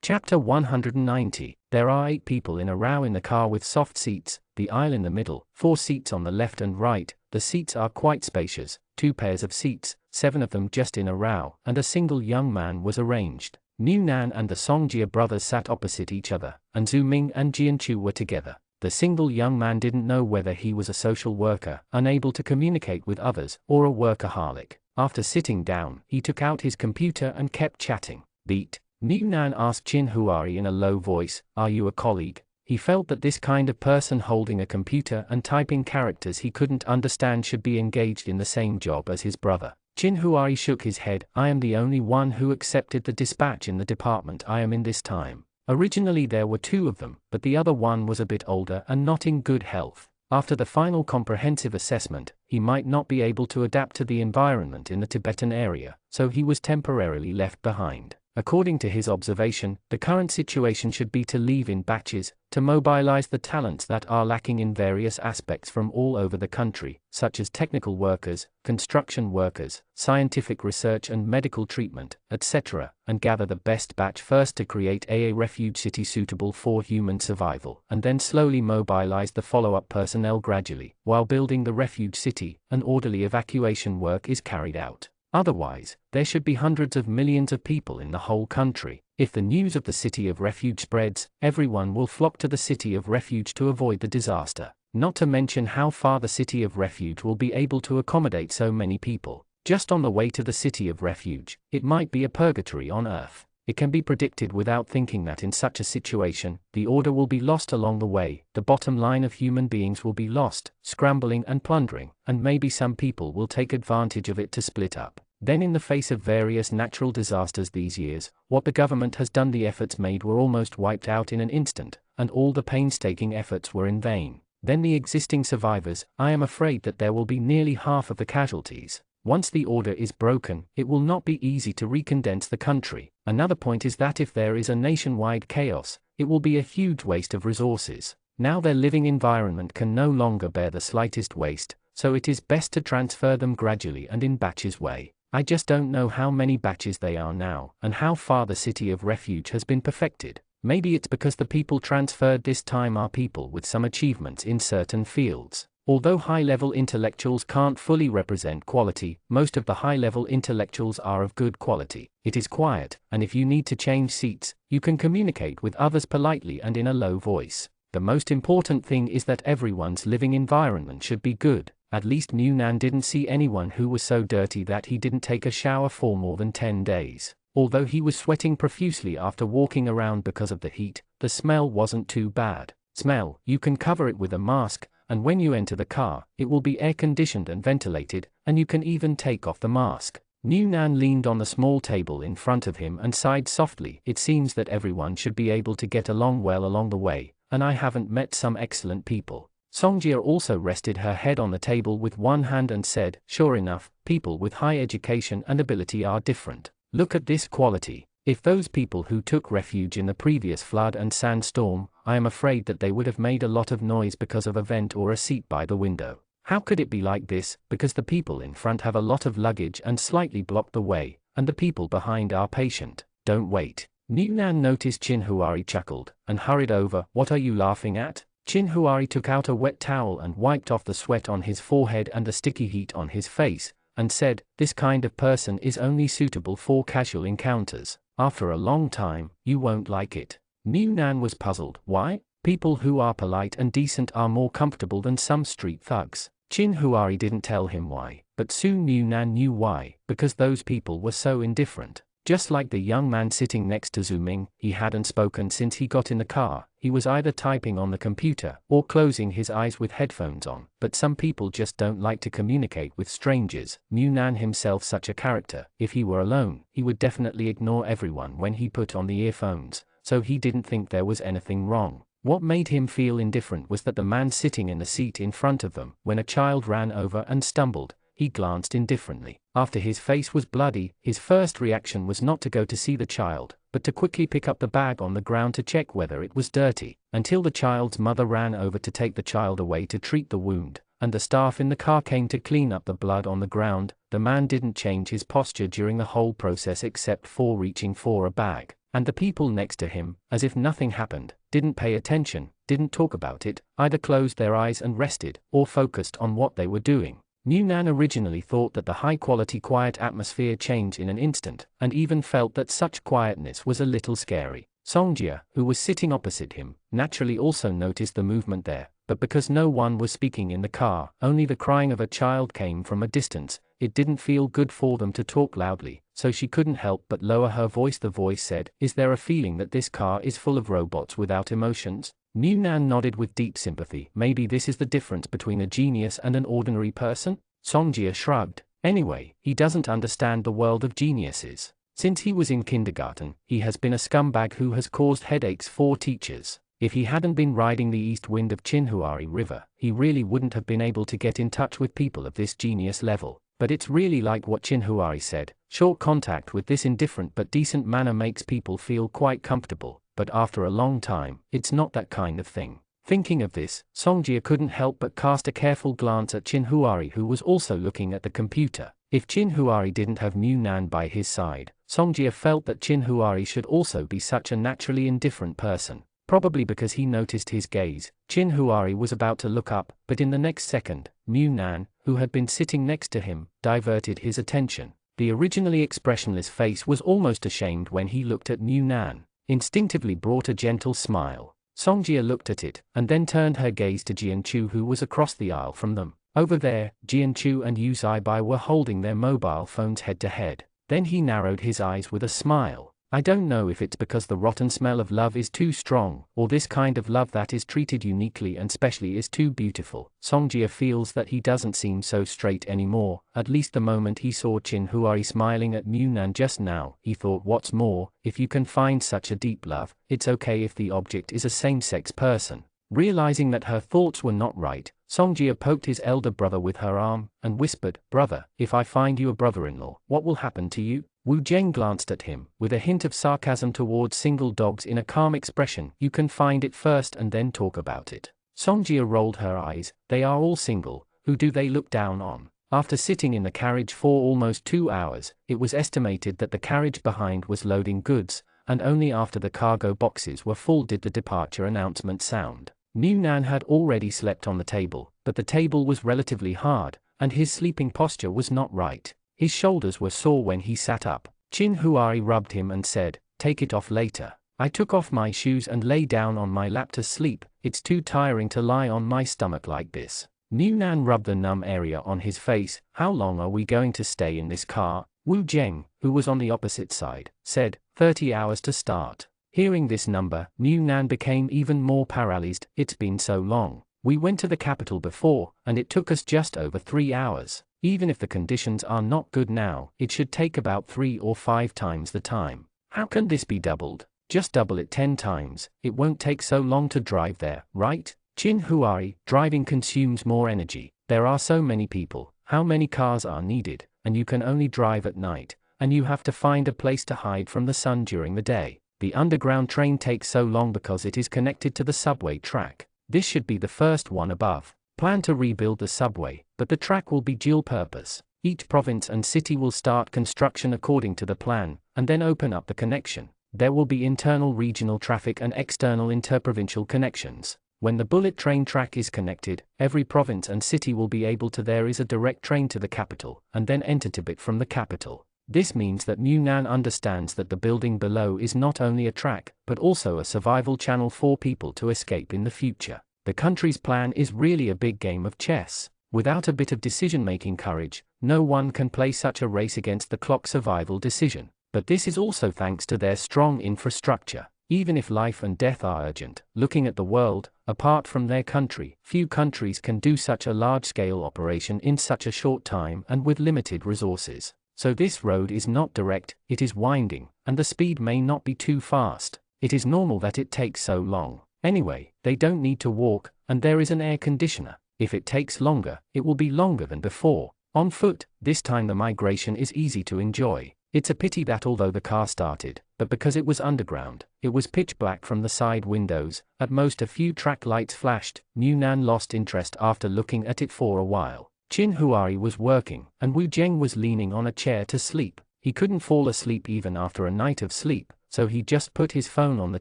Chapter 190. There are 8 people in a row in the car with soft seats, the aisle in the middle, 4 seats on the left and right. The seats are quite spacious, 2 pairs of seats, 7 of them just in a row, and a single young man was arranged. Mu Nan and the Songjia brothers sat opposite each other, and Zhu Ming and Jianchu were together. The single young man didn't know whether he was a social worker, unable to communicate with others, or a workaholic. After sitting down, he took out his computer and kept chatting. "Beat?" Mu Nan asked Qin Huari in a low voice, "Are you a colleague?" He felt that this kind of person holding a computer and typing characters he couldn't understand should be engaged in the same job as his brother. Qin Huari shook his head. "I am the only one who accepted the dispatch in the department I am in this time. Originally there were 2 of them, but the other one was a bit older and not in good health. After the final comprehensive assessment, he might not be able to adapt to the environment in the Tibetan area, so he was temporarily left behind. According to his observation, the current situation should be to leave in batches, to mobilize the talents that are lacking in various aspects from all over the country, such as technical workers, construction workers, scientific research and medical treatment, etc., and gather the best batch first to create a refuge city suitable for human survival, and then slowly mobilize the follow-up personnel gradually. While building the refuge city, an orderly evacuation work is carried out. Otherwise, there should be hundreds of millions of people in the whole country. If the news of the city of refuge spreads, everyone will flock to the city of refuge to avoid the disaster. Not to mention how far the city of refuge will be able to accommodate so many people. Just on the way to the city of refuge, it might be a purgatory on earth. It can be predicted without thinking that in such a situation, the order will be lost along the way, the bottom line of human beings will be lost, scrambling and plundering, and maybe some people will take advantage of it to split up. Then in the face of various natural disasters these years, what the government has done, the efforts made were almost wiped out in an instant, and all the painstaking efforts were in vain. Then the existing survivors, I am afraid that there will be nearly half of the casualties. Once the order is broken, it will not be easy to recondense the country. Another point is that if there is a nationwide chaos, it will be a huge waste of resources. Now their living environment can no longer bear the slightest waste, so it is best to transfer them gradually and in batches way. I just don't know how many batches they are now, and how far the city of refuge has been perfected. Maybe it's because the people transferred this time are people with some achievements in certain fields. Although high-level intellectuals can't fully represent quality, most of the high-level intellectuals are of good quality. It is quiet, and if you need to change seats, you can communicate with others politely and in a low voice. The most important thing is that everyone's living environment should be good. At least Munan didn't see anyone who was so dirty that he didn't take a shower for more than 10 days. Although he was sweating profusely after walking around because of the heat, the smell wasn't too bad. Smell, you can cover it with a mask, and when you enter the car, it will be air-conditioned and ventilated, and you can even take off the mask. Munan leaned on the small table in front of him and sighed softly. It seems that everyone should be able to get along well along the way, and I haven't met some excellent people. Songjia also rested her head on the table with one hand and said, sure enough, people with high education and ability are different. Look at this quality. If those people who took refuge in the previous flood and sandstorm, I am afraid that they would have made a lot of noise because of a vent or a seat by the window. How could it be like this? Because the people in front have a lot of luggage and slightly block the way, and the people behind are patient. Don't wait. Munan noticed Chinhuari chuckled, and hurried over. What are you laughing at? Chinhuari took out a wet towel and wiped off the sweat on his forehead and the sticky heat on his face, and said, this kind of person is only suitable for casual encounters. After a long time, you won't like it. Munan was puzzled. Why? People who are polite and decent are more comfortable than some street thugs. Chinhuari didn't tell him why, but soon Munan knew why, because those people were so indifferent. Just like the young man sitting next to Zuming, he hadn't spoken since he got in the car. He was either typing on the computer or closing his eyes with headphones on. But some people just don't like to communicate with strangers. Munan himself such a character. If he were alone, he would definitely ignore everyone when he put on the earphones, so he didn't think there was anything wrong. What made him feel indifferent was that the man sitting in the seat in front of them, when a child ran over and stumbled, he glanced indifferently. After his face was bloody, his first reaction was not to go to see the child, but to quickly pick up the bag on the ground to check whether it was dirty, until the child's mother ran over to take the child away to treat the wound, and the staff in the car came to clean up the blood on the ground. The man didn't change his posture during the whole process except for reaching for a bag, and the people next to him, as if nothing happened, didn't pay attention, didn't talk about it, either closed their eyes and rested, or focused on what they were doing. Munan originally thought that the high-quality quiet atmosphere changed in an instant, and even felt that such quietness was a little scary. Songjia, who was sitting opposite him, naturally also noticed the movement there, but because no one was speaking in the car, only the crying of a child came from a distance, it didn't feel good for them to talk loudly, so she couldn't help but lower her voice. The voice said, "Is there a feeling that this car is full of robots without emotions?" Munan nodded with deep sympathy. Maybe this is the difference between a genius and an ordinary person? Songjia shrugged. Anyway, he doesn't understand the world of geniuses. Since he was in kindergarten, he has been a scumbag who has caused headaches for teachers. If he hadn't been riding the east wind of Chinhuari River, he really wouldn't have been able to get in touch with people of this genius level. But it's really like what Chinhuari said, short contact with this indifferent but decent manner makes people feel quite comfortable, but after a long time, it's not that kind of thing. Thinking of this, Songjia couldn't help but cast a careful glance at Chinhuari, who was also looking at the computer. If Chinhuari didn't have Mu Nan by his side, Songjia felt that Chinhuari should also be such a naturally indifferent person. Probably because he noticed his gaze, Chinhuari was about to look up, but in the next second, Mu Nan, who had been sitting next to him, diverted his attention. The originally expressionless face was almost ashamed when he looked at Mu Nan. Instinctively brought a gentle smile. Songjia looked at it, and then turned her gaze to Jianchu, who was across the aisle from them. Over there, Jianchu and Yu Zaibai were holding their mobile phones head to head. Then he narrowed his eyes with a smile. I don't know if it's because the rotten smell of love is too strong, or this kind of love that is treated uniquely and specially is too beautiful. Songjia feels that he doesn't seem so straight anymore, at least the moment he saw Chinhuari smiling at Mu Nan just now. He thought, what's more, if you can find such a deep love, it's okay if the object is a same-sex person. Realizing that her thoughts were not right, Songjia poked his elder brother with her arm, and whispered, "Brother, if I find you a brother-in-law, what will happen to you?" Wu Zheng glanced at him, with a hint of sarcasm towards single dogs in a calm expression. "You can find it first and then talk about it." Songjia rolled her eyes. "They are all single, who do they look down on?" After sitting in the carriage for almost 2 hours, it was estimated that the carriage behind was loading goods, and only after the cargo boxes were full did the departure announcement sound. Mu Nan had already slept on the table, but the table was relatively hard, and his sleeping posture was not right. His shoulders were sore when he sat up. Chinhuari rubbed him and said, "Take it off later." I took off my shoes and lay down on my lap to sleep. It's too tiring to lie on my stomach like this. Mu Nan rubbed the numb area on his face. "How long are we going to stay in this car?" Wu Zheng, who was on the opposite side, said, 30 hours to start. Hearing this number, Mu Nan became even more paralyzed. "It's been so long. We went to the capital before, and it took us just over 3 hours. Even if the conditions are not good now, it should take about 3 or 5 times the time. How can this be doubled? Just double it 10 times, it won't take so long to drive there, right?" Chinhuari, driving consumes more energy. There are so many people, how many cars are needed, and you can only drive at night, and you have to find a place to hide from the sun during the day. The underground train takes so long because it is connected to the subway track. This should be the first one above. Plan to rebuild the subway, but the track will be dual purpose. Each province and city will start construction according to the plan, and then open up the connection. There will be internal regional traffic and external interprovincial connections. When the bullet train track is connected, every province and city will be able to. There is a direct train to the capital, and then enter Tibet from the capital. This means that Mu Nan understands that the building below is not only a track, but also a survival channel for people to escape in the future. The country's plan is really a big game of chess. Without a bit of decision-making courage, no one can play such a race against the clock survival decision. But this is also thanks to their strong infrastructure. Even if life and death are urgent, looking at the world, apart from their country, few countries can do such a large-scale operation in such a short time and with limited resources. So this road is not direct, it is winding, and the speed may not be too fast. It is normal that it takes so long. Anyway, they don't need to walk, and there is an air conditioner. If it takes longer, it will be longer than before. On foot, this time the migration is easy to enjoy. It's a pity that although the car started, but because it was underground, it was pitch black from the side windows. At most a few track lights flashed. Mu Nan lost interest after looking at it for a while. Chinhuari was working, and Wu Zheng was leaning on a chair to sleep. He couldn't fall asleep even after a night of sleep, so he just put his phone on the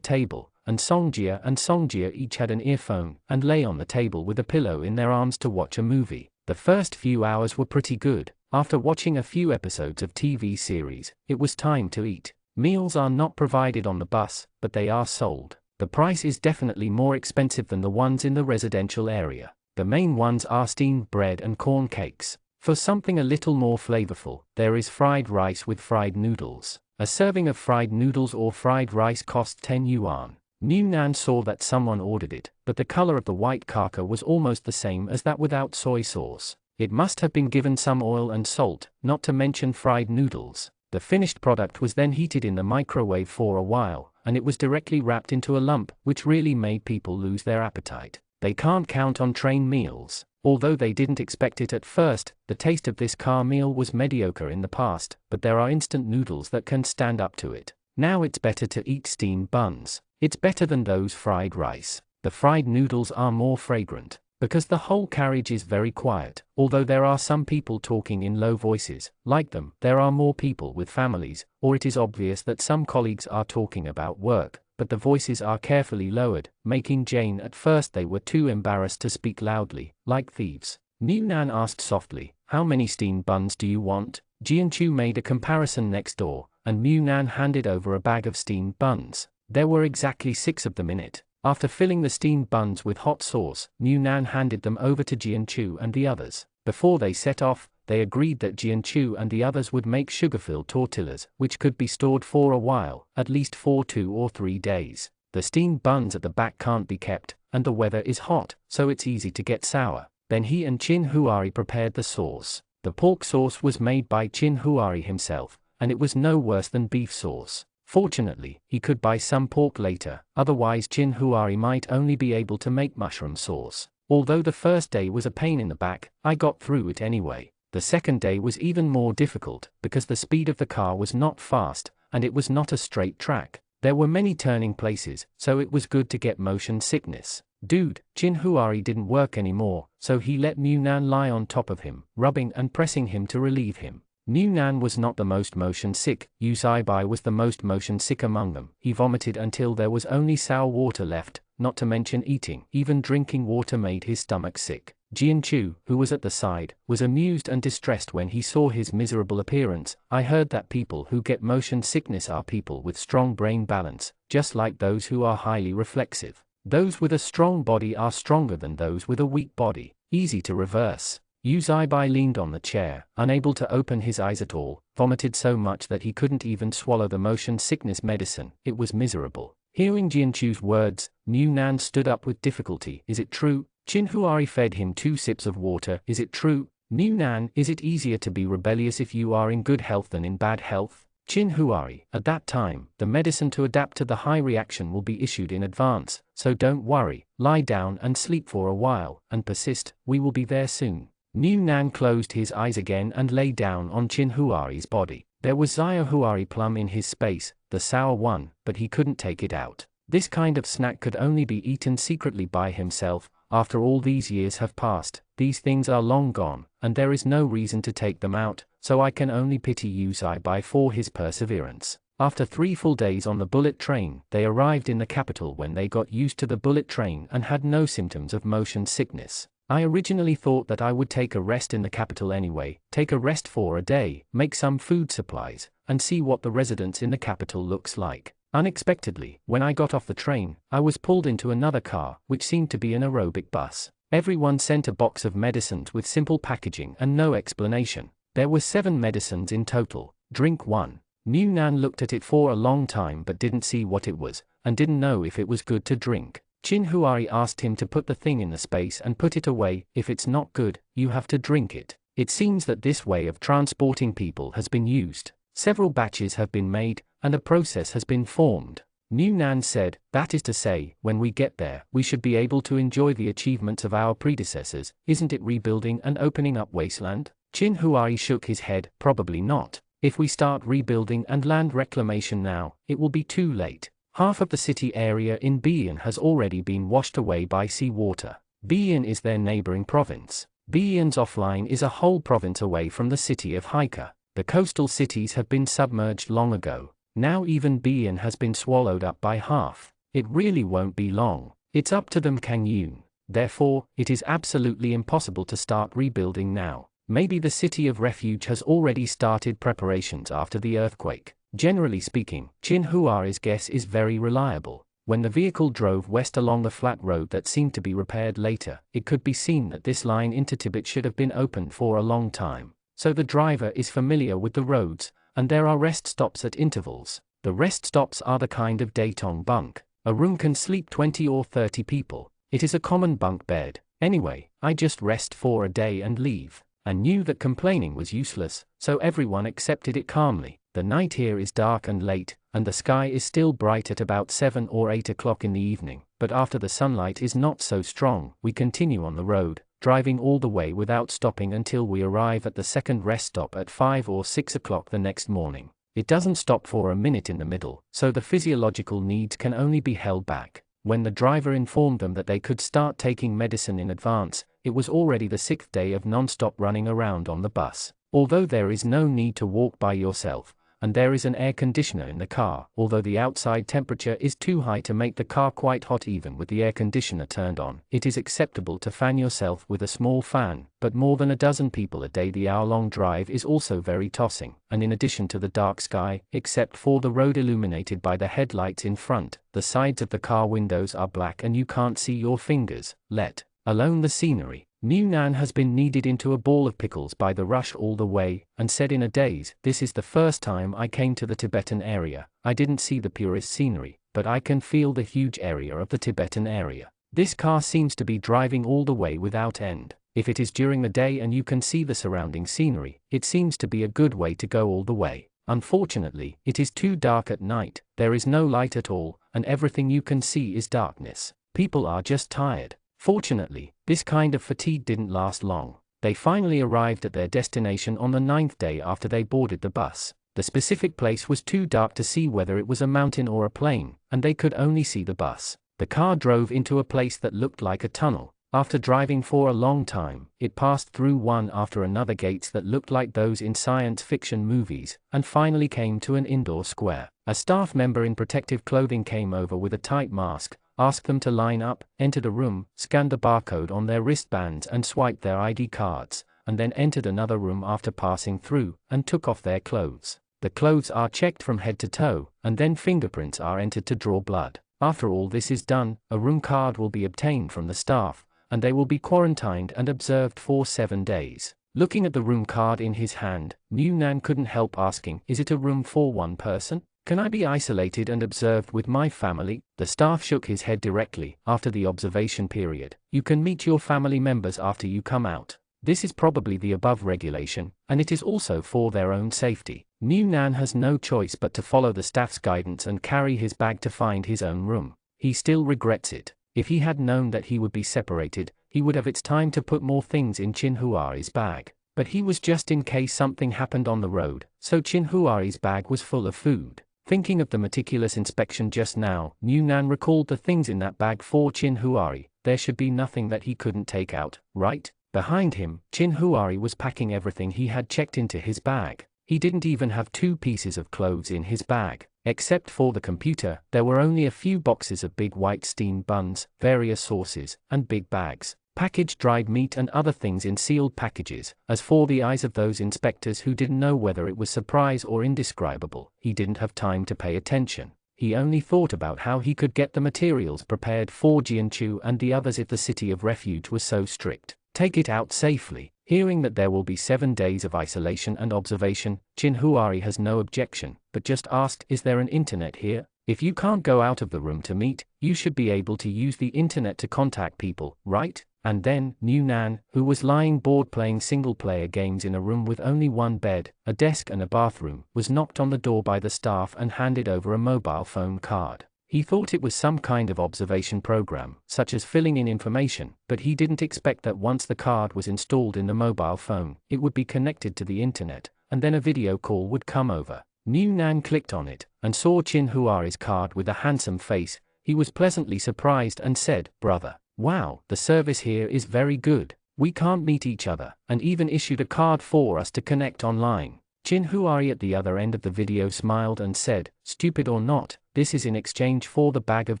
table, and Songjia each had an earphone, and lay on the table with a pillow in their arms to watch a movie. The first few hours were pretty good. After watching a few episodes of TV series, it was time to eat. Meals are not provided on the bus, but they are sold. The price is definitely more expensive than the ones in the residential area. The main ones are steamed bread and corn cakes. For something a little more flavorful, there is fried rice with fried noodles. A serving of fried noodles or fried rice costs 10 yuan. Mu Nan saw that someone ordered it, but the color of the white kaka was almost the same as that without soy sauce. It must have been given some oil and salt, not to mention fried noodles. The finished product was then heated in the microwave for a while, and it was directly wrapped into a lump, which really made people lose their appetite. They can't count on train meals. Although they didn't expect it at first, the taste of this car meal was mediocre in the past, but there are instant noodles that can stand up to it. Now it's better to eat steamed buns. It's better than those fried rice. The fried noodles are more fragrant, because the whole carriage is very quiet. Although there are some people talking in low voices, like them, there are more people with families, or it is obvious that some colleagues are talking about work, but the voices are carefully lowered, making Jane at first they were too embarrassed to speak loudly, like thieves. New Nan asked softly, "How many steamed buns do you want?" Jian-Chu made a comparison next door, and Mu Nan handed over a bag of steamed buns. There were exactly 6 of them in it. After filling the steamed buns with hot sauce, Mu Nan handed them over to Jian-Chu and the others. Before they set off, they agreed that Jian-Chu and the others would make sugar-filled tortillas, which could be stored for a while, at least for 2 or 3 days. The steamed buns at the back can't be kept, and the weather is hot, so it's easy to get sour. Then he and Chin Huari prepared the sauce. The pork sauce was made by Chin Huari himself, and it was no worse than beef sauce. Fortunately, he could buy some pork later, otherwise Chin Huari might only be able to make mushroom sauce. Although the first day was a pain in the back, I got through it anyway. The second day was even more difficult, because the speed of the car was not fast, and it was not a straight track. There were many turning places, so it was good to get motion sickness. Dude, Chin Huari didn't work anymore, so he let Mu Nan lie on top of him, rubbing and pressing him to relieve him. Mu Nan was not the most motion sick, Yu Zaibai was the most motion sick among them. He vomited until there was only sour water left, not to mention eating. Even drinking water made his stomach sick. Jian-Chu, who was at the side, was amused and distressed when he saw his miserable appearance. I heard that people who get motion sickness are people with strong brain balance, just like those who are highly reflexive. Those with a strong body are stronger than those with a weak body. Easy to reverse. Yu Zaibai leaned on the chair, unable to open his eyes at all, vomited so much that he couldn't even swallow the motion sickness medicine. It was miserable. Hearing Jian-Chu's words, Mu Nan stood up with difficulty. Is it true? Chin Huari fed him 2 sips of water. Is it true? Mu Nan, is it easier to be rebellious if you are in good health than in bad health? Chin Huari, at that time, the medicine to adapt to the high reaction will be issued in advance, so don't worry, lie down and sleep for a while, and persist, we will be there soon. Mu Nan closed his eyes again and lay down on Chin Huari's body. There was Zaya Huari plum in his space, the sour one, but he couldn't take it out. This kind of snack could only be eaten secretly by himself. After all these years have passed, these things are long gone, and there is no reason to take them out, so I can only pity Yu Zaibai for his perseverance. After 3 full days on the bullet train, they arrived in the capital when they got used to the bullet train and had no symptoms of motion sickness. I originally thought that I would take a rest in the capital anyway, take a rest for a day, make some food supplies, and see what the residence in the capital looks like. Unexpectedly, when I got off the train, I was pulled into another car, which seemed to be an aerobic bus. Everyone sent a box of medicines with simple packaging and no explanation. There were 7 medicines in total. Drink 1. Mu Nan looked at it for a long time but didn't see what it was, and didn't know if it was good to drink. Chin Huari asked him to put the thing in the space and put it away. If it's not good, you have to drink it. It seems that this way of transporting people has been used. Several batches have been made, and a process has been formed. Mu Nan said, that is to say, when we get there, we should be able to enjoy the achievements of our predecessors. Isn't it rebuilding and opening up wasteland? Chin Huari shook his head, probably not. If we start rebuilding and land reclamation now, it will be too late. Half of the city area in Bian has already been washed away by seawater. Bian is their neighboring province. Bian's offline is a whole province away from the city of Haika. The coastal cities have been submerged long ago. Now even Bian has been swallowed up by half. It really won't be long. It's up to them, Kang Yun. Therefore, it is absolutely impossible to start rebuilding now. Maybe the city of refuge has already started preparations after the earthquake. Generally speaking, Chin Huari's guess is very reliable. When the vehicle drove west along the flat road that seemed to be repaired later, it could be seen that this line into Tibet should have been open for a long time. So the driver is familiar with the roads, and there are rest stops at intervals. The rest stops are the kind of Datong bunk. A room can sleep 20 or 30 people. It is a common bunk bed. Anyway, I just rest for a day and leave, and knew that complaining was useless, so everyone accepted it calmly. The night here is dark and late, and the sky is still bright at about 7 or 8 o'clock in the evening, but after the sunlight is not so strong, we continue on the road, driving all the way without stopping until we arrive at the second rest stop at 5 or 6 o'clock the next morning. It doesn't stop for a minute in the middle, so the physiological needs can only be held back. When the driver informed them that they could start taking medicine in advance, it was already the 6th day of non-stop running around on the bus. Although there is no need to walk by yourself, and there is an air conditioner in the car, although the outside temperature is too high to make the car quite hot even with the air conditioner turned on, it is acceptable to fan yourself with a small fan, but more than a dozen people a day. The hour-long drive is also very tossing, and in addition to the dark sky, except for the road illuminated by the headlights in front, the sides of the car windows are black and you can't see your fingers, let alone the scenery. Nan has been kneaded into a ball of pickles by the rush all the way, and said in a daze, "This is the first time I came to the Tibetan area. I didn't see the purest scenery, but I can feel the huge area of the Tibetan area. This car seems to be driving all the way without end. If it is during the day and you can see the surrounding scenery, it seems to be a good way to go all the way. Unfortunately, it is too dark at night, there is no light at all, and everything you can see is darkness. People are just tired." Fortunately, this kind of fatigue didn't last long. They finally arrived at their destination on the 9th day after they boarded the bus. The specific place was too dark to see whether it was a mountain or a plain, and they could only see the bus. The car drove into a place that looked like a tunnel. After driving for a long time, it passed through one after another gates that looked like those in science fiction movies, and finally came to an indoor square. A staff member in protective clothing came over with a tight mask, asked them to line up, entered a room, scanned the barcode on their wristbands and swiped their ID cards, and then entered another room after passing through, and took off their clothes. The clothes are checked from head to toe, and then fingerprints are entered to draw blood. After all this is done, a room card will be obtained from the staff, and they will be quarantined and observed for 7 days. Looking at the room card in his hand, Nan couldn't help asking, "Is it a room for one person? Can I be isolated and observed with my family?" The staff shook his head directly. "After the observation period, you can meet your family members after you come out. This is probably the above regulation, and it is also for their own safety." Nan has no choice but to follow the staff's guidance and carry his bag to find his own room. He still regrets it. If he had known that he would be separated, he would have its time to put more things in Chinhuari's bag. But he was just in case something happened on the road, so Chinhuari's bag was full of food. Thinking of the meticulous inspection just now, Nan recalled the things in that bag for Chinhuari. There should be nothing that he couldn't take out, right? Behind him, Chinhuari was packing everything he had checked into his bag. He didn't even have 2 pieces of clothes in his bag. Except for the computer, there were only a few boxes of big white steamed buns, various sauces, and big bags. Packaged dried meat and other things in sealed packages. As for the eyes of those inspectors who didn't know whether it was surprise or indescribable, he didn't have time to pay attention. He only thought about how he could get the materials prepared for Jianchu and the others if the city of refuge was so strict. Take it out safely. Hearing that there will be 7 days of isolation and observation, Chinhuari has no objection, but just asked, "Is there an internet here? If you can't go out of the room to meet, you should be able to use the internet to contact people, right?" And then, Nan, who was lying bored playing single-player games in a room with only one bed, a desk and a bathroom, was knocked on the door by the staff and handed over a mobile phone card. He thought it was some kind of observation program, such as filling in information, but he didn't expect that once the card was installed in the mobile phone, it would be connected to the internet, and then a video call would come over. Nan clicked on it, and saw Chinhuari's card with a handsome face. He was pleasantly surprised and said, "Brother, wow, the service here is very good. We can't meet each other," and even issued a card for us to connect online. Chinhuari at the other end of the video smiled and said, "Stupid or not, this is in exchange for the bag of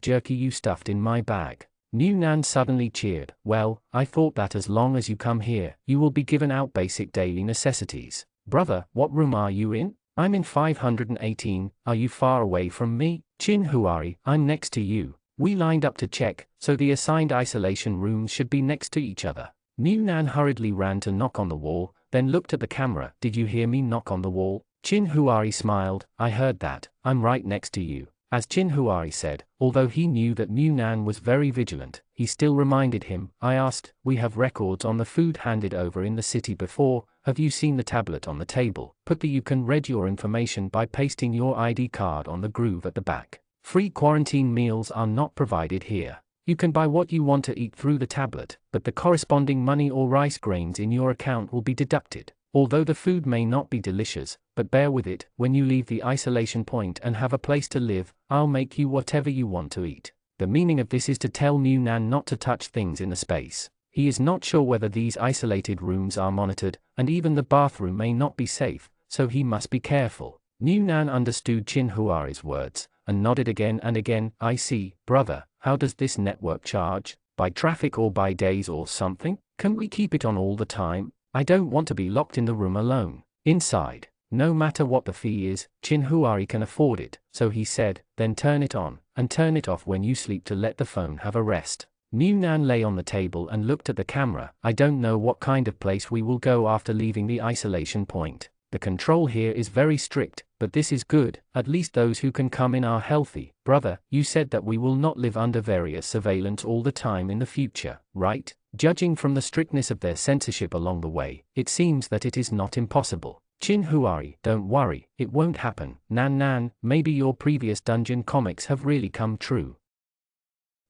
jerky you stuffed in my bag." Nan suddenly cheered. "Well, I thought that as long as you come here, you will be given out basic daily necessities." "Brother, what room are you in?" "I'm in 518, are you far away from me?" "Chinhuari, I'm next to you. We lined up to check, so the assigned isolation rooms should be next to each other." Nan hurriedly ran to knock on the wall, then looked at the camera. "Did you hear me knock on the wall?" Chinhuari smiled. "I heard that, I'm right next to you." As Chin Huari said, although he knew that Mu Nan was very vigilant, he still reminded him. I asked, we have records on the food handed over in the city before, have you seen the tablet on the table? Put the you can read your information by pasting your ID card on the groove at the back. Free quarantine meals are not provided here. You can buy what you want to eat through the tablet, but the corresponding money or rice grains in your account will be deducted. Although the food may not be delicious, but bear with it, when you leave the isolation point and have a place to live, I'll make you whatever you want to eat. The meaning of this is to tell Mu Nan not to touch things in the space. He is not sure whether these isolated rooms are monitored, and even the bathroom may not be safe, so he must be careful. Mu Nan understood Chin Huari's words, and nodded again and again. I see, brother, how does this network charge? By traffic or by days or something? Can we keep it on all the time? I don't want to be locked in the room alone. Inside. No matter what the fee is, Chin Huari can afford it, so he said, then turn it on, and turn it off when you sleep to let the phone have a rest. Mu Nan lay on the table and looked at the camera. I don't know what kind of place we will go after leaving the isolation point. The control here is very strict, but this is good, at least those who can come in are healthy. Brother, you said that we will not live under various surveillance all the time in the future, right? Judging from the strictness of their censorship along the way, it seems that it is not impossible. Chin Huari, don't worry, it won't happen. Nan, maybe your previous dungeon comics have really come true.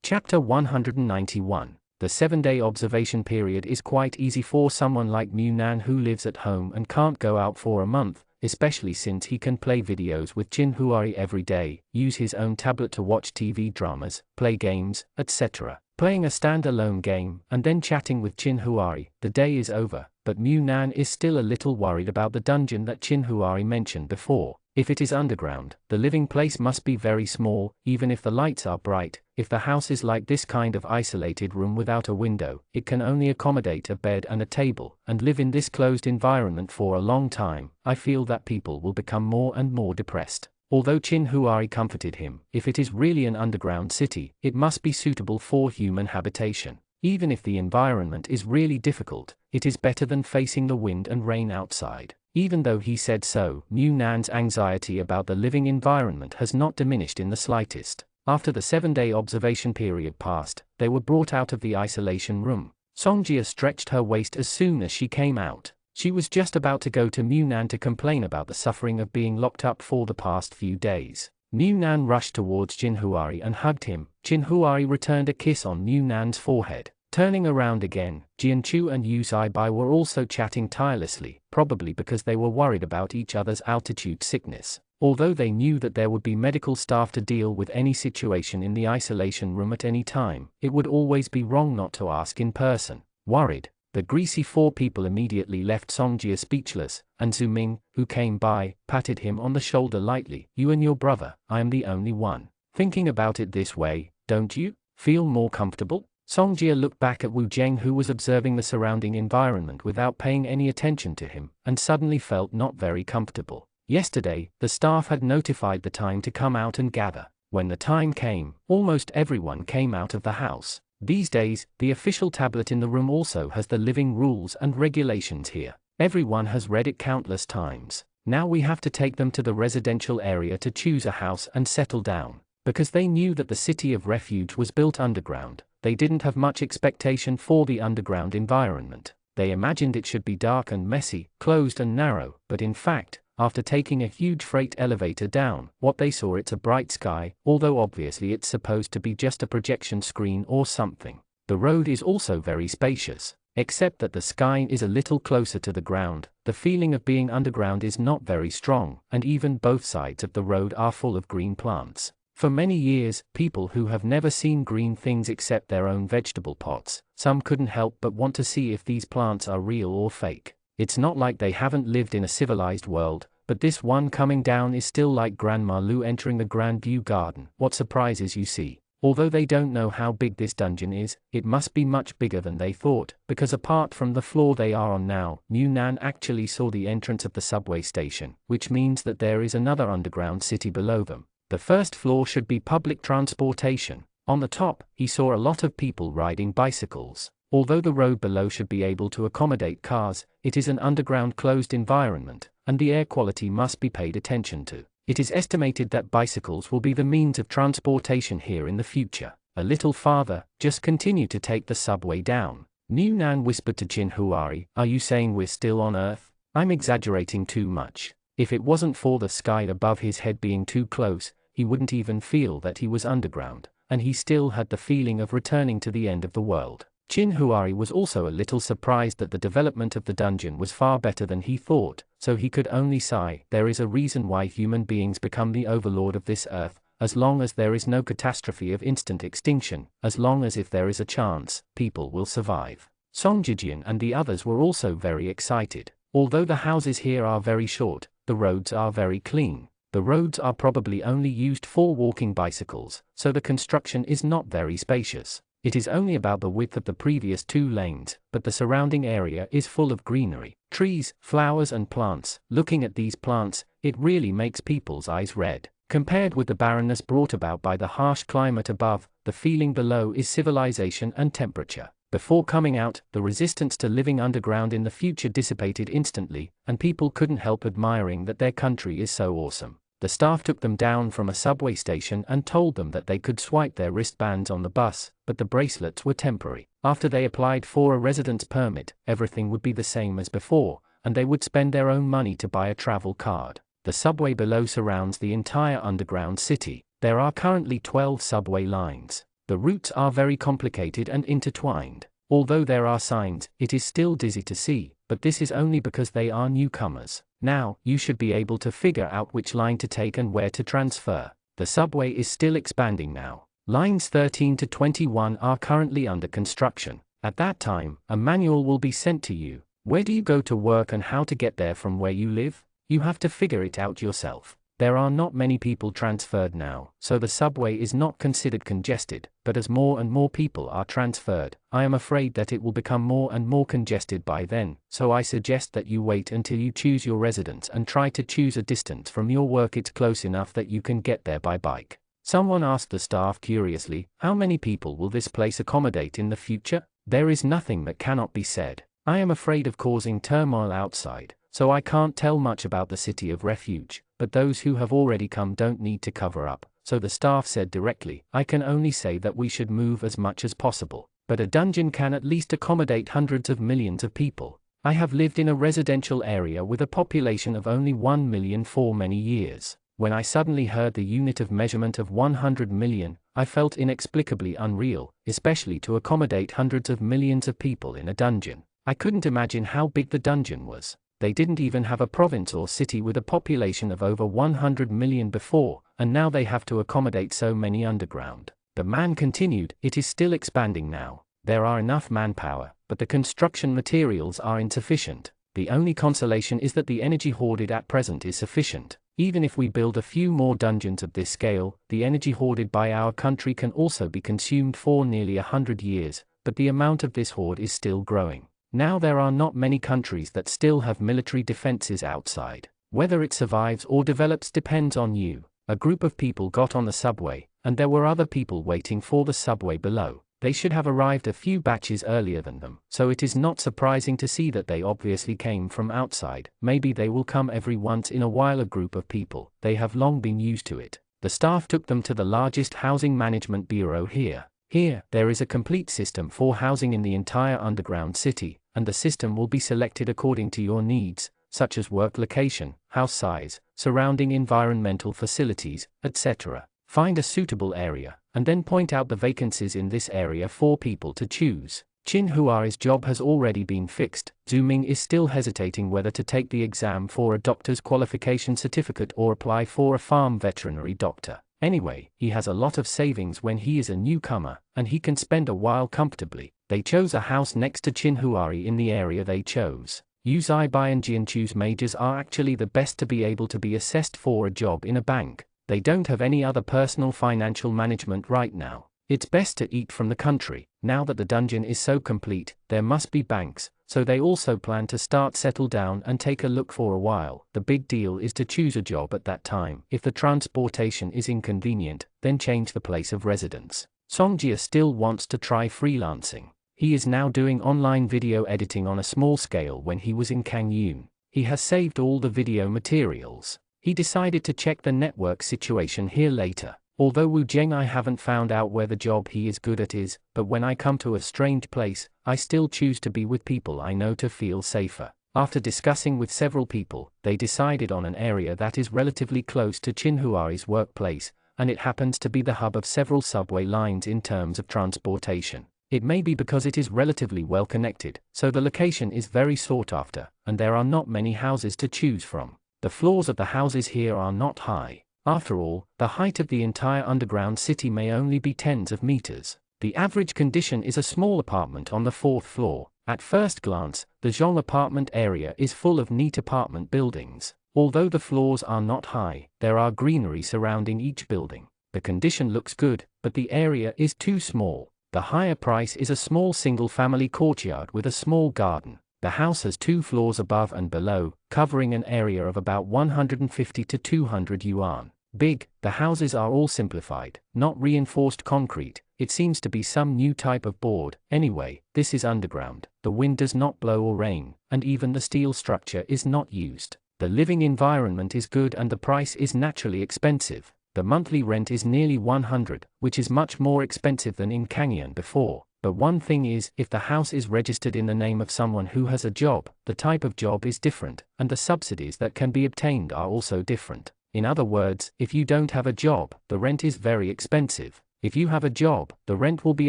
Chapter 191. The 7-day observation period is quite easy for someone like Mu Nan who lives at home and can't go out for a month, especially since he can play videos with Chin Huari every day, use his own tablet to watch TV dramas, play games, etc. Playing a standalone game, and then chatting with Chin Huari. The day is over, but Mu Nan is still a little worried about the dungeon that Chin Huari mentioned before. If it is underground, the living place must be very small, even if the lights are bright. If the house is like this kind of isolated room without a window, it can only accommodate a bed and a table, and live in this closed environment for a long time. I feel that people will become more and more depressed. Although Chin Huari comforted him, if it is really an underground city, it must be suitable for human habitation. Even if the environment is really difficult, it is better than facing the wind and rain outside. Even though he said so, Mu Nan's anxiety about the living environment has not diminished in the slightest. After the 7-day observation period passed, they were brought out of the isolation room. Songjia stretched her waist as soon as she came out. She was just about to go to Mu Nan to complain about the suffering of being locked up for the past few days. Mu Nan rushed towards Chin Huari and hugged him. Chin Huari returned a kiss on Mu Nan's forehead. Turning around again, Jianchu and Yu Zaibai were also chatting tirelessly, probably because they were worried about each other's altitude sickness. Although they knew that there would be medical staff to deal with any situation in the isolation room at any time, it would always be wrong not to ask in person. Worried, the greasy 4 people immediately left Songjia speechless, and Zhu Ming, who came by, patted him on the shoulder lightly. You and your brother, I am the only one. Thinking about it this way, don't you feel more comfortable? Songjia looked back at Wu Zheng, who was observing the surrounding environment without paying any attention to him, and suddenly felt not very comfortable. Yesterday, the staff had notified the time to come out and gather. When the time came, almost everyone came out of the house. These days, the official tablet in the room also has the living rules and regulations here. Everyone has read it countless times. Now we have to take them to the residential area to choose a house and settle down. Because they knew that the city of refuge was built underground, they didn't have much expectation for the underground environment. They imagined it should be dark and messy, closed and narrow, but in fact, after taking a huge freight elevator down, what they saw, it's a bright sky, although obviously it's supposed to be just a projection screen or something. The road is also very spacious, except that the sky is a little closer to the ground. The feeling of being underground is not very strong, and even both sides of the road are full of green plants. For many years, people who have never seen green things except their own vegetable pots, some couldn't help but want to see if these plants are real or fake. It's not like they haven't lived in a civilized world, but this one coming down is still like Grandma Lu entering the Grand View Garden. What surprises you see? Although they don't know how big this dungeon is, it must be much bigger than they thought, because apart from the floor they are on now, Mu Nan actually saw the entrance of the subway station, which means that there is another underground city below them. The first floor should be public transportation. On the top, he saw a lot of people riding bicycles. Although the road below should be able to accommodate cars, it is an underground closed environment, and the air quality must be paid attention to. It is estimated that bicycles will be the means of transportation here in the future. A little farther, just continue to take the subway down. Nan whispered to Chin Huari, "Are you saying we're still on Earth? I'm exaggerating too much. If it wasn't for the sky above his head being too close, he wouldn't even feel that he was underground, and he still had the feeling of returning to the end of the world." Chin Huari was also a little surprised that the development of the dungeon was far better than he thought, so he could only sigh. There is a reason why human beings become the overlord of this earth, as long as there is no catastrophe of instant extinction, as long as if there is a chance, people will survive. Song Jijian and the others were also very excited. Although the houses here are very short, the roads are very clean. The roads are probably only used for walking bicycles, so the construction is not very spacious. It is only about the width of the previous 2 lanes, but the surrounding area is full of greenery, trees, flowers and plants. Looking at these plants, it really makes people's eyes red. Compared with the barrenness brought about by the harsh climate above, the feeling below is civilization and temperature. Before coming out, the resistance to living underground in the future dissipated instantly, and people couldn't help admiring that their country is so awesome. The staff took them down from a subway station and told them that they could swipe their wristbands on the bus, but the bracelets were temporary. After they applied for a residence permit, everything would be the same as before, and they would spend their own money to buy a travel card. The subway below surrounds the entire underground city. There are currently 12 subway lines. The routes are very complicated and intertwined. Although there are signs, it is still dizzy to see, but this is only because they are newcomers. Now, you should be able to figure out which line to take and where to transfer. The subway is still expanding now. Lines 13 to 21 are currently under construction. At that time, a manual will be sent to you. Where do you go to work and how to get there from where you live? You have to figure it out yourself. There are not many people transferred now, so the subway is not considered congested, but as more and more people are transferred, I am afraid that it will become more and more congested by then, so I suggest that you wait until you choose your residence and try to choose a distance from your work it's close enough that you can get there by bike. Someone asked the staff curiously, "How many people will this place accommodate in the future?" There is nothing that cannot be said. I am afraid of causing turmoil outside, so I can't tell much about the city of refuge. But those who have already come don't need to cover up, so the staff said directly, "I can only say that we should move as much as possible, but a dungeon can at least accommodate hundreds of millions of people. I have lived in a residential area with a population of only 1 million for many years. When I suddenly heard the unit of measurement of 100 million, I felt inexplicably unreal, especially to accommodate hundreds of millions of people in a dungeon. I couldn't imagine how big the dungeon was. They didn't even have a province or city with a population of over 100 million before, and now they have to accommodate so many underground." The man continued, "It is still expanding now. There are enough manpower, but the construction materials are insufficient. The only consolation is that the energy hoarded at present is sufficient. Even if we build a few more dungeons of this scale, the energy hoarded by our country can also be consumed for nearly 100 years, but the amount of this hoard is still growing. Now there are not many countries that still have military defenses outside. Whether it survives or develops depends on you." A group of people got on the subway, and there were other people waiting for the subway below. They should have arrived a few batches earlier than them, so it is not surprising to see that they obviously came from outside. Maybe they will come every once in a while. A group of people, they have long been used to it. The staff took them to the largest housing management bureau here. Here, there is a complete system for housing in the entire underground city, and the system will be selected according to your needs, such as work location, house size, surrounding environmental facilities, etc. Find a suitable area, and then point out the vacancies in this area for people to choose. Chin Huari's job has already been fixed. Zhu Ming is still hesitating whether to take the exam for a doctor's qualification certificate or apply for a farm veterinary doctor. Anyway, he has a lot of savings when he is a newcomer, and he can spend a while comfortably. They chose a house next to Chin Huari in the area they chose. Yu Zaibai and Jianchu's majors are actually the best to be able to be assessed for a job in a bank. They don't have any other personal financial management right now. It's best to eat from the country. Now that the dungeon is so complete, there must be banks, so they also plan to settle down and take a look for a while. The big deal is to choose a job at that time. If the transportation is inconvenient, then change the place of residence. Songjia still wants to try freelancing. He is now doing online video editing on a small scale when he was in Kangyun. He has saved all the video materials. He decided to check the network situation here later. Although Wu Zheng, I haven't found out where the job he is good at is, but when I come to a strange place, I still choose to be with people I know to feel safer. After discussing with several people, they decided on an area that is relatively close to Qin Huari's workplace, and it happens to be the hub of several subway lines in terms of transportation. It may be because it is relatively well connected, so the location is very sought after, and there are not many houses to choose from. The floors of the houses here are not high. After all, the height of the entire underground city may only be tens of meters. The average condition is a small apartment on the 4th floor. At first glance, the Zhong apartment area is full of neat apartment buildings. Although the floors are not high, there are greenery surrounding each building. The condition looks good, but the area is too small. The higher price is a small single-family courtyard with a small garden. The house has 2 floors above and below, covering an area of about 150 to 200 yuan. Big. The houses are all simplified, not reinforced concrete. It seems to be some new type of board. Anyway, this is underground. The wind does not blow or rain, and even the steel structure is not used. The living environment is good and the price is naturally expensive. The monthly rent is nearly 100, which is much more expensive than in Kangyuan before. But one thing is, if the house is registered in the name of someone who has a job, the type of job is different, and the subsidies that can be obtained are also different. In other words, if you don't have a job, the rent is very expensive. If you have a job, the rent will be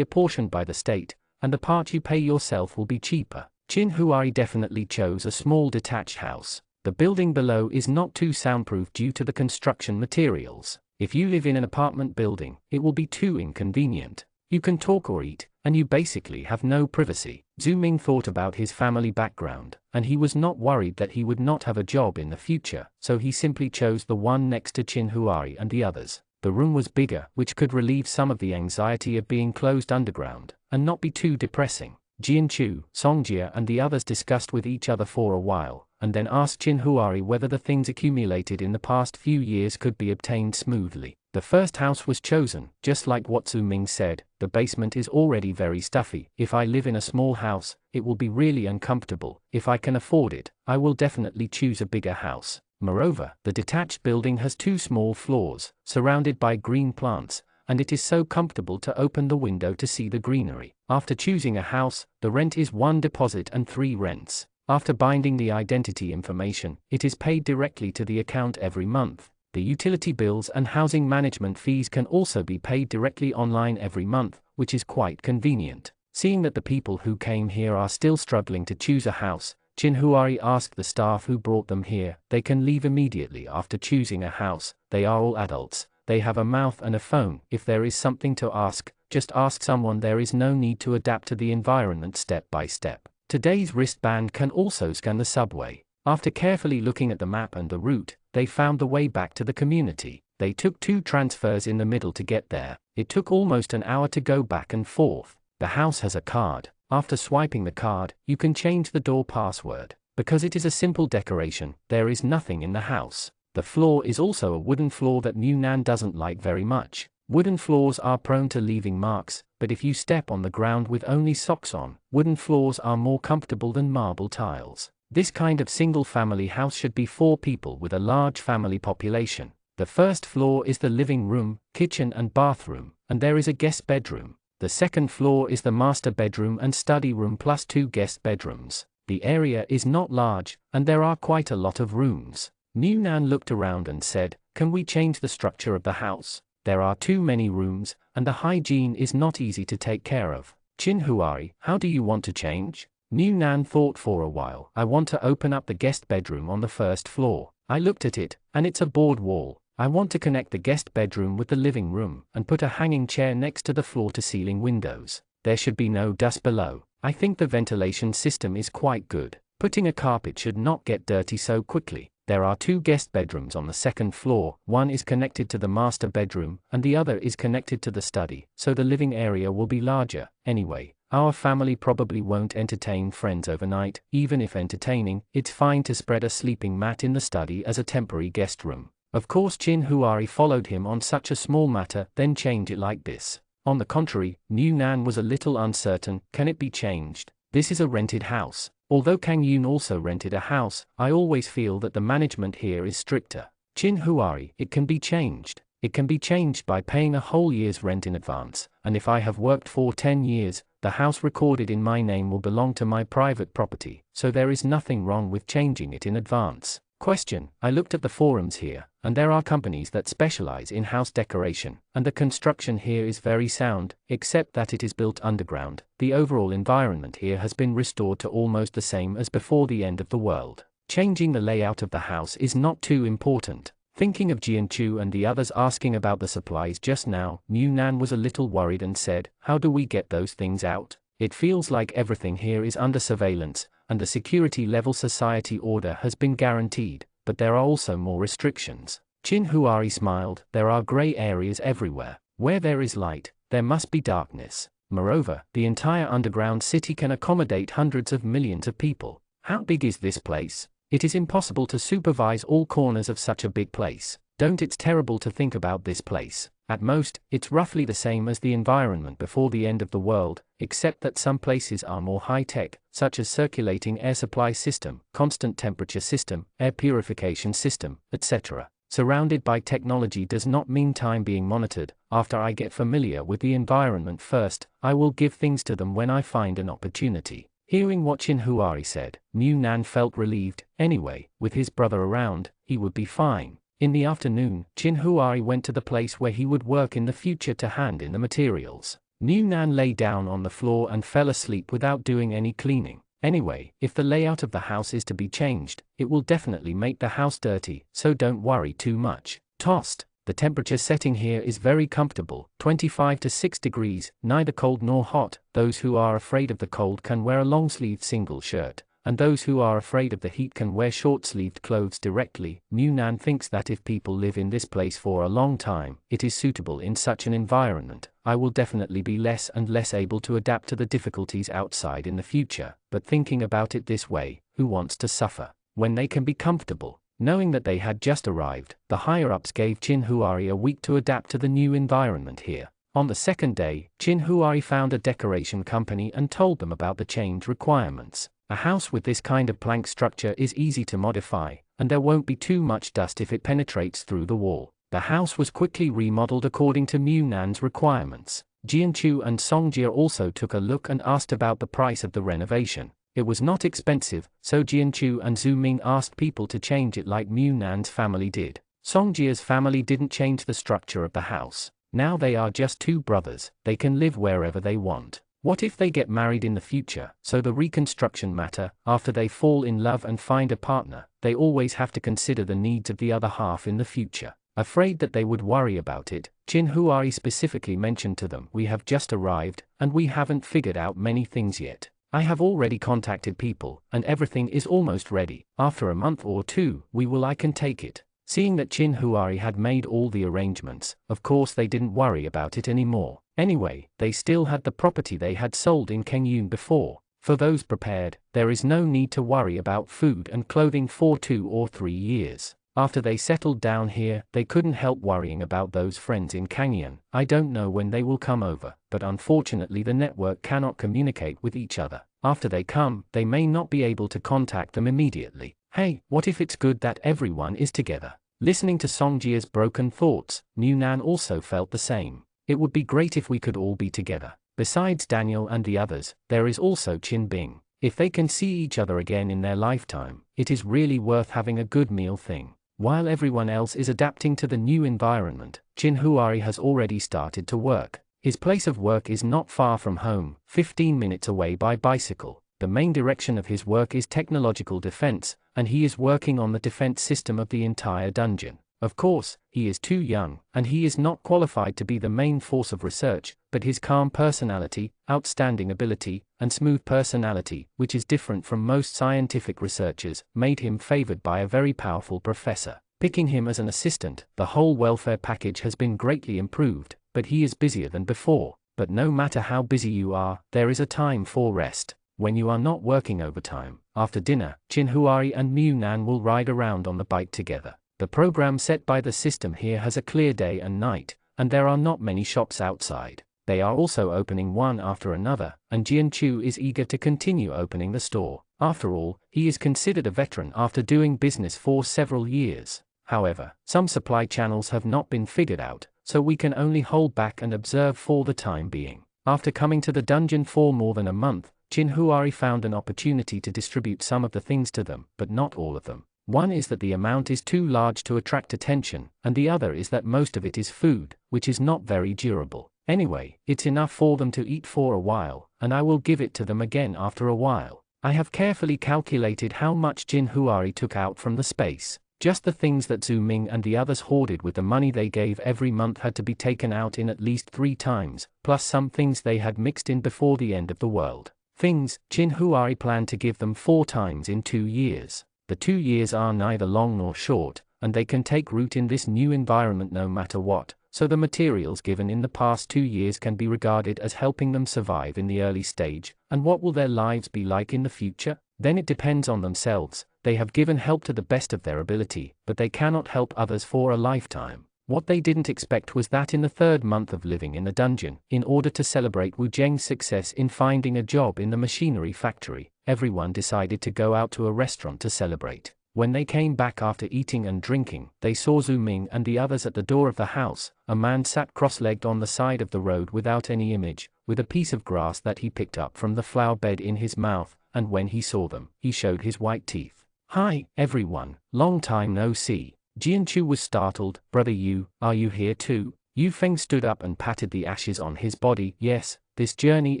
apportioned by the state, and the part you pay yourself will be cheaper. Qin Huari definitely chose a small detached house. The building below is not too soundproof due to the construction materials. If you live in an apartment building, it will be too inconvenient. You can talk or eat, and you basically have no privacy. Zhu Ming thought about his family background, and he was not worried that he would not have a job in the future, so he simply chose the one next to Qin Huari and the others. The room was bigger, which could relieve some of the anxiety of being closed underground, and not be too depressing. Jianchu, Songjia and the others discussed with each other for a while, and then asked Qin Huari whether the things accumulated in the past few years could be obtained smoothly. The first house was chosen, just like what Zhu Ming said. The basement is already very stuffy. If I live in a small house, it will be really uncomfortable. If I can afford it, I will definitely choose a bigger house. Moreover, the detached building has 2 small floors, surrounded by green plants, and it is so comfortable to open the window to see the greenery. After choosing a house, the rent is 1 deposit and 3 rents. After binding the identity information, it is paid directly to the account every month. The utility bills and housing management fees can also be paid directly online every month, which is quite convenient. Seeing that the people who came here are still struggling to choose a house, Qin Huari asked the staff who brought them here. They can leave immediately after choosing a house. They are all adults. They have a mouth and a phone. If there is something to ask, just ask someone. There is no need to adapt to the environment step by step. Today's wristband can also scan the subway. After carefully looking at the map and the route, they found the way back to the community. They took 2 transfers in the middle to get there. It took almost an hour to go back and forth. The house has a card. After swiping the card, you can change the door password. Because it is a simple decoration, there is nothing in the house. The floor is also a wooden floor that Yunnan doesn't like very much. Wooden floors are prone to leaving marks, but if you step on the ground with only socks on, wooden floors are more comfortable than marble tiles. This kind of single-family house should be 4 people with a large family population. The first floor is the living room, kitchen and bathroom, and there is a guest bedroom. The second floor is the master bedroom and study room plus 2 guest bedrooms. The area is not large, and there are quite a lot of rooms. Yunnan looked around and said, "Can we change the structure of the house? There are too many rooms, and the hygiene is not easy to take care of." Qin Huari, how do you want to change? Yunnan thought for a while. I want to open up the guest bedroom on the first floor. I looked at it, and it's a board wall. I want to connect the guest bedroom with the living room, and put a hanging chair next to the floor-to-ceiling windows. There should be no dust below. I think the ventilation system is quite good. Putting a carpet should not get dirty so quickly. There are 2 guest bedrooms on the second floor. One is connected to the master bedroom, and the other is connected to the study, so the living area will be larger. Anyway, our family probably won't entertain friends overnight. Even if entertaining, it's fine to spread a sleeping mat in the study as a temporary guest room. Of course Qin Huari followed him on such a small matter, then change it like this. On the contrary, Yunnan was a little uncertain. Can it be changed? This is a rented house. Although Kang Yun also rented a house, I always feel that the management here is stricter. Chin Huari, it can be changed. It can be changed by paying a whole year's rent in advance, and if I have worked for 10 years, the house recorded in my name will belong to my private property, so there is nothing wrong with changing it in advance. Question: I looked at the forums here, and there are companies that specialize in house decoration, and the construction here is very sound, except that it is built underground. The overall environment here has been restored to almost the same as before the end of the world. Changing the layout of the house is not too important. Thinking of Jianchu and the others asking about the supplies just now, Mu Nan was a little worried and said, how do we get those things out? It feels like everything here is under surveillance, and the security level society order has been guaranteed, but there are also more restrictions. Chin Huari smiled, there are gray areas everywhere. Where there is light, there must be darkness. Moreover, the entire underground city can accommodate hundreds of millions of people. How big is this place? It is impossible to supervise all corners of such a big place. Don't it's terrible to think about this place. At most, it's roughly the same as the environment before the end of the world, except that some places are more high-tech, such as circulating air supply system, constant temperature system, air purification system, etc. Surrounded by technology does not mean time being monitored. After I get familiar with the environment first, I will give things to them when I find an opportunity. Hearing what Chin Huari said, Mu Nan felt relieved. Anyway, with his brother around, he would be fine. In the afternoon, Chin Huari went to the place where he would work in the future to hand in the materials. Mu Nan lay down on the floor and fell asleep without doing any cleaning. Anyway, if the layout of the house is to be changed, it will definitely make the house dirty, so don't worry too much. Toast. The temperature setting here is very comfortable, 25 to 6 degrees, neither cold nor hot. Those who are afraid of the cold can wear a long-sleeved single shirt, and those who are afraid of the heat can wear short-sleeved clothes directly. Mu Nan thinks that if people live in this place for a long time, it is suitable in such an environment. I will definitely be less and less able to adapt to the difficulties outside in the future, but thinking about it this way, who wants to suffer when they can be comfortable? Knowing that they had just arrived, the higher-ups gave Chin Huari a week to adapt to the new environment here. On the second day, Chin Huari found a decoration company and told them about the change requirements. A house with this kind of plank structure is easy to modify, and there won't be too much dust if it penetrates through the wall. The house was quickly remodeled according to Mu Nan's requirements. Jianchu and Songjia also took a look and asked about the price of the renovation. It was not expensive, so Jianchu and Zhu Ming asked people to change it like Mu Nan's family did. Songjia's family didn't change the structure of the house. Now they are just two brothers, they can live wherever they want. What if they get married in the future? So the reconstruction matter, after they fall in love and find a partner, they always have to consider the needs of the other half in the future. Afraid that they would worry about it, Chin Huari specifically mentioned to them, we have just arrived, and we haven't figured out many things yet. I have already contacted people, and everything is almost ready. After a month or two, I can take it. Seeing that Chin Huari had made all the arrangements, of course they didn't worry about it anymore. Anyway, they still had the property they had sold in Kengyun before. For those prepared, there is no need to worry about food and clothing for 2 or 3 years. After they settled down here, they couldn't help worrying about those friends in Kangyun. I don't know when they will come over, but unfortunately the network cannot communicate with each other. After they come, they may not be able to contact them immediately. Hey, what if it's good that everyone is together? Listening to Songjia's broken thoughts, Mu Nan also felt the same. It would be great if we could all be together. Besides Daniel and the others, there is also Chin Bing. If they can see each other again in their lifetime, it is really worth having a good meal thing. While everyone else is adapting to the new environment, Chin Huari has already started to work. His place of work is not far from home, 15 minutes away by bicycle. The main direction of his work is technological defense, and he is working on the defense system of the entire dungeon. Of course, he is too young, and he is not qualified to be the main force of research, but his calm personality, outstanding ability, and smooth personality, which is different from most scientific researchers, made him favored by a very powerful professor. Picking him as an assistant, the whole welfare package has been greatly improved, but he is busier than before. But no matter how busy you are, there is a time for rest. When you are not working overtime, after dinner, Chin Huari and Mu Nan will ride around on the bike together. The program set by the system here has a clear day and night, and there are not many shops outside. They are also opening one after another, and Jianchu is eager to continue opening the store. After all, he is considered a veteran after doing business for several years. However, some supply channels have not been figured out, so we can only hold back and observe for the time being. After coming to the dungeon for more than a month, Jinhuari found an opportunity to distribute some of the things to them, but not all of them. One is that the amount is too large to attract attention, and the other is that most of it is food, which is not very durable. Anyway, it's enough for them to eat for a while, and I will give it to them again after a while. I have carefully calculated how much Jinhuari took out from the space. Just the things that Zhu Ming and the others hoarded with the money they gave every month had to be taken out in at least 3 times, plus some things they had mixed in before the end of the world. Things, Jinhuari planned to give them 4 times in 2 years. The 2 years are neither long nor short, and they can take root in this new environment no matter what, so the materials given in the past 2 years can be regarded as helping them survive in the early stage. And what will their lives be like in the future? Then it depends on themselves. They have given help to the best of their ability, but they cannot help others for a lifetime. What they didn't expect was that in the 3rd month of living in the dungeon, in order to celebrate Wu Zheng's success in finding a job in the machinery factory, everyone decided to go out to a restaurant to celebrate. When they came back after eating and drinking, they saw Zhu Ming and the others at the door of the house. A man sat cross-legged on the side of the road without any image, with a piece of grass that he picked up from the flower bed in his mouth, and when he saw them, he showed his white teeth. "Hi, everyone, long time no see." Jianchu was startled. "Brother Yu, are you here too?" Yu Feng stood up and patted the ashes on his body. "Yes, this journey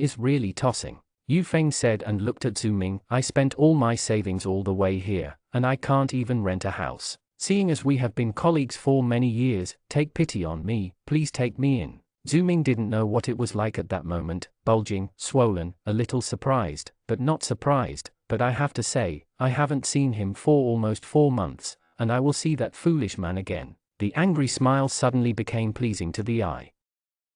is really tossing," Yu Feng said and looked at Zhu Ming. "I spent all my savings all the way here, and I can't even rent a house. Seeing as we have been colleagues for many years, take pity on me, please take me in." Zhu Ming didn't know what it was like at that moment, bulging, swollen, a little surprised, but not surprised. "But I have to say, I haven't seen him for almost 4 months, and I will see that foolish man again." The angry smile suddenly became pleasing to the eye.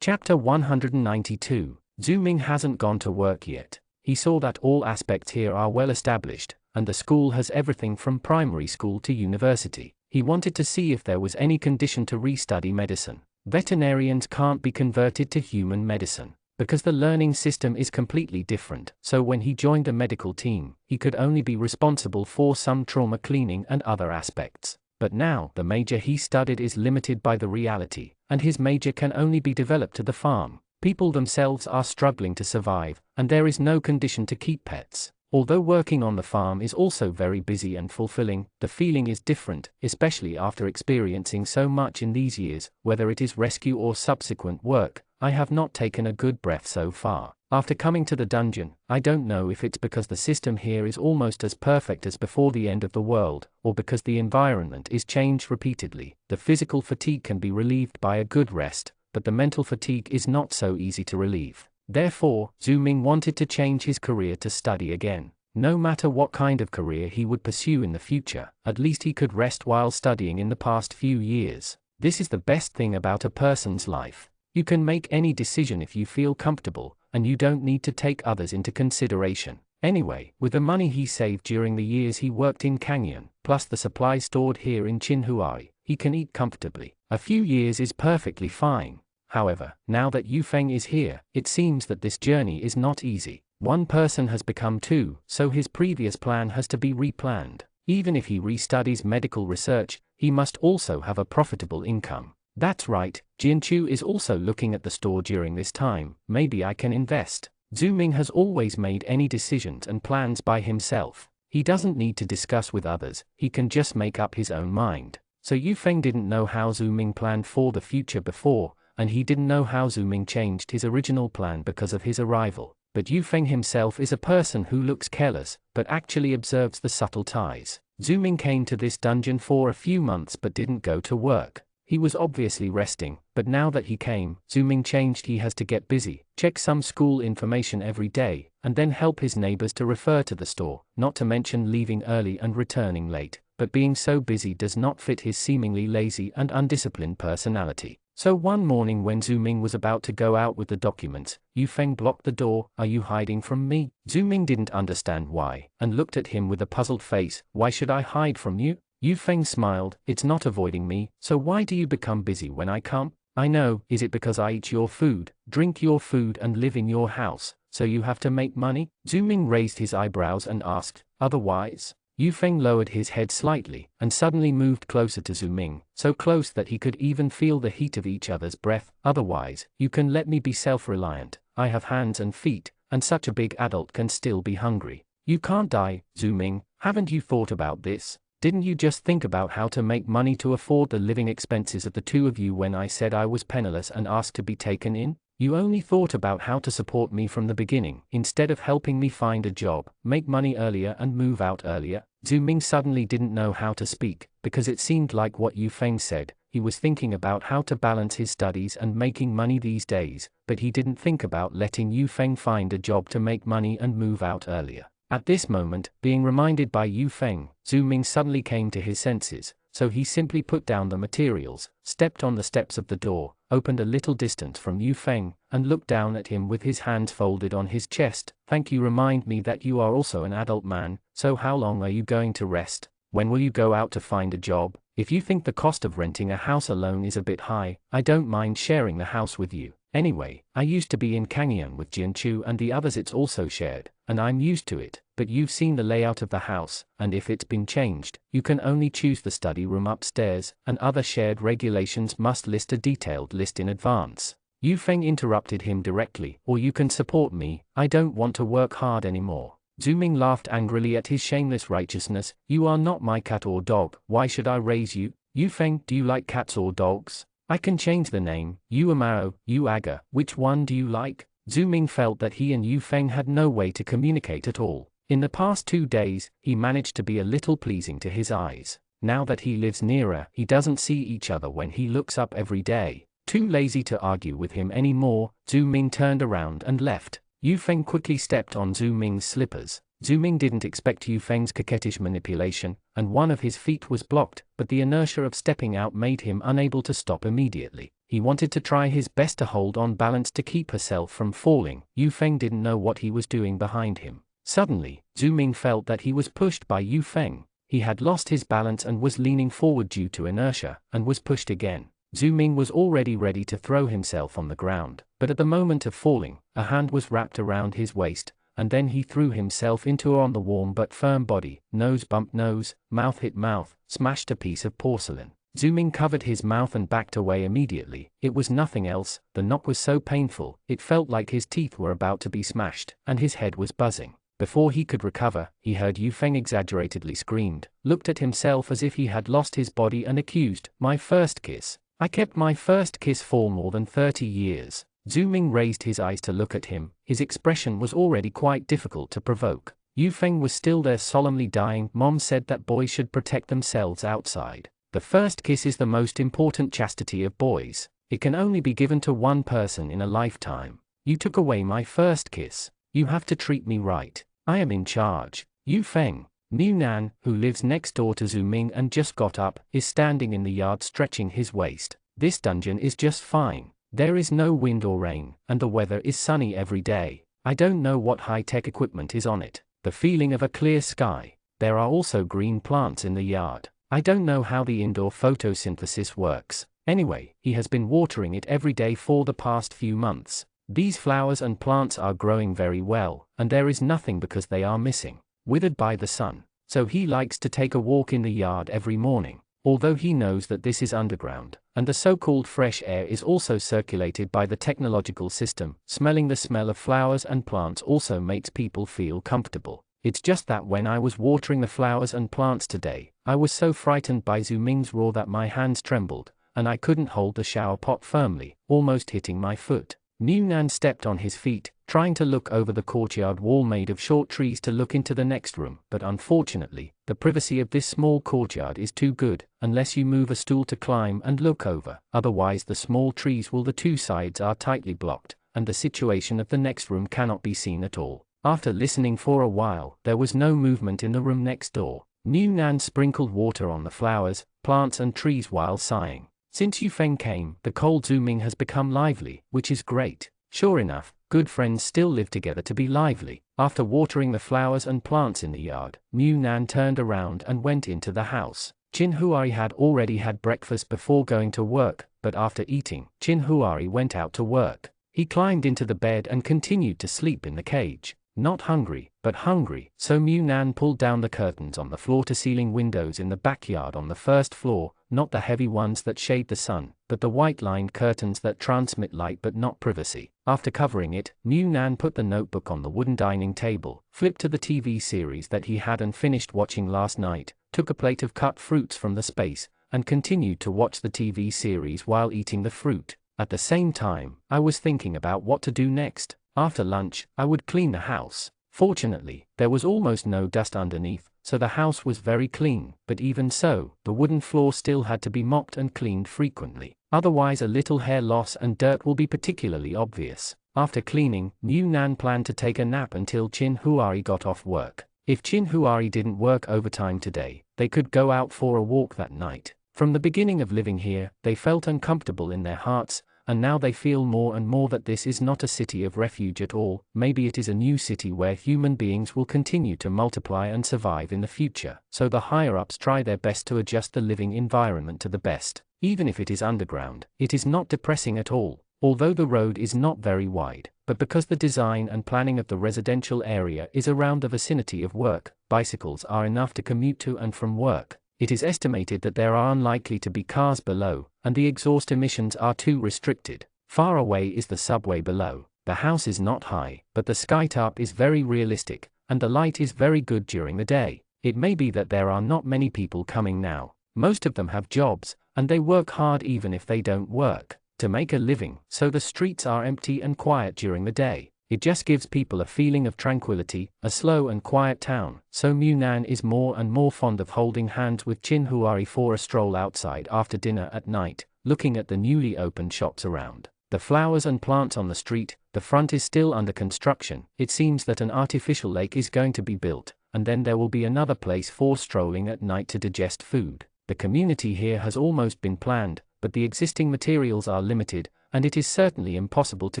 Chapter 192. Zhu Ming hasn't gone to work yet. He saw that all aspects here are well established, and the school has everything from primary school to university. He wanted to see if there was any condition to restudy medicine. Veterinarians can't be converted to human medicine, because the learning system is completely different. So when he joined the medical team, he could only be responsible for some trauma cleaning and other aspects. But now, the major he studied is limited by the reality, and his major can only be developed to the farm. People themselves are struggling to survive, and there is no condition to keep pets. Although working on the farm is also very busy and fulfilling, the feeling is different, especially after experiencing so much in these years. Whether it is rescue or subsequent work, I have not taken a good breath so far. After coming to the dungeon, I don't know if it's because the system here is almost as perfect as before the end of the world, or because the environment is changed repeatedly. The physical fatigue can be relieved by a good rest, but the mental fatigue is not so easy to relieve. Therefore, Zhu Ming wanted to change his career to study again. No matter what kind of career he would pursue in the future, at least he could rest while studying in the past few years. This is the best thing about a person's life. You can make any decision if you feel comfortable, and you don't need to take others into consideration. Anyway, with the money he saved during the years he worked in Kangyuan, plus the supplies stored here in Jinhuari, he can eat comfortably. A few years is perfectly fine. However, now that Yu Feng is here, it seems that this journey is not easy. One person has become 2, so his previous plan has to be replanned. Even if he restudies medical research, he must also have a profitable income. That's right, Jianchu is also looking at the store during this time. Maybe I can invest. Zhu Ming has always made any decisions and plans by himself. He doesn't need to discuss with others, he can just make up his own mind. So Yu Feng didn't know how Zhu Ming planned for the future before, and he didn't know how Zhu Ming changed his original plan because of his arrival. But Yu Feng himself is a person who looks careless, but actually observes the subtle ties. Zhu Ming came to this dungeon for a few months but didn't go to work. He was obviously resting, but now that he came, Zhu Ming changed. He has to get busy, check some school information every day, and then help his neighbors to refer to the store, not to mention leaving early and returning late. But being so busy does not fit his seemingly lazy and undisciplined personality. So one morning when Zhu Ming was about to go out with the documents, Yu Feng blocked the door. "Are you hiding from me?" Zhu Ming didn't understand why, and looked at him with a puzzled face. "Why should I hide from you?" Yu Feng smiled. "It's not avoiding me, so why do you become busy when I come?" "I know, is it because I eat your food, drink your food and live in your house, so you have to make money?" Zhu Ming raised his eyebrows and asked, "Otherwise?" Yu Feng lowered his head slightly, and suddenly moved closer to Zhu Ming, so close that he could even feel the heat of each other's breath. Otherwise, you can let me be self-reliant. I have hands and feet, and such a big adult can still be hungry. You can't die, Zhu Ming. Haven't you thought about this? Didn't you just think about how to make money to afford the living expenses of the two of you when I said I was penniless and asked to be taken in? You only thought about how to support me from the beginning, instead of helping me find a job, make money earlier and move out earlier. Zhu Ming suddenly didn't know how to speak, because it seemed like what Yu Feng said. He was thinking about how to balance his studies and making money these days, but he didn't think about letting Yu Feng find a job to make money and move out earlier. At this moment, being reminded by Yu Feng, Zhu Ming suddenly came to his senses, so he simply put down the materials, stepped on the steps of the door, opened a little distance from Yu Feng, and looked down at him with his hands folded on his chest. Thank you. Remind me that you are also an adult man, so how long are you going to rest? When will you go out to find a job? If you think the cost of renting a house alone is a bit high, I don't mind sharing the house with you. Anyway, I used to be in Kangyang with Jianchu and the others. It's also shared, and I'm used to it, but you've seen the layout of the house, and if it's been changed, you can only choose the study room upstairs, and other shared regulations must list a detailed list in advance. Yu Feng interrupted him directly. Or you can support me. I don't want to work hard anymore. Zhu Ming laughed angrily at his shameless righteousness. You are not my cat or dog. Why should I raise you? Yu Feng, do you like cats or dogs? I can change the name. Yu Amaro, Yu Aga, which one do you like? Zhu Ming felt that he and Yu Feng had no way to communicate at all. In the past 2 days, he managed to be a little pleasing to his eyes. Now that he lives nearer, he doesn't see each other when he looks up every day. Too lazy to argue with him anymore, Zhu Ming turned around and left. Yu Feng quickly stepped on Zhu Ming's slippers. Zhu Ming didn't expect Yu Feng's coquettish manipulation, and one of his feet was blocked, but the inertia of stepping out made him unable to stop immediately. He wanted to try his best to hold on balance to keep herself from falling. Yu Feng didn't know what he was doing behind him. Suddenly, Zhu Ming felt that he was pushed by Yu Feng. He had lost his balance and was leaning forward due to inertia, and was pushed again. Zhu Ming was already ready to throw himself on the ground, but at the moment of falling, a hand was wrapped around his waist, and then he threw himself into on the warm but firm body. Nose bumped nose, mouth hit mouth, smashed a piece of porcelain. Zhu Ming covered his mouth and backed away immediately. It was nothing else. The knock was so painful, it felt like his teeth were about to be smashed, and his head was buzzing. Before he could recover, he heard Yu Feng exaggeratedly screamed, looked at himself as if he had lost his body and accused, "My first kiss. I kept my first kiss for more than 30 years. Zhu Ming raised his eyes to look at him. His expression was already quite difficult to provoke. Yu Feng was still there solemnly dying. Mom said that boys should protect themselves outside. The first kiss is the most important chastity of boys. It can only be given to one person in a lifetime. You took away my first kiss. You have to treat me right. I am in charge." Yu Feng, Niu Nan, who lives next door to Zhu Ming and just got up, is standing in the yard stretching his waist. This dungeon is just fine. There is no wind or rain, and the weather is sunny every day. I don't know what high-tech equipment is on it. The feeling of a clear sky. There are also green plants in the yard. I don't know how the indoor photosynthesis works. Anyway, he has been watering it every day for the past few months. These flowers and plants are growing very well, and there is nothing because they are missing, withered by the sun. So he likes to take a walk in the yard every morning, although he knows that this is underground, and the so-called fresh air is also circulated by the technological system. Smelling the smell of flowers and plants also makes people feel comfortable. It's just that when I was watering the flowers and plants today, I was so frightened by Zhu Ming's roar that my hands trembled, and I couldn't hold the shower pot firmly, almost hitting my foot. Niu Nan stepped on his feet, trying to look over the courtyard wall made of short trees to look into the next room, but unfortunately, the privacy of this small courtyard is too good, unless you move a stool to climb and look over. Otherwise the small trees will the two sides are tightly blocked, and the situation of the next room cannot be seen at all. After listening for a while, there was no movement in the room next door. Niu Nan sprinkled water on the flowers, plants and trees while sighing. Since Yu Feng came, the cold Zhu Ming has become lively, which is great. Sure enough, good friends still live together to be lively. After watering the flowers and plants in the yard, Niu Nan turned around and went into the house. Qin Huari had already had breakfast before going to work, but after eating, Qin Huari went out to work. He climbed into the bed and continued to sleep in the cage. Not hungry, but hungry. So Mu Nan pulled down the curtains on the floor-to-ceiling windows in the backyard on the first floor, not the heavy ones that shade the sun, but the white-lined curtains that transmit light but not privacy. After covering it, Mu Nan put the notebook on the wooden dining table, flipped to the TV series that he hadn't finished watching last night, took a plate of cut fruits from the space, and continued to watch the TV series while eating the fruit. At the same time, I was thinking about what to do next. After lunch, I would clean the house. Fortunately, there was almost no dust underneath, so the house was very clean, but even so, the wooden floor still had to be mopped and cleaned frequently. Otherwise a little hair loss and dirt will be particularly obvious. After cleaning, Mu Nan planned to take a nap until Chin Huari got off work. If Chin Huari didn't work overtime today, they could go out for a walk that night. From the beginning of living here, they felt uncomfortable in their hearts, and now they feel more and more that this is not a city of refuge at all. Maybe it is a new city where human beings will continue to multiply and survive in the future. So the higher-ups try their best to adjust the living environment to the best. Even if it is underground, it is not depressing at all, although the road is not very wide. But because the design and planning of the residential area is around the vicinity of work, bicycles are enough to commute to and from work. It is estimated that there are unlikely to be cars below, and the exhaust emissions are too restricted. Far away is the subway below. The house is not high, but the skytop is very realistic, and the light is very good during the day. It may be that there are not many people coming now. Most of them have jobs, and they work hard even if they don't work to make a living, so the streets are empty and quiet during the day. It just gives people a feeling of tranquility, a slow and quiet town. So Mu Nan is more and more fond of holding hands with Chin Huari for a stroll outside after dinner at night, looking at the newly opened shops around. The flowers and plants on the street. The front is still under construction. It seems that an artificial lake is going to be built, and then there will be another place for strolling at night to digest food. The community here has almost been planned, but the existing materials are limited, and it is certainly impossible to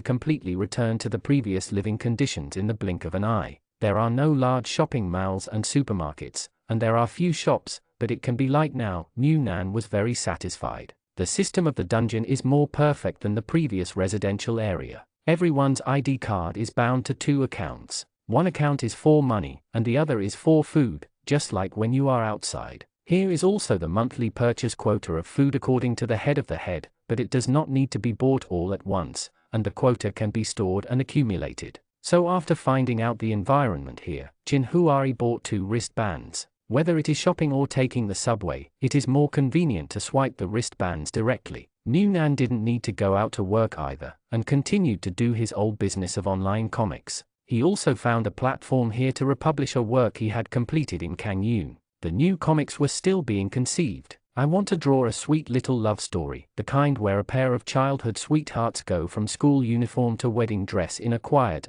completely return to the previous living conditions in the blink of an eye. There are no large shopping malls and supermarkets, and there are few shops, but it can be like now. Mu Nan was very satisfied. The system of the dungeon is more perfect than the previous residential area. Everyone's ID card is bound to two accounts. One account is for money, and the other is for food, just like when you are outside. Here is also the monthly purchase quota of food according to the head of the head, but it does not need to be bought all at once, and the quota can be stored and accumulated. So after finding out the environment here, Chin Huari bought 2 wristbands. Whether it is shopping or taking the subway, it is more convenient to swipe the wristbands directly. Mu Nan didn't need to go out to work either, and continued to do his old business of online comics. He also found a platform here to republish a work he had completed in Kangyun. The new comics were still being conceived. I want to draw a sweet little love story, the kind where a pair of childhood sweethearts go from school uniform to wedding dress in a quiet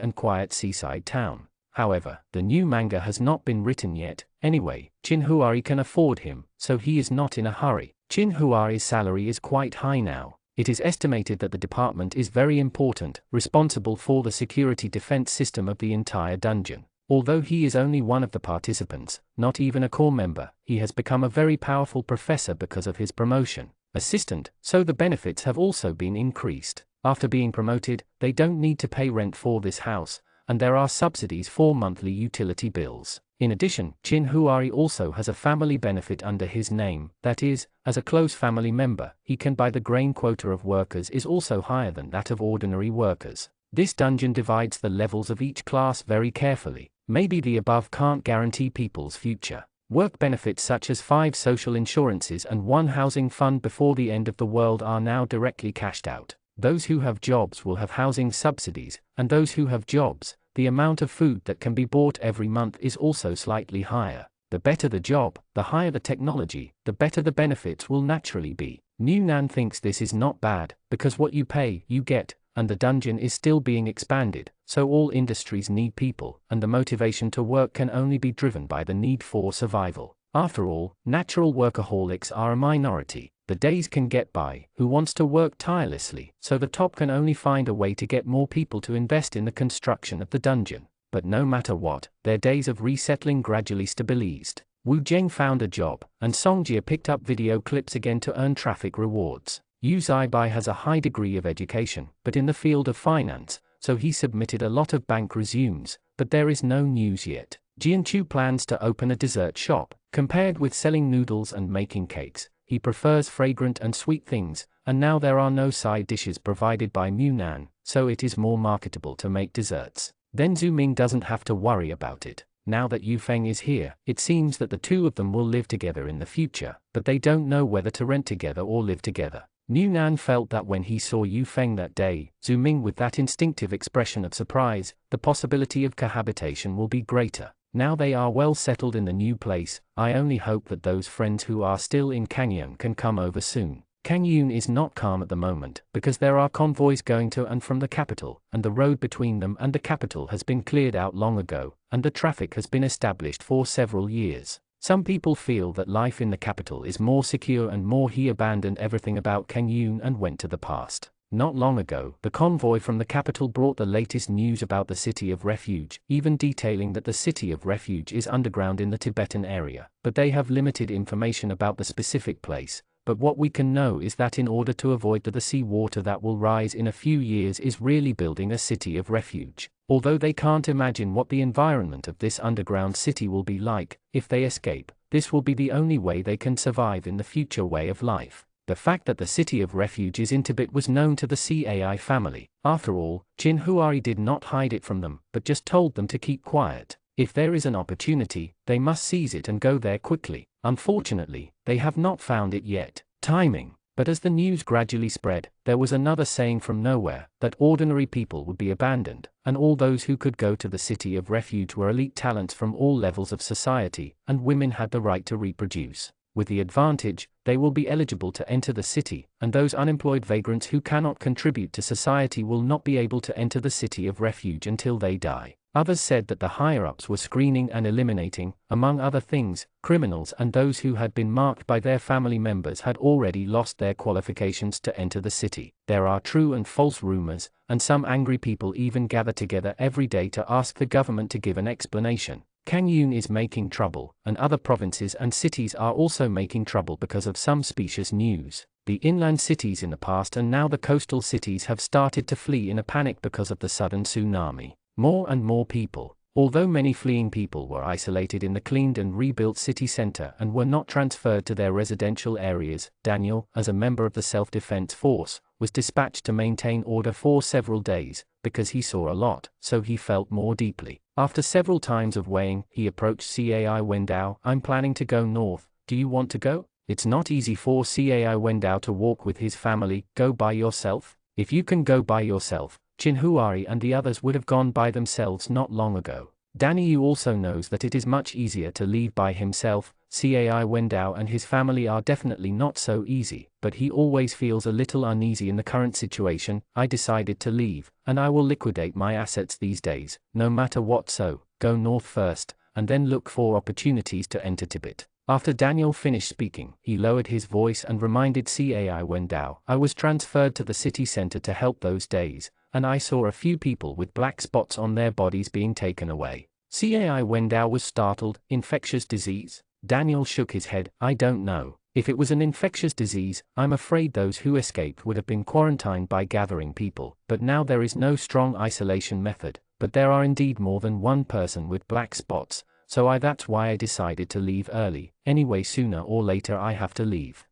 seaside town. However, the new manga has not been written yet. Anyway, Chin Huari can afford him, so he is not in a hurry. Chin Huari's salary is quite high now. It is estimated that the department is very important, responsible for the security defense system of the entire dungeon. Although he is only one of the participants, not even a core member, he has become a very powerful professor because of his promotion. Assistant, so the benefits have also been increased. After being promoted, they don't need to pay rent for this house, and there are subsidies for monthly utility bills. In addition, Chin Huari also has a family benefit under his name, that is, as a close family member, he can buy the grain quota of workers is also higher than that of ordinary workers. This dungeon divides the levels of each class very carefully. Maybe the above can't guarantee people's future. Work benefits such as 5 social insurances and 1 housing fund before the end of the world are now directly cashed out. Those who have jobs will have housing subsidies, and those who have jobs, the amount of food that can be bought every month is also slightly higher. The better the job, the higher the technology, the better the benefits will naturally be. Mu Nan thinks this is not bad, because what you pay, you get, and the dungeon is still being expanded, so all industries need people, and the motivation to work can only be driven by the need for survival. After all, natural workaholics are a minority. The days can get by, who wants to work tirelessly, so the top can only find a way to get more people to invest in the construction of the dungeon. But no matter what, their days of resettling gradually stabilized. Wu Zheng found a job, and Songjia picked up video clips again to earn traffic rewards. Yu Zaibai has a high degree of education, but in the field of finance, so he submitted a lot of bank resumes, but there is no news yet. Jianchu plans to open a dessert shop. Compared with selling noodles and making cakes, he prefers fragrant and sweet things, and now there are no side dishes provided by Munan, so it is more marketable to make desserts. Then Zhu Ming doesn't have to worry about it. Now that Yu Feng is here, it seems that the two of them will live together in the future, but they don't know whether to rent together or live together. Munan felt that when he saw Yu Feng that day, Zhu Ming with that instinctive expression of surprise, the possibility of cohabitation will be greater. Now they are well settled in the new place, I only hope that those friends who are still in Kangyun can come over soon. Kangyun is not calm at the moment, because there are convoys going to and from the capital, and the road between them and the capital has been cleared out long ago, and the traffic has been established for several years. Some people feel that life in the capital is more secure and more. He abandoned everything about Kangyun and went to the past. Not long ago, the convoy from the capital brought the latest news about the City of Refuge, even detailing that the City of Refuge is underground in the Tibetan area, but they have limited information about the specific place. But what we can know is that in order to avoid the sea water that will rise in a few years is really building a City of Refuge. Although they can't imagine what the environment of this underground city will be like, if they escape, this will be the only way they can survive in the future way of life. The fact that the City of Refuge is in Tibet was known to the CAI family. After all, Qin Huari did not hide it from them, but just told them to keep quiet. If there is an opportunity, they must seize it and go there quickly. Unfortunately, they have not found it yet. Timing. But as the news gradually spread, there was another saying from nowhere, that ordinary people would be abandoned, and all those who could go to the City of Refuge were elite talents from all levels of society, and women had the right to reproduce. With the advantage, they will be eligible to enter the city, and those unemployed vagrants who cannot contribute to society will not be able to enter the City of Refuge until they die. Others said that the higher-ups were screening and eliminating, among other things, criminals, and those who had been marked by their family members had already lost their qualifications to enter the city. There are true and false rumors, and some angry people even gather together every day to ask the government to give an explanation. Kangyun is making trouble, and other provinces and cities are also making trouble because of some specious news. The inland cities in the past and now the coastal cities have started to flee in a panic because of the sudden tsunami. More and more people, although many fleeing people were isolated in the cleaned and rebuilt city center and were not transferred to their residential areas. Daniel, as a member of the self-defense force, was dispatched to maintain order for several days, because he saw a lot, so he felt more deeply. After several times of weighing, he approached Cai Wendao. I'm planning to go north, do you want to go? It's not easy for Cai Wendao to walk with his family. Go by yourself? If you can go by yourself, Qin Huari and the others would have gone by themselves not long ago. Danny Yu also knows that it is much easier to leave by himself. Cai Wendao and his family are definitely not so easy, but he always feels a little uneasy in the current situation. I decided to leave, and I will liquidate my assets these days, no matter what, so go north first, and then look for opportunities to enter Tibet. After Daniel finished speaking, he lowered his voice and reminded Cai Wendao, I was transferred to the city center to help those days, and I saw a few people with black spots on their bodies being taken away. Cai Wendao was startled. Infectious disease? Daniel shook his head. I don't know. If it was an infectious disease, I'm afraid those who escaped would have been quarantined by gathering people, but now there is no strong isolation method, but there are indeed more than one person with black spots, so that's why I decided to leave early. Anyway, sooner or later I have to leave.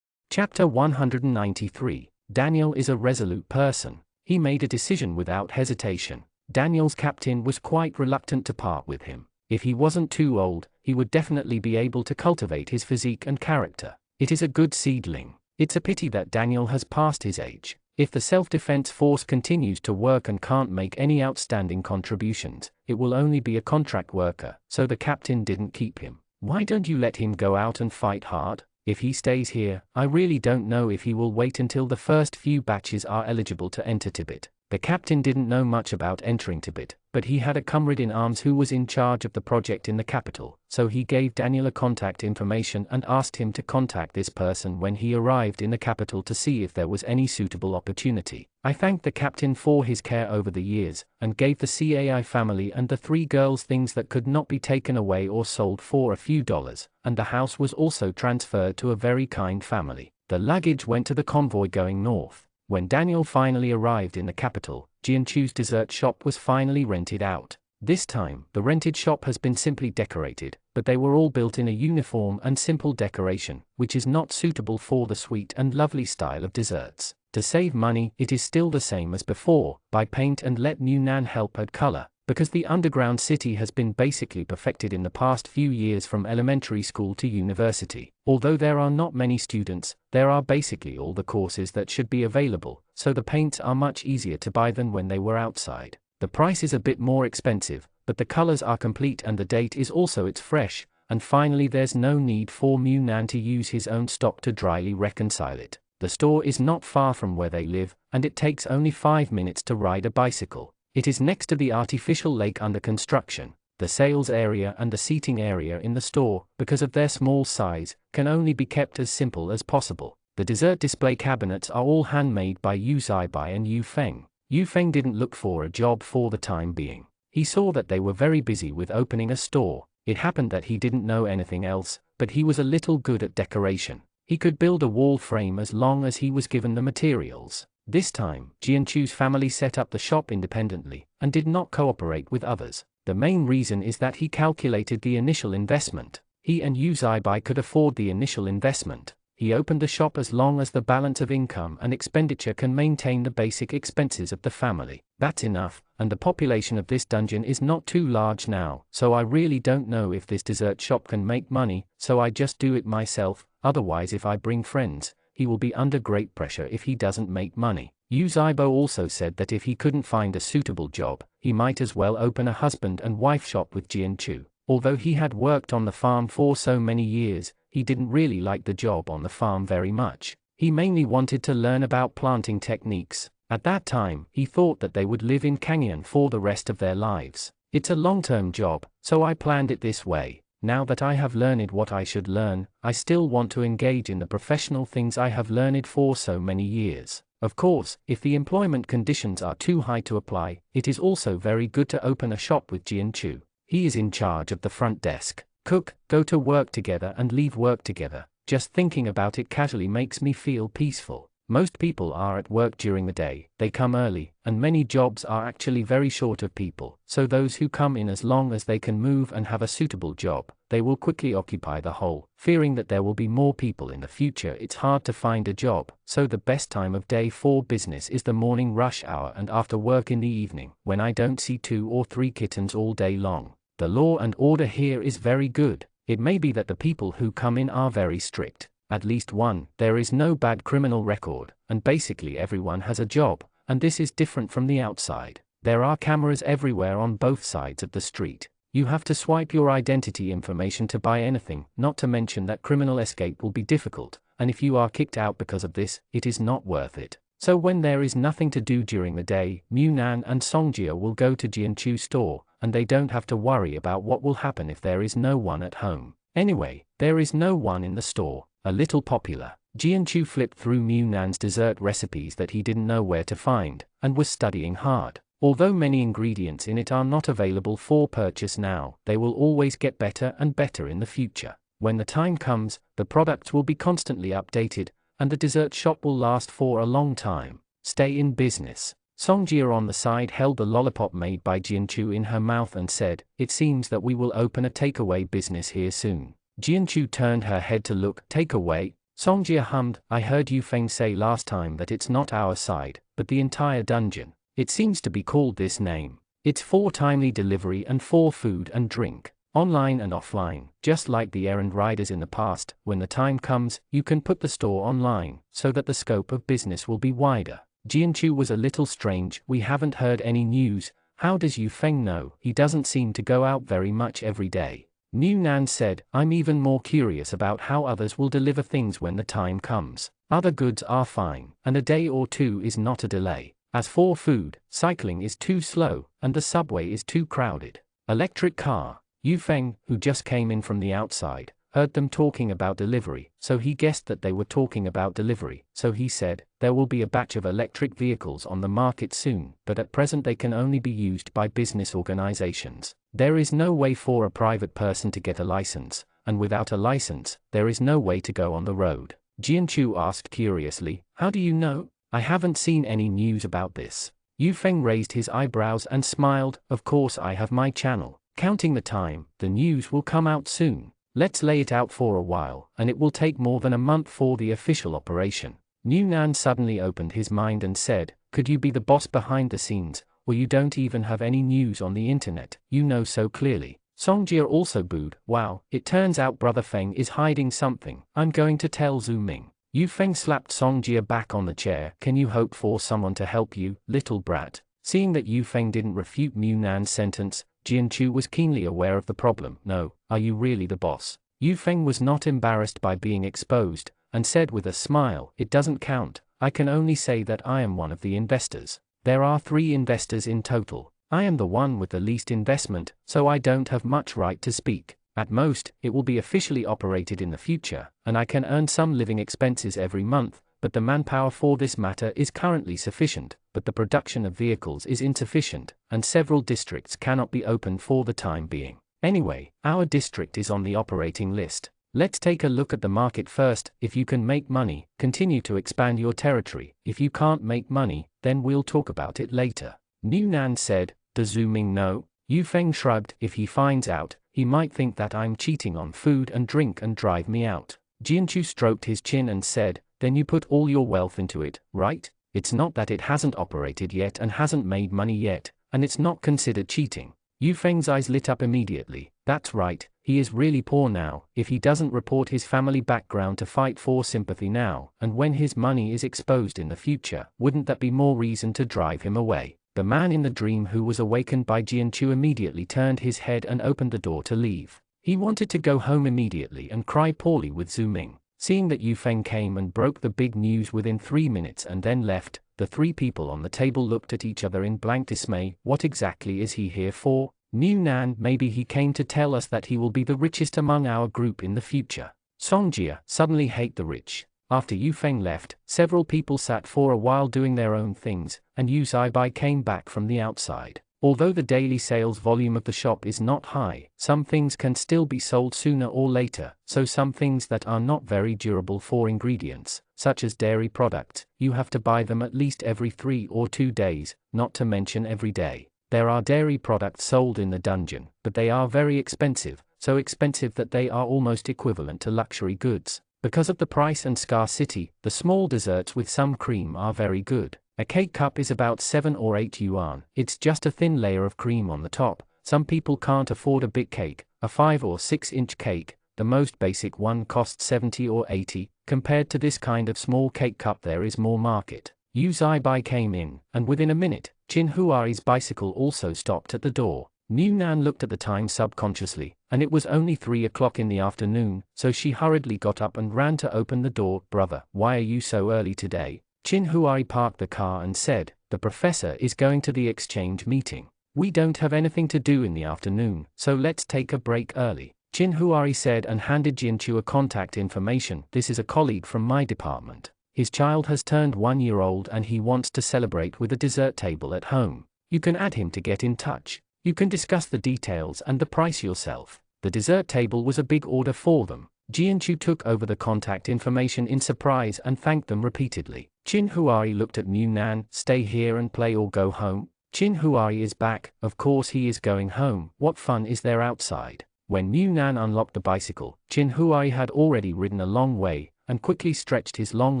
Chapter 193. Daniel is a resolute person. He made a decision without hesitation. Daniel's captain was quite reluctant to part with him. If he wasn't too old, he would definitely be able to cultivate his physique and character. It is a good seedling. It's a pity that Daniel has passed his age. If the self-defense force continues to work and can't make any outstanding contributions, it will only be a contract worker, so the captain didn't keep him. Why don't you let him go out and fight hard? If he stays here, I really don't know if he will wait until the first few batches are eligible to enter Tibet. The captain didn't know much about entering Tibet, but he had a comrade in arms who was in charge of the project in the capital, so he gave Daniel a contact information and asked him to contact this person when he arrived in the capital to see if there was any suitable opportunity. I thanked the captain for his care over the years, and gave the Cai family and the 3 girls things that could not be taken away or sold for a few dollars, and the house was also transferred to a very kind family. The luggage went to the convoy going north. When Daniel finally arrived in the capital, Jianchu's dessert shop was finally rented out. This time, the rented shop has been simply decorated, but they were all built in a uniform and simple decoration, which is not suitable for the sweet and lovely style of desserts. To save money, it is still the same as before: buy paint and let Yunnan help add color. Because the underground city has been basically perfected in the past few years from elementary school to university. Although there are not many students, there are basically all the courses that should be available, so the paints are much easier to buy than when they were outside. The price is a bit more expensive, but the colors are complete and the date is also it's fresh, and finally there's no need for Yunnan to use his own stock to dryly reconcile it. The store is not far from where they live, and it takes only 5 minutes to ride a bicycle. It is next to the artificial lake under construction. The sales area and the seating area in the store, because of their small size, can only be kept as simple as possible. The dessert display cabinets are all handmade by Yu Zaibai and Yu Feng. Yu Feng didn't look for a job for the time being. He saw that they were very busy with opening a store. It happened that he didn't know anything else, but he was a little good at decoration. He could build a wall frame as long as he was given the materials. This time, Jianchu's family set up the shop independently, and did not cooperate with others. The main reason is that he calculated the initial investment. He and Yu Zaibai could afford the initial investment. He opened the shop as long as the balance of income and expenditure can maintain the basic expenses of the family. That's enough, and the population of this dungeon is not too large now, so I really don't know if this dessert shop can make money, so I just do it myself. Otherwise, if I bring friends, he will be under great pressure if he doesn't make money. Yu Zaibo also said that if he couldn't find a suitable job, he might as well open a husband and wife shop with Jianchu. Although he had worked on the farm for so many years, he didn't really like the job on the farm very much. He mainly wanted to learn about planting techniques. At that time, he thought that they would live in Kangyan for the rest of their lives. It's a long-term job, so I planned it this way. Now that I have learned what I should learn, I still want to engage in the professional things I have learned for so many years. Of course, if the employment conditions are too high to apply, it is also very good to open a shop with Jianchu. He is in charge of the front desk. Cook, go to work together and leave work together. Just thinking about it casually makes me feel peaceful. Most people are at work during the day, they come early, and many jobs are actually very short of people, so those who come in as long as they can move and have a suitable job, they will quickly occupy the whole. Fearing that there will be more people in the future, it's hard to find a job, so the best time of day for business is the morning rush hour and after work in the evening, when I don't see 2 or 3 kittens all day long. The law and order here is very good. It may be that the people who come in are very strict. At least one, there is no bad criminal record, and basically everyone has a job, and this is different from the outside. There are cameras everywhere on both sides of the street. You have to swipe your identity information to buy anything, not to mention that criminal escape will be difficult, and if you are kicked out because of this, it is not worth it. So when there is nothing to do during the day, Munan and Songjia will go to Jianchu's store, and they don't have to worry about what will happen if there is no one at home. Anyway, there is no one in the store. A little popular. Jianchu flipped through Munan's dessert recipes that he didn't know where to find, and was studying hard. Although many ingredients in it are not available for purchase now, they will always get better and better in the future. When the time comes, the products will be constantly updated, and the dessert shop will last for a long time. Stay in business. Songjia on the side held the lollipop made by Jianchu in her mouth and said, "It seems that we will open a takeaway business here soon." Jianchu turned her head to look. Takeaway? Songjia hummed, "I heard Yu Feng say last time that it's not our side, but the entire dungeon. It seems to be called this name. It's for timely delivery and for food and drink. Online and offline, just like the errand riders in the past. When the time comes, you can put the store online, so that the scope of business will be wider." Jianchu was a little strange. "We haven't heard any news. How does Yu Feng know? He doesn't seem to go out very much every day." Munan said, "I'm even more curious about how others will deliver things when the time comes. Other goods are fine, and a day or two is not a delay. As for food, cycling is too slow, and the subway is too crowded. Electric car." Yu Feng, who just came in from the outside, heard them talking about delivery, so he guessed that they were talking about delivery, so he said, "There will be a batch of electric vehicles on the market soon, but at present they can only be used by business organizations. There is no way for a private person to get a license, and without a license, there is no way to go on the road." Jianchu asked curiously, "How do you know? I haven't seen any news about this." Yu Feng raised his eyebrows and smiled. Of course I have my channel. Counting the time, the news will come out soon. Let's lay it out for a while, and it will take more than a month for the official operation. New Nan suddenly opened his mind and said, could you be the boss behind the scenes, or you don't even have any news on the internet, you know so clearly. Songjia also booed. Wow, it turns out Brother Feng is hiding something. I'm going to tell Zhu Ming. Yu Feng slapped Songjia back on the chair. Can you hope for someone to help you, little brat? Seeing that Yu Feng didn't refute Mu Nan's sentence, Jianchu was keenly aware of the problem. No, are you really the boss? Yu Feng was not embarrassed by being exposed, and said with a smile, it doesn't count. I can only say that I am one of the investors. There are 3 investors in total. I am the one with the least investment, so I don't have much right to speak. At most, it will be officially operated in the future, and I can earn some living expenses every month, but the manpower for this matter is currently sufficient, but the production of vehicles is insufficient, and several districts cannot be opened for the time being. Anyway, our district is on the operating list. Let's take a look at the market first. If you can make money, continue to expand your territory. If you can't make money, then we'll talk about it later. New Nan said. Does Zhu Ming know? Yu Feng shrugged. If he finds out, he might think that I'm cheating on food and drink and drive me out. Jianchu stroked his chin and said, then you put all your wealth into it, right? It's not that it hasn't operated yet and hasn't made money yet, and it's not considered cheating. Yu Feng's eyes lit up immediately. That's right, he is really poor now. If he doesn't report his family background to fight for sympathy now, and when his money is exposed in the future, wouldn't that be more reason to drive him away? The man in the dream who was awakened by Jianchu immediately turned his head and opened the door to leave. He wanted to go home immediately and cry poorly with Zhu Ming. Seeing that Yu Feng came and broke the big news within 3 minutes and then left, the 3 people on the table looked at each other in blank dismay. What exactly is he here for? New Nan, maybe he came to tell us that he will be the richest among our group in the future. Songjia suddenly hate the rich. After Yu Feng left, several people sat for a while doing their own things, and Yu Zaibai came back from the outside. Although the daily sales volume of the shop is not high, some things can still be sold sooner or later, so some things that are not very durable for ingredients, such as dairy products, you have to buy them at least every 3 or 2 days, not to mention every day. There are dairy products sold in the dungeon, but they are very expensive, so expensive that they are almost equivalent to luxury goods. Because of the price and scarcity, the small desserts with some cream are very good. A cake cup is about 7 or 8 yuan. It's just a thin layer of cream on the top. Some people can't afford a big cake, a 5 or 6 inch cake. The most basic one costs 70 or 80. Compared to this kind of small cake cup, there is more market. Yu Zaibai came in, and within a minute, Qin Huari's bicycle also stopped at the door. New Nan looked at the time subconsciously, and it was only 3 o'clock in the afternoon, so she hurriedly got up and ran to open the door. Brother, why are you so early today? Qin Huari parked the car and said, the professor is going to the exchange meeting. We don't have anything to do in the afternoon, so let's take a break early. Qin Huari said and handed Jianchu a contact information. This is a colleague from my department. His child has turned 1 year old and he wants to celebrate with a dessert table at home. You can add him to get in touch. You can discuss the details and the price yourself. The dessert table was a big order for them. Jianchu took over the contact information in surprise and thanked them repeatedly. Qin Huari looked at New Nan. Stay here and play or go home? Qin Huari is back. Of course he is going home. What fun is there outside? When New Nan unlocked the bicycle, Qin Huari had already ridden a long way, and quickly stretched his long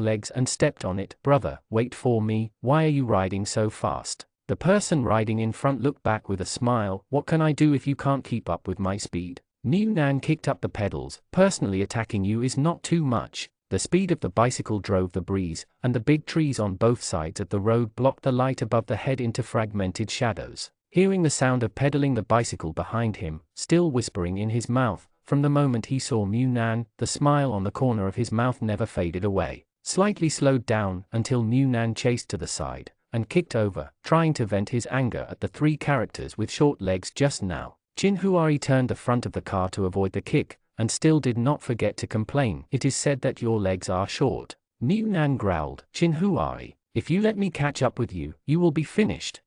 legs and stepped on it. Brother, wait for me. Why are you riding so fast? The person riding in front looked back with a smile. What can I do if you can't keep up with my speed? New Nan kicked up the pedals. Personally attacking you is not too much. The speed of the bicycle drove the breeze, and the big trees on both sides of the road blocked the light above the head into fragmented shadows. Hearing the sound of pedaling the bicycle behind him, still whispering in his mouth, from the moment he saw Mu Nan, the smile on the corner of his mouth never faded away. Slightly slowed down until Mu Nan chased to the side and kicked over, trying to vent his anger at the 3 characters with short legs just now. Qin Huari turned the front of the car to avoid the kick, and still did not forget to complain. It is said that your legs are short. New Nan growled. Qin Huari, if you let me catch up with you, you will be finished.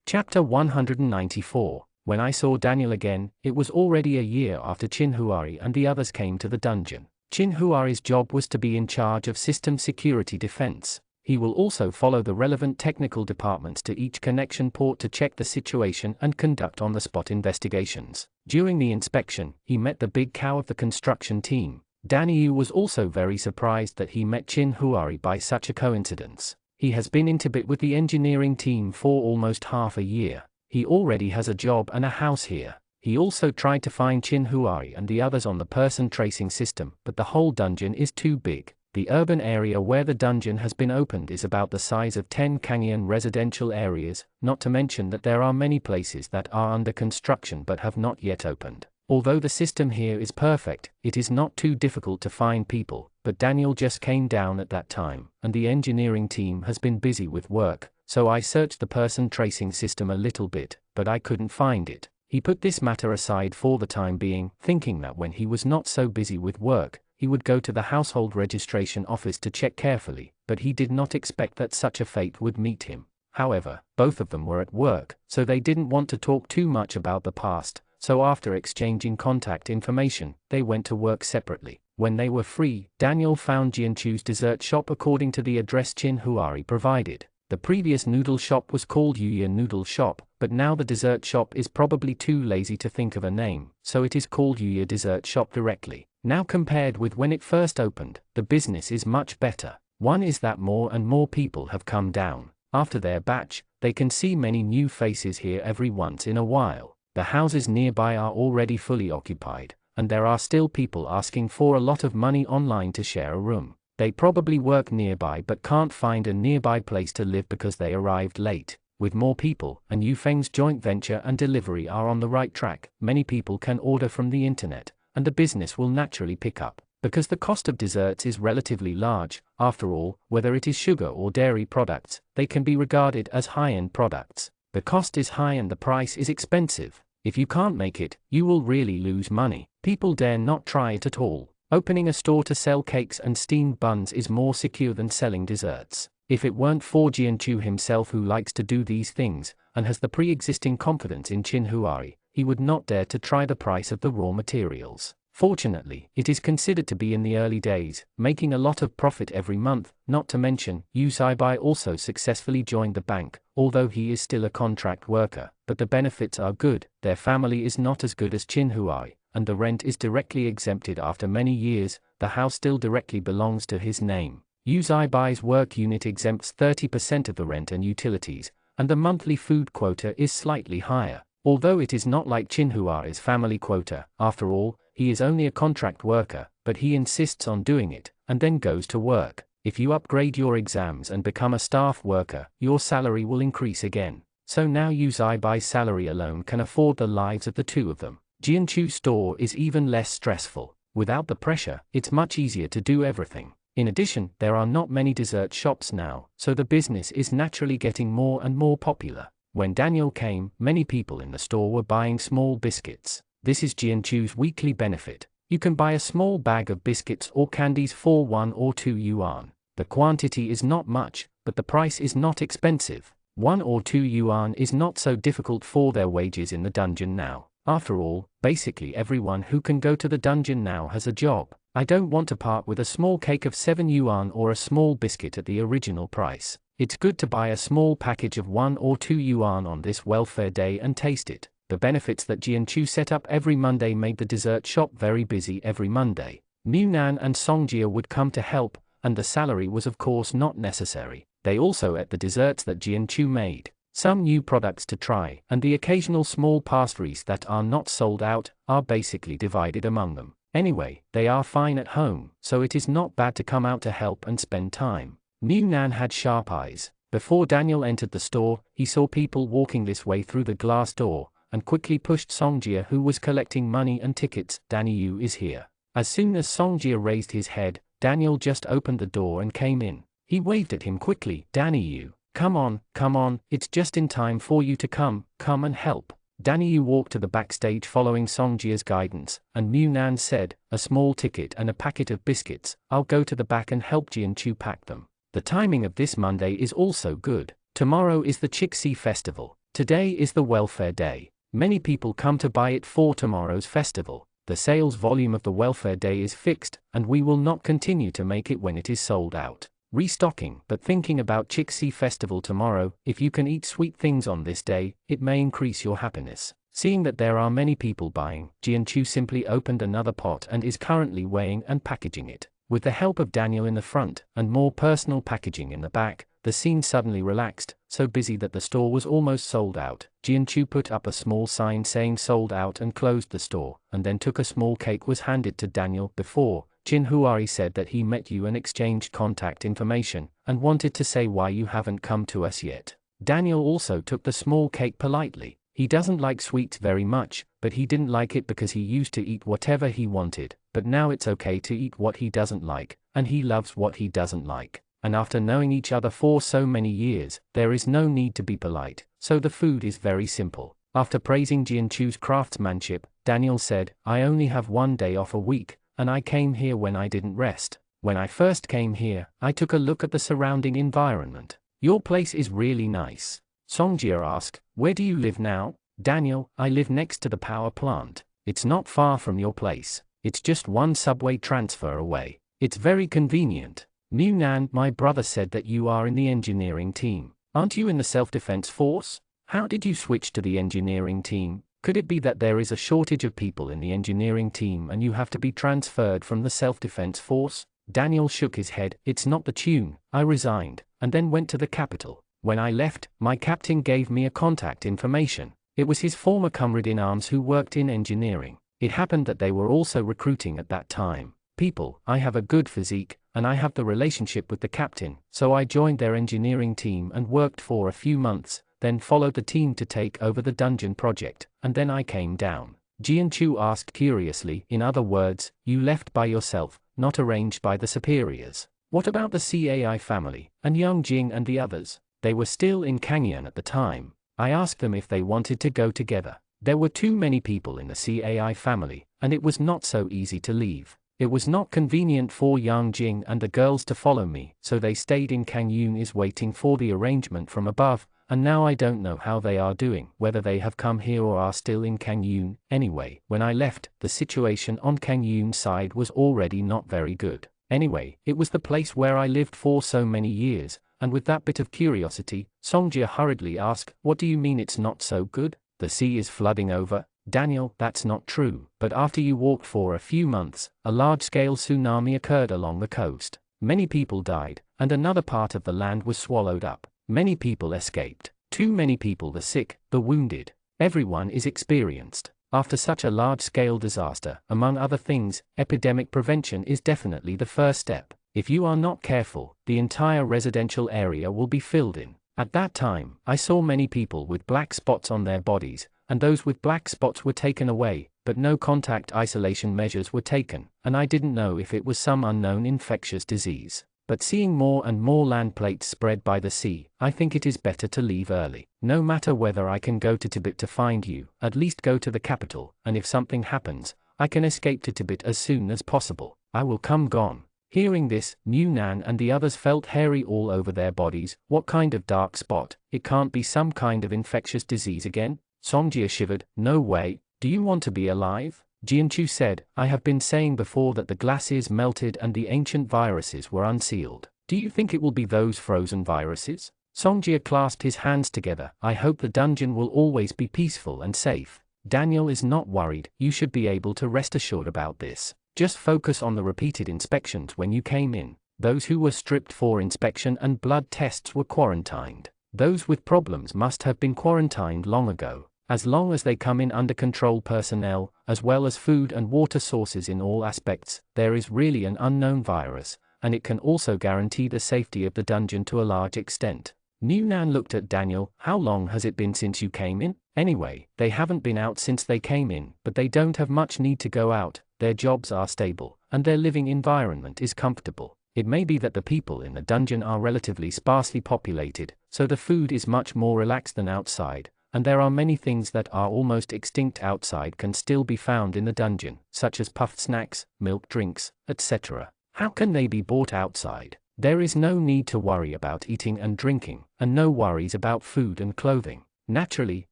Chapter 194. When I saw Daniel again, it was already a year after Qin Huari and the others came to the dungeon. Qin Huari's job was to be in charge of system security defense. He will also follow the relevant technical departments to each connection port to check the situation and conduct on-the-spot investigations. During the inspection, he met the big cow of the construction team. Danny was also very surprised that he met Chin Huari by such a coincidence. He has been in Tibet with the engineering team for almost half a year. He already has a job and a house here. He also tried to find Chin Huari and the others on the person tracing system, but the whole dungeon is too big. The urban area where the dungeon has been opened is about the size of 10 Kangian residential areas, not to mention that there are many places that are under construction but have not yet opened. Although the system here is perfect, it is not too difficult to find people, but Daniel just came down at that time, and the engineering team has been busy with work, so I searched the person tracing system a little bit, but I couldn't find it. He put this matter aside for the time being, thinking that when he was not so busy with work, he would go to the household registration office to check carefully, but he did not expect that such a fate would meet him. However, both of them were at work, so they didn't want to talk too much about the past, so after exchanging contact information, they went to work separately. When they were free, Daniel found Jianchu's dessert shop according to the address Chin Huari provided. The previous noodle shop was called Yuya Noodle Shop, but now the dessert shop is probably too lazy to think of a name, so it is called Yuya Dessert Shop directly. Now compared with when it first opened, the business is much better. One is that more and more people have come down. After their batch, they can see many new faces here every once in a while. The houses nearby are already fully occupied, and there are still people asking for a lot of money online to share a room. They probably work nearby but can't find a nearby place to live because they arrived late. With more people, and Yufeng's joint venture and delivery are on the right track, many people can order from the internet, and the business will naturally pick up. Because the cost of desserts is relatively large, after all, whether it is sugar or dairy products, they can be regarded as high-end products. The cost is high and the price is expensive. If you can't make it, you will really lose money. People dare not try it at all. Opening a store to sell cakes and steamed buns is more secure than selling desserts. If it weren't for Jianchu himself who likes to do these things, and has the pre-existing confidence in Chin Huari, he would not dare to try the price of the raw materials. Fortunately, it is considered to be in the early days, making a lot of profit every month, not to mention, Yu Zaibai also successfully joined the bank, although he is still a contract worker, but the benefits are good. Their family is not as good as Chin Huai, and the rent is directly exempted after many years. The house still directly belongs to his name. Yu Zaibai's work unit exempts 30% of the rent and utilities, and the monthly food quota is slightly higher, although it is not like Chin Huai's family quota. After all, he is only a contract worker, but he insists on doing it, and then goes to work. If you upgrade your exams and become a staff worker, your salary will increase again. So now Yu Zaibai's salary alone can afford the lives of the two of them. Jianchu's store is even less stressful. Without the pressure, it's much easier to do everything. In addition, there are not many dessert shops now, so the business is naturally getting more and more popular. When Daniel came, many people in the store were buying small biscuits. This is Jianchu's weekly benefit. You can buy a small bag of biscuits or candies for 1 or 2 yuan. The quantity is not much, but the price is not expensive. 1 or 2 yuan is not so difficult for their wages in the dungeon now. After all, basically everyone who can go to the dungeon now has a job. I don't want to part with a small cake of 7 yuan or a small biscuit at the original price. It's good to buy a small package of 1 or 2 yuan on this welfare day and taste it. The benefits that Jianchu set up every Monday made the dessert shop very busy every Monday. Munan and Songjia would come to help, and the salary was of course not necessary. They also ate the desserts that Jianchu made. Some new products to try, and the occasional small pastries that are not sold out, are basically divided among them. Anyway, they are fine at home, so it is not bad to come out to help and spend time. Munan had sharp eyes. Before Daniel entered the store, he saw people walking this way through the glass door, and quickly pushed Songjia, who was collecting money and tickets. Danny Yu is here. As soon as Songjia raised his head, Daniel just opened the door and came in. He waved at him quickly. Danny Yu, come on, it's just in time for you to come and help. Danny Yu walked to the backstage following Songjia's guidance, and Munan said, a small ticket and a packet of biscuits. I'll go to the back and help Jianchu pack them. The timing of this Monday is also good. Tomorrow is the Chixi festival. Today is the welfare day. Many people come to buy it for tomorrow's festival. The sales volume of the welfare day is fixed, and we will not continue to make it when it is sold out. restocking, but thinking about Chixi Festival tomorrow. If you can eat sweet things on this day, it may increase your happiness. Seeing that there are many people buying, Jianchu simply opened another pot and is currently weighing and packaging it. With the help of Daniel in the front, and more personal packaging in the back, the scene suddenly relaxed, so busy that the store was almost sold out. Jianchu put up a small sign saying sold out and closed the store, and then took a small cake was handed to Daniel. Before, Jinhuari said that he met you and exchanged contact information, and wanted to say why you haven't come to us yet. Daniel also took the small cake politely. He doesn't like sweets very much, but he didn't like it because he used to eat whatever he wanted, but now it's okay to eat what he doesn't like, and he loves what he doesn't like. And after knowing each other for so many years, there is no need to be polite, so the food is very simple. After praising Jianchu's craftsmanship, Daniel said, I only have 1 day off a week, and I came here when I didn't rest. When I first came here, I took a look at the surrounding environment. Your place is really nice. Songjia asked, where do you live now? Daniel, I live next to the power plant. It's not far from your place. It's just 1 subway transfer away. It's very convenient. Munan, my brother said that you are in the engineering team. Aren't you in the self-defense force? How did you switch to the engineering team? Could it be that there is a shortage of people in the engineering team and you have to be transferred from the self-defense force? Daniel shook his head. It's not the tune. I resigned, and then went to the capital. When I left, my captain gave me a contact information. It was his former comrade in arms who worked in engineering. It happened that they were also recruiting at that time. People, I have a good physique, and I have the relationship with the captain, so I joined their engineering team and worked for a few months, then followed the team to take over the dungeon project, and then I came down. Jianchu asked curiously, in other words, you left by yourself, not arranged by the superiors. What about the CAI family, and Young Jing and the others? They were still in Kangyan at the time. I asked them if they wanted to go together. There were too many people in the CAI family, and it was not so easy to leave. It was not convenient for Yang Jing and the girls to follow me, so they stayed in Kangyun is waiting for the arrangement from above, and now I don't know how they are doing, whether they have come here or are still in Kangyun. Anyway, when I left, the situation on Kangyun's side was already not very good. Anyway, it was the place where I lived for so many years, and with that bit of curiosity, Songjia hurriedly asked, what do you mean it's not so good? The sea is flooding over? Daniel, that's not true, but after you walked for a few months, a large-scale tsunami occurred along the coast. Many people died, and another part of the land was swallowed up. Many people escaped. Too many people the sick, the wounded. Everyone is experienced. After such a large-scale disaster, among other things, epidemic prevention is definitely the first step. If you are not careful, the entire residential area will be filled in. At that time, I saw many people with black spots on their bodies, and those with black spots were taken away, but no contact isolation measures were taken, and I didn't know if it was some unknown infectious disease. But seeing more and more land plates spread by the sea, I think it is better to leave early. No matter whether I can go to Tibet to find you, at least go to the capital, and if something happens, I can escape to Tibet as soon as possible. I will come gone. Hearing this, Munan and the others felt hairy all over their bodies. What kind of dark spot? It can't be some kind of infectious disease again? Songjia shivered. No way. Do you want to be alive? Jianchu said, I have been saying before that the glaciers melted and the ancient viruses were unsealed. Do you think it will be those frozen viruses? Songjia clasped his hands together. I hope the dungeon will always be peaceful and safe. Daniel is not worried. You should be able to rest assured about this. Just focus on the repeated inspections when you came in. Those who were stripped for inspection and blood tests were quarantined. Those with problems must have been quarantined long ago. As long as they come in under control personnel, as well as food and water sources in all aspects, there is really an unknown virus, and it can also guarantee the safety of the dungeon to a large extent. Munan looked at Daniel. How long has it been since you came in? Anyway, they haven't been out since they came in, but they don't have much need to go out. Their jobs are stable, and their living environment is comfortable. It may be that the people in the dungeon are relatively sparsely populated, so the food is much more relaxed than outside, and there are many things that are almost extinct outside can still be found in the dungeon, such as puffed snacks, milk drinks, etc. How can they be bought outside? There is no need to worry about eating and drinking, and no worries about food and clothing. Naturally,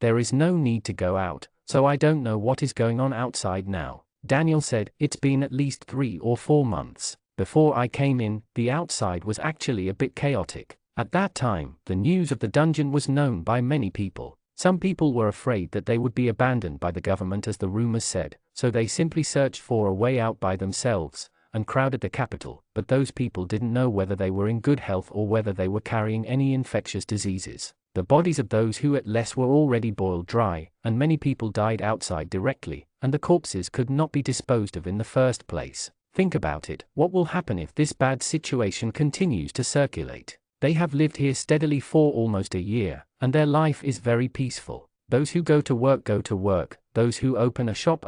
there is no need to go out, so I don't know what is going on outside now. Daniel said, it's been at least 3 or 4 months. Before I came in, the outside was actually a bit chaotic. At that time, the news of the dungeon was known by many people. Some people were afraid that they would be abandoned by the government as the rumors said, so they simply searched for a way out by themselves, and crowded the capital, but those people didn't know whether they were in good health or whether they were carrying any infectious diseases. The bodies of those who at less were already boiled dry, and many people died outside directly, and the corpses could not be disposed of in the first place. Think about it, what will happen if this bad situation continues to circulate? They have lived here steadily for almost a year, and their life is very peaceful. Those who go to work, those who open a shop,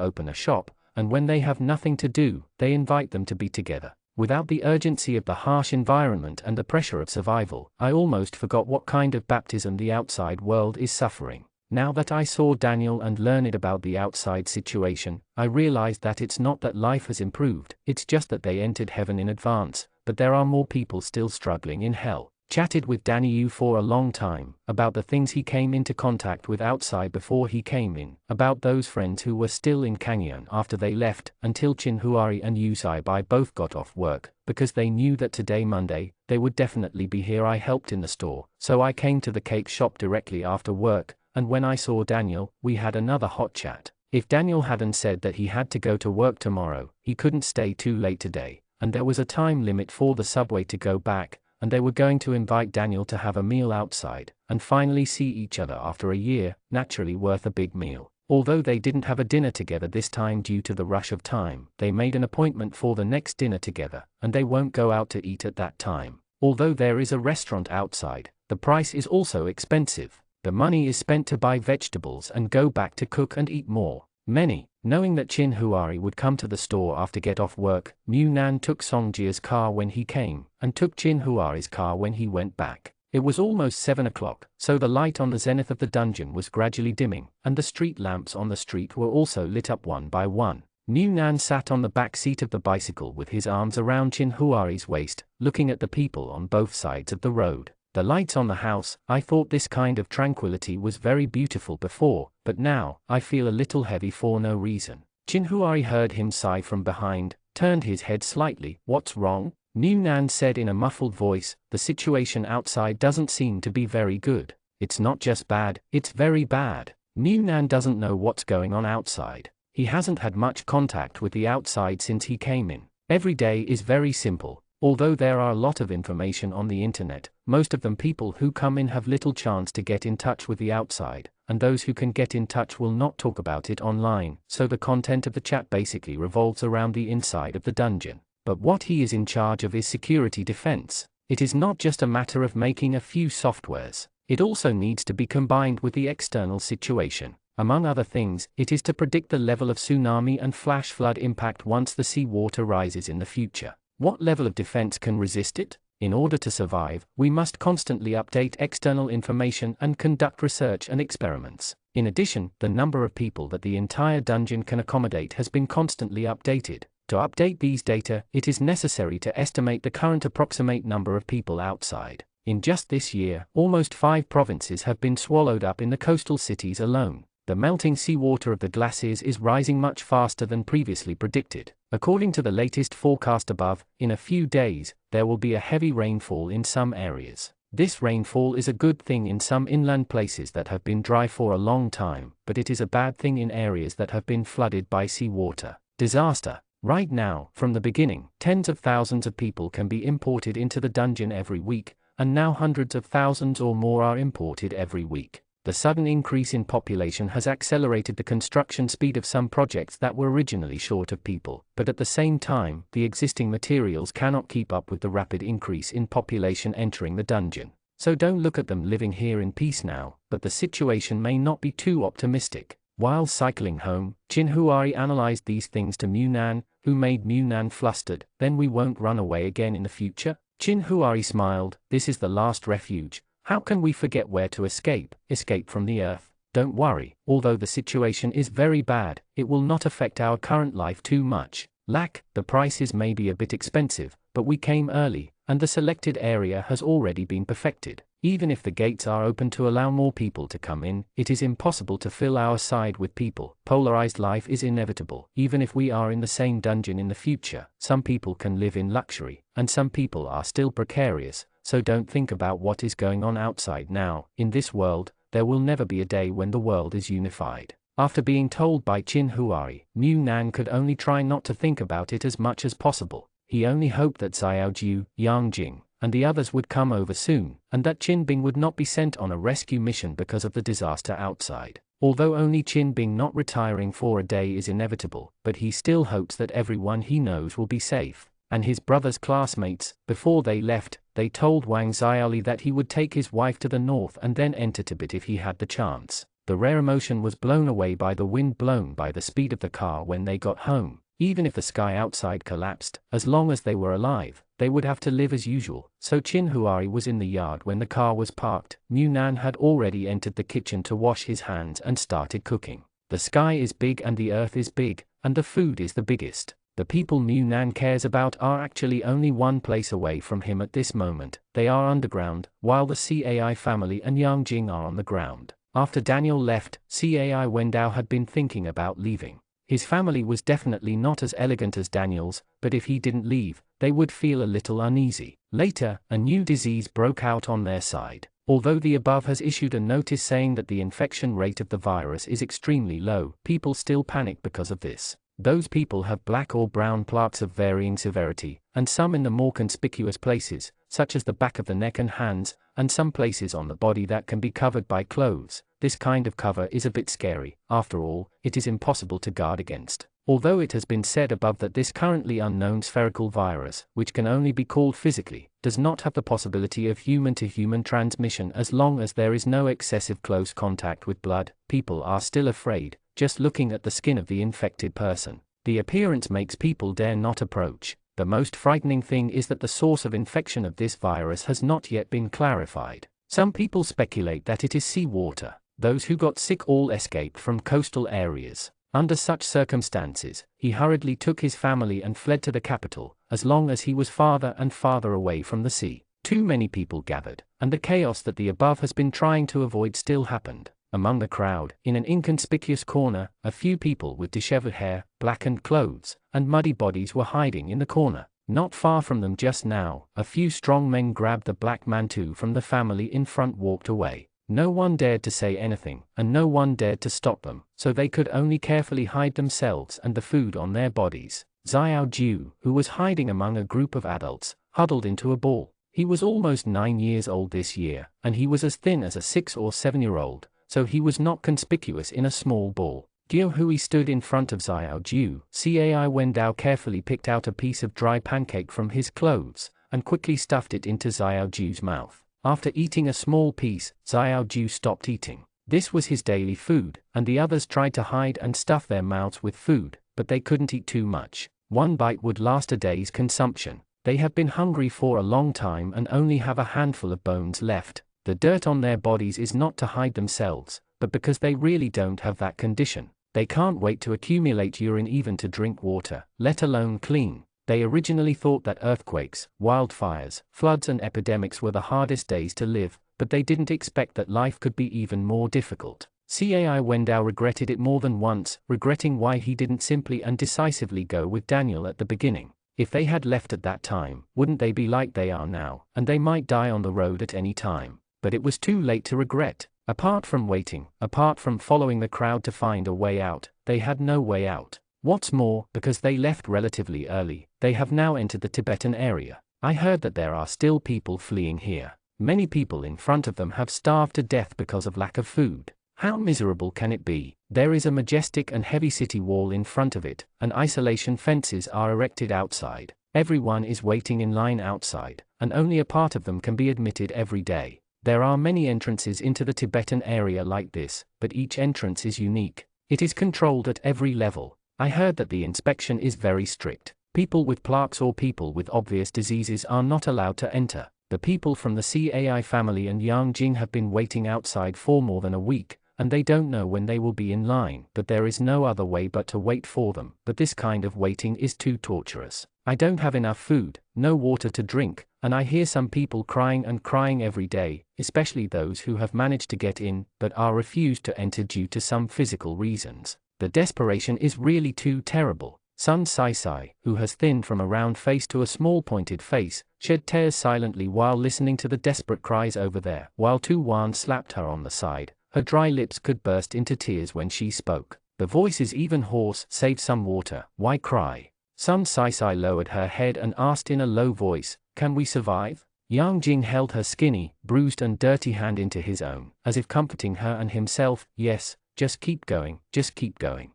and when they have nothing to do, they invite them to be together. Without the urgency of the harsh environment and the pressure of survival, I almost forgot what kind of baptism the outside world is suffering. Now that I saw Daniel and learned about the outside situation, I realized that it's not that life has improved, it's just that they entered heaven in advance, but there are more people still struggling in hell. Chatted with Danny Yu for a long time, about the things he came into contact with outside before he came in, about those friends who were still in Kangyun after they left, until Chinhuari and Yusaibai both got off work, because they knew that today Monday, they would definitely be here. I helped in the store, so I came to the cake shop directly after work, and when I saw Daniel, we had another hot chat. If Daniel hadn't said that he had to go to work tomorrow, he couldn't stay too late today, and there was a time limit for the subway to go back, and they were going to invite Daniel to have a meal outside, and finally see each other after a year, naturally worth a big meal. Although they didn't have a dinner together this time due to the rush of time, they made an appointment for the next dinner together, and they won't go out to eat at that time. Although there is a restaurant outside, the price is also expensive. The money is spent to buy vegetables and go back to cook and eat more. Many, knowing that Chin Huari would come to the store after get off work, Mu Nan took Songjia's car when he came, and took Chin Huari's car when he went back. It was almost 7 o'clock, so the light on the zenith of the dungeon was gradually dimming, and the street lamps on the street were also lit up one by one. Mu Nan sat on the back seat of the bicycle with his arms around Chin Huari's waist, looking at the people on both sides of the road. The lights on the house, I thought this kind of tranquility was very beautiful before, but now, I feel a little heavy for no reason. Chin Huari heard him sigh from behind, turned his head slightly. What's wrong? Mu Nan said in a muffled voice, the situation outside doesn't seem to be very good. It's not just bad, it's very bad. Mu Nan doesn't know what's going on outside. He hasn't had much contact with the outside since he came in. Every day is very simple. Although there are a lot of information on the internet, most of them people who come in have little chance to get in touch with the outside, and those who can get in touch will not talk about it online, so the content of the chat basically revolves around the inside of the dungeon. But what he is in charge of is security defense. It is not just a matter of making a few softwares, it also needs to be combined with the external situation. Among other things, it is to predict the level of tsunami and flash flood impact once the seawater rises in the future. What level of defense can resist it? In order to survive, we must constantly update external information and conduct research and experiments. In addition, the number of people that the entire dungeon can accommodate has been constantly updated. To update these data, it is necessary to estimate the current approximate number of people outside. In just this year, almost 5 provinces have been swallowed up in the coastal cities alone. The melting seawater of the glaciers is rising much faster than previously predicted. According to the latest forecast above, in a few days, there will be a heavy rainfall in some areas. This rainfall is a good thing in some inland places that have been dry for a long time, but it is a bad thing in areas that have been flooded by seawater. Disaster. Right now, from the beginning, tens of thousands of people can be imported into the dungeon every week, and now hundreds of thousands or more are imported every week. The sudden increase in population has accelerated the construction speed of some projects that were originally short of people, but at the same time, the existing materials cannot keep up with the rapid increase in population entering the dungeon. So don't look at them living here in peace now, but the situation may not be too optimistic. While cycling home, Chin Huari analyzed these things to Mu Nan, who made Mu Nan flustered. Then we won't run away again in the future? Chin Huari smiled. This is the last refuge. How can we forget where to escape? Escape from the earth. Don't worry, although the situation is very bad, it will not affect our current life too much. The prices may be a bit expensive, but we came early, and the selected area has already been perfected. Even if the gates are open to allow more people to come in, it is impossible to fill our side with people. Polarized life is inevitable. Even if we are in the same dungeon in the future, some people can live in luxury, and some people are still precarious, so don't think about what is going on outside now. In this world, there will never be a day when the world is unified. After being told by Chin Huari, Mu Nan could only try not to think about it as much as possible. He only hoped that Xiaoju, Yang Jing, and the others would come over soon, and that Qin Bing would not be sent on a rescue mission because of the disaster outside. Although only Qin Bing not retiring for a day is inevitable, but he still hopes that everyone he knows will be safe. And his brother's classmates, before they left, they told Wang Xiaoli that he would take his wife to the north and then enter Tibet if he had the chance. The rare emotion was blown away by the wind blown by the speed of the car when they got home. Even if the sky outside collapsed, as long as they were alive, they would have to live as usual. So Chin Huari was in the yard when the car was parked. Mu Nan had already entered the kitchen to wash his hands and started cooking. The sky is big and the earth is big, and the food is the biggest. The people Mu Nan cares about are actually only one place away from him at this moment. They are underground, while the Cai family and Yang Jing are on the ground. After Daniel left, Cai Wendao had been thinking about leaving. His family was definitely not as elegant as Daniel's, but if he didn't leave, they would feel a little uneasy. Later, a new disease broke out on their side. Although the above has issued a notice saying that the infection rate of the virus is extremely low, people still panic because of this. Those people have black or brown plaques of varying severity, and some in the more conspicuous places, such as the back of the neck and hands, and some places on the body that can be covered by clothes. This kind of cover is a bit scary. After all, it is impossible to guard against. Although it has been said above that this currently unknown spherical virus, which can only be called physically, does not have the possibility of human-to-human transmission as long as there is no excessive close contact with blood, people are still afraid, just looking at the skin of the infected person. The appearance makes people dare not approach. The most frightening thing is that the source of infection of this virus has not yet been clarified. Some people speculate that it is seawater. Those who got sick all escaped from coastal areas. Under such circumstances, he hurriedly took his family and fled to the capital, as long as he was farther and farther away from the sea. Too many people gathered, and the chaos that the above has been trying to avoid still happened. Among the crowd, in an inconspicuous corner, a few people with disheveled hair, blackened clothes, and muddy bodies were hiding in the corner. Not far from them just now, a few strong men grabbed the black mantou from the family in front walked away. No one dared to say anything, and no one dared to stop them, so they could only carefully hide themselves and the food on their bodies. Xiao Jiu, who was hiding among a group of adults, huddled into a ball. He was almost 9 years old this year, and he was as thin as a 6 or 7-year-old, so he was not conspicuous in a small ball. Gyo Hui stood in front of Xiao Jiu. Cai Wendao carefully picked out a piece of dry pancake from his clothes, and quickly stuffed it into Xiao Jiu's mouth. After eating a small piece, Xiao Jiu stopped eating. This was his daily food, and the others tried to hide and stuff their mouths with food, but they couldn't eat too much. One bite would last a day's consumption. They have been hungry for a long time and only have a handful of bones left. The dirt on their bodies is not to hide themselves, but because they really don't have that condition. They can't wait to accumulate urine even to drink water, let alone clean. They originally thought that earthquakes, wildfires, floods and epidemics were the hardest days to live, but they didn't expect that life could be even more difficult. Cai Wendao regretted it more than once, regretting why he didn't simply and decisively go with Daniel at the beginning. If they had left at that time, wouldn't they be like they are now, and they might die on the road at any time. But it was too late to regret. Apart from waiting, apart from following the crowd to find a way out, they had no way out. What's more, because they left relatively early, they have now entered the Tibetan area. I heard that there are still people fleeing here. Many people in front of them have starved to death because of lack of food. How miserable can it be? There is a majestic and heavy city wall in front of it, and isolation fences are erected outside. Everyone is waiting in line outside, and only a part of them can be admitted every day. There are many entrances into the Tibetan area like this, but each entrance is unique. It is controlled at every level. I heard that the inspection is very strict. People with plaques or people with obvious diseases are not allowed to enter. The people from the Cai family and Yang Jing have been waiting outside for more than a week, and they don't know when they will be in line, but there is no other way but to wait for them. But this kind of waiting is too torturous. I don't have enough food, no water to drink, and I hear some people crying and crying every day, especially those who have managed to get in, but are refused to enter due to some physical reasons. The desperation is really too terrible. Sun Sai, who has thinned from a round face to a small pointed face, shed tears silently while listening to the desperate cries over there, while Tu Wan slapped her on the side. Her dry lips could burst into tears when she spoke. The voice is even hoarse. Save some water, why cry? Sun Sai lowered her head and asked in a low voice, can we survive? Yang Jing held her skinny, bruised and dirty hand into his own, as if comforting her and himself. Yes, just keep going, just keep going.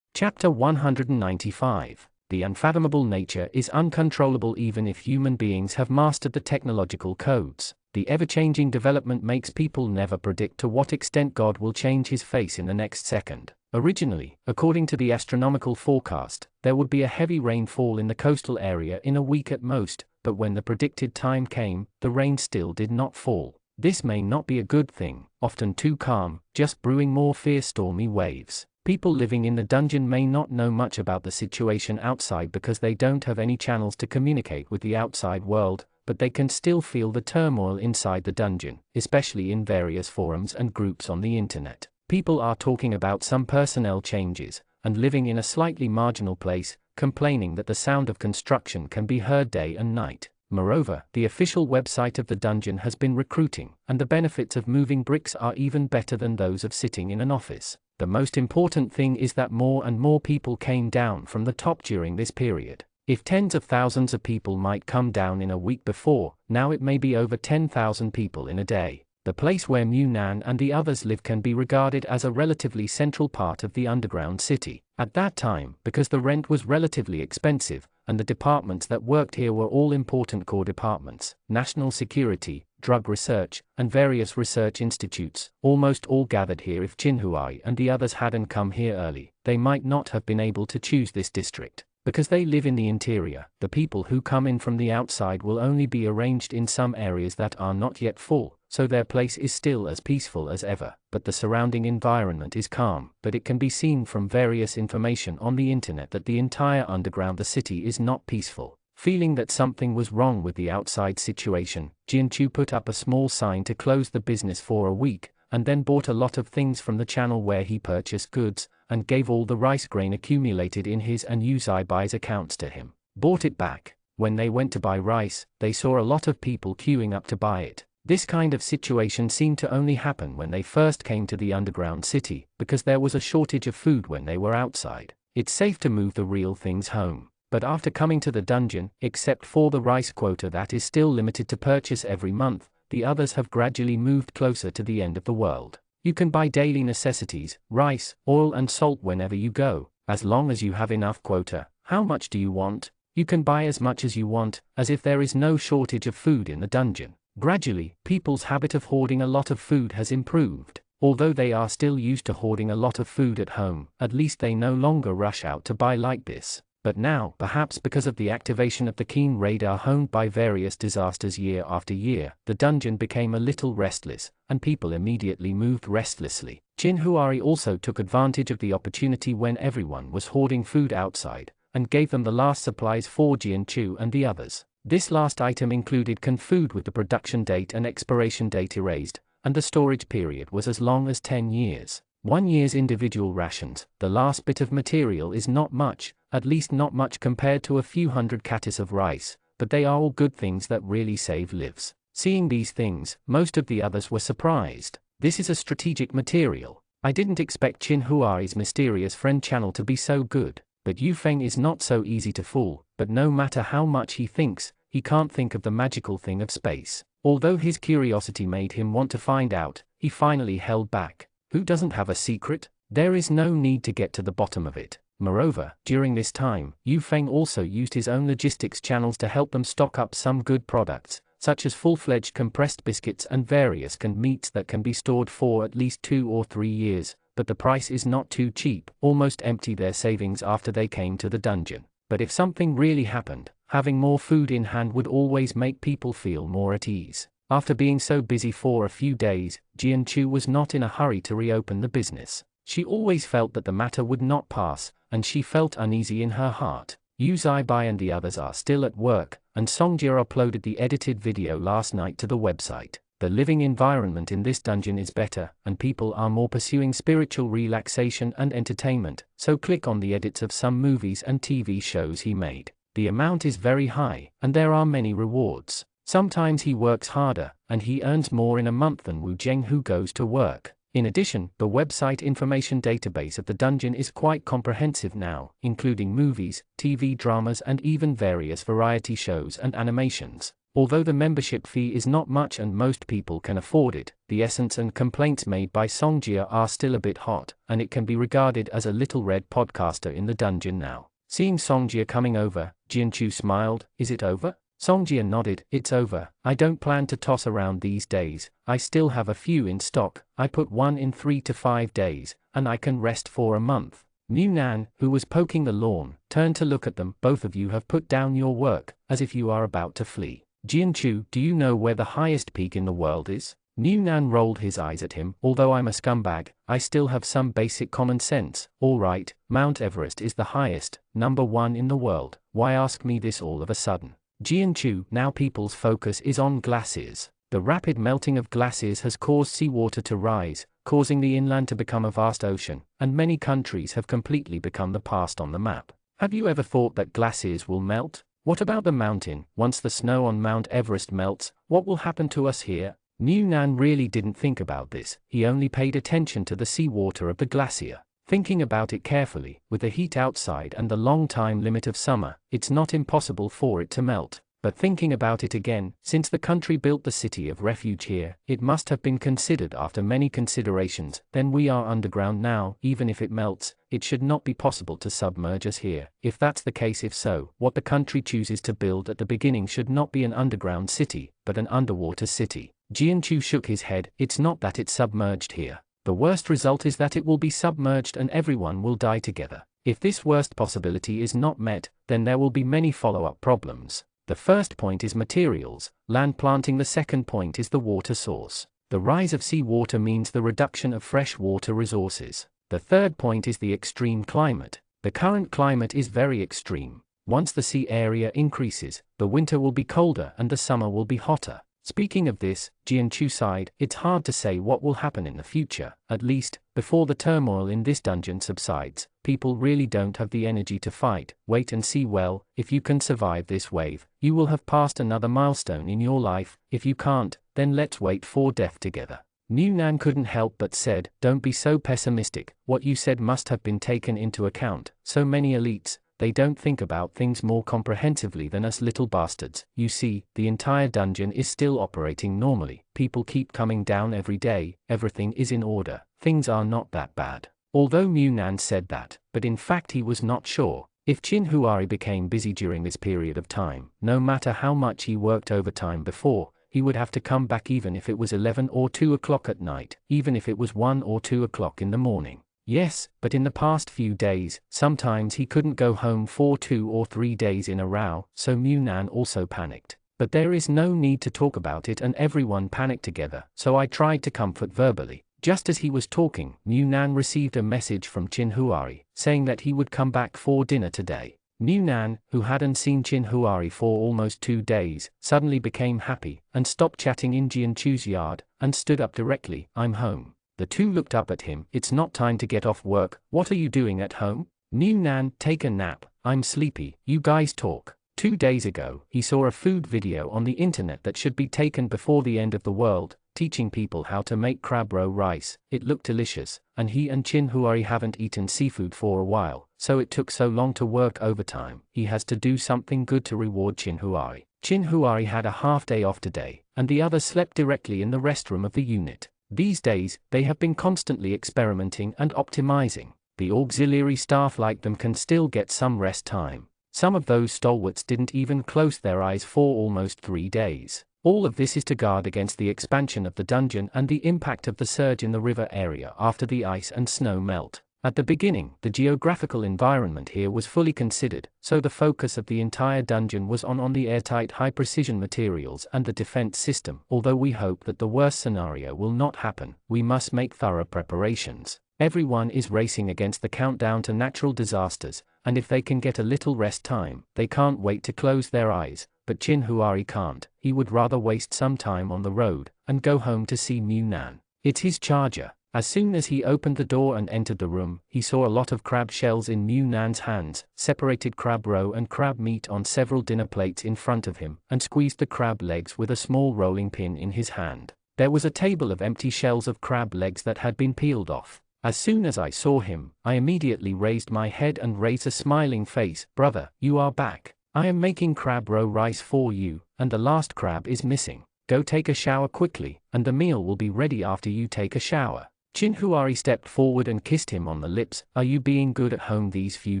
Chapter 195. The unfathomable nature is uncontrollable even if human beings have mastered the technological codes. The ever-changing development makes people never predict to what extent God will change his face in the next second. Originally, according to the astronomical forecast, there would be a heavy rainfall in the coastal area in a week at most, but when the predicted time came, the rain still did not fall. This may not be a good thing, often too calm, just brewing more fierce stormy waves. People living in the dungeon may not know much about the situation outside because they don't have any channels to communicate with the outside world, but they can still feel the turmoil inside the dungeon, especially in various forums and groups on the internet. People are talking about some personnel changes, and living in a slightly marginal place, complaining that the sound of construction can be heard day and night. Moreover, the official website of the dungeon has been recruiting, and the benefits of moving bricks are even better than those of sitting in an office. The most important thing is that more and more people came down from the top during this period. If tens of thousands of people might come down in a week before, now it may be over 10,000 people in a day. The place where Mu Nan and the others live can be regarded as a relatively central part of the underground city. At that time, because the rent was relatively expensive, and the departments that worked here were all important core departments, national security, drug research, and various research institutes, almost all gathered here. If Jinhuai and the others hadn't come here early, they might not have been able to choose this district. Because they live in the interior, the people who come in from the outside will only be arranged in some areas that are not yet full, so their place is still as peaceful as ever, but the surrounding environment is calm. But it can be seen from various information on the internet that the entire underground the city is not peaceful. Feeling that something was wrong with the outside situation, Jianchu put up a small sign to close the business for a week, and then bought a lot of things from the channel where he purchased goods, and gave all the rice grain accumulated in his and Uzai's accounts to him. Bought it back. When they went to buy rice, they saw a lot of people queuing up to buy it. This kind of situation seemed to only happen when they first came to the underground city, because there was a shortage of food when they were outside. It's safe to move the real things home. But after coming to the dungeon, except for the rice quota that is still limited to purchase every month, the others have gradually moved closer to the end of the world. You can buy daily necessities, rice, oil and salt whenever you go, as long as you have enough quota. How much do you want? You can buy as much as you want, as if there is no shortage of food in the dungeon. Gradually, people's habit of hoarding a lot of food has improved. Although they are still used to hoarding a lot of food at home, at least they no longer rush out to buy like this. But now, perhaps because of the activation of the keen radar honed by various disasters year after year, the dungeon became a little restless, and people immediately moved restlessly. Jinhuari also took advantage of the opportunity when everyone was hoarding food outside, and gave them the last supplies for Jianchu and the others. This last item included canned food with the production date and expiration date erased, and the storage period was as long as 10 years. 1 year's individual rations. The last bit of material is not much, at least not much compared to a few hundred katis of rice, but they are all good things that really save lives. Seeing these things, most of the others were surprised. This is a strategic material. I didn't expect Jinhuai's mysterious friend channel to be so good, but Yufeng is not so easy to fool. But no matter how much he thinks, he can't think of the magical thing of space. Although his curiosity made him want to find out, he finally held back. Who doesn't have a secret? There is no need to get to the bottom of it. Moreover, during this time, Yufeng also used his own logistics channels to help them stock up some good products, such as full-fledged compressed biscuits and various canned meats that can be stored for at least 2 or 3 years, but the price is not too cheap. Almost empty their savings after they came to the dungeon. But if something really happened, having more food in hand would always make people feel more at ease. After being so busy for a few days, Jianchu was not in a hurry to reopen the business. She always felt that the matter would not pass, and she felt uneasy in her heart. Uzaibai and the others are still at work, and Songjia uploaded the edited video last night to the website. The living environment in this dungeon is better, and people are more pursuing spiritual relaxation and entertainment, so click on the edits of some movies and TV shows he made. The amount is very high, and there are many rewards. Sometimes he works harder, and he earns more in a month than Wu Zheng, who goes to work. In addition, the website information database of the dungeon is quite comprehensive now, including movies, TV dramas and even various variety shows and animations. Although the membership fee is not much and most people can afford it, the essence and complaints made by Songjia are still a bit hot, and it can be regarded as a little red podcaster in the dungeon now. Seeing Songjia coming over, Jianchu smiled. "Is it over?" Songjia nodded. "It's over. I don't plan to toss around these days. I still have a few in stock. I put one in 3 to 5 days, and I can rest for a month." Mu Nan, who was poking the lawn, turned to look at them. "Both of you have put down your work, as if you are about to flee. Jianchu, do you know where the highest peak in the world is?" Mu Nan rolled his eyes at him. "Although I'm a scumbag, I still have some basic common sense. All right, Mount Everest is the highest, #1 in the world. Why ask me this all of a sudden?" Jianchu, now people's focus is on glaciers. The rapid melting of glaciers has caused seawater to rise, causing the inland to become a vast ocean, and many countries have completely become the past on the map. Have you ever thought that glaciers will melt? What about the mountain? Once the snow on Mount Everest melts, what will happen to us here? Mu Nan really didn't think about this. He only paid attention to the seawater of the glacier. Thinking about it carefully, with the heat outside and the long time limit of summer, it's not impossible for it to melt. But thinking about it again, since the country built the city of refuge here, it must have been considered after many considerations. Then we are underground now. Even if it melts, it should not be possible to submerge us here. If that's the case, if so, what the country chooses to build at the beginning should not be an underground city, but an underwater city. Jianchu shook his head. It's not that it's submerged here. The worst result is that it will be submerged and everyone will die together. If this worst possibility is not met, then there will be many follow-up problems. The first point is materials, land planting. The second point is the water source. The rise of seawater means the reduction of fresh water resources. The third point is the extreme climate. The current climate is very extreme. Once the sea area increases, the winter will be colder and the summer will be hotter. Speaking of this, Jianchu sighed. It's hard to say what will happen in the future. At least, before the turmoil in this dungeon subsides, people really don't have the energy to fight. Wait and see. Well, if you can survive this wave, you will have passed another milestone in your life. If you can't, then let's wait for death together. Mu Nan couldn't help but said, "Don't be so pessimistic. What you said must have been taken into account. So many elites, they don't think about things more comprehensively than us little bastards. You see, the entire dungeon is still operating normally. People keep coming down every day. Everything is in order. Things are not that bad." Although Mu Nan said that, but in fact he was not sure. If Qin Huari became busy during this period of time, no matter how much he worked overtime before, he would have to come back even if it was 11 or 2 o'clock at night, even if it was 1 or 2 o'clock in the morning. Yes, but in the past few days, sometimes he couldn't go home for 2 or 3 days in a row, so Mu Nan also panicked. But there is no need to talk about it and everyone panicked together, so I tried to comfort verbally. Just as he was talking, Mu Nan received a message from Qin Huari, saying that he would come back for dinner today. Mu Nan, who hadn't seen Qin Huari for almost 2 days, suddenly became happy, and stopped chatting in Jianchu's yard, and stood up directly. "I'm home." The two looked up at him. "It's not time to get off work. What are you doing at home?" Mu Nan, "Take a nap. I'm sleepy. You guys talk." 2 days ago, he saw a food video on the internet that should be taken before the end of the world, teaching people how to make crab roe rice. It looked delicious, and he and Qin Huari haven't eaten seafood for a while, so it took so long to work overtime. He has to do something good to reward Qin Huari. Qin Huari had a half day off today, and the other slept directly in the restroom of the unit. These days, they have been constantly experimenting and optimizing. The auxiliary staff like them can still get some rest time. Some of those stalwarts didn't even close their eyes for almost 3 days. All of this is to guard against the expansion of the dungeon and the impact of the surge in the river area after the ice and snow melt. At the beginning, the geographical environment here was fully considered, so the focus of the entire dungeon was on the airtight high-precision materials and the defense system. Although we hope that the worst scenario will not happen, we must make thorough preparations. Everyone is racing against the countdown to natural disasters, and if they can get a little rest time, they can't wait to close their eyes, but Chinhuari can't. He would rather waste some time on the road, and go home to see Mu Nan. It's his charger. As soon as he opened the door and entered the room, he saw a lot of crab shells in Mu Nan's hands, separated crab roe and crab meat on several dinner plates in front of him, and squeezed the crab legs with a small rolling pin in his hand. There was a table of empty shells of crab legs that had been peeled off. As soon as I saw him, I immediately raised my head and raised a smiling face. Brother, you are back. I am making crab roe rice for you, and the last crab is missing. Go take a shower quickly, and the meal will be ready after you take a shower. Chinhuari stepped forward and kissed him on the lips. Are you being good at home these few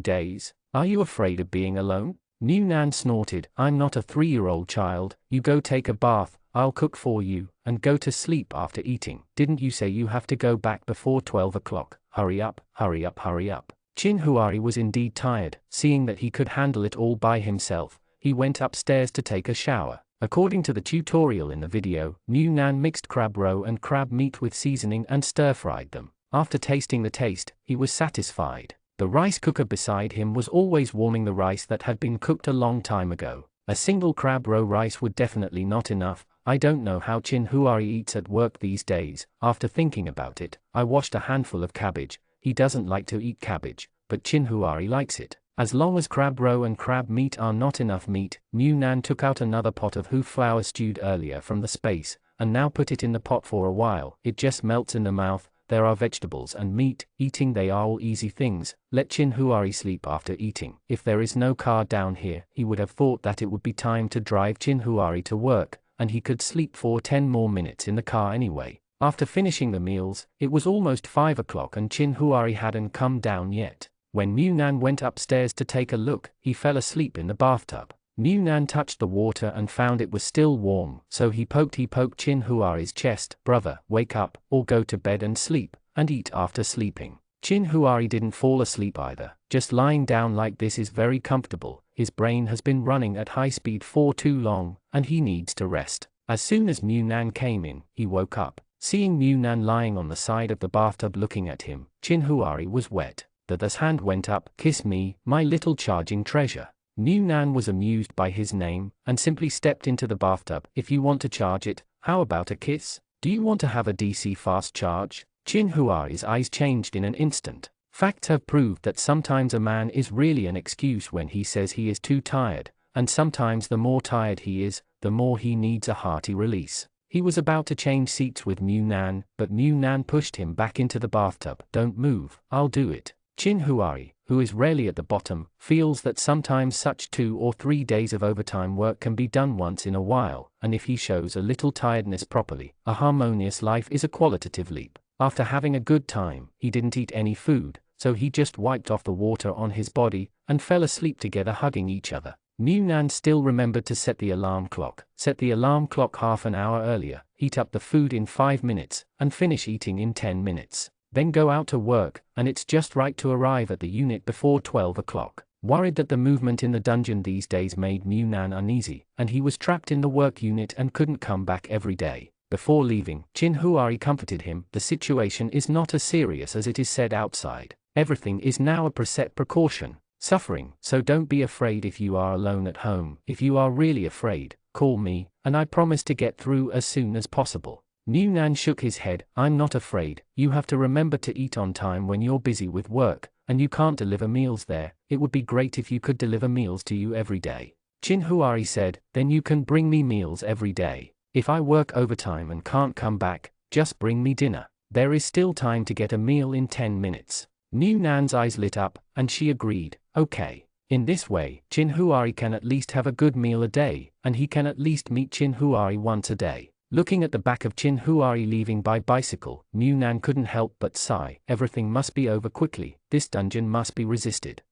days? Are you afraid of being alone? Mu Nan snorted. I'm not a 3-year-old child. You go take a bath, I'll cook for you, and go to sleep after eating. Didn't you say you have to go back before 12 o'clock? Hurry up, hurry up, hurry up. Chinhuari was indeed tired. Seeing that he could handle it all by himself, he went upstairs to take a shower. According to the tutorial in the video, Mu Nan mixed crab roe and crab meat with seasoning and stir-fried them. After tasting the taste, he was satisfied. The rice cooker beside him was always warming the rice that had been cooked a long time ago. A single crab roe rice would definitely not enough. I don't know how Chinhuari eats at work these days. After thinking about it, I washed a handful of cabbage. He doesn't like to eat cabbage, but Chinhuari likes it. As long as crab roe and crab meat are not enough meat, Mu Nan took out another pot of hoof flour stewed earlier from the space, and now put it in the pot for a while. It just melts in the mouth. There are vegetables and meat. Eating they are all easy things. Let Chinhuari sleep after eating. If there is no car down here, he would have thought that it would be time to drive Chinhuari to work, and he could sleep for 10 more minutes in the car anyway. After finishing the meals, it was almost 5 o'clock and Chinhuari hadn't come down yet. When Mu Nan went upstairs to take a look, he fell asleep in the bathtub. Mu Nan touched the water and found it was still warm, so he poked Chinhuari's chest. Brother, wake up, or go to bed and sleep, and eat after sleeping. Chinhuari didn't fall asleep either. Just lying down like this is very comfortable. His brain has been running at high speed for too long, and he needs to rest. As soon as Mu Nan came in, he woke up. Seeing Mu Nan lying on the side of the bathtub looking at him, Chinhuari was wet. His hand went up. Kiss me, my little charging treasure. Mu Nan was amused by his name, and simply stepped into the bathtub. If you want to charge it, how about a kiss? Do you want to have a DC fast charge? Chinhuari's eyes changed in an instant. Facts have proved that sometimes a man is really an excuse when he says he is too tired, and sometimes the more tired he is, the more he needs a hearty release. He was about to change seats with Mu Nan, but Mu Nan pushed him back into the bathtub. Don't move, I'll do it. Chinhuari, who is rarely at the bottom, feels that sometimes such 2 or 3 days of overtime work can be done once in a while, and if he shows a little tiredness properly, a harmonious life is a qualitative leap. After having a good time, he didn't eat any food, so he just wiped off the water on his body, and fell asleep together hugging each other. Mu Nan still remembered to set the alarm clock. Set the alarm clock half an hour earlier, heat up the food in 5 minutes, and finish eating in 10 minutes. Then go out to work, and it's just right to arrive at the unit before 12 o'clock. Worried that the movement in the dungeon these days made Mu Nan uneasy, and he was trapped in the work unit and couldn't come back every day. Before leaving, Chinhuari comforted him. The situation is not as serious as it is said outside. Everything is now a precaution. Suffering, so don't be afraid if you are alone at home. If you are really afraid, call me, and I promise to get through as soon as possible. Mu Nan shook his head. I'm not afraid. You have to remember to eat on time when you're busy with work, and you can't deliver meals there. It would be great if you could deliver meals to you every day. Chinhuari said, then you can bring me meals every day. If I work overtime and can't come back, just bring me dinner. There is still time to get a meal in 10 minutes. Mu Nan's eyes lit up, and she agreed. Okay. In this way, Chinhuari can at least have a good meal a day, and he can at least meet Chinhuari once a day. Looking at the back of Chinhuari leaving by bicycle, Mu Nan couldn't help but sigh. Everything must be over quickly. This dungeon must be resisted.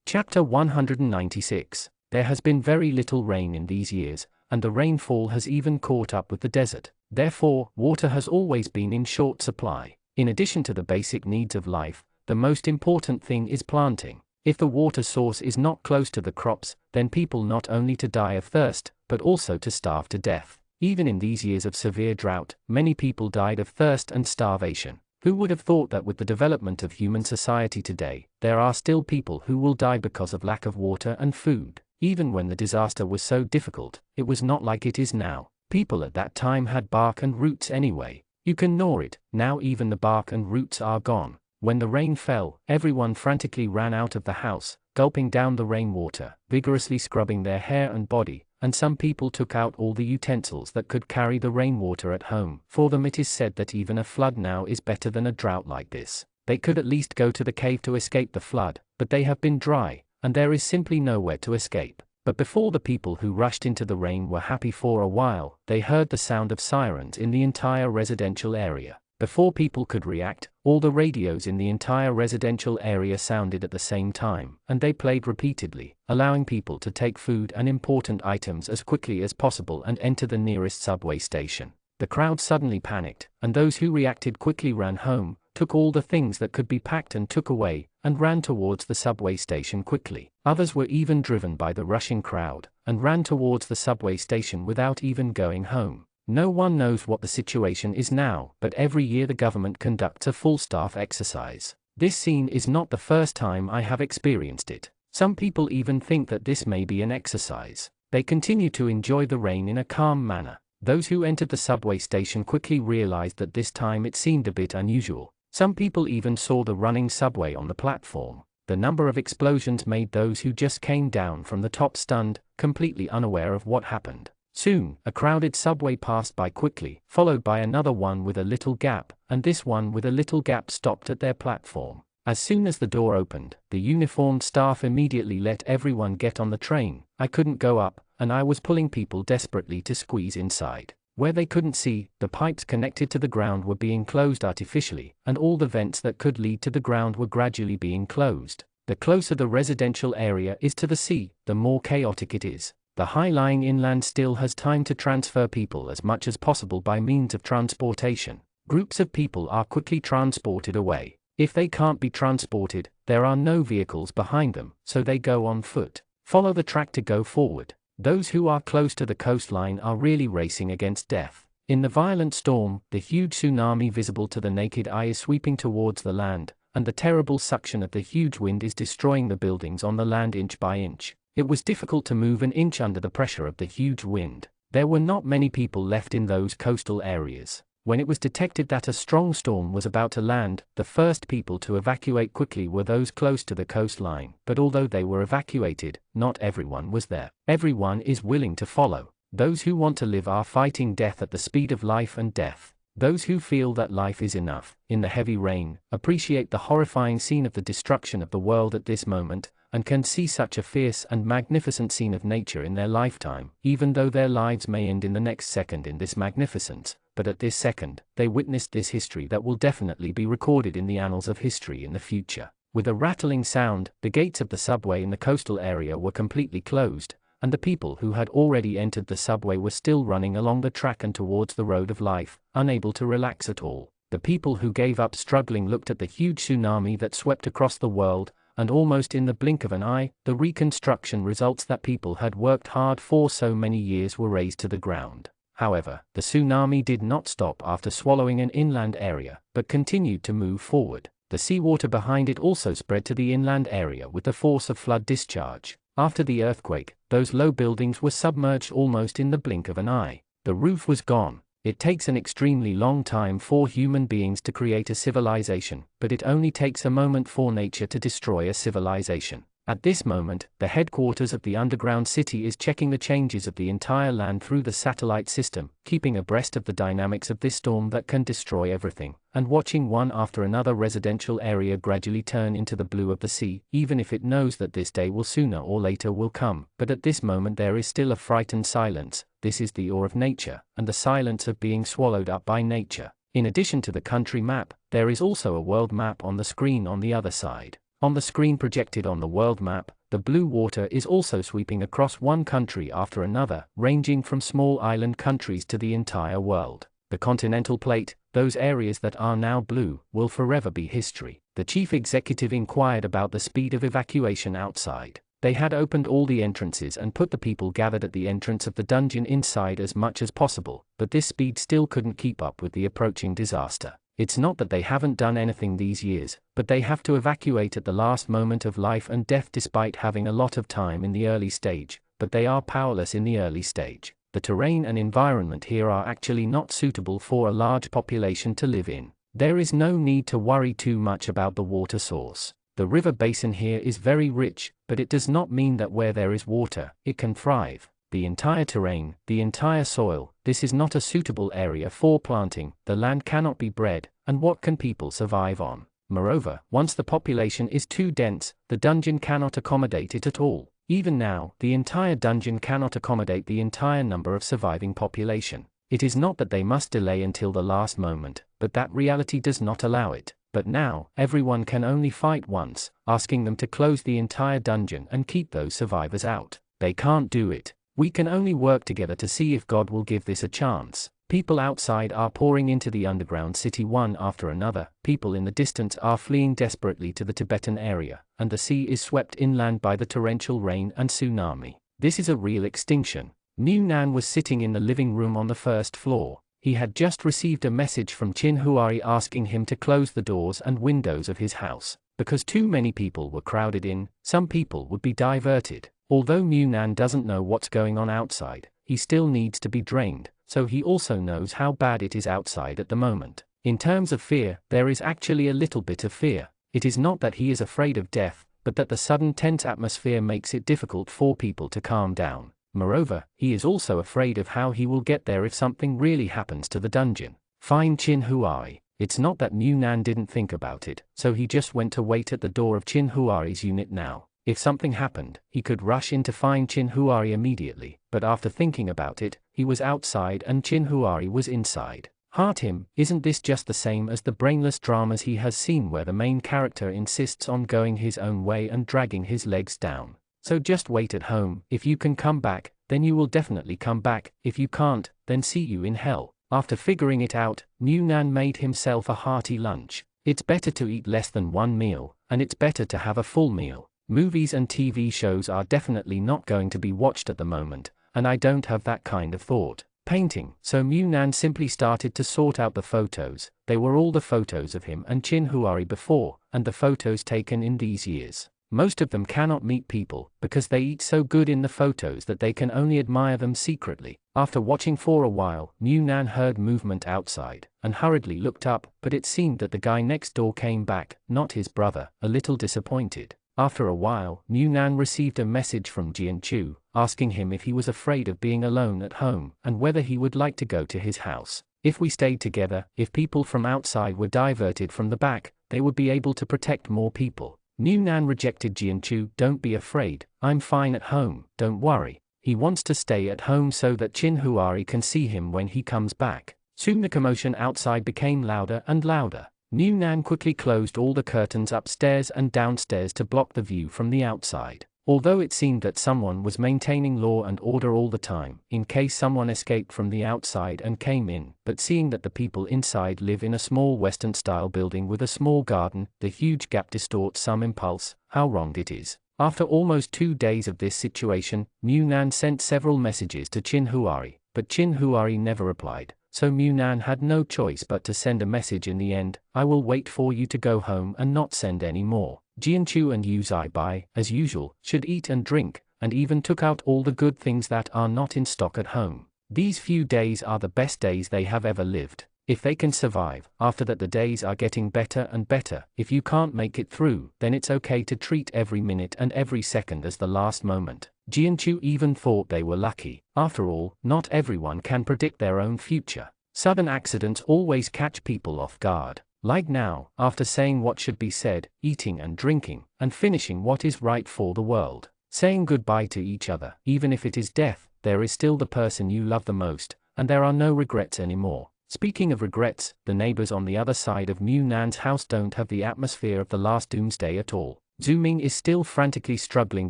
Chapter 196. There has been very little rain in these years, and the rainfall has even caught up with the desert. Therefore, water has always been in short supply. In addition to the basic needs of life, the most important thing is planting. If the water source is not close to the crops, then people not only to die of thirst, but also to starve to death. Even in these years of severe drought, many people died of thirst and starvation. Who would have thought that with the development of human society today, there are still people who will die because of lack of water and food? Even when the disaster was so difficult, it was not like it is now. People at that time had bark and roots anyway. You can gnaw it. Now even the bark and roots are gone. When the rain fell, everyone frantically ran out of the house, gulping down the rainwater, vigorously scrubbing their hair and body, and some people took out all the utensils that could carry the rainwater at home. For them it is said that even a flood now is better than a drought like this. They could at least go to the cave to escape the flood, but they have been dry, and there is simply nowhere to escape. But before the people who rushed into the rain were happy for a while, they heard the sound of sirens in the entire residential area. Before people could react, all the radios in the entire residential area sounded at the same time, and they played repeatedly, allowing people to take food and important items as quickly as possible and enter the nearest subway station. The crowd suddenly panicked, and those who reacted quickly ran home, took all the things that could be packed and took away, and ran towards the subway station quickly. Others were even driven by the rushing crowd, and ran towards the subway station without even going home. No one knows what the situation is now, but every year the government conducts a full staff exercise. This scene is not the first time I have experienced it. Some people even think that this may be an exercise. They continue to enjoy the rain in a calm manner. Those who entered the subway station quickly realized that this time it seemed a bit unusual. Some people even saw the running subway on the platform. The number of explosions made those who just came down from the top stunned, completely unaware of what happened. Soon, a crowded subway passed by quickly, followed by another one with a little gap, and this one with a little gap stopped at their platform. As soon as the door opened, the uniformed staff immediately let everyone get on the train. I couldn't go up, and I was pulling people desperately to squeeze inside. Where they couldn't see, the pipes connected to the ground were being closed artificially, and all the vents that could lead to the ground were gradually being closed. The closer the residential area is to the sea, the more chaotic it is. The high-lying inland still has time to transfer people as much as possible by means of transportation. Groups of people are quickly transported away. If they can't be transported, there are no vehicles behind them, so they go on foot. Follow the track to go forward. Those who are close to the coastline are really racing against death. In the violent storm, the huge tsunami visible to the naked eye is sweeping towards the land, and the terrible suction of the huge wind is destroying the buildings on the land inch by inch. It was difficult to move an inch under the pressure of the huge wind. There were not many people left in those coastal areas. When it was detected that a strong storm was about to land, the first people to evacuate quickly were those close to the coastline. But although they were evacuated, not everyone was there. Everyone is willing to follow. Those who want to live are fighting death at the speed of life and death. Those who feel that life is enough, in the heavy rain, appreciate the horrifying scene of the destruction of the world at this moment, and can see such a fierce and magnificent scene of nature in their lifetime, even though their lives may end in the next second in this magnificence. But at this second, they witnessed this history that will definitely be recorded in the annals of history in the future. With a rattling sound, the gates of the subway in the coastal area were completely closed, and the people who had already entered the subway were still running along the track and towards the road of life, unable to relax at all. The people who gave up struggling looked at the huge tsunami that swept across the world, and almost in the blink of an eye, the reconstruction results that people had worked hard for so many years were razed to the ground. However, the tsunami did not stop after swallowing an inland area, but continued to move forward. The seawater behind it also spread to the inland area with the force of flood discharge. After the earthquake, those low buildings were submerged almost in the blink of an eye. The roof was gone. It takes an extremely long time for human beings to create a civilization, but it only takes a moment for nature to destroy a civilization. At this moment, the headquarters of the underground city is checking the changes of the entire land through the satellite system, keeping abreast of the dynamics of this storm that can destroy everything, and watching one after another residential area gradually turn into the blue of the sea, even if it knows that this day will sooner or later will come. But at this moment there is still a frightened silence. This is the awe of nature, and the silence of being swallowed up by nature. In addition to the country map, there is also a world map on the screen on the other side. On the screen projected on the world map, the blue water is also sweeping across one country after another, ranging from small island countries to the entire world. The continental plate, those areas that are now blue, will forever be history. The chief executive inquired about the speed of evacuation outside. They had opened all the entrances and put the people gathered at the entrance of the dungeon inside as much as possible, but this speed still couldn't keep up with the approaching disaster. It's not that they haven't done anything these years, but they have to evacuate at the last moment of life and death despite having a lot of time in the early stage, but they are powerless in the early stage. The terrain and environment here are actually not suitable for a large population to live in. There is no need to worry too much about the water source. The river basin here is very rich, but it does not mean that where there is water, it can thrive. The entire terrain, the entire soil, this is not a suitable area for planting, the land cannot be bred, and what can people survive on? Moreover, once the population is too dense, the dungeon cannot accommodate it at all. Even now, the entire dungeon cannot accommodate the entire number of surviving population. It is not that they must delay until the last moment, but that reality does not allow it. But now, everyone can only fight once, asking them to close the entire dungeon and keep those survivors out. They can't do it. We can only work together to see if God will give this a chance. People outside are pouring into the underground city one after another, people in the distance are fleeing desperately to the Tibetan area, and the sea is swept inland by the torrential rain and tsunami. This is a real extinction. Mu Nan was sitting in the living room on the first floor. He had just received a message from Chin Huari asking him to close the doors and windows of his house. Because too many people were crowded in, some people would be diverted. Although Mu Nan doesn't know what's going on outside, he still needs to be drained, so he also knows how bad it is outside at the moment. In terms of fear, there is actually a little bit of fear. It is not that he is afraid of death, but that the sudden tense atmosphere makes it difficult for people to calm down. Moreover, he is also afraid of how he will get there if something really happens to the dungeon. Find Chin Huari. It's not that Mu Nan didn't think about it, so he just went to wait at the door of Chin Huari's unit now. If something happened, he could rush in to find Chin Huari immediately, but after thinking about it, he was outside and Chin Huari was inside. Heart him, isn't this just the same as the brainless dramas he has seen where the main character insists on going his own way and dragging his legs down? So just wait at home. If you can come back, then you will definitely come back. If you can't, then see you in hell. After figuring it out, Mu Nan made himself a hearty lunch. It's better to eat less than one meal, and it's better to have a full meal. Movies and TV shows are definitely not going to be watched at the moment, and I don't have that kind of thought. Painting. So Mu Nan simply started to sort out the photos. They were all the photos of him and Chin Huari before, and the photos taken in these years. Most of them cannot meet people, because they eat so good in the photos that they can only admire them secretly. After watching for a while, Mu Nan heard movement outside, and hurriedly looked up, but it seemed that the guy next door came back, not his brother, a little disappointed. After a while, Mu Nan received a message from Jian Chu, asking him if he was afraid of being alone at home, and whether he would like to go to his house. If we stayed together, if people from outside were diverted from the back, they would be able to protect more people. Mu Nan rejected Jian Chu. Don't be afraid, I'm fine at home, don't worry. He wants to stay at home so that Chin Huari can see him when he comes back. Soon the commotion outside became louder and louder. Mu Nan quickly closed all the curtains upstairs and downstairs to block the view from the outside. Although it seemed that someone was maintaining law and order all the time, in case someone escaped from the outside and came in, but seeing that the people inside live in a small Western-style building with a small garden, the huge gap distorts some impulse. How wrong it is. After almost 2 days of this situation, Mu Nan sent several messages to Chin Huari, but Chin Huari never replied. So Mu Nan had no choice but to send a message in the end. I will wait for you to go home and not send any more. Jian Chu and Yu Zai Bai, as usual, should eat and drink, and even took out all the good things that are not in stock at home. These few days are the best days they have ever lived. If they can survive, after that the days are getting better and better. If you can't make it through, then it's okay to treat every minute and every second as the last moment. Jian Chu even thought they were lucky. After all, not everyone can predict their own future. Sudden accidents always catch people off guard. Like now, after saying what should be said, eating and drinking, and finishing what is right for the world. Saying goodbye to each other, even if it is death, there is still the person you love the most, and there are no regrets anymore. Speaking of regrets, the neighbors on the other side of Mu Nan's house don't have the atmosphere of the last doomsday at all. Zhu Ming is still frantically struggling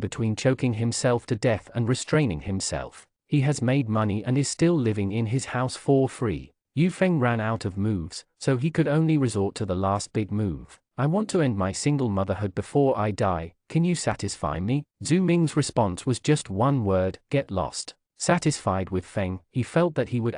between choking himself to death and restraining himself. He has made money and is still living in his house for free. Yu Feng ran out of moves, so he could only resort to the last big move. I want to end my single motherhood before I die, can you satisfy me? Zhu Ming's response was just one word, get lost. Satisfied with Feng, he felt that he would ****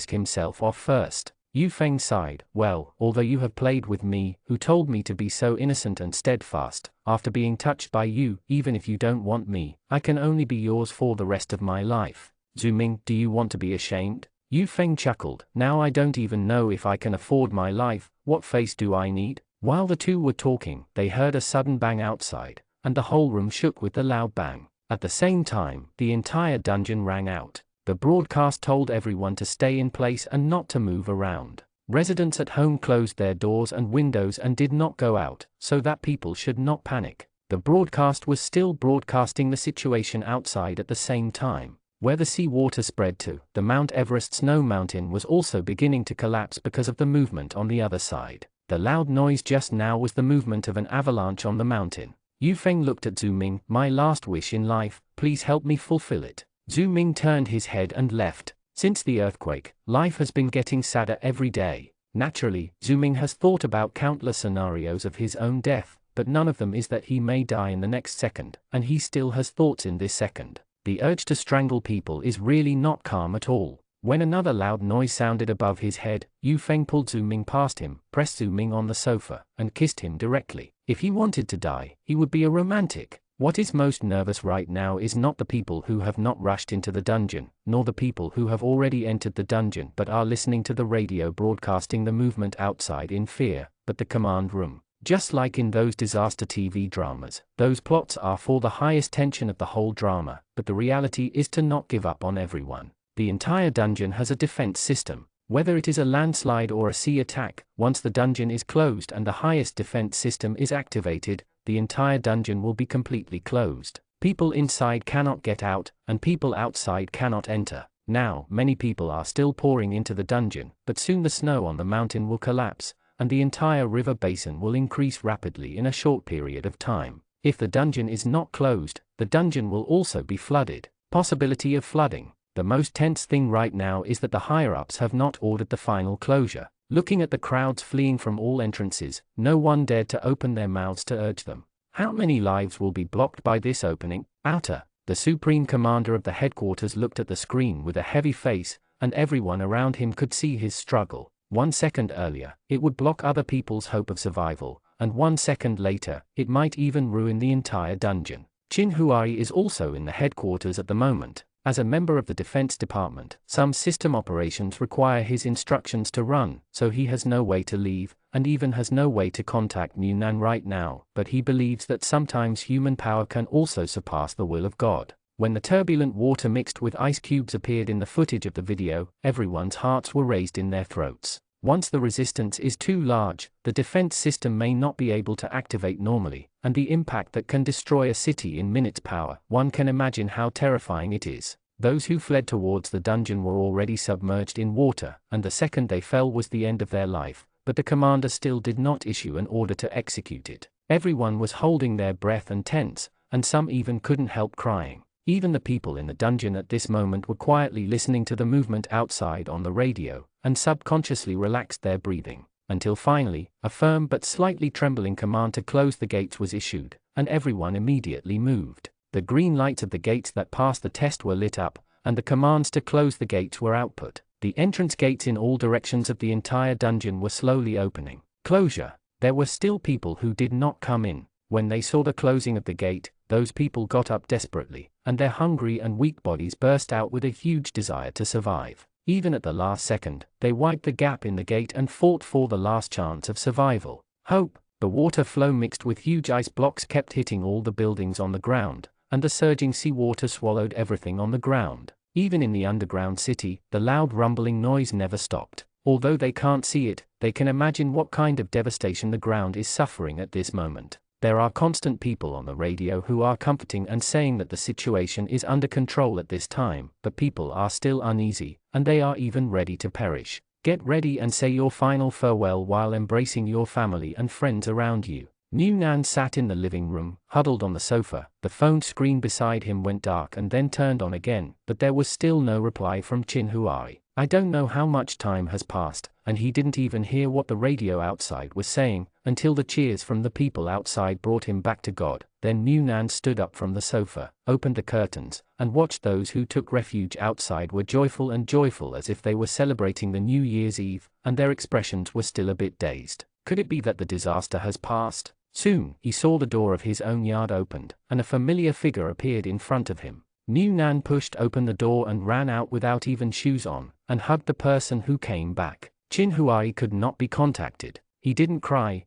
himself off first. Yu Feng sighed. Well, although you have played with me, who told me to be so innocent and steadfast, after being touched by you, even if you don't want me, I can only be yours for the rest of my life. Zhu Ming, do you want to be ashamed? Yu Feng chuckled. Now I don't even know if I can afford my life, what face do I need? While the two were talking, they heard a sudden bang outside, and the whole room shook with the loud bang. At the same time, the entire dungeon rang out. The broadcast told everyone to stay in place and not to move around. Residents at home closed their doors and windows and did not go out, so that people should not panic. The broadcast was still broadcasting the situation outside at the same time. Where the seawater spread to, the Mount Everest snow mountain was also beginning to collapse because of the movement on the other side. The loud noise just now was the movement of an avalanche on the mountain. Yu Feng looked at Zhu Ming. My last wish in life, please help me fulfill it. Zhu Ming turned his head and left. Since the earthquake, life has been getting sadder every day. Naturally, Zhu Ming has thought about countless scenarios of his own death, but none of them is that he may die in the next second, and he still has thoughts in this second. The urge to strangle people is really not calm at all. When another loud noise sounded above his head, Yu Feng pulled Zhu Ming past him, pressed Zhu Ming on the sofa, and kissed him directly. If he wanted to die, he would be a romantic. What is most nervous right now is not the people who have not rushed into the dungeon, nor the people who have already entered the dungeon but are listening to the radio broadcasting the movement outside in fear, but the command room. Just like in those disaster TV dramas, those plots are for the highest tension of the whole drama, but the reality is to not give up on everyone. The entire dungeon has a defense system. Whether it is a landslide or a sea attack, once the dungeon is closed and the highest defense system is activated, the entire dungeon will be completely closed. People inside cannot get out, and people outside cannot enter. Now, many people are still pouring into the dungeon, but soon the snow on the mountain will collapse, and the entire river basin will increase rapidly in a short period of time. If the dungeon is not closed, the dungeon will also be flooded. Possibility of flooding. The most tense thing right now is that the higher-ups have not ordered the final closure. Looking at the crowds fleeing from all entrances, no one dared to open their mouths to urge them. How many lives will be blocked by this opening? Outer. The supreme commander of the headquarters looked at the screen with a heavy face, and everyone around him could see his struggle. 1 second earlier, it would block other people's hope of survival, and 1 second later, it might even ruin the entire dungeon. Qin Huai is also in the headquarters at the moment. As a member of the Defense Department, some system operations require his instructions to run, so he has no way to leave, and even has no way to contact Newnan right now, but he believes that sometimes human power can also surpass the will of God. When the turbulent water mixed with ice cubes appeared in the footage of the video, everyone's hearts were raised in their throats. Once the resistance is too large, the defense system may not be able to activate normally, and the impact that can destroy a city in minutes power, one can imagine how terrifying it is. Those who fled towards the dungeon were already submerged in water, and the second they fell was the end of their life, but the commander still did not issue an order to execute it. Everyone was holding their breath and tense, and some even couldn't help crying. Even the people in the dungeon at this moment were quietly listening to the movement outside on the radio, and subconsciously relaxed their breathing, until finally, a firm but slightly trembling command to close the gates was issued, and everyone immediately moved. The green lights of the gates that passed the test were lit up, and the commands to close the gates were output. The entrance gates in all directions of the entire dungeon were slowly opening. Closure. There were still people who did not come in. When they saw the closing of the gate, those people got up desperately, and their hungry and weak bodies burst out with a huge desire to survive. Even at the last second, they wiped the gap in the gate and fought for the last chance of survival. Hope. The water flow mixed with huge ice blocks kept hitting all the buildings on the ground, and the surging seawater swallowed everything on the ground. Even in the underground city, the loud rumbling noise never stopped. Although they can't see it, they can imagine what kind of devastation the ground is suffering at this moment. There are constant people on the radio who are comforting and saying that the situation is under control at this time, but people are still uneasy, and they are even ready to perish. Get ready and say your final farewell while embracing your family and friends around you. Newnan sat in the living room, huddled on the sofa. The phone screen beside him went dark and then turned on again, but there was still no reply from Qin Huai. I don't know how much time has passed, and he didn't even hear what the radio outside was saying, until the cheers from the people outside brought him back to God. Then New Nan stood up from the sofa, opened the curtains, and watched. Those who took refuge outside were joyful as if they were celebrating the New Year's Eve, and their expressions were still a bit dazed. Could it be that the disaster has passed? Soon, he saw the door of his own yard opened, and a familiar figure appeared in front of him. New Nan pushed open the door and ran out without even shoes on, and hugged the person who came back. Chin Huai could not be contacted. He didn't cry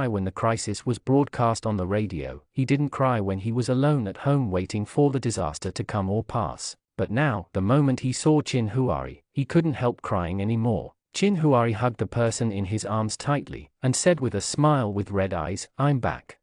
when the crisis was broadcast on the radio. He didn't cry when he was alone at home waiting for the disaster to come or pass. But now, the moment he saw Chin Huai, he couldn't help crying anymore. Chin Huai hugged the person in his arms tightly, and said with a smile with red eyes, "I'm back.